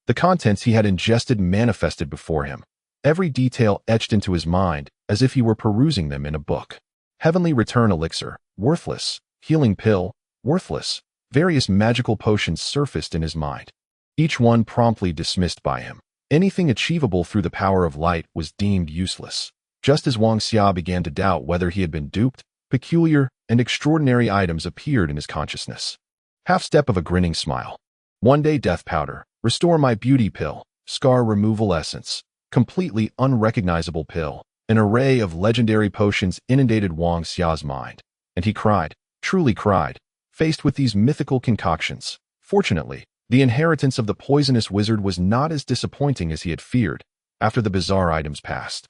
The contents he had ingested manifested before him, every detail etched into his mind as if he were perusing them in a book. Heavenly return elixir, worthless. Healing pill, worthless. Various magical potions surfaced in his mind, each one promptly dismissed by him. Anything achievable through the power of light was deemed useless. Just as Wang Xia began to doubt whether he had been duped, peculiar and extraordinary items appeared in his consciousness. Half step of a grinning smile. One day death powder, restore my beauty pill, scar removal essence, completely unrecognizable pill. An array of legendary potions inundated Wang Xia's mind, and he cried, truly cried, faced with these mythical concoctions. Fortunately, the inheritance of the poisonous wizard was not as disappointing as he had feared after the bizarre items passed.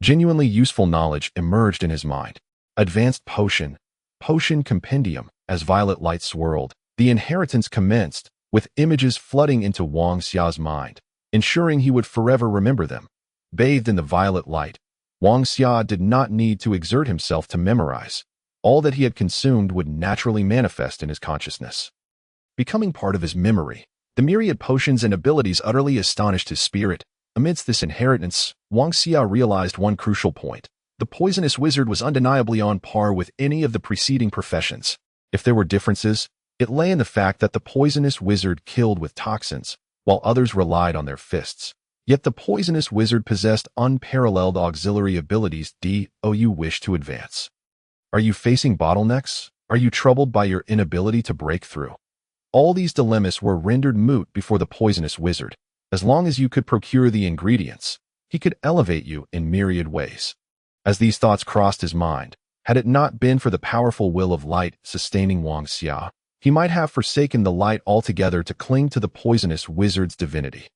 Genuinely useful knowledge emerged in his mind. Advanced potion compendium. As violet light swirled, the inheritance commenced, with images flooding into Wang Xia's mind, ensuring he would forever remember them. Bathed in the violet light, Wang Xia did not need to exert himself to memorize. All that he had consumed would naturally manifest in his consciousness, becoming part of his memory. The myriad potions and abilities utterly astonished his spirit. Amidst this inheritance, Wang Xia realized one crucial point. The poisonous wizard was undeniably on par with any of the preceding professions. If there were differences, it lay in the fact that the poisonous wizard killed with toxins, while others relied on their fists. Yet the poisonous wizard possessed unparalleled auxiliary abilities. Do you wish to advance? Are you facing bottlenecks? Are you troubled by your inability to break through? All these dilemmas were rendered moot before the poisonous wizard. As long as you could procure the ingredients, he could elevate you in myriad ways. As these thoughts crossed his mind, had it not been for the powerful will of light sustaining Wang Xia, he might have forsaken the light altogether to cling to the poisonous wizard's divinity.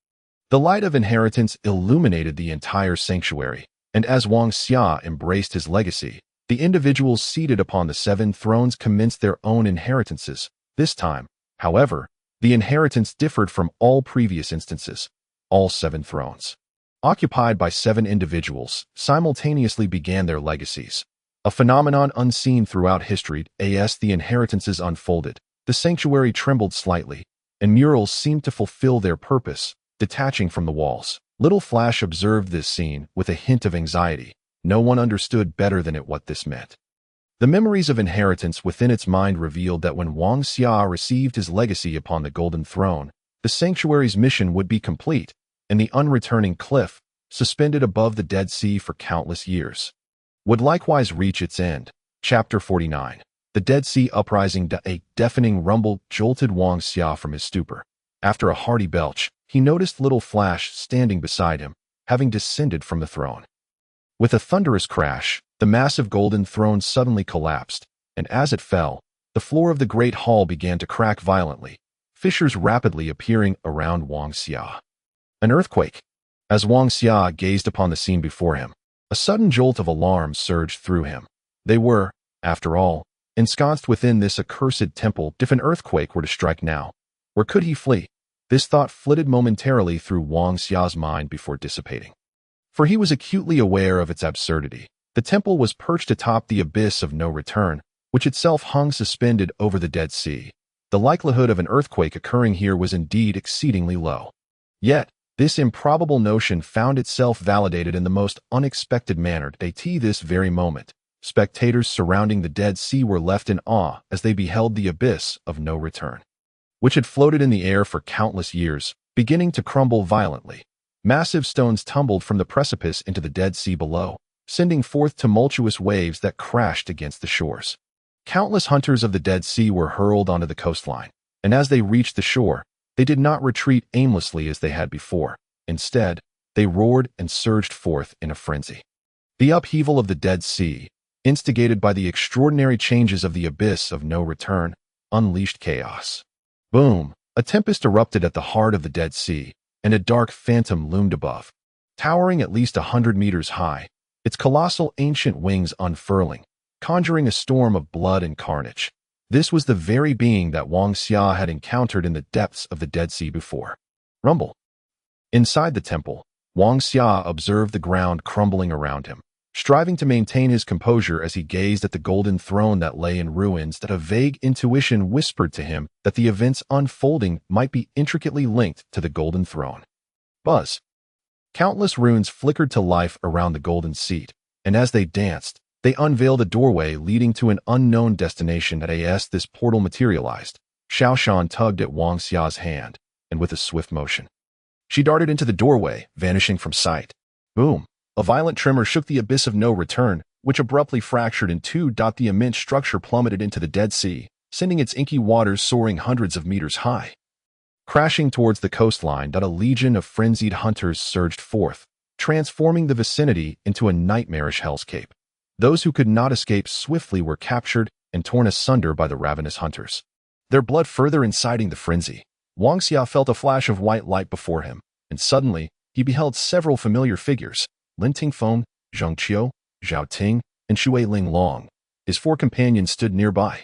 The light of inheritance illuminated the entire sanctuary, and as Wang Xia embraced his legacy, the individuals seated upon the 7 thrones commenced their own inheritances. This time, however, the inheritance differed from all previous instances. All 7 thrones, occupied by 7 individuals, simultaneously began their legacies. A phenomenon unseen throughout history. As the inheritances unfolded, the sanctuary trembled slightly, and murals seemed to fulfill their purpose, detaching from the walls. Little Flash observed this scene with a hint of anxiety. No one understood better than it what this meant. The memories of inheritance within its mind revealed that when Wang Xia received his legacy upon the Golden Throne, the sanctuary's mission would be complete, and the unreturning cliff, suspended above the Dead Sea for countless years, would likewise reach its end. Chapter 49. The Dead Sea Uprising. A deafening rumble jolted Wang Xia from his stupor. After a hearty belch, he noticed Little Flash standing beside him, having descended from the throne. With a thunderous crash, the massive golden throne suddenly collapsed, and as it fell, the floor of the great hall began to crack violently, fissures rapidly appearing around Wang Xia. An earthquake. As Wang Xia gazed upon the scene before him, a sudden jolt of alarm surged through him. They were, after all, ensconced within this accursed temple. If an earthquake were to strike now, where could he flee? This thought flitted momentarily through Wang Xia's mind before dissipating, for he was acutely aware of its absurdity. The temple was perched atop the abyss of no return, which itself hung suspended over the Dead Sea. The likelihood of an earthquake occurring here was indeed exceedingly low. Yet, this improbable notion found itself validated in the most unexpected manner. At this very moment, spectators surrounding the Dead Sea were left in awe as they beheld the abyss of no return, which had floated in the air for countless years, beginning to crumble violently. Massive stones tumbled from the precipice into the Dead Sea below, sending forth tumultuous waves that crashed against the shores. Countless hunters of the Dead Sea were hurled onto the coastline, and as they reached the shore, they did not retreat aimlessly as they had before. Instead, they roared and surged forth in a frenzy. The upheaval of the Dead Sea, instigated by the extraordinary changes of the abyss of no return, unleashed chaos. Boom! A tempest erupted at the heart of the Dead Sea, and a dark phantom loomed above, towering at least 100 meters high, its colossal ancient wings unfurling, conjuring a storm of blood and carnage. This was the very being that Wang Xia had encountered in the depths of the Dead Sea before. Rumble. Inside the temple, Wang Xia observed the ground crumbling around him. striving to maintain his composure as he gazed at the golden throne that lay in ruins. That a vague intuition whispered to him that the events unfolding might be intricately linked to the golden throne. Buzz. Countless runes flickered to life around the golden seat, and as they danced, they unveiled a doorway leading to an unknown destination. As this portal materialized, Xiaoshan tugged at Wang Xia's hand, and with a swift motion, she darted into the doorway, vanishing from sight. Boom! A violent tremor shook the abyss of no return, which abruptly fractured in two. The immense structure plummeted into the Dead Sea, sending its inky waters soaring hundreds of meters high. Crashing towards the coastline, a legion of frenzied hunters surged forth, transforming the vicinity into a nightmarish hellscape. Those who could not escape swiftly were captured and torn asunder by the ravenous hunters, their blood further inciting the frenzy. Wang Xia felt a flash of white light before him, and suddenly he beheld several familiar figures: Lin Tingfeng, Zheng Qiu, Zhao Ting, and Shui Linglong. His four companions stood nearby,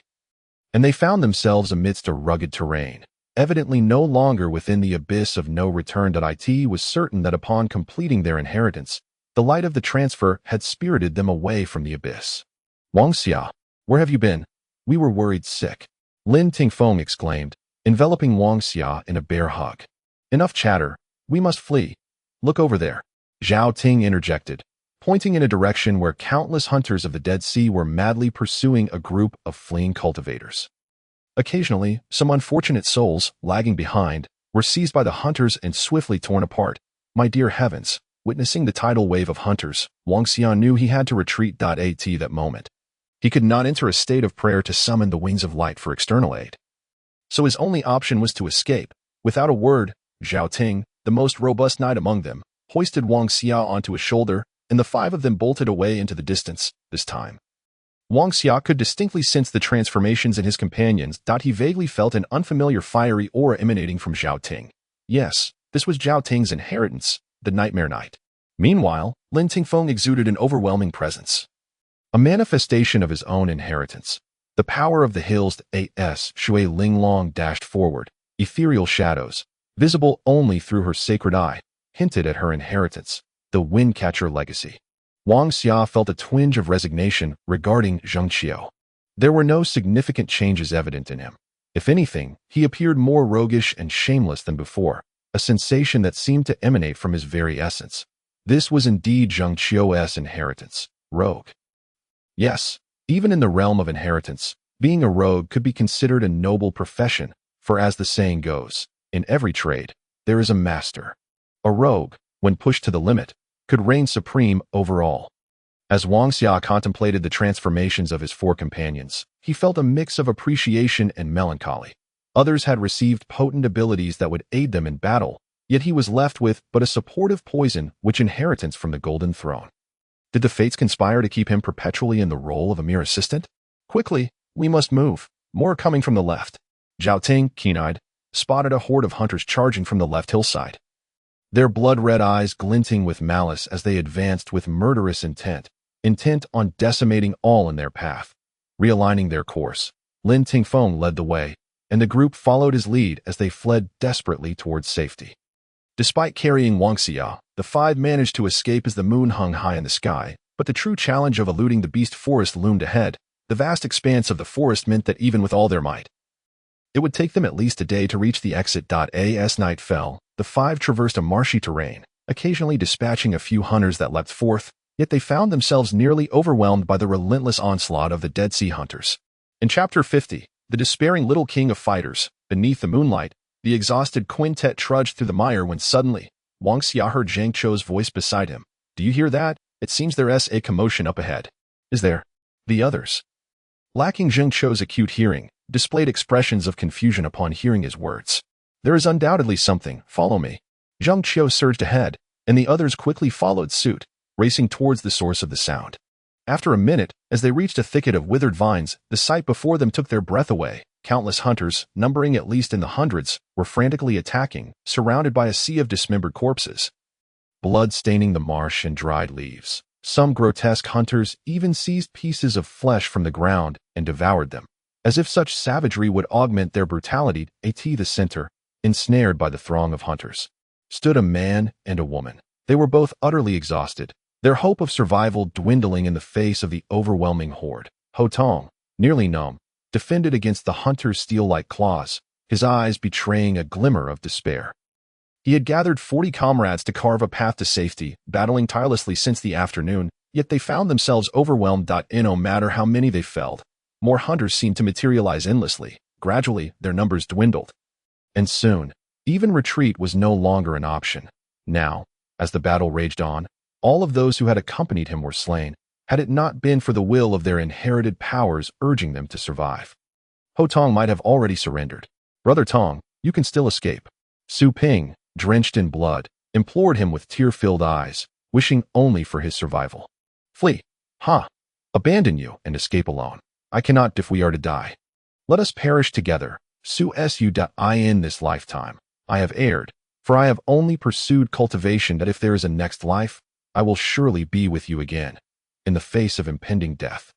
and they found themselves amidst a rugged terrain, evidently no longer within the abyss of no return. It was certain that upon completing their inheritance, the light of the transfer had spirited them away from the abyss. Wang Xia, where have you been? We were worried sick, Lin Tingfeng exclaimed, enveloping Wang Xia in a bear hug. Enough chatter. We must flee. Look over there, Zhao Ting interjected, pointing in a direction where countless hunters of the Dead Sea were madly pursuing a group of fleeing cultivators. Occasionally, some unfortunate souls, lagging behind, were seized by the hunters and swiftly torn apart. My dear heavens! Witnessing the tidal wave of hunters, Wang Xia knew he had to retreat. At that moment, he could not enter a state of prayer to summon the wings of light for external aid. So his only option was to escape. Without a word, Zhao Ting, the most robust knight among them, hoisted Wang Xia onto his shoulder, and the five of them bolted away into the distance. This time, Wang Xia could distinctly sense the transformations in his companions. He vaguely felt an unfamiliar fiery aura emanating from Zhao Ting. Yes, this was Zhao Ting's inheritance, the Nightmare Knight. Meanwhile, Lin Tingfeng exuded an overwhelming presence, a manifestation of his own inheritance. The power of the hills. As Shui Linglong dashed forward, ethereal shadows, visible only through her sacred eye, hinted at her inheritance, the Windcatcher legacy. Wang Xia felt a twinge of resignation regarding Zheng Qiu. There were no significant changes evident in him. If anything, he appeared more roguish and shameless than before, a sensation that seemed to emanate from his very essence. This was indeed Zheng Qiu's inheritance, rogue. Yes, even in the realm of inheritance, being a rogue could be considered a noble profession, for as the saying goes, in every trade, there is a master. A rogue, when pushed to the limit, could reign supreme over all. As Wang Xia contemplated the transformations of his four companions, he felt a mix of appreciation and melancholy. Others had received potent abilities that would aid them in battle, yet he was left with but a supportive poison which inheritance from the Golden Throne. Did the fates conspire to keep him perpetually in the role of a mere assistant? Quickly, we must move. More coming from the left. Zhao Ting, keen-eyed, spotted a horde of hunters charging from the left hillside, their blood-red eyes glinting with malice as they advanced with murderous intent on decimating all in their path. Realigning their course, Lin Tingfeng led the way, and the group followed his lead as they fled desperately towards safety. Despite carrying Wang Xia, the five managed to escape as the moon hung high in the sky, but the true challenge of eluding the beast forest loomed ahead. The vast expanse of the forest meant that even with all their might, it would take them at least a day to reach the exit. As night fell, the five traversed a marshy terrain, occasionally dispatching a few hunters that leapt forth, yet they found themselves nearly overwhelmed by the relentless onslaught of the Dead Sea hunters. In Chapter 50, the despairing little king of fighters, beneath the moonlight, the exhausted quintet trudged through the mire when suddenly, Wang Xia heard Zhang Qiu's voice beside him. Do you hear that? It seems there's a commotion up ahead. Is there? The others, lacking Zhang Qiu's acute hearing, displayed expressions of confusion upon hearing his words. There is undoubtedly something. Follow me. Zhang Qiu surged ahead, and the others quickly followed suit, racing towards the source of the sound. After a minute, as they reached a thicket of withered vines, the sight before them took their breath away. Countless hunters, numbering at least in the hundreds, were frantically attacking, surrounded by a sea of dismembered corpses, blood staining the marsh and dried leaves. Some grotesque hunters even seized pieces of flesh from the ground and devoured them, as if such savagery would augment their brutality. At the center, ensnared by the throng of hunters, stood a man and a woman. They were both utterly exhausted, their hope of survival dwindling in the face of the overwhelming horde. Ho Tong, nearly numb, defended against the hunter's steel-like claws, his eyes betraying a glimmer of despair. He had gathered 40 comrades to carve a path to safety, battling tirelessly since the afternoon, yet they found themselves overwhelmed. No matter how many they felled, more hunters seemed to materialize endlessly. Gradually, their numbers dwindled. And soon, even retreat was no longer an option. Now, as the battle raged on, all of those who had accompanied him were slain, had it not been for the will of their inherited powers urging them to survive. Ho Tong might have already surrendered. "Brother Tong, you can still escape." Su Ping, drenched in blood, implored him with tear-filled eyes, wishing only for his survival. "Flee. Abandon you and escape alone. I cannot if we are to die. Let us perish together. In this lifetime, I have erred, for I have only pursued cultivation that if there is a next life, I will surely be with you again, in the face of impending death."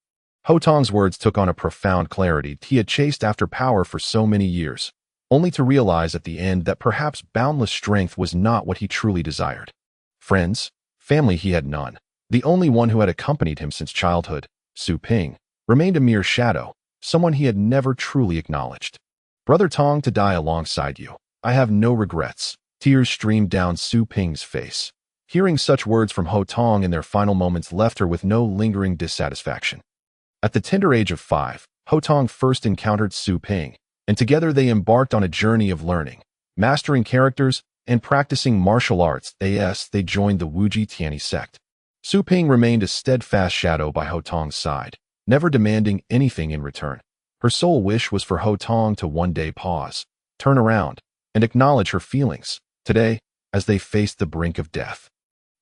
Ho Tong's words took on a profound clarity. He had chased after power for so many years, only to realize at the end that perhaps boundless strength was not what he truly desired. Friends, family he had none. The only one who had accompanied him since childhood, Su Ping, remained a mere shadow, someone he had never truly acknowledged. "Brother Tong, to die alongside you. I have no regrets." Tears streamed down Su Ping's face. Hearing such words from Ho Tong in their final moments left her with no lingering dissatisfaction. At the tender age of 5, Ho Tong first encountered Su Ping, and together they embarked on a journey of learning, mastering characters, and practicing martial arts. They joined the Wuji Tianyi sect. Su Ping remained a steadfast shadow by Ho Tong's side, never demanding anything in return. Her sole wish was for Ho Tong to one day pause, turn around, and acknowledge her feelings. Today, as they faced the brink of death,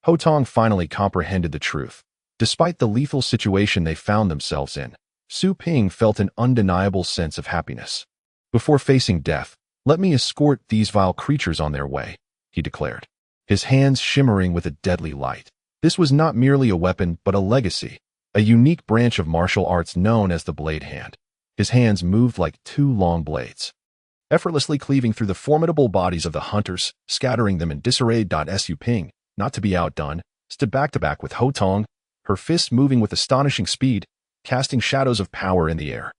Ho Tong finally comprehended the truth. Despite the lethal situation they found themselves in, Su Ping felt an undeniable sense of happiness. "Before facing death, let me escort these vile creatures on their way," he declared, his hands shimmering with a deadly light. This was not merely a weapon, but a legacy, a unique branch of martial arts known as the blade hand. His hands moved like 2 long blades, effortlessly cleaving through the formidable bodies of the hunters, scattering them in disarray. Su Ping, not to be outdone, stood back to back with Ho Tong, her fists moving with astonishing speed, casting shadows of power in the air.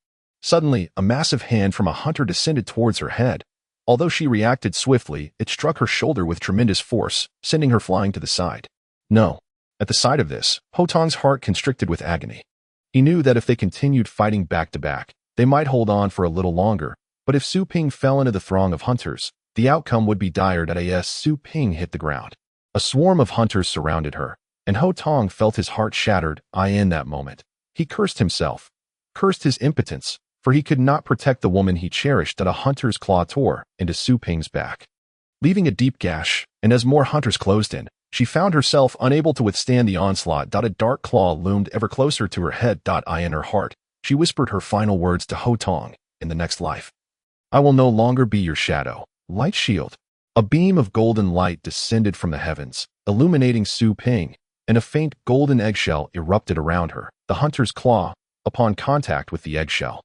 Suddenly, a massive hand from a hunter descended towards her head. Although she reacted swiftly, it struck her shoulder with tremendous force, sending her flying to the side. No. At the sight of this, Ho Tong's heart constricted with agony. He knew that if they continued fighting back to back, they might hold on for a little longer, but if Su Ping fell into the throng of hunters, the outcome would be dire. As Su Ping hit the ground, a swarm of hunters surrounded her, and Ho Tong felt his heart shattered. In that moment, he cursed himself, cursed his impotence, for he could not protect the woman he cherished. A hunter's claw tore into Su Ping's back, leaving a deep gash, and as more hunters closed in, she found herself unable to withstand the onslaught. A dark claw loomed ever closer to her head. In her heart, she whispered her final words to Ho Tong: "In the next life, I will no longer be your shadow." Light shield. A beam of golden light descended from the heavens, illuminating Su Ping, and a faint golden eggshell erupted around her. The hunter's claw, upon contact with the eggshell,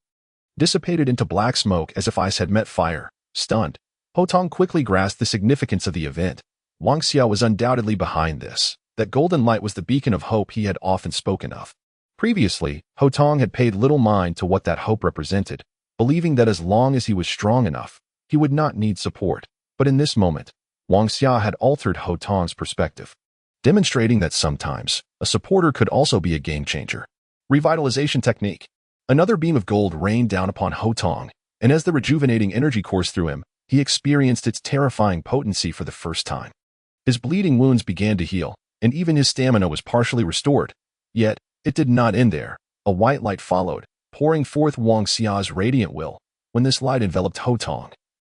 dissipated into black smoke as if ice had met fire. Stunned, Ho Tong quickly grasped the significance of the event. Wang Xia was undoubtedly behind this. That golden light was the beacon of hope he had often spoken of. Previously, Ho Tong had paid little mind to what that hope represented, believing that as long as he was strong enough, he would not need support. But in this moment, Wang Xia had altered Ho Tong's perspective, demonstrating that sometimes a supporter could also be a game changer. Revitalization technique. Another beam of gold rained down upon Ho Tong, and as the rejuvenating energy coursed through him, he experienced its terrifying potency for the first time. His bleeding wounds began to heal, and even his stamina was partially restored. Yet, it did not end there. A white light followed, pouring forth Wang Xia's radiant will. When this light enveloped Ho Tong,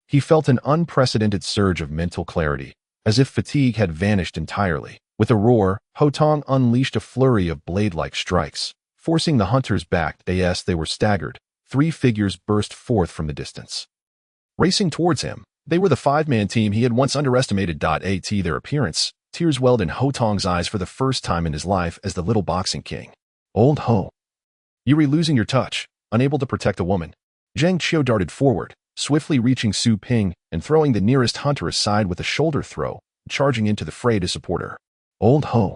he felt an unprecedented surge of mental clarity, as if fatigue had vanished entirely. With a roar, Ho Tong unleashed a flurry of blade-like strikes, forcing the hunters back. As they were staggered, 3 figures burst forth from the distance, racing towards him. They were the 5-man team he had once underestimated. Their appearance, tears welled in Ho Tong's eyes for the first time in his life as the little boxing king. "Old Ho, you were losing your touch, unable to protect a woman." Zhang Qiu darted forward, swiftly reaching Su Ping and throwing the nearest hunter aside with a shoulder throw, charging into the fray to support her. "Old Ho,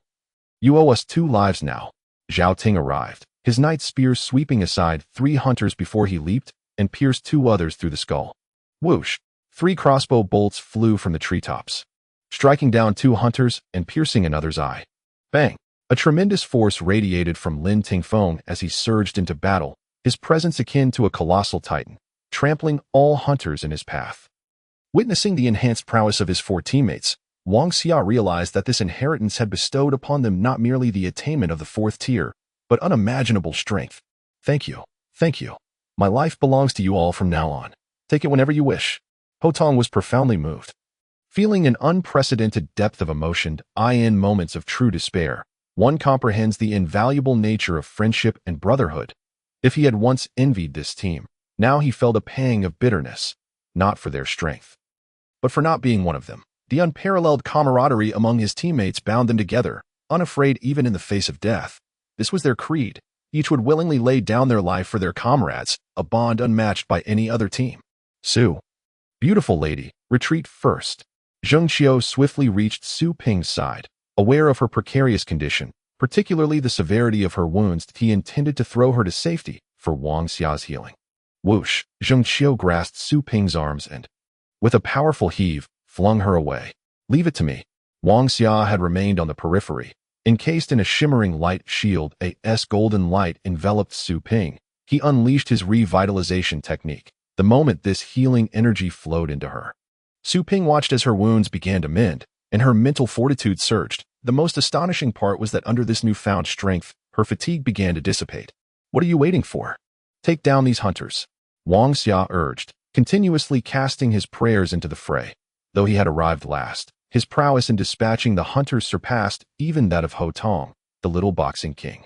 You owe us 2 lives now. Zhao Ting arrived, his knight spear sweeping aside 3 hunters before he leaped and pierced 2 others through the skull. Whoosh! 3 crossbow bolts flew from the treetops, striking down 2 hunters and piercing another's eye. Bang! A tremendous force radiated from Lin Tingfeng as he surged into battle, his presence akin to a colossal titan, trampling all hunters in his path. Witnessing the enhanced prowess of his 4 teammates, Wang Xia realized that this inheritance had bestowed upon them not merely the attainment of the 4th tier, but unimaginable strength. Thank you. Thank you. My life belongs to you all from now on. Take it whenever you wish. Ho Tong was profoundly moved. Feeling an unprecedented depth of emotion, in moments of true despair, one comprehends the invaluable nature of friendship and brotherhood. If he had once envied this team, now he felt a pang of bitterness, not for their strength, but for not being one of them. The unparalleled camaraderie among his teammates bound them together, unafraid even in the face of death. This was their creed. Each would willingly lay down their life for their comrades, a bond unmatched by any other team. Su. Beautiful lady, retreat first. Zheng Qiu swiftly reached Su Ping's side. Aware of her precarious condition, particularly the severity of her wounds, he intended to throw her to safety for Wang Xia's healing. Whoosh! Zheng Qiu grasped Su Ping's arms and, with a powerful heave, flung her away. Leave it to me. Wang Xia had remained on the periphery. Encased in a shimmering light shield, a golden light enveloped Su Ping. He unleashed his revitalization technique. The moment this healing energy flowed into her, Su Ping watched as her wounds began to mend, and her mental fortitude surged. The most astonishing part was that under this newfound strength, her fatigue began to dissipate. What are you waiting for? Take down these hunters, Wang Xia urged, continuously casting his prayers into the fray. Though he had arrived last, his prowess in dispatching the hunters surpassed even that of Ho Tong, the little boxing king.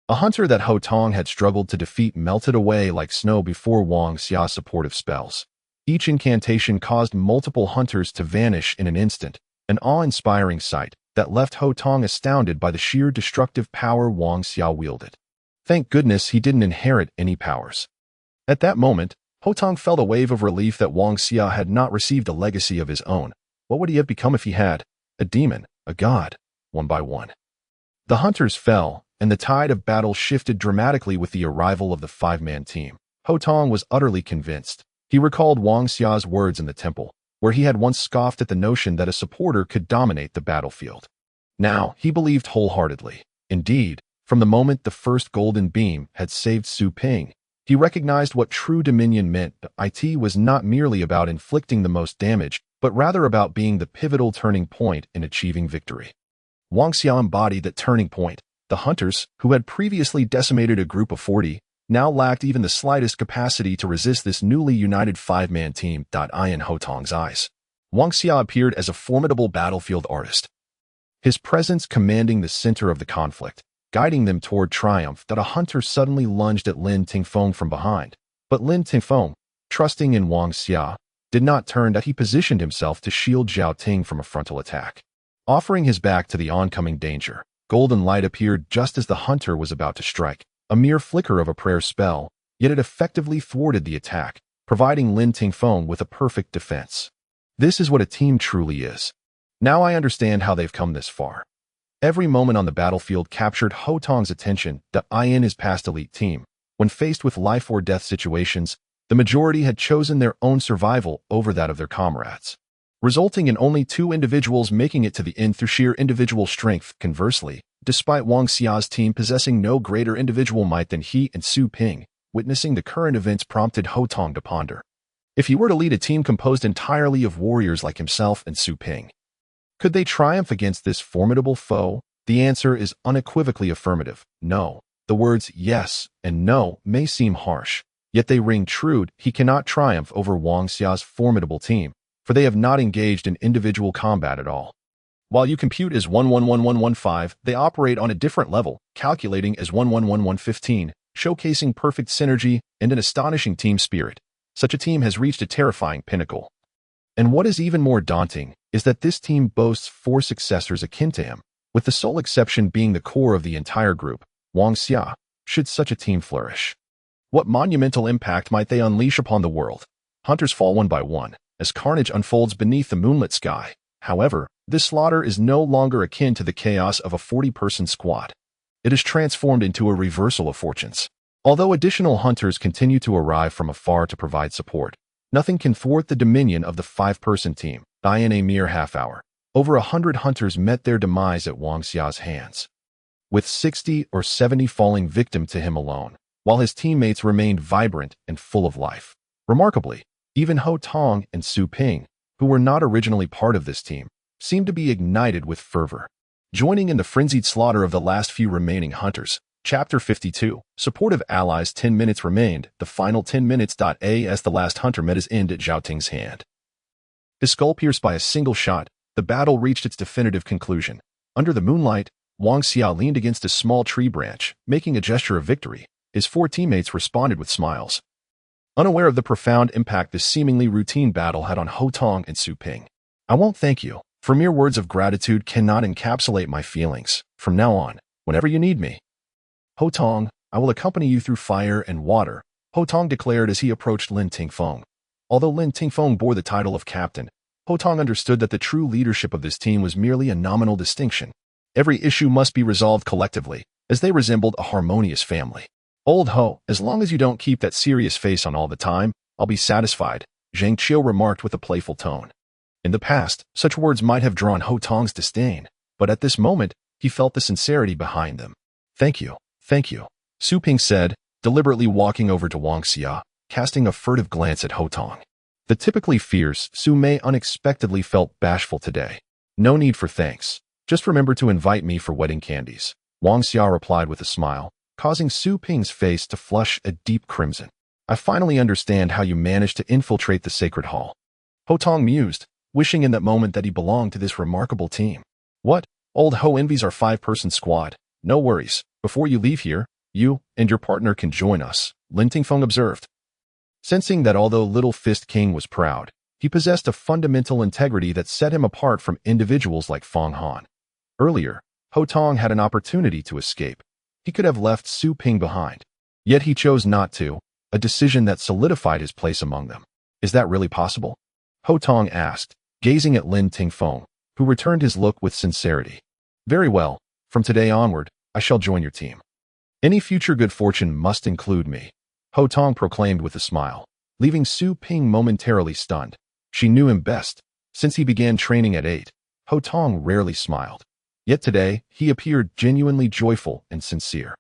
A hunter that Ho Tong had struggled to defeat melted away like snow before Wang Xia's supportive spells. Each incantation caused multiple hunters to vanish in an instant, an awe-inspiring sight that left Ho Tong astounded by the sheer destructive power Wang Xia wielded. Thank goodness he didn't inherit any powers. At that moment, Ho Tong felt a wave of relief that Wang Xia had not received a legacy of his own. What would he have become if he had? A demon, a god, one by one. The hunters fell, and the tide of battle shifted dramatically with the arrival of the 5-man team. Ho Tong was utterly convinced. He recalled Wang Xia's words in the temple, where he had once scoffed at the notion that a supporter could dominate the battlefield. Now, he believed wholeheartedly. Indeed, from the moment the first golden beam had saved Su Ping, he recognized what true dominion meant. It was not merely about inflicting the most damage, but rather about being the pivotal turning point in achieving victory. Wang Xia embodied that turning point. The hunters, who had previously decimated a group of 40, now lacked even the slightest capacity to resist this newly united 5-man team. In Ho Tong's eyes, Wang Xia appeared as a formidable battlefield artist, his presence commanding the center of the conflict, guiding them toward triumph. A hunter suddenly lunged at Lin Tingfeng from behind, but Lin Tingfeng, trusting in Wang Xia, did not turn. He positioned himself to shield Zhao Ting from a frontal attack. Offering his back to the oncoming danger, golden light appeared just as the hunter was about to strike, a mere flicker of a prayer spell, yet it effectively thwarted the attack, providing Lin Tingfeng with a perfect defense. This is what a team truly is. Now I understand how they've come this far. Every moment on the battlefield captured Ho Tong's attention. In his past elite team, when faced with life or death situations, the majority had chosen their own survival over that of their comrades, resulting in only 2 individuals making it to the end through sheer individual strength. Conversely, despite Wang Xia's team possessing no greater individual might than he and Su Ping, witnessing the current events prompted Ho Tong to ponder. If he were to lead a team composed entirely of warriors like himself and Su Ping, could they triumph against this formidable foe? The answer is unequivocally affirmative. No. The words yes and no may seem harsh, yet they ring true. He cannot triumph over Wang Xia's formidable team, for they have not engaged in individual combat at all. While you compute as 111115, they operate on a different level, calculating as 111115, showcasing perfect synergy and an astonishing team spirit. Such a team has reached a terrifying pinnacle. And what is even more daunting is that this team boasts 4 successors akin to him, with the sole exception being the core of the entire group, Wang Xia. Should such a team flourish, what monumental impact might they unleash upon the world? Hunters fall one by one, as carnage unfolds beneath the moonlit sky. However, This slaughter is no longer akin to the chaos of a 40-person squad. It is transformed into a reversal of fortunes. Although additional hunters continue to arrive from afar to provide support, nothing can thwart the dominion of the 5-person team. In a mere half hour, over 100 hunters met their demise at Wang Xia's hands, with 60 or 70 falling victim to him alone, while his teammates remained vibrant and full of life. Remarkably, even Ho Tong and Su Ping, who were not originally part of this team, seemed to be ignited with fervor, joining in the frenzied slaughter of the last few remaining hunters. Chapter 52. Supportive allies. 10 minutes remained, the final 10 minutes. As the last hunter met his end at Zhao Ting's hand, his skull pierced by a single shot, the battle reached its definitive conclusion. Under the moonlight, Wang Xia leaned against a small tree branch, making a gesture of victory. His 4 teammates responded with smiles, unaware of the profound impact this seemingly routine battle had on Ho Tong and Su Ping. I won't thank you, for mere words of gratitude cannot encapsulate my feelings. From now on, whenever you need me, Ho Tong, I will accompany you through fire and water, Ho Tong declared as he approached Lin Tingfeng. Although Lin Tingfeng bore the title of captain, Ho Tong understood that the true leadership of this team was merely a nominal distinction. Every issue must be resolved collectively, as they resembled a harmonious family. Old Ho, as long as you don't keep that serious face on all the time, I'll be satisfied, Zhang Qiu remarked with a playful tone. In the past, such words might have drawn Ho Tong's disdain, but at this moment, he felt the sincerity behind them. Thank you, Su Ping said, deliberately walking over to Wang Xia, casting a furtive glance at Ho Tong. The typically fierce Su Mei unexpectedly felt bashful today. No need for thanks. Just remember to invite me for wedding candies, Wang Xia replied with a smile, causing Su Ping's face to flush a deep crimson. I finally understand how you managed to infiltrate the sacred hall. Ho Tong mused, wishing in that moment that he belonged to this remarkable team. What? Old Ho envies our 5-person squad. No worries. Before you leave here, you and your partner can join us, Lin Tingfeng observed. Sensing that although Little Fist King was proud, he possessed a fundamental integrity that set him apart from individuals like Feng Han. Earlier, Ho Tong had an opportunity to escape. He could have left Su Ping behind. Yet he chose not to, a decision that solidified his place among them. Is that really possible? Ho Tong asked, gazing at Lin Tingfeng, who returned his look with sincerity. Very well, from today onward, I shall join your team. Any future good fortune must include me, Ho Tong proclaimed with a smile, leaving Su Ping momentarily stunned. She knew him best. Since he began training at 8, Ho Tong rarely smiled. Yet today, he appeared genuinely joyful and sincere.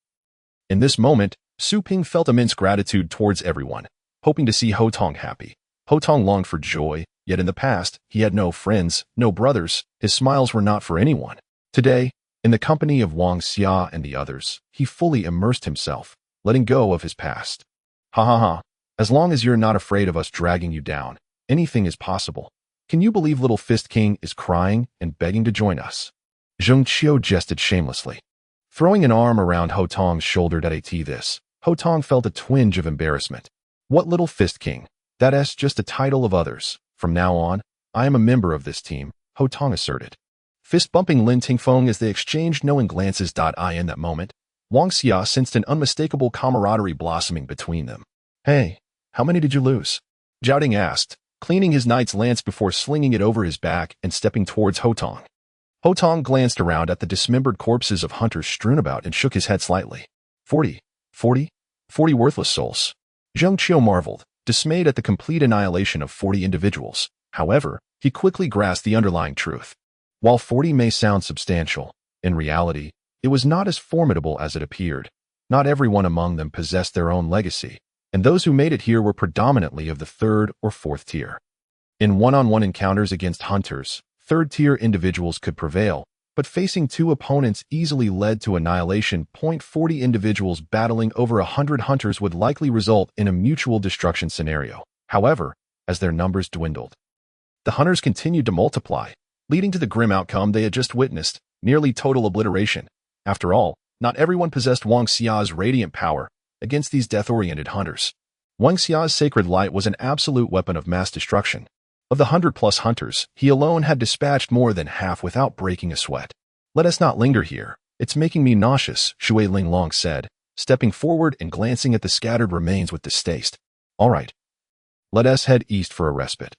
In this moment, Su Ping felt immense gratitude towards everyone, hoping to see Ho Tong happy. Ho Tong longed for joy, yet in the past, he had no friends, no brothers, his smiles were not for anyone. Today, in the company of Wang Xia and the others, he fully immersed himself, letting go of his past. Ha ha ha. As long as you're not afraid of us dragging you down, anything is possible. Can you believe Little Fist King is crying and begging to join us? Zhang Qiu jested shamelessly. Throwing an arm around Ho Tong's shoulder this, Ho Tong felt a twinge of embarrassment. What Little Fist King? That's just a title of others. From now on, I am a member of this team, Ho Tong asserted. Fist-bumping Lin Tingfeng as they exchanged knowing glances. In that moment, Wang Xia sensed an unmistakable camaraderie blossoming between them. Hey, how many did you lose? Zhao Ting asked, cleaning his knight's lance before slinging it over his back and stepping towards Ho Tong. Ho Tong glanced around at the dismembered corpses of hunters strewn about and shook his head slightly. 40 worthless souls. Zhang Qiu marveled, dismayed at the complete annihilation of 40 individuals. However, he quickly grasped the underlying truth. While 40 may sound substantial, in reality, it was not as formidable as it appeared. Not everyone among them possessed their own legacy, and those who made it here were predominantly of the 3rd or 4th tier. In one-on-one encounters against hunters, 3rd-tier individuals could prevail, but facing 2 opponents easily led to annihilation. 40 individuals battling over 100 hunters would likely result in a mutual destruction scenario. However, as their numbers dwindled, the hunters continued to multiply, leading to the grim outcome they had just witnessed, nearly total obliteration. After all, not everyone possessed Wang Xia's radiant power against these death-oriented hunters. Wang Xia's sacred light was an absolute weapon of mass destruction. Of the 100-plus hunters, he alone had dispatched more than half without breaking a sweat. Let us not linger here. It's making me nauseous, Shui Linglong said, stepping forward and glancing at the scattered remains with distaste. All right. Let us head east for a respite.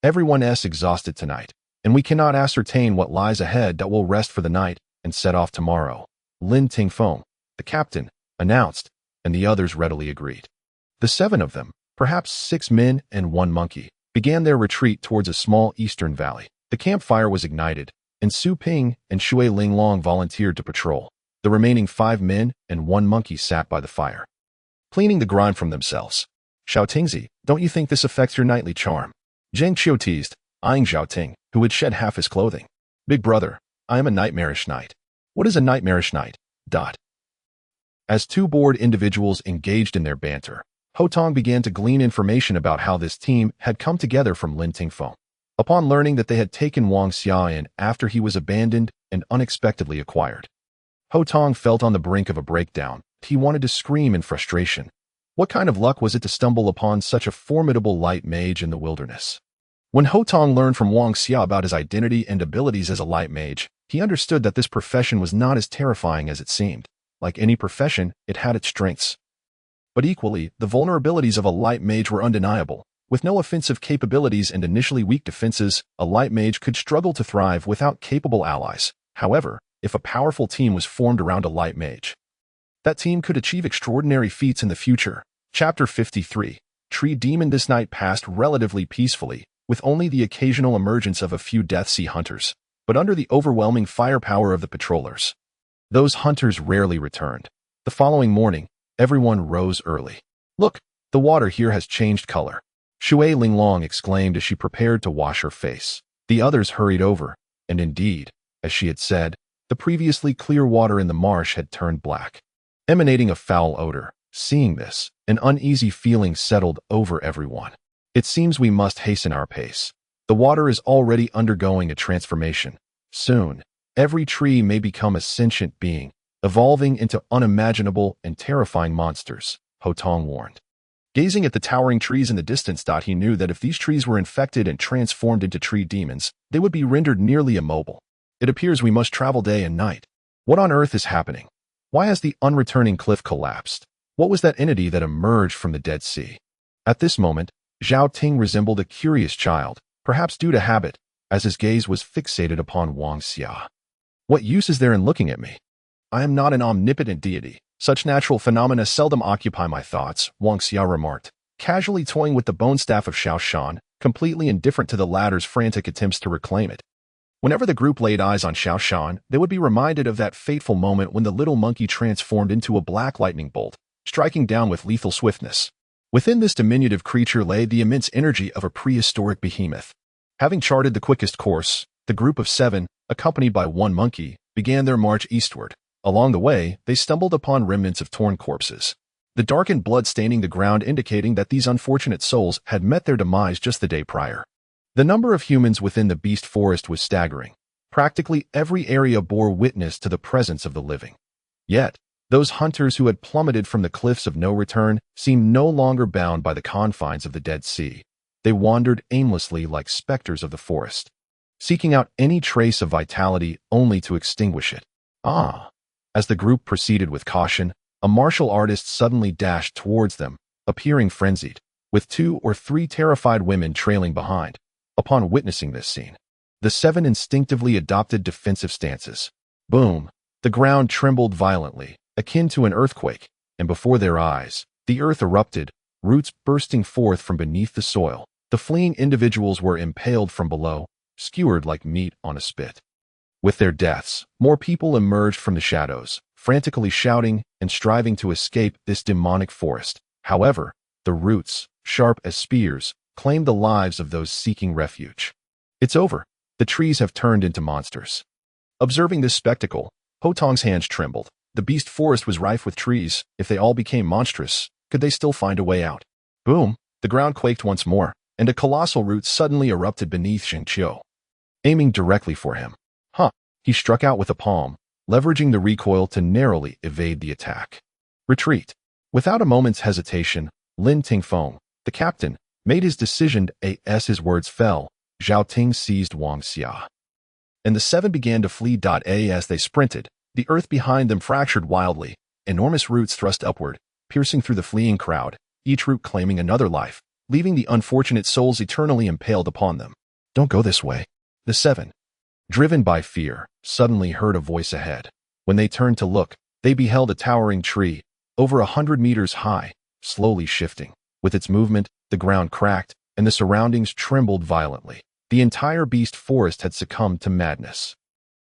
Everyone's exhausted tonight, and we cannot ascertain what lies ahead that will rest for the night and set off tomorrow," Lin Tingfeng, the captain, announced, and the others readily agreed. The 7 of them, perhaps 6 men and 1 monkey, began their retreat towards a small eastern valley. The campfire was ignited, and Su Ping and Shui Linglong volunteered to patrol. The remaining 5 men and 1 monkey sat by the fire, cleaning the grime from themselves. "Xiao Tingzi, don't you think this affects your knightly charm?" Zhang Qiu teased, eyeing Xiao Ting, who had shed half his clothing. "Big brother, I am a nightmarish knight." "What is a nightmarish knight?" As 2 bored individuals engaged in their banter, Ho Tong began to glean information about how this team had come together from Lin Tingfeng. Upon learning that they had taken Wang Xia in after he was abandoned and unexpectedly acquired, Ho Tong felt on the brink of a breakdown. He wanted to scream in frustration. What kind of luck was it to stumble upon such a formidable light mage in the wilderness? When Ho Tong learned from Wang Xia about his identity and abilities as a light mage, he understood that this profession was not as terrifying as it seemed. Like any profession, it had its strengths. But equally, the vulnerabilities of a light mage were undeniable. With no offensive capabilities and initially weak defenses, a light mage could struggle to thrive without capable allies. However, if a powerful team was formed around a light mage, that team could achieve extraordinary feats in the future. Chapter 53. Tree Demon. This night passed relatively peacefully, with only the occasional emergence of a few Death Sea hunters, but under the overwhelming firepower of the patrollers, those hunters rarely returned. The following morning, everyone rose early. "Look, the water here has changed color," Shui Linglong exclaimed as she prepared to wash her face. The others hurried over, and indeed, as she had said, the previously clear water in the marsh had turned black, emanating a foul odor. Seeing this, an uneasy feeling settled over everyone. "It seems we must hasten our pace. The water is already undergoing a transformation. Soon, every tree may become a sentient being, evolving into unimaginable and terrifying monsters," Ho Tong warned. Gazing at the towering trees in the distance, he knew that if these trees were infected and transformed into tree demons, they would be rendered nearly immobile. "It appears we must travel day and night. What on earth is happening? Why has the unreturning cliff collapsed? What was that entity that emerged from the Dead Sea?" At this moment, Zhao Ting resembled a curious child, perhaps due to habit, as his gaze was fixated upon Wang Xia. "What use is there in looking at me? I am not an omnipotent deity. Such natural phenomena seldom occupy my thoughts," Wang Xia remarked, casually toying with the bone staff of Xiao Shan, completely indifferent to the latter's frantic attempts to reclaim it. Whenever the group laid eyes on Xiao Shan, they would be reminded of that fateful moment when the little monkey transformed into a black lightning bolt, striking down with lethal swiftness. Within this diminutive creature lay the immense energy of a prehistoric behemoth. Having charted the quickest course, the group of 7, accompanied by 1 monkey, began their march eastward. Along the way, they stumbled upon remnants of torn corpses, the darkened blood staining the ground, indicating that these unfortunate souls had met their demise just the day prior. The number of humans within the beast forest was staggering. Practically every area bore witness to the presence of the living. Yet, those hunters who had plummeted from the cliffs of no return seemed no longer bound by the confines of the Dead Sea. They wandered aimlessly like specters of the forest, seeking out any trace of vitality only to extinguish it. As the group proceeded with caution, a martial artist suddenly dashed towards them, appearing frenzied, with 2 or 3 terrified women trailing behind. Upon witnessing this scene, the 7 instinctively adopted defensive stances. Boom! The ground trembled violently, akin to an earthquake, and before their eyes, the earth erupted, roots bursting forth from beneath the soil. The fleeing individuals were impaled from below, skewered like meat on a spit. With their deaths, more people emerged from the shadows, frantically shouting and striving to escape this demonic forest. However, the roots, sharp as spears, claimed the lives of those seeking refuge. "It's over. The trees have turned into monsters." Observing this spectacle, Ho Tong's hands trembled. The beast forest was rife with trees. If they all became monstrous, could they still find a way out? Boom! The ground quaked once more, and a colossal root suddenly erupted beneath Zheng Qiu, aiming directly for him. He struck out with a palm, leveraging the recoil to narrowly evade the attack. Retreat. Without a moment's hesitation, Lin Tingfeng, the captain, made his decision. As his words fell, Zhao Ting seized Wang Xia, and the 7 began to flee. As they sprinted, the earth behind them fractured wildly. Enormous roots thrust upward, piercing through the fleeing crowd, each root claiming another life, leaving the unfortunate souls eternally impaled upon them. "Don't go this way," The seven, driven by fear, suddenly heard a voice ahead. When they turned to look, they beheld a towering tree, over 100 meters high, slowly shifting. With its movement, the ground cracked, and the surroundings trembled violently. The entire beast forest had succumbed to madness.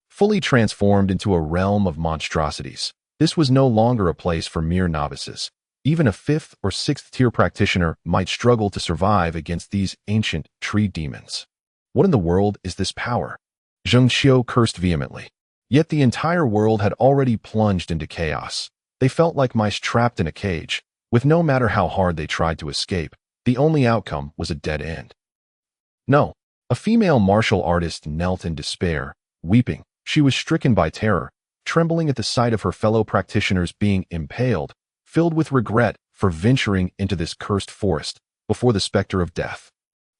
Fully transformed into a realm of monstrosities, this was no longer a place for mere novices. Even a 5th or 6th tier practitioner might struggle to survive against these ancient tree demons. What in the world is this power? Zheng Xiu cursed vehemently. Yet the entire world had already plunged into chaos. They felt like mice trapped in a cage, with no matter how hard they tried to escape, the only outcome was a dead end. No, a female martial artist knelt in despair, weeping. She was stricken by terror, trembling at the sight of her fellow practitioners being impaled, filled with regret for venturing into this cursed forest before the specter of death.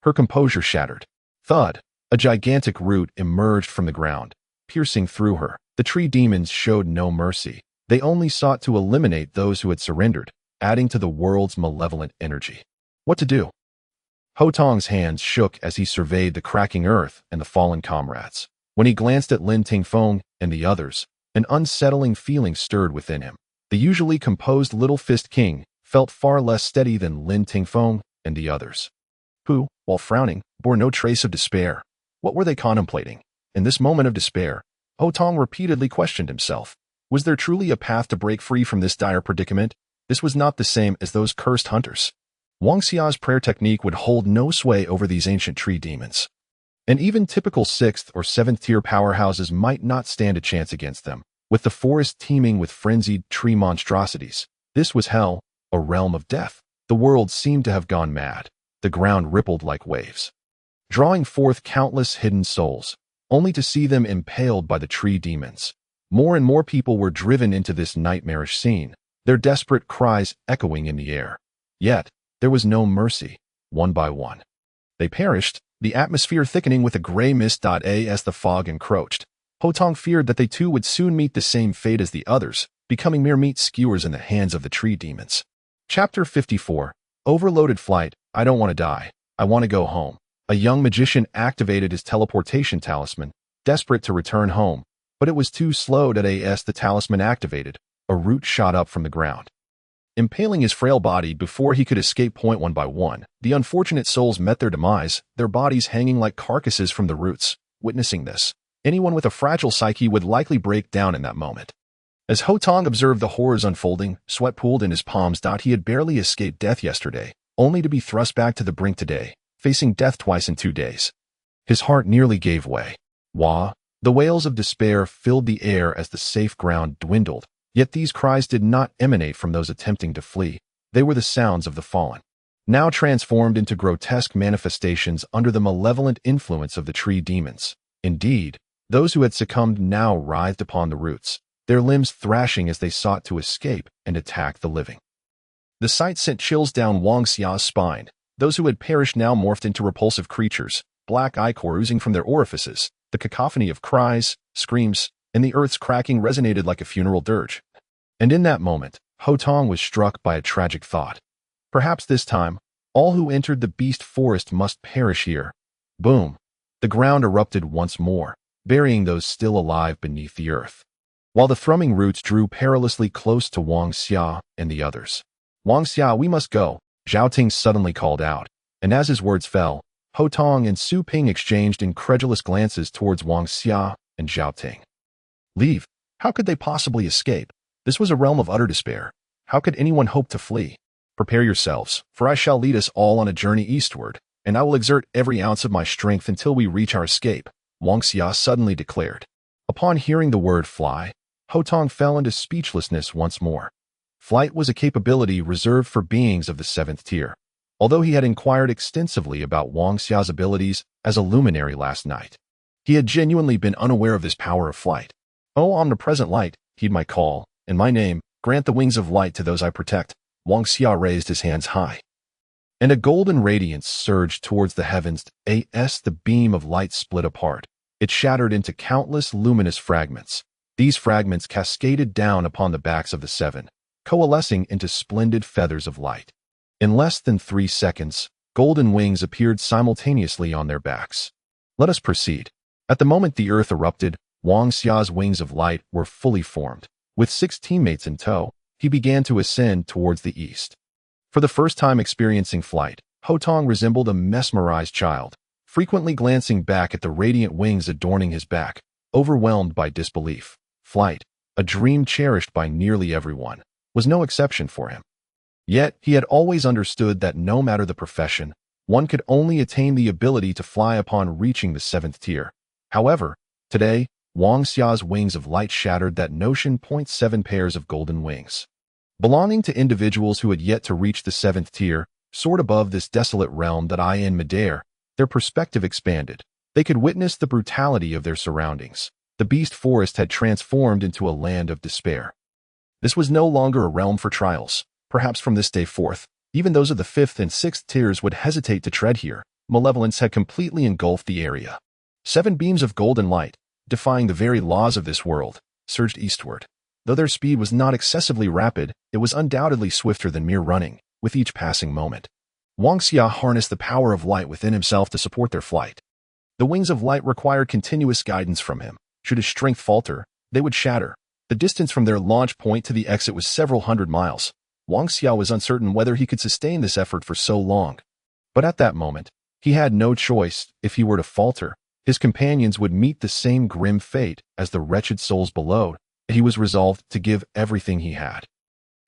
Her composure shattered. Thud! A gigantic root emerged from the ground, piercing through her. The tree demons showed no mercy. They only sought to eliminate those who had surrendered, adding to the world's malevolent energy. What to do? Ho Tong's hands shook as he surveyed the cracking earth and the fallen comrades. When he glanced at Lin Tingfeng and the others, an unsettling feeling stirred within him. The usually composed Little Fist King felt far less steady than Lin Tingfeng and the others, who, while frowning, bore no trace of despair. What were they contemplating? In this moment of despair, Ho Tong repeatedly questioned himself. Was there truly a path to break free from this dire predicament? This was not the same as those cursed hunters. Wang Xia's prayer technique would hold no sway over these ancient tree demons. And even typical 6th or 7th tier powerhouses might not stand a chance against them. With the forest teeming with frenzied tree monstrosities, this was hell, a realm of death. The world seemed to have gone mad. The ground rippled like waves, drawing forth countless hidden souls, only to see them impaled by the tree demons. More and more people were driven into this nightmarish scene, their desperate cries echoing in the air. Yet, there was no mercy. One by one, they perished, the atmosphere thickening with a gray mist. As the fog encroached, Ho Tong feared that they too would soon meet the same fate as the others, becoming mere meat skewers in the hands of the tree demons. Chapter 54. Overloaded Flight. I don't want to die. I want to go home. A young magician activated his teleportation talisman, desperate to return home, but it was too slow. As the talisman activated, a root shot up from the ground, impaling his frail body before he could escape. One by one, the unfortunate souls met their demise, their bodies hanging like carcasses from the roots. Witnessing this, anyone with a fragile psyche would likely break down in that moment. As Ho Tong observed the horrors unfolding, sweat pooled in his palms. He had barely escaped death yesterday, only to be thrust back to the brink today, facing death twice in 2 days. His heart nearly gave way. Wah! The wails of despair filled the air as the safe ground dwindled. Yet these cries did not emanate from those attempting to flee. They were the sounds of the fallen, now transformed into grotesque manifestations under the malevolent influence of the tree demons. Indeed, those who had succumbed now writhed upon the roots, their limbs thrashing as they sought to escape and attack the living. The sight sent chills down Wang Xia's spine. Those who had perished now morphed into repulsive creatures, black ichor oozing from their orifices. The cacophony of cries, screams, and the earth's cracking resonated like a funeral dirge. And in that moment, Ho Tong was struck by a tragic thought. Perhaps this time, all who entered the beast forest must perish here. Boom! The ground erupted once more, burying those still alive beneath the earth, while the thrumming roots drew perilously close to Wang Xia and the others. Wang Xia, we must go, Zhao Ting suddenly called out, and as his words fell, Ho Tong and Su Ping exchanged incredulous glances towards Wang Xia and Zhao Ting. Leave? How could they possibly escape? This was a realm of utter despair. How could anyone hope to flee? Prepare yourselves, for I shall lead us all on a journey eastward, and I will exert every ounce of my strength until we reach our escape, Wang Xia suddenly declared. Upon hearing the word fly, Ho Tong fell into speechlessness once more. Flight was a capability reserved for beings of the 7th tier. Although he had inquired extensively about Wang Xia's abilities as a luminary last night, he had genuinely been unaware of this power of flight. O omnipresent light, heed my call, in my name, grant the wings of light to those I protect. Wang Xia raised his hands high, and a golden radiance surged towards the heavens. The beam of light split apart. It shattered into countless luminous fragments. These fragments cascaded down upon the backs of the 7, coalescing into splendid feathers of light. In less than 3 seconds, golden wings appeared simultaneously on their backs. Let us proceed. At the moment the earth erupted, Wang Xia's wings of light were fully formed. With 6 teammates in tow, he began to ascend towards the east. For the first time experiencing flight, Ho Tong resembled a mesmerized child, frequently glancing back at the radiant wings adorning his back, overwhelmed by disbelief. Flight, a dream cherished by nearly everyone, was no exception for him. Yet, he had always understood that no matter the profession, one could only attain the ability to fly upon reaching the 7th tier. However, today, Wang Xia's wings of light shattered that notion. 7 pairs of golden wings, belonging to individuals who had yet to reach the 7th tier, soared above this desolate realm that I in midair. Their perspective expanded. They could witness the brutality of their surroundings. The beast forest had transformed into a land of despair. This was no longer a realm for trials. Perhaps from this day forth, even those of the 5th and 6th tiers would hesitate to tread here. Malevolence had completely engulfed the area. 7 beams of golden light, defying the very laws of this world, surged eastward. Though their speed was not excessively rapid, it was undoubtedly swifter than mere running. With each passing moment, Wang Xia harnessed the power of light within himself to support their flight. The wings of light required continuous guidance from him. Should his strength falter, they would shatter. The distance from their launch point to the exit was several hundred miles. Wang Xia was uncertain whether he could sustain this effort for so long. But at that moment, he had no choice. If he were to falter, his companions would meet the same grim fate as the wretched souls below. He was resolved to give everything he had.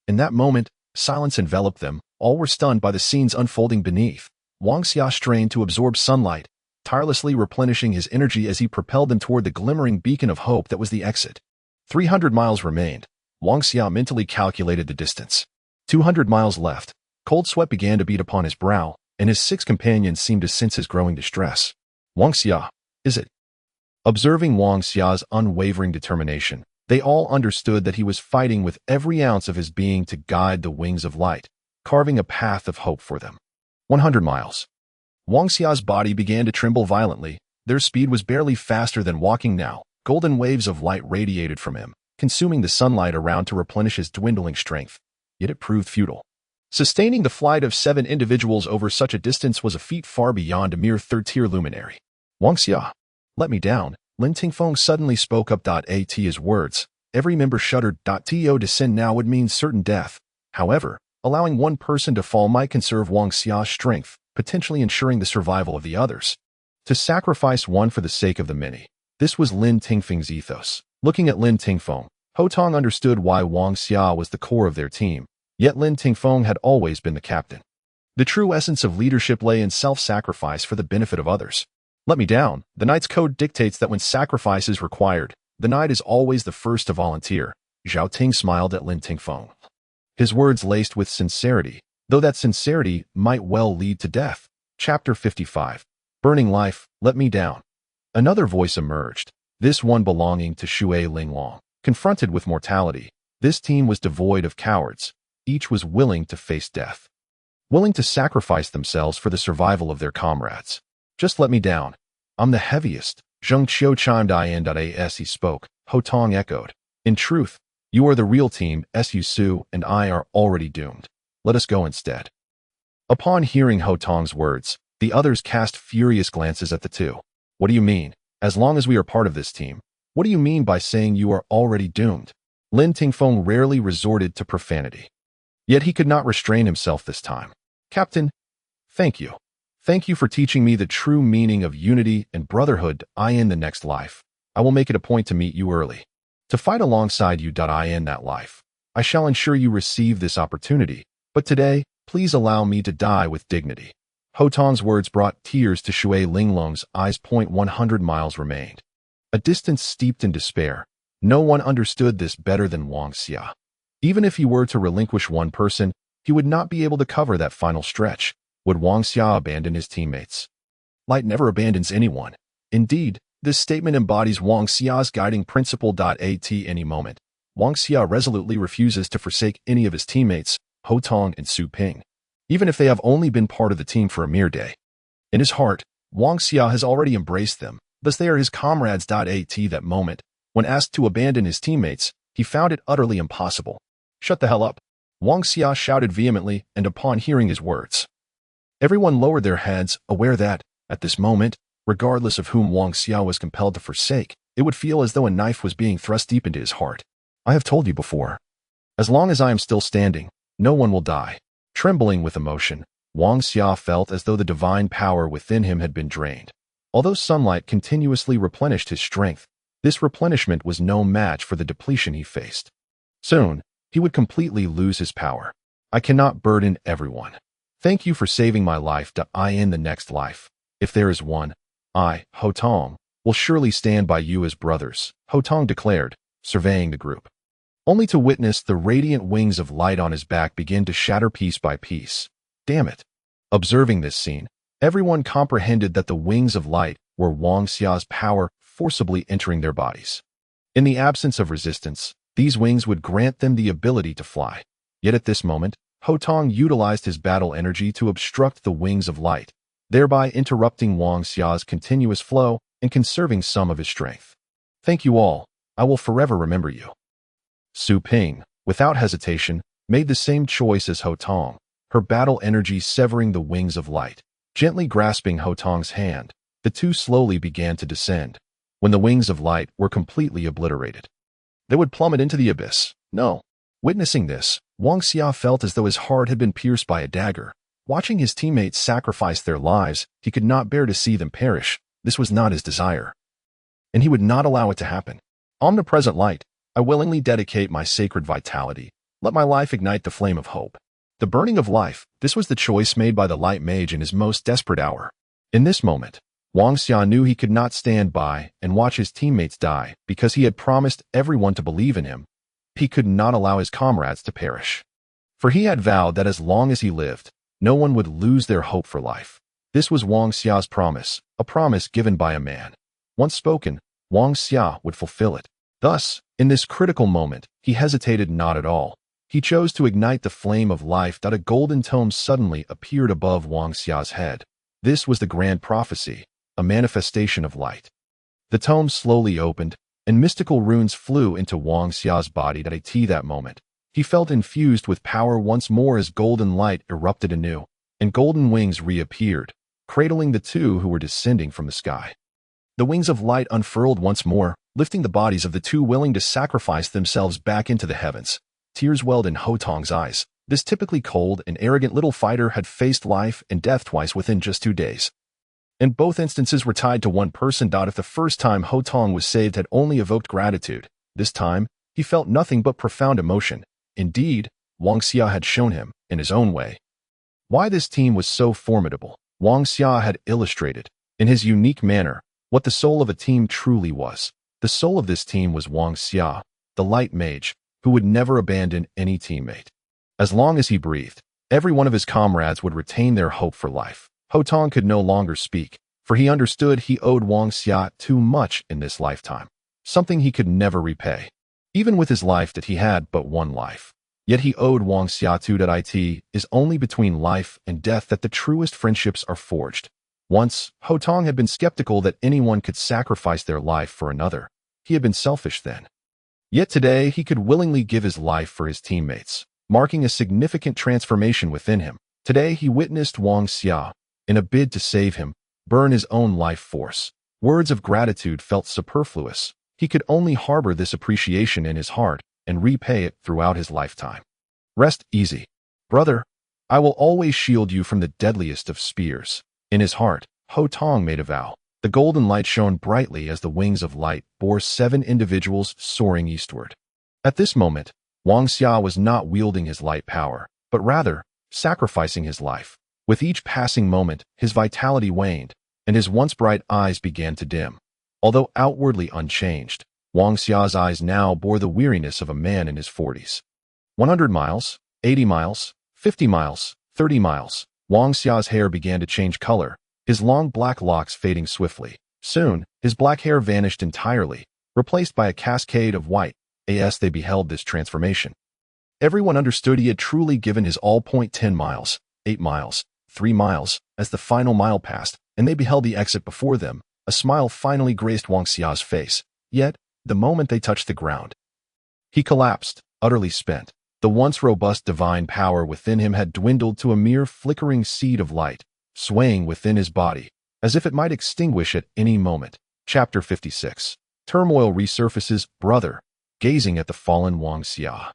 In that moment, silence enveloped them. All were stunned by the scenes unfolding beneath. Wang Xia strained to absorb sunlight, tirelessly replenishing his energy as he propelled them toward the glimmering beacon of hope that was the exit. 300 miles remained. Wang Xia mentally calculated the distance. 200 miles left. Cold sweat began to beat upon his brow, and his 6 companions seemed to sense his growing distress. Wang Xia, is it? Observing Wang Xia's unwavering determination, they all understood that he was fighting with every ounce of his being to guide the wings of light, carving a path of hope for them. 100 miles. Wang Xia's body began to tremble violently. Their speed was barely faster than walking now. Golden waves of light radiated from him, consuming the sunlight around to replenish his dwindling strength. Yet it proved futile. Sustaining the flight of 7 individuals over such a distance was a feat far beyond a mere 3rd-tier luminary. Wang Xia, let me down. Lin Tingfeng suddenly spoke up. At his words, every member shuddered. To descend now would mean certain death. However, allowing one person to fall might conserve Wang Xia's strength, potentially ensuring the survival of the others. To sacrifice one for the sake of the many. This was Lin Tingfeng's ethos. Looking at Lin Tingfeng, Ho Tong understood why Wang Xia was the core of their team, yet Lin Tingfeng had always been the captain. The true essence of leadership lay in self-sacrifice for the benefit of others. Let me down. The knight's code dictates that when sacrifice is required, the knight is always the first to volunteer. Zhao Ting smiled at Lin Tingfeng. His words laced with sincerity, though that sincerity might well lead to death. Chapter 55. Burning Life, Let Me Down. Another voice emerged, this one belonging to Xue Linglong. Confronted with mortality, this team was devoid of cowards. Each was willing to face death, willing to sacrifice themselves for the survival of their comrades. Just let me down. I'm the heaviest. Zheng Qiu chimed in. As he spoke, Ho Tong echoed. In truth, you are the real team. Su Su and I are already doomed. Let us go instead. Upon hearing Ho Tong's words, the others cast furious glances at the two. What do you mean? As long as we are part of this team. What do you mean by saying you are already doomed? Lin Tingfeng rarely resorted to profanity. Yet he could not restrain himself this time. Captain, thank you. Thank you for teaching me the true meaning of unity and brotherhood. In the next life, I will make it a point to meet you early. To fight alongside you. In that life, I shall ensure you receive this opportunity. But today, please allow me to die with dignity. Ho Tong's words brought tears to Xue Linglong's eyes. 100 miles remained. A distance steeped in despair. No one understood this better than Wang Xia. Even if he were to relinquish one person, he would not be able to cover that final stretch. Would Wang Xia abandon his teammates? Light never abandons anyone. Indeed, this statement embodies Wang Xia's guiding principle. At any moment, Wang Xia resolutely refuses to forsake any of his teammates, Ho Tong and Su Ping, even if they have only been part of the team for a mere day. In his heart, Wang Xia has already embraced them, thus they are his comrades. At that moment, when asked to abandon his teammates, he found it utterly impossible. Shut the hell up! Wang Xia shouted vehemently, and upon hearing his words, everyone lowered their heads, aware that, at this moment, Regardless of whom Wang Xia was compelled to forsake, it would feel as though a knife was being thrust deep into his heart. I have told you before. As long as I am still standing, no one will die. Trembling with emotion, Wang Xia felt as though the divine power within him had been drained. Although sunlight continuously replenished his strength, this replenishment was no match for the depletion he faced. Soon, he would completely lose his power. I cannot burden everyone. Thank you for saving my life. I in the next life. If there is one, I, Ho Tong, will surely stand by you as brothers, Ho Tong declared, surveying the group. Only to witness the radiant wings of light on his back begin to shatter piece by piece. Damn it. Observing this scene, everyone comprehended that the wings of light were Wang Xia's power forcibly entering their bodies. In the absence of resistance, these wings would grant them the ability to fly. Yet at this moment, Ho Tong utilized his battle energy to obstruct the wings of light, thereby interrupting Wang Xia's continuous flow and conserving some of his strength. Thank you all. I will forever remember you. Su Ping, without hesitation, made the same choice as Ho Tong, her battle energy severing the wings of light. Gently grasping Ho Tong's hand, the two slowly began to descend. When the wings of light were completely obliterated, they would plummet into the abyss. No. Witnessing this, Wang Xia felt as though his heart had been pierced by a dagger. Watching his teammates sacrifice their lives, he could not bear to see them perish. This was not his desire, and he would not allow it to happen. Omnipresent light, I willingly dedicate my sacred vitality. Let my life ignite the flame of hope. The burning of life, this was the choice made by the light mage in his most desperate hour. In this moment, Wang Xia knew he could not stand by and watch his teammates die because he had promised everyone to believe in him. He could not allow his comrades to perish. For he had vowed that as long as he lived, no one would lose their hope for life. This was Wang Xia's promise, a promise given by a man. Once spoken, Wang Xia would fulfill it. Thus, in this critical moment, he hesitated not at all. He chose to ignite the flame of life. A golden tome suddenly appeared above Wang Xia's head. This was the grand prophecy, a manifestation of light. The tome slowly opened, and mystical runes flew into Wang Xia's body. At that moment, he felt infused with power once more as golden light erupted anew, and golden wings reappeared, cradling the two who were descending from the sky. The wings of light unfurled once more, lifting the bodies of the two willing to sacrifice themselves back into the heavens. Tears welled in Ho Tong's eyes. This typically cold and arrogant little fighter had faced life and death twice within just 2 days. And both instances were tied to one person. If the first time Ho Tong was saved had only evoked gratitude, this time, he felt nothing but profound emotion. Indeed, Wang Xia had shown him, in his own way, why this team was so formidable. Wang Xia had illustrated, in his unique manner, what the soul of a team truly was. The soul of this team was Wang Xia, the light mage, who would never abandon any teammate. As long as he breathed, every one of his comrades would retain their hope for life. Ho Tong could no longer speak, for he understood he owed Wang Xia too much in this lifetime, something he could never repay. Even with his life that he had but one life. Yet he owed Wang Xia too. It is only between life and death that the truest friendships are forged. Once, Ho Tong had been skeptical that anyone could sacrifice their life for another. He had been selfish then. Yet today he could willingly give his life for his teammates, marking a significant transformation within him. Today he witnessed Wang Xia, in a bid to save him, burn his own life force. Words of gratitude felt superfluous. He could only harbor this appreciation in his heart and repay it throughout his lifetime. Rest easy. Brother, I will always shield you from the deadliest of spears. In his heart, Ho Tong made a vow. The golden light shone brightly as the wings of light bore 7 individuals soaring eastward. At this moment, Wang Xia was not wielding his light power, but rather sacrificing his life. With each passing moment, his vitality waned, and his once bright eyes began to dim. Although outwardly unchanged, Wang Xia's eyes now bore the weariness of a man in his 40s. 100 miles, 80 miles, 50 miles, 30 miles. Wang Xia's hair began to change color, his long black locks fading swiftly. Soon, his black hair vanished entirely, replaced by a cascade of white. As they beheld this transformation, everyone understood he had truly given his all. 10 miles, 8 miles, 3 miles, as the final mile passed, and they beheld the exit before them. A smile finally graced Wang Xia's face. Yet, the moment they touched the ground, he collapsed, utterly spent. The once robust divine power within him had dwindled to a mere flickering seed of light, swaying within his body. as if it might extinguish at any moment. Chapter 56. Turmoil resurfaces, brother, gazing at the fallen Wang Xia.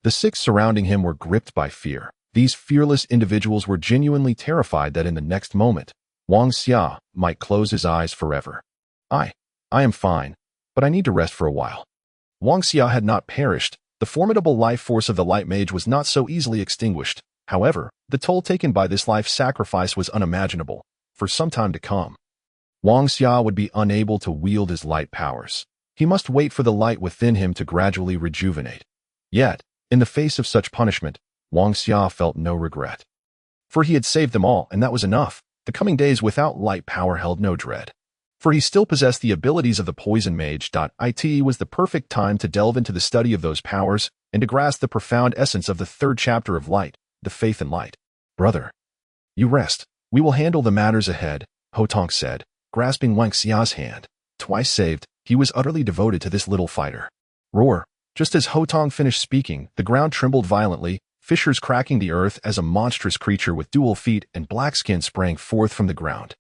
The six surrounding him were gripped by fear. These fearless individuals were genuinely terrified that in the next moment, Wang Xia might close his eyes forever. I am fine, but I need to rest for a while. Wang Xia had not perished. The formidable life force of the light mage was not so easily extinguished. However, the toll taken by this life sacrifice was unimaginable. For some time to come, Wang Xia would be unable to wield his light powers. He must wait for the light within him to gradually rejuvenate. Yet, in the face of such punishment, Wang Xia felt no regret. For he had saved them all, and that was enough. The coming days without light power held no dread. For he still possessed the abilities of the poison mage. It was the perfect time to delve into the study of those powers and to grasp the profound essence of the third chapter of light, the faith in light. Brother, you rest. We will handle the matters ahead, Ho Tong said, grasping Wang Xia's hand. Twice saved, he was utterly devoted to this little fighter. Roar. Just as Ho Tong finished speaking, the ground trembled violently, fissures cracking the earth as a monstrous creature with dual feet and black skin sprang forth from the ground.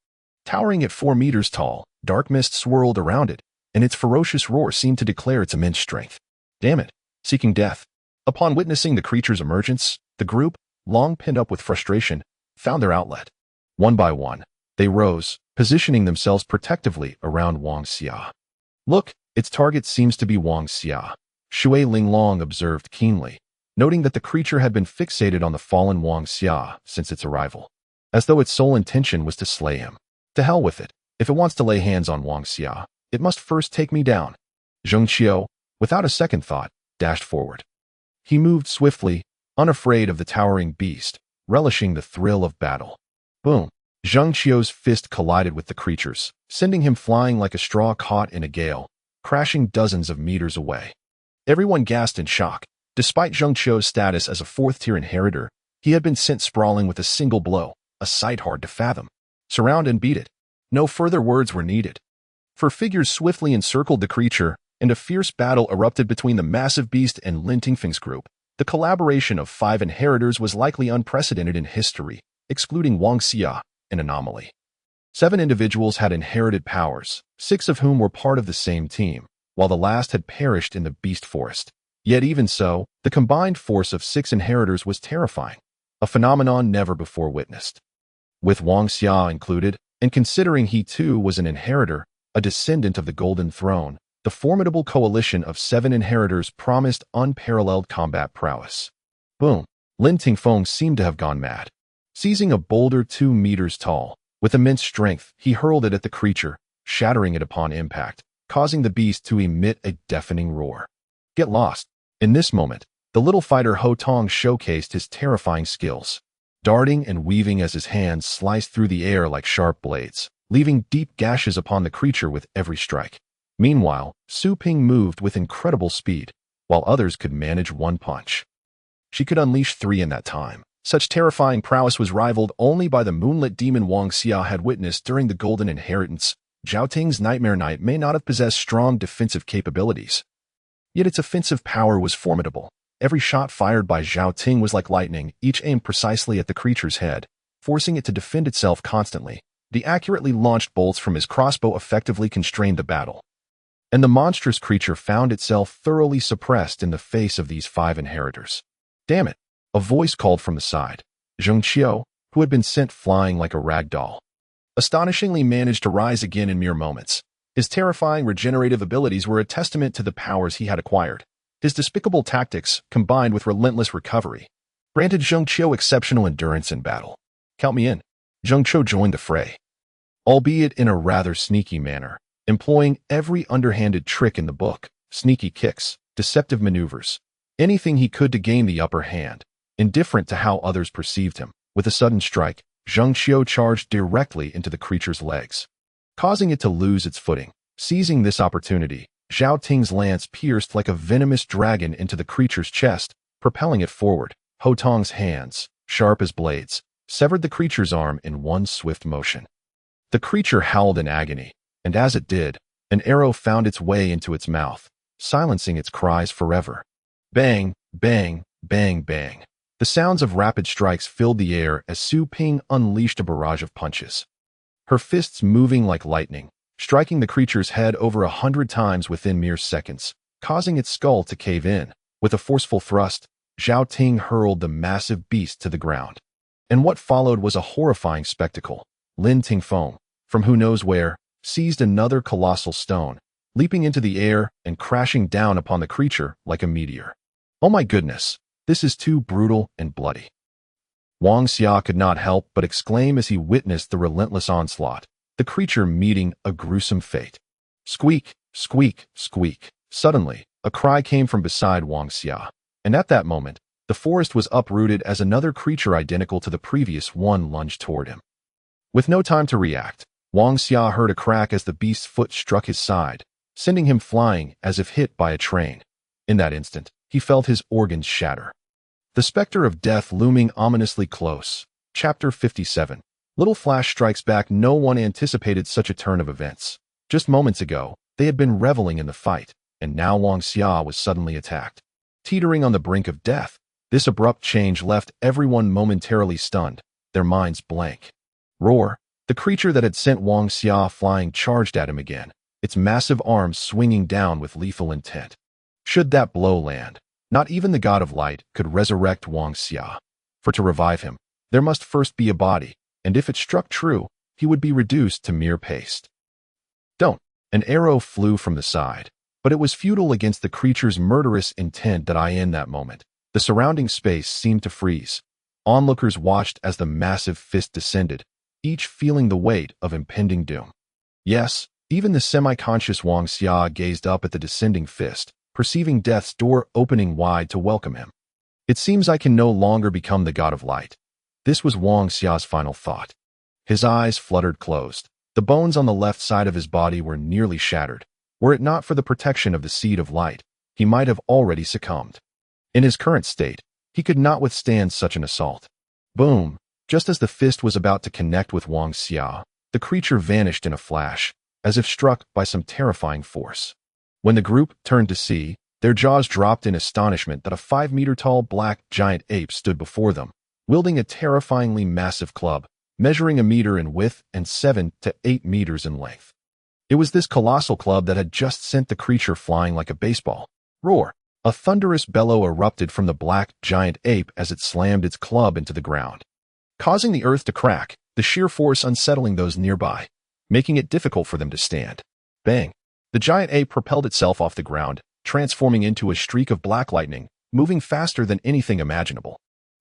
Towering at 4 meters tall, dark mist swirled around it, and its ferocious roar seemed to declare its immense strength. Damn it, seeking death. Upon witnessing the creature's emergence, the group, long pinned up with frustration, found their outlet. One by one, they rose, positioning themselves protectively around Wang Xia. Look, its target seems to be Wang Xia, Shui Linglong observed keenly, noting that the creature had been fixated on the fallen Wang Xia since its arrival, as though its sole intention was to slay him. To hell with it. If it wants to lay hands on Wang Xia, it must first take me down. Zheng Qiu, without a second thought, dashed forward. He moved swiftly, unafraid of the towering beast, relishing the thrill of battle. Boom! Zheng Qiu's fist collided with the creature's, sending him flying like a straw caught in a gale, crashing dozens of meters away. Everyone gasped in shock. Despite Zheng Qiu's status as a fourth-tier inheritor, he had been sent sprawling with a single blow, a sight hard to fathom. Surround and beat it. No further words were needed. For figures swiftly encircled the creature, and a fierce battle erupted between the massive beast and Lin Tingfeng's group. The collaboration of 5 inheritors was likely unprecedented in history, excluding Wang Xia, an anomaly. 7 individuals had inherited powers, 6 of whom were part of the same team, while the last had perished in the beast forest. Yet even so, the combined force of 6 inheritors was terrifying, a phenomenon never before witnessed. With Wang Xia included, and considering he too was an inheritor, a descendant of the Golden Throne, the formidable coalition of 7 inheritors promised unparalleled combat prowess. Boom! Lin Tingfeng seemed to have gone mad. Seizing a boulder 2 meters tall, with immense strength, he hurled it at the creature, shattering it upon impact, causing the beast to emit a deafening roar. Get lost. In this moment, the little fighter Ho Tong showcased his terrifying skills, darting and weaving as his hands sliced through the air like sharp blades, leaving deep gashes upon the creature with every strike. Meanwhile, Su Ping moved with incredible speed, while others could manage one punch. She could unleash 3 in that time. Such terrifying prowess was rivaled only by the moonlit demon Wang Xia had witnessed during the Golden Inheritance. Zhao Ting's Nightmare Knight may not have possessed strong defensive capabilities, yet its offensive power was formidable. Every shot fired by Zhao Ting was like lightning, each aimed precisely at the creature's head, forcing it to defend itself constantly. The accurately launched bolts from his crossbow effectively constrained the battle, and the monstrous creature found itself thoroughly suppressed in the face of these 5 inheritors. Damn it! A voice called from the side. Zheng Qiu, who had been sent flying like a rag doll, astonishingly managed to rise again in mere moments. His terrifying regenerative abilities were a testament to the powers he had acquired. His despicable tactics, combined with relentless recovery, granted Zheng Qiu exceptional endurance in battle. Count me in. Zheng Qiu joined the fray, albeit in a rather sneaky manner, employing every underhanded trick in the book, sneaky kicks, deceptive maneuvers, anything he could to gain the upper hand, indifferent to how others perceived him. With a sudden strike, Zheng Qiu charged directly into the creature's legs, causing it to lose its footing. Seizing this opportunity, Zhao Ting's lance pierced like a venomous dragon into the creature's chest, propelling it forward. Ho Tong's hands, sharp as blades, severed the creature's arm in one swift motion. The creature howled in agony, and as it did, an arrow found its way into its mouth, silencing its cries forever. Bang, bang, bang, bang. The sounds of rapid strikes filled the air as Su Ping unleashed a barrage of punches. her fists moving like lightning, striking the creature's head over 100 times within mere seconds, causing its skull to cave in. With a forceful thrust, Zhao Ting hurled the massive beast to the ground. And what followed was a horrifying spectacle. Lin Tingfeng, from who knows where, seized another colossal stone, leaping into the air and crashing down upon the creature like a meteor. Oh my goodness, this is too brutal and bloody. Wang Xia could not help but exclaim as he witnessed the relentless onslaught, the creature meeting a gruesome fate. Squeak, squeak, squeak. Suddenly, a cry came from beside Wang Xia, and at that moment, the forest was uprooted as another creature identical to the previous one lunged toward him. With no time to react, Wang Xia heard a crack as the beast's foot struck his side, sending him flying as if hit by a train. In that instant, he felt his organs shatter. The specter of death looming ominously close. Chapter 57. Little Flash strikes back. No one anticipated such a turn of events. Just moments ago, they had been reveling in the fight, and now Wang Xia was suddenly attacked. Teetering on the brink of death, this abrupt change left everyone momentarily stunned, their minds blank. Roar! The creature that had sent Wang Xia flying charged at him again, its massive arms swinging down with lethal intent. Should that blow land, not even the god of light could resurrect Wang Xia. For to revive him, there must first be a body, and if it struck true, he would be reduced to mere paste. Don't! An arrow flew from the side, but it was futile against the creature's murderous intent that in that moment, the surrounding space seemed to freeze. Onlookers watched as the massive fist descended, each feeling the weight of impending doom. Yes, even the semi-conscious Wang Xia gazed up at the descending fist, perceiving death's door opening wide to welcome him. It seems I can no longer become the god of light. This was Wang Xia's final thought. His eyes fluttered closed. The bones on the left side of his body were nearly shattered. Were it not for the protection of the seed of light, he might have already succumbed. In his current state, he could not withstand such an assault. Boom! Just as the fist was about to connect with Wang Xia, the creature vanished in a flash, as if struck by some terrifying force. When the group turned to see, their jaws dropped in astonishment that a 5-meter-tall black giant ape stood before them, wielding a terrifyingly massive club, measuring 1 meter in width and 7 to 8 meters in length. It was this colossal club that had just sent the creature flying like a baseball. Roar! A thunderous bellow erupted from the black giant ape as it slammed its club into the ground, causing the earth to crack, the sheer force unsettling those nearby, making it difficult for them to stand. Bang! The giant ape propelled itself off the ground, transforming into a streak of black lightning, moving faster than anything imaginable.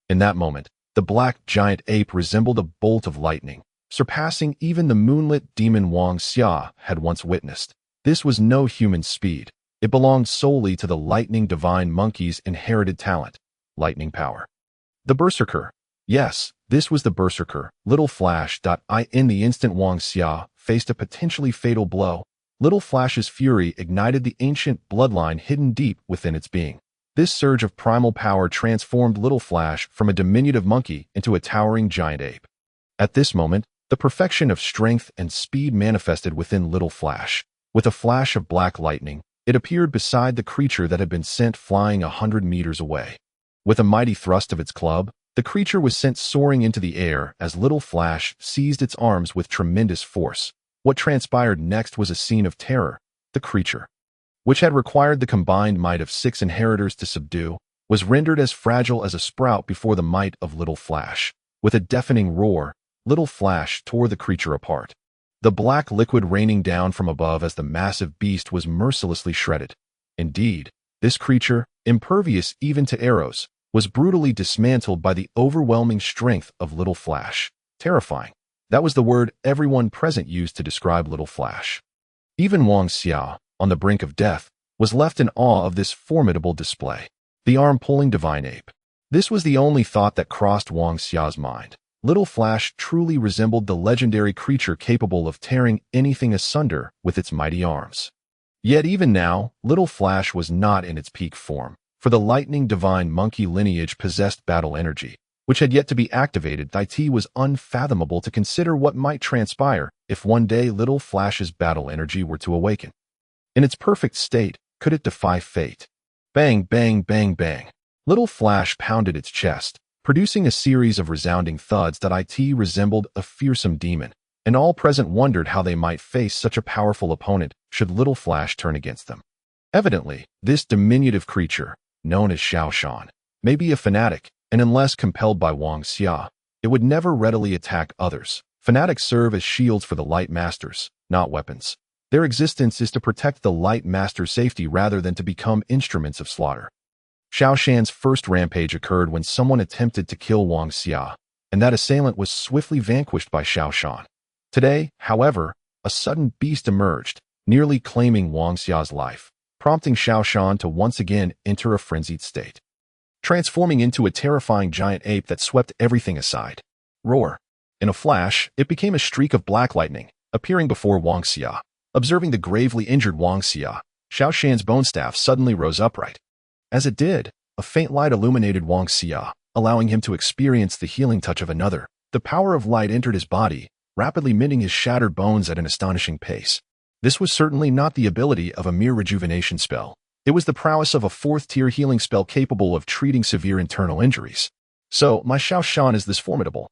In that moment, the black giant ape resembled a bolt of lightning, surpassing even the moonlit demon Wang Xia had once witnessed. This was no human speed. It belonged solely to the lightning divine monkey's inherited talent, lightning power. The Berserker. Yes, this was the Berserker, Little Flash. In the instant Wang Xia faced a potentially fatal blow, Little Flash's fury ignited the ancient bloodline hidden deep within its being. This surge of primal power transformed Little Flash from a diminutive monkey into a towering giant ape. At this moment, the perfection of strength and speed manifested within Little Flash. With a flash of black lightning, it appeared beside the creature that had been sent flying 100 meters away. With a mighty thrust of its club, the creature was sent soaring into the air as Little Flash seized its arms with tremendous force. What transpired next was a scene of terror. The creature, which had required the combined might of 6 inheritors to subdue, was rendered as fragile as a sprout before the might of Little Flash. With a deafening roar, Little Flash tore the creature apart, the black liquid raining down from above as the massive beast was mercilessly shredded. Indeed, this creature, impervious even to arrows, was brutally dismantled by the overwhelming strength of Little Flash. Terrifying. That was the word everyone present used to describe Little Flash. Even Wang Xia, on the brink of death, was left in awe of this formidable display. The arm-pulling divine ape. This was the only thought that crossed Wang Xia's mind. Little Flash truly resembled the legendary creature capable of tearing anything asunder with its mighty arms. Yet even now, Little Flash was not in its peak form, for the lightning divine monkey lineage possessed battle energy, which had yet to be activated. It was unfathomable to consider what might transpire if one day Little Flash's battle energy were to awaken. In its perfect state, could it defy fate? Bang, bang, bang, bang. Little Flash pounded its chest, producing a series of resounding thuds that resembled a fearsome demon, and all present wondered how they might face such a powerful opponent should Little Flash turn against them. Evidently, this diminutive creature, known as Xiao Shan, may be a fanatic, and unless compelled by Wang Xia, it would never readily attack others. Fanatics serve as shields for the Light Masters, not weapons. Their existence is to protect the Light Master's safety rather than to become instruments of slaughter. Xiao Shan's first rampage occurred when someone attempted to kill Wang Xia, and that assailant was swiftly vanquished by Xiao Shan. Today, however, a sudden beast emerged, nearly claiming Wang Xia's life, prompting Xiao Shan to once again enter a frenzied state, transforming into a terrifying giant ape that swept everything aside. Roar! In a flash, it became a streak of black lightning, appearing before Wang Xia. Observing the gravely injured Wang Xia, Xiao Shan's bone staff suddenly rose upright. As it did, a faint light illuminated Wang Xia, allowing him to experience the healing touch of another. The power of light entered his body, rapidly mending his shattered bones at an astonishing pace. This was certainly not the ability of a mere rejuvenation spell. It was the prowess of a fourth-tier healing spell capable of treating severe internal injuries. So, my Xiao Shan is this formidable.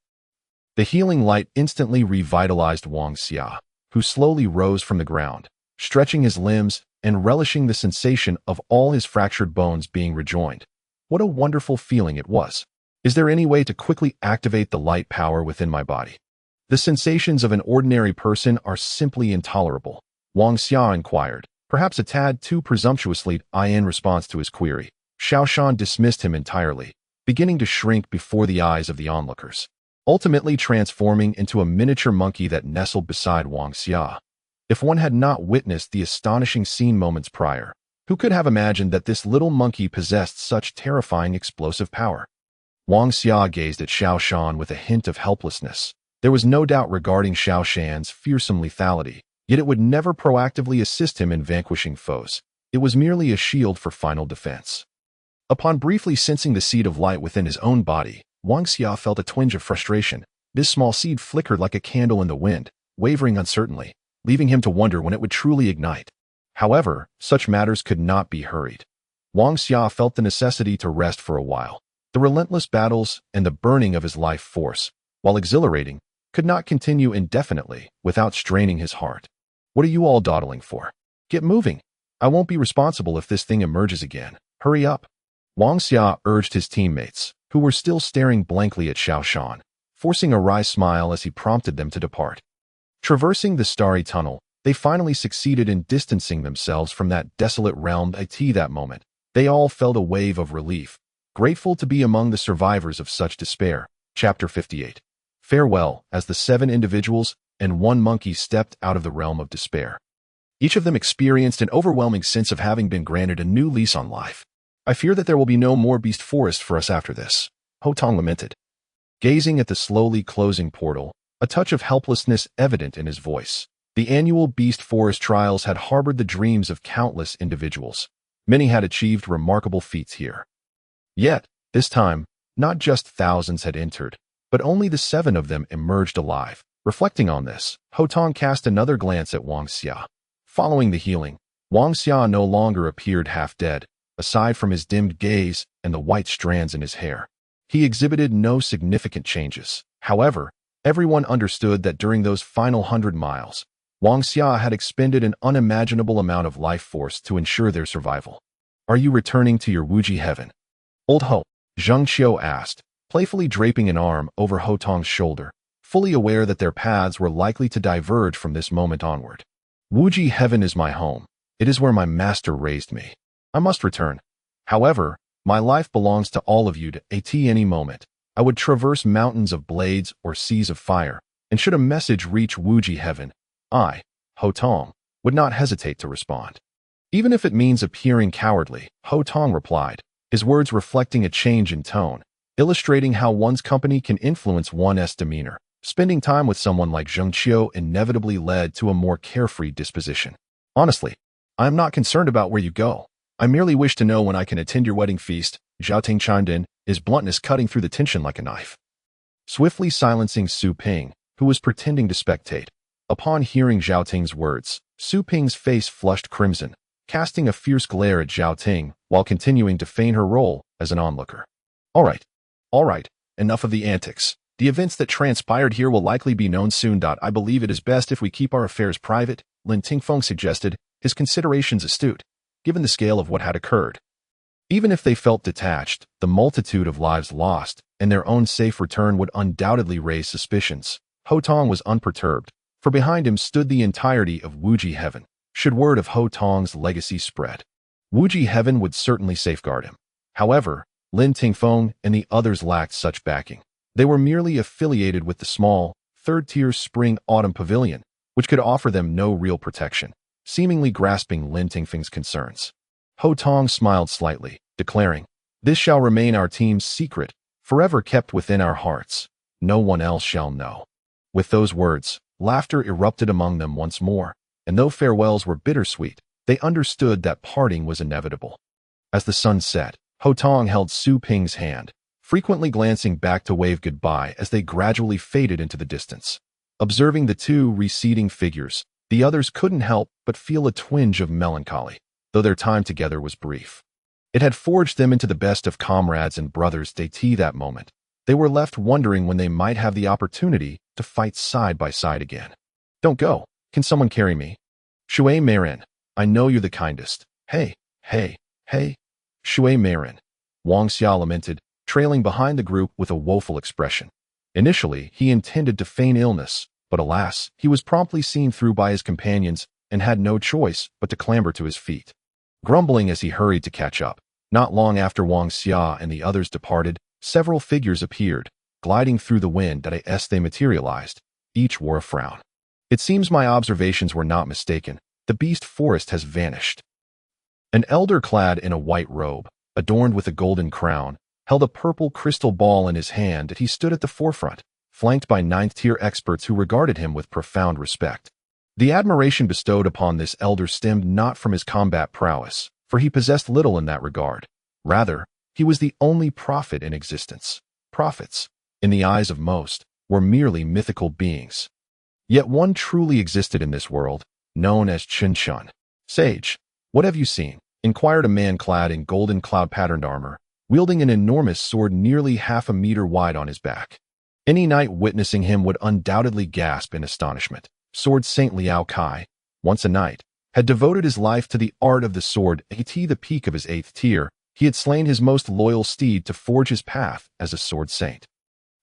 The healing light instantly revitalized Wang Xia, who slowly rose from the ground, stretching his limbs and relishing the sensation of all his fractured bones being rejoined. What a wonderful feeling it was. Is there any way to quickly activate the light power within my body? The sensations of an ordinary person are simply intolerable, Wang Xia inquired, perhaps a tad too presumptuously in response to his query. Xiao Shan dismissed him entirely, beginning to shrink before the eyes of the onlookers, ultimately transforming into a miniature monkey that nestled beside Wang Xia. If one had not witnessed the astonishing scene moments prior, who could have imagined that this little monkey possessed such terrifying explosive power? Wang Xia gazed at Xiao Shan with a hint of helplessness. There was no doubt regarding Xiao Shan's fearsome lethality, yet it would never proactively assist him in vanquishing foes. It was merely a shield for final defense. Upon briefly sensing the seed of light within his own body, Wang Xia felt a twinge of frustration. This small seed flickered like a candle in the wind, wavering uncertainly, leaving him to wonder when it would truly ignite. However, such matters could not be hurried. Wang Xia felt the necessity to rest for a while. The relentless battles and the burning of his life force, while exhilarating, could not continue indefinitely without straining his heart. What are you all dawdling for? Get moving. I won't be responsible if this thing emerges again. Hurry up. Wang Xia urged his teammates, who were still staring blankly at Xiao Shan, forcing a wry smile as he prompted them to depart. Traversing the starry tunnel, they finally succeeded in distancing themselves from that desolate realm. At that moment, they all felt a wave of relief, grateful to be among the survivors of such despair. Chapter 58. Farewell, as the 7 individuals and 1 monkey stepped out of the realm of despair. Each of them experienced an overwhelming sense of having been granted a new lease on life. I fear that there will be no more beast forest for us after this, Ho Tong lamented. Gazing at the slowly closing portal, a touch of helplessness evident in his voice. The annual beast forest trials had harbored the dreams of countless individuals. Many had achieved remarkable feats here. Yet, this time, not just thousands had entered, but only the 7 of them emerged alive. Reflecting on this, Ho Tong cast another glance at Wang Xia. Following the healing, Wang Xia no longer appeared half dead, aside from his dimmed gaze and the white strands in his hair. He exhibited no significant changes. However, everyone understood that during those final 100 miles, Wang Xia had expended an unimaginable amount of life force to ensure their survival. Are you returning to your Wuji heaven? Old Ho, Zheng Qiu asked, playfully draping an arm over Ho Tong's shoulder, fully aware that their paths were likely to diverge from this moment onward. Wuji heaven is my home. It is where my master raised me. I must return. However, my life belongs to all of you at any moment. I would traverse mountains of blades or seas of fire, and should a message reach Wuji heaven, I, Ho Tong, would not hesitate to respond. Even if it means appearing cowardly, Ho Tong replied, his words reflecting a change in tone, illustrating how one's company can influence one's demeanor. Spending time with someone like Zheng Qiu inevitably led to a more carefree disposition. Honestly, I am not concerned about where you go. I merely wish to know when I can attend your wedding feast, Zhao Ting chimed in, his bluntness cutting through the tension like a knife. Swiftly silencing Su Ping, who was pretending to spectate. Upon hearing Zhao Ting's words, Su Ping's face flushed crimson, casting a fierce glare at Zhao Ting while continuing to feign her role as an onlooker. All right, enough of the antics. The events that transpired here will likely be known soon. I believe it is best if we keep our affairs private, Lin Tingfeng suggested, his considerations astute, given the scale of what had occurred. Even if they felt detached, the multitude of lives lost and their own safe return would undoubtedly raise suspicions. Ho Tong was unperturbed, for behind him stood the entirety of Wuji Heaven. Should word of Ho Tong's legacy spread, Wuji Heaven would certainly safeguard him. However, Lin Tingfeng and the others lacked such backing. They were merely affiliated with the small, third-tier Spring-Autumn Pavilion, which could offer them no real protection, seemingly grasping Lin Tingfeng's concerns. Ho Tong smiled slightly, declaring, "This shall remain our team's secret, forever kept within our hearts. No one else shall know." With those words, laughter erupted among them once more, and though farewells were bittersweet, they understood that parting was inevitable. As the sun set, Ho Tong held Su Ping's hand, frequently glancing back to wave goodbye as they gradually faded into the distance. Observing the two receding figures, the others couldn't help but feel a twinge of melancholy, though their time together was brief. It had forged them into the best of comrades and brothers that moment. They were left wondering when they might have the opportunity to fight side by side again. "Don't go. Can someone carry me?" "Shui Marin, I know you're the kindest." Hey. Shui Marin," Wang Xia lamented, trailing behind the group with a woeful expression. Initially, he intended to feign illness, but alas, he was promptly seen through by his companions and had no choice but to clamber to his feet. Grumbling as he hurried to catch up, not long after Wang Xia and the others departed, several figures appeared, gliding through the wind as they materialized. Each wore a frown. "It seems my observations were not mistaken. The beast forest has vanished." An elder clad in a white robe, adorned with a golden crown, held a purple crystal ball in his hand as he stood at the forefront, flanked by ninth-tier experts who regarded him with profound respect. The admiration bestowed upon this elder stemmed not from his combat prowess, for he possessed little in that regard. Rather, he was the only prophet in existence. Prophets, in the eyes of most, were merely mythical beings. Yet one truly existed in this world, known as Chen Shun. "Sage, what have you seen?" inquired a man clad in golden cloud-patterned armor, wielding an enormous sword nearly half a meter wide on his back. Any knight witnessing him would undoubtedly gasp in astonishment. Sword Saint Liao Kai, once a knight, had devoted his life to the art of the sword. At the peak of his 8th tier, he had slain his most loyal steed to forge his path as a sword saint,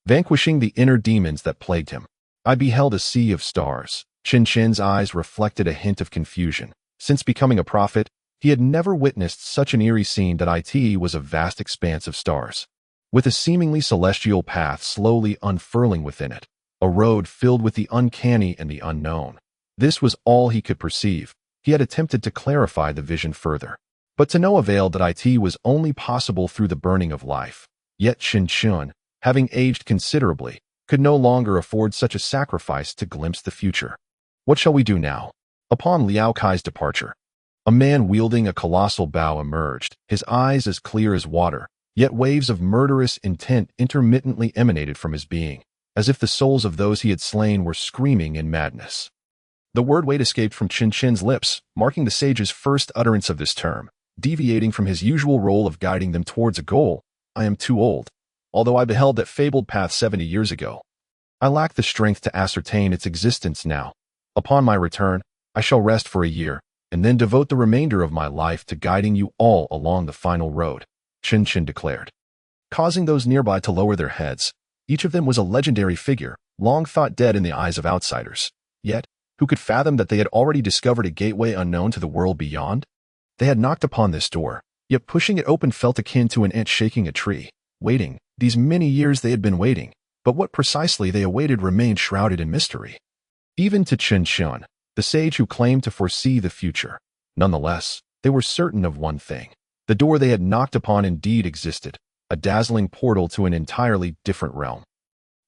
vanquishing the inner demons that plagued him. "I beheld a sea of stars." Chen Chen's eyes reflected a hint of confusion. Since becoming a prophet, he had never witnessed such an eerie scene that it was a vast expanse of stars, with a seemingly celestial path slowly unfurling within it, a road filled with the uncanny and the unknown. This was all he could perceive. He had attempted to clarify the vision further, but to no avail. That it was only possible through the burning of life. Yet Chen Chun, having aged considerably, could no longer afford such a sacrifice to glimpse the future. "What shall we do now?" Upon Liao Kai's departure, a man wielding a colossal bow emerged, his eyes as clear as water, yet waves of murderous intent intermittently emanated from his being, as if the souls of those he had slain were screaming in madness. The word "wait" escaped from Chen Chen's lips, marking the sage's first utterance of this term, deviating from his usual role of guiding them towards a goal. "I am too old. Although I beheld that fabled path 70 years ago, I lack the strength to ascertain its existence now. Upon my return, I shall rest for a year, and then devote the remainder of my life to guiding you all along the final road," Chen Chen declared, causing those nearby to lower their heads. Each of them was a legendary figure, long thought dead in the eyes of outsiders. Yet, who could fathom that they had already discovered a gateway unknown to the world beyond? They had knocked upon this door, yet pushing it open felt akin to an ant shaking a tree. Waiting, these many years they had been waiting, but what precisely they awaited remained shrouded in mystery. Even to Chen Shun, the sage who claimed to foresee the future. Nonetheless, they were certain of one thing. The door they had knocked upon indeed existed, a dazzling portal to an entirely different realm.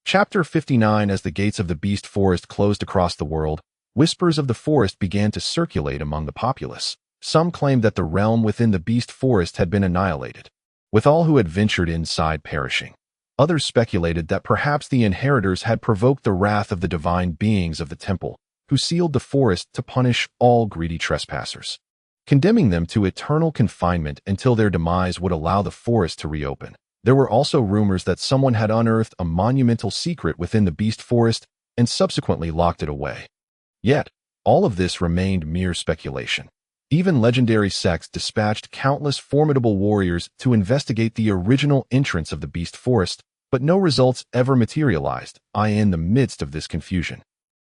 Chapter 59. As the gates of the beast forest closed across the world, whispers of the forest began to circulate among the populace. Some claimed that the realm within the beast forest had been annihilated, with all who had ventured inside perishing. Others speculated that perhaps the inheritors had provoked the wrath of the divine beings of the temple, who sealed the forest to punish all greedy trespassers, condemning them to eternal confinement until their demise would allow the forest to reopen. There were also rumors that someone had unearthed a monumental secret within the beast forest and subsequently locked it away. Yet, all of this remained mere speculation. Even legendary sects dispatched countless formidable warriors to investigate the original entrance of the beast forest, but no results ever materialized, in the midst of this confusion.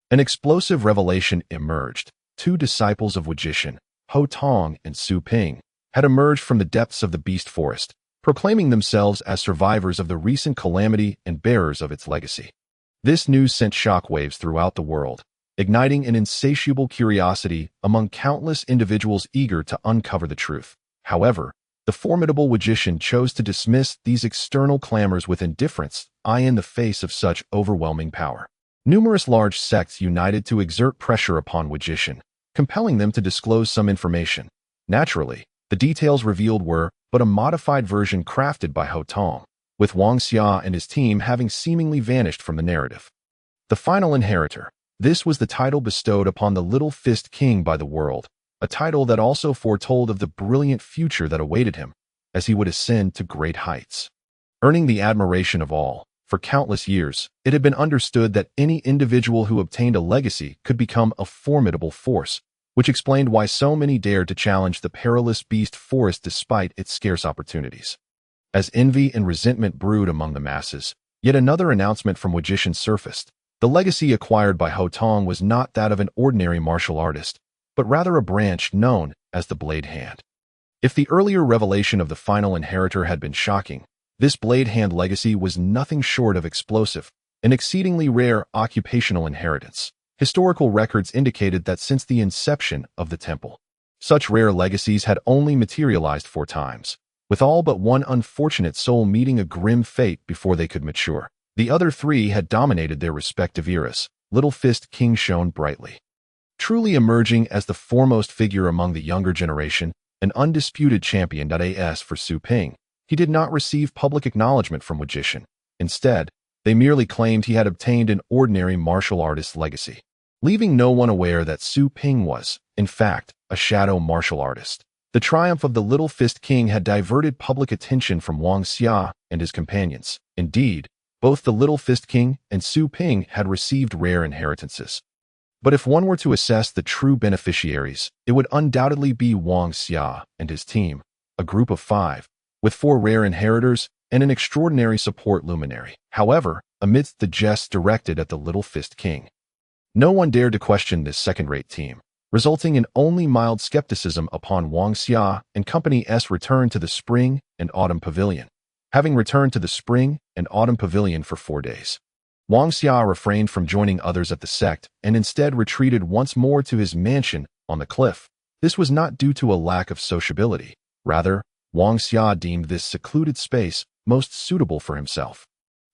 An explosive revelation emerged. Two disciples of Wujishan, Ho Tong and Su Ping, had emerged from the depths of the beast forest, proclaiming themselves as survivors of the recent calamity and bearers of its legacy. This news sent shockwaves throughout the world, igniting an insatiable curiosity among countless individuals eager to uncover the truth. However, the formidable Wujishan chose to dismiss these external clamors with indifference, in the face of such overwhelming power. Numerous large sects united to exert pressure upon Wujishan, compelling them to disclose some information. Naturally, the details revealed were but a modified version crafted by Ho Tong, with Wang Xia and his team having seemingly vanished from the narrative. The final inheritor. This was the title bestowed upon the Little Fist King by the world, a title that also foretold of the brilliant future that awaited him, as he would ascend to great heights. Earning the admiration of all, for countless years, it had been understood that any individual who obtained a legacy could become a formidable force, which explained why so many dared to challenge the perilous beast forest despite its scarce opportunities. As envy and resentment brewed among the masses, yet another announcement from Wujishan surfaced. The legacy acquired by Ho Tong was not that of an ordinary martial artist, but rather a branch known as the Blade Hand. If the earlier revelation of the final inheritor had been shocking, this Blade Hand legacy was nothing short of explosive, an exceedingly rare occupational inheritance. Historical records indicated that since the inception of the temple, such rare legacies had only materialized 4 times, with all but one unfortunate soul meeting a grim fate before they could mature. The other 3 had dominated their respective eras. Little Fist King shone brightly, truly emerging as the foremost figure among the younger generation, an undisputed champion. As for Su Ping, he did not receive public acknowledgement from Wujishan. Instead, they merely claimed he had obtained an ordinary martial artist's legacy, leaving no one aware that Su Ping was, in fact, a shadow martial artist. The triumph of the Little Fist King had diverted public attention from Wang Xia and his companions. Indeed, both the Little Fist King and Su Ping had received rare inheritances. But if one were to assess the true beneficiaries, it would undoubtedly be Wang Xia and his team, a group of 5, with 4 rare inheritors and an extraordinary support luminary. However, amidst the jests directed at the Little Fist King, no one dared to question this second-rate team, resulting in only mild skepticism upon Wang Xia and Company's return to the Spring and Autumn Pavilion. Having returned to the Spring and Autumn Pavilion for 4 days, Wang Xia refrained from joining others at the sect and instead retreated once more to his mansion on the cliff. This was not due to a lack of sociability. Rather, Wang Xia deemed this secluded space most suitable for himself.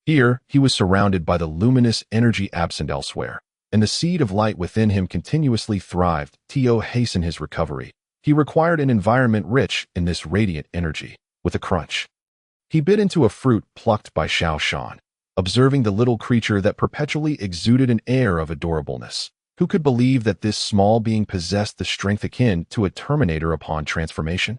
Here, he was surrounded by the luminous energy absent elsewhere, and the seed of light within him continuously thrived. To hasten his recovery, he required an environment rich in this radiant energy. With a crunch, he bit into a fruit plucked by Xiao Shan, observing the little creature that perpetually exuded an air of adorableness. Who could believe that this small being possessed the strength akin to a Terminator upon transformation?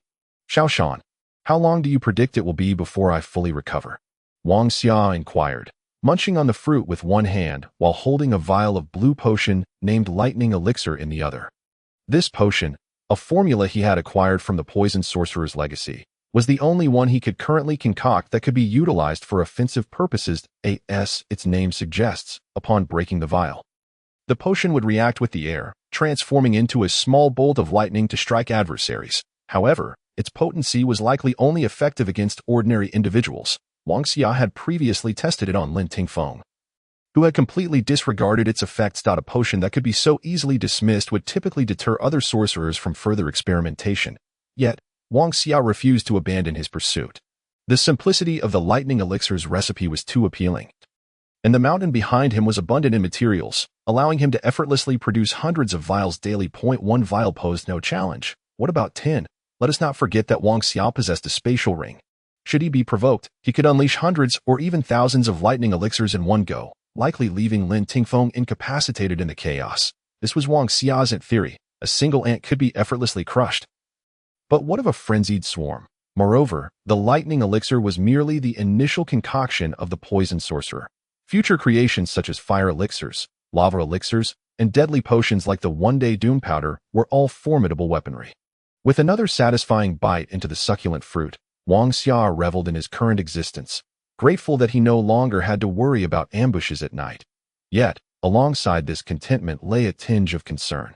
Xiao Shan, how long do you predict it will be before I fully recover? Wang Xia inquired, munching on the fruit with one hand while holding a vial of blue potion named Lightning Elixir in the other. This potion, a formula he had acquired from the Poison Sorcerer's legacy, was the only one he could currently concoct that could be utilized for offensive purposes, as its name suggests. Upon breaking the vial, the potion would react with the air, transforming into a small bolt of lightning to strike adversaries. However, its potency was likely only effective against ordinary individuals. Wang Xia had previously tested it on Lin Tingfeng, who had completely disregarded its effects. A potion that could be so easily dismissed would typically deter other sorcerers from further experimentation. Yet, Wang Xia refused to abandon his pursuit. The simplicity of the Lightning Elixir's recipe was too appealing, and the mountain behind him was abundant in materials, allowing him to effortlessly produce hundreds of vials daily. 1 vial posed no challenge. What about 10? Let us not forget that Wang Xia possessed a spatial ring. Should he be provoked, he could unleash hundreds or even thousands of lightning elixirs in one go, likely leaving Lin Tingfeng incapacitated in the chaos. This was Wang Xia's ant theory. A single ant could be effortlessly crushed. But what of a frenzied swarm? Moreover, the lightning elixir was merely the initial concoction of the poison sorcerer. Future creations such as fire elixirs, lava elixirs, and deadly potions like the one-day doom powder were all formidable weaponry. With another satisfying bite into the succulent fruit, Wang Xia reveled in his current existence, grateful that he no longer had to worry about ambushes at night. Yet, alongside this contentment lay a tinge of concern.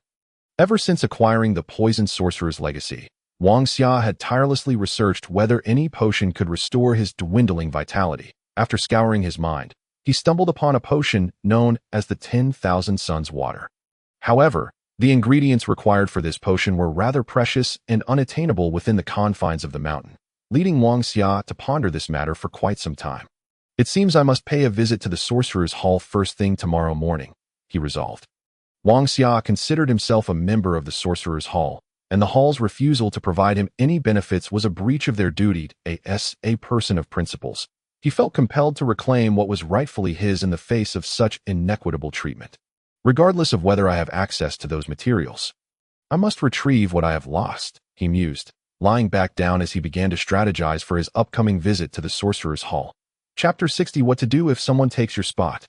Ever since acquiring the poison sorcerer's legacy, Wang Xia had tirelessly researched whether any potion could restore his dwindling vitality. After scouring his mind, he stumbled upon a potion known as the 10,000 Suns water. However, the ingredients required for this potion were rather precious and unattainable within the confines of the mountain, leading Wang Xia to ponder this matter for quite some time. It seems I must pay a visit to the Sorcerer's Hall first thing tomorrow morning, he resolved. Wang Xia considered himself a member of the Sorcerer's Hall, and the Hall's refusal to provide him any benefits was a breach of their duty as a person of principles. He felt compelled to reclaim what was rightfully his in the face of such inequitable treatment. Regardless of whether I have access to those materials, I must retrieve what I have lost, he mused, lying back down as he began to strategize for his upcoming visit to the Sorcerer's Hall. Chapter 60: What to do if someone takes your spot.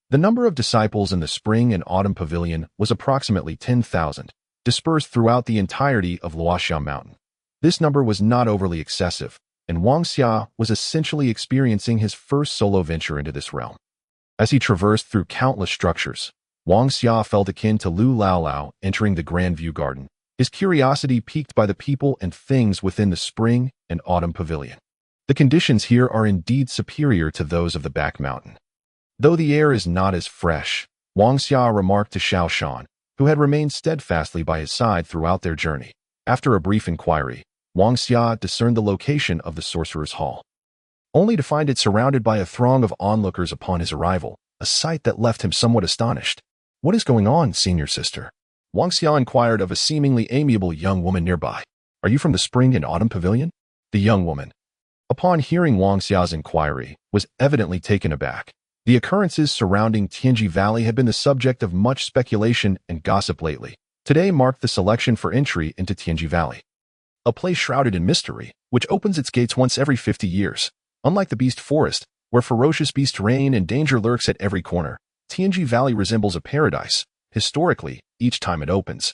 The number of disciples in the spring and autumn pavilion was approximately 10,000, dispersed throughout the entirety of Luoxia Mountain. This number was not overly excessive, and Wang Xia was essentially experiencing his first solo venture into this realm. As he traversed through countless structures, Wang Xia felt akin to Lu Laolao entering the Grand View Garden, his curiosity piqued by the people and things within the spring and autumn pavilion. The conditions here are indeed superior to those of the back mountain. Though the air is not as fresh, Wang Xia remarked to Xiao Shan, who had remained steadfastly by his side throughout their journey. After a brief inquiry, Wang Xia discerned the location of the Sorcerer's Hall, only to find it surrounded by a throng of onlookers upon his arrival, a sight that left him somewhat astonished. "What is going on, senior sister?" Wang Xia inquired of a seemingly amiable young woman nearby. "Are you from the spring and autumn pavilion?" The young woman, upon hearing Wang Xia's inquiry, was evidently taken aback. The occurrences surrounding Tianji Valley had been the subject of much speculation and gossip lately. Today marked the selection for entry into Tianji Valley, a place shrouded in mystery, which opens its gates once every 50 years. Unlike the Beast Forest, where ferocious beasts reign and danger lurks at every corner, Tianji Valley resembles a paradise. Historically, each time it opens,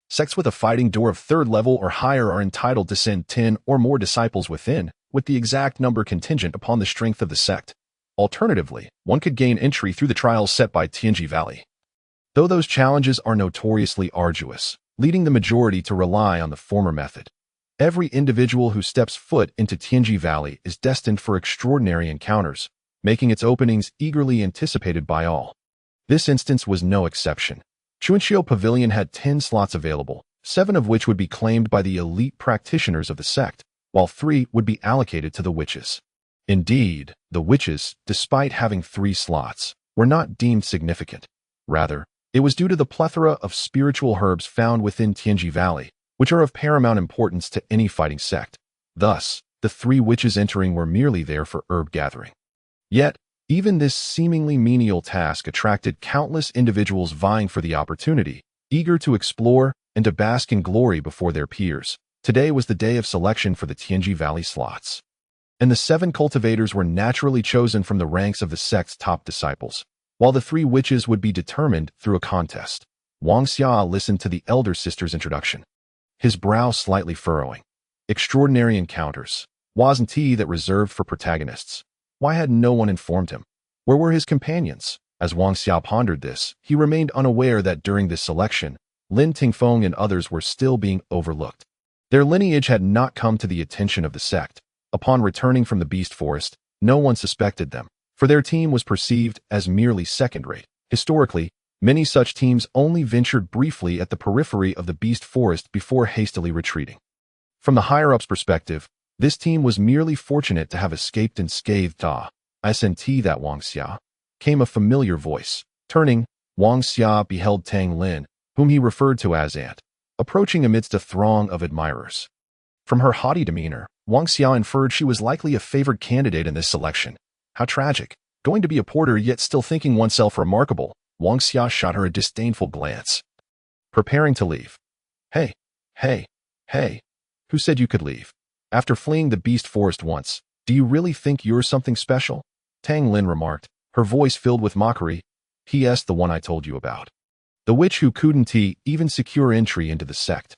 sects with a fighting door of 3rd level or higher are entitled to send 10 or more disciples within, with the exact number contingent upon the strength of the sect. Alternatively, one could gain entry through the trials set by Tianji Valley, though those challenges are notoriously arduous, leading the majority to rely on the former method. Every individual who steps foot into Tianji Valley is destined for extraordinary encounters, making its openings eagerly anticipated by all. This instance was no exception. Chuanxiu Pavilion had 10 slots available, 7 of which would be claimed by the elite practitioners of the sect, while 3 would be allocated to the witches. Indeed, the witches, despite having 3 slots, were not deemed significant. Rather, it was due to the plethora of spiritual herbs found within Tianji Valley, which are of paramount importance to any fighting sect. Thus, the 3 witches entering were merely there for herb gathering. Yet, even this seemingly menial task attracted countless individuals vying for the opportunity, eager to explore and to bask in glory before their peers. Today was the day of selection for the Tianji Valley slots, and the 7 cultivators were naturally chosen from the ranks of the sect's top disciples, while the 3 witches would be determined through a contest. Wang Xia listened to the elder sister's introduction, his brow slightly furrowing. Extraordinary encounters. Wasn't he that reserved for protagonists? Why had no one informed him? Where were his companions? As Wang Xia pondered this, he remained unaware that during this selection, Lin Tingfeng and others were still being overlooked. Their lineage had not come to the attention of the sect. Upon returning from the Beast Forest, no one suspected them, for their team was perceived as merely second-rate. Historically, many such teams only ventured briefly at the periphery of the Beast Forest before hastily retreating. From the higher-ups' perspective, this team was merely fortunate to have escaped unscathed. "Isn't that Wang Xia?" came a familiar voice. Turning, Wang Xia beheld Tang Lin, whom he referred to as Aunt, approaching amidst a throng of admirers. From her haughty demeanor, Wang Xia inferred she was likely a favored candidate in this selection. How tragic. Going to be a porter yet still thinking oneself remarkable. Wang Xia shot her a disdainful glance, preparing to leave. Hey, who said you could leave?" After fleeing the beast forest once, do you really think you're something special? Tang Lin remarked, her voice filled with mockery. P.S. the one I told you about. The witch who couldn't even secure entry into the sect.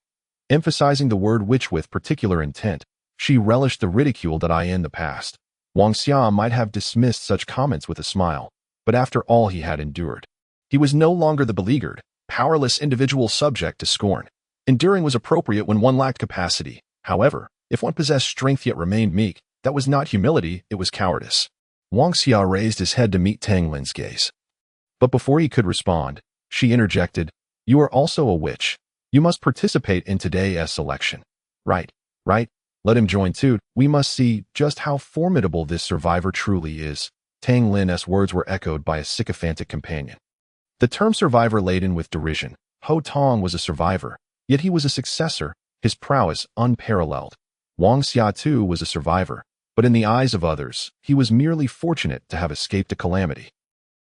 Emphasizing the word witch with particular intent, she relished the ridicule that in the past. Wang Xia might have dismissed such comments with a smile, but after all he had endured, he was no longer the beleaguered, powerless individual subject to scorn. Enduring was appropriate when one lacked capacity. However, if one possessed strength yet remained meek, that was not humility, it was cowardice. Wang Xia raised his head to meet Tang Lin's gaze. But before he could respond, she interjected, "You are also a witch. You must participate in today's selection." Right. Let him join too. We must see just how formidable this survivor truly is. Tang Lin's words were echoed by a sycophantic companion. The term survivor laden with derision. Ho Tong was a survivor, yet he was a successor, his prowess unparalleled. Wang Xia too was a survivor, but in the eyes of others, he was merely fortunate to have escaped a calamity.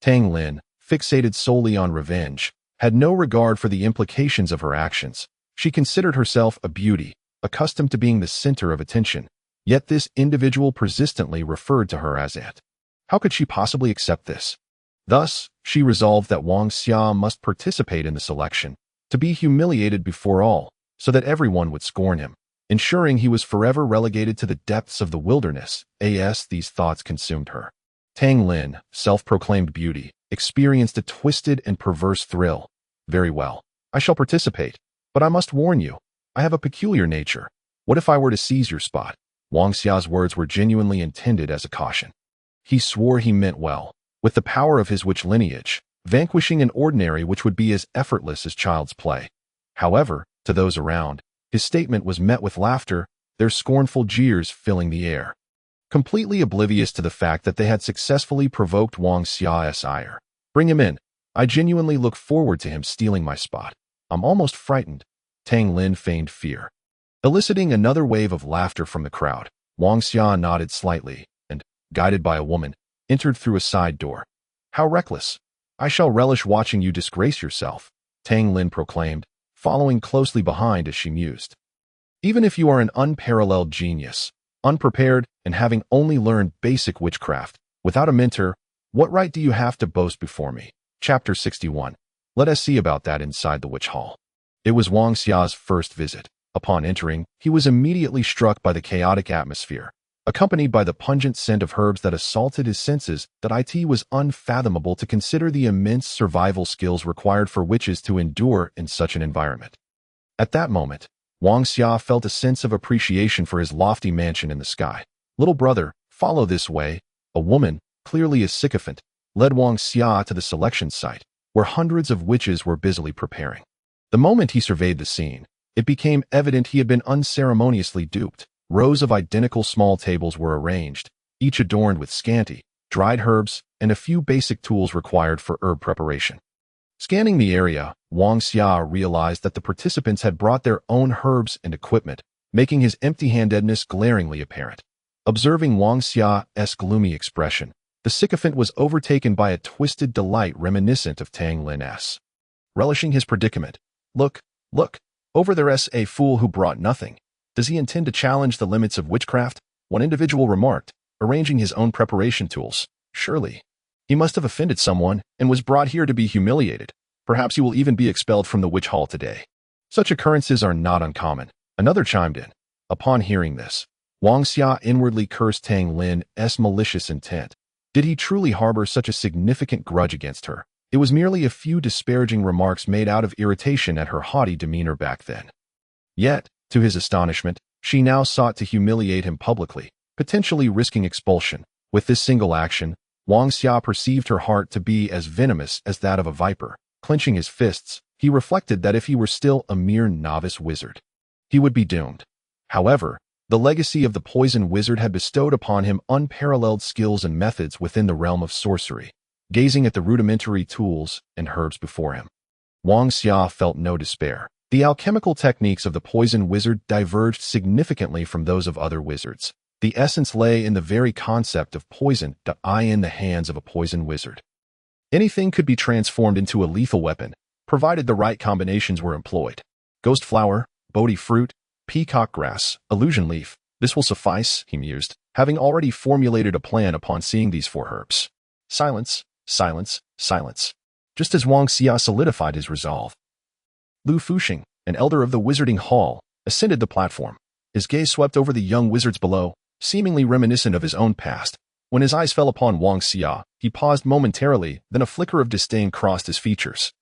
Tang Lin, fixated solely on revenge, had no regard for the implications of her actions. She considered herself a beauty, accustomed to being the center of attention, yet this individual persistently referred to her as it. How could she possibly accept this? Thus, she resolved that Wang Xia must participate in the selection, to be humiliated before all, so that everyone would scorn him, ensuring he was forever relegated to the depths of the wilderness. These thoughts consumed her. Tang Lin, self-proclaimed beauty, experienced a twisted and perverse thrill. Very well, I shall participate, but I must warn you, I have a peculiar nature. What if I were to seize your spot? Wang Xia's words were genuinely intended as a caution. He swore he meant well, with the power of his witch lineage, vanquishing an ordinary which would be as effortless as child's play. However, to those around, his statement was met with laughter, their scornful jeers filling the air. Completely oblivious to the fact that they had successfully provoked Wang Xia's ire. Bring him in. I genuinely look forward to him stealing my spot. I'm almost frightened. Tang Lin feigned fear. Eliciting another wave of laughter from the crowd, Wang Xia nodded slightly and, guided by a woman, entered through a side door. How reckless! I shall relish watching you disgrace yourself, Tang Lin proclaimed, following closely behind as she mused. Even if you are an unparalleled genius, unprepared, and having only learned basic witchcraft, without a mentor, what right do you have to boast before me? Chapter 61. Let us see about that inside the witch hall. It was Wang Xia's first visit. Upon entering, he was immediately struck by the chaotic atmosphere, accompanied by the pungent scent of herbs that assaulted his senses. That it was unfathomable to consider the immense survival skills required for witches to endure in such an environment. At that moment, Wang Xia felt a sense of appreciation for his lofty mansion in the sky. Little brother, follow this way. A woman, clearly a sycophant, led Wang Xia to the selection site, where hundreds of witches were busily preparing. The moment he surveyed the scene, it became evident he had been unceremoniously duped. Rows of identical small tables were arranged, each adorned with scanty, dried herbs and a few basic tools required for herb preparation. Scanning the area, Wang Xia realized that the participants had brought their own herbs and equipment, making his empty-handedness glaringly apparent. Observing Wang Xia's gloomy expression, the sycophant was overtaken by a twisted delight reminiscent of Tang Lin's. Relishing his predicament, Look, over there's a fool who brought nothing. Does he intend to challenge the limits of witchcraft? One individual remarked, arranging his own preparation tools. Surely, he must have offended someone and was brought here to be humiliated. Perhaps he will even be expelled from the witch hall today. Such occurrences are not uncommon. Another chimed in. Upon hearing this, Wang Xia inwardly cursed Tang Lin's malicious intent. Did he truly harbor such a significant grudge against her? It was merely a few disparaging remarks made out of irritation at her haughty demeanor back then. Yet, to his astonishment, she now sought to humiliate him publicly, potentially risking expulsion. With this single action, Wang Xia perceived her heart to be as venomous as that of a viper. Clenching his fists, he reflected that if he were still a mere novice wizard, he would be doomed. However, the legacy of the poison wizard had bestowed upon him unparalleled skills and methods within the realm of sorcery. Gazing at the rudimentary tools and herbs before him, Wang Xia felt no despair. The alchemical techniques of the poison wizard diverged significantly from those of other wizards. The essence lay in the very concept of poison in the hands of a poison wizard. Anything could be transformed into a lethal weapon, provided the right combinations were employed. Ghost flower, Bodhi fruit, peacock grass, illusion leaf. This will suffice, he mused, having already formulated a plan upon seeing these 4 herbs. Silence, silence, silence. Just as Wang Xia solidified his resolve, Lu Fuxing, an elder of the Wizarding Hall, ascended the platform. His gaze swept over the young wizards below, seemingly reminiscent of his own past. When his eyes fell upon Wang Xia, he paused momentarily, then a flicker of disdain crossed his features.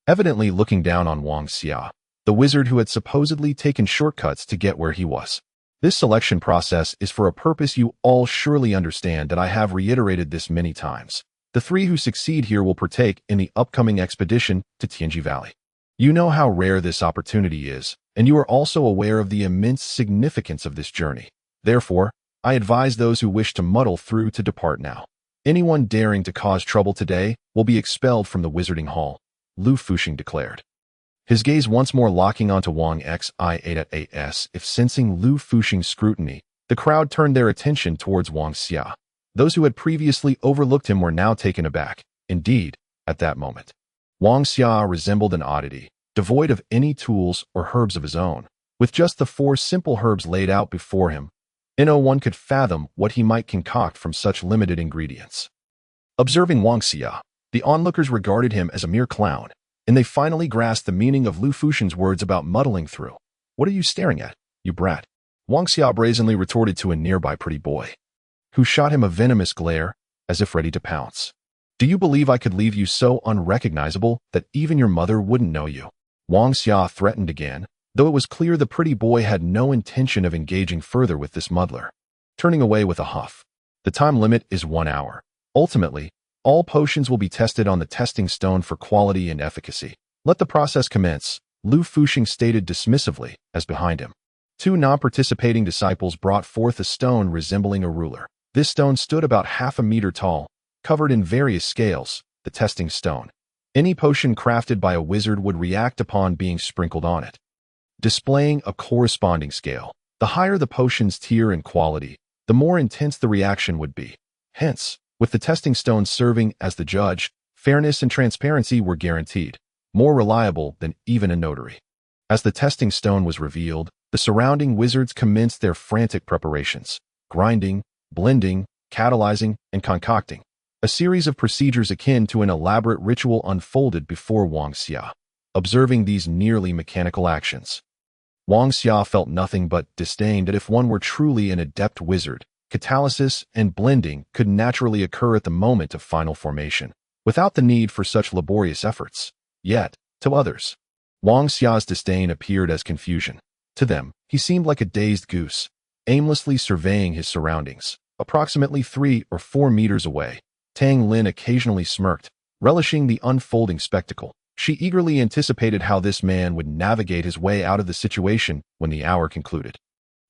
Evidently looking down on Wang Xia, the wizard who had supposedly taken shortcuts to get where he was. This selection process is for a purpose you all surely understand that I have reiterated this many times. The 3 who succeed here will partake in the upcoming expedition to Tianji Valley. You know how rare this opportunity is, and you are also aware of the immense significance of this journey. Therefore, I advise those who wish to muddle through to depart now. Anyone daring to cause trouble today will be expelled from the Wizarding Hall, Lu Fuxing declared. His gaze once more locking onto Wang Xia. If sensing Lu Fuxing's scrutiny, the crowd turned their attention towards Wang Xia. Those who had previously overlooked him were now taken aback. Indeed, at that moment, Wang Xia resembled an oddity, devoid of any tools or herbs of his own. With just the 4 simple herbs laid out before him, no one could fathom what he might concoct from such limited ingredients. Observing Wang Xia, the onlookers regarded him as a mere clown, and they finally grasped the meaning of Lu Fuxing's words about muddling through. What are you staring at, you brat? Wang Xia brazenly retorted to a nearby pretty boy, who shot him a venomous glare, as if ready to pounce. Do you believe I could leave you so unrecognizable that even your mother wouldn't know you? Wang Xia threatened again, though it was clear the pretty boy had no intention of engaging further with this muddler. Turning away with a huff. The time limit is 1 hour. Ultimately, all potions will be tested on the testing stone for quality and efficacy. Let the process commence, Lu Fuxing stated dismissively, as behind him 2 non-participating disciples brought forth a stone resembling a ruler. This stone stood about half a meter tall, covered in various scales, the testing stone. Any potion crafted by a wizard would react upon being sprinkled on it, displaying a corresponding scale. The higher the potion's tier and quality, the more intense the reaction would be. Hence, with the testing stone serving as the judge, fairness and transparency were guaranteed, more reliable than even a notary. As the testing stone was revealed, the surrounding wizards commenced their frantic preparations, grinding, blending, catalyzing, and concocting. A series of procedures akin to an elaborate ritual unfolded before Wang Xia. Observing these nearly mechanical actions, Wang Xia felt nothing but disdain that if one were truly an adept wizard, catalysis and blending could naturally occur at the moment of final formation, without the need for such laborious efforts. Yet, to others, Wang Xia's disdain appeared as confusion. To them, he seemed like a dazed goose, aimlessly surveying his surroundings. Approximately 3 or 4 meters away, Tang Lin occasionally smirked, relishing the unfolding spectacle. She eagerly anticipated how this man would navigate his way out of the situation when the hour concluded.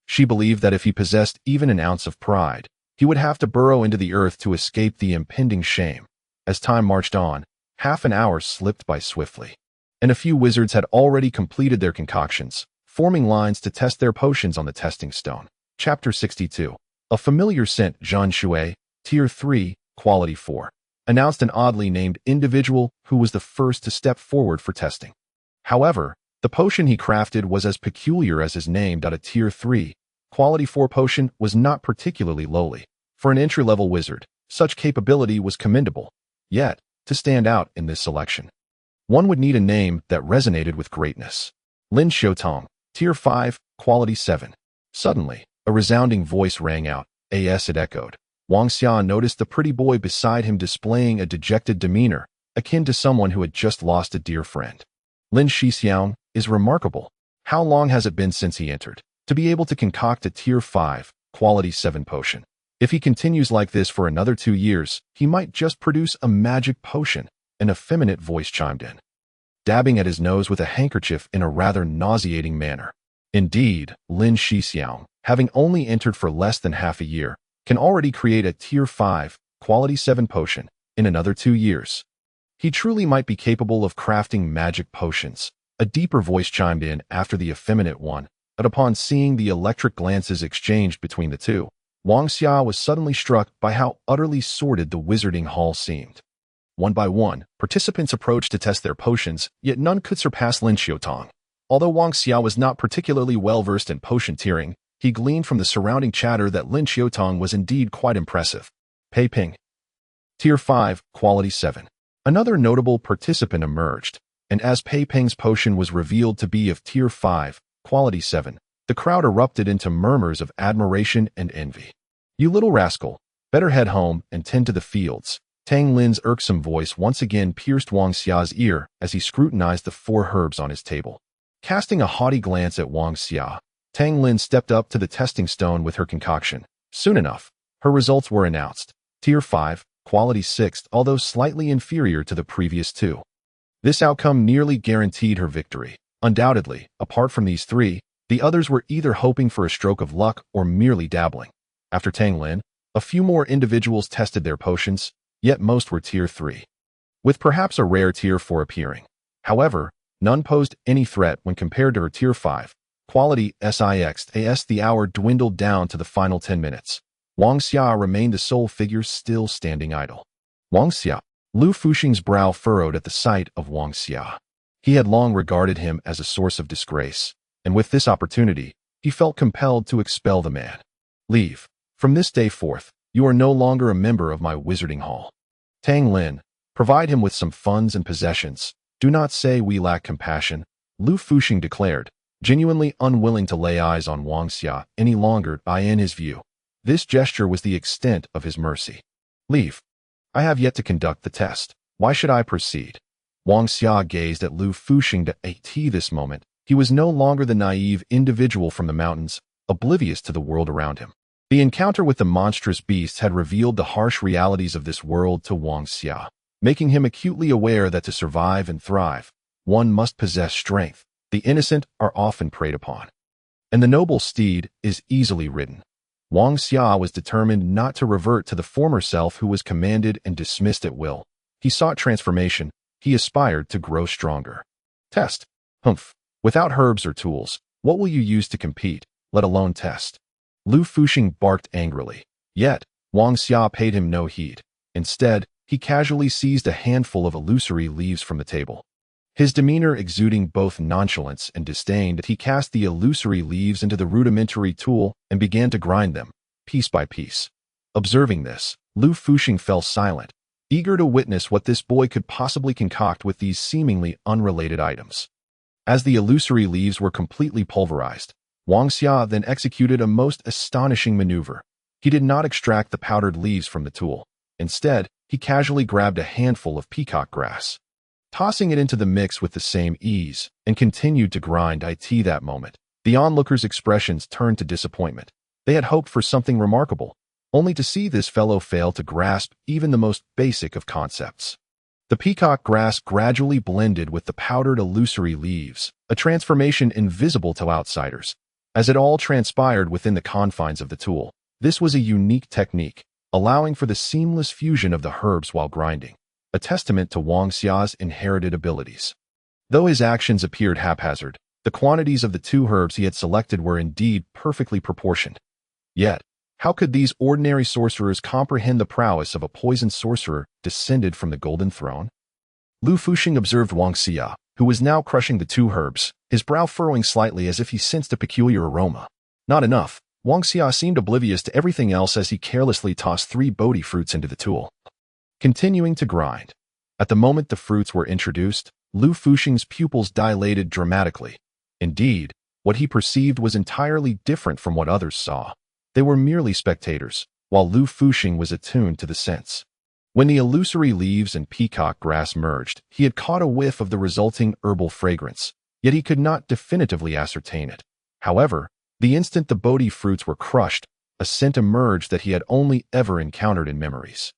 She believed that if he possessed even an ounce of pride, he would have to burrow into the earth to escape the impending shame. As time marched on, half an hour slipped by swiftly, and a few wizards had already completed their concoctions, forming lines to test their potions on the testing stone. Chapter 62. A familiar scent, Zhan Shui, Tier 3, Quality 4, announced an oddly named individual who was the first to step forward for testing. However, the potion he crafted was as peculiar as his name. A Tier 3, Quality 4 potion was not particularly lowly. For an entry-level wizard, such capability was commendable. Yet, to stand out in this selection, one would need a name that resonated with greatness. Lin Xiaotong, Tier 5, Quality 7. Suddenly, a resounding voice rang out. It echoed. Wang Xia noticed the pretty boy beside him displaying a dejected demeanor, akin to someone who had just lost a dear friend. Lin Xixiang is remarkable. How long has it been since he entered? To be able to concoct a Tier 5, Quality 7 potion. If he continues like this for another 2 years, he might just produce a magic potion, an effeminate voice chimed in, dabbing at his nose with a handkerchief in a rather nauseating manner. Indeed, Lin Xixiang, having only entered for less than half a year, can already create a Tier 5, Quality 7 potion in another 2 years. He truly might be capable of crafting magic potions. A deeper voice chimed in after the effeminate one, but upon seeing the electric glances exchanged between the two, Wang Xia was suddenly struck by how utterly sordid the Wizarding Hall seemed. One by one, participants approached to test their potions, yet none could surpass Lin Xiaotong. Although Wang Xia was not particularly well-versed in potion tiering, He gleaned from the surrounding chatter that Lin Qiutong was indeed quite impressive. Pei Ping. Tier 5, Quality 7. Another notable participant emerged, and as Pei Ping's potion was revealed to be of Tier 5, Quality 7, the crowd erupted into murmurs of admiration and envy. "You little rascal, better head home and tend to the fields." Tang Lin's irksome voice once again pierced Wang Xia's ear as he scrutinized the 4 herbs on his table. Casting a haughty glance at Wang Xia, Tang Lin stepped up to the testing stone with her concoction. Soon enough, her results were announced. Tier 5, Quality 6, although slightly inferior to the previous 2. This outcome nearly guaranteed her victory. Undoubtedly, apart from these 3, the others were either hoping for a stroke of luck or merely dabbling. After Tang Lin, a few more individuals tested their potions, yet most were Tier 3, with perhaps a rare Tier 4 appearing. However, none posed any threat when compared to her Tier 5. Quality 6. As the hour dwindled down to the final 10 minutes, Wang Xia remained the sole figure still standing idle. Wang Xia. Lu Fuxing's brow furrowed at the sight of Wang Xia. He had long regarded him as a source of disgrace, and with this opportunity, he felt compelled to expel the man. "Leave. From this day forth, you are no longer a member of my wizarding hall." Tang Lin, provide him with some funds and possessions. "Do not say we lack compassion," Lu Fuxing declared, genuinely unwilling to lay eyes on Wang Xia any longer. In his view, this gesture was the extent of his mercy. "Leave. I have yet to conduct the test. Why should I proceed?" Wang Xia gazed at Lu Fuxing at this moment. He was no longer the naive individual from the mountains, oblivious to the world around him. The encounter with the monstrous beasts had revealed the harsh realities of this world to Wang Xia, making him acutely aware that to survive and thrive, one must possess strength. The innocent are often preyed upon, and the noble steed is easily ridden. Wang Xia was determined not to revert to the former self who was commanded and dismissed at will. He sought transformation. He aspired to grow stronger. Test. Humph. Without herbs or tools, what will you use to compete, let alone test? Lu Fuxing barked angrily. Yet, Wang Xia paid him no heed. Instead, he casually seized a handful of illusory leaves from the table. His demeanor exuding both nonchalance and disdain, he cast the illusory leaves into the rudimentary tool and began to grind them, piece by piece. Observing this, Lu Fuxing fell silent, eager to witness what this boy could possibly concoct with these seemingly unrelated items. As the illusory leaves were completely pulverized, Wang Xia then executed a most astonishing maneuver. He did not extract the powdered leaves from the tool. Instead, he casually grabbed a handful of peacock grass, tossing it into the mix with the same ease, and continued to grind it. That moment, the onlookers' expressions turned to disappointment. They had hoped for something remarkable, only to see this fellow fail to grasp even the most basic of concepts. The peacock grass gradually blended with the powdered illusory leaves, a transformation invisible to outsiders, as it all transpired within the confines of the tool. This was a unique technique, allowing for the seamless fusion of the herbs while grinding, a testament to Wang Xia's inherited abilities. Though his actions appeared haphazard, the quantities of the 2 herbs he had selected were indeed perfectly proportioned. Yet, how could these ordinary sorcerers comprehend the prowess of a poisoned sorcerer descended from the Golden Throne? Lu Fuxing observed Wang Xia, who was now crushing the 2 herbs, his brow furrowing slightly as if he sensed a peculiar aroma. Not enough. Wang Xia seemed oblivious to everything else as he carelessly tossed 3 Bodhi fruits into the tool, continuing to grind. At the moment the fruits were introduced, Lu Fuxing's pupils dilated dramatically. Indeed, what he perceived was entirely different from what others saw. They were merely spectators, while Lu Fuxing was attuned to the sense. When the illusory leaves and peacock grass merged, he had caught a whiff of the resulting herbal fragrance, yet he could not definitively ascertain it. However, the instant the Bodhi fruits were crushed, a scent emerged that he had only ever encountered in memories.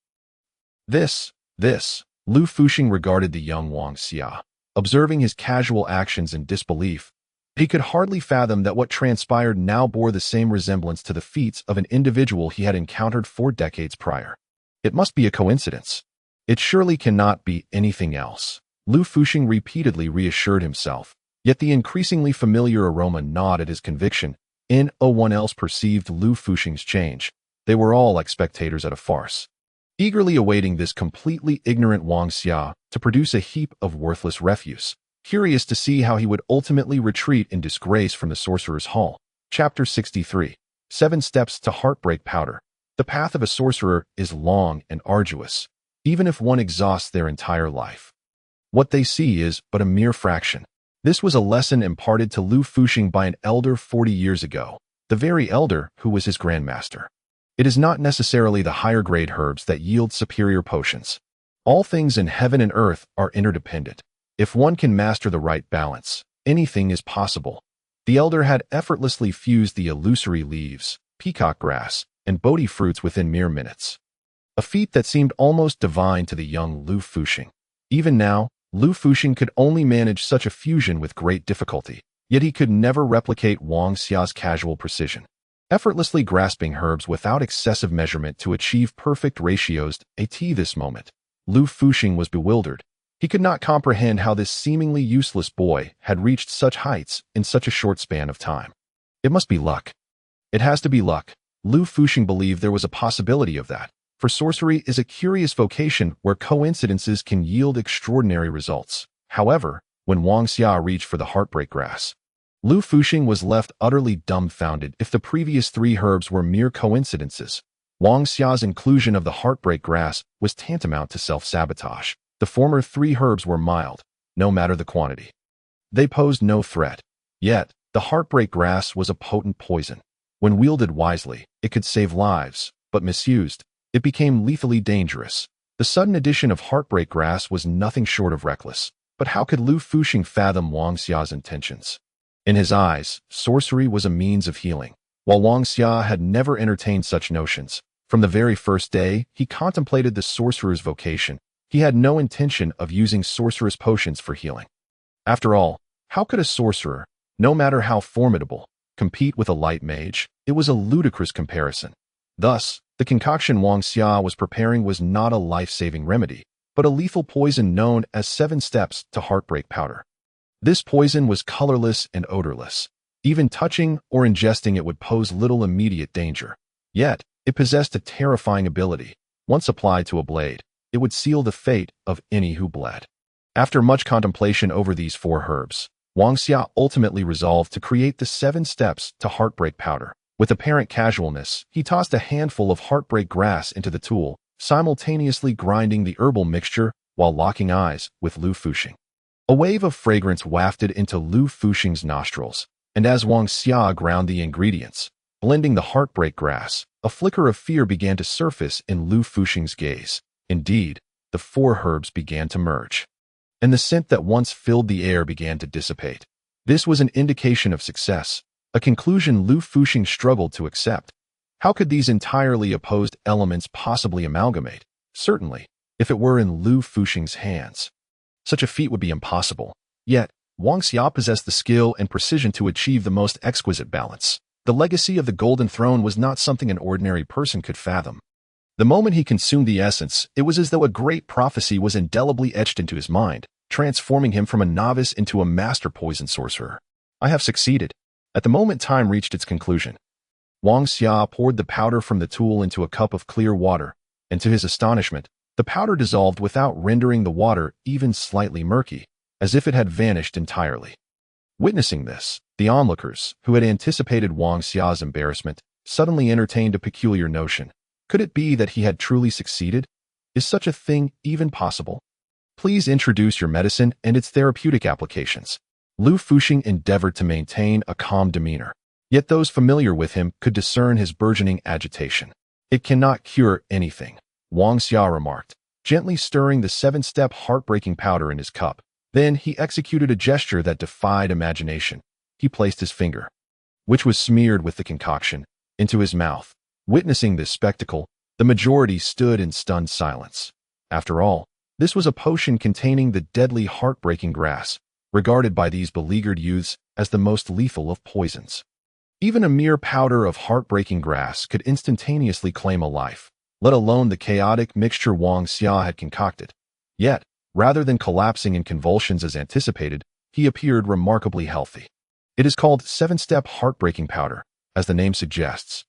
This, Lu Fuxing regarded the young Wang Xia, observing his casual actions in disbelief. He could hardly fathom that what transpired now bore the same resemblance to the feats of an individual he had encountered 4 decades prior. It must be a coincidence. It surely cannot be anything else. Lu Fuxing repeatedly reassured himself, yet the increasingly familiar aroma gnawed at his conviction. No one else perceived Lu Fuxing's change. They were all like spectators at a farce, eagerly awaiting this completely ignorant Wang Xia to produce a heap of worthless refuse, curious to see how he would ultimately retreat in disgrace from the sorcerer's hall. Chapter 63. 7 Steps to Heartbreak Powder. The path of a sorcerer is long and arduous, even if one exhausts their entire life. What they see is but a mere fraction. This was a lesson imparted to Lu Fuxing by an elder 40 years ago, the very elder who was his grandmaster. It is not necessarily the higher-grade herbs that yield superior potions. All things in heaven and earth are interdependent. If one can master the right balance, anything is possible. The elder had effortlessly fused the illusory leaves, peacock grass, and Bodhi fruits within mere minutes. A feat that seemed almost divine to the young Lu Fuxing. Even now, Lu Fuxing could only manage such a fusion with great difficulty, yet he could never replicate Wang Xia's casual precision. Effortlessly grasping herbs without excessive measurement to achieve perfect ratios at this moment, Lu Fuxing was bewildered. He could not comprehend how this seemingly useless boy had reached such heights in such a short span of time. It must be luck. It has to be luck. Lu Fuxing believed there was a possibility of that, for sorcery is a curious vocation where coincidences can yield extraordinary results. However, when Wang Xia reached for the heartbreak grass, Lu Fuxing was left utterly dumbfounded. If the previous 3 herbs were mere coincidences, Wang Xia's inclusion of the heartbreak grass was tantamount to self-sabotage. The former 3 herbs were mild, no matter the quantity. They posed no threat. Yet, the heartbreak grass was a potent poison. When wielded wisely, it could save lives, but misused, it became lethally dangerous. The sudden addition of heartbreak grass was nothing short of reckless. But how could Lu Fuxing fathom Wang Xia's intentions? In his eyes, sorcery was a means of healing, while Wang Xia had never entertained such notions. From the very first day, he contemplated the sorcerer's vocation. He had no intention of using sorcerer's potions for healing. After all, how could a sorcerer, no matter how formidable, compete with a light mage? It was a ludicrous comparison. Thus, the concoction Wang Xia was preparing was not a life-saving remedy, but a lethal poison known as 7 Steps to Heartbreak Powder. This poison was colorless and odorless. Even touching or ingesting it would pose little immediate danger. Yet, it possessed a terrifying ability. Once applied to a blade, it would seal the fate of any who bled. After much contemplation over these 4 herbs, Wang Xia ultimately resolved to create the 7 Steps to Heartbreak Powder. With apparent casualness, he tossed a handful of heartbreak grass into the tool, simultaneously grinding the herbal mixture while locking eyes with Lu Fuxing. A wave of fragrance wafted into Lu Fuxing's nostrils, and as Wang Xia ground the ingredients, blending the heartbreak grass, a flicker of fear began to surface in Lu Fuxing's gaze. Indeed, the 4 herbs began to merge, and the scent that once filled the air began to dissipate. This was an indication of success, a conclusion Lu Fuxing struggled to accept. How could these entirely opposed elements possibly amalgamate? Certainly, if it were in Lu Fuxing's hands, such a feat would be impossible. Yet, Wang Xia possessed the skill and precision to achieve the most exquisite balance. The legacy of the Golden Throne was not something an ordinary person could fathom. The moment he consumed the essence, it was as though a great prophecy was indelibly etched into his mind, transforming him from a novice into a master poison sorcerer. I have succeeded. At the moment time reached its conclusion, Wang Xia poured the powder from the tool into a cup of clear water, and to his astonishment, the powder dissolved without rendering the water even slightly murky, as if it had vanished entirely. Witnessing this, the onlookers, who had anticipated Wang Xia's embarrassment, suddenly entertained a peculiar notion. Could it be that he had truly succeeded? Is such a thing even possible? Please introduce your medicine and its therapeutic applications. Lu Fuxing endeavored to maintain a calm demeanor, yet those familiar with him could discern his burgeoning agitation. It cannot cure anything, Wang Xia remarked, gently stirring the 7-step heartbreaking powder in his cup. Then he executed a gesture that defied imagination. He placed his finger, which was smeared with the concoction, into his mouth. Witnessing this spectacle, the majority stood in stunned silence. After all, this was a potion containing the deadly heartbreaking grass, regarded by these beleaguered youths as the most lethal of poisons. Even a mere powder of heartbreaking grass could instantaneously claim a life, let alone the chaotic mixture Wang Xia had concocted. Yet, rather than collapsing in convulsions as anticipated, he appeared remarkably healthy. It is called 7-step heartbreaking powder, as the name suggests.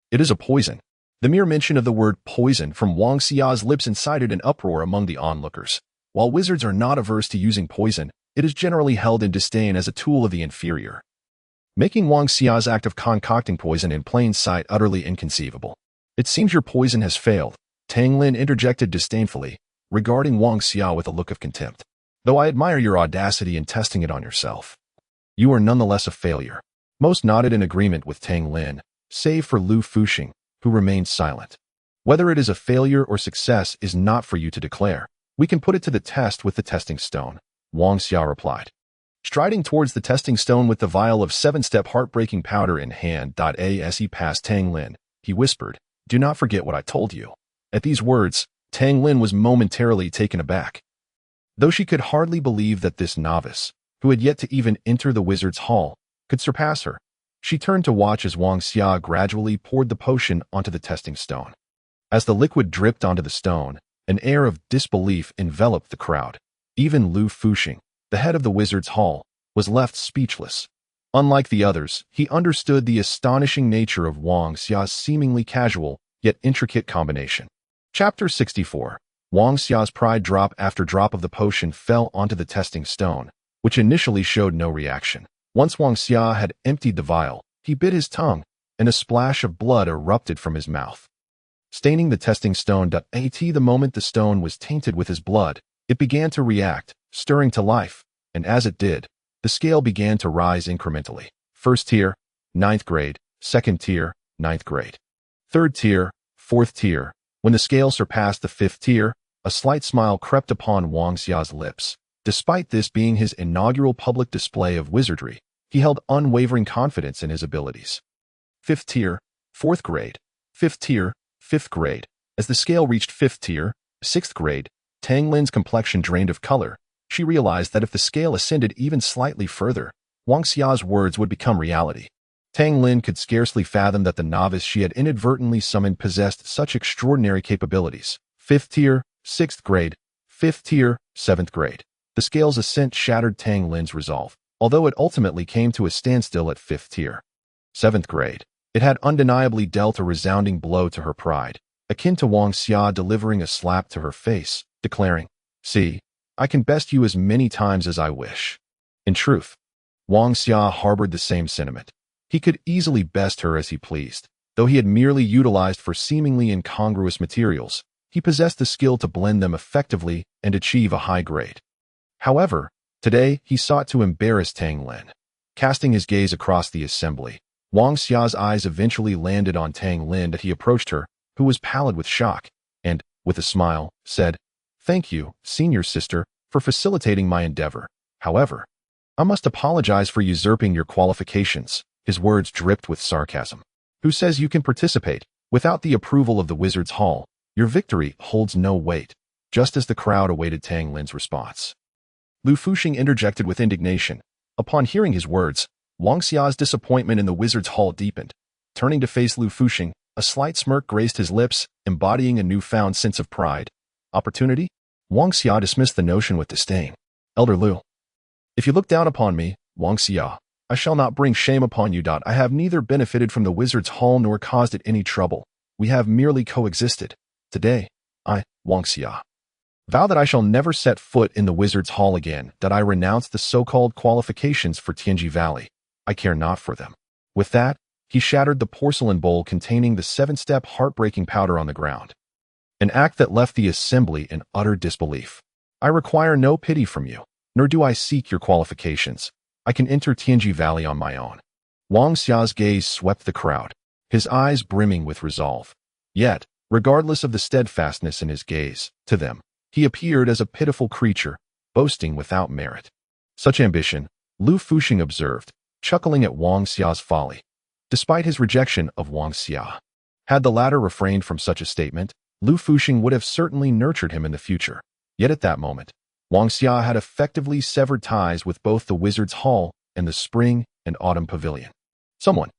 It is a poison. The mere mention of the word poison from Wang Xia's lips incited an uproar among the onlookers. While wizards are not averse to using poison, it is generally held in disdain as a tool of the inferior. making Wang Xia's act of concocting poison in plain sight utterly inconceivable. It seems your poison has failed, Tang Lin interjected disdainfully, regarding Wang Xia with a look of contempt. Though I admire your audacity in testing it on yourself, you are nonetheless a failure. Most nodded in agreement with Tang Lin, save for Lu Fuxing, who remained silent. Whether it is a failure or success is not for you to declare. We can put it to the test with the testing stone, Wang Xia replied. Striding towards the testing stone with the vial of seven-step heartbreaking powder in hand, as he passed Tang Lin, he whispered, "Do not forget what I told you." At these words, Tang Lin was momentarily taken aback. Though she could hardly believe that this novice, who had yet to even enter the wizard's hall, could surpass her, she turned to watch as Wang Xia gradually poured the potion onto the testing stone. As the liquid dripped onto the stone, an air of disbelief enveloped the crowd. Even Lu Fuxing, the head of the wizard's hall, was left speechless. Unlike the others, he understood the astonishing nature of Wang Xia's seemingly casual, yet intricate combination. Chapter 64. Wang Xia's pride drop after drop of the potion fell onto the testing stone, which initially showed no reaction. Once Wang Xia had emptied the vial, he bit his tongue, and a splash of blood erupted from his mouth, staining the testing stone. The moment the stone was tainted with his blood, it began to react, stirring to life, and as it did, the scale began to rise incrementally. First tier, 9th grade, second tier, 9th grade, third tier, 4th tier. When the scale surpassed the 5th tier, a slight smile crept upon Wang Xia's lips. Despite this being his inaugural public display of wizardry, he held unwavering confidence in his abilities. 5th tier, 4th grade, 5th tier, 5th grade. As the scale reached 5th tier, 6th grade, Tang Lin's complexion drained of color. She realized that if the scale ascended even slightly further, Wang Xia's words would become reality. Tang Lin could scarcely fathom that the novice she had inadvertently summoned possessed such extraordinary capabilities. 5th tier, 6th grade, 5th tier, 7th grade. The scale's ascent shattered Tang Lin's resolve, although it ultimately came to a standstill at 5th tier. 7th grade. It had undeniably dealt a resounding blow to her pride, akin to Wang Xia delivering a slap to her face, declaring, "See, I can best you as many times as I wish." In truth, Wang Xia harbored the same sentiment. He could easily best her as he pleased. Though he had merely utilized for seemingly incongruous materials, he possessed the skill to blend them effectively and achieve a high grade. However, today he sought to embarrass Tang Lin. Casting his gaze across the assembly, Wang Xia's eyes eventually landed on Tang Lin as he approached her, who was pallid with shock, and, with a smile, said, "Thank you, senior sister, for facilitating my endeavor. However, I must apologize for usurping your qualifications." His words dripped with sarcasm. "Who says you can participate? Without the approval of the wizard's hall, your victory holds no weight." Just as the crowd awaited Tang Lin's response, Lu Fuxing interjected with indignation. Upon hearing his words, Wang Xia's disappointment in the wizard's hall deepened. Turning to face Lu Fuxing, a slight smirk graced his lips, embodying a newfound sense of pride. Opportunity? Wang Xia dismissed the notion with disdain. "Elder Lu, if you look down upon me, Wang Xia, I shall not bring shame upon you. I have neither benefited from the wizard's hall nor caused it any trouble. We have merely coexisted. Today, I, Wang Xia, vow that I shall never set foot in the wizard's hall again, that I renounce the so-called qualifications for Tianji Valley. I care not for them." With that, he shattered the porcelain bowl containing the seven-step heartbreaking powder on the ground, an act that left the assembly in utter disbelief. "I require no pity from you, nor do I seek your qualifications. I can enter Tianji Valley on my own." Wang Xia's gaze swept the crowd, his eyes brimming with resolve. Yet, regardless of the steadfastness in his gaze, to them, he appeared as a pitiful creature, boasting without merit. Such ambition, Lu Fuxing observed, chuckling at Wang Xia's folly. Despite his rejection of Wang Xia, had the latter refrained from such a statement, Lu Fuxing would have certainly nurtured him in the future. Yet at that moment, Wang Xia had effectively severed ties with both the wizard's hall and the spring and autumn pavilion. "Someone,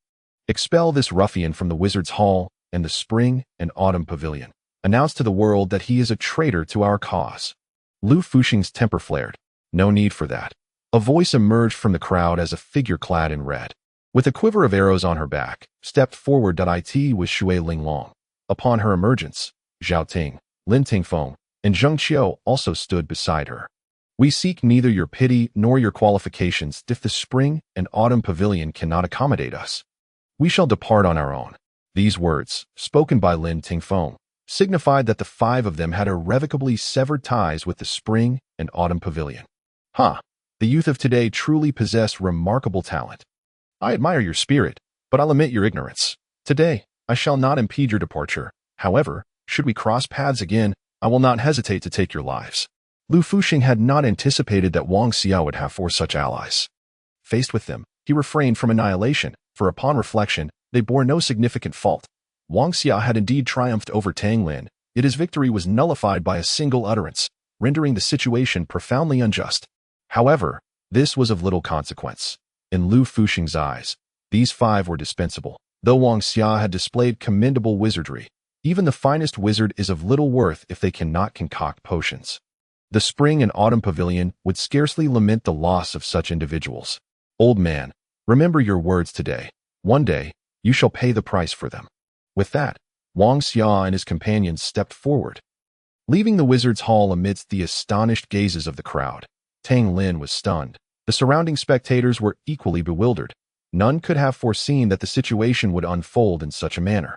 expel this ruffian from the wizard's hall and the spring and autumn pavilion. Announce to the world that he is a traitor to our cause." Lu Fuxing's temper flared. "No need for that." A voice emerged from the crowd as a figure clad in red, with a quiver of arrows on her back, stepped forward. It was Shui Linglong. Upon her emergence, Zhao Ting, Lin Tingfeng, and Zheng Qiu also stood beside her. We seek neither your pity nor your qualifications if the spring and autumn pavilion cannot accommodate us. We shall depart on our own." These words, spoken by Lin Tingfeng, signified that the five of them had irrevocably severed ties with the spring and autumn pavilion. The youth of today truly possess remarkable talent. I admire your spirit, but I'll admit your ignorance. Today, I shall not impede your departure. However, should we cross paths again, I will not hesitate to take your lives." Lu Fuxing had not anticipated that Wang Xia would have four such allies. Faced with them, he refrained from annihilation, for upon reflection, they bore no significant fault. Wang Xia had indeed triumphed over Tang Lin, yet his victory was nullified by a single utterance, rendering the situation profoundly unjust. However, this was of little consequence. In Lu Fuxing's eyes, these five were dispensable. Though Wang Xia had displayed commendable wizardry, even the finest wizard is of little worth if they cannot concoct potions. The spring and autumn pavilion would scarcely lament the loss of such individuals. "Old man, remember your words today. One day, you shall pay the price for them." With that, Wang Xia and his companions stepped forward. Leaving the wizard's hall amidst the astonished gazes of the crowd, Tang Lin was stunned. The surrounding spectators were equally bewildered. None could have foreseen that the situation would unfold in such a manner.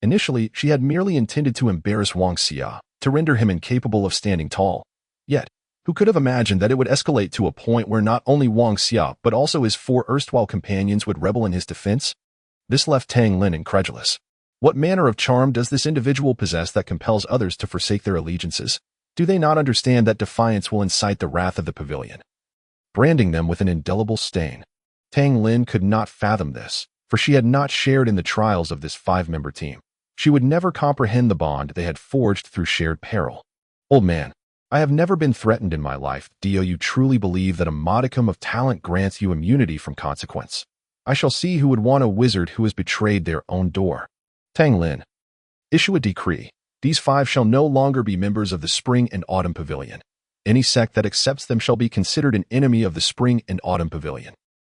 Initially, she had merely intended to embarrass Wang Xia, to render him incapable of standing tall. Yet, who could have imagined that it would escalate to a point where not only Wang Xia but also his four erstwhile companions would rebel in his defense? This left Tang Lin incredulous. What manner of charm does this individual possess that compels others to forsake their allegiances? Do they not understand that defiance will incite the wrath of the pavilion, branding them with an indelible stain? Tang Lin could not fathom this, for she had not shared in the trials of this five-member team. She would never comprehend the bond they had forged through shared peril. "Old man, I have never been threatened in my life. Do you truly believe that a modicum of talent grants you immunity from consequence? I shall see who would want a wizard who has betrayed their own door." Tang Lin, issue a decree. These five shall no longer be members of the spring and autumn pavilion. Any sect that accepts them shall be considered an enemy of the spring and autumn pavilion.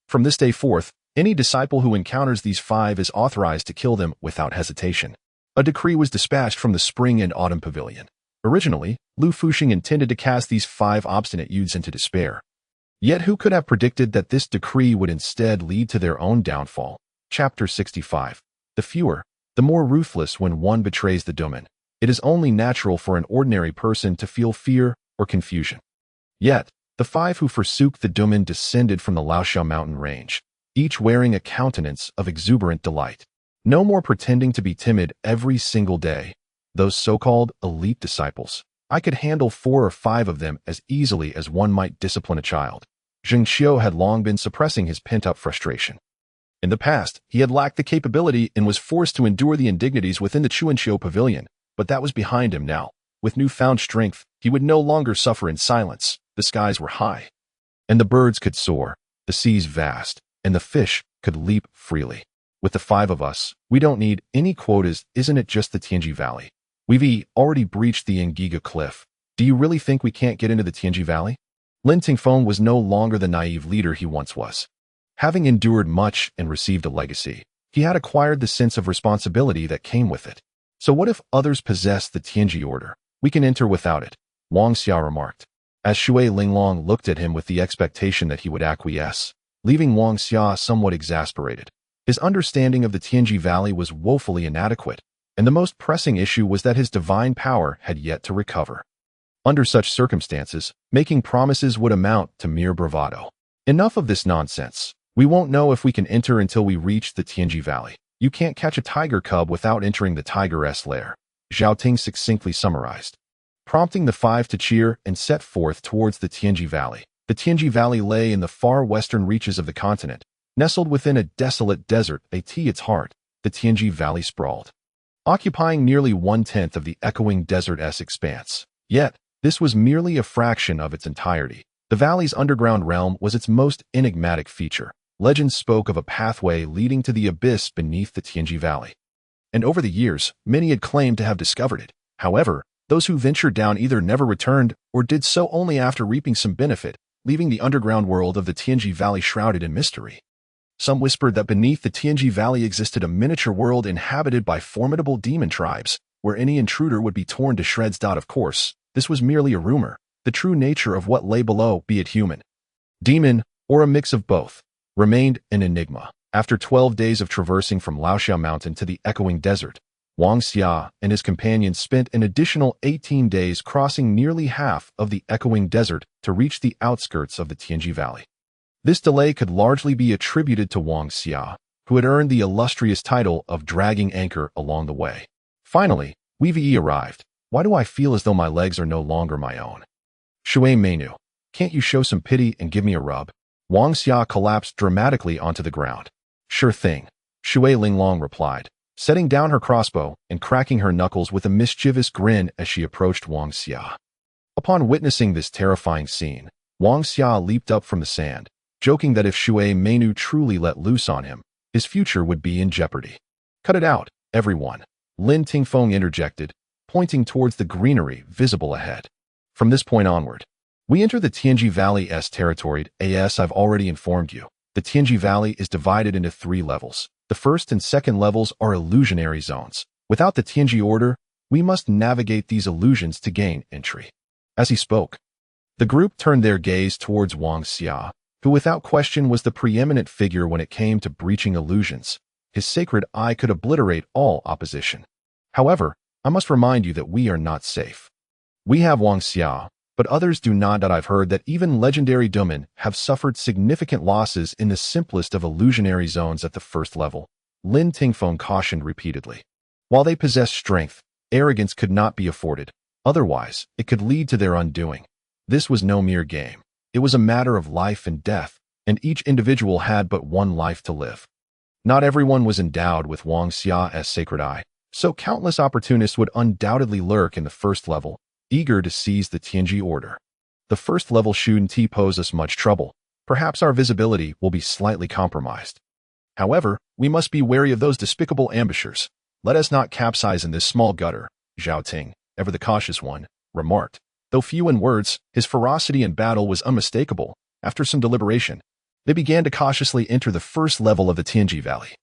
From this day forth, any disciple who encounters these five is authorized to kill them without hesitation. A decree was dispatched from the spring and autumn pavilion. Originally, Lu Fuxing intended to cast these five obstinate youths into despair. Yet who could have predicted that this decree would instead lead to their own downfall? Chapter 65. The fewer, the more ruthless when one betrays the domain. It is only natural for an ordinary person to feel fear or confusion. Yet, the five who forsook the domain descended from the Laoxiao mountain range, each wearing a countenance of exuberant delight. No more pretending to be timid every single day. Those so-called elite disciples, I could handle 4 or 5 of them as easily as one might discipline a child. Zheng Xiu had long been suppressing his pent-up frustration. In the past, he had lacked the capability and was forced to endure the indignities within the Chuanqiu pavilion, but that was behind him now. With newfound strength, he would no longer suffer in silence. The skies were high, and the birds could soar, the seas vast, and the fish could leap freely. With the 5 of us, we don't need any quotas. Isn't it just the Tianji Valley? We've already breached the Ngiga Cliff. Do you really think we can't get into the Tianji Valley? Lin Tingfeng was no longer the naive leader he once was. Having endured much and received a legacy, he had acquired the sense of responsibility that came with it. So what if others possess the Tianji order? We can enter without it, Wang Xia remarked, as Shui Linglong looked at him with the expectation that he would acquiesce, leaving Wang Xia somewhat exasperated. His understanding of the Tianji Valley was woefully inadequate, and the most pressing issue was that his divine power had yet to recover. Under such circumstances, making promises would amount to mere bravado. Enough of this nonsense. We won't know if we can enter until we reach the Tianji Valley. You can't catch a tiger cub without entering the tiger's lair, Zhao Ting succinctly summarized, prompting the 5 to cheer and set forth towards the Tianji Valley. The Tianji Valley lay in the far western reaches of the continent, nestled within a desolate desert at its heart. The Tianji Valley sprawled, occupying nearly 1/10 of the echoing desert's expanse. Yet, this was merely a fraction of its entirety. The valley's underground realm was its most enigmatic feature. Legends spoke of a pathway leading to the abyss beneath the Tianji Valley, and over the years, many had claimed to have discovered it. However, those who ventured down either never returned or did so only after reaping some benefit, leaving the underground world of the Tianji Valley shrouded in mystery. Some whispered that beneath the Tianji Valley existed a miniature world inhabited by formidable demon tribes, where any intruder would be torn to shreds. Of course, this was merely a rumor. the true nature of what lay below, be it human, demon, or a mix of both, remained an enigma. After 12 days of traversing from Laoxiao Mountain to the echoing desert, Wang Xia and his companions spent an additional 18 days crossing nearly half of the echoing desert to reach the outskirts of the Tianji Valley. This delay could largely be attributed to Wang Xia, who had earned the illustrious title of dragging anchor along the way. Finally, Wei arrived. Why do I feel as though my legs are no longer my own? Shui Menu, can't you show some pity and give me a rub? Wang Xia collapsed dramatically onto the ground. Sure thing, Shui Linglong replied, setting down her crossbow and cracking her knuckles with a mischievous grin as she approached Wang Xia. Upon witnessing this terrifying scene, Wang Xia leaped up from the sand, joking that if Shui Menu truly let loose on him, his future would be in jeopardy. Cut it out, everyone, Lin Tingfeng interjected, pointing towards the greenery visible ahead. From this point onward, we enter the Tianji Valley's territory. As I've already informed you, the Tianji Valley is divided into 3 levels. The first and second levels are illusionary zones. Without the Tianji order, we must navigate these illusions to gain entry. As he spoke, the group turned their gaze towards Wang Xia, who without question was the preeminent figure when it came to breaching illusions. His sacred eye could obliterate all opposition. However, I must remind you that we are not safe. We have Wang Xia, but others do not. I've heard that even legendary Dumen have suffered significant losses in the simplest of illusionary zones at the first level, Lin Tingfeng cautioned repeatedly. While they possess strength, arrogance could not be afforded. Otherwise, it could lead to their undoing. This was no mere game. It was a matter of life and death, and each individual had but one life to live. Not everyone was endowed with Wang Xia's sacred eye, so countless opportunists would undoubtedly lurk in the first level, eager to seize the Tianji order. The first level shouldn't pose us much trouble. Perhaps our visibility will be slightly compromised. However, we must be wary of those despicable ambushers. Let us not capsize in this small gutter, Zhao Ting, ever the cautious one, remarked. Though few in words, his ferocity in battle was unmistakable. After some deliberation, they began to cautiously enter the first level of the Tianji Valley.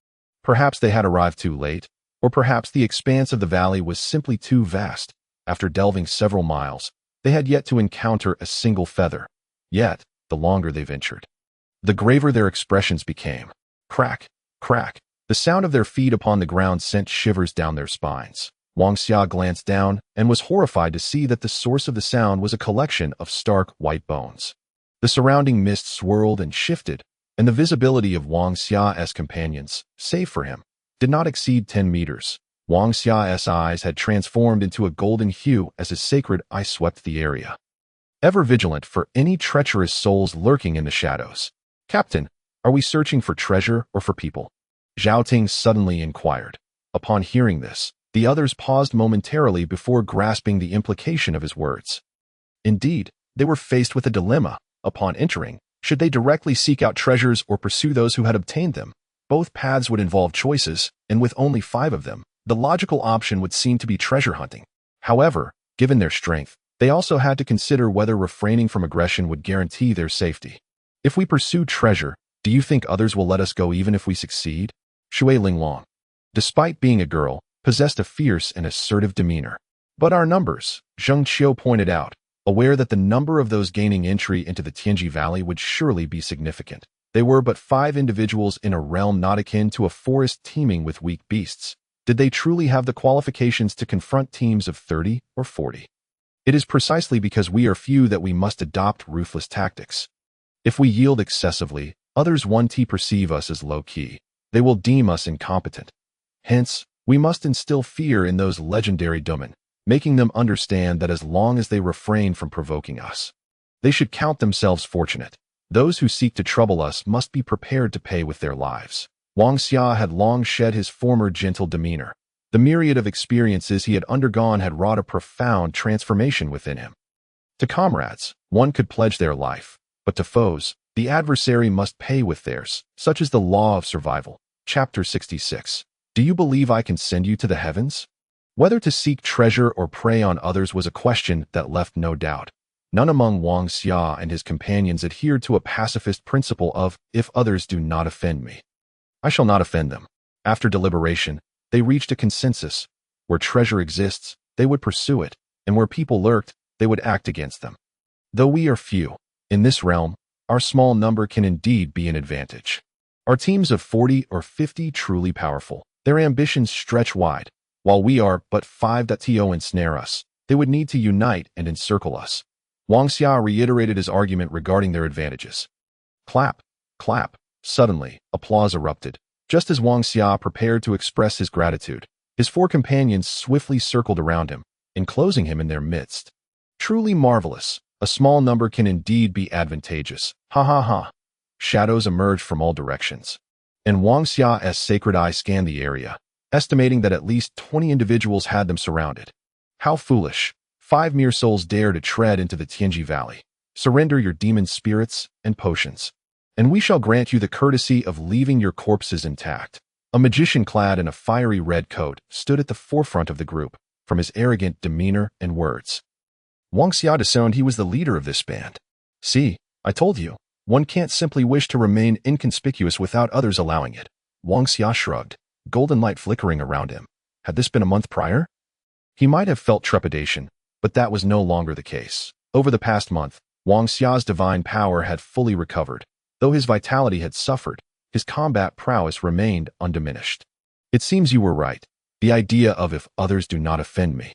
Perhaps they had arrived too late, or perhaps the expanse of the valley was simply too vast. After delving several miles, they had yet to encounter a single feather. Yet, the longer they ventured, the graver their expressions became. Crack, crack. The sound of their feet upon the ground sent shivers down their spines. Wang Xia glanced down and was horrified to see that the source of the sound was a collection of stark white bones. The surrounding mist swirled and shifted, and the visibility of Wang Xia's companions, save for him, did not exceed 10 meters. Wang Xia's eyes had transformed into a golden hue as his sacred eye swept the area, ever vigilant for any treacherous souls lurking in the shadows. Captain, are we searching for treasure or for people? Zhao Ting suddenly inquired. Upon hearing this, the others paused momentarily before grasping the implication of his words. Indeed, they were faced with a dilemma. Upon entering, should they directly seek out treasures or pursue those who had obtained them? Both paths would involve choices, and with only 5 of them, the logical option would seem to be treasure hunting. However, given their strength, they also had to consider whether refraining from aggression would guarantee their safety. If we pursue treasure, do you think others will let us go even if we succeed? Shui Linglong, despite being a girl, possessed a fierce and assertive demeanor. But our numbers, Zheng Qiu pointed out, aware that the number of those gaining entry into the Tianji Valley would surely be significant. They were but 5 individuals in a realm not akin to a forest teeming with weak beasts. Did they truly have the qualifications to confront teams of 30 or 40? It is precisely because we are few that we must adopt ruthless tactics. If we yield excessively, others won't perceive us as low-key. They will deem us incompetent. Hence, we must instill fear in those legendary Dumen, making them understand that as long as they refrain from provoking us, they should count themselves fortunate. Those who seek to trouble us must be prepared to pay with their lives. Wang Xia had long shed his former gentle demeanor. The myriad of experiences he had undergone had wrought a profound transformation within him. To comrades, one could pledge their life, but to foes, the adversary must pay with theirs, such is the law of survival. Chapter 66. Do you believe I can send you to the heavens? Whether to seek treasure or prey on others was a question that left no doubt. None among Wang Xia and his companions adhered to a pacifist principle of, if others do not offend me, I shall not offend them. After deliberation, they reached a consensus. Where treasure exists, they would pursue it, and where people lurked, they would act against them. Though we are few, in this realm, our small number can indeed be an advantage. Our teams of 40 or 50 truly powerful. Their ambitions stretch wide. While we are but 5.to ensnare us, they would need to unite and encircle us. Wang Xia reiterated his argument regarding their advantages. Clap, clap. Suddenly, applause erupted. Just as Wang Xia prepared to express his gratitude, his 4 companions swiftly circled around him, enclosing him in their midst. Truly marvelous. A small number can indeed be advantageous. Ha ha ha. Shadows emerged from all directions, and Wang Xia's sacred eye scanned the area, estimating that at least 20 individuals had them surrounded. How foolish. 5 mere souls dare to tread into the Tianji Valley. Surrender your demon spirits and potions, and we shall grant you the courtesy of leaving your corpses intact. A magician clad in a fiery red coat stood at the forefront of the group, from his arrogant demeanor and words. Wang Xia discerned he was the leader of this band. See, I told you, one can't simply wish to remain inconspicuous without others allowing it. Wang Xia shrugged, golden light flickering around him. Had this been a month prior? He might have felt trepidation, but that was no longer the case. Over the past month, Wang Xia's divine power had fully recovered. Though his vitality had suffered, his combat prowess remained undiminished. It seems you were right. The idea of if others do not offend me,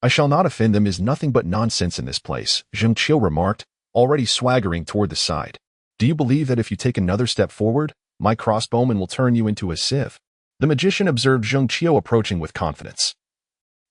I shall not offend them is nothing but nonsense in this place, Zheng Qiu remarked, already swaggering toward the side. Do you believe that if you take another step forward, my crossbowman will turn you into a sieve? The magician observed Zheng Qiu approaching with confidence,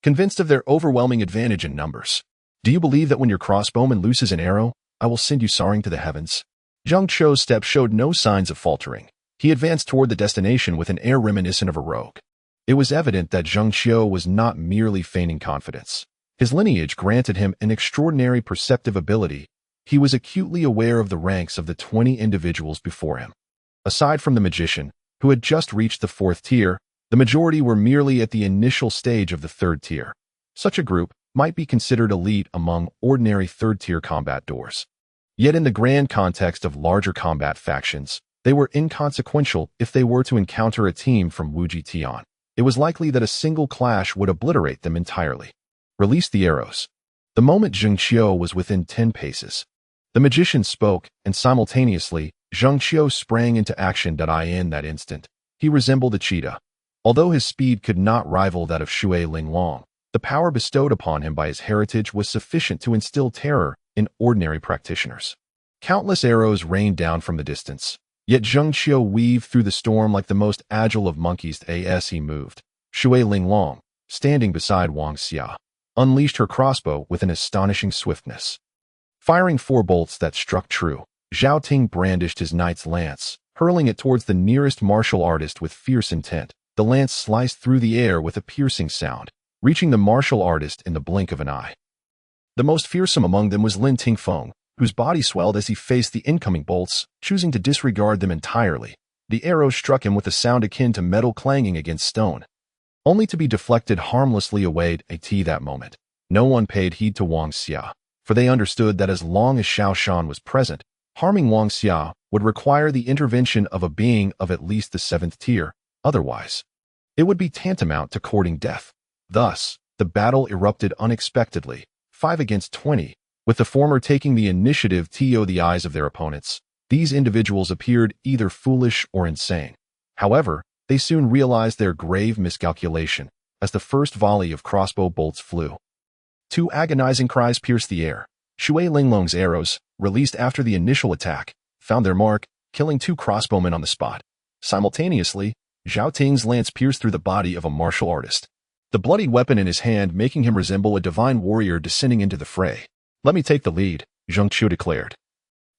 convinced of their overwhelming advantage in numbers. Do you believe that when your crossbowman looses an arrow, I will send you soaring to the heavens? Zheng Qiu's step showed no signs of faltering. He advanced toward the destination with an air reminiscent of a rogue. It was evident that Zheng Qiu was not merely feigning confidence. His lineage granted him an extraordinary perceptive ability. He was acutely aware of the ranks of the 20 individuals before him. Aside from the magician, who had just reached the 4th tier, the majority were merely at the initial stage of the 3rd tier. Such a group might be considered elite among ordinary 3rd-tier combatants. Yet in the grand context of larger combat factions, they were inconsequential. If they were to encounter a team from Wuji Tian, it was likely that a single clash would obliterate them entirely. Release the arrows. The moment Zheng Qiu was within 10 paces, the magician spoke, and simultaneously, Zheng Qiu sprang into action. In that instant, he resembled a cheetah. Although his speed could not rival that of Shui Linglong, the power bestowed upon him by his heritage was sufficient to instill terror in ordinary practitioners. Countless arrows rained down from the distance, yet Zheng Qiu weaved through the storm like the most agile of monkeys. As he moved, Shui Linglong, standing beside Wang Xia, unleashed her crossbow with an astonishing swiftness. Firing 4 bolts that struck true, Zhao Ting brandished his knight's lance, hurling it towards the nearest martial artist with fierce intent. The lance sliced through the air with a piercing sound, reaching the martial artist in the blink of an eye. The most fearsome among them was Lin Tingfeng, whose body swelled as he faced the incoming bolts, choosing to disregard them entirely. The arrow struck him with a sound akin to metal clanging against stone, only to be deflected harmlessly away. That moment, no one paid heed to Wang Xia, for they understood that as long as Xiao Shan was present, harming Wang Xia would require the intervention of a being of at least the 7th tier. Otherwise, it would be tantamount to courting death. Thus, the battle erupted unexpectedly, 5 against 20, with the former taking the initiative to the eyes of their opponents. These individuals appeared either foolish or insane. However, they soon realized their grave miscalculation as the first volley of crossbow bolts flew. 2 agonizing cries pierced the air. Shui Linglong's arrows, released after the initial attack, found their mark, killing 2 crossbowmen on the spot. Simultaneously, Zhao Ting's lance pierced through the body of a martial artist, the bloody weapon in his hand making him resemble a divine warrior descending into the fray. Let me take the lead, Zheng Qiu declared.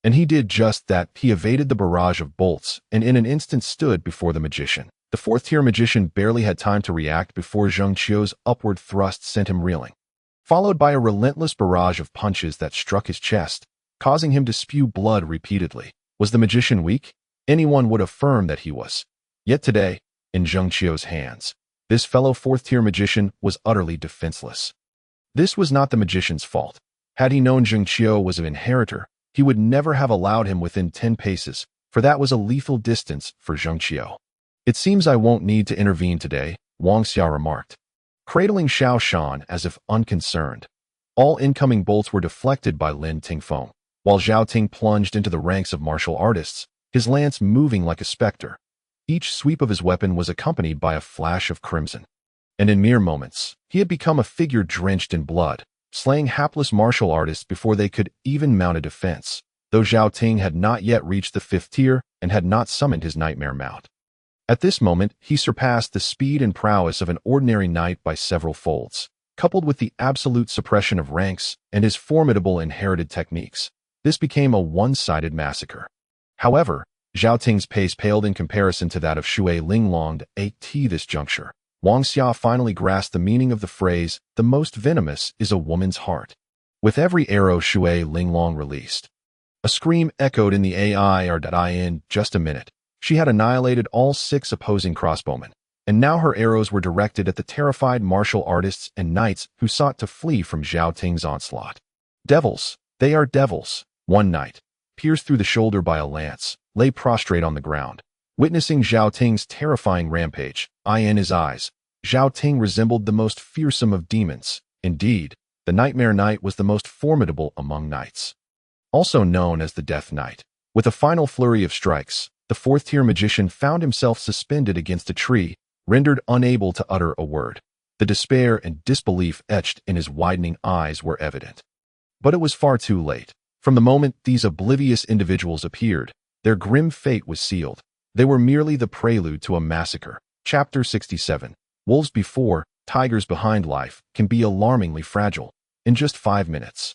And he did just that. He evaded the barrage of bolts and in an instant stood before the magician. The 4th-tier magician barely had time to react before Zheng Qiu's upward thrust sent him reeling, followed by a relentless barrage of punches that struck his chest, causing him to spew blood repeatedly. Was the magician weak? Anyone would affirm that he was. Yet today, in Zheng Qiu's hands, this fellow 4th-tier magician was utterly defenseless. This was not the magician's fault. Had he known Zheng Qiu was an inheritor, he would never have allowed him within 10 paces, for that was a lethal distance for Zheng Qiu. It seems I won't need to intervene today, Wang Xia remarked, cradling Xiao Shan as if unconcerned. All incoming bolts were deflected by Lin Tingfeng, while Zhao Ting plunged into the ranks of martial artists, his lance moving like a specter. Each sweep of his weapon was accompanied by a flash of crimson. And in mere moments, he had become a figure drenched in blood, slaying hapless martial artists before they could even mount a defense, though Zhao Ting had not yet reached the 5th tier and had not summoned his nightmare mount. At this moment, he surpassed the speed and prowess of an ordinary knight by several folds. Coupled with the absolute suppression of ranks and his formidable inherited techniques, this became a one-sided massacre. However, Zhao Ting's pace paled in comparison to that of Xue Linglong at this juncture. Wang Xia finally grasped the meaning of the phrase, "The most venomous is a woman's heart." With every arrow Xue Linglong released, a scream echoed in the AI in just a minute. She had annihilated all 6 opposing crossbowmen, and now her arrows were directed at the terrified martial artists and knights who sought to flee from Zhao Ting's onslaught. Devils! They are devils! One knight, pierced through the shoulder by a lance, lay prostrate on the ground. Witnessing Zhao Ting's terrifying rampage, in his eyes, Zhao Ting resembled the most fearsome of demons. Indeed, the Nightmare Knight was the most formidable among knights. Also known as the Death Knight. With a final flurry of strikes, the 4th-tier magician found himself suspended against a tree, rendered unable to utter a word. The despair and disbelief etched in his widening eyes were evident. But it was far too late. From the moment these oblivious individuals appeared, their grim fate was sealed. They were merely the prelude to a massacre. Chapter 67. Wolves before, tigers behind life can be alarmingly fragile. In just 5 minutes,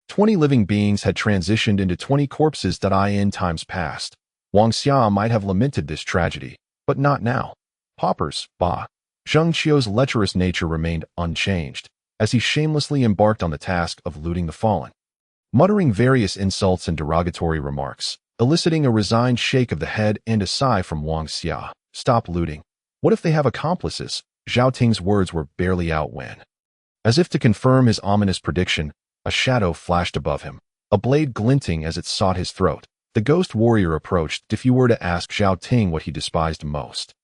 20 living beings had transitioned into 20 corpses in times past. Wang Xia might have lamented this tragedy, but not now. Paupers, bah. Zheng Qiu's lecherous nature remained unchanged, as he shamelessly embarked on the task of looting the fallen. Muttering various insults and derogatory remarks, eliciting a resigned shake of the head and a sigh from Wang Xia. Stop looting. What if they have accomplices? Zhao Ting's words were barely out when, as if to confirm his ominous prediction, a shadow flashed above him, a blade glinting as it sought his throat. The ghost warrior approached. If you were to ask Zhao Ting what he despised most,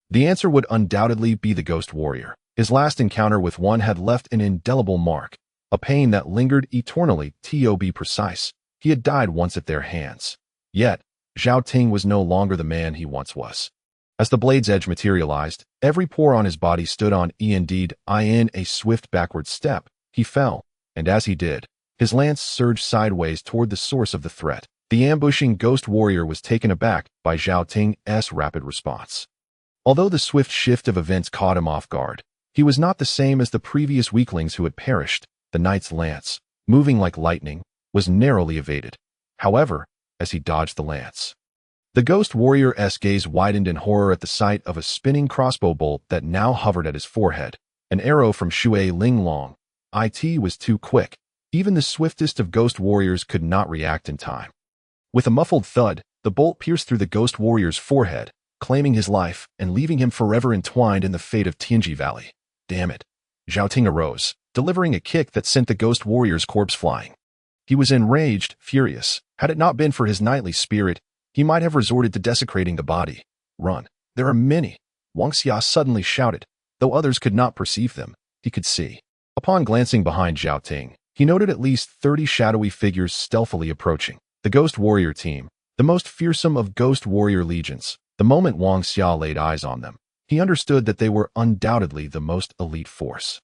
the answer would undoubtedly be the ghost warrior. His last encounter with one had left an indelible mark, a pain that lingered eternally. To be precise, he had died once at their hands. Yet, Zhao Ting was no longer the man he once was. As the blade's edge materialized, every pore on his body stood on indeed. In a swift backward step, he fell, and as he did, his lance surged sideways toward the source of the threat. The ambushing ghost warrior was taken aback by Zhao Ting's rapid response. Although the swift shift of events caught him off guard, he was not the same as the previous weaklings who had perished. The knight's lance, moving like lightning, was narrowly evaded. However, as he dodged the lance, the ghost warrior's gaze widened in horror at the sight of a spinning crossbow bolt that now hovered at his forehead. An arrow from Xue Linglong. It was too quick. Even the swiftest of ghost warriors could not react in time. With a muffled thud, the bolt pierced through the ghost warrior's forehead, claiming his life and leaving him forever entwined in the fate of Tianji Valley. Damn it. Zhao Ting arose, delivering a kick that sent the ghost warrior's corpse flying. He was enraged, furious. Had it not been for his knightly spirit, he might have resorted to desecrating the body. Run. There are many. Wang Xia suddenly shouted. Though others could not perceive them, he could see. Upon glancing behind Zhao Ting, he noted at least 30 shadowy figures stealthily approaching. The ghost warrior team, the most fearsome of ghost warrior legions. The moment Wang Xia laid eyes on them, he understood that they were undoubtedly the most elite force.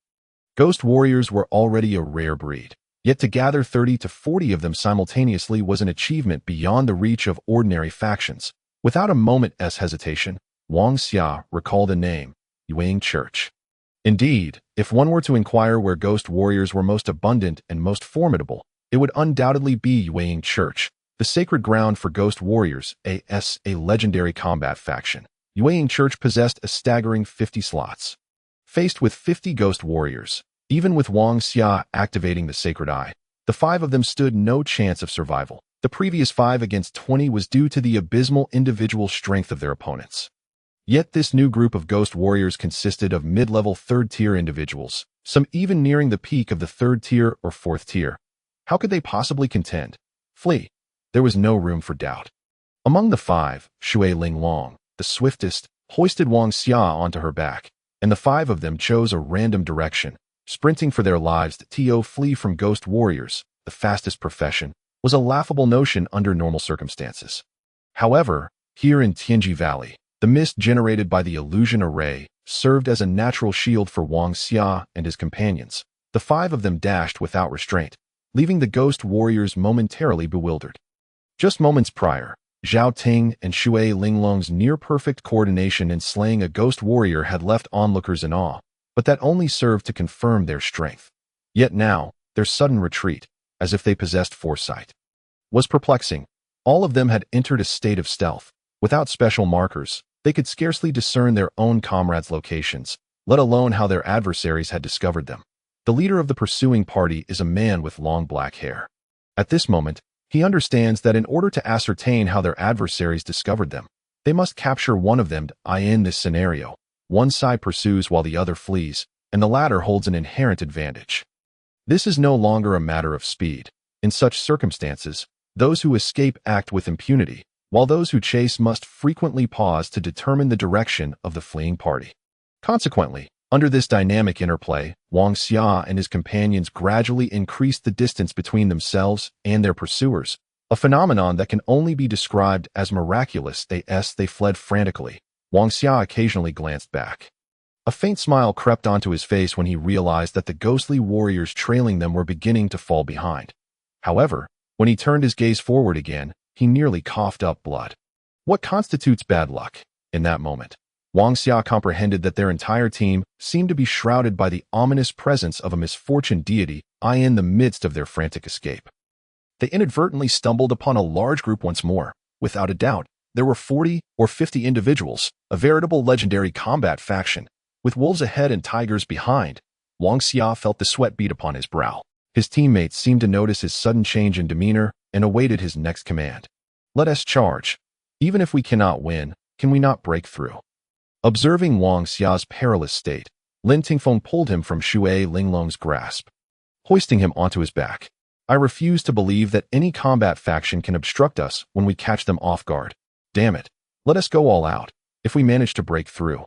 Ghost warriors were already a rare breed, yet to gather 30 to 40 of them simultaneously was an achievement beyond the reach of ordinary factions. Without a moment's hesitation, Wang Xia recalled a name, Yueying Church. Indeed, if one were to inquire where ghost warriors were most abundant and most formidable, it would undoubtedly be Yueying Church, the sacred ground for ghost warriors, a legendary combat faction. Yueying Church possessed a staggering 50 slots. Faced with 50 ghost warriors, even with Wang Xia activating the sacred eye, the 5 of them stood no chance of survival. The previous 5 against 20 was due to the abysmal individual strength of their opponents. Yet this new group of ghost warriors consisted of mid-level 3rd-tier individuals, some even nearing the peak of the 3rd tier or 4th tier. How could they possibly contend? Flee. There was no room for doubt. Among the 5, Xue Linglong, the swiftest, hoisted Wang Xia onto her back, and the 5 of them chose a random direction, Sprinting for their lives to flee from ghost warriors, the fastest profession, was a laughable notion under normal circumstances. However, here in Tianji Valley, the mist generated by the illusion array served as a natural shield for Wang Xia and his companions. The five of them dashed without restraint, leaving the ghost warriors momentarily bewildered. Just moments prior, Zhao Ting and Shui Linglong's near-perfect coordination in slaying a ghost warrior had left onlookers in awe, but that only served to confirm their strength. Yet now, their sudden retreat, as if they possessed foresight, was perplexing. All of them had entered a state of stealth. Without special markers, they could scarcely discern their own comrades' locations, let alone how their adversaries had discovered them. The leader of the pursuing party is a man with long black hair. At this moment, he understands that in order to ascertain how their adversaries discovered them, they must capture one of them. In this scenario, one side pursues while the other flees, and the latter holds an inherent advantage. This is no longer a matter of speed. In such circumstances, those who escape act with impunity, while those who chase must frequently pause to determine the direction of the fleeing party. Consequently, under this dynamic interplay, Wang Xia and his companions gradually increased the distance between themselves and their pursuers, a phenomenon that can only be described as miraculous. They fled frantically. Wang Xia occasionally glanced back. A faint smile crept onto his face when he realized that the ghostly warriors trailing them were beginning to fall behind. However, when he turned his gaze forward again, he nearly coughed up blood. What constitutes bad luck? In that moment, Wang Xia comprehended that their entire team seemed to be shrouded by the ominous presence of a misfortune deity in the midst of their frantic escape. They inadvertently stumbled upon a large group once more. Without a doubt, there were 40 or 50 individuals, a veritable legendary combat faction. With wolves ahead and tigers behind, Wang Xia felt the sweat beat upon his brow. His teammates seemed to notice his sudden change in demeanor and awaited his next command. Let us charge. Even if we cannot win, can we not break through? Observing Wang Xia's perilous state, Lin Tingfeng pulled him from Shui Linglong's grasp, hoisting him onto his back. I refuse to believe that any combat faction can obstruct us when we catch them off guard. Damn it. Let us go all out, if we manage to break through.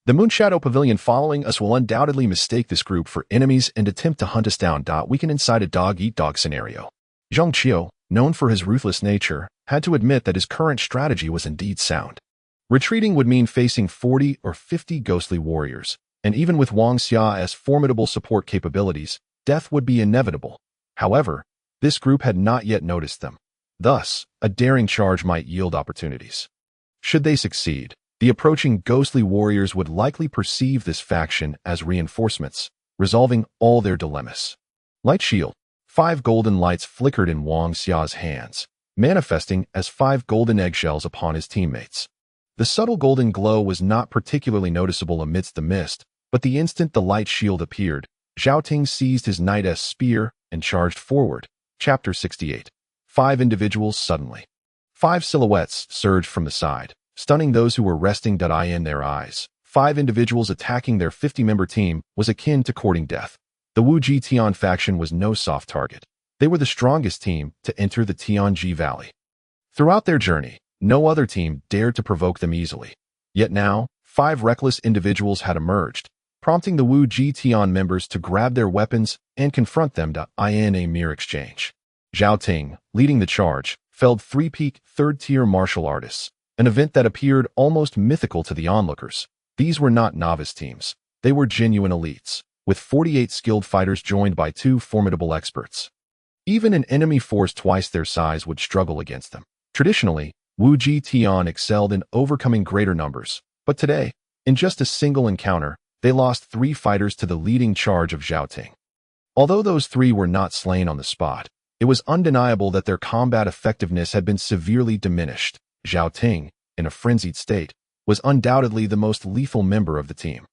The Moonshadow Pavilion following us will undoubtedly mistake this group for enemies and attempt to hunt us down. We can inside a dog-eat-dog scenario. Zhang Qiu, known for his ruthless nature, had to admit that his current strategy was indeed sound. Retreating would mean facing 40 or 50 ghostly warriors, and even with Wang Xia as formidable support capabilities, death would be inevitable. However, this group had not yet noticed them. Thus, a daring charge might yield opportunities. Should they succeed, the approaching ghostly warriors would likely perceive this faction as reinforcements, resolving all their dilemmas. Light shield. 5 golden lights flickered in Wang Xia's hands, manifesting as 5 golden eggshells upon his teammates. The subtle golden glow was not particularly noticeable amidst the mist, but the instant the light shield appeared, Zhao Ting seized his knight's spear and charged forward. Chapter 68. 5 individuals suddenly. 5 silhouettes surged from the side, stunning those who were resting in their eyes. 5 individuals attacking their 50-member team was akin to courting death. The Wu Ji Tian faction was no soft target. They were the strongest team to enter the Tianji Valley. Throughout their journey, no other team dared to provoke them easily. Yet now, 5 reckless individuals had emerged, prompting the Wu Ji Tian members to grab their weapons and confront them in a mere exchange. Zhao Ting, leading the charge, felled 3 peak, third-tier martial artists, an event that appeared almost mythical to the onlookers. These were not novice teams. They were genuine elites, with 48 skilled fighters joined by 2 formidable experts. Even an enemy force twice their size would struggle against them. Traditionally, Wu Ji Tian excelled in overcoming greater numbers, but today, in just a single encounter, they lost 3 fighters to the leading charge of Zhao Ting. Although those 3 were not slain on the spot, it was undeniable that their combat effectiveness had been severely diminished. Zhao Ting, in a frenzied state, was undoubtedly the most lethal member of the team.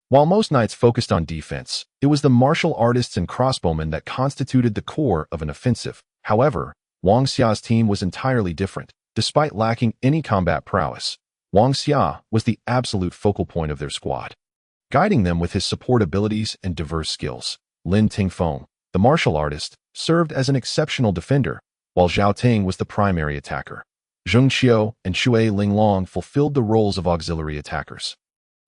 While most knights focused on defense, it was the martial artists and crossbowmen that constituted the core of an offensive. However, Wang Xia's team was entirely different. Despite lacking any combat prowess, Wang Xia was the absolute focal point of their squad. Guiding them with his support abilities and diverse skills, Lin Tingfeng, the martial artist, served as an exceptional defender, while Zhao Ting was the primary attacker. Zheng Qiu and Shui Linglong fulfilled the roles of auxiliary attackers.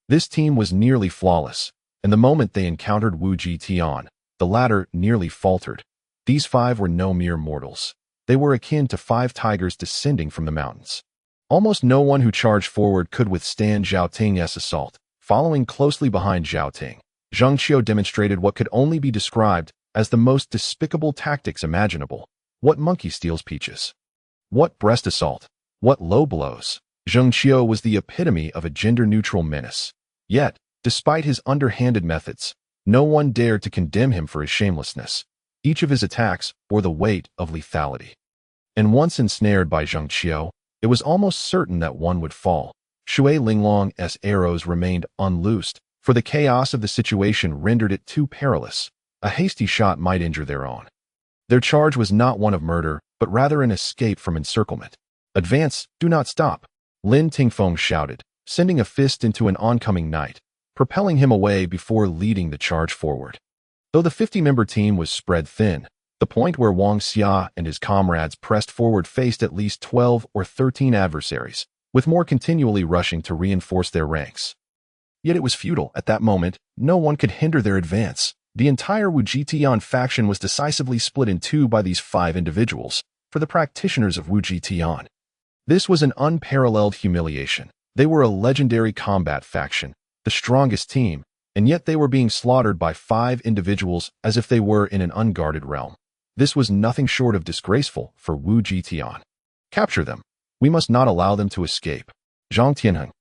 This team was nearly flawless, and the moment they encountered Wu Jitian, the latter nearly faltered. These 5 were no mere mortals. They were akin to 5 tigers descending from the mountains. Almost no one who charged forward could withstand Zhao Ting's assault. Following closely behind Zhao Ting, Zhang Qiu demonstrated what could only be described as the most despicable tactics imaginable. What monkey steals peaches? What breast assault? What low blows? Zhang Qiu was the epitome of a gender-neutral menace. Yet, despite his underhanded methods, no one dared to condemn him for his shamelessness. Each of his attacks bore the weight of lethality. And once ensnared by Zhang Qiu, it was almost certain that one would fall. Shui Linglong's arrows remained unloosed, for the chaos of the situation rendered it too perilous. A hasty shot might injure their own. Their charge was not one of murder, but rather an escape from encirclement. "Advance, do not stop," Lin Tingfeng shouted, sending a fist into an oncoming knight, propelling him away before leading the charge forward. Though the 50-member team was spread thin, the point where Wang Xia and his comrades pressed forward faced at least 12 or 13 adversaries, with more continually rushing to reinforce their ranks. Yet it was futile. At that moment, no one could hinder their advance. The entire Wu Jitian faction was decisively split in 2 by these 5 individuals, for the practitioners of Wu Jitian. This was an unparalleled humiliation. They were a legendary combat faction, the strongest team, and yet they were being slaughtered by 5 individuals as if they were in an unguarded realm. This was nothing short of disgraceful for Wu Jitian. "Capture them. We must not allow them to escape." Zhang Tianheng,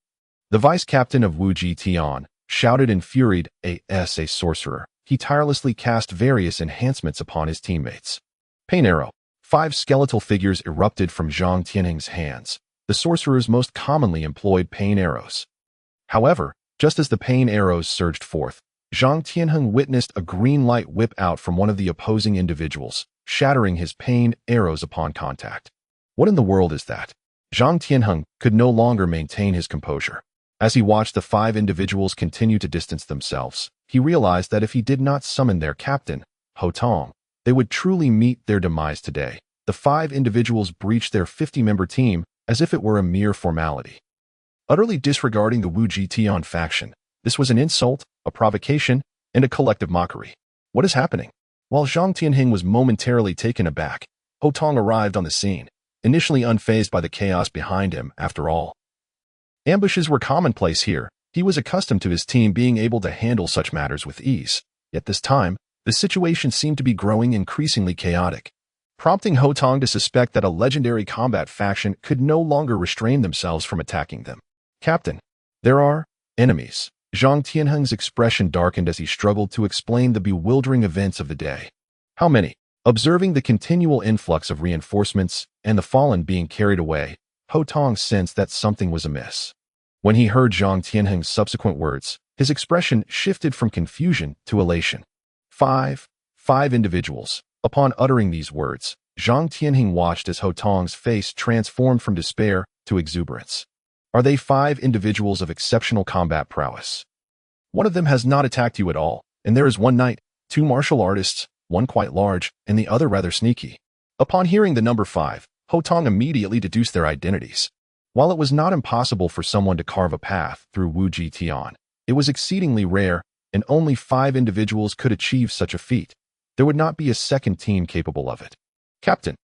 the vice-captain of Wu Jitian, shouted infuriated. As a sorcerer, he tirelessly cast various enhancements upon his teammates. Pain arrow. 5 skeletal figures erupted from Zhang Tianheng's hands. The sorcerers most commonly employed pain arrows. However, just as the pain arrows surged forth, Zhang Tianheng witnessed a green light whip out from one of the opposing individuals, shattering his pain arrows upon contact. What in the world is that? Zhang Tianheng could no longer maintain his composure. As he watched the 5 individuals continue to distance themselves, he realized that if he did not summon their captain, Ho Tong, they would truly meet their demise today. The 5 individuals breached their 50-member team as if it were a mere formality. Utterly disregarding the Wu Jitian faction, this was an insult, a provocation, and a collective mockery. What is happening? While Zhang Tianheng was momentarily taken aback, Ho Tong arrived on the scene, initially unfazed by the chaos behind him. After all, ambushes were commonplace here. He was accustomed to his team being able to handle such matters with ease. Yet this time, the situation seemed to be growing increasingly chaotic, prompting Ho Tong to suspect that a legendary combat faction could no longer restrain themselves from attacking them. "Captain, there are enemies." Zhang Tianheng's expression darkened as he struggled to explain the bewildering events of the day. "How many?" Observing the continual influx of reinforcements and the fallen being carried away, Ho Tong sensed that something was amiss. When he heard Zhang Tianheng's subsequent words, his expression shifted from confusion to elation. Five individuals. Upon uttering these words, Zhang Tianheng watched as Ho Tong's face transformed from despair to exuberance. "Are they 5 individuals of exceptional combat prowess? One of them has not attacked you at all, and there is 1 knight, 2 martial artists, 1 quite large, and the other rather sneaky." Upon hearing the number 5, Ho Tong immediately deduced their identities. While it was not impossible for someone to carve a path through Wu Jitian, it was exceedingly rare, and only 5 individuals could achieve such a feat. There would not be a second team capable of it. "Captain,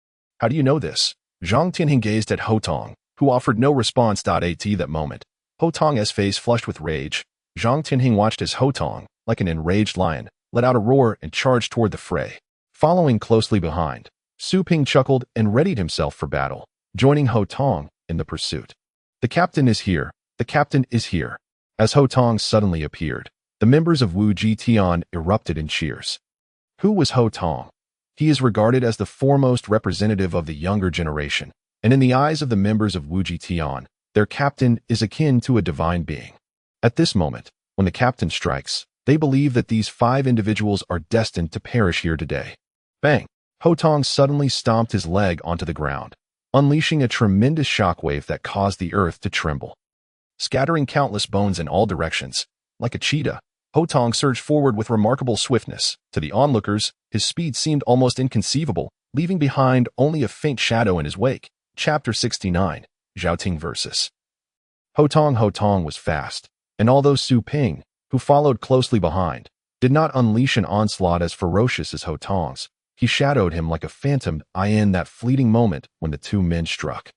how do you know this?" Zhang Tianheng gazed at Ho Tong, who offered no response. At that moment, Ho Tong's face flushed with rage. Zhang Tianheng watched as Ho Tong, like an enraged lion, let out a roar and charged toward the fray. Following closely behind, Su Ping chuckled and readied himself for battle, joining Ho Tong in the pursuit. "The captain is here. The captain is here." As Ho Tong suddenly appeared, the members of Wu Jitian erupted in cheers. Who was Ho Tong? He is regarded as the foremost representative of the younger generation, and in the eyes of the members of Wu Jitian, their captain is akin to a divine being. At this moment, when the captain strikes, they believe that these 5 individuals are destined to perish here today. Bang! Ho Tong suddenly stomped his leg onto the ground, unleashing a tremendous shockwave that caused the earth to tremble. Scattering countless bones in all directions, like a cheetah, Ho Tong surged forward with remarkable swiftness. To the onlookers, his speed seemed almost inconceivable, leaving behind only a faint shadow in his wake. Chapter 69, Zhao Ting vs. Ho Tong was fast, and although Su Ping, who followed closely behind, did not unleash an onslaught as ferocious as Ho Tong's. He shadowed him like a phantom in that fleeting moment when the two men struck.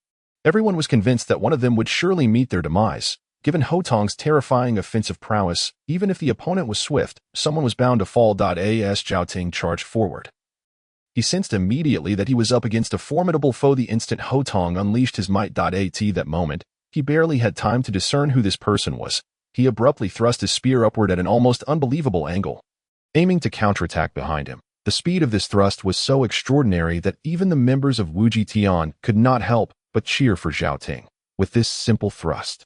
Everyone was convinced that one of them would surely meet their demise. Given Ho Tong's terrifying offensive prowess, even if the opponent was swift, someone was bound to fall. As Zhao Ting charged forward, he sensed immediately that he was up against a formidable foe the instant Ho Tong unleashed his might. At that moment, he barely had time to discern who this person was. He abruptly thrust his spear upward at an almost unbelievable angle, aiming to counterattack behind him. The speed of this thrust was so extraordinary that even the members of Wuji Tian could not help but cheer for Zhao Ting. With this simple thrust,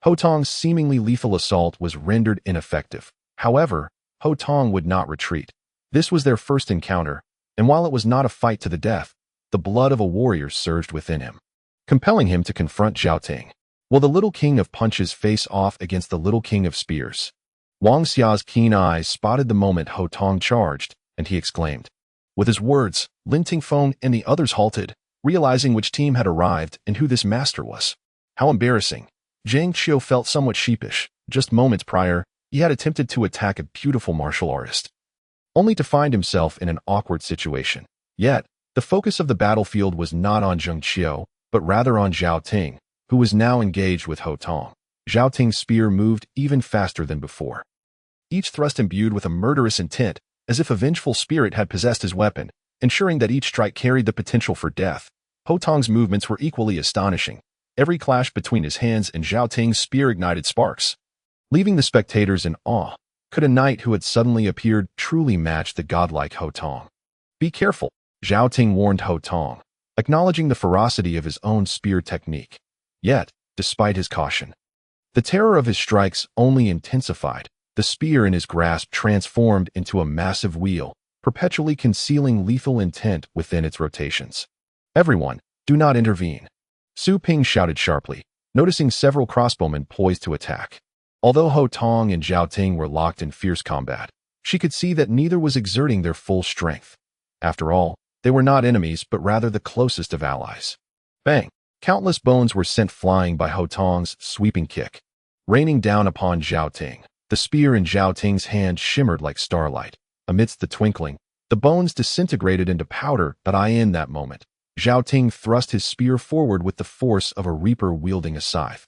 Ho Tong's seemingly lethal assault was rendered ineffective. However, Ho Tong would not retreat. This was their first encounter, and while it was not a fight to the death, the blood of a warrior surged within him, compelling him to confront Zhao Ting. Will the little king of punches face off against the little king of spears? Wang Xia's keen eyes spotted the moment Ho Tong charged, and he exclaimed. With his words, Lin Tingfeng and the others halted, realizing which team had arrived and who this master was. How embarrassing. Zhang Qiu felt somewhat sheepish. Just moments prior, he had attempted to attack a beautiful martial artist, only to find himself in an awkward situation. Yet, the focus of the battlefield was not on Zhang Qiu, but rather on Zhao Ting, who was now engaged with Ho Tong. Zhao Ting's spear moved even faster than before, each thrust imbued with a murderous intent, as if a vengeful spirit had possessed his weapon, ensuring that each strike carried the potential for death. Ho Tong's movements were equally astonishing. Every clash between his hands and Zhao Ting's spear ignited sparks, leaving the spectators in awe. Could a knight who had suddenly appeared truly match the godlike Ho Tong? Be careful, Zhao Ting warned Ho Tong, acknowledging the ferocity of his own spear technique. Yet, despite his caution, the terror of his strikes only intensified. The spear in his grasp transformed into a massive wheel, perpetually concealing lethal intent within its rotations. Everyone, do not intervene, Su Ping shouted sharply, noticing several crossbowmen poised to attack. Although Ho Tong and Zhao Ting were locked in fierce combat, she could see that neither was exerting their full strength. After all, they were not enemies but rather the closest of allies. Bang! Countless bones were sent flying by Ho Tong's sweeping kick, raining down upon Zhao Ting. The spear in Zhao Ting's hand shimmered like starlight. Amidst the twinkling, the bones disintegrated into powder. In that moment, Zhao Ting thrust his spear forward with the force of a reaper wielding a scythe,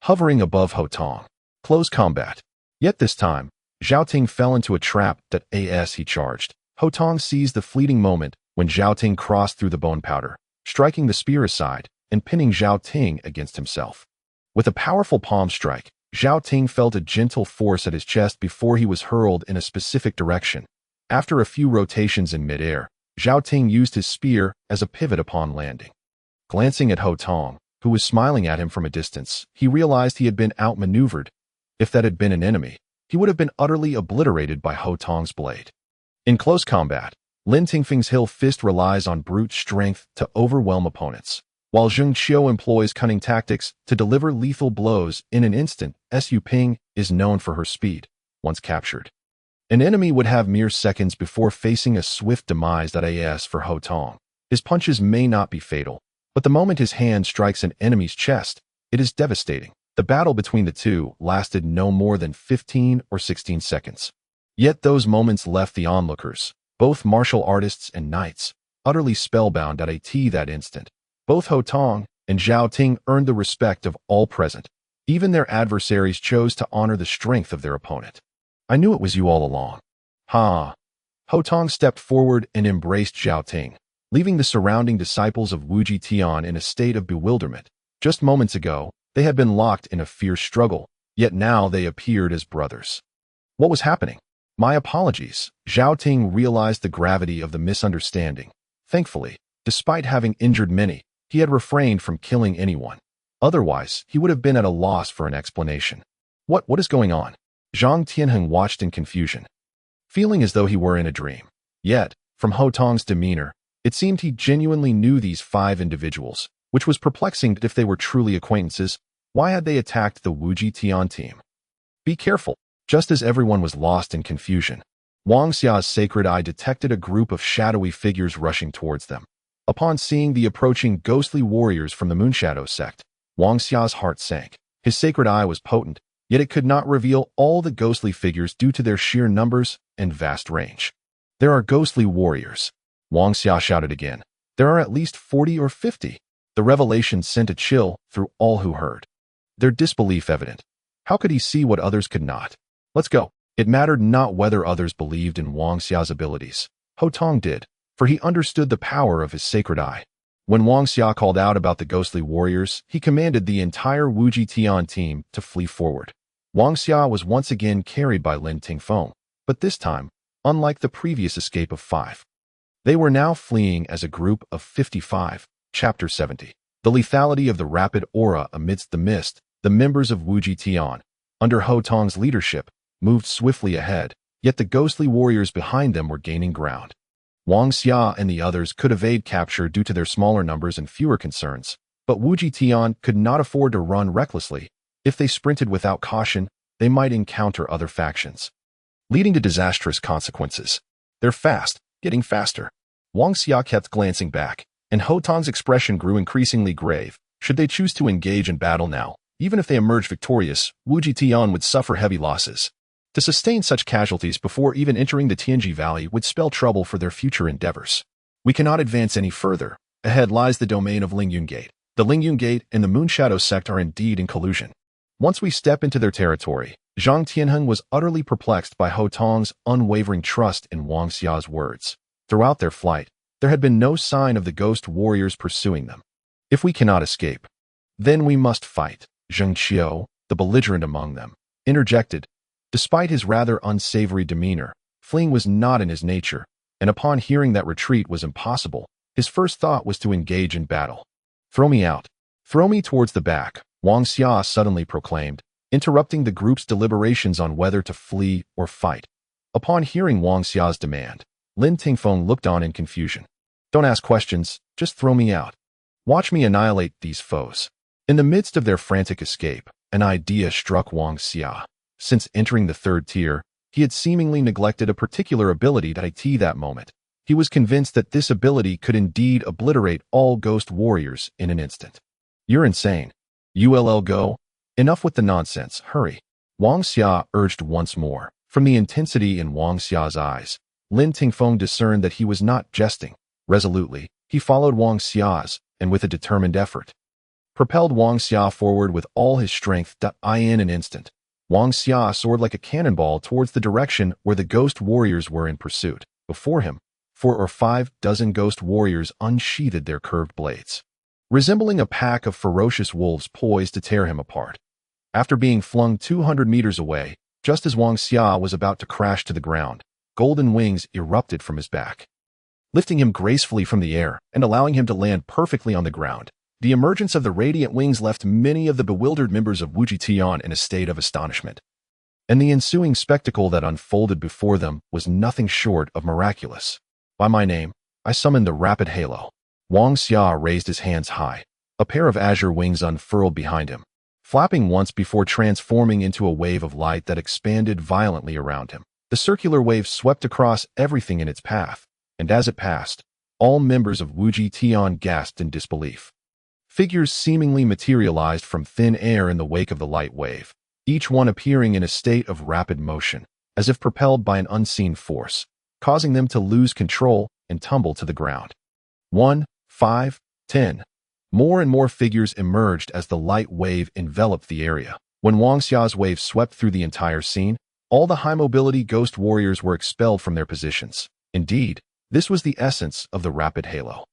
hovering above Ho Tong. Close combat. Yet this time, Zhao Ting fell into a trap. As he charged, Ho Tong seized the fleeting moment when Zhao Ting crossed through the bone powder, striking the spear aside and pinning Zhao Ting against himself. With a powerful palm strike, Zhao Ting felt a gentle force at his chest before he was hurled in a specific direction. After a few rotations in midair, Zhao Ting used his spear as a pivot upon landing. Glancing at Ho Tong, who was smiling at him from a distance, he realized he had been outmaneuvered. If that had been an enemy, he would have been utterly obliterated by Ho Tong's blade. In close combat, Lin Tingfeng's hill fist relies on brute strength to overwhelm opponents, while Zheng Qiu employs cunning tactics to deliver lethal blows in an instant. Su Ping is known for her speed. Once captured, an enemy would have mere seconds before facing a swift demise. As for Ho Tong, his punches may not be fatal, but the moment his hand strikes an enemy's chest, it is devastating. The battle between the two lasted no more than 15 or 16 seconds. Yet those moments left the onlookers, both martial artists and knights, utterly spellbound. That instant, both Ho Tong and Zhao Ting earned the respect of all present. Even their adversaries chose to honor the strength of their opponent. I knew it was you all along. Ha! Ho Tong stepped forward and embraced Zhao Ting, leaving the surrounding disciples of Wuji Tian in a state of bewilderment. Just moments ago, they had been locked in a fierce struggle, yet now they appeared as brothers. What was happening? My apologies. Zhao Ting realized the gravity of the misunderstanding. Thankfully, despite having injured many, he had refrained from killing anyone. Otherwise, he would have been at a loss for an explanation. What is going on? Zhang Tianheng watched in confusion, feeling as though he were in a dream. Yet, from Ho Tong's demeanor, it seemed he genuinely knew these 5 individuals, which was perplexing. If they were truly acquaintances, why had they attacked the Wuji Tian team? Be careful. Just as everyone was lost in confusion, Wang Xia's sacred eye detected a group of shadowy figures rushing towards them. Upon seeing the approaching ghostly warriors from the Moonshadow sect, Wang Xia's heart sank. His sacred eye was potent, yet it could not reveal all the ghostly figures due to their sheer numbers and vast range. There are ghostly warriors. Wang Xia shouted again. There are at least 40 or 50. The revelation sent a chill through all who heard. Their disbelief evident. How could he see what others could not? Let's go. It mattered not whether others believed in Wang Xia's abilities. Ho Tong did, for he understood the power of his sacred eye. When Wang Xia called out about the ghostly warriors, he commanded the entire Wuji Tian team to flee forward. Wang Xia was once again carried by Lin Tingfeng, but this time, unlike the previous escape of 5. They were now fleeing as a group of 55. Chapter 70. The lethality of the rapid aura amidst the mist, the members of Wuji Tian, under Ho Tong's leadership, moved swiftly ahead, yet the ghostly warriors behind them were gaining ground. Wang Xia and the others could evade capture due to their smaller numbers and fewer concerns, but Wuji Tian could not afford to run recklessly. If they sprinted without caution, they might encounter other factions, leading to disastrous consequences. They're fast, getting faster. Wang Xia kept glancing back, and Ho Tong's expression grew increasingly grave. Should they choose to engage in battle now, even if they emerged victorious, Wuji Tian would suffer heavy losses. To sustain such casualties before even entering the Tianji Valley would spell trouble for their future endeavors. We cannot advance any further. Ahead lies the domain of Lingyun Gate. The Lingyun Gate and the Moonshadow sect are indeed in collusion. Once we step into their territory, Zhang Tianheng was utterly perplexed by Ho Tong's unwavering trust in Wang Xia's words. Throughout their flight, there had been no sign of the ghost warriors pursuing them. If we cannot escape, then we must fight. Zheng Qiu, the belligerent among them, interjected. Despite his rather unsavory demeanor, fleeing was not in his nature, and upon hearing that retreat was impossible, his first thought was to engage in battle. Throw me out. Throw me towards the back, Wang Xia suddenly proclaimed, interrupting the group's deliberations on whether to flee or fight. Upon hearing Wang Xia's demand, Lin Tingfeng looked on in confusion. Don't ask questions, just throw me out. Watch me annihilate these foes. In the midst of their frantic escape, an idea struck Wang Xia. Since entering the 3rd tier, he had seemingly neglected a particular ability at that moment. He was convinced that this ability could indeed obliterate all ghost warriors in an instant. You're insane. ULL go. Enough with the nonsense, hurry. Wang Xia urged once more. From the intensity in Wang Xia's eyes, Lin Tingfeng discerned that he was not jesting. Resolutely, he followed Wang Xia's, and with a determined effort, propelled Wang Xia forward with all his strength. In an instant, Wang Xia soared like a cannonball towards the direction where the ghost warriors were in pursuit. Before him, 4 or 5 dozen ghost warriors unsheathed their curved blades, resembling a pack of ferocious wolves poised to tear him apart. After being flung 200 meters away, just as Wang Xia was about to crash to the ground, golden wings erupted from his back, lifting him gracefully from the air and allowing him to land perfectly on the ground. The emergence of the radiant wings left many of the bewildered members of Wuji Tian in a state of astonishment, and the ensuing spectacle that unfolded before them was nothing short of miraculous. By my name, I summoned the rapid halo. Wang Xia raised his hands high. A pair of azure wings unfurled behind him, flapping once before transforming into a wave of light that expanded violently around him. The circular wave swept across everything in its path, and as it passed, all members of Wuji Tian gasped in disbelief. Figures seemingly materialized from thin air in the wake of the light wave, each one appearing in a state of rapid motion, as if propelled by an unseen force, causing them to lose control and tumble to the ground. 1, 5, 10. More and more figures emerged as the light wave enveloped the area. When Wang Xia's wave swept through the entire scene, all the high-mobility ghost warriors were expelled from their positions. Indeed, this was the essence of the rapid halo.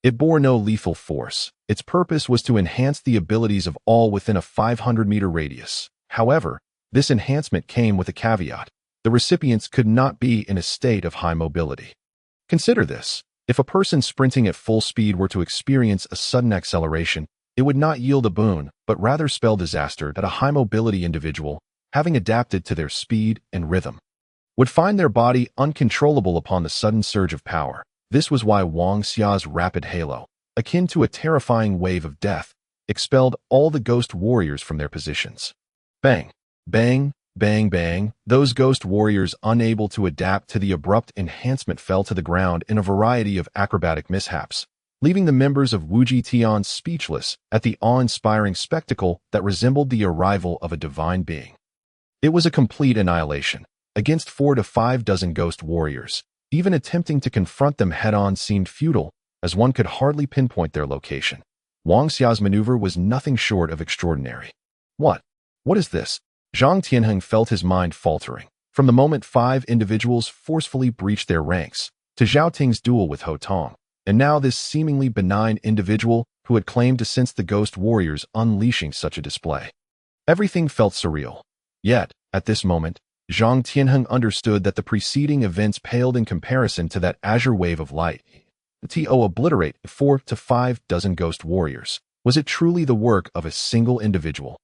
It bore no lethal force. Its purpose was to enhance the abilities of all within a 500-meter radius. However, this enhancement came with a caveat. The recipients could not be in a state of high mobility. Consider this. If a person sprinting at full speed were to experience a sudden acceleration, it would not yield a boon, but rather spell disaster. That a high-mobility individual, having adapted to their speed and rhythm, would find their body uncontrollable upon the sudden surge of power. This was why Wang Xia's rapid halo, akin to a terrifying wave of death, expelled all the ghost warriors from their positions. Bang! Bang! Bang! Bang! Those ghost warriors, unable to adapt to the abrupt enhancement, fell to the ground in a variety of acrobatic mishaps, leaving the members of Wuji Tian speechless at the awe-inspiring spectacle that resembled the arrival of a divine being. It was a complete annihilation. Against 4 to 5 dozen ghost warriors, even attempting to confront them head-on seemed futile, as one could hardly pinpoint their location. Wang Xia's maneuver was nothing short of extraordinary. What? What is this? Zhang Tianheng felt his mind faltering. From the moment 5 individuals forcefully breached their ranks, to Zhao Ting's duel with Ho Tong, and now this seemingly benign individual who had claimed to sense the ghost warriors unleashing such a display. Everything felt surreal. Yet, at this moment, Zhang Tianheng understood that the preceding events paled in comparison to that azure wave of light. To obliterate 4 to 5 dozen ghost warriors. Was it truly the work of a single individual?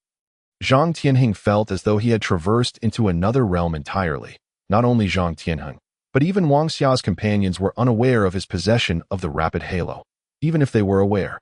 Zhang Tianheng felt as though he had traversed into another realm entirely. Not only Zhang Tianheng, but even Wang Xia's companions were unaware of his possession of the rapid halo. Even if they were aware,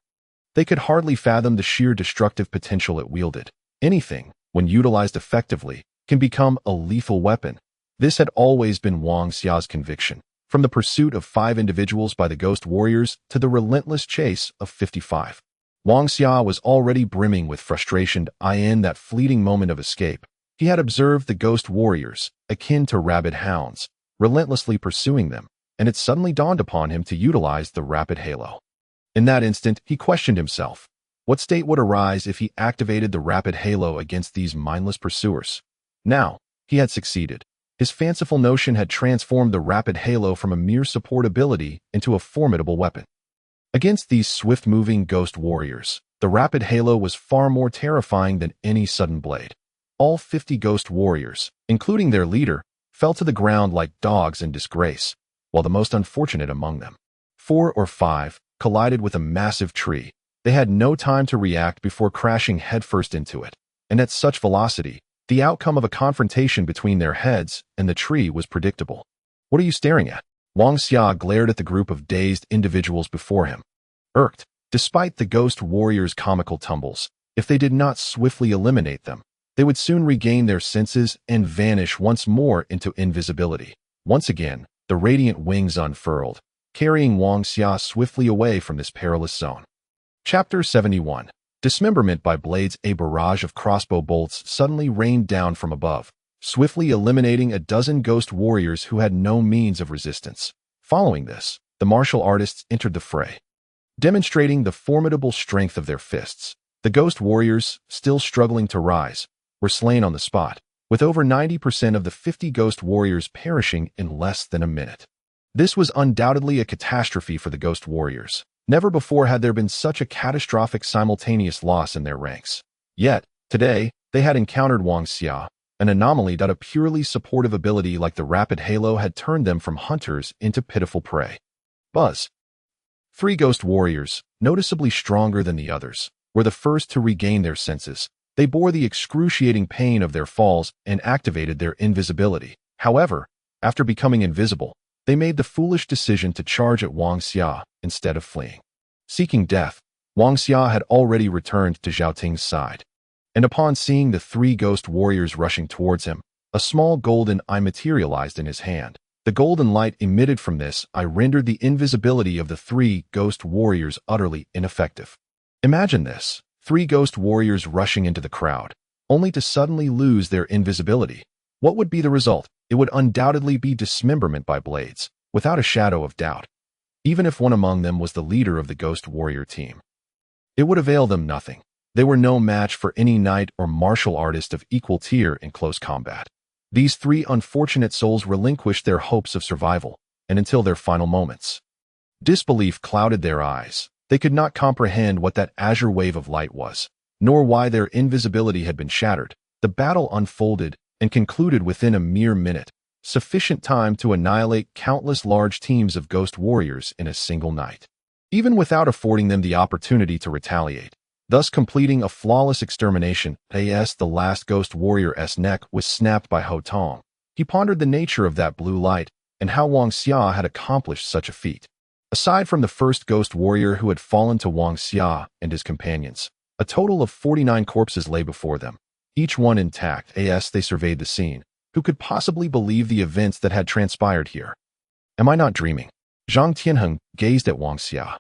they could hardly fathom the sheer destructive potential it wielded. Anything, when utilized effectively, can become a lethal weapon. This had always been Wang Xia's conviction, from the pursuit of 5 individuals by the ghost warriors to the relentless chase of 55. Wang Xia was already brimming with frustration in that fleeting moment of escape. He had observed the ghost warriors, akin to rabid hounds, relentlessly pursuing them, and it suddenly dawned upon him to utilize the rapid halo. In that instant, he questioned himself. What state would arise if he activated the rapid halo against these mindless pursuers? Now, he had succeeded. His fanciful notion had transformed the rapid halo from a mere support ability into a formidable weapon. Against these swift-moving ghost warriors, the rapid halo was far more terrifying than any sudden blade. All 50 ghost warriors, including their leader, fell to the ground like dogs in disgrace, while the most unfortunate among them, 4 or 5, collided with a massive tree. They had no time to react before crashing headfirst into it, and at such velocity, the outcome of a confrontation between their heads and the tree was predictable. What are you staring at? Wang Xia glared at the group of dazed individuals before him. Irked, despite the ghost warriors' comical tumbles, if they did not swiftly eliminate them, they would soon regain their senses and vanish once more into invisibility. Once again, the radiant wings unfurled, carrying Wang Xia swiftly away from this perilous zone. Chapter 71. Dismemberment by blades. A barrage of crossbow bolts suddenly rained down from above, swiftly eliminating a dozen ghost warriors who had no means of resistance. Following this, the martial artists entered the fray, demonstrating the formidable strength of their fists. The ghost warriors, still struggling to rise, were slain on the spot, with over 90% of the 50 ghost warriors perishing in less than a minute. This was undoubtedly a catastrophe for the ghost warriors. Never before had there been such a catastrophic simultaneous loss in their ranks. Yet, today, they had encountered Wang Xia, an anomaly that a purely supportive ability like the rapid halo had turned them from hunters into pitiful prey. Buzz. 3 ghost warriors, noticeably stronger than the others, were the first to regain their senses. They bore the excruciating pain of their falls and activated their invisibility. However, after becoming invisible, they made the foolish decision to charge at Wang Xia instead of fleeing. Seeking death, Wang Xia had already returned to Zhao Ting's side, and upon seeing the 3 ghost warriors rushing towards him, a small golden eye materialized in his hand. The golden light emitted from this eye rendered the invisibility of the 3 ghost warriors utterly ineffective. Imagine this, 3 ghost warriors rushing into the crowd, only to suddenly lose their invisibility. What would be the result? It would undoubtedly be dismemberment by blades, without a shadow of doubt. Even if one among them was the leader of the ghost warrior team, it would avail them nothing. They were no match for any knight or martial artist of equal tier in close combat. These 3 unfortunate souls relinquished their hopes of survival, and until their final moments. Disbelief clouded their eyes. They could not comprehend what that azure wave of light was, nor why their invisibility had been shattered. The battle unfolded and concluded within a mere minute, sufficient time to annihilate countless large teams of ghost warriors in a single night, even without affording them the opportunity to retaliate, thus completing a flawless extermination. The last ghost warrior's neck was snapped by Ho Tong. He pondered the nature of that blue light and how Wang Xia had accomplished such a feat. Aside from the first ghost warrior who had fallen to Wang Xia and his companions, a total of 49 corpses lay before them, each one intact. As they surveyed the scene, who could possibly believe the events that had transpired here? Am I not dreaming? Zhang Tianheng gazed at Wang Xia,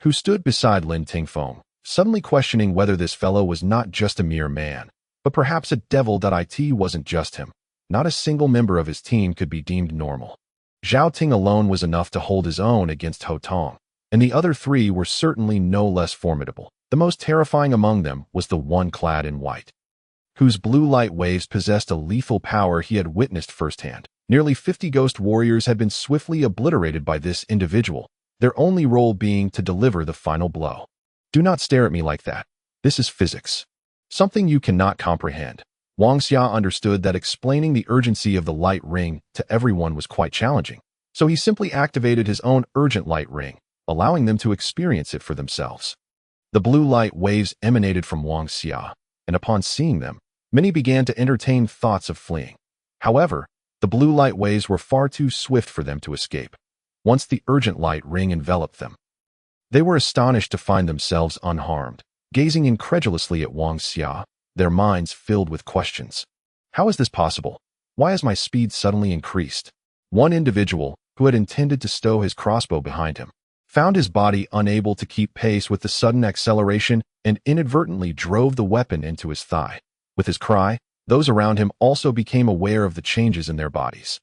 who stood beside Lin Tingfeng, suddenly questioning whether this fellow was not just a mere man, But perhaps a devil.it wasn't just him. Not a single member of his team could be deemed normal. Zhao Ting alone was enough to hold his own against Ho Tong, and the other three were certainly no less formidable. The most terrifying among them was the one clad in white, whose blue light waves possessed a lethal power he had witnessed firsthand. Nearly 50 ghost warriors had been swiftly obliterated by this individual, their only role being to deliver the final blow. Do not stare at me like that. This is physics. Something you cannot comprehend. Wang Xia understood that explaining the urgency of the light ring to everyone was quite challenging, so he simply activated his own urgent light ring, allowing them to experience it for themselves. The blue light waves emanated from Wang Xia, and upon seeing them, many began to entertain thoughts of fleeing. However, the blue light waves were far too swift for them to escape. Once the urgent light ring enveloped them, they were astonished to find themselves unharmed, gazing incredulously at Wang Xia, their minds filled with questions. How is this possible? Why has my speed suddenly increased? One individual, who had intended to stow his crossbow behind him, found his body unable to keep pace with the sudden acceleration and inadvertently drove the weapon into his thigh. With his cry, those around him also became aware of the changes in their bodies.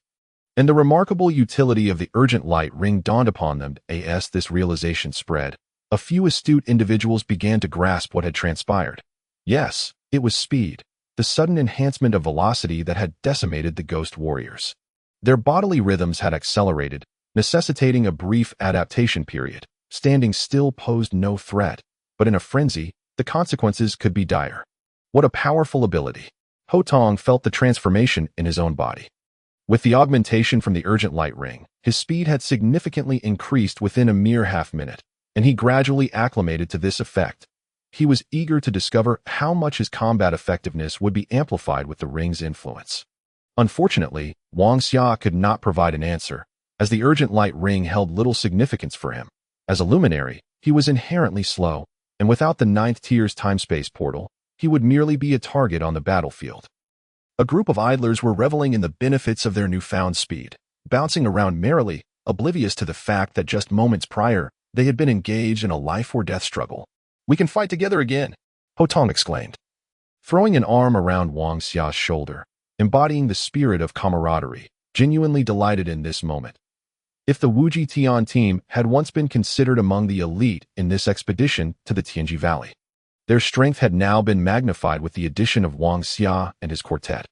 And the remarkable utility of the urgent light ring dawned upon them. As this realization spread, a few astute individuals began to grasp what had transpired. Yes, it was speed, the sudden enhancement of velocity that had decimated the ghost warriors. Their bodily rhythms had accelerated, necessitating a brief adaptation period. Standing still posed no threat, but in a frenzy, the consequences could be dire. What a powerful ability! Ho Tong felt the transformation in his own body. With the augmentation from the urgent light ring, his speed had significantly increased within a mere half-minute, and he gradually acclimated to this effect. He was eager to discover how much his combat effectiveness would be amplified with the ring's influence. Unfortunately, Wang Xia could not provide an answer, as the urgent light ring held little significance for him. As a luminary, he was inherently slow, and without the 9th tier's time-space portal, he would merely be a target on the battlefield. A group of idlers were reveling in the benefits of their newfound speed, bouncing around merrily, oblivious to the fact that just moments prior, they had been engaged in a life-or-death struggle. "We can fight together again," Ho Tong exclaimed, throwing an arm around Wang Xia's shoulder, embodying the spirit of camaraderie, genuinely delighted in this moment. If the Wuji Tian team had once been considered among the elite in this expedition to the Tianji Valley, their strength had now been magnified with the addition of Wang Xia and his quartet.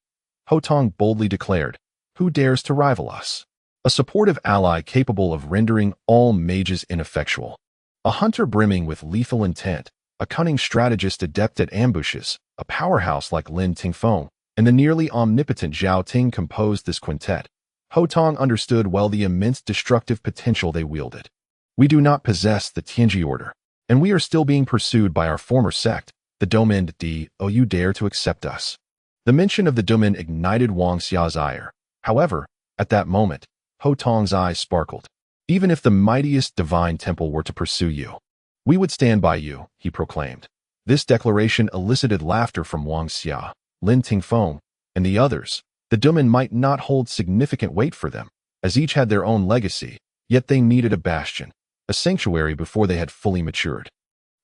Ho Tong boldly declared, "Who dares to rival us? A supportive ally capable of rendering all mages ineffectual. A hunter brimming with lethal intent, a cunning strategist adept at ambushes, a powerhouse like Lin Tingfeng, and the nearly omnipotent Zhao Ting composed this quintet." Ho Tong understood well the immense destructive potential they wielded. "We do not possess the Tianji order, and we are still being pursued by our former sect, the Domain D. Oh, you dare to accept us?" The mention of the Domain ignited Wang Xia's ire. However, at that moment, Ho Tong's eyes sparkled. "Even if the mightiest divine temple were to pursue you, we would stand by you," he proclaimed. This declaration elicited laughter from Wang Xia, Lin Tingfeng, and the others. The Domain might not hold significant weight for them, as each had their own legacy, yet they needed a bastion, a sanctuary before they had fully matured.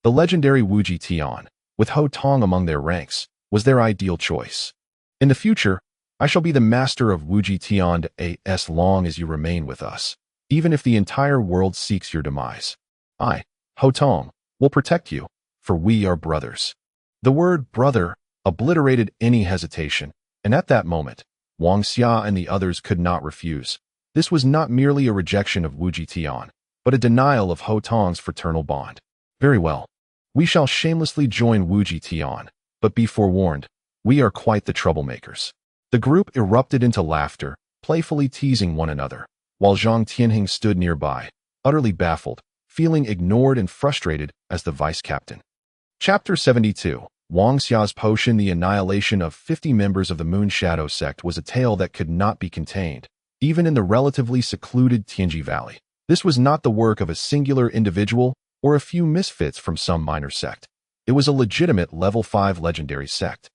The legendary Wuji Tian, with Ho Tong among their ranks, was their ideal choice. "In the future, I shall be the master of Wuji Tian as long as you remain with us, even if the entire world seeks your demise. I, Ho Tong, will protect you, for we are brothers." The word brother obliterated any hesitation, and at that moment, Wang Xia and the others could not refuse. This was not merely a rejection of Wuji Tian, but a denial of Ho Tong's fraternal bond. "Very well. We shall shamelessly join Wuji Tian, but be forewarned, we are quite the troublemakers." The group erupted into laughter, playfully teasing one another, while Zhang Tianhing stood nearby, utterly baffled, feeling ignored and frustrated as the vice-captain. Chapter 72. Wang Xia's potion. The annihilation of 50 members of the Moon Shadow sect was a tale that could not be contained, even in the relatively secluded Tianji Valley. This was not the work of a singular individual or a few misfits from some minor sect. It was a legitimate level 5 legendary sect.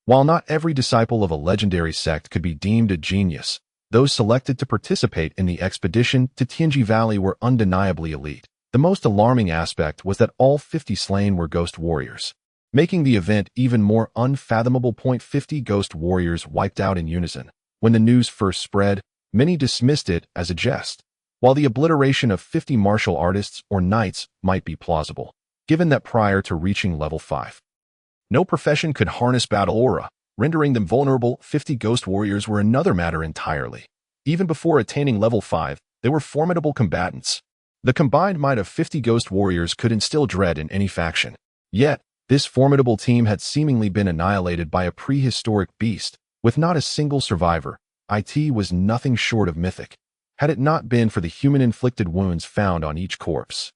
While not every disciple of a legendary sect could be deemed a genius, those selected to participate in the expedition to Tianji Valley were undeniably elite. The most alarming aspect was that all 50 slain were ghost warriors. making the event even more unfathomable. 50 ghost warriors wiped out in unison. When the news first spread, many dismissed it as a jest, while the obliteration of 50 martial artists or knights might be plausible, given that prior to reaching level 5, no profession could harness battle aura, rendering them vulnerable. 50 ghost warriors were another matter entirely. Even before attaining level 5, they were formidable combatants. The combined might of 50 ghost warriors could instill dread in any faction. Yet, this formidable team had seemingly been annihilated by a prehistoric beast, with not a single survivor. It was nothing short of mythic, had it not been for the human-inflicted wounds found on each corpse.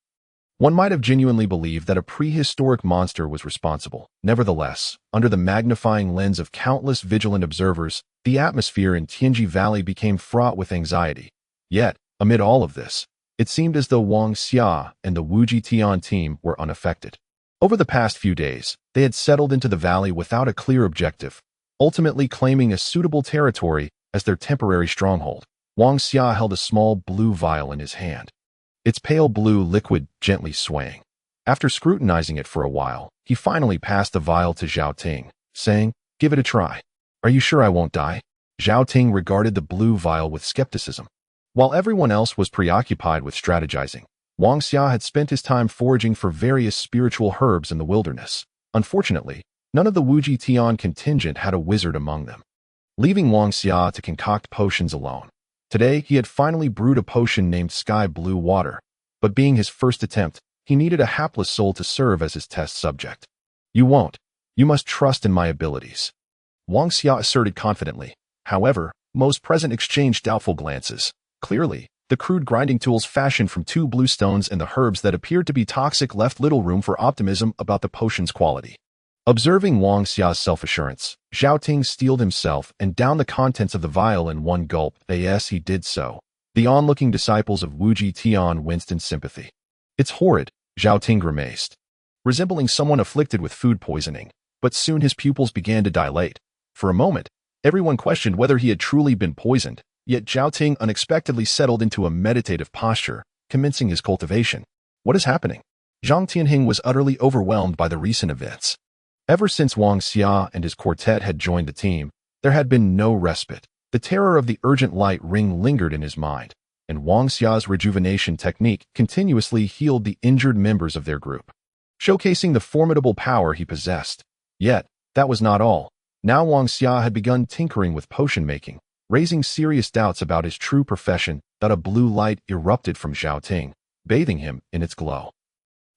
One might have genuinely believed that a prehistoric monster was responsible. Nevertheless, under the magnifying lens of countless vigilant observers, the atmosphere in Tianji Valley became fraught with anxiety. Yet, amid all of this, it seemed as though Wang Xia and the Wuji Tian team were unaffected. Over the past few days, they had settled into the valley without a clear objective, ultimately claiming a suitable territory as their temporary stronghold. Wang Xia held a small blue vial in his hand, its pale blue liquid gently swaying. After scrutinizing it for a while, he finally passed the vial to Zhao Ting, saying, "Give it a try. Are you sure I won't die?" Zhao Ting regarded the blue vial with skepticism. While everyone else was preoccupied with strategizing, Wang Xia had spent his time foraging for various spiritual herbs in the wilderness. Unfortunately, none of the Wuji Tian contingent had a wizard among them, leaving Wang Xia to concoct potions alone. Today, he had finally brewed a potion named Sky Blue Water, but being his first attempt, he needed a hapless soul to serve as his test subject. "You won't. You must trust in my abilities," Wang Xia asserted confidently. However, most present exchanged doubtful glances. Clearly, the crude grinding tools fashioned from 2 blue stones and the herbs that appeared to be toxic left little room for optimism about the potion's quality. Observing Wang Xia's self-assurance, Zhao Ting steeled himself and downed the contents of the vial in one gulp. As he did so, the onlooking disciples of Wuji Tian winced in sympathy. "It's horrid," Zhao Ting grimaced, resembling someone afflicted with food poisoning, but soon his pupils began to dilate. For a moment, everyone questioned whether he had truly been poisoned, yet Zhao Ting unexpectedly settled into a meditative posture, commencing his cultivation. "What is happening?" Zhang Tianhing was utterly overwhelmed by the recent events. Ever since Wang Xia and his quartet had joined the team, there had been no respite. The terror of the urgent light ring lingered in his mind, and Wang Xia's rejuvenation technique continuously healed the injured members of their group, showcasing the formidable power he possessed. Yet, that was not all. Now Wang Xia had begun tinkering with potion making, raising serious doubts about his true profession. That a blue light erupted from Zhao Ting, bathing him in its glow.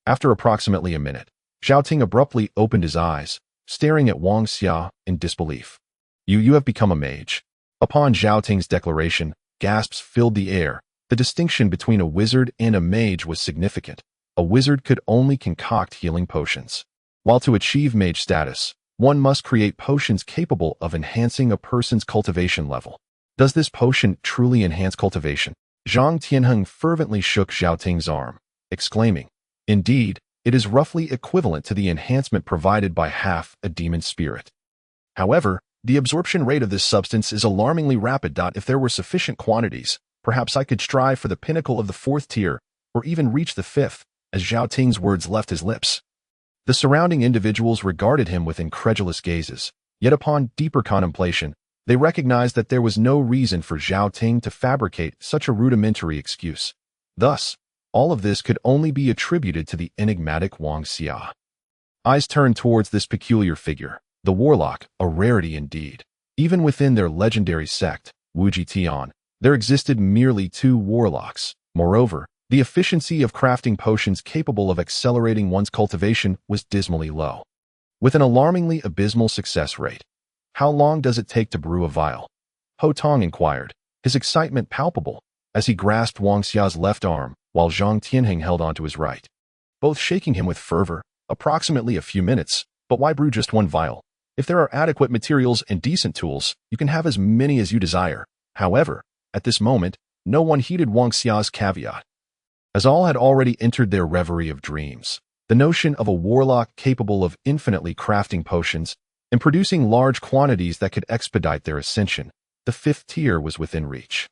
After approximately a minute, Zhao Ting abruptly opened his eyes, staring at Wang Xia in disbelief. You have become a mage." Upon Zhao Ting's declaration, gasps filled the air. The distinction between a wizard and a mage was significant. A wizard could only concoct healing potions, while to achieve mage status, one must create potions capable of enhancing a person's cultivation level. Does this potion truly enhance cultivation? Zhang Tianheng fervently shook Zhao Ting's arm, exclaiming, "Indeed, it is roughly equivalent to the enhancement provided by half a demon spirit. However, the absorption rate of this substance is alarmingly rapid. If there were sufficient quantities, perhaps I could strive for the pinnacle of the 4th tier, or even reach the 5th, as Zhao Ting's words left his lips. The surrounding individuals regarded him with incredulous gazes, yet upon deeper contemplation, they recognized that there was no reason for Zhao Ting to fabricate such a rudimentary excuse. Thus, all of this could only be attributed to the enigmatic Wang Xia. Eyes turned towards this peculiar figure, the warlock, a rarity indeed. Even within their legendary sect, Wuji Tian, there existed merely 2 warlocks. Moreover, the efficiency of crafting potions capable of accelerating one's cultivation was dismally low, with an alarmingly abysmal success rate. "How long does it take to brew a vial?" Ho Tong inquired, his excitement palpable, as he grasped Wang Xia's left arm, while Zhang Tianheng held onto his right, both shaking him with fervor. "Approximately a few minutes, but why brew just 1 vial? If there are adequate materials and decent tools, you can have as many as you desire." However, at this moment, no one heeded Wang Xia's caveat, as all had already entered their reverie of dreams. The notion of a warlock capable of infinitely crafting potions and producing large quantities that could expedite their ascension, the 5th tier, was within reach.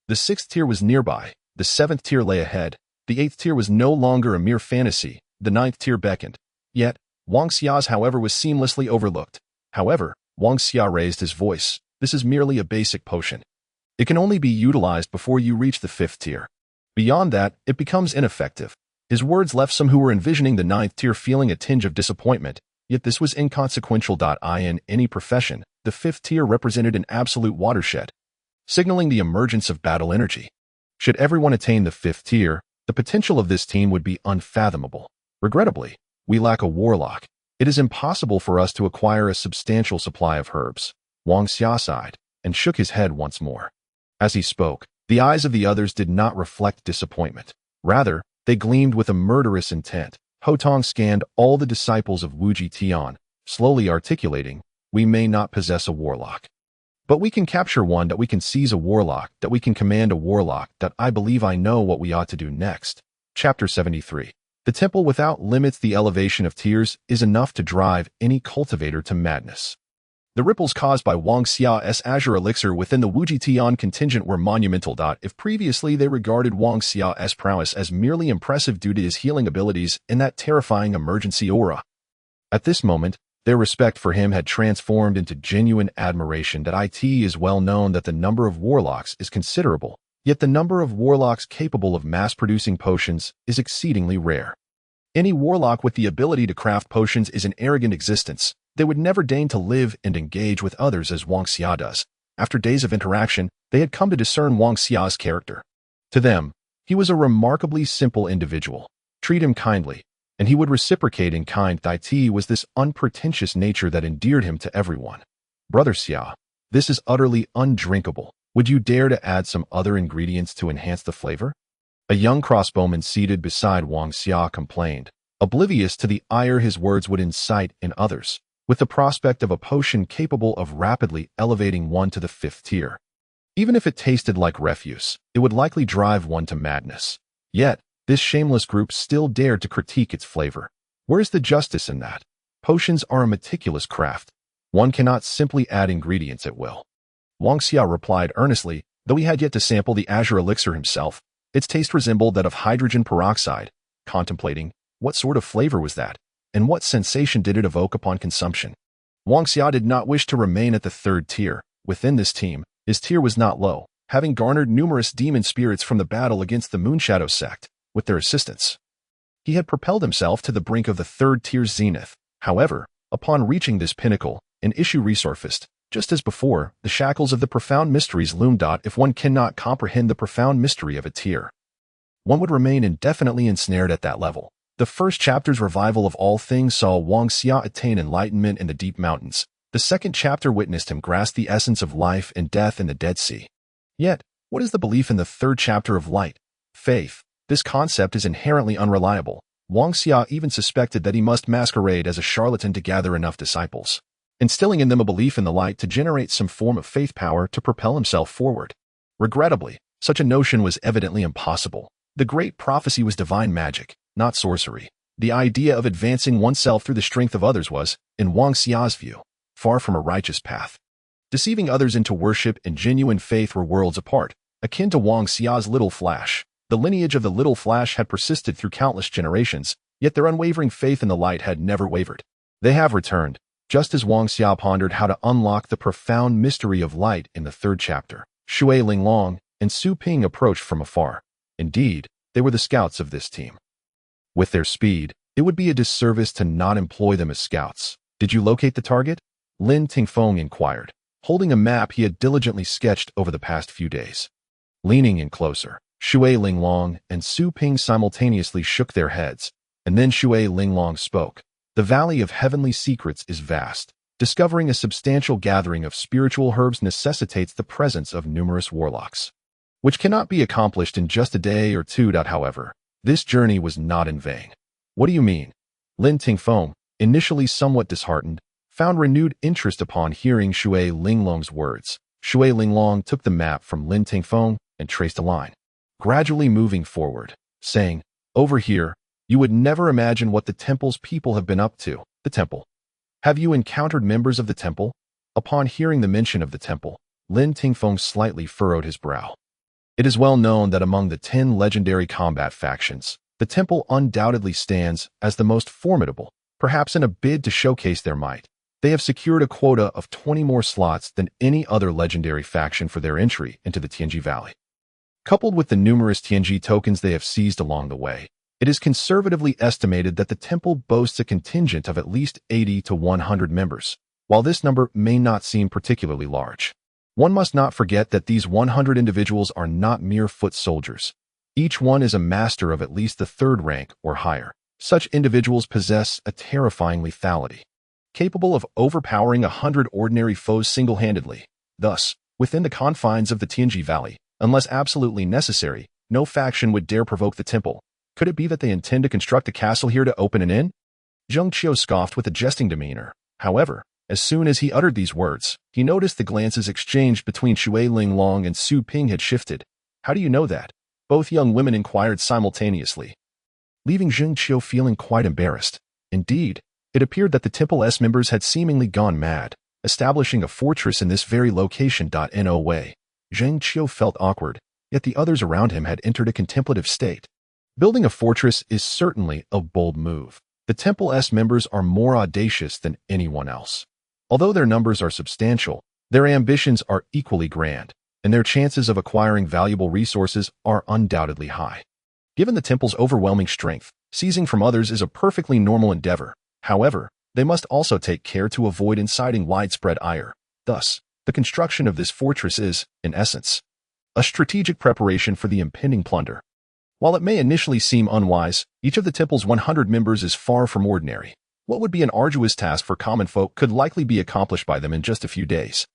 The 6th tier was nearby, the 7th tier lay ahead, the 8th tier was no longer a mere fantasy, the 9th tier beckoned. Yet, Wang Xia's, however, was seamlessly overlooked. However, Wang Xia raised his voice. This is merely a basic potion. It can only be utilized before you reach the 5th tier. Beyond that, it becomes ineffective. His words left some who were envisioning the 9th tier feeling a tinge of disappointment, yet this was inconsequential. In any profession, the 5th tier represented an absolute watershed, signaling the emergence of battle energy. Should everyone attain the 5th tier, the potential of this team would be unfathomable. Regrettably, we lack a warlock. It is impossible for us to acquire a substantial supply of herbs. Wang Xia sighed and shook his head once more. As he spoke, the eyes of the others did not reflect disappointment. Rather, they gleamed with a murderous intent. Ho Tong scanned all the disciples of Wu Jitian, slowly articulating, "We may not possess a warlock, but we can capture one, that we can seize a warlock, that we can command a warlock, that I believe I know what we ought to do next." Chapter 73. The temple without limits. The elevation of tiers is enough to drive any cultivator to madness. The ripples caused by Wang Xia's azure elixir within the Wu Jitian contingent were monumental. If previously they regarded Wang Xia's prowess as merely impressive due to his healing abilities and that terrifying emergency aura, at this moment, their respect for him had transformed into genuine admiration. It is well known that the number of warlocks is considerable, yet the number of warlocks capable of mass-producing potions is exceedingly rare. Any warlock with the ability to craft potions is an arrogant existence. They would never deign to live and engage with others as Wang Xia does. After days of interaction, they had come to discern Wang Xia's character. To them, he was a remarkably simple individual. Treat him kindly, and he would reciprocate in kind. It was this unpretentious nature that endeared him to everyone. "Brother Xia, this is utterly undrinkable. Would you dare to add some other ingredients to enhance the flavor?" A young crossbowman seated beside Wang Xia complained, oblivious to the ire his words would incite in others, with the prospect of a potion capable of rapidly elevating one to the 5th tier. Even if it tasted like refuse, it would likely drive one to madness. Yet, this shameless group still dared to critique its flavor. Where's the justice in that? Potions are a meticulous craft. One cannot simply add ingredients at will. Wang Xia replied earnestly, though he had yet to sample the azure elixir himself. Its taste resembled that of hydrogen peroxide. Contemplating, what sort of flavor was that, and what sensation did it evoke upon consumption? Wang Xia did not wish to remain at the 3rd tier. Within this team, his tier was not low, having garnered numerous demon spirits from the battle against the Moonshadow sect. With their assistance, he had propelled himself to the brink of the 3rd tier's zenith. However, upon reaching this pinnacle, an issue resurfaced. Just as before, the shackles of the profound mysteries loomed. If one cannot comprehend the profound mystery of a tier, one would remain indefinitely ensnared at that level. The first chapter's revival of all things saw Wang Xia attain enlightenment in the deep mountains. The second chapter witnessed him grasp the essence of life and death in the Dead Sea. Yet, what is the belief in the 3rd chapter of light? Faith. This concept is inherently unreliable. Wang Xia even suspected that he must masquerade as a charlatan to gather enough disciples, instilling in them a belief in the light to generate some form of faith power to propel himself forward. Regrettably, such a notion was evidently impossible. The great prophecy was divine magic, not sorcery. The idea of advancing oneself through the strength of others was, in Wang Xia's view, far from a righteous path. Deceiving others into worship and genuine faith were worlds apart, akin to Wang Xia's Little Flash. The lineage of the Little Flash had persisted through countless generations, yet their unwavering faith in the light had never wavered. They have returned, just as Wang Xia pondered how to unlock the profound mystery of light in the 3rd chapter. Shui Linglong and Su Ping approached from afar. Indeed, they were the scouts of this team. With their speed, it would be a disservice to not employ them as scouts. "Did you locate the target?" Lin Tingfeng inquired, holding a map he had diligently sketched over the past few days. Leaning in closer, Shui Linglong and Su Ping simultaneously shook their heads, and then Shui Linglong spoke. "The Valley of Heavenly Secrets is vast. Discovering a substantial gathering of spiritual herbs necessitates the presence of numerous warlocks, which cannot be accomplished in just a day or two. However, this journey was not in vain." "What do you mean?" Lin Tingfeng, initially somewhat disheartened, found renewed interest upon hearing Shui Linglong's words. Shui Linglong took the map from Lin Tingfeng and traced a line, gradually moving forward, saying, "Over here, you would never imagine what the temple's people have been up to." "The temple? Have you encountered members of the temple?" Upon hearing the mention of the temple, Lin Tingfeng slightly furrowed his brow. It is well known that among the 10 legendary combat factions, the temple undoubtedly stands as the most formidable. Perhaps in a bid to showcase their might, they have secured a quota of 20 more slots than any other legendary faction for their entry into the Tianji Valley. Coupled with the numerous Tianji tokens they have seized along the way, it is conservatively estimated that the temple boasts a contingent of at least 80 to 100 members. While this number may not seem particularly large, one must not forget that these 100 individuals are not mere foot soldiers. Each one is a master of at least the 3rd rank or higher. Such individuals possess a terrifying lethality, capable of overpowering 100 ordinary foes single-handedly. Thus, within the confines of the Tianji Valley, unless absolutely necessary, no faction would dare provoke the temple. Could it be that they intend to construct a castle here to open an inn? Zheng Qiu scoffed with a jesting demeanor. However, as soon as he uttered these words, he noticed the glances exchanged between Shui Linglong and Su Ping had shifted. How do you know that? Both young women inquired simultaneously, leaving Zheng Qiu feeling quite embarrassed. Indeed, it appeared that the Temple's members had seemingly gone mad, establishing a fortress in this very location. No way. Zheng Qiu felt awkward, yet the others around him had entered a contemplative state. Building a fortress is certainly a bold move. The Temple's members are more audacious than anyone else. Although their numbers are substantial, their ambitions are equally grand, and their chances of acquiring valuable resources are undoubtedly high. Given the temple's overwhelming strength, seizing from others is a perfectly normal endeavor. However, they must also take care to avoid inciting widespread ire. Thus, the construction of this fortress is, in essence, a strategic preparation for the impending plunder. While it may initially seem unwise, each of the temple's 100 members is far from ordinary. What would be an arduous task for common folk could likely be accomplished by them in just a few days.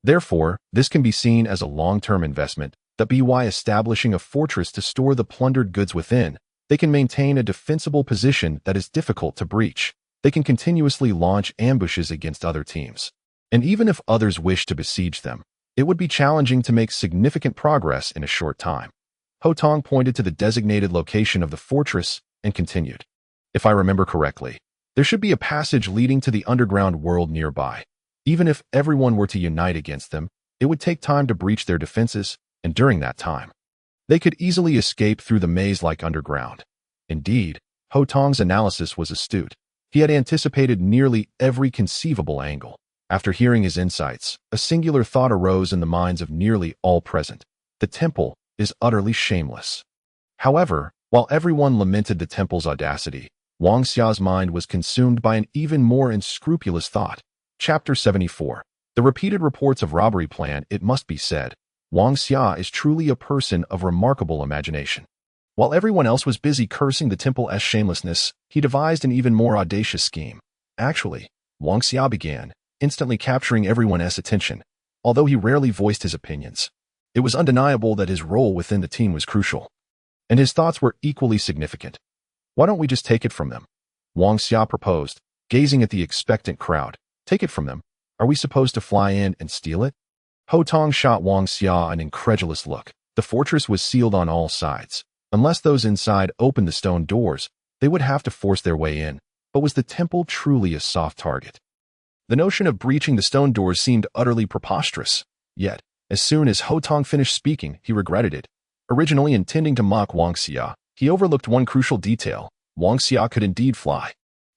Therefore, this can be seen as a long-term investment, that by establishing a fortress to store the plundered goods within, they can maintain a defensible position that is difficult to breach. They can continuously launch ambushes against other teams. And even if others wish to besiege them, it would be challenging to make significant progress in a short time. Ho Tong pointed to the designated location of the fortress and continued. If I remember correctly, there should be a passage leading to the underground world nearby. Even if everyone were to unite against them, it would take time to breach their defenses, and during that time, they could easily escape through the maze-like underground. Indeed, Ho Tong's analysis was astute. He had anticipated nearly every conceivable angle. After hearing his insights, a singular thought arose in the minds of nearly all present. The temple is utterly shameless. However, while everyone lamented the temple's audacity, Wang Xia's mind was consumed by an even more unscrupulous thought. Chapter 74. The repeated reports of robbery plan. It must be said, Wang Xia is truly a person of remarkable imagination. While everyone else was busy cursing the temple's shamelessness, he devised an even more audacious scheme. Actually, Wang Xia began, instantly capturing everyone's attention, although he rarely voiced his opinions. It was undeniable that his role within the team was crucial, and his thoughts were equally significant. Why don't we just take it from them? Wang Xia proposed, gazing at the expectant crowd. Take it from them? Are we supposed to fly in and steal it? Ho Tong shot Wang Xia an incredulous look. The fortress was sealed on all sides. Unless those inside opened the stone doors, they would have to force their way in. But was the temple truly a soft target? The notion of breaching the stone doors seemed utterly preposterous. Yet, as soon as Ho Tong finished speaking, he regretted it. Originally intending to mock Wang Xia, he overlooked one crucial detail. Wang Xia could indeed fly.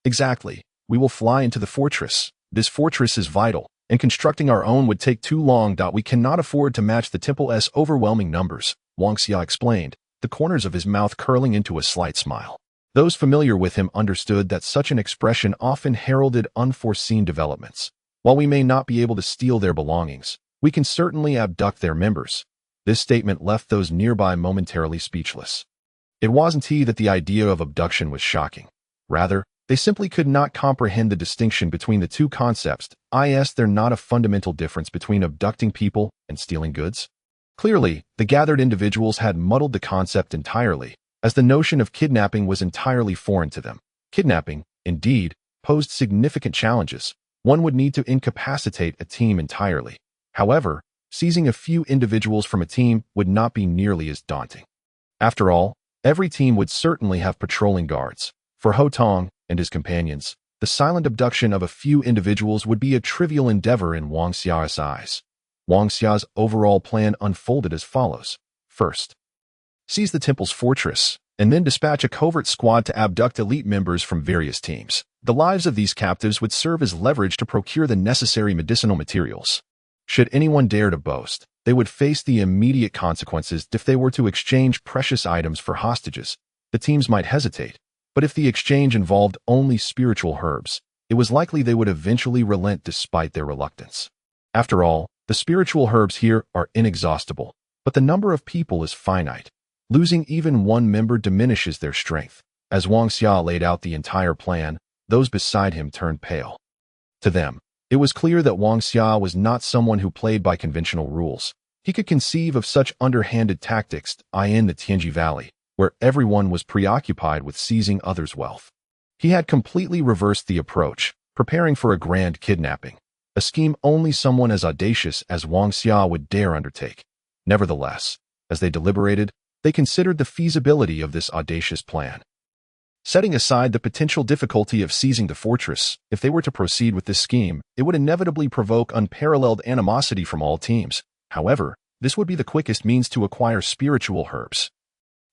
Exactly. We will fly into the fortress. This fortress is vital, and constructing our own would take too long. We cannot afford to match the temple's overwhelming numbers, Wang Xia explained, the corners of his mouth curling into a slight smile. Those familiar with him understood that such an expression often heralded unforeseen developments. While we may not be able to steal their belongings, we can certainly abduct their members. This statement left those nearby momentarily speechless. It wasn't that the idea of abduction was shocking. Rather, they simply could not comprehend the distinction between the two concepts. Is there not a fundamental difference between abducting people and stealing goods? Clearly, the gathered individuals had muddled the concept entirely, as the notion of kidnapping was entirely foreign to them. Kidnapping, indeed, posed significant challenges. One would need to incapacitate a team entirely. However, seizing a few individuals from a team would not be nearly as daunting. After all, every team would certainly have patrolling guards. For Ho Tong and his companions, the silent abduction of a few individuals would be a trivial endeavor in Wang Xia's eyes. Wang Xia's overall plan unfolded as follows. First, seize the temple's fortress, and then dispatch a covert squad to abduct elite members from various teams. The lives of these captives would serve as leverage to procure the necessary medicinal materials. Should anyone dare to boast, they would face the immediate consequences. If they were to exchange precious items for hostages, the teams might hesitate, but if the exchange involved only spiritual herbs, it was likely they would eventually relent despite their reluctance. After all, the spiritual herbs here are inexhaustible, but the number of people is finite. Losing even one member diminishes their strength. As Wang Xia laid out the entire plan, those beside him turned pale. To them, it was clear that Wang Xia was not someone who played by conventional rules. He could conceive of such underhanded tactics in the Tianji Valley, where everyone was preoccupied with seizing others' wealth. He had completely reversed the approach, preparing for a grand kidnapping, a scheme only someone as audacious as Wang Xia would dare undertake. Nevertheless, as they deliberated, they considered the feasibility of this audacious plan. Setting aside the potential difficulty of seizing the fortress, if they were to proceed with this scheme, it would inevitably provoke unparalleled animosity from all teams. However, this would be the quickest means to acquire spiritual herbs,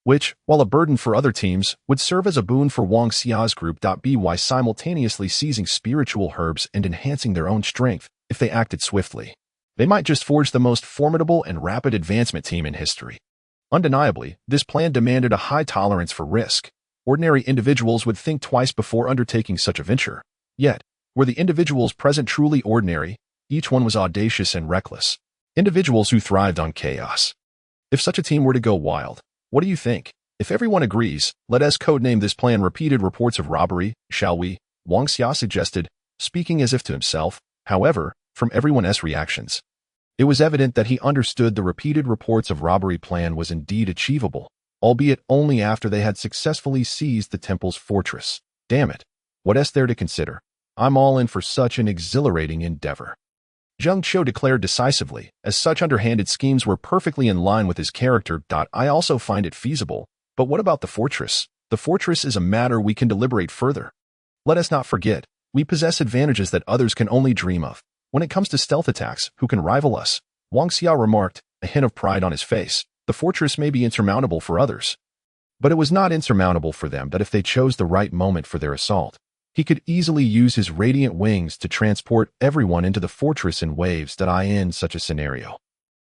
which, while a burden for other teams, would serve as a boon for Wang Xia's group. By simultaneously seizing spiritual herbs and enhancing their own strength, if they acted swiftly, they might just forge the most formidable and rapid advancement team in history. Undeniably, this plan demanded a high tolerance for risk. Ordinary individuals would think twice before undertaking such a venture. Yet, were the individuals present truly ordinary? Each one was audacious and reckless. Individuals who thrived on chaos. If such a team were to go wild, what do you think? If everyone agrees, let us codename this plan repeated reports of robbery, shall we? Wang Xia suggested, speaking as if to himself. However, from everyone's reactions, it was evident that he understood the repeated reports of robbery plan was indeed achievable, albeit only after they had successfully seized the temple's fortress. Damn it. What's there to consider? I'm all in for such an exhilarating endeavor. Zheng Qiu declared decisively, as such underhanded schemes were perfectly in line with his character. I also find it feasible, but what about the fortress? The fortress is a matter we can deliberate further. Let us not forget, we possess advantages that others can only dream of. When it comes to stealth attacks, who can rival us? Wang Xia remarked, a hint of pride on his face. The fortress may be insurmountable for others, but it was not insurmountable for them. That if they chose the right moment for their assault, he could easily use his radiant wings to transport everyone into the fortress in waves. In such a scenario,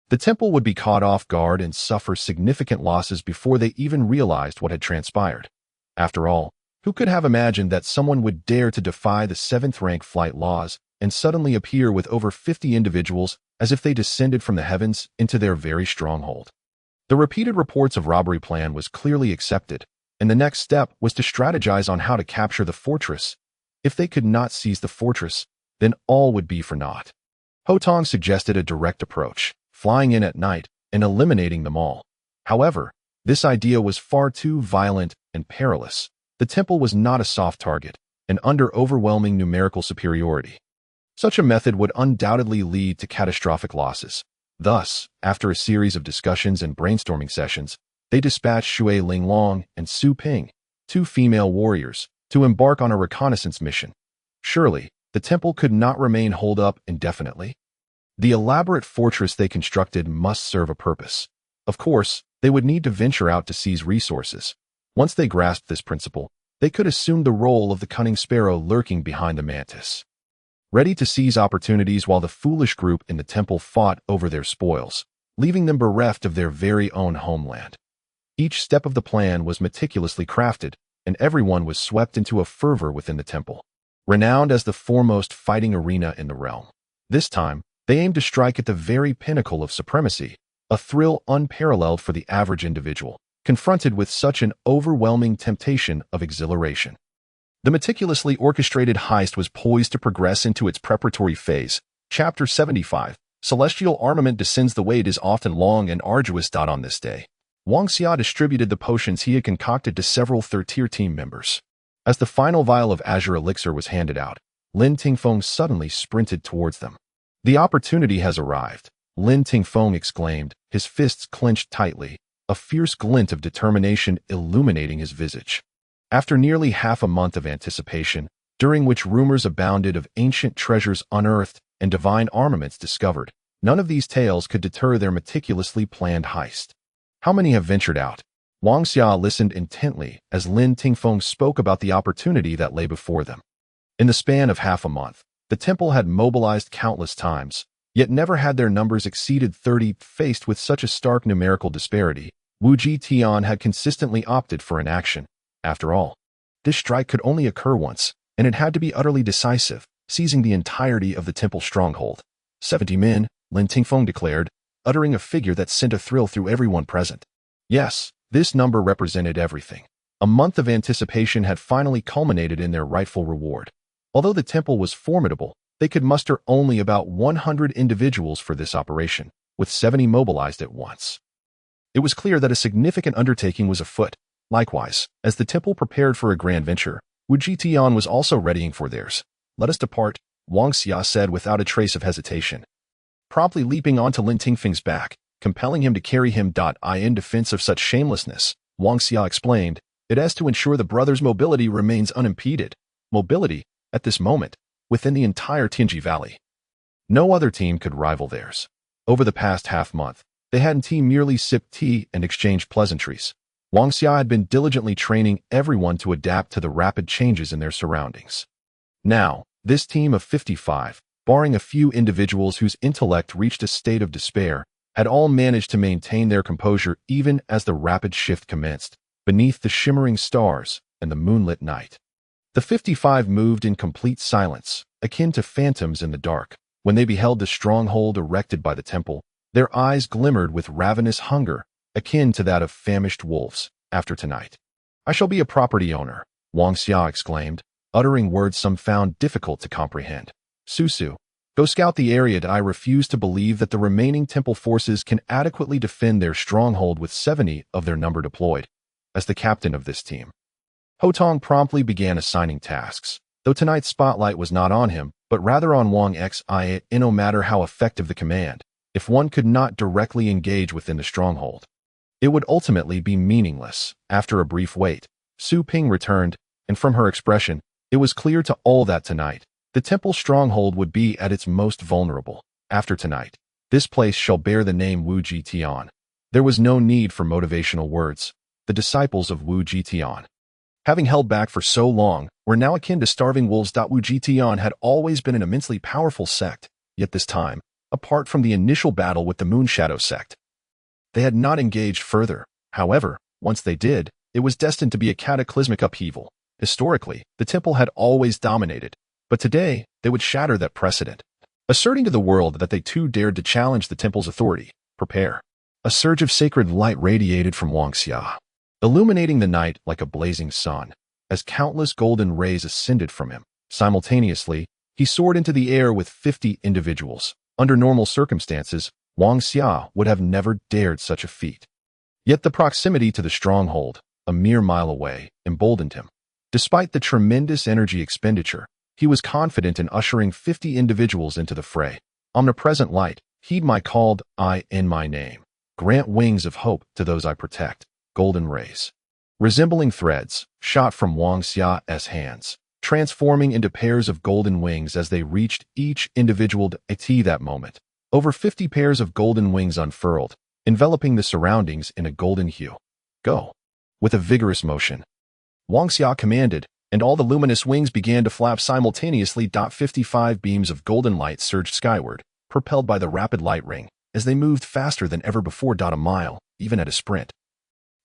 the temple would be caught off guard and suffer significant losses before they even realized what had transpired. After all, who could have imagined that someone would dare to defy the 7th-rank flight laws and suddenly appear with over 50 individuals as if they descended from the heavens into their very stronghold? The repeated reports of robbery plan was clearly accepted, and the next step was to strategize on how to capture the fortress. If they could not seize the fortress, then all would be for naught. Ho Tong suggested a direct approach, flying in at night and eliminating them all. However, this idea was far too violent and perilous. The temple was not a soft target, and under overwhelming numerical superiority, such a method would undoubtedly lead to catastrophic losses. Thus, after a series of discussions and brainstorming sessions, they dispatched Xue Linglong and Su Ping, 2 female warriors, to embark on a reconnaissance mission. Surely, the temple could not remain holed up indefinitely. The elaborate fortress they constructed must serve a purpose. Of course, they would need to venture out to seize resources. Once they grasped this principle, they could assume the role of the cunning sparrow lurking behind the mantis, ready to seize opportunities while the foolish group in the temple fought over their spoils, leaving them bereft of their very own homeland. Each step of the plan was meticulously crafted, and everyone was swept into a fervor within the temple, renowned as the foremost fighting arena in the realm. This time, they aimed to strike at the very pinnacle of supremacy, a thrill unparalleled for the average individual, confronted with such an overwhelming temptation of exhilaration. The meticulously orchestrated heist was poised to progress into its preparatory phase. Chapter 75. Celestial armament descends. The wait is often long and arduous. On this day, Wang Xia distributed the potions he had concocted to several third-tier team members. As the final vial of azure elixir was handed out, Lin Tingfeng suddenly sprinted towards them. The opportunity has arrived, Lin Tingfeng exclaimed, his fists clenched tightly, a fierce glint of determination illuminating his visage. After nearly half a month of anticipation, during which rumors abounded of ancient treasures unearthed and divine armaments discovered, none of these tales could deter their meticulously planned heist. How many have ventured out? Wang Xia listened intently as Lin Tingfeng spoke about the opportunity that lay before them. In the span of half a month, the temple had mobilized countless times, yet never had their numbers exceeded 30. Faced with such a stark numerical disparity, Wu Jitian had consistently opted for inaction. After all, this strike could only occur once, and it had to be utterly decisive, seizing the entirety of the temple stronghold. 70 men, Lin Tingfeng declared, uttering a figure that sent a thrill through everyone present. Yes, this number represented everything. A month of anticipation had finally culminated in their rightful reward. Although the temple was formidable, they could muster only about 100 individuals for this operation, with 70 mobilized at once. It was clear that a significant undertaking was afoot. Likewise, as the temple prepared for a grand venture, Wu Jitian was also readying for theirs. "Let us depart," Wang Xia said without a trace of hesitation. Promptly leaping onto Lin Tingfeng's back, compelling him to carry him. In defense of such shamelessness, Wang Xia explained, "It is to ensure the brothers' mobility remains unimpeded." Mobility, at this moment, within the entire Tianji Valley. No other team could rival theirs. Over the past half-month, they hadn't merely sipped tea and exchanged pleasantries. Wang Xia had been diligently training everyone to adapt to the rapid changes in their surroundings. Now, this team of 55, barring a few individuals whose intellect reached a state of despair, had all managed to maintain their composure even as the rapid shift commenced, beneath the shimmering stars and the moonlit night. The 55 moved in complete silence, akin to phantoms in the dark. When they beheld the stronghold erected by the temple, their eyes glimmered with ravenous hunger, akin to that of famished wolves. "After tonight, I shall be a property owner," Wang Xia exclaimed, uttering words some found difficult to comprehend. "Susu, go scout the area." I refuse to believe that the remaining temple forces can adequately defend their stronghold with 70 of their number deployed. As the captain of this team, Hotong promptly began assigning tasks, though tonight's spotlight was not on him, but rather on Wang Xia. No matter how effective the command, if one could not directly engage within the stronghold, it would ultimately be meaningless. After a brief wait, Su Ping returned, and from her expression, it was clear to all that tonight, the temple stronghold would be at its most vulnerable. "After tonight, this place shall bear the name Wu Jitian." There was no need for motivational words. The disciples of Wu Jitian, having held back for so long, were now akin to starving wolves. Wu Jitian had always been an immensely powerful sect, yet this time, apart from the initial battle with the Moonshadow sect, they had not engaged further. However, once they did, it was destined to be a cataclysmic upheaval. Historically, the temple had always dominated, but today they would shatter that precedent, asserting to the world that they too dared to challenge the temple's authority. "Prepare." A surge of sacred light radiated from Wang Xia, illuminating the night like a blazing sun, as countless golden rays ascended from him. Simultaneously, he soared into the air with 50 individuals. Under normal circumstances, Wang Xia would have never dared such a feat. Yet the proximity to the stronghold, a mere mile away, emboldened him. Despite the tremendous energy expenditure, he was confident in ushering 50 individuals into the fray. "Omnipresent light, heed my call. In my name, grant wings of hope to those I protect." Golden rays, resembling threads, shot from Wang Xia's hands, transforming into pairs of golden wings as they reached each individual. At that moment, over 50 pairs of golden wings unfurled, enveloping the surroundings in a golden hue. "Go." With a vigorous motion, Wang Xia commanded, and all the luminous wings began to flap simultaneously. 55 beams of golden light surged skyward, propelled by the rapid light ring, as they moved faster than ever before. A mile, even at a sprint,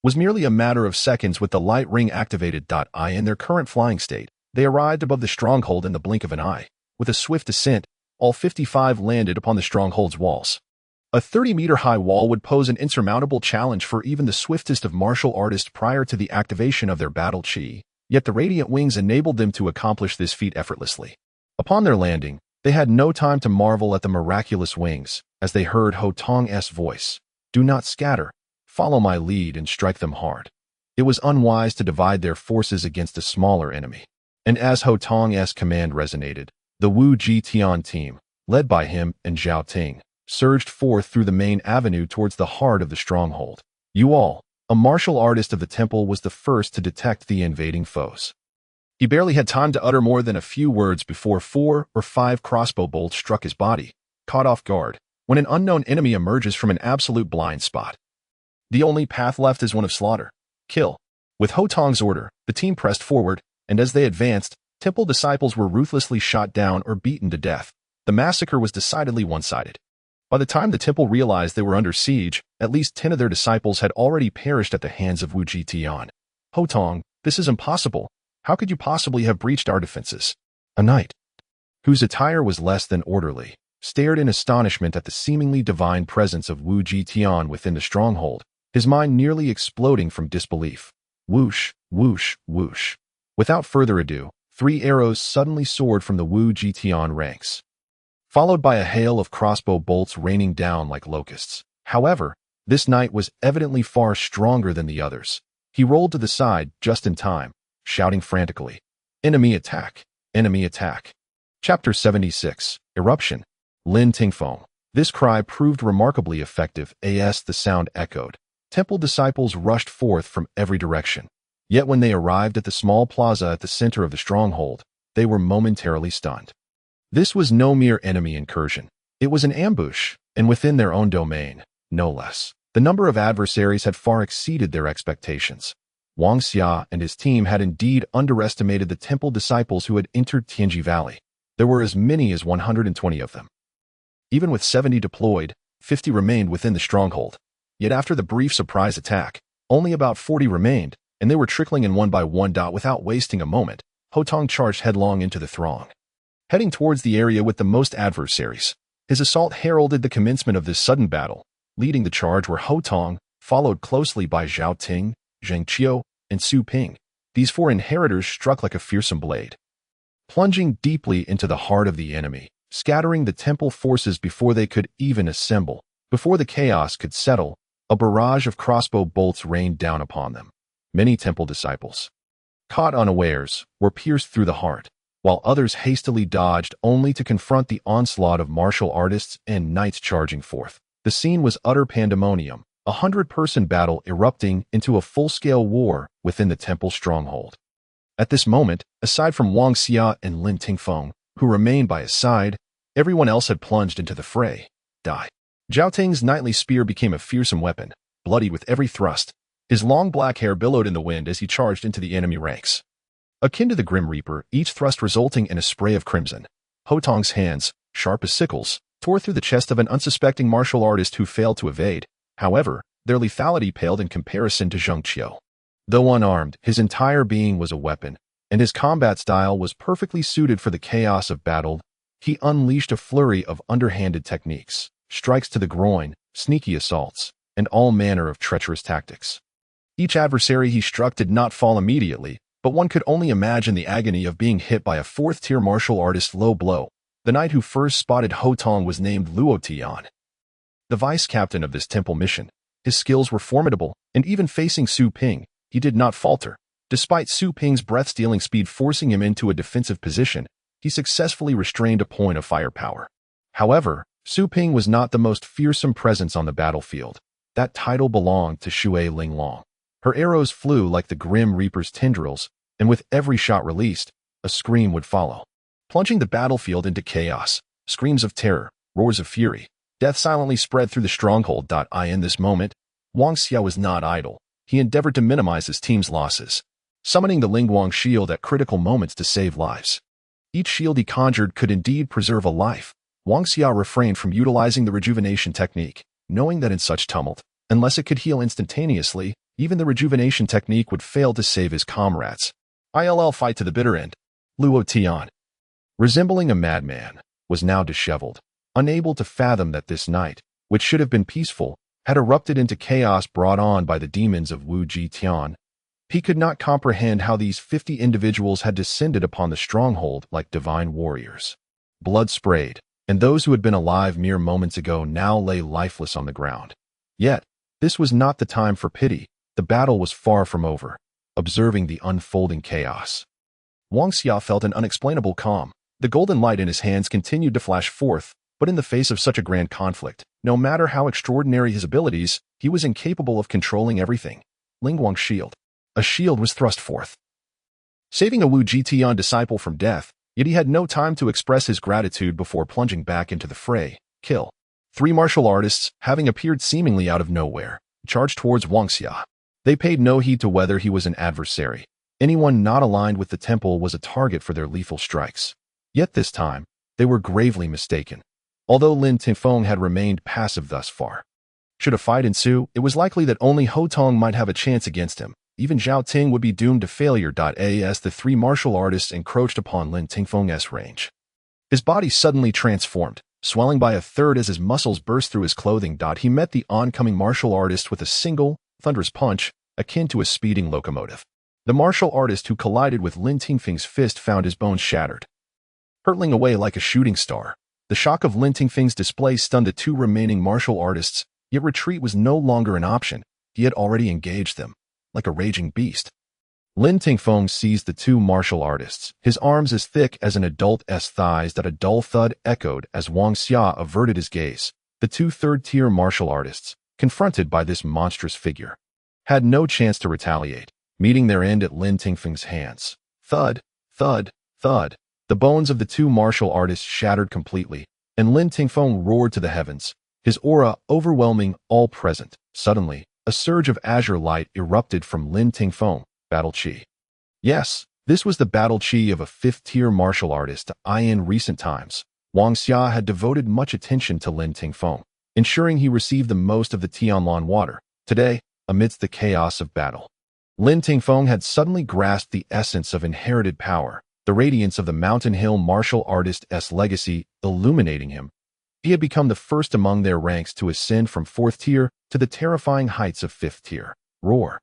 was merely a matter of seconds with the light ring activated. In their current flying state, they arrived above the stronghold in the blink of an eye. With a swift descent, all 55 landed upon the stronghold's walls. A 30-meter-high wall would pose an insurmountable challenge for even the swiftest of martial artists prior to the activation of their battle chi, yet the radiant wings enabled them to accomplish this feat effortlessly. Upon their landing, they had no time to marvel at the miraculous wings, as they heard Ho Tong's voice. "Do not scatter. Follow my lead and strike them hard." It was unwise to divide their forces against a smaller enemy. And as Ho Tong's command resonated, the Wu Jitian team, led by him and Zhao Ting, surged forth through the main avenue towards the heart of the stronghold. Yual, a martial artist of the temple, was the first to detect the invading foes. He barely had time to utter more than a few words before 4 or 5 crossbow bolts struck his body. Caught off guard, when an unknown enemy emerges from an absolute blind spot, the only path left is one of slaughter. Kill. With Ho Tong's order, the team pressed forward, and as they advanced, Temple disciples were ruthlessly shot down or beaten to death. The massacre was decidedly one-sided. By the time the temple realized they were under siege, at least 10 of their disciples had already perished at the hands of Wu Jitian. Hotong, this is impossible. How could you possibly have breached our defenses? A knight, whose attire was less than orderly, stared in astonishment at the seemingly divine presence of Wu Jitian within the stronghold, his mind nearly exploding from disbelief. Whoosh, whoosh, whoosh. Without further ado, 3 arrows suddenly soared from the Wu Jitian ranks, followed by a hail of crossbow bolts raining down like locusts. However, this knight was evidently far stronger than the others. He rolled to the side just in time, shouting frantically, "Enemy attack! Enemy attack!" Chapter 76, Eruption. Lin Tingfeng. This cry proved remarkably effective as the sound echoed. Temple disciples rushed forth from every direction. Yet when they arrived at the small plaza at the center of the stronghold, they were momentarily stunned. This was no mere enemy incursion. It was an ambush, and within their own domain, no less. The number of adversaries had far exceeded their expectations. Wang Xia and his team had indeed underestimated the temple disciples who had entered Tianji Valley. There were as many as 120 of them. Even with 70 deployed, 50 remained within the stronghold. Yet after the brief surprise attack, only about 40 remained, and they were trickling in one by one. Without wasting a moment, Hotong charged headlong into the throng, heading towards the area with the most adversaries. His assault heralded the commencement of this sudden battle. Leading the charge were Hotong, followed closely by Zhao Ting, Zheng Qiu, and Su Ping. These 4 inheritors struck like a fearsome blade, plunging deeply into the heart of the enemy, scattering the temple forces before they could even assemble. Before the chaos could settle, a barrage of crossbow bolts rained down upon them. Many temple disciples, caught unawares, were pierced through the heart, while others hastily dodged only to confront the onslaught of martial artists and knights charging forth. The scene was utter pandemonium, a 100-person battle erupting into a full-scale war within the temple stronghold. At this moment, aside from Wang Xia and Lin Tingfeng, who remained by his side, everyone else had plunged into the fray. Zhao Ting's knightly spear became a fearsome weapon, bloody with every thrust. His long black hair billowed in the wind as he charged into the enemy ranks. Akin to the Grim Reaper, each thrust resulting in a spray of crimson. Hotong's hands, sharp as sickles, tore through the chest of an unsuspecting martial artist who failed to evade. However, their lethality paled in comparison to Zheng Qiu. Though unarmed, his entire being was a weapon, and his combat style was perfectly suited for the chaos of battle. He unleashed a flurry of underhanded techniques, strikes to the groin, sneaky assaults, and all manner of treacherous tactics. Each adversary he struck did not fall immediately, but one could only imagine the agony of being hit by a 4th-tier martial artist's low blow. The knight who first spotted Hotong was named Luo Tian, the vice-captain of this temple mission. His skills were formidable, and even facing Su Ping, he did not falter. Despite Su Ping's breath-stealing speed forcing him into a defensive position, he successfully restrained a point of firepower. However, Su Ping was not the most fearsome presence on the battlefield. That title belonged to Xue Linglong. Her arrows flew like the Grim Reaper's tendrils, and with every shot released, a scream would follow, plunging the battlefield into chaos. Screams of terror, roars of fury, death silently spread through the stronghold. In this moment, Wang Xia was not idle. He endeavored to minimize his team's losses, summoning the Lingguang shield at critical moments to save lives. Each shield he conjured could indeed preserve a life. Wang Xia refrained from utilizing the rejuvenation technique, knowing that in such tumult, unless it could heal instantaneously, even the rejuvenation technique would fail to save his comrades. ILL fight to the bitter end. Luo Tian, resembling a madman, was now disheveled, unable to fathom that this night, which should have been peaceful, had erupted into chaos brought on by the demons of Wu Jitian. He could not comprehend how these 50 individuals had descended upon the stronghold like divine warriors. Blood sprayed, and those who had been alive mere moments ago now lay lifeless on the ground. Yet, this was not the time for pity. The battle was far from over. Observing the unfolding chaos, Wang Xia felt an unexplainable calm. The golden light in his hands continued to flash forth, but in the face of such a grand conflict, no matter how extraordinary his abilities, he was incapable of controlling everything. Lingguang's shield. A shield was thrust forth, saving a Wu Jitian disciple from death, yet he had no time to express his gratitude before plunging back into the fray. Kill. 3 martial artists, having appeared seemingly out of nowhere, charged towards Wang Xia. They paid no heed to whether he was an adversary, Anyone not aligned with the temple was a target for their lethal strikes. Yet this time, they were gravely mistaken. Although Lin Tingfeng had remained passive thus far, should a fight ensue, it was likely that only Ho Tong might have a chance against him. Even Zhao Ting would be doomed to failure. As the three martial artists encroached upon Lin Tingfeng's range, his body suddenly transformed, swelling by a third as his muscles burst through his clothing. He met the oncoming martial artist with a single, thunderous punch, akin to a speeding locomotive. The martial artist who collided with Lin Tingfeng's fist found his bones shattered, hurtling away like a shooting star. The shock of Lin Tingfeng's display stunned the two remaining martial artists, yet retreat was no longer an option. He had already engaged them, like a raging beast. Lin Tingfeng seized the two martial artists, his arms as thick as an adult's thighs. A dull thud echoed as Wang Xia averted his gaze. The two third-tier martial artists, confronted by this monstrous figure, had no chance to retaliate, meeting their end at Lin Tingfeng's hands. Thud, thud, thud. The bones of the two martial artists shattered completely, and Lin Tingfeng roared to the heavens, his aura overwhelming all present. Suddenly, a surge of azure light erupted from Lin Tingfeng. Battle Chi. Yes, this was the battle chi of a fifth-tier martial artist. In recent times, Wang Xia had devoted much attention to Lin Tingfeng, ensuring he received the most of the Tianlan water. Today, amidst the chaos of battle, Lin Tingfeng had suddenly grasped the essence of inherited power, the radiance of the Mountain Hill martial artist's legacy illuminating him. He had become the first among their ranks to ascend from fourth tier to the terrifying heights of fifth tier. Roar.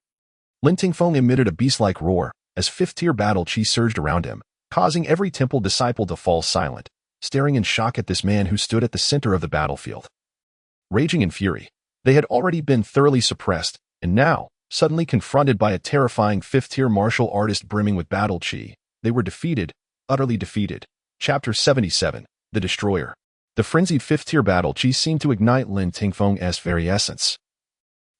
Lin Tingfeng emitted a beast-like roar as fifth-tier battle chi surged around him, causing every temple disciple to fall silent, staring in shock at this man who stood at the center of the battlefield. Raging in fury, they had already been thoroughly suppressed, and now, suddenly confronted by a terrifying fifth-tier martial artist brimming with battle chi, they were defeated, utterly defeated. Chapter 77, The Destroyer. The frenzied fifth-tier battle chi seemed to ignite Lin Tingfeng's very essence,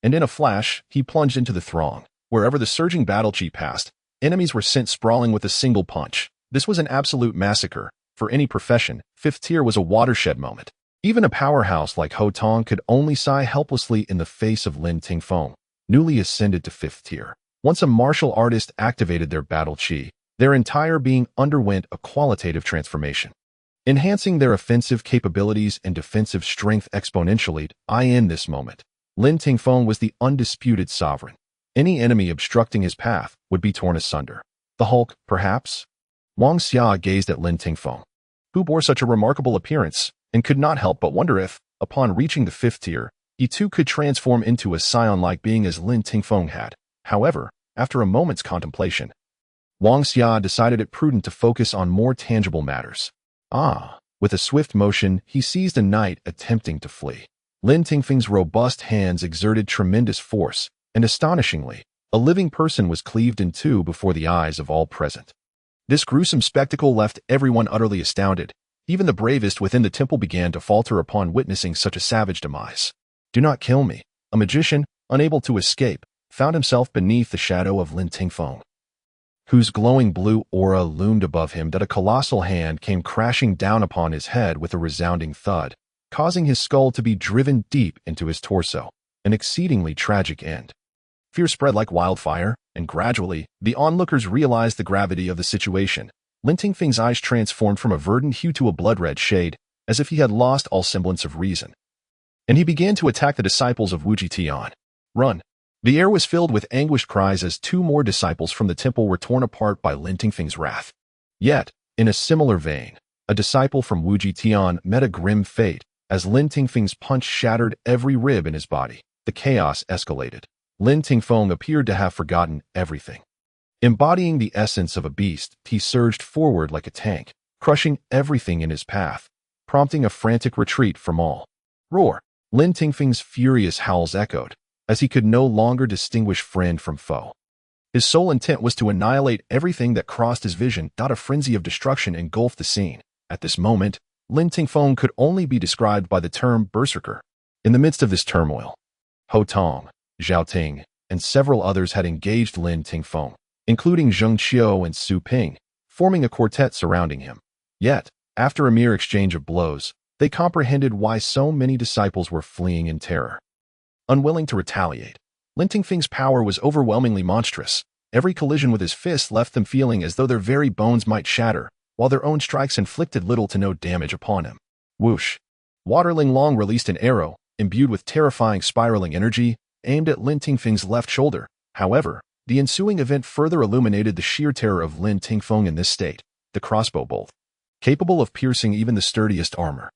and in a flash, he plunged into the throng. Wherever the surging battle chi passed, enemies were sent sprawling with a single punch. This was an absolute massacre. For any profession, fifth tier was a watershed moment. Even a powerhouse like Ho Tong could only sigh helplessly in the face of Lin Tingfeng, newly ascended to fifth tier. Once a martial artist activated their battle chi, their entire being underwent a qualitative transformation, enhancing their offensive capabilities and defensive strength exponentially. In this moment, Lin Tingfeng was the undisputed sovereign. Any enemy obstructing his path would be torn asunder. The Hulk, perhaps? Wang Xia gazed at Lin Tingfeng, who bore such a remarkable appearance, and could not help but wonder if, upon reaching the fifth tier, he too could transform into a scion-like being as Lin Tingfeng had. However, after a moment's contemplation, Wang Xia decided it prudent to focus on more tangible matters. With a swift motion, he seized a knight attempting to flee. Lin Tingfeng's robust hands exerted tremendous force, and astonishingly, a living person was cleaved in two before the eyes of all present. This gruesome spectacle left everyone utterly astounded. Even the bravest within the temple began to falter upon witnessing such a savage demise. Do not kill me. A magician, unable to escape, found himself beneath the shadow of Lin Tingfeng, whose glowing blue aura loomed above him. A colossal hand came crashing down upon his head with a resounding thud, causing his skull to be driven deep into his torso, an exceedingly tragic end. Fear spread like wildfire, and gradually, the onlookers realized the gravity of the situation. Lin Tingfeng's eyes transformed from a verdant hue to a blood-red shade, as if he had lost all semblance of reason, and he began to attack the disciples of Wuji Tian. Run! The air was filled with anguished cries as two more disciples from the temple were torn apart by Lin Tingfeng's wrath. Yet, in a similar vein, a disciple from Wuji Tian met a grim fate, as Lin Tingfeng's punch shattered every rib in his body. The chaos escalated. Lin Tingfeng appeared to have forgotten everything. Embodying the essence of a beast, he surged forward like a tank, crushing everything in his path, prompting a frantic retreat from all. Roar! Lin Tingfeng's furious howls echoed, as he could no longer distinguish friend from foe. His sole intent was to annihilate everything that crossed his vision. A frenzy of destruction engulfed the scene. At this moment, Lin Tingfeng could only be described by the term berserker. In the midst of this turmoil, Ho Tong, Zhao Ting, and several others had engaged Lin Tingfeng, including Zheng Qiu and Su Ping, forming a quartet surrounding him. Yet, after a mere exchange of blows, they comprehended why so many disciples were fleeing in terror. Unwilling to retaliate, Lin Tingfeng's power was overwhelmingly monstrous. Every collision with his fists left them feeling as though their very bones might shatter, while their own strikes inflicted little to no damage upon him. Whoosh! Waterling Long released an arrow, imbued with terrifying spiraling energy, aimed at Lin Tingfeng's left shoulder. However, the ensuing event further illuminated the sheer terror of Lin Tingfeng in this state. The crossbow bolt, capable of piercing even the sturdiest armor,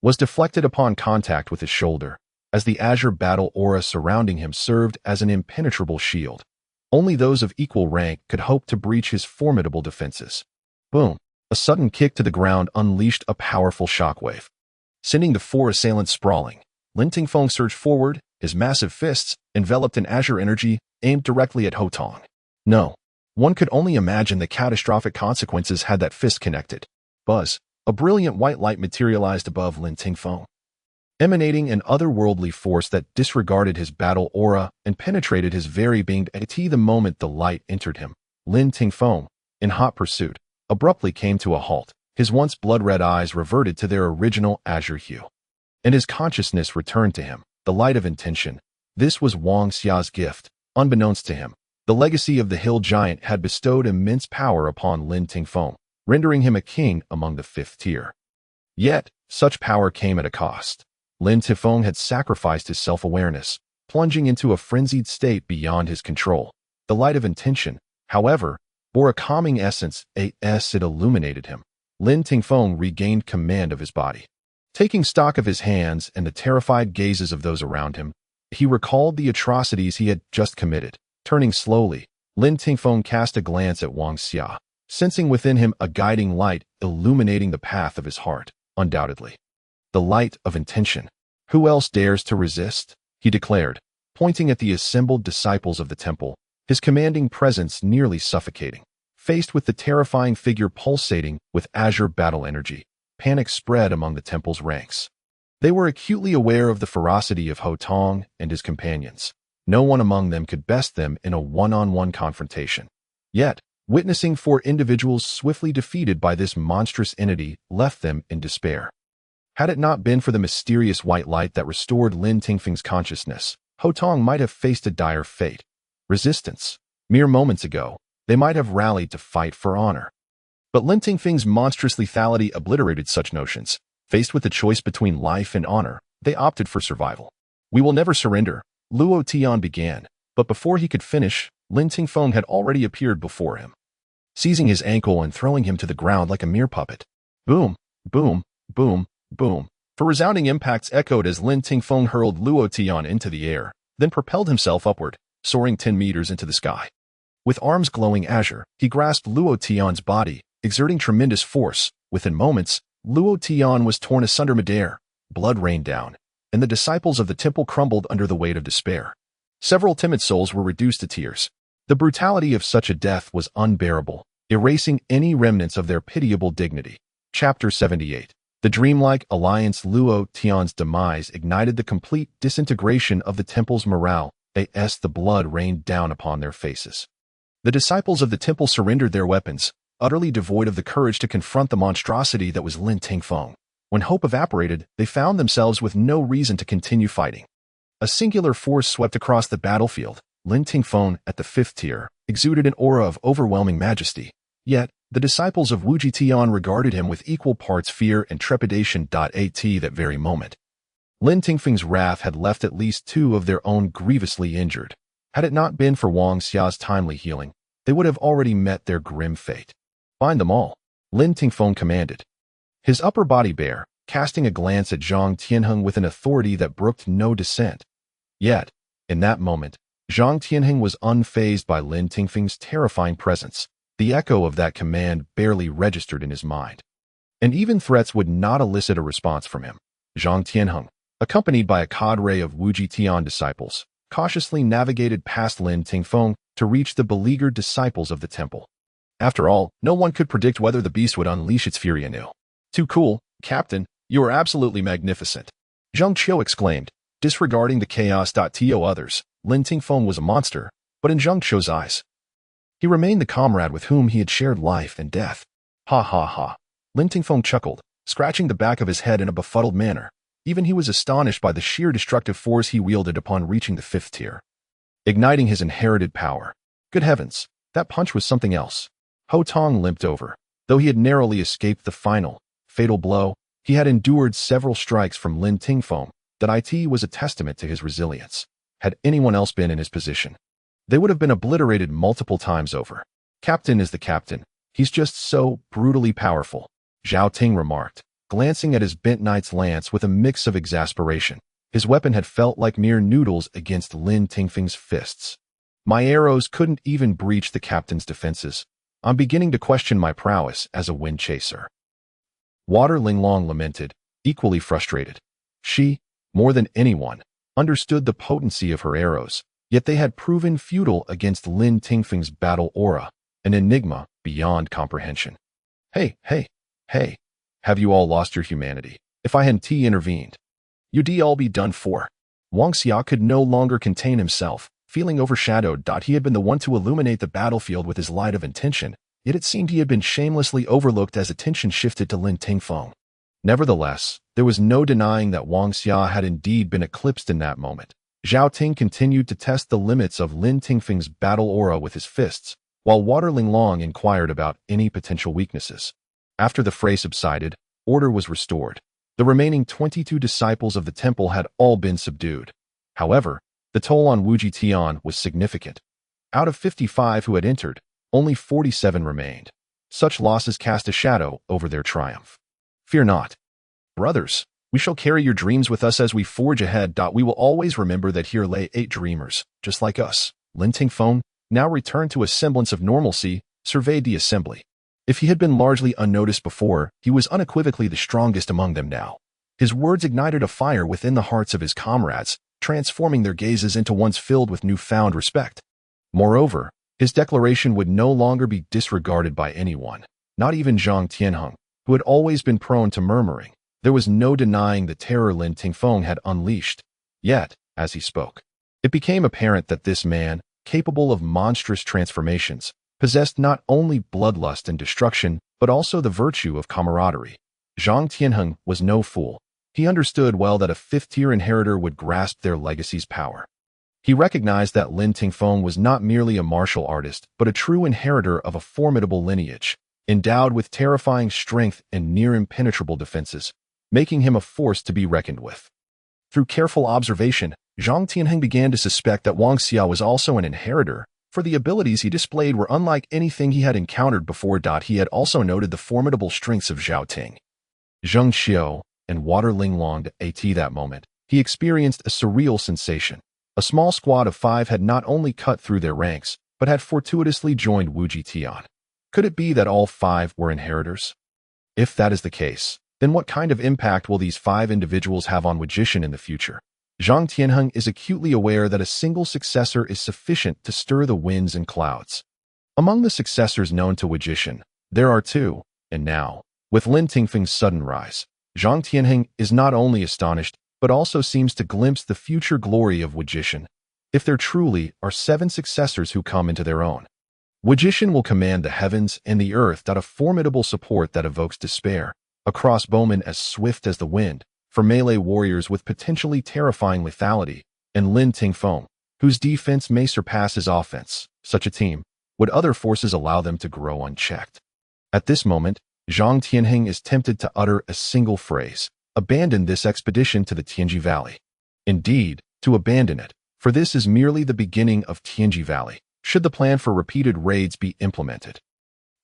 was deflected upon contact with his shoulder, as the azure battle aura surrounding him served as an impenetrable shield. Only those of equal rank could hope to breach his formidable defenses. Boom! A sudden kick to the ground unleashed a powerful shockwave, sending the four assailants sprawling. Lin Tingfeng surged forward, his massive fists, enveloped in azure energy, aimed directly at Ho Tong. No. One could only imagine the catastrophic consequences had that fist connected. Buzz! A brilliant white light materialized above Lin Tingfeng, emanating an otherworldly force that disregarded his battle aura and penetrated his very being. At the moment the light entered him, Lin Tingfeng, in hot pursuit, abruptly came to a halt. His once blood-red eyes reverted to their original azure hue, and his consciousness returned to him. The light of intention. This was Wang Xia's gift. Unbeknownst to him, the legacy of the hill giant had bestowed immense power upon Lin Tingfeng, rendering him a king among the fifth tier. Yet, such power came at a cost. Lin Tingfeng had sacrificed his self-awareness, plunging into a frenzied state beyond his control. The light of intention, however, bore a calming essence as it illuminated him. Lin Tingfeng regained command of his body. Taking stock of his hands and the terrified gazes of those around him, he recalled the atrocities he had just committed. Turning slowly, Lin Tingfeng cast a glance at Wang Xia, sensing within him a guiding light illuminating the path of his heart. Undoubtedly, the light of intention. Who else dares to resist? He declared, pointing at the assembled disciples of the temple, his commanding presence nearly suffocating. Faced with the terrifying figure pulsating with azure battle energy, panic spread among the temple's ranks. They were acutely aware of the ferocity of Ho Tong and his companions. No one among them could best them in a one-on-one confrontation. Yet, witnessing four individuals swiftly defeated by this monstrous entity left them in despair. Had it not been for the mysterious white light that restored Lin Tingfeng's consciousness, Ho Tong might have faced a dire fate. Resistance. Mere moments ago, they might have rallied to fight for honor. But Lin Tingfeng's monstrous lethality obliterated such notions. Faced with the choice between life and honor, they opted for survival. We will never surrender, Luo Tian began, but before he could finish, Lin Tingfeng had already appeared before him, seizing his ankle and throwing him to the ground like a mere puppet. Boom, boom, boom, boom. For resounding impacts echoed as Lin Tingfeng hurled Luo Tian into the air, then propelled himself upward, soaring 10 meters into the sky. With arms glowing azure, he grasped Luo Tian's body, exerting tremendous force. Within moments, Luo Tian was torn asunder midair, blood rained down, and the disciples of the temple crumbled under the weight of despair. Several timid souls were reduced to tears. The brutality of such a death was unbearable, erasing any remnants of their pitiable dignity. Chapter 78. The dreamlike alliance. Luo Tian's demise ignited the complete disintegration of the temple's morale, as the blood rained down upon their faces. The disciples of the temple surrendered their weapons, utterly devoid of the courage to confront the monstrosity that was Lin Tingfeng. When hope evaporated, they found themselves with no reason to continue fighting. A singular force swept across the battlefield. Lin Tingfeng, at the fifth tier, exuded an aura of overwhelming majesty. Yet, the disciples of Wuji Tian regarded him with equal parts fear and trepidation. At that very moment, Lin Tingfeng's wrath had left at least two of their own grievously injured. Had it not been for Wang Xia's timely healing, they would have already met their grim fate. Find them all, Lin Tingfeng commanded, his upper body bare, casting a glance at Zhang Tianheng with an authority that brooked no dissent. Yet, in that moment, Zhang Tianheng was unfazed by Lin Tingfeng's terrifying presence. The echo of that command barely registered in his mind, and even threats would not elicit a response from him. Zhang Tianheng, accompanied by a cadre of Wuji Tian disciples, cautiously navigated past Lin Tingfeng to reach the beleaguered disciples of the temple. After all, no one could predict whether the beast would unleash its fury anew. Too cool, Captain, you are absolutely magnificent, Zhang Qiu exclaimed, disregarding the chaos. To others, Lin Tingfeng was a monster, but in Zhang Qiu's eyes, he remained the comrade with whom he had shared life and death. Ha ha ha. Lin Tingfeng chuckled, scratching the back of his head in a befuddled manner. Even he was astonished by the sheer destructive force he wielded upon reaching the fifth tier. Igniting his inherited power. Good heavens, that punch was something else. Ho Tong limped over. Though he had narrowly escaped the final, fatal blow, he had endured several strikes from Lin Tingfeng. That it was a testament to his resilience. Had anyone else been in his position, they would have been obliterated multiple times over. Captain is the captain. He's just so brutally powerful, Zhao Ting remarked, glancing at his bent knight's lance with a mix of exasperation. His weapon had felt like mere noodles against Lin Tingfeng's fists. My arrows couldn't even breach the captain's defenses. I'm beginning to question my prowess as a wind chaser. Water Linglong lamented, equally frustrated. She, more than anyone, understood the potency of her arrows, yet they had proven futile against Lin Tingfeng's battle aura, an enigma beyond comprehension. Hey, have you all lost your humanity? If I hadn't intervened, you'd all be done for. Wang Xia could no longer contain himself, feeling overshadowed. He had been the one to illuminate the battlefield with his light of intention, yet it seemed he had been shamelessly overlooked as attention shifted to Lin Tingfeng. Nevertheless, there was no denying that Wang Xia had indeed been eclipsed in that moment. Zhao Ting continued to test the limits of Lin Tingfeng's battle aura with his fists, while Water Linglong inquired about any potential weaknesses. After the fray subsided, order was restored. The remaining 22 disciples of the temple had all been subdued. However, the toll on Wuji Tian was significant. Out of 55 who had entered, only 47 remained. Such losses cast a shadow over their triumph. Fear not. Brothers, we shall carry your dreams with us as we forge ahead. We will always remember that here lay 8 dreamers, just like us. Lin Tingfeng, now returned to a semblance of normalcy, surveyed the assembly. If he had been largely unnoticed before, he was unequivocally the strongest among them now. His words ignited a fire within the hearts of his comrades, transforming their gazes into ones filled with newfound respect. Moreover, his declaration would no longer be disregarded by anyone, not even Zhang Tianheng, who had always been prone to murmuring. There was no denying the terror Lin Tingfeng had unleashed. Yet, as he spoke, it became apparent that this man, capable of monstrous transformations, possessed not only bloodlust and destruction, but also the virtue of camaraderie. Zhang Tianheng was no fool. He understood well that a fifth-tier inheritor would grasp their legacy's power. He recognized that Lin Tingfeng was not merely a martial artist, but a true inheritor of a formidable lineage, endowed with terrifying strength and near-impenetrable defenses, making him a force to be reckoned with. Through careful observation, Zhang Tianheng began to suspect that Wang Xia was also an inheritor, for the abilities he displayed were unlike anything he had encountered before. He had also noted the formidable strengths of Zhao Ting, Zheng Xiao, and Water Linglong. At that moment, he experienced a surreal sensation. A small squad of 5 had not only cut through their ranks, but had fortuitously joined Wuji Tian. Could it be that all 5 were inheritors? If that is the case, then what kind of impact will these 5 individuals have on Wujishan in the future? Zhang Tianheng is acutely aware that a single successor is sufficient to stir the winds and clouds. Among the successors known to Wujishan, there are 2, and now, with Lin Tingfeng's sudden rise, Zhang Tianheng is not only astonished, but also seems to glimpse the future glory of Wujishan. If there truly are 7 successors who come into their own, Wujishan will command the heavens and the earth. A formidable support that evokes despair, a crossbowman as swift as the wind, for melee warriors with potentially terrifying lethality, and Lin Tingfeng, whose defense may surpass his offense. Such a team, would other forces allow them to grow unchecked? At this moment, Zhang Tianheng is tempted to utter a single phrase: abandon this expedition to the Tianji Valley. Indeed, to abandon it, for this is merely the beginning of Tianji Valley, should the plan for repeated raids be implemented.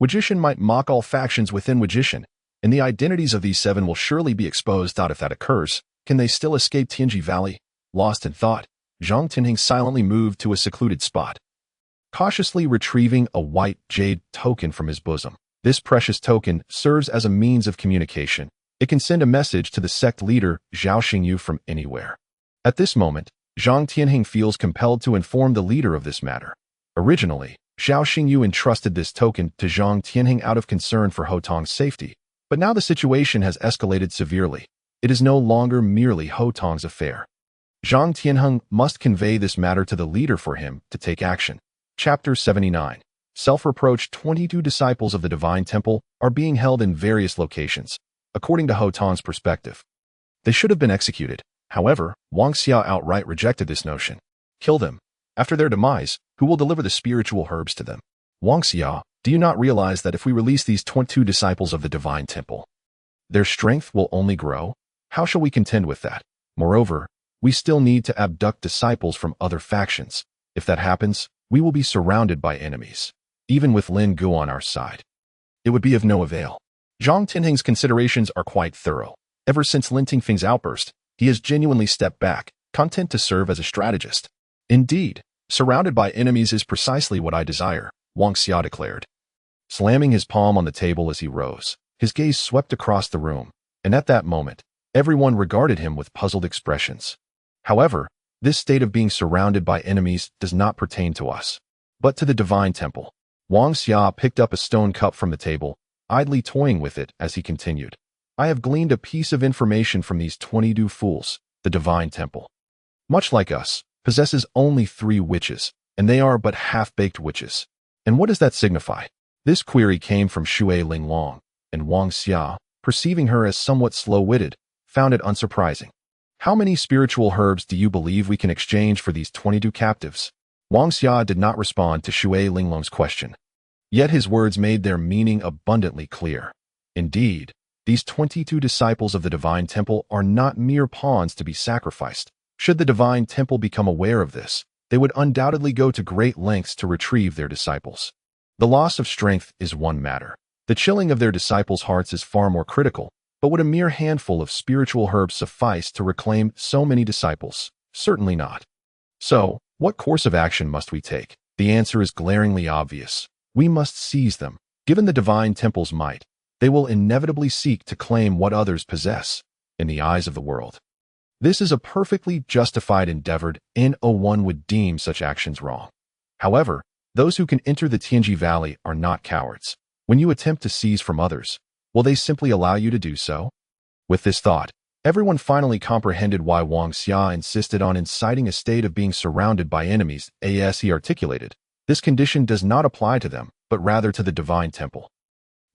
Wujishan might mock all factions within Wujishan, and the identities of these 7 will surely be exposed. If that occurs, can they still escape Tianji Valley? Lost in thought, Zhang Tianheng silently moved to a secluded spot, cautiously retrieving a white jade token from his bosom. This precious token serves as a means of communication. It can send a message to the sect leader, Zhao Xingyu, from anywhere. At this moment, Zhang Tianheng feels compelled to inform the leader of this matter. Originally, Zhao Xingyu entrusted this token to Zhang Tianheng out of concern for Ho Tong's safety, but now the situation has escalated severely. It is no longer merely Ho Tong's affair. Zhang Tianheng must convey this matter to the leader for him to take action. Chapter 79. Self-reproach. 22 disciples of the Divine Temple are being held in various locations, according to Ho Tong's perspective. They should have been executed. However, Wang Xia outright rejected this notion. Kill them. After their demise, who will deliver the spiritual herbs to them? Wang Xia, do you not realize that if we release these 22 disciples of the Divine Temple, their strength will only grow? How shall we contend with that? Moreover, we still need to abduct disciples from other factions. If that happens, we will be surrounded by enemies, even with Lin Gu on our side. It would be of no avail. Zhang Tinheng's considerations are quite thorough. Ever since Lin Tingfeng's outburst, he has genuinely stepped back, content to serve as a strategist. Indeed, surrounded by enemies is precisely what I desire, Wang Xia declared. Slamming his palm on the table as he rose, his gaze swept across the room, and at that moment, everyone regarded him with puzzled expressions. However, this state of being surrounded by enemies does not pertain to us, but to the Divine Temple. Wang Xia picked up a stone cup from the table, idly toying with it as he continued. I have gleaned a piece of information from these 22 fools. The Divine Temple, much like us, possesses only 3 witches, and they are but half-baked witches. And what does that signify? This query came from Xue Linglong, and Wang Xia, perceiving her as somewhat slow-witted, found it unsurprising. How many spiritual herbs do you believe we can exchange for these 22 captives? Wang Xia did not respond to Xue Linglong's question. Yet his words made their meaning abundantly clear. Indeed, these 22 disciples of the Divine Temple are not mere pawns to be sacrificed. Should the Divine Temple become aware of this, they would undoubtedly go to great lengths to retrieve their disciples. The loss of strength is one matter. The chilling of their disciples' hearts is far more critical, but would a mere handful of spiritual herbs suffice to reclaim so many disciples? Certainly not. So, what course of action must we take? The answer is glaringly obvious. We must seize them. Given the Divine Temple's might, they will inevitably seek to claim what others possess in the eyes of the world. This is a perfectly justified endeavor, and no one would deem such actions wrong. However, those who can enter the Tianji Valley are not cowards. When you attempt to seize from others, will they simply allow you to do so? With this thought, everyone finally comprehended why Wang Xia insisted on inciting a state of being surrounded by enemies. As he articulated, this condition does not apply to them, but rather to the Divine Temple.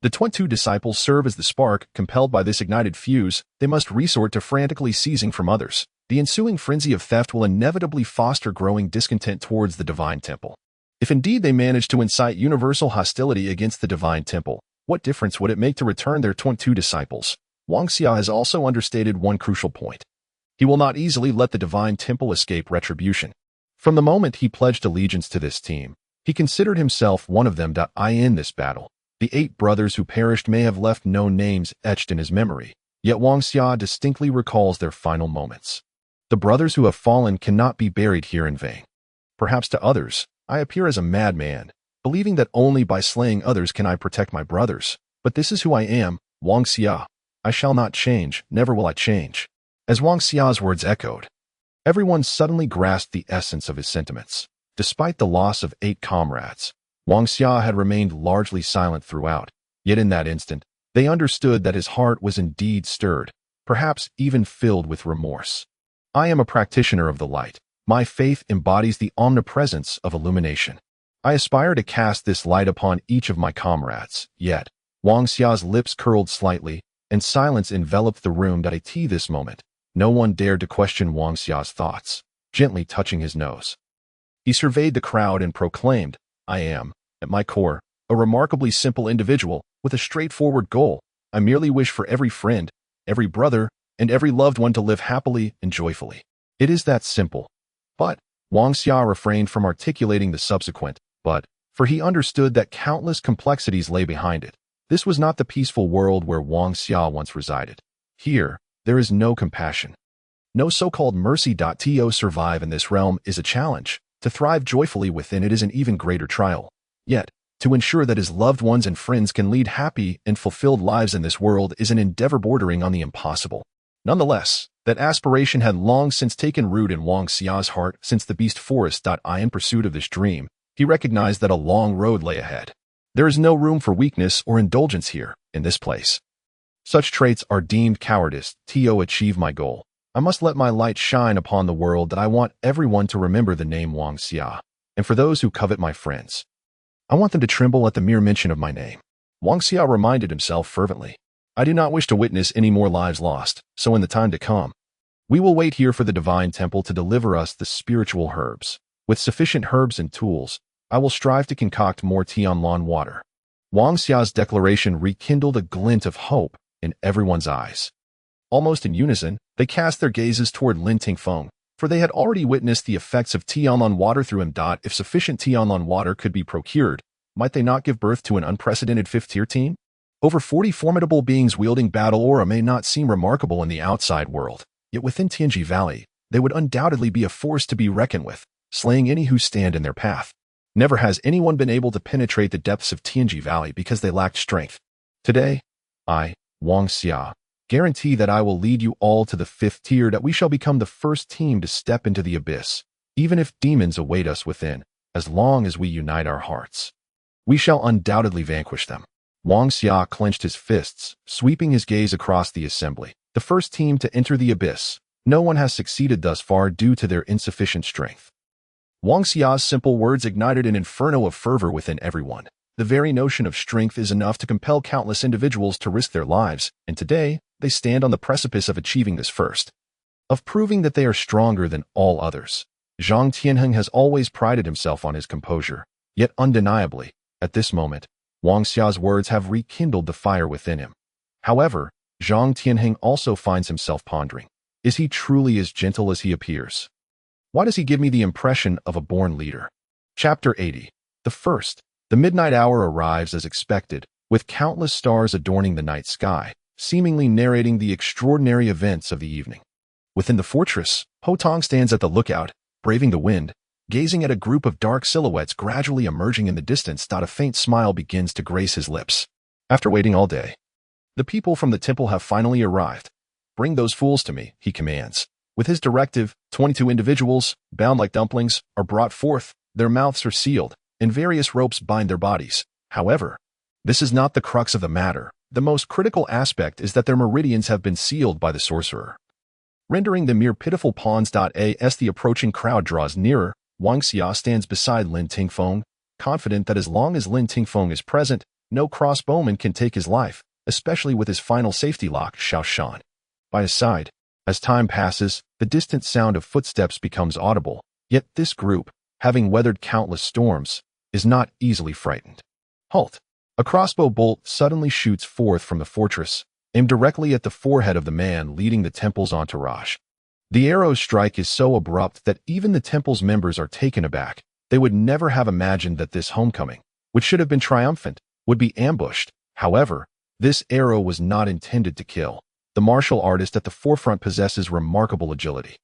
The 22 disciples serve as the spark. Compelled by this ignited fuse, they must resort to frantically seizing from others. The ensuing frenzy of theft will inevitably foster growing discontent towards the Divine Temple. If indeed they manage to incite universal hostility against the Divine Temple, what difference would it make to return their 22 disciples? Wang Xia has also understated one crucial point. He will not easily let the Divine Temple escape retribution. From the moment he pledged allegiance to this team, he considered himself one of them. In this battle, the 8 brothers who perished may have left no names etched in his memory, yet Wang Xia distinctly recalls their final moments. The brothers who have fallen cannot be buried here in vain. Perhaps to others, I appear as a madman, believing that only by slaying others can I protect my brothers, but this is who I am, Wang Xia. I shall not change, never will I change. As Wang Xia's words echoed, everyone suddenly grasped the essence of his sentiments. Despite the loss of 8 comrades, Wang Xia had remained largely silent throughout, yet in that instant, they understood that his heart was indeed stirred, perhaps even filled with remorse. I am a practitioner of the light. My faith embodies the omnipresence of illumination. I aspire to cast this light upon each of my comrades. Yet, Wang Xia's lips curled slightly, and silence enveloped the room. At this moment, no one dared to question Wang Xia's thoughts. Gently touching his nose, he surveyed the crowd and proclaimed, I am, at my core, a remarkably simple individual with a straightforward goal. I merely wish for every friend, every brother, and every loved one to live happily and joyfully. It is that simple. But Wang Xia refrained from articulating the subsequent but, for he understood that countless complexities lay behind it. This was not the peaceful world where Wang Xia once resided. Here, there is no compassion. No so-called mercy. To survive in this realm is a challenge. To thrive joyfully within it is an even greater trial. Yet, to ensure that his loved ones and friends can lead happy and fulfilled lives in this world is an endeavor bordering on the impossible. Nonetheless, that aspiration had long since taken root in Wang Xia's heart. Since the beast forest. In pursuit of this dream, he recognized that a long road lay ahead. There is no room for weakness or indulgence here, in this place. Such traits are deemed cowardice. To achieve my goal, I must let my light shine upon the world. I want everyone to remember the name Wang Xia. And for those who covet my friends, I want them to tremble at the mere mention of my name. Wang Xia reminded himself fervently. I do not wish to witness any more lives lost, so in the time to come, we will wait here for the Divine Temple to deliver us the spiritual herbs. With sufficient herbs and tools, I will strive to concoct more Tianlan water. Wang Xia's declaration rekindled a glint of hope in everyone's eyes. Almost in unison, they cast their gazes toward Lin Tingfeng, for they had already witnessed the effects of Tianlan water through him. If sufficient Tianlan water could be procured, might they not give birth to an unprecedented fifth-tier team? Over 40 formidable beings wielding battle aura may not seem remarkable in the outside world, yet within Tianji Valley, they would undoubtedly be a force to be reckoned with, slaying any who stand in their path. Never has anyone been able to penetrate the depths of Tianji Valley because they lacked strength. Today, I, Wang Xia, guarantee that I will lead you all to the fifth tier, that we shall become the first team to step into the abyss, even if demons await us within, as long as we unite our hearts. We shall undoubtedly vanquish them. Wang Xia clenched his fists, sweeping his gaze across the assembly. The first team to enter the abyss. No one has succeeded thus far due to their insufficient strength. Wang Xia's simple words ignited an inferno of fervor within everyone. The very notion of strength is enough to compel countless individuals to risk their lives, and today, they stand on the precipice of achieving this first. Of proving that they are stronger than all others. Zhang Tianheng has always prided himself on his composure, yet undeniably, at this moment, Wang Xia's words have rekindled the fire within him. However, Zhang Tianheng also finds himself pondering. Is he truly as gentle as he appears? Why does he give me the impression of a born leader? Chapter 80. The first. The midnight hour arrives as expected, with countless stars adorning the night sky, seemingly narrating the extraordinary events of the evening. Within the fortress, Ho Tong stands at the lookout, braving the wind, gazing at a group of dark silhouettes gradually emerging in the distance. A faint smile begins to grace his lips. After waiting all day, the people from the temple have finally arrived. Bring those fools to me, he commands. With his directive, 22 individuals, bound like dumplings, are brought forth. Their mouths are sealed, and various ropes bind their bodies. However, this is not the crux of the matter. The most critical aspect is that their meridians have been sealed by the sorcerer, rendering them mere pitiful pawns. As the approaching crowd draws nearer, Wang Xia stands beside Lin Tingfeng, confident that as long as Lin Tingfeng is present, no crossbowman can take his life, especially with his final safety lock, Xiao Shan, by his side. As time passes, the distant sound of footsteps becomes audible, yet this group, having weathered countless storms, is not easily frightened. Halt! A crossbow bolt suddenly shoots forth from the fortress, aimed directly at the forehead of the man leading the temple's entourage. The arrow's strike is so abrupt that even the temple's members are taken aback. They would never have imagined that this homecoming, which should have been triumphant, would be ambushed. However, this arrow was not intended to kill. The martial artist at the forefront possesses remarkable agility,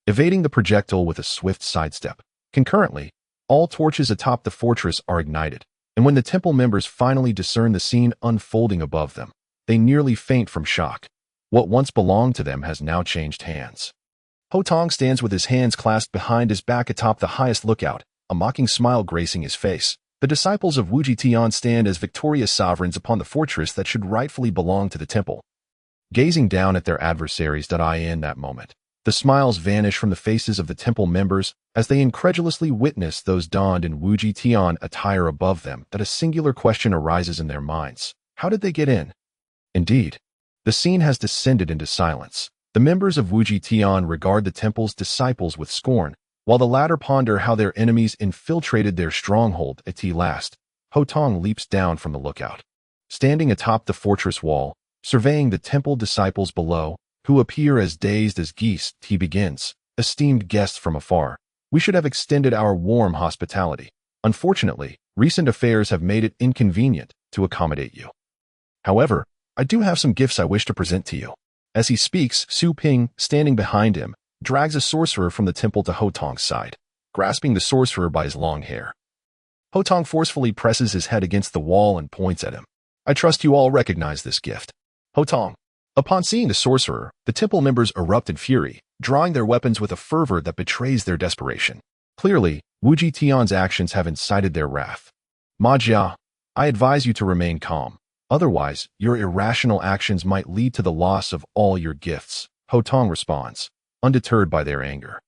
evading the projectile with a swift sidestep. Concurrently, all torches atop the fortress are ignited, and when the temple members finally discern the scene unfolding above them, they nearly faint from shock. What once belonged to them has now changed hands. Ho Tong stands with his hands clasped behind his back atop the highest lookout, a mocking smile gracing his face. The disciples of Wu Jitian stand as victorious sovereigns upon the fortress that should rightfully belong to the temple. Gazing down at their adversaries. In that moment, the smiles vanish from the faces of the temple members as they incredulously witness those donned in Wu Jitian attire above them. A singular question arises in their minds. How did they get in? Indeed, the scene has descended into silence. The members of Wu Jitian regard the temple's disciples with scorn, while the latter ponder how their enemies infiltrated their stronghold. At last, Ho Tong leaps down from the lookout. Standing atop the fortress wall, surveying the temple disciples below, who appear as dazed as geese, he begins. Esteemed guests from afar, we should have extended our warm hospitality. Unfortunately, recent affairs have made it inconvenient to accommodate you. However, I do have some gifts I wish to present to you. As he speaks, Su Ping, standing behind him, drags a sorcerer from the temple to Ho Tong's side, grasping the sorcerer by his long hair. Ho Tong forcefully presses his head against the wall and points at him. I trust you all recognize this gift. Ho Tong. Upon seeing the sorcerer, the temple members erupt in fury, drawing their weapons with a fervor that betrays their desperation. Clearly, Wu Jitian's actions have incited their wrath. Ma Jia, I advise you to remain calm. Otherwise, your irrational actions might lead to the loss of all your gifts. Ho Tong responds, undeterred by their anger.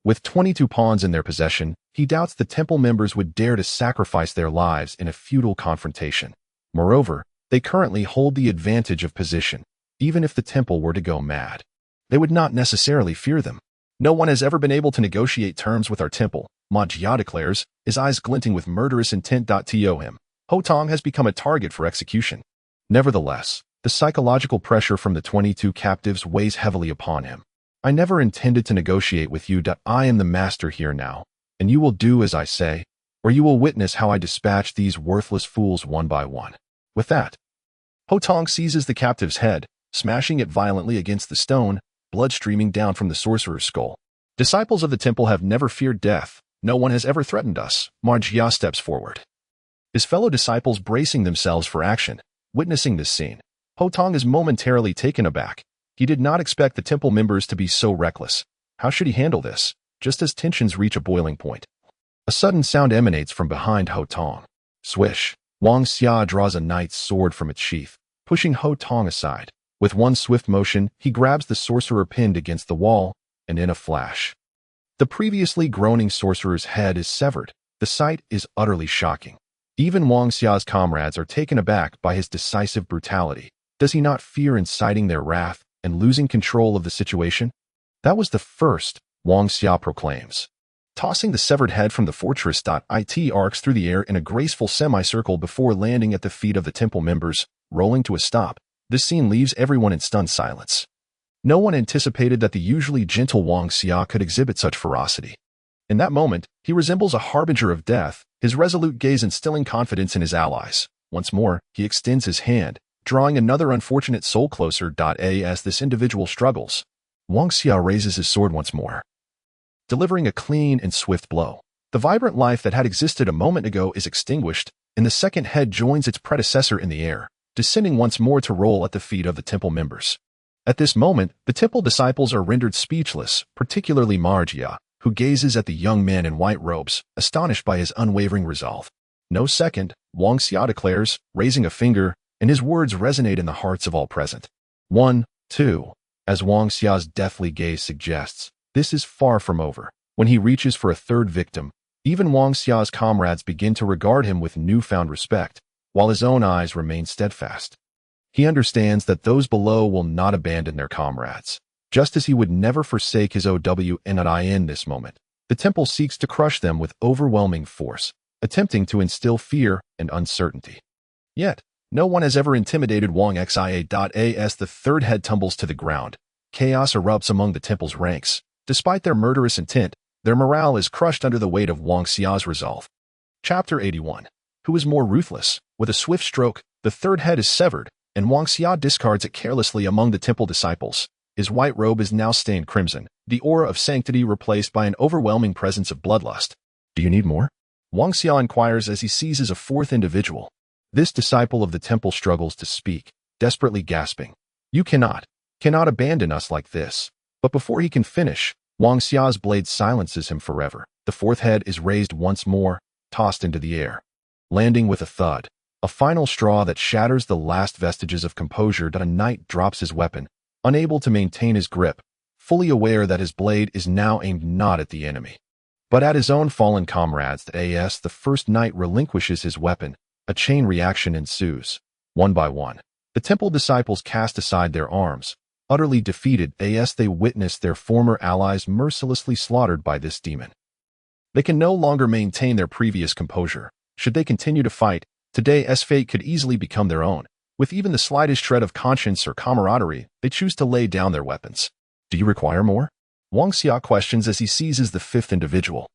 With 22 pawns in their possession, he doubts the temple members would dare to sacrifice their lives in a futile confrontation. Moreover, they currently hold the advantage of position. Even if the temple were to go mad, they would not necessarily fear them. No one has ever been able to negotiate terms with our temple, Ma Jia declares, his eyes glinting with murderous intent. To him, Ho Tong has become a target for execution. Nevertheless, the psychological pressure from the 22 captives weighs heavily upon him. I never intended to negotiate with you. I am the master here now, and you will do as I say, or you will witness how I dispatch these worthless fools one by one. With that, Ho Tong seizes the captive's head, smashing it violently against the stone, blood streaming down from the sorcerer's skull. Disciples of the temple have never feared death. No one has ever threatened us. Ma Jia steps forward, his fellow disciples bracing themselves for action. Witnessing this scene, Ho Tong is momentarily taken aback. He did not expect the temple members to be so reckless. How should he handle this? Just as tensions reach a boiling point, a sudden sound emanates from behind Ho Tong. Swish! Wang Xia draws a knight's sword from its sheath, pushing Ho Tong aside. With one swift motion, he grabs the sorcerer pinned against the wall, and in a flash, the previously groaning sorcerer's head is severed. The sight is utterly shocking. Even Wang Xia's comrades are taken aback by his decisive brutality. Does he not fear inciting their wrath and losing control of the situation? That was the first, Wang Xia proclaims, tossing the severed head from the fortress. It arcs through the air in a graceful semicircle before landing at the feet of the temple members, rolling to a stop. This scene leaves everyone in stunned silence. No one anticipated that the usually gentle Wang Xia could exhibit such ferocity. In that moment, he resembles a harbinger of death, his resolute gaze instilling confidence in his allies. Once more, he extends his hand, drawing another unfortunate soul closer. As this individual struggles, Wang Xia raises his sword once more, delivering a clean and swift blow. The vibrant life that had existed a moment ago is extinguished, and the second head joins its predecessor in the air, descending once more to roll at the feet of the temple members. At this moment, the temple disciples are rendered speechless, particularly Ma Jia, who gazes at the young man in white robes, astonished by his unwavering resolve. No second, Wang Xia declares, raising a finger, and his words resonate in the hearts of all present. 1, 2. As Wang Xia's deathly gaze suggests, this is far from over. When he reaches for a third victim, even Wang Xia's comrades begin to regard him with newfound respect, while his own eyes remain steadfast. He understands that those below will not abandon their comrades. Just as he would never forsake his OW in this moment, the temple seeks to crush them with overwhelming force, attempting to instill fear and uncertainty. Yet, no one has ever intimidated Wang Xia. As the third head tumbles to the ground, chaos erupts among the temple's ranks. Despite their murderous intent, their morale is crushed under the weight of Wang Xia's resolve. Chapter 81. Who is more ruthless? With a swift stroke, the third head is severed, and Wang Xia discards it carelessly among the temple disciples. His white robe is now stained crimson, the aura of sanctity replaced by an overwhelming presence of bloodlust. Do you need more? Wang Xia inquires as he seizes a fourth individual. This disciple of the temple struggles to speak, desperately gasping. You cannot abandon us like this. But before he can finish, Wang Xia's blade silences him forever. The fourth head is raised once more, tossed into the air, landing with a thud, a final straw that shatters the last vestiges of composure. A knight drops his weapon, unable to maintain his grip, fully aware that his blade is now aimed not at the enemy, but at his own fallen comrades. The first knight relinquishes his weapon. A chain reaction ensues. One by one, the temple disciples cast aside their arms, utterly defeated as they witness their former allies mercilessly slaughtered by this demon. They can no longer maintain their previous composure. Should they continue to fight, today's fate could easily become their own. With even the slightest shred of conscience or camaraderie, they choose to lay down their weapons. Do you require more? Wang Xia questions as he seizes the fifth individual,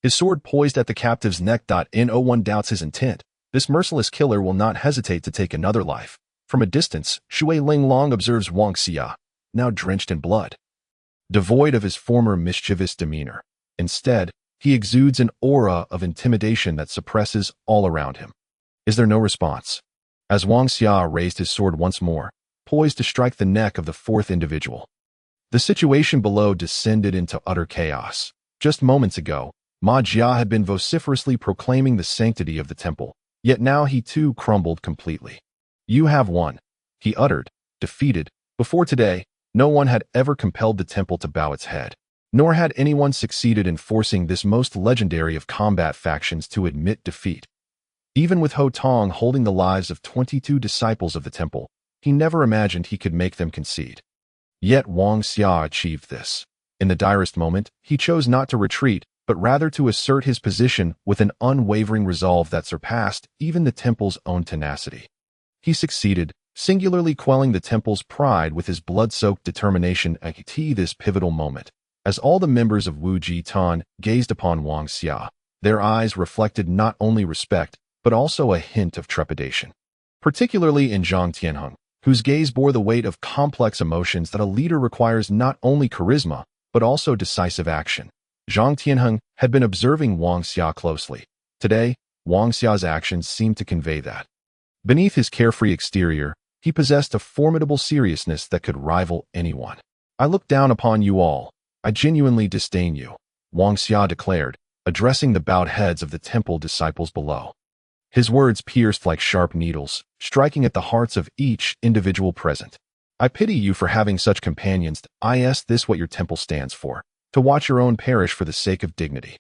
his sword poised at the captive's neck. No one doubts his intent. This merciless killer will not hesitate to take another life. From a distance, Shui Linglong observes Wang Xia, now drenched in blood, devoid of his former mischievous demeanor. Instead, he exudes an aura of intimidation that suppresses all around him. Is there no response? As Wang Xia raised his sword once more, poised to strike the neck of the fourth individual, the situation below descended into utter chaos. Just moments ago, Ma Jia had been vociferously proclaiming the sanctity of the temple, yet now he too crumbled completely. You have won, he uttered, defeated. Before today, no one had ever compelled the temple to bow its head, nor had anyone succeeded in forcing this most legendary of combat factions to admit defeat. Even with Ho Tong holding the lives of 22 disciples of the temple, he never imagined he could make them concede. Yet Wang Xia achieved this. In the direst moment, he chose not to retreat, but rather to assert his position with an unwavering resolve that surpassed even the temple's own tenacity. He succeeded, singularly quelling the temple's pride with his blood-soaked determination at this pivotal moment. As all the members of Wu Jitan gazed upon Wang Xia, their eyes reflected not only respect, but also a hint of trepidation. Particularly in Zhang Tianheng, whose gaze bore the weight of complex emotions that a leader requires not only charisma, but also decisive action. Zhang Tianheng had been observing Wang Xia closely. Today, Wang Xia's actions seemed to convey that. Beneath his carefree exterior, he possessed a formidable seriousness that could rival anyone. "I look down upon you all. I genuinely disdain you," Wang Xia declared, addressing the bowed heads of the temple disciples below. His words pierced like sharp needles, striking at the hearts of each individual present. "I pity you for having such companions. Is this what your temple stands for? To watch your own perish for the sake of dignity?"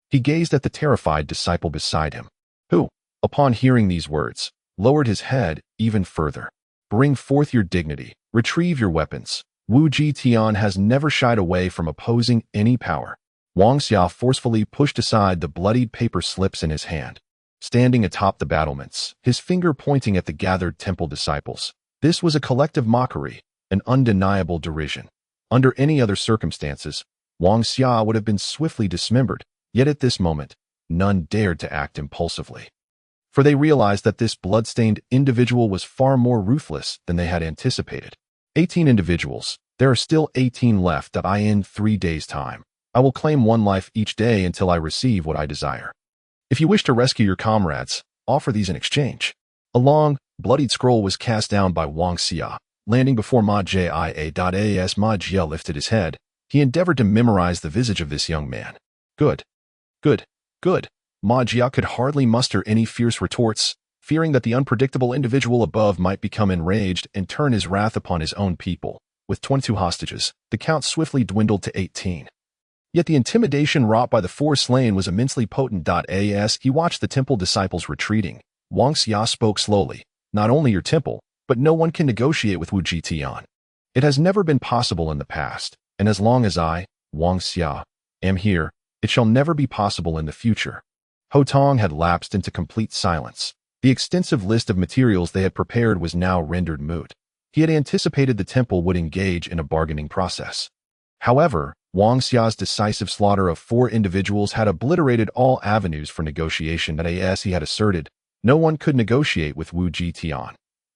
He gazed at the terrified disciple beside him, who, upon hearing these words, lowered his head even further. "Bring forth your dignity. Retrieve your weapons." Wu Jitian has never shied away from opposing any power. Wang Xia forcefully pushed aside the bloodied paper slips in his hand. Standing atop the battlements, his finger pointing at the gathered temple disciples. This was a collective mockery, an undeniable derision. Under any other circumstances, Wang Xia would have been swiftly dismembered, yet at this moment, none dared to act impulsively. For they realized that this blood-stained individual was far more ruthless than they had anticipated. 18 individuals. There are still 18 left. In 3 days' time, I will claim one life each day until I receive what I desire. If you wish to rescue your comrades, offer these in exchange. A long, bloodied scroll was cast down by Wang Xia, landing before Ma Jia. As Ma Jia lifted his head, he endeavored to memorize the visage of this young man. Good. Good. Good. Ma Jia could hardly muster any fierce retorts, fearing that the unpredictable individual above might become enraged and turn his wrath upon his own people. With 22 hostages, the count swiftly dwindled to 18. Yet the intimidation wrought by the 4 slain was immensely potent. As he watched the temple disciples retreating, Wang Xia spoke slowly. "Not only your temple, but no one can negotiate with Wu Jitian. It has never been possible in the past, and as long as I, Wang Xia, am here, it shall never be possible in the future." Ho Tong had lapsed into complete silence. The extensive list of materials they had prepared was now rendered moot. He had anticipated the temple would engage in a bargaining process. However, Wang Xia's decisive slaughter of 4 individuals had obliterated all avenues for negotiation. As he had asserted, no one could negotiate with Wu Jitian.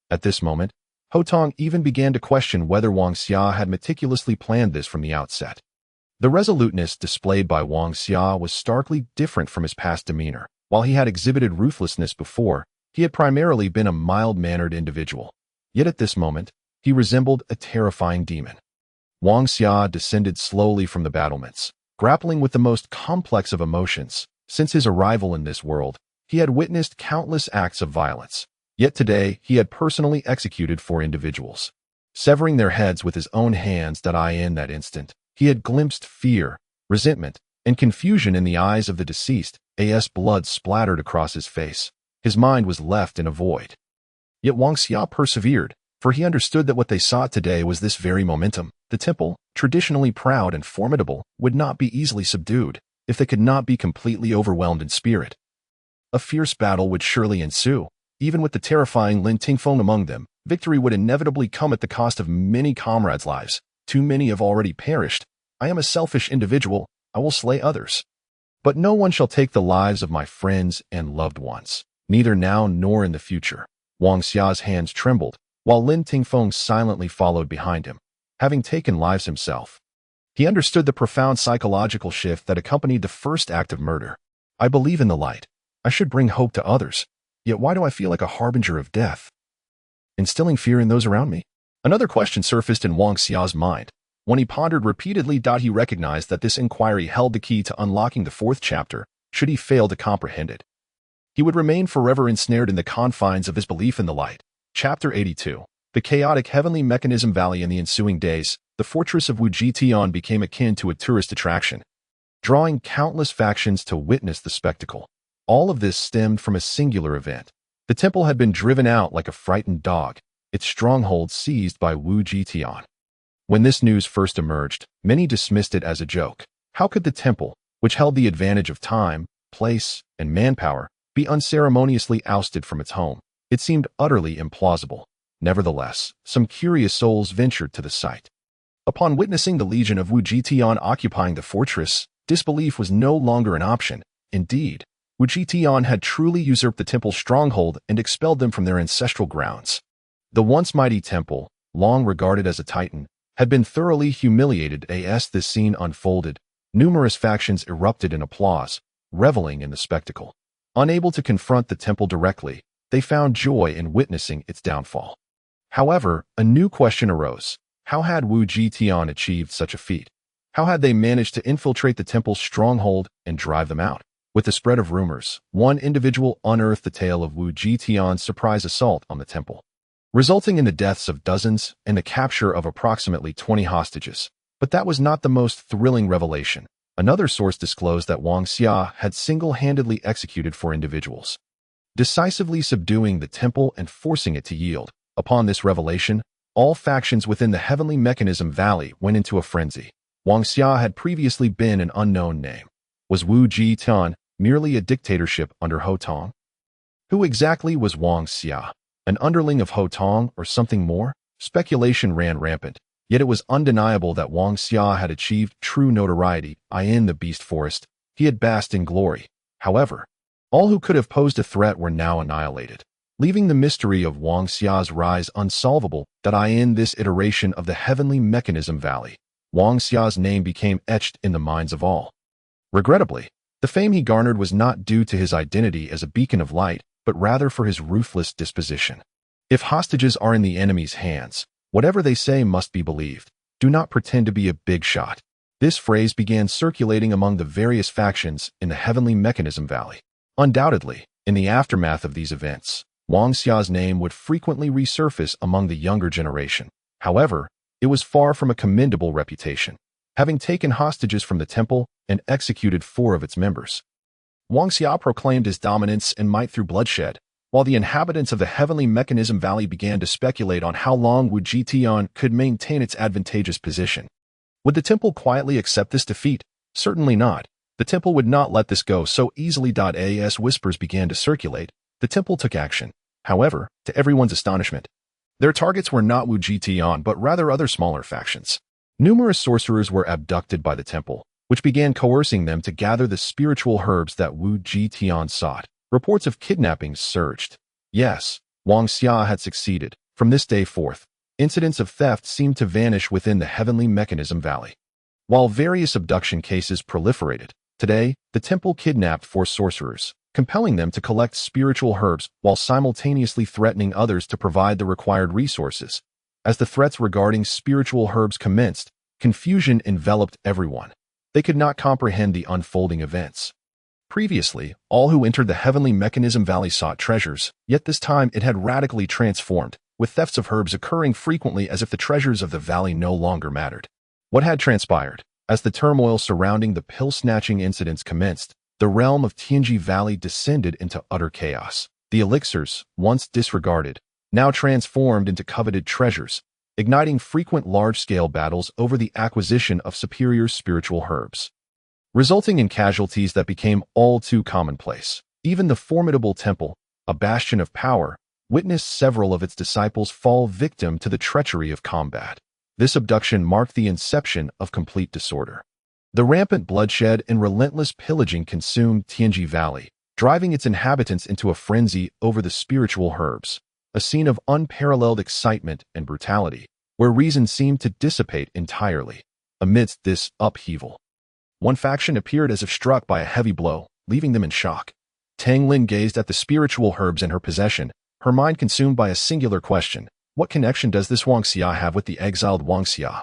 At this moment, Ho Tong even began to question whether Wang Xia had meticulously planned this from the outset. The resoluteness displayed by Wang Xia was starkly different from his past demeanor. While he had exhibited ruthlessness before, he had primarily been a mild-mannered individual. Yet at this moment, he resembled a terrifying demon. Wang Xia descended slowly from the battlements, grappling with the most complex of emotions. Since his arrival in this world, he had witnessed countless acts of violence. Yet today, he had personally executed 4 individuals, severing their heads with his own hands. In that instant, he had glimpsed fear, resentment, and confusion in the eyes of the deceased. As blood splattered across his face, his mind was left in a void. Yet Wang Xia persevered, for he understood that what they sought today was this very momentum. The temple, traditionally proud and formidable, would not be easily subdued if they could not be completely overwhelmed in spirit. A fierce battle would surely ensue. Even with the terrifying Lin Tingfeng among them, victory would inevitably come at the cost of many comrades' lives. Too many have already perished. I am a selfish individual. I will slay others. But no one shall take the lives of my friends and loved ones, neither now nor in the future. Wang Xia's hands trembled, while Lin Tingfeng silently followed behind him, having taken lives himself. He understood the profound psychological shift that accompanied the first act of murder. "I believe in the light. I should bring hope to others. Yet why do I feel like a harbinger of death? Instilling fear in those around me?" Another question surfaced in Wang Xia's mind. When he pondered repeatedly, he recognized that this inquiry held the key to unlocking the 4th chapter, should he fail to comprehend it. He would remain forever ensnared in the confines of his belief in the light. Chapter 82. The chaotic heavenly mechanism valley. In the ensuing days, the fortress of Wu Jitian became akin to a tourist attraction, drawing countless factions to witness the spectacle. All of this stemmed from a singular event. The temple had been driven out like a frightened dog, its stronghold seized by Wu Jitian. When this news first emerged, many dismissed it as a joke. How could the temple, which held the advantage of time, place, and manpower, be unceremoniously ousted from its home. It seemed utterly implausible. Nevertheless, some curious souls ventured to the site. Upon witnessing the legion of Wu Jitian occupying the fortress, disbelief was no longer an option. Indeed, Wu Jitian had truly usurped the temple's stronghold and expelled them from their ancestral grounds. The once mighty temple, long regarded as a titan, had been thoroughly humiliated. As this scene unfolded, numerous factions erupted in applause, reveling in the spectacle. Unable to confront the temple directly, they found joy in witnessing its downfall. However, a new question arose. How had Wu Jitian achieved such a feat? How had they managed to infiltrate the temple's stronghold and drive them out? With the spread of rumors, one individual unearthed the tale of Wu Jitian's surprise assault on the temple, resulting in the deaths of dozens and the capture of approximately 20 hostages. But that was not the most thrilling revelation. Another source disclosed that Wang Xia had single-handedly executed 4 individuals, decisively subduing the temple and forcing it to yield. Upon this revelation, all factions within the Heavenly Mechanism Valley went into a frenzy. Wang Xia had previously been an unknown name. Was Wu Jitian merely a dictatorship under Ho Tong? Who exactly was Wang Xia? An underling of Ho Tong or something more? Speculation ran rampant, yet it was undeniable that Wang Xia had achieved true notoriety. In the Beast Forest, he had basked in glory. However, all who could have posed a threat were now annihilated, leaving the mystery of Wang Xia's rise unsolvable. In this iteration of the Heavenly Mechanism Valley, Wang Xia's name became etched in the minds of all. Regrettably, the fame he garnered was not due to his identity as a beacon of light, but rather for his ruthless disposition. If hostages are in the enemy's hands, whatever they say must be believed. Do not pretend to be a big shot. This phrase began circulating among the various factions in the Heavenly Mechanism Valley. Undoubtedly, in the aftermath of these events, Wang Xia's name would frequently resurface among the younger generation. However, it was far from a commendable reputation, having taken hostages from the temple and executed 4 of its members. Wang Xia proclaimed his dominance and might through bloodshed, while the inhabitants of the Heavenly Mechanism Valley began to speculate on how long Wu Jitian could maintain its advantageous position. Would the temple quietly accept this defeat? Certainly not. The temple would not let this go so easily. As whispers began to circulate, the temple took action. However, to everyone's astonishment, their targets were not Wu Jitian but rather other smaller factions. Numerous sorcerers were abducted by the temple, which began coercing them to gather the spiritual herbs that Wu Jitian sought. Reports of kidnappings surged. Yes, Wang Xia had succeeded. From this day forth, incidents of theft seemed to vanish within the Heavenly Mechanism Valley. While various abduction cases proliferated, today, the temple kidnapped 4 sorcerers, compelling them to collect spiritual herbs while simultaneously threatening others to provide the required resources. As the threats regarding spiritual herbs commenced, confusion enveloped everyone. They could not comprehend the unfolding events. Previously, all who entered the Heavenly Mechanism Valley sought treasures, yet this time it had radically transformed, with thefts of herbs occurring frequently as if the treasures of the valley no longer mattered. What had transpired? As the turmoil surrounding the pill-snatching incidents commenced, the realm of Tianji Valley descended into utter chaos. The elixirs, once disregarded, now transformed into coveted treasures, igniting frequent large-scale battles over the acquisition of superior spiritual herbs, resulting in casualties that became all too commonplace. Even the formidable temple, a bastion of power, witnessed several of its disciples fall victim to the treachery of combat. This abduction marked the inception of complete disorder. The rampant bloodshed and relentless pillaging consumed Tianji Valley, driving its inhabitants into a frenzy over the spiritual herbs, a scene of unparalleled excitement and brutality, where reason seemed to dissipate entirely. Amidst this upheaval, one faction appeared as if struck by a heavy blow, leaving them in shock. Tang Lin gazed at the spiritual herbs in her possession, her mind consumed by a singular question. What connection does this Wang Xia have with the exiled Wang Xia?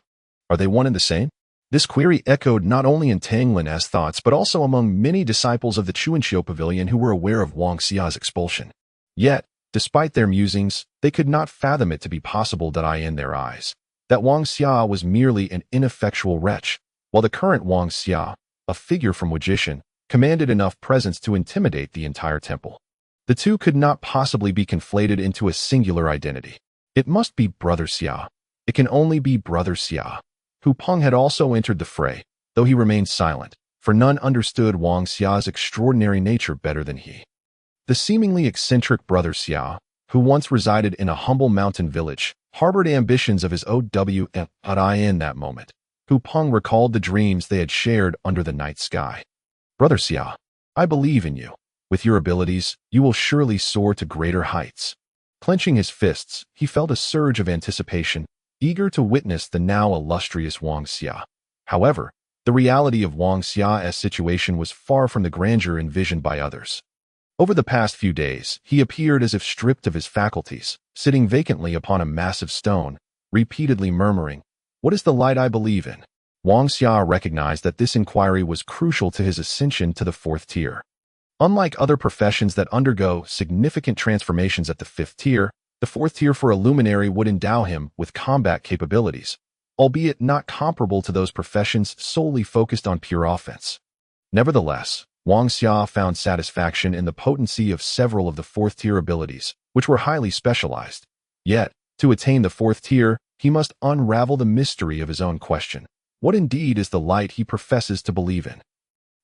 Are they one and the same? This query echoed not only in Tang Lin's thoughts but also among many disciples of the Chuanqiu Pavilion who were aware of Wang Xia's expulsion. Yet, despite their musings, they could not fathom it to be possible that in their eyes, that Wang Xia was merely an ineffectual wretch, while the current Wang Xia, a figure from Wujishan, commanded enough presence to intimidate the entire temple. The two could not possibly be conflated into a singular identity. It must be Brother Xia. It can only be Brother Xia. Hu Peng had also entered the fray, though he remained silent, for none understood Wang Xia's extraordinary nature better than he. The seemingly eccentric brother Xia, who once resided in a humble mountain village, harbored ambitions of his own in that moment. Hu Peng recalled the dreams they had shared under the night sky. Brother Xia, I believe in you. With your abilities, you will surely soar to greater heights. Clenching his fists, he felt a surge of anticipation, eager to witness the now illustrious Wang Xia. However, the reality of Wang Xia's situation was far from the grandeur envisioned by others. Over the past few days, he appeared as if stripped of his faculties, sitting vacantly upon a massive stone, repeatedly murmuring, "What is the light I believe in?" Wang Xia recognized that this inquiry was crucial to his ascension to the 4th tier. Unlike other professions that undergo significant transformations at the 5th tier, the 4th tier for a luminary would endow him with combat capabilities, albeit not comparable to those professions solely focused on pure offense. Nevertheless, Wang Xia found satisfaction in the potency of several of the 4th tier abilities, which were highly specialized. Yet, to attain the 4th tier, he must unravel the mystery of his own question. What indeed is the light he professes to believe in?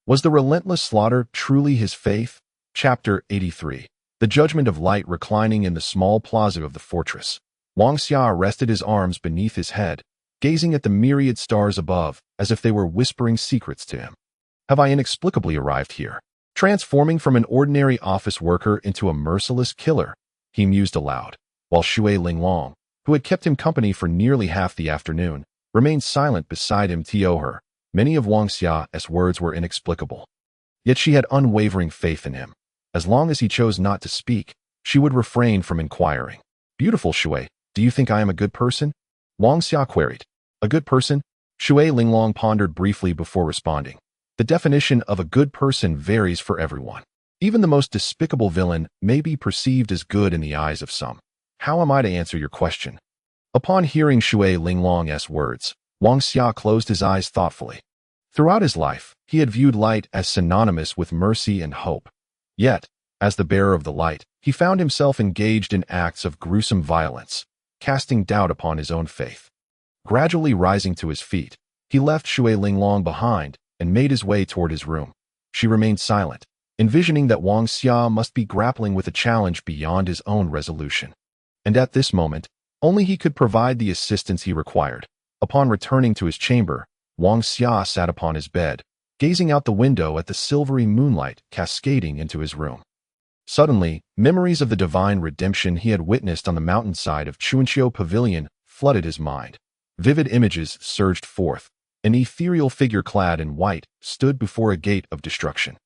Was the relentless slaughter truly his faith? Chapter 83. The Judgment of Light. Reclining in the small plaza of the fortress, Wang Xia rested his arms beneath his head, gazing at the myriad stars above, as if they were whispering secrets to him. Have I inexplicably arrived here, transforming from an ordinary office worker into a merciless killer? He mused aloud, while Shui Linglong, who had kept him company for nearly half the afternoon, remained silent beside him. To her, many of Wang Xia's words were inexplicable. Yet she had unwavering faith in him. As long as he chose not to speak, she would refrain from inquiring. Beautiful Shui, do you think I am a good person? Wang Xia queried. A good person? Shui Linglong pondered briefly before responding. The definition of a good person varies for everyone. Even the most despicable villain may be perceived as good in the eyes of some. How am I to answer your question? Upon hearing Shui Linglong's words, Wang Xia closed his eyes thoughtfully. Throughout his life, he had viewed light as synonymous with mercy and hope. Yet, as the bearer of the light, he found himself engaged in acts of gruesome violence, casting doubt upon his own faith. Gradually rising to his feet, he left Shui Linglong behind and made his way toward his room. She remained silent, envisioning that Wang Xia must be grappling with a challenge beyond his own resolution. And at this moment, only he could provide the assistance he required. Upon returning to his chamber, Wang Xia sat upon his bed, gazing out the window at the silvery moonlight cascading into his room. Suddenly, memories of the divine redemption he had witnessed on the mountainside of Chuanqiu Pavilion flooded his mind. Vivid images surged forth. An ethereal figure clad in white stood before a gate of destruction,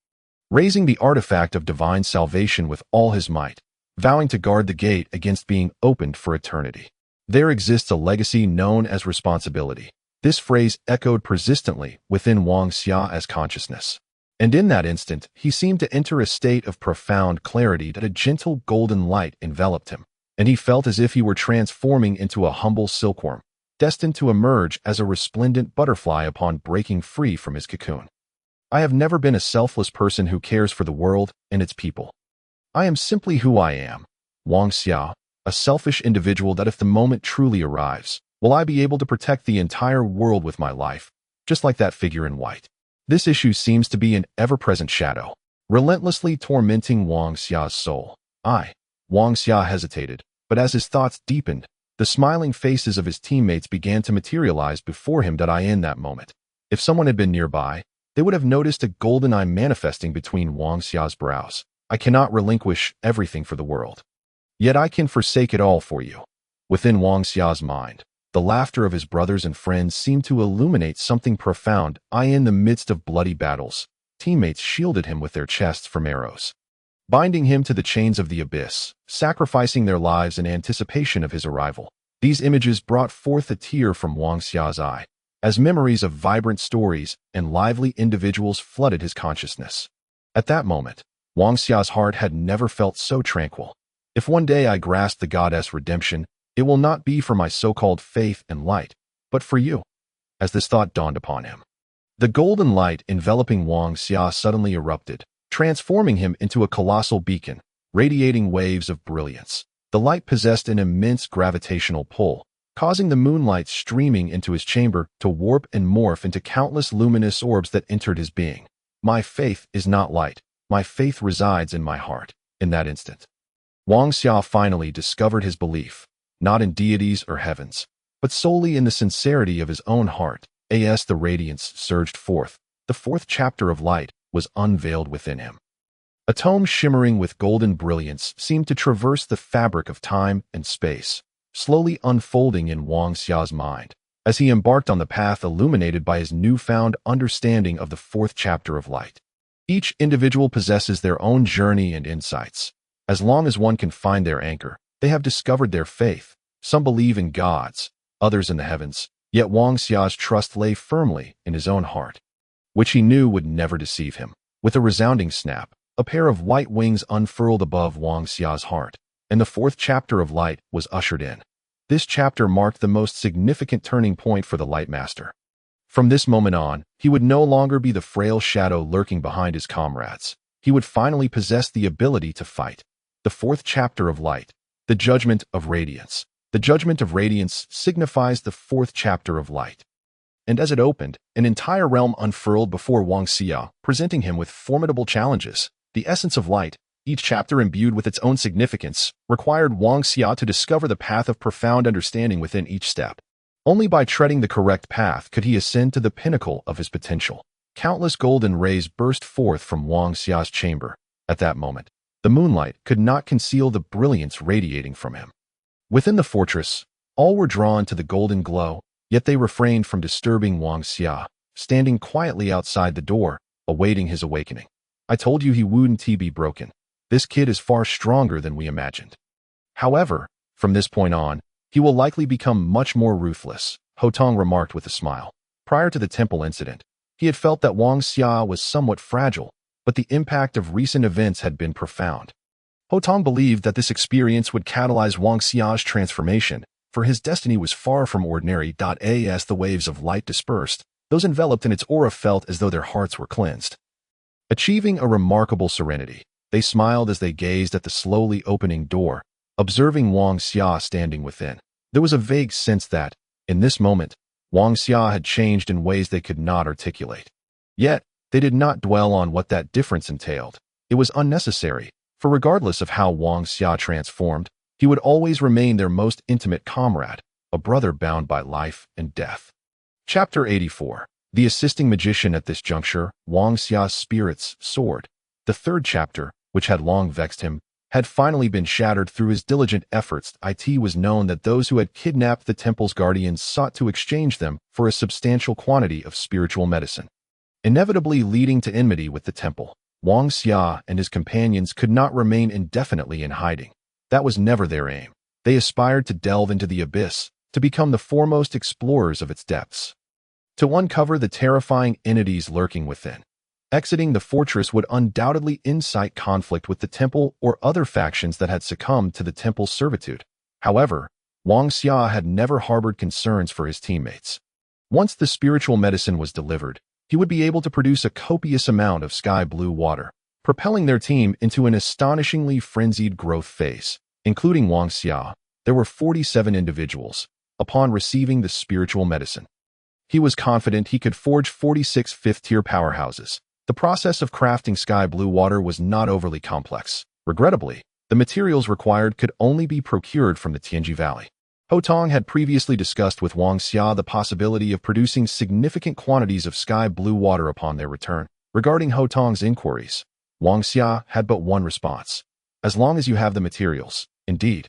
raising the artifact of divine salvation with all his might, vowing to guard the gate against being opened for eternity. There exists a legacy known as responsibility. This phrase echoed persistently within Wang Xia's consciousness. And in that instant, he seemed to enter a state of profound clarity that a gentle golden light enveloped him, and he felt as if he were transforming into a humble silkworm, destined to emerge as a resplendent butterfly upon breaking free from his cocoon. I have never been a selfless person who cares for the world and its people. I am simply who I am, Wang Xia, a selfish individual that if the moment truly arrives, will I be able to protect the entire world with my life, just like that figure in white. This issue seems to be an ever-present shadow, relentlessly tormenting Wang Xia's soul. Wang Xia hesitated, but as his thoughts deepened, the smiling faces of his teammates began to materialize before him. In that moment, if someone had been nearby, they would have noticed a golden eye manifesting between Wang Xia's brows. I cannot relinquish everything for the world. Yet I can forsake it all for you. Within Wang Xia's mind, the laughter of his brothers and friends seemed to illuminate something profound. In the midst of bloody battles, teammates shielded him with their chests from arrows, binding him to the chains of the abyss, sacrificing their lives in anticipation of his arrival. These images brought forth a tear from Wang Xia's eye, as memories of vibrant stories and lively individuals flooded his consciousness. At that moment, Wang Xia's heart had never felt so tranquil. If one day I grasp the goddess redemption, it will not be for my so-called faith and light, but for you. As this thought dawned upon him, the golden light enveloping Wang Xia suddenly erupted, transforming him into a colossal beacon, radiating waves of brilliance. The light possessed an immense gravitational pull, causing the moonlight streaming into his chamber to warp and morph into countless luminous orbs that entered his being. My faith is not light. My faith resides in my heart. In that instant, Wang Xia finally discovered his belief, not in deities or heavens, but solely in the sincerity of his own heart. As the radiance surged forth, the fourth chapter of light was unveiled within him. A tome shimmering with golden brilliance seemed to traverse the fabric of time and space, slowly unfolding in Wang Xia's mind, as he embarked on the path illuminated by his newfound understanding of the fourth chapter of light. Each individual possesses their own journey and insights. As long as one can find their anchor, they have discovered their faith. Some believe in gods, others in the heavens, yet Wang Xia's trust lay firmly in his own heart, which he knew would never deceive him. With a resounding snap, a pair of white wings unfurled above Wang Xia's heart, and the fourth chapter of light was ushered in. This chapter marked the most significant turning point for the Light Master. From this moment on, he would no longer be the frail shadow lurking behind his comrades. He would finally possess the ability to fight. The fourth chapter of light, the Judgment of Radiance. The Judgment of Radiance signifies the fourth chapter of light. And as it opened, an entire realm unfurled before Wang Xia, presenting him with formidable challenges. The essence of light, each chapter imbued with its own significance, required Wang Xia to discover the path of profound understanding within each step. Only by treading the correct path could he ascend to the pinnacle of his potential. Countless golden rays burst forth from Wang Xia's chamber. At that moment, the moonlight could not conceal the brilliance radiating from him. Within the fortress, all were drawn to the golden glow, yet they refrained from disturbing Wang Xia, standing quietly outside the door, awaiting his awakening. I told you he wouldn't be broken. This kid is far stronger than we imagined. However, from this point on, he will likely become much more ruthless, Ho Tong remarked with a smile. Prior to the temple incident, he had felt that Wang Xia was somewhat fragile, but the impact of recent events had been profound. Ho Tong believed that this experience would catalyze Wang Xia's transformation, for his destiny was far from ordinary. As the waves of light dispersed, those enveloped in its aura felt as though their hearts were cleansed. Achieving a remarkable serenity, they smiled as they gazed at the slowly opening door, observing Wang Xia standing within. There was a vague sense that, in this moment, Wang Xia had changed in ways they could not articulate. Yet, they did not dwell on what that difference entailed. It was unnecessary, for regardless of how Wang Xia transformed, he would always remain their most intimate comrade, a brother bound by life and death. Chapter 84. The Assisting Magician. At this juncture, Wang Xia's spirits soared. The third chapter, which had long vexed him, had finally been shattered through his diligent efforts. It was known that those who had kidnapped the temple's guardians sought to exchange them for a substantial quantity of spiritual medicine, inevitably leading to enmity with the temple. Wang Xia and his companions could not remain indefinitely in hiding. That was never their aim. They aspired to delve into the abyss, to become the foremost explorers of its depths, to uncover the terrifying entities lurking within. Exiting the fortress would undoubtedly incite conflict with the temple or other factions that had succumbed to the temple's servitude. However, Wang Xia had never harbored concerns for his teammates. Once the spiritual medicine was delivered, he would be able to produce a copious amount of sky blue water, propelling their team into an astonishingly frenzied growth phase. Including Wang Xia, there were 47 individuals. Upon receiving the spiritual medicine, he was confident he could forge 46 fifth-tier powerhouses. The process of crafting sky blue water was not overly complex. Regrettably, the materials required could only be procured from the Tianji Valley. Ho Tong had previously discussed with Wang Xia the possibility of producing significant quantities of sky blue water upon their return. Regarding Ho Tong's inquiries, Wang Xia had but one response. As long as you have the materials. Indeed,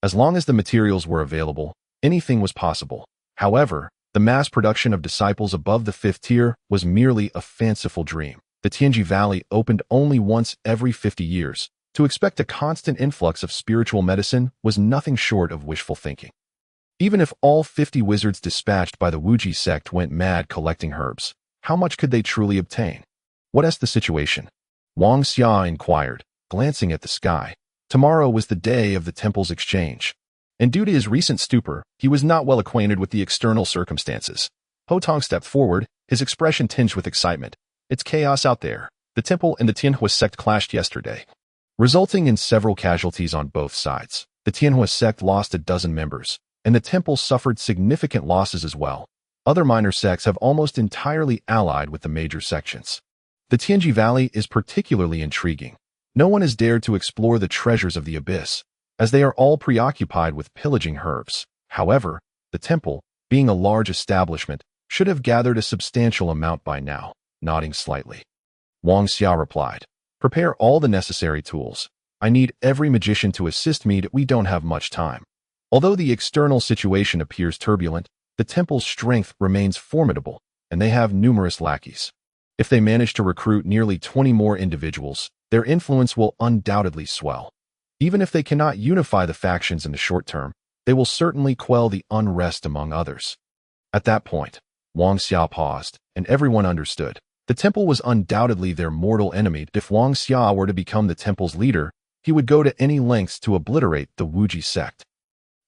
as long as the materials were available, anything was possible. However, the mass production of disciples above the fifth tier was merely a fanciful dream. The Tianji Valley opened only once every 50 years. To expect a constant influx of spiritual medicine was nothing short of wishful thinking. Even if all 50 wizards dispatched by the Wuji sect went mad collecting herbs, how much could they truly obtain? What is the situation? Wang Xia inquired, glancing at the sky. Tomorrow was the day of the temple's exchange, and due to his recent stupor, he was not well acquainted with the external circumstances. Ho Tong stepped forward, his expression tinged with excitement. It's chaos out there. The temple and the Tianhua sect clashed yesterday, resulting in several casualties on both sides. The Tianhua sect lost a dozen members, and the temple suffered significant losses as well. Other minor sects have almost entirely allied with the major sections. The Tianji Valley is particularly intriguing. No one has dared to explore the treasures of the abyss, as they are all preoccupied with pillaging herbs. However, the temple, being a large establishment, should have gathered a substantial amount by now, nodding slightly. Wang Xia replied, "Prepare all the necessary tools. I need every magician to assist me. We don't have much time." Although the external situation appears turbulent, the temple's strength remains formidable, and they have numerous lackeys. If they manage to recruit nearly 20 more individuals, their influence will undoubtedly swell. Even if they cannot unify the factions in the short term, they will certainly quell the unrest among others. At that point, Wang Xia paused, and everyone understood. The temple was undoubtedly their mortal enemy. If Wang Xia were to become the temple's leader, he would go to any lengths to obliterate the Wuji sect.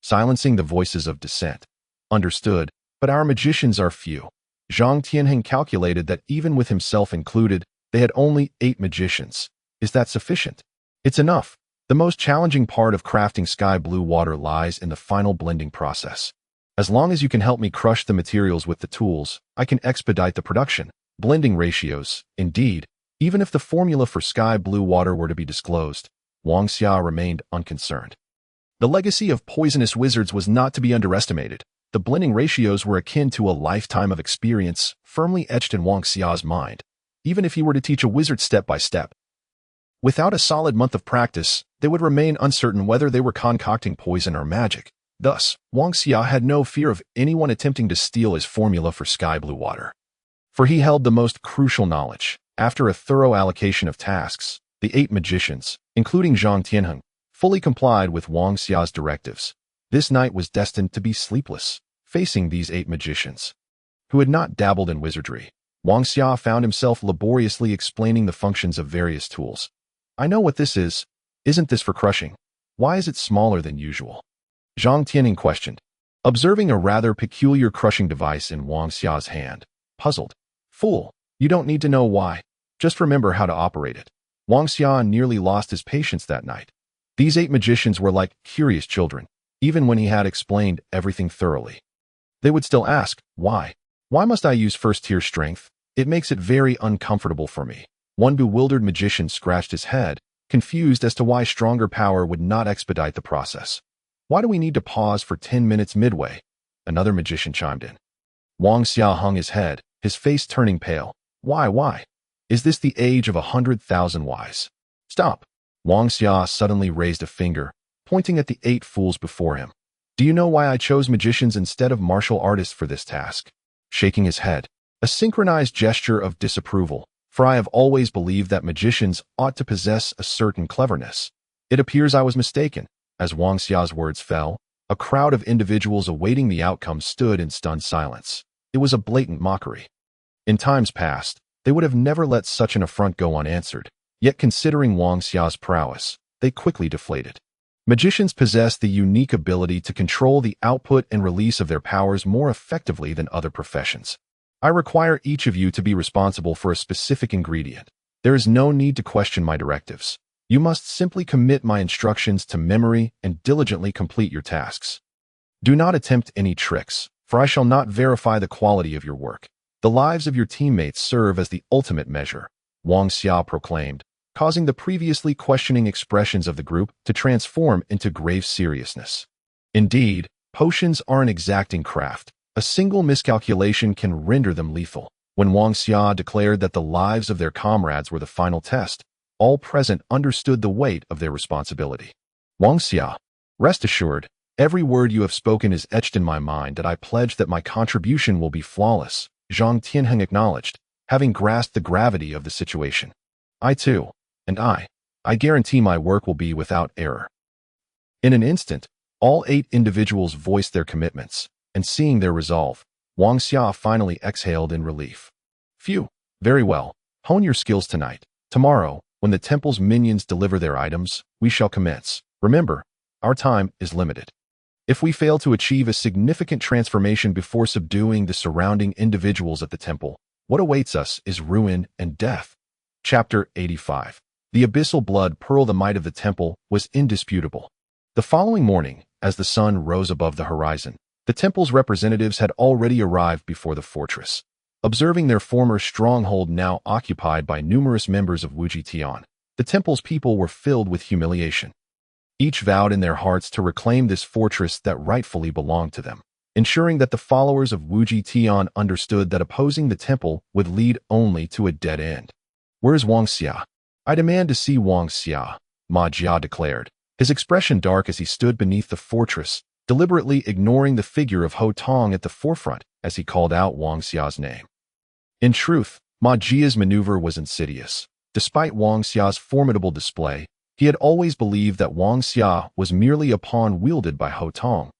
Silencing the voices of dissent. Understood, but our magicians are few. Zhang Tianheng calculated that even with himself included, they had only 8 magicians. Is that sufficient? It's enough. The most challenging part of crafting sky blue water lies in the final blending process. As long as you can help me crush the materials with the tools, I can expedite the production. Blending ratios, indeed, even if the formula for sky blue water were to be disclosed, Wang Xia remained unconcerned. The legacy of poisonous wizards was not to be underestimated. The blending ratios were akin to a lifetime of experience, firmly etched in Wang Xia's mind, even if he were to teach a wizard step by step. Without a solid month of practice, they would remain uncertain whether they were concocting poison or magic. Thus, Wang Xia had no fear of anyone attempting to steal his formula for sky blue water. For he held the most crucial knowledge. After a thorough allocation of tasks, the 8 magicians, including Zhang Tianheng, fully complied with Wang Xia's directives. This night was destined to be sleepless. Facing these 8 magicians, who had not dabbled in wizardry, Wang Xia found himself laboriously explaining the functions of various tools. "I know what this is. Isn't this for crushing? Why is it smaller than usual?" Zhang Tianheng questioned, observing a rather peculiar crushing device in Wang Xia's hand. Puzzled. "Fool, you don't need to know why. Just remember how to operate it." Wang Xia nearly lost his patience that night. These 8 magicians were like curious children, even when he had explained everything thoroughly. They would still ask, "Why? Why must I use first-tier strength? It makes it very uncomfortable for me." One bewildered magician scratched his head, confused as to why stronger power would not expedite the process. "Why do we need to pause for 10 minutes midway?" Another magician chimed in. Wang Xia hung his head, his face turning pale. Why? Is this the age of 100,000 whys? Stop! Wang Xia suddenly raised a finger, pointing at the 8 fools before him. "Do you know why I chose magicians instead of martial artists for this task?" Shaking his head, a synchronized gesture of disapproval, "For I have always believed that magicians ought to possess a certain cleverness." It appears I was mistaken. As Wang Xia's words fell, a crowd of individuals awaiting the outcome stood in stunned silence. It was a blatant mockery. In times past, they would have never let such an affront go unanswered, yet considering Wang Xia's prowess, they quickly deflated. Magicians possess the unique ability to control the output and release of their powers more effectively than other professions. I require each of you to be responsible for a specific ingredient. There is no need to question my directives. You must simply commit my instructions to memory and diligently complete your tasks. Do not attempt any tricks, for I shall not verify the quality of your work. The lives of your teammates serve as the ultimate measure," Wang Xia proclaimed, causing the previously questioning expressions of the group to transform into grave seriousness. Indeed, potions are an exacting craft. A single miscalculation can render them lethal. When Wang Xia declared that the lives of their comrades were the final test, all present understood the weight of their responsibility. "Wang Xia, rest assured, every word you have spoken is etched in my mind, that I pledge that my contribution will be flawless," Zhang Tianheng acknowledged, having grasped the gravity of the situation. "I too. And I guarantee my work will be without error." In an instant, all 8 individuals voiced their commitments, and seeing their resolve, Wang Xia finally exhaled in relief. "Phew, very well. Hone your skills tonight. Tomorrow, when the temple's minions deliver their items, we shall commence. Remember, our time is limited. If we fail to achieve a significant transformation before subduing the surrounding individuals at the temple, what awaits us is ruin and death." Chapter 85. The abyssal blood pearl. The might of the temple was indisputable. The following morning, as the sun rose above the horizon, the temple's representatives had already arrived before the fortress. Observing their former stronghold now occupied by numerous members of Wuji Tian, the temple's people were filled with humiliation. Each vowed in their hearts to reclaim this fortress that rightfully belonged to them, ensuring that the followers of Wuji Tian understood that opposing the temple would lead only to a dead end. "Where's Wang Xia? I demand to see Wang Xia," Ma Jia declared, his expression dark as he stood beneath the fortress, deliberately ignoring the figure of Ho Tong at the forefront as he called out Wang Xia's name. In truth, Ma Jia's maneuver was insidious. Despite Wang Xia's formidable display, he had always believed that Wang Xia was merely a pawn wielded by Ho Tong,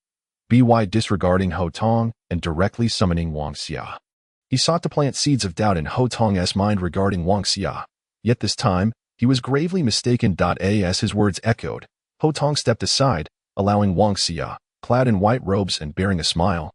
by disregarding Ho Tong and directly summoning Wang Xia. He sought to plant seeds of doubt in Ho Tong's mind regarding Wang Xia. Yet this time, he was gravely mistaken. As his words echoed, Ho Tong stepped aside, allowing Wang Xia, clad in white robes and bearing a smile,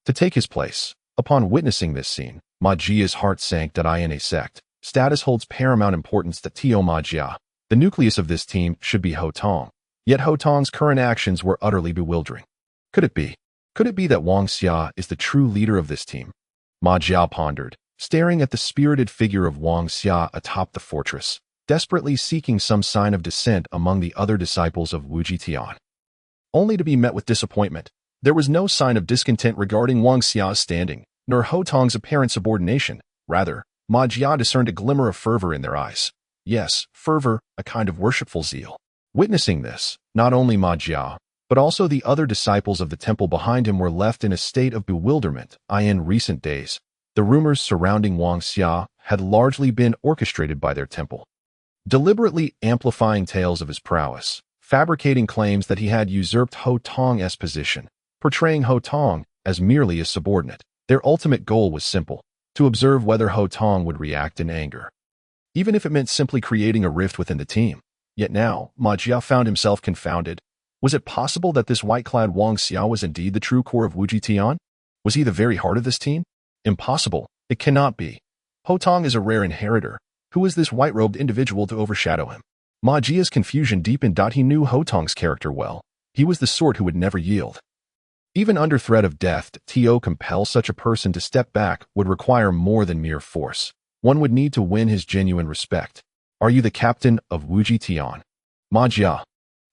to take his place. Upon witnessing this scene, Ma Jia's heart sank. In a sect, status holds paramount importance to Ma Jia. The nucleus of this team should be Ho Tong. Yet Ho Tong's current actions were utterly bewildering. Could it be? Could it be that Wang Xia is the true leader of this team? Ma Jia pondered, staring at the spirited figure of Wang Xia atop the fortress, desperately seeking some sign of dissent among the other disciples of Wuji Tian. Only to be met with disappointment. There was no sign of discontent regarding Wang Xia's standing, nor Ho Tong's apparent subordination. Rather, Ma Jia discerned a glimmer of fervor in their eyes. Yes, fervor, a kind of worshipful zeal. Witnessing this, not only Ma Jia, but also the other disciples of the temple behind him were left in a state of bewilderment. In recent days, the rumors surrounding Wang Xia had largely been orchestrated by their temple, deliberately amplifying tales of his prowess, fabricating claims that he had usurped Ho Tong's position, portraying Ho Tong as merely a subordinate. Their ultimate goal was simple: to observe whether Ho Tong would react in anger, even if it meant simply creating a rift within the team. Yet now, Ma Jia found himself confounded. Was it possible that this white-clad Wang Xia was indeed the true core of Wuji Tian? Was he the very heart of this team? Impossible. It cannot be. Ho Tong is a rare inheritor. Who is this white-robed individual to overshadow him? Ma Jia's confusion deepened. He knew Ho Tong's character well. He was the sort who would never yield. Even under threat of death, to compel such a person to step back would require more than mere force. One would need to win his genuine respect. "Are you the captain of Wuji Tian?" Ma Jia,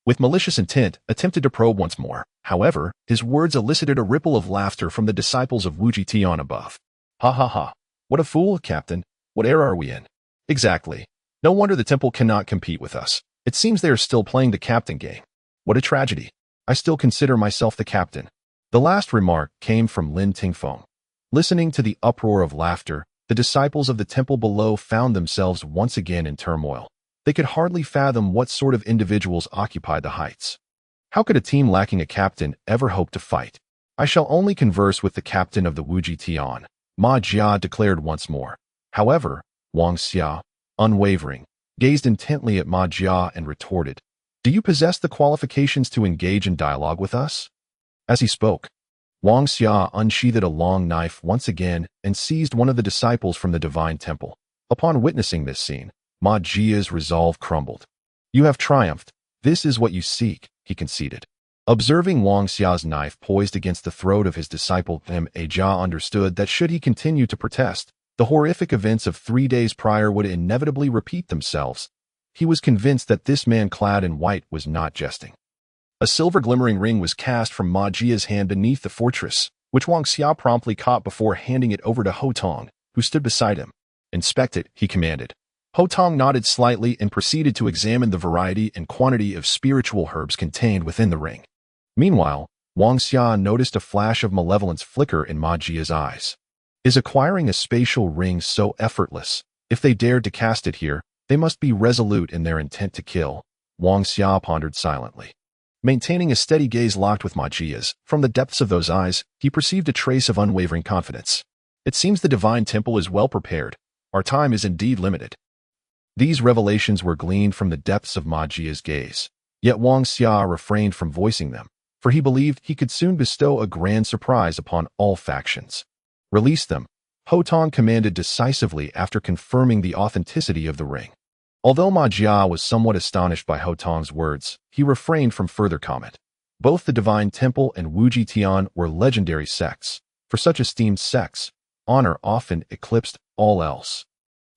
with malicious intent, attempted to probe once more. However, his words elicited a ripple of laughter from the disciples of Wuji Tian above. "Ha ha ha. What a fool, Captain. What era are we in?" "Exactly. No wonder the temple cannot compete with us. It seems they are still playing the captain game. What a tragedy. I still consider myself the captain." The last remark came from Lin Tingfeng. Listening to the uproar of laughter, the disciples of the temple below found themselves once again in turmoil. They could hardly fathom what sort of individuals occupied the heights. How could a team lacking a captain ever hope to fight? "I shall only converse with the captain of the Wuji Tian," Ma Jia declared once more. However, Wang Xia, unwavering, gazed intently at Ma Jia and retorted, "Do you possess the qualifications to engage in dialogue with us?" As he spoke, Wang Xia unsheathed a long knife once again and seized one of the disciples from the divine temple. Upon witnessing this scene, Ma Jia's resolve crumbled. "You have triumphed. This is what you seek," he conceded. Observing Wang Xia's knife poised against the throat of his disciple, Ma Jia understood that should he continue to protest, the horrific events of 3 days prior would inevitably repeat themselves. He was convinced that this man clad in white was not jesting. A silver glimmering ring was cast from Ma Jia's hand beneath the fortress, which Wang Xia promptly caught before handing it over to Ho Tong, who stood beside him. "Inspect it," he commanded. Ho Tong nodded slightly and proceeded to examine the variety and quantity of spiritual herbs contained within the ring. Meanwhile, Wang Xia noticed a flash of malevolence flicker in Ma Jia's eyes. Is acquiring a spatial ring so effortless? If they dared to cast it here, they must be resolute in their intent to kill. Wang Xia pondered silently. Maintaining a steady gaze locked with Ma Jia's, from the depths of those eyes, he perceived a trace of unwavering confidence. "It seems the divine temple is well prepared. Our time is indeed limited." These revelations were gleaned from the depths of Ma Jia's gaze. Yet Wang Xia refrained from voicing them, for he believed he could soon bestow a grand surprise upon all factions. "Release them," Ho Tong commanded decisively after confirming the authenticity of the ring. Although Ma Jia was somewhat astonished by Ho Tong's words, he refrained from further comment. Both the Divine Temple and Wuji Tian were legendary sects. For such esteemed sects, honor often eclipsed all else.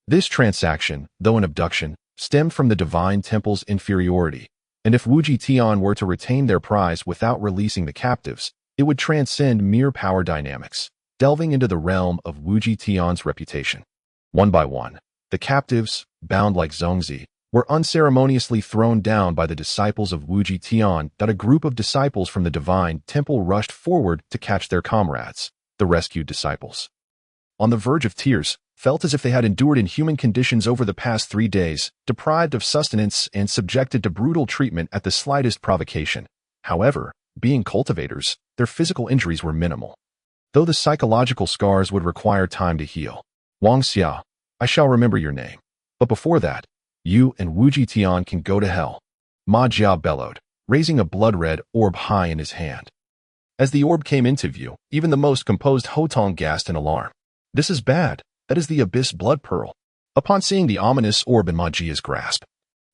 This transaction, though an abduction, stemmed from the Divine Temple's inferiority, and if Wuji Tian were to retain their prize without releasing the captives, it would transcend mere power dynamics, delving into the realm of Wuji Tian's reputation. One by one, the captives, bound like Zhongzi, were unceremoniously thrown down by the disciples of Wuji Tian. A group of disciples from the Divine Temple rushed forward to catch their comrades, the rescued disciples. On the verge of tears, felt as if they had endured inhuman conditions over the past 3 days, deprived of sustenance and subjected to brutal treatment at the slightest provocation. However, being cultivators, their physical injuries were minimal, though the psychological scars would require time to heal. Wang Xia, I shall remember your name. But before that, you and Wuji Tian can go to hell. Ma Jia bellowed, raising a blood-red orb high in his hand. As the orb came into view, even the most composed Ho Tong gasped in alarm. This is bad. That is the Abyss Blood Pearl. Upon seeing the ominous orb in Ma Jia's grasp,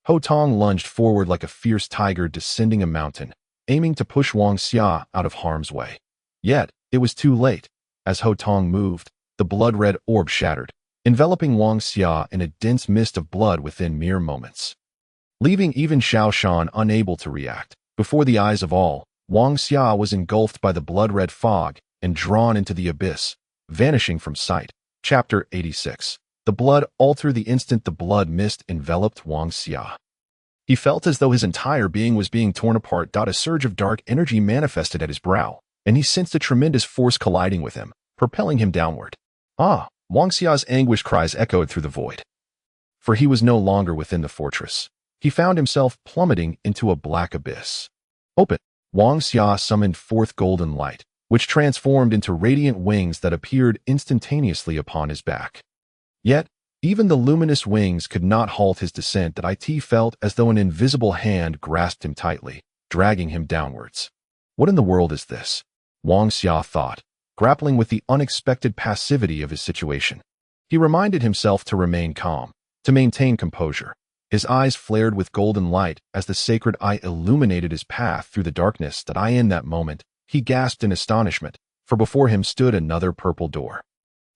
Ho Tong lunged forward like a fierce tiger descending a mountain, aiming to push Wang Xia out of harm's way. Yet, it was too late. As Ho Tong moved, the blood-red orb shattered, enveloping Wang Xia in a dense mist of blood within mere moments. Leaving even Xiao Shan unable to react, before the eyes of all, Wang Xia was engulfed by the blood-red fog and drawn into the abyss, vanishing from sight. Chapter 86. The blood altered the instant the blood mist enveloped Wang Xia. He felt as though his entire being was being torn apart. A surge of dark energy manifested at his brow, and he sensed a tremendous force colliding with him, propelling him downward. Ah! Wang Xia's anguished cries echoed through the void. For he was no longer within the fortress. He found himself plummeting into a black abyss. Open! Wang Xia summoned forth golden light, which transformed into radiant wings that appeared instantaneously upon his back. Yet, even the luminous wings could not halt his descent. It felt as though an invisible hand grasped him tightly, dragging him downwards. What in the world is this? Wang Xia thought, grappling with the unexpected passivity of his situation. He reminded himself to remain calm, to maintain composure. His eyes flared with golden light as the sacred eye illuminated his path through the darkness. In that moment, he gasped in astonishment, for before him stood another purple door.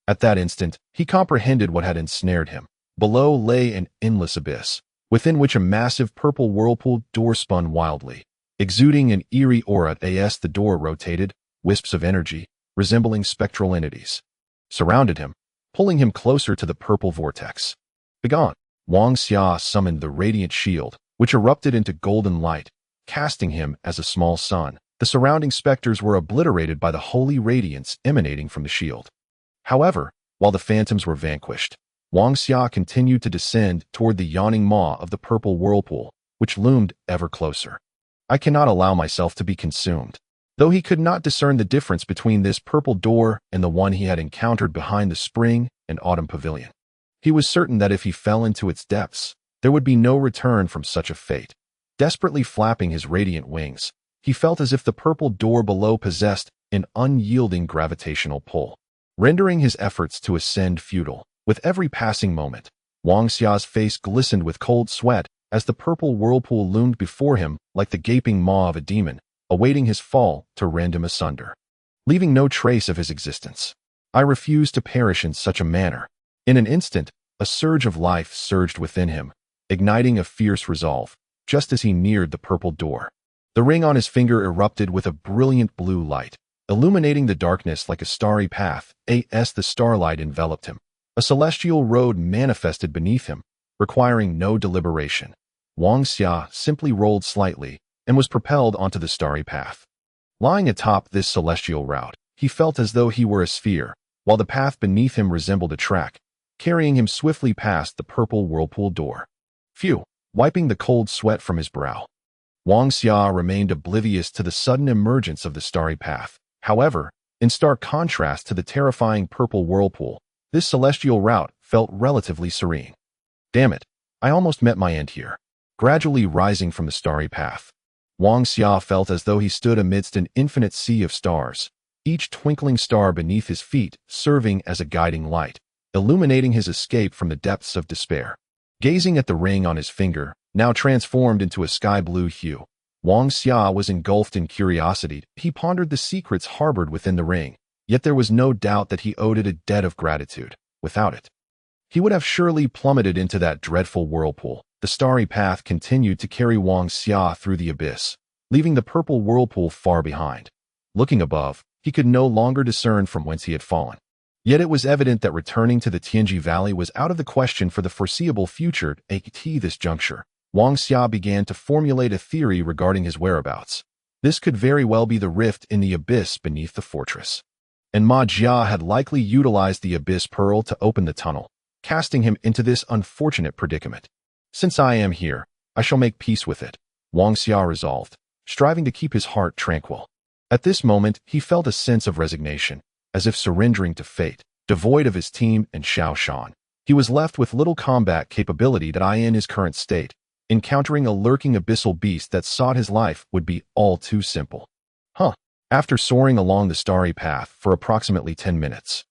At that instant, he comprehended what had ensnared him. Below lay an endless abyss, within which a massive purple whirlpool door spun wildly, exuding an eerie aura. As the door rotated, wisps of energy, resembling spectral entities, surrounded him, pulling him closer to the purple vortex. Begone! Wang Xia summoned the radiant shield, which erupted into golden light, casting him as a small sun. The surrounding specters were obliterated by the holy radiance emanating from the shield. However, while the phantoms were vanquished, Wang Xia continued to descend toward the yawning maw of the purple whirlpool, which loomed ever closer. I cannot allow myself to be consumed. Though he could not discern the difference between this purple door and the one he had encountered behind the spring and autumn pavilion, he was certain that if he fell into its depths, there would be no return from such a fate. Desperately flapping his radiant wings, he felt as if the purple door below possessed an unyielding gravitational pull, rendering his efforts to ascend futile. With every passing moment, Wang Xia's face glistened with cold sweat as the purple whirlpool loomed before him like the gaping maw of a demon, awaiting his fall to rend him asunder, leaving no trace of his existence. I refuse to perish in such a manner. In an instant, a surge of life surged within him, igniting a fierce resolve, just as he neared the purple door. The ring on his finger erupted with a brilliant blue light, illuminating the darkness like a starry path. As the starlight enveloped him, a celestial road manifested beneath him, requiring no deliberation. Wang Xia simply rolled slightly and was propelled onto the starry path. Lying atop this celestial route, he felt as though he were a sphere, while the path beneath him resembled a track, carrying him swiftly past the purple whirlpool door. Phew! Wiping the cold sweat from his brow, Wang Xia remained oblivious to the sudden emergence of the starry path. However, in stark contrast to the terrifying purple whirlpool, this celestial route felt relatively serene. Damn it, I almost met my end here. Gradually rising from the starry path, Wang Xia felt as though he stood amidst an infinite sea of stars, each twinkling star beneath his feet serving as a guiding light, illuminating his escape from the depths of despair. Gazing at the ring on his finger, now transformed into a sky-blue hue, Wang Xia was engulfed in curiosity. He pondered the secrets harbored within the ring, yet there was no doubt that he owed it a debt of gratitude. Without it, he would have surely plummeted into that dreadful whirlpool. The starry path continued to carry Wang Xia through the abyss, leaving the purple whirlpool far behind. Looking above, he could no longer discern from whence he had fallen. Yet it was evident that returning to the Tianji Valley was out of the question for the foreseeable future. At this juncture, Wang Xia began to formulate a theory regarding his whereabouts. This could very well be the rift in the abyss beneath the fortress. And Ma Jia had likely utilized the abyss pearl to open the tunnel, casting him into this unfortunate predicament. Since I am here, I shall make peace with it, Wang Xia resolved, striving to keep his heart tranquil. At this moment, he felt a sense of resignation, as if surrendering to fate. Devoid of his team and Xiao Shan, he was left with little combat capability that in his current state. Encountering a lurking abyssal beast that sought his life would be all too simple. After soaring along the starry path for approximately 10 minutes,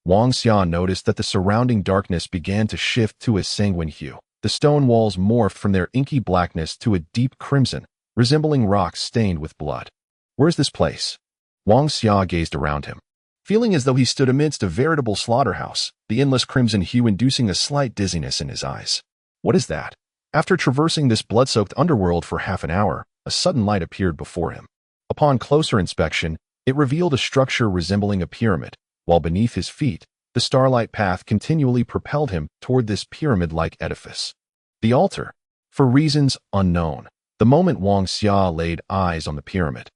Wang Xia noticed that the surrounding darkness began to shift to a sanguine hue. The stone walls morphed from their inky blackness to a deep crimson, resembling rocks stained with blood. Where's this place? Wang Xia gazed around him, feeling as though he stood amidst a veritable slaughterhouse, the endless crimson hue inducing a slight dizziness in his eyes. What is that? After traversing this blood-soaked underworld for half an hour, a sudden light appeared before him. Upon closer inspection, it revealed a structure resembling a pyramid, while beneath his feet, the starlight path continually propelled him toward this pyramid-like edifice. The altar. For reasons unknown, the moment Wang Xia laid eyes on the pyramid,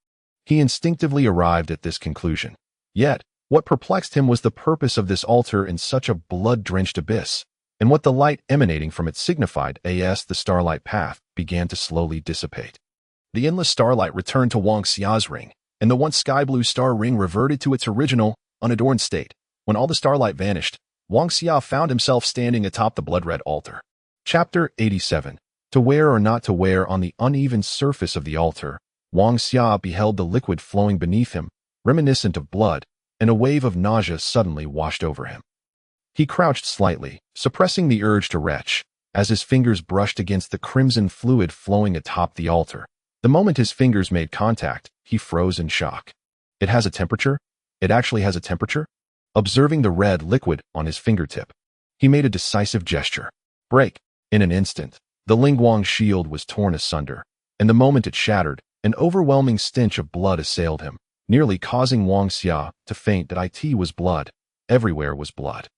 he instinctively arrived at this conclusion. Yet, what perplexed him was the purpose of this altar in such a blood-drenched abyss, and what the light emanating from it signified. As the starlight path began to slowly dissipate, the endless starlight returned to Wang Xia's ring, and the once sky-blue star ring reverted to its original, unadorned state. When all the starlight vanished, Wang Xia found himself standing atop the blood-red altar. Chapter 87. To wear or not to wear. On the uneven surface of the altar, Wang Xia beheld the liquid flowing beneath him, reminiscent of blood, and a wave of nausea suddenly washed over him. He crouched slightly, suppressing the urge to retch, as his fingers brushed against the crimson fluid flowing atop the altar. The moment his fingers made contact, he froze in shock. It has a temperature? It actually has a temperature? Observing the red liquid on his fingertip, he made a decisive gesture. Break. In an instant, the Lingguang shield was torn asunder, and the moment it shattered, an overwhelming stench of blood assailed him, nearly causing Wang Xia to faint. That it was blood. Everywhere was blood.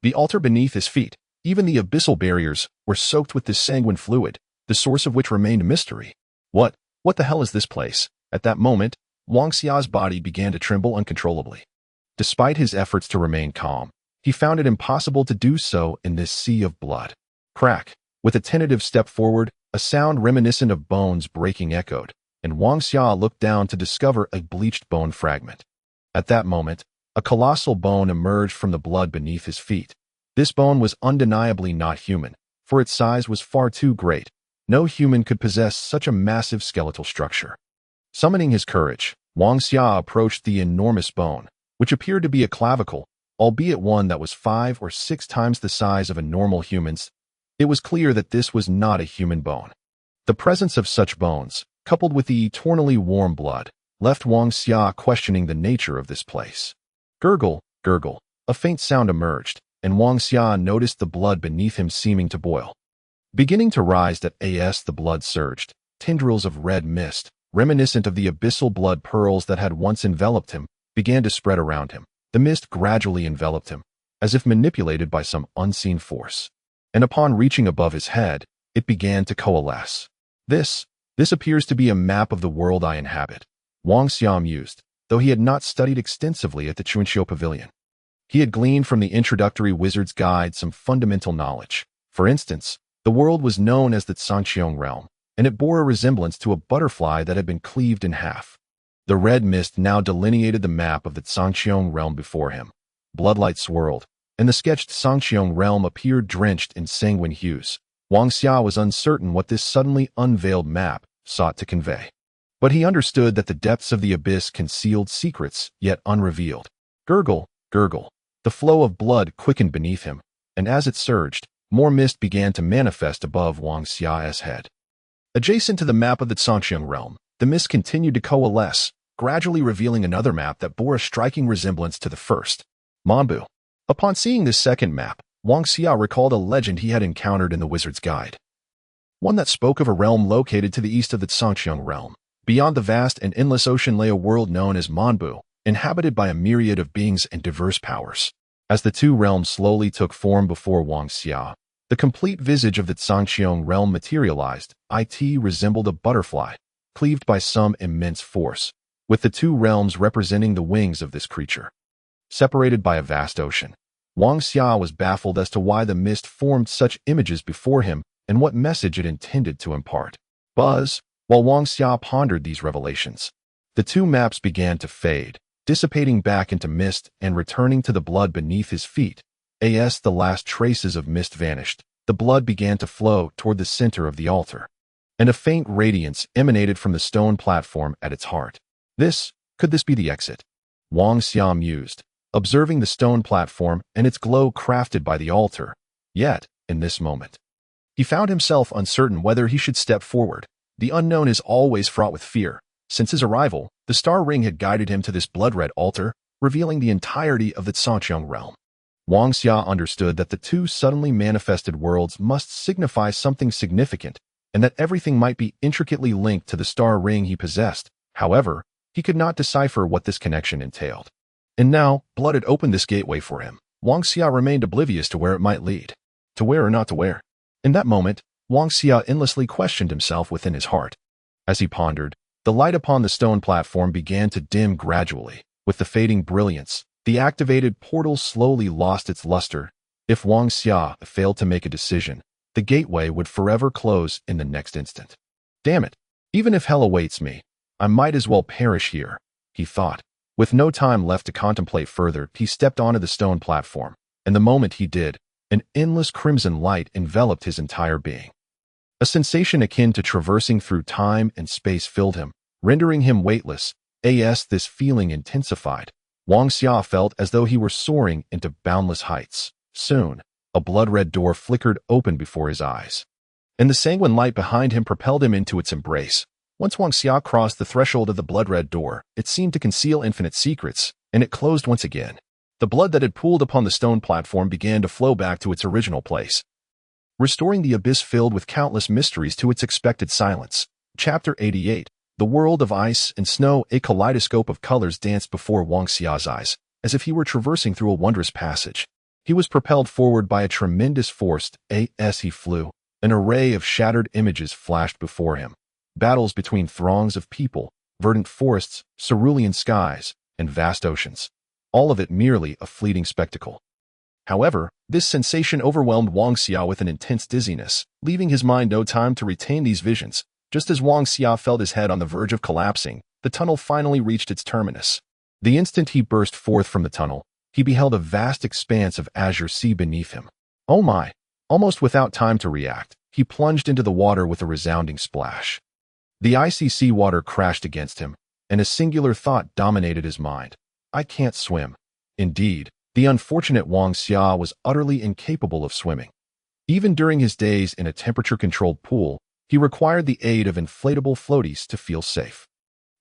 The altar beneath his feet, even the abyssal barriers, were soaked with this sanguine fluid, the source of which remained a mystery. What the hell is this place? At that moment, Wang Xia's body began to tremble uncontrollably. Despite his efforts to remain calm, he found it impossible to do so in this sea of blood. Crack. With a tentative step forward, a sound reminiscent of bones breaking echoed, and Wang Xia looked down to discover a bleached bone fragment. At that moment, a colossal bone emerged from the blood beneath his feet. This bone was undeniably not human, for its size was far too great. No human could possess such a massive skeletal structure. Summoning his courage, Wang Xia approached the enormous bone, which appeared to be a clavicle, albeit one that was 5 or 6 times the size of a normal human's. It was clear that this was not a human bone. The presence of such bones, coupled with the eternally warm blood, left Wang Xia questioning the nature of this place. Gurgle, gurgle. A faint sound emerged, and Wang Xia noticed the blood beneath him seeming to boil. Beginning to rise as the blood surged, tendrils of red mist, reminiscent of the abyssal blood pearls that had once enveloped him, began to spread around him. The mist gradually enveloped him, as if manipulated by some unseen force. And upon reaching above his head, it began to coalesce. This appears to be a map of the world I inhabit, Wang Xia mused, though he had not studied extensively at the Chunqiu Pavilion. He had gleaned from the introductory wizard's guide some fundamental knowledge. For instance, the world was known as the Sangqiong realm, and it bore a resemblance to a butterfly that had been cleaved in half. The red mist now delineated the map of the Sangqiong realm before him. Bloodlight swirled, and the sketched Sangqiong realm appeared drenched in sanguine hues. Wang Xia was uncertain what this suddenly unveiled map sought to convey. But he understood that the depths of the abyss concealed secrets yet unrevealed. Gurgle, gurgle. The flow of blood quickened beneath him, and as it surged, more mist began to manifest above Wang Xia's head. Adjacent to the map of the Zhangqiang realm, the mist continued to coalesce, gradually revealing another map that bore a striking resemblance to the first. Manbu. Upon seeing this second map, Wang Xia recalled a legend he had encountered in the Wizard's Guide. One that spoke of a realm located to the east of the Zhangqiang realm. Beyond the vast and endless ocean lay a world known as Manbu, inhabited by a myriad of beings and diverse powers. As the two realms slowly took form before Wang Xia, the complete visage of the Zhangqiang realm materialized. It resembled a butterfly, cleaved by some immense force, with the two realms representing the wings of this creature. Separated by a vast ocean, Wang Xia was baffled as to why the mist formed such images before him and what message it intended to impart. While Wang Xia pondered these revelations, the two maps began to fade, dissipating back into mist and returning to the blood beneath his feet. As the last traces of mist vanished, the blood began to flow toward the center of the altar, and a faint radiance emanated from the stone platform at its heart. Could this be the exit? Wang Xia mused, observing the stone platform and its glow crafted by the altar. Yet, in this moment, he found himself uncertain whether he should step forward. The unknown is always fraught with fear. Since his arrival, the star ring had guided him to this blood-red altar, revealing the entirety of the Zhangqiang realm. Wang Xia understood that the two suddenly manifested worlds must signify something significant, and that everything might be intricately linked to the star ring he possessed. However, he could not decipher what this connection entailed. And now, blood had opened this gateway for him. Wang Xia remained oblivious to where it might lead. To where or not to where? In that moment, Wang Xia endlessly questioned himself within his heart. As he pondered, the light upon the stone platform began to dim gradually. With the fading brilliance, the activated portal slowly lost its luster. If Wang Xia failed to make a decision, the gateway would forever close in the next instant. Damn it! Even if hell awaits me, I might as well perish here, he thought. With no time left to contemplate further, he stepped onto the stone platform, and the moment he did, an endless crimson light enveloped his entire being. A sensation akin to traversing through time and space filled him, rendering him weightless. As this feeling intensified, Wang Xia felt as though he were soaring into boundless heights. Soon, a blood-red door flickered open before his eyes, and the sanguine light behind him propelled him into its embrace. Once Wang Xia crossed the threshold of the blood-red door, it seemed to conceal infinite secrets, and it closed once again. The blood that had pooled upon the stone platform began to flow back to its original place, restoring the abyss filled with countless mysteries to its expected silence. Chapter 88. The world of ice and snow. A kaleidoscope of colors danced before Wang Xia's eyes, as if he were traversing through a wondrous passage. He was propelled forward by a tremendous force. As he flew, an array of shattered images flashed before him. Battles between throngs of people, verdant forests, cerulean skies, and vast oceans. All of it merely a fleeting spectacle. However, this sensation overwhelmed Wang Xia with an intense dizziness, leaving his mind no time to retain these visions. Just as Wang Xia felt his head on the verge of collapsing, the tunnel finally reached its terminus. The instant he burst forth from the tunnel, he beheld a vast expanse of azure sea beneath him. Oh my! Almost without time to react, he plunged into the water with a resounding splash. The icy sea water crashed against him, and a singular thought dominated his mind. I can't swim. Indeed, the unfortunate Wang Xia was utterly incapable of swimming. Even during his days in a temperature-controlled pool, he required the aid of inflatable floaties to feel safe.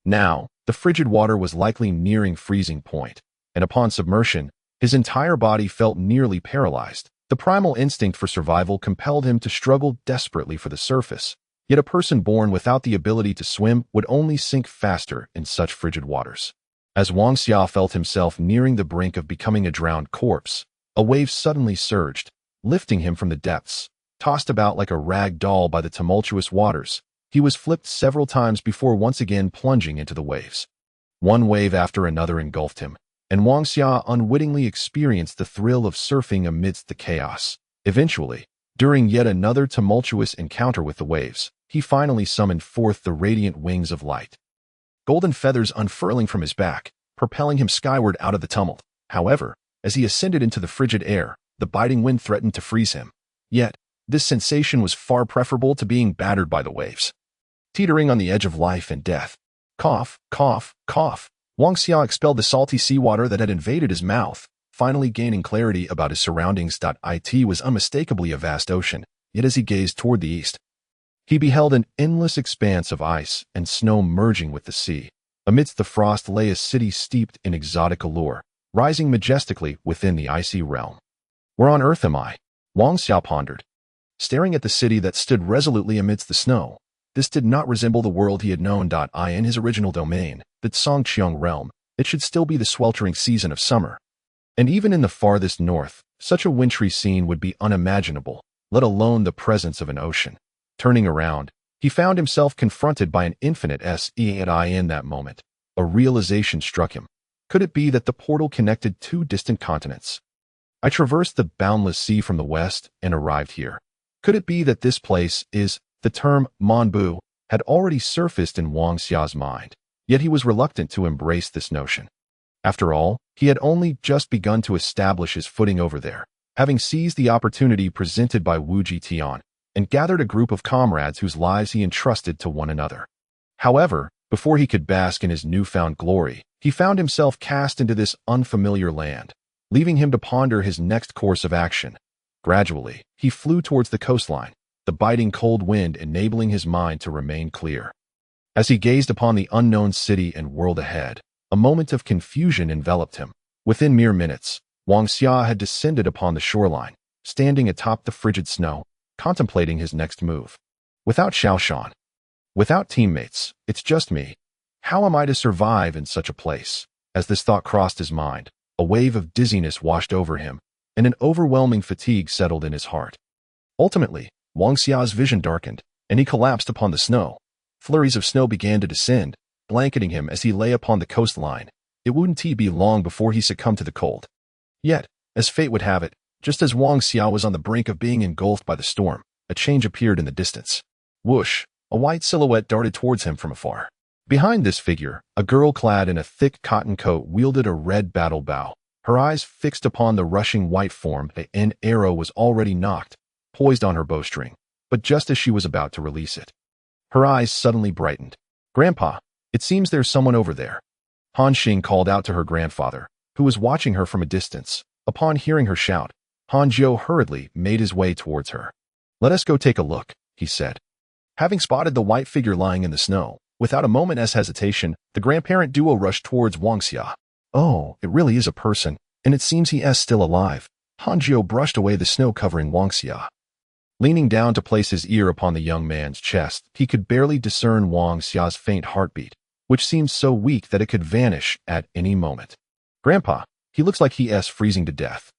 Now, the frigid water was likely nearing freezing point, and upon submersion, his entire body felt nearly paralyzed. The primal instinct for survival compelled him to struggle desperately for the surface, yet a person born without the ability to swim would only sink faster in such frigid waters. As Wang Xia felt himself nearing the brink of becoming a drowned corpse, a wave suddenly surged, lifting him from the depths. Tossed about like a rag doll by the tumultuous waters, he was flipped several times before once again plunging into the waves. One wave after another engulfed him, and Wang Xia unwittingly experienced the thrill of surfing amidst the chaos. Eventually, during yet another tumultuous encounter with the waves, he finally summoned forth the radiant wings of light. Golden feathers unfurling from his back, propelling him skyward out of the tumult. However, as he ascended into the frigid air, the biting wind threatened to freeze him. Yet, this sensation was far preferable to being battered by the waves. Teetering on the edge of life and death. Cough, cough, cough. Wang Xia expelled the salty seawater that had invaded his mouth, finally gaining clarity about his surroundings. It was unmistakably a vast ocean, yet as he gazed toward the east, he beheld an endless expanse of ice and snow merging with the sea. Amidst the frost lay a city steeped in exotic allure, rising majestically within the icy realm. Where on earth am I? Wang Xia pondered, staring at the city that stood resolutely amidst the snow. This did not resemble the world he had known. In his original domain, the Songqiong realm, it should still be the sweltering season of summer. And even in the farthest north, such a wintry scene would be unimaginable, let alone the presence of an ocean. Turning around, he found himself confronted by an infinite sea. In that moment, a realization struck him. Could it be that the portal connected two distant continents? I traversed the boundless sea from the west and arrived here. Could it be that this place is, the term Manbu had already surfaced in Wang Xia's mind, yet he was reluctant to embrace this notion. After all, he had only just begun to establish his footing over there, having seized the opportunity presented by Wu Jitian and gathered a group of comrades whose lives he entrusted to one another. However, before he could bask in his newfound glory, he found himself cast into this unfamiliar land, leaving him to ponder his next course of action. Gradually, he flew towards the coastline, the biting cold wind enabling his mind to remain clear. As he gazed upon the unknown city and world ahead, a moment of confusion enveloped him. Within mere minutes, Wang Xia had descended upon the shoreline, standing atop the frigid snow, contemplating his next move. Without Xiaoshan, without teammates, it's just me. How am I to survive in such a place? As this thought crossed his mind, a wave of dizziness washed over him, and an overwhelming fatigue settled in his heart. Ultimately, Wang Xia's vision darkened, and he collapsed upon the snow. Flurries of snow began to descend, blanketing him as he lay upon the coastline. It wouldn't be long before he succumbed to the cold. Yet, as fate would have it, just as Wang Xia was on the brink of being engulfed by the storm, a change appeared in the distance. Whoosh! A white silhouette darted towards him from afar. Behind this figure, a girl clad in a thick cotton coat wielded a red battle bow, her eyes fixed upon the rushing white form. An arrow was already nocked, poised on her bowstring, but just as she was about to release it, her eyes suddenly brightened. "Grandpa, it seems there's someone over there." Han Xing called out to her grandfather, who was watching her from a distance. Upon hearing her shout, Han Jiu hurriedly made his way towards her. "Let us go take a look," he said. Having spotted the white figure lying in the snow, without a moment's hesitation, the grandparent duo rushed towards Wang Xia. "Oh, it really is a person, and it seems he is still alive." Han Jiu brushed away the snow covering Wang Xia. Leaning down to place his ear upon the young man's chest, he could barely discern Wang Xia's faint heartbeat, which seemed so weak that it could vanish at any moment. "Grandpa, he looks like he is freezing to death.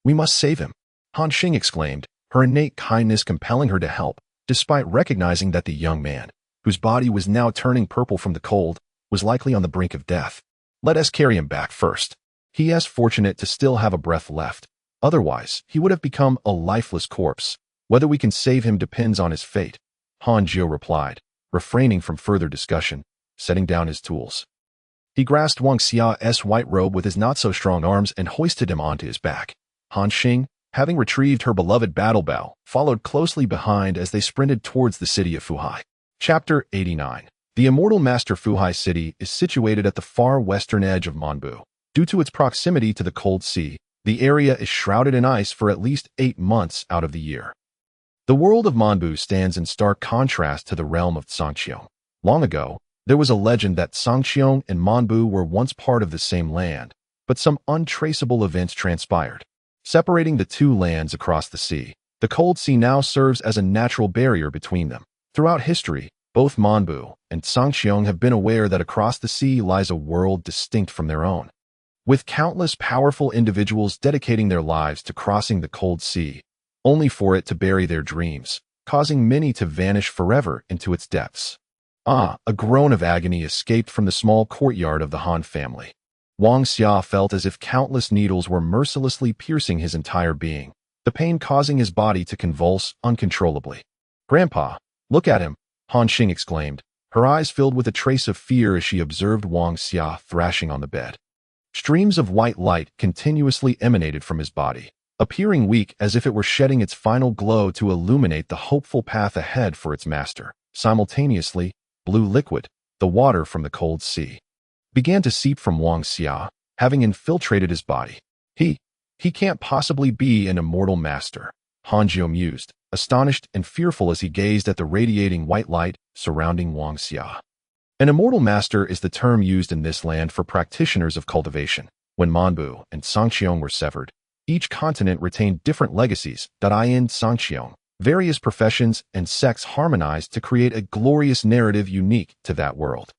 We must save him," Han Xing exclaimed, her innate kindness compelling her to help, despite recognizing that the young man, whose body was now turning purple from the cold, was likely on the brink of death. "Let us carry him back first. He is fortunate to still have a breath left. Otherwise, he would have become a lifeless corpse. Whether we can save him depends on his fate," Han Jiu replied, refraining from further discussion, setting down his tools. He grasped Wang Xia's white robe with his not-so-strong arms and hoisted him onto his back. Han Xing, having retrieved her beloved battle bow, followed closely behind as they sprinted towards the city of Fuhai. Chapter 89. The immortal Master Fuhai City is situated at the far western edge of Manbu. Due to its proximity to the cold sea, the area is shrouded in ice for at least 8 months out of the year. The world of Manbu stands in stark contrast to the realm of Songqiong. Long ago, there was a legend that Songqiong and Manbu were once part of the same land, but some untraceable events transpired, separating the two lands across the sea. The cold sea now serves as a natural barrier between them. Throughout history, both Manbu and Songqiong have been aware that across the sea lies a world distinct from their own, with countless powerful individuals dedicating their lives to crossing the cold sea, only for it to bury their dreams, causing many to vanish forever into its depths. A groan of agony escaped from the small courtyard of the Han family. Wang Xia felt as if countless needles were mercilessly piercing his entire being, the pain causing his body to convulse uncontrollably. "Grandpa, look at him," Han Xing exclaimed, her eyes filled with a trace of fear as she observed Wang Xia thrashing on the bed. Streams of white light continuously emanated from his body, appearing weak as if it were shedding its final glow to illuminate the hopeful path ahead for its master. Simultaneously, blue liquid, the water from the cold sea, began to seep from Wang Xia, having infiltrated his body. He, he can't possibly be an immortal master, Hanjiu mused, astonished and fearful as he gazed at the radiating white light surrounding Wang Xia. An immortal master is the term used in this land for practitioners of cultivation. When Manbu and Sangqiong were severed, each continent retained different legacies. In Sangqiong, various professions and sects harmonized to create a glorious narrative unique to that world.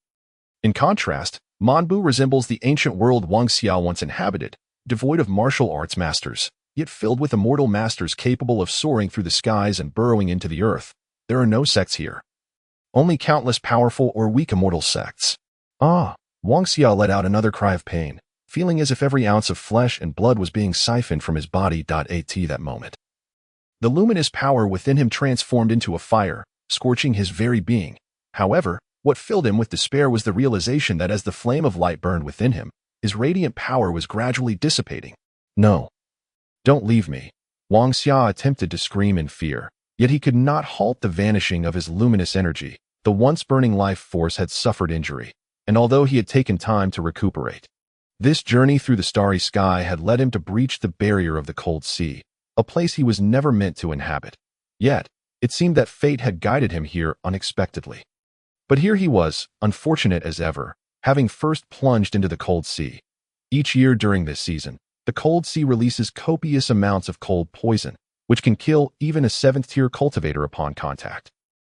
In contrast, Manbu resembles the ancient world Wang Xia once inhabited, devoid of martial arts masters, yet filled with immortal masters capable of soaring through the skies and burrowing into the earth. There are no sects here. Only countless powerful or weak immortal sects. Ah! Wang Xia let out another cry of pain, feeling as if every ounce of flesh and blood was being siphoned from his body. At that moment, the luminous power within him transformed into a fire, scorching his very being. However, what filled him with despair was the realization that as the flame of light burned within him, his radiant power was gradually dissipating. No. Don't leave me. Wang Xia attempted to scream in fear, yet he could not halt the vanishing of his luminous energy. The once burning life force had suffered injury, and although he had taken time to recuperate, this journey through the starry sky had led him to breach the barrier of the cold sea, a place he was never meant to inhabit. Yet, it seemed that fate had guided him here unexpectedly. But here he was, unfortunate as ever, having first plunged into the cold sea. Each year during this season, the cold sea releases copious amounts of cold poison, which can kill even a 7th-tier cultivator upon contact.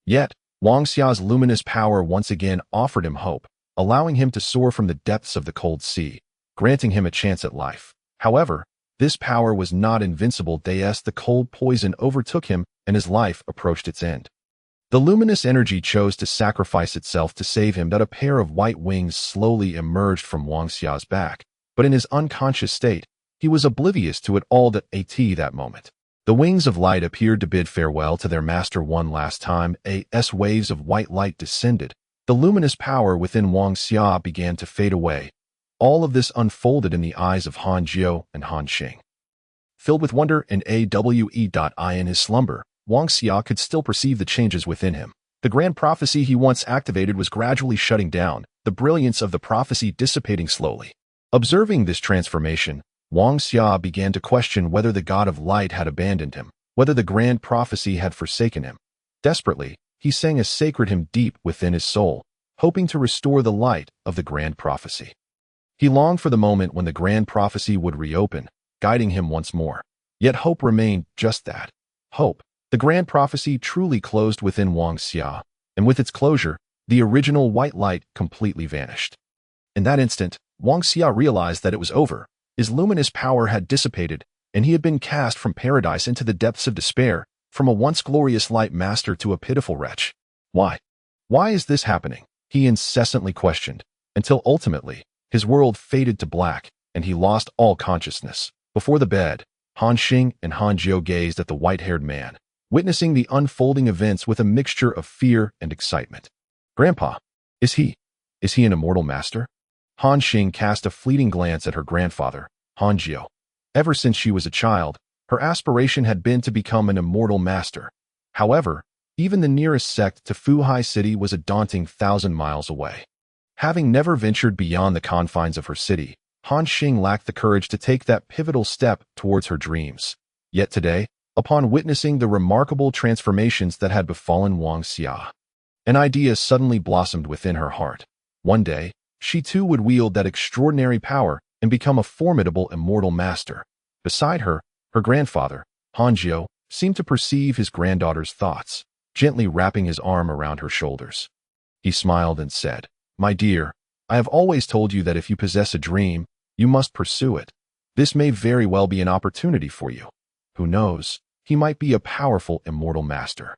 Yet, Wang Xia's luminous power once again offered him hope, allowing him to soar from the depths of the cold sea, granting him a chance at life. However, this power was not invincible. The cold poison overtook him and his life approached its end. The luminous energy chose to sacrifice itself to save him. A pair of white wings slowly emerged from Wang Xia's back, but in his unconscious state, he was oblivious to it all. That moment, the wings of light appeared to bid farewell to their master one last time. As waves of white light descended, the luminous power within Wang Xia began to fade away. All of this unfolded in the eyes of Han Jiu and Han Xing. Filled with wonder and in his slumber, Wang Xia could still perceive the changes within him. The grand prophecy he once activated was gradually shutting down, the brilliance of the prophecy dissipating slowly. Observing this transformation, Wang Xia began to question whether the god of light had abandoned him, whether the grand prophecy had forsaken him. Desperately, he sang a sacred hymn deep within his soul, hoping to restore the light of the grand prophecy. He longed for the moment when the grand prophecy would reopen, guiding him once more. Yet hope remained just that. Hope. The grand prophecy truly closed within Wang Xia, and with its closure, the original white light completely vanished. In that instant, Wang Xia realized that it was over. His luminous power had dissipated, and he had been cast from paradise into the depths of despair, from a once glorious light master to a pitiful wretch. Why? Why is this happening? He incessantly questioned, until ultimately, his world faded to black, and he lost all consciousness. Before the bed, Han Xing and Han Jiu gazed at the white-haired man, witnessing the unfolding events with a mixture of fear and excitement. Grandpa, is he an immortal master? Han Xing cast a fleeting glance at her grandfather, Han Jiu. Ever since she was a child, her aspiration had been to become an immortal master. However, even the nearest sect to Fuhai City was a daunting 1,000 miles away. Having never ventured beyond the confines of her city, Han Xing lacked the courage to take that pivotal step towards her dreams. Yet today, upon witnessing the remarkable transformations that had befallen Wang Xia, an idea suddenly blossomed within her heart. One day, she too would wield that extraordinary power and become a formidable immortal master. Beside her, her grandfather, Han Jiu, seemed to perceive his granddaughter's thoughts, gently wrapping his arm around her shoulders. He smiled and said, "My dear, I have always told you that if you possess a dream, you must pursue it. This may very well be an opportunity for you. Who knows? He might be a powerful immortal master.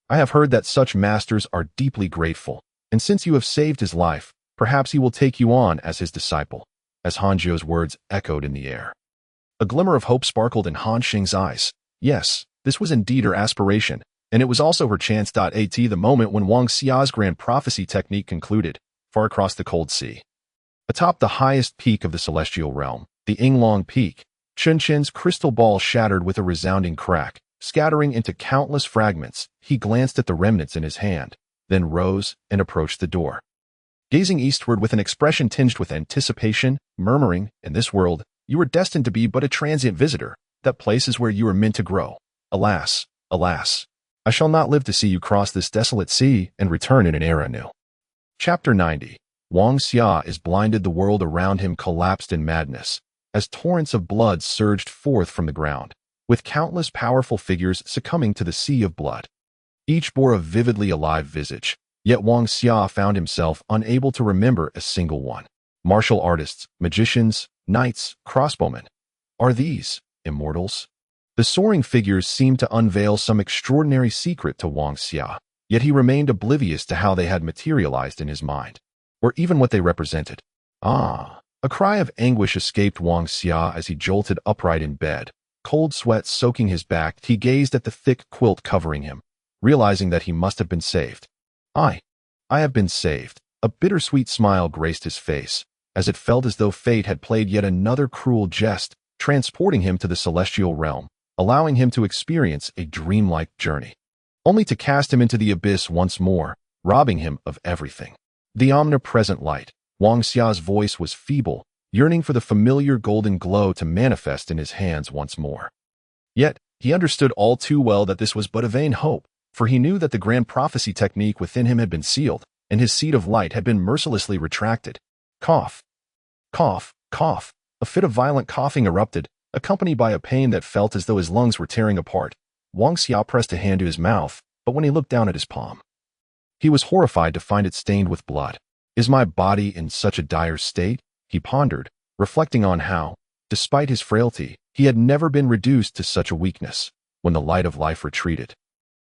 I have heard that such masters are deeply grateful, and since you have saved his life, perhaps he will take you on as his disciple." As Han Jiu's words echoed in the air, a glimmer of hope sparkled in Han Xing's eyes. Yes, this was indeed her aspiration, and it was also her chance. The moment when Wang Xia's grand prophecy technique concluded, far across the cold sea. Atop the highest peak of the celestial realm, the Yinglong Peak, Chen Chen's crystal ball shattered with a resounding crack, scattering into countless fragments. He glanced at the remnants in his hand, then rose and approached the door. Gazing eastward with an expression tinged with anticipation, murmuring, "In this world, You were destined to be but a transient visitor. That place is where you were meant to grow. Alas, alas. I shall not live to see you cross this desolate sea and return in an era new. Chapter 90. Wang Xia is blinded. The world around him collapsed in madness, as torrents of blood surged forth from the ground, with countless powerful figures succumbing to the sea of blood. Each bore a vividly alive visage, yet Wang Xia found himself unable to remember a single one. Martial artists, magicians, knights, crossbowmen. Are these immortals? The soaring figures seemed to unveil some extraordinary secret to Wang Xia, yet he remained oblivious to how they had materialized in his mind, or even what they represented. Ah! A cry of anguish escaped Wang Xia as he jolted upright in bed. Cold sweat soaking his back, he gazed at the thick quilt covering him, realizing that he must have been saved. I have been saved. A bittersweet smile graced his face, as it felt as though fate had played yet another cruel jest, transporting him to the celestial realm, allowing him to experience a dreamlike journey, only to cast him into the abyss once more, robbing him of everything. The omnipresent light. Wang Xia's voice was feeble, yearning for the familiar golden glow to manifest in his hands once more. Yet, he understood all too well that this was but a vain hope, for he knew that the grand prophecy technique within him had been sealed, and his seed of light had been mercilessly retracted. Cough. Cough, cough. A fit of violent coughing erupted, accompanied by a pain that felt as though his lungs were tearing apart. Wang Xia pressed a hand to his mouth, but when he looked down at his palm, he was horrified to find it stained with blood. Is my body in such a dire state? He pondered, reflecting on how, despite his frailty, he had never been reduced to such a weakness. When the light of life retreated,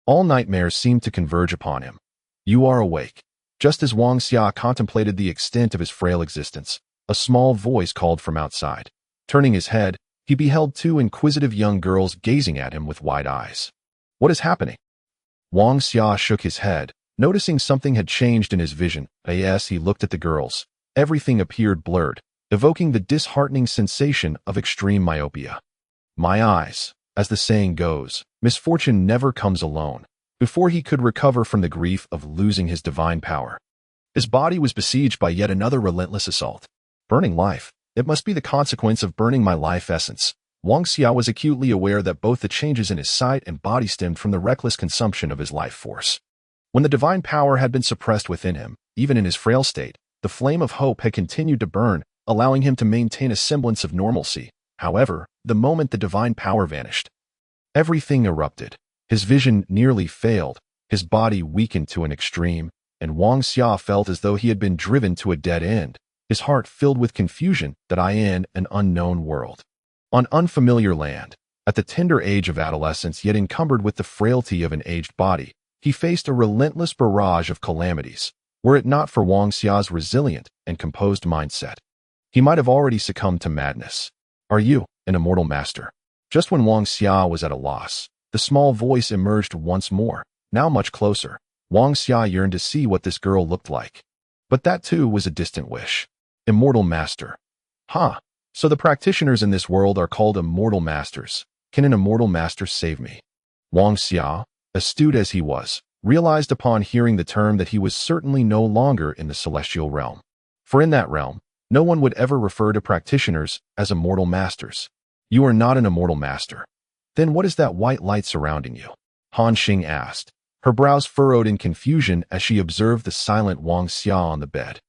all nightmares seemed to converge upon him. You are awake. Just as Wang Xia contemplated the extent of his frail existence, a small voice called from outside. Turning his head, he beheld two inquisitive young girls gazing at him with wide eyes. What is happening? Wang Xia shook his head, noticing something had changed in his vision. As he looked at the girls, everything appeared blurred, evoking the disheartening sensation of extreme myopia. My eyes. As the saying goes, misfortune never comes alone. Before he could recover from the grief of losing his divine power, his body was besieged by yet another relentless assault. Burning life. It must be the consequence of burning my life essence. Wang Xia was acutely aware that both the changes in his sight and body stemmed from the reckless consumption of his life force. When the divine power had been suppressed within him, even in his frail state, the flame of hope had continued to burn, allowing him to maintain a semblance of normalcy. However, the moment the divine power vanished, everything erupted. His vision nearly failed, his body weakened to an extreme, and Wang Xia felt as though he had been driven to a dead end, his heart filled with confusion that I in an unknown world. On unfamiliar land, at the tender age of adolescence yet encumbered with the frailty of an aged body, he faced a relentless barrage of calamities. Were it not for Wang Xia's resilient and composed mindset, he might have already succumbed to madness. Are you an immortal master? Just when Wang Xia was at a loss, the small voice emerged once more, now much closer. Wang Xia yearned to see what this girl looked like. But that too was a distant wish. Immortal master. So the practitioners in this world are called immortal masters. Can an immortal master save me? Wang Xia, astute as he was, realized upon hearing the term that he was certainly no longer in the celestial realm. For in that realm, no one would ever refer to practitioners as immortal masters. You are not an immortal master. Then what is that white light surrounding you? Han Xing asked, her brows furrowed in confusion as she observed the silent Wang Xia on the bed.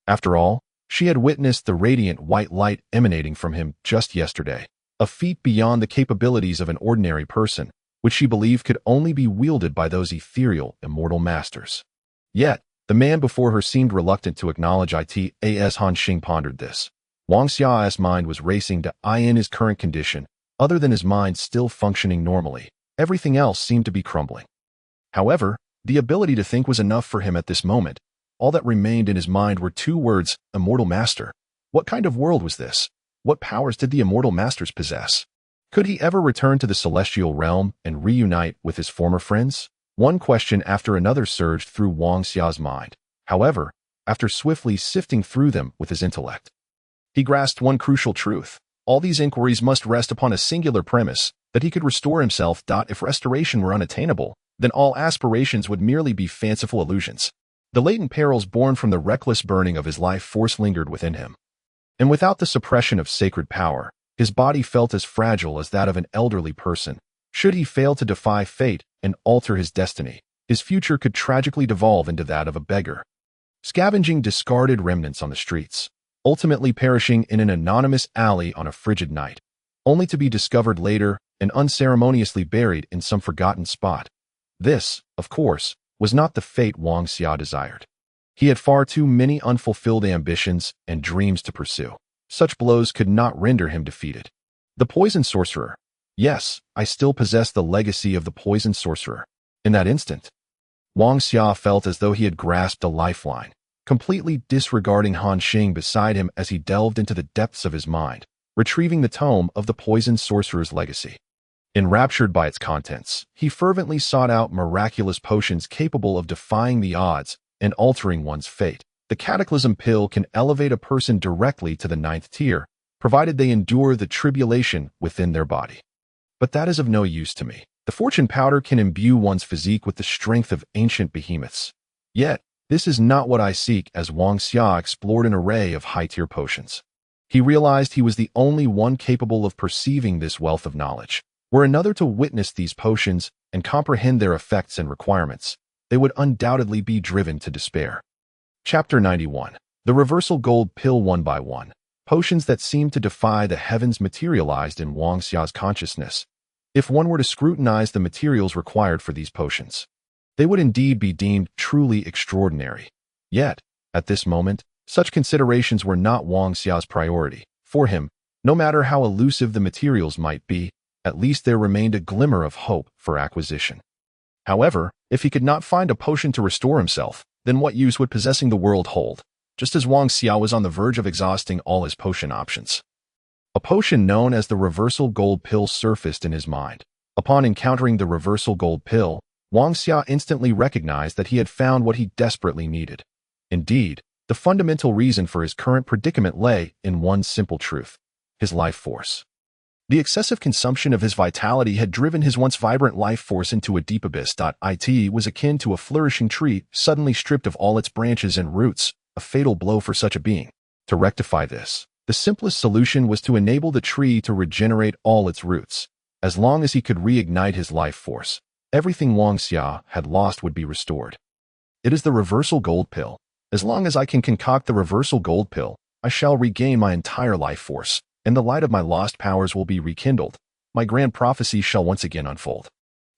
After all, she had witnessed the radiant white light emanating from him just yesterday, a feat beyond the capabilities of an ordinary person, which she believed could only be wielded by those ethereal, immortal masters. Yet, the man before her seemed reluctant to acknowledge it. As Han Xing pondered this, Wang Xia's mind was racing to in his current condition. Other than his mind still functioning normally, everything else seemed to be crumbling. However, the ability to think was enough for him at this moment. All that remained in his mind were two words, immortal master. What kind of world was this? What powers did the immortal masters possess? Could he ever return to the celestial realm and reunite with his former friends? One question after another surged through Wang Xia's mind. However, after swiftly sifting through them with his intellect, he grasped one crucial truth. All these inquiries must rest upon a singular premise, that he could restore himself. If restoration were unattainable, then all aspirations would merely be fanciful illusions. The latent perils born from the reckless burning of his life force lingered within him. And without the suppression of sacred power, His body felt as fragile as that of an elderly person. Should he fail to defy fate and alter his destiny, his future could tragically devolve into that of a beggar, scavenging discarded remnants on the streets, ultimately perishing in an anonymous alley on a frigid night, only to be discovered later and unceremoniously buried in some forgotten spot. This, of course, was not the fate Wang Xia desired. He had far too many unfulfilled ambitions and dreams to pursue. Such blows could not render him defeated. The poison sorcerer. Yes, I still possess the legacy of the poison sorcerer. In that instant, Wang Xia felt as though he had grasped a lifeline, completely disregarding Han Xing beside him as he delved into the depths of his mind, retrieving the tome of the poison sorcerer's legacy. Enraptured by its contents, he fervently sought out miraculous potions capable of defying the odds and altering one's fate. The Cataclysm Pill can elevate a person directly to the 9th tier, provided they endure the tribulation within their body. But that is of no use to me. The Fortune Powder can imbue one's physique with the strength of ancient behemoths. Yet, this is not what I seek. As Wang Xia explored an array of high-tier potions, he realized he was the only one capable of perceiving this wealth of knowledge. Were another to witness these potions and comprehend their effects and requirements, they would undoubtedly be driven to despair. Chapter 91. The Reversal Gold Pill. One by one, potions that seemed to defy the heavens materialized in Wang Xia's consciousness. If one were to scrutinize the materials required for these potions, they would indeed be deemed truly extraordinary. Yet, at this moment, such considerations were not Wang Xia's priority. For him, no matter how elusive the materials might be, at least there remained a glimmer of hope for acquisition. However, if he could not find a potion to restore himself, then what use would possessing the world hold? Just as Wang Xia was on the verge of exhausting all his potion options, a potion known as the Reversal Gold Pill surfaced in his mind. Upon encountering the Reversal Gold Pill, Wang Xia instantly recognized that he had found what he desperately needed. Indeed, the fundamental reason for his current predicament lay in one simple truth: his life force. The excessive consumption of his vitality had driven his once vibrant life force into a deep abyss. It was akin to a flourishing tree suddenly stripped of all its branches and roots, a fatal blow for such a being. To rectify this, the simplest solution was to enable the tree to regenerate all its roots. As long as he could reignite his life force, everything Wang Xia had lost would be restored. It is the Reversal Gold Pill. As long as I can concoct the Reversal Gold Pill, I shall regain my entire life force, and the light of my lost powers will be rekindled. My grand prophecy shall once again unfold.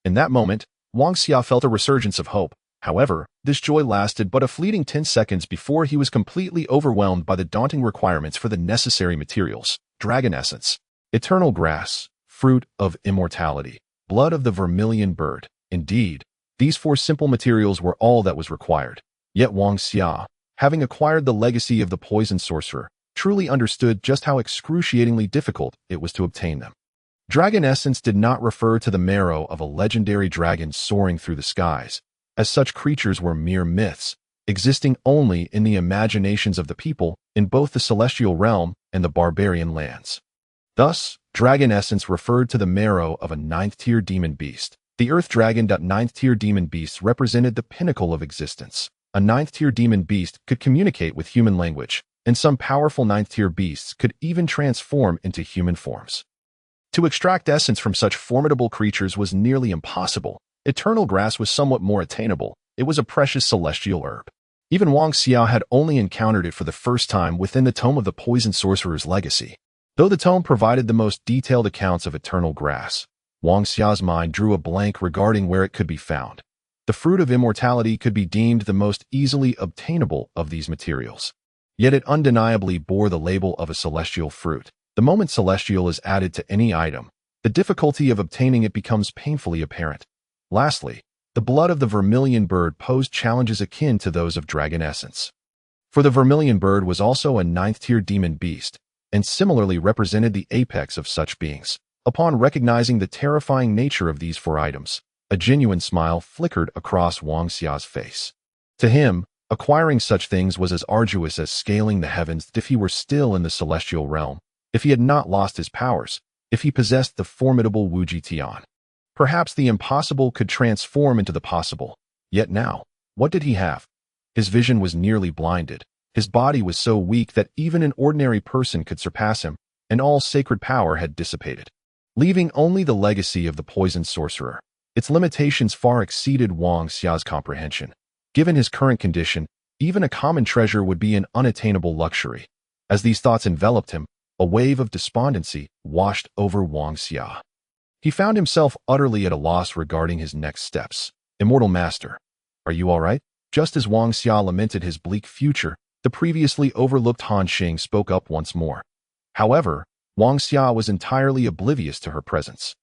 In that moment, Wang Xia felt a resurgence of hope. However, this joy lasted but a fleeting 10 seconds before he was completely overwhelmed by the daunting requirements for the necessary materials: dragon essence, eternal grass, fruit of immortality, blood of the vermilion bird. Indeed, these 4 simple materials were all that was required. Yet Wang Xia, having acquired the legacy of the poison sorcerer, truly understood just how excruciatingly difficult it was to obtain them. Dragon essence did not refer to the marrow of a legendary dragon soaring through the skies, as such creatures were mere myths, existing only in the imaginations of the people in both the celestial realm and the barbarian lands. Thus, dragon essence referred to the marrow of a 9th-tier demon beast. The earth dragon. 9th-tier demon beasts represented the pinnacle of existence. A 9th-tier demon beast could communicate with human language, and some powerful 9th-tier beasts could even transform into human forms. To extract essence from such formidable creatures was nearly impossible. Eternal grass was somewhat more attainable. It was a precious celestial herb. Even Wang Xia had only encountered it for the first time within the tome of the poison sorcerer's legacy. Though the tome provided the most detailed accounts of eternal grass, Wang Xia's mind drew a blank regarding where it could be found. The fruit of immortality could be deemed the most easily obtainable of these materials. Yet it undeniably bore the label of a celestial fruit. The moment celestial is added to any item, the difficulty of obtaining it becomes painfully apparent. Lastly, the blood of the vermilion bird posed challenges akin to those of dragon essence. For the vermilion bird was also a 9th-tier demon beast, and similarly represented the apex of such beings. Upon recognizing the terrifying nature of these 4 items, a genuine smile flickered across Wang Xia's face. To him, acquiring such things was as arduous as scaling the heavens if he were still in the celestial realm, if he had not lost his powers, if he possessed the formidable Wuji Tian. Perhaps the impossible could transform into the possible. Yet now, what did he have? His vision was nearly blinded. His body was so weak that even an ordinary person could surpass him, and all sacred power had dissipated, leaving only the legacy of the poisoned sorcerer. Its limitations far exceeded Wang Xia's comprehension. Given his current condition, even a common treasure would be an unattainable luxury. As these thoughts enveloped him, a wave of despondency washed over Wang Xia. He found himself utterly at a loss regarding his next steps. Immortal Master, are you all right? Just as Wang Xia lamented his bleak future, the previously overlooked Han Xing spoke up once more. However, Wang Xia was entirely oblivious to her presence.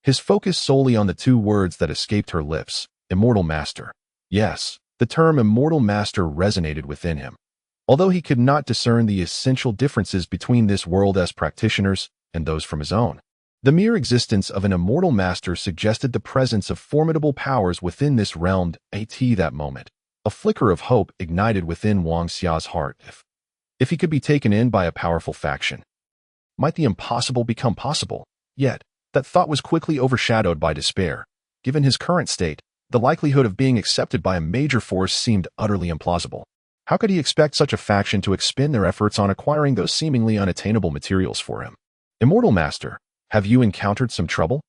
His focus solely on the two words that escaped her lips, Immortal Master. Yes, the term Immortal Master resonated within him. Although he could not discern the essential differences between this world's practitioners and those from his own, the mere existence of an Immortal Master suggested the presence of formidable powers within this realm. At that moment, a flicker of hope ignited within Wang Xia's heart. If he could be taken in by a powerful faction, might the impossible become possible? Yet, that thought was quickly overshadowed by despair. Given his current state, the likelihood of being accepted by a major force seemed utterly implausible. How could he expect such a faction to expend their efforts on acquiring those seemingly unattainable materials for him? Immortal Master, have you encountered some trouble?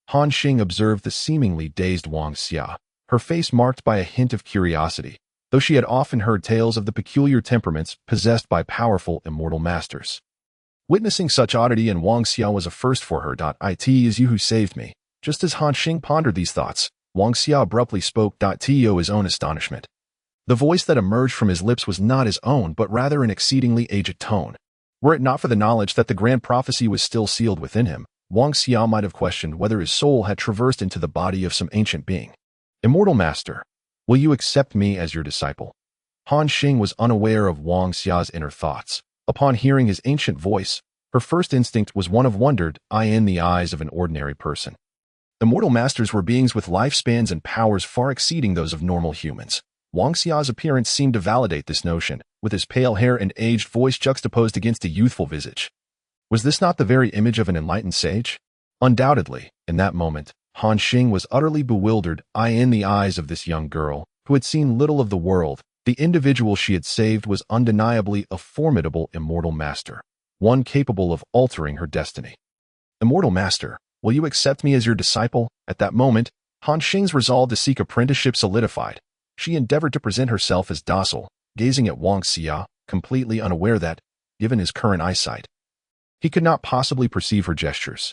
Han Xing observed the seemingly dazed Wang Xia, her face marked by a hint of curiosity, though she had often heard tales of the peculiar temperaments possessed by powerful Immortal Masters. Witnessing such oddity in Wang Xia was a first for her. It is you who saved me. Just as Han Xing pondered these thoughts, Wang Xia abruptly spoke. To his own astonishment. The voice that emerged from his lips was not his own, but rather an exceedingly aged tone. Were it not for the knowledge that the grand prophecy was still sealed within him, Wang Xia might have questioned whether his soul had traversed into the body of some ancient being. Immortal Master, will you accept me as your disciple? Han Xing was unaware of Wang Xia's inner thoughts. Upon hearing his ancient voice, her first instinct was one of wonder in the eyes of an ordinary person. Immortal Masters were beings with lifespans and powers far exceeding those of normal humans. Wang Xia's appearance seemed to validate this notion, with his pale hair and aged voice juxtaposed against a youthful visage. Was this not the very image of an enlightened sage? Undoubtedly, in that moment, Han Xing was utterly bewildered in the eyes of this young girl, who had seen little of the world. The individual she had saved was undeniably a formidable Immortal Master, one capable of altering her destiny. Immortal Master, will you accept me as your disciple? At that moment, Han Xing's resolve to seek apprenticeship solidified. She endeavored to present herself as docile, gazing at Wang Xia, completely unaware that, given his current eyesight, he could not possibly perceive her gestures.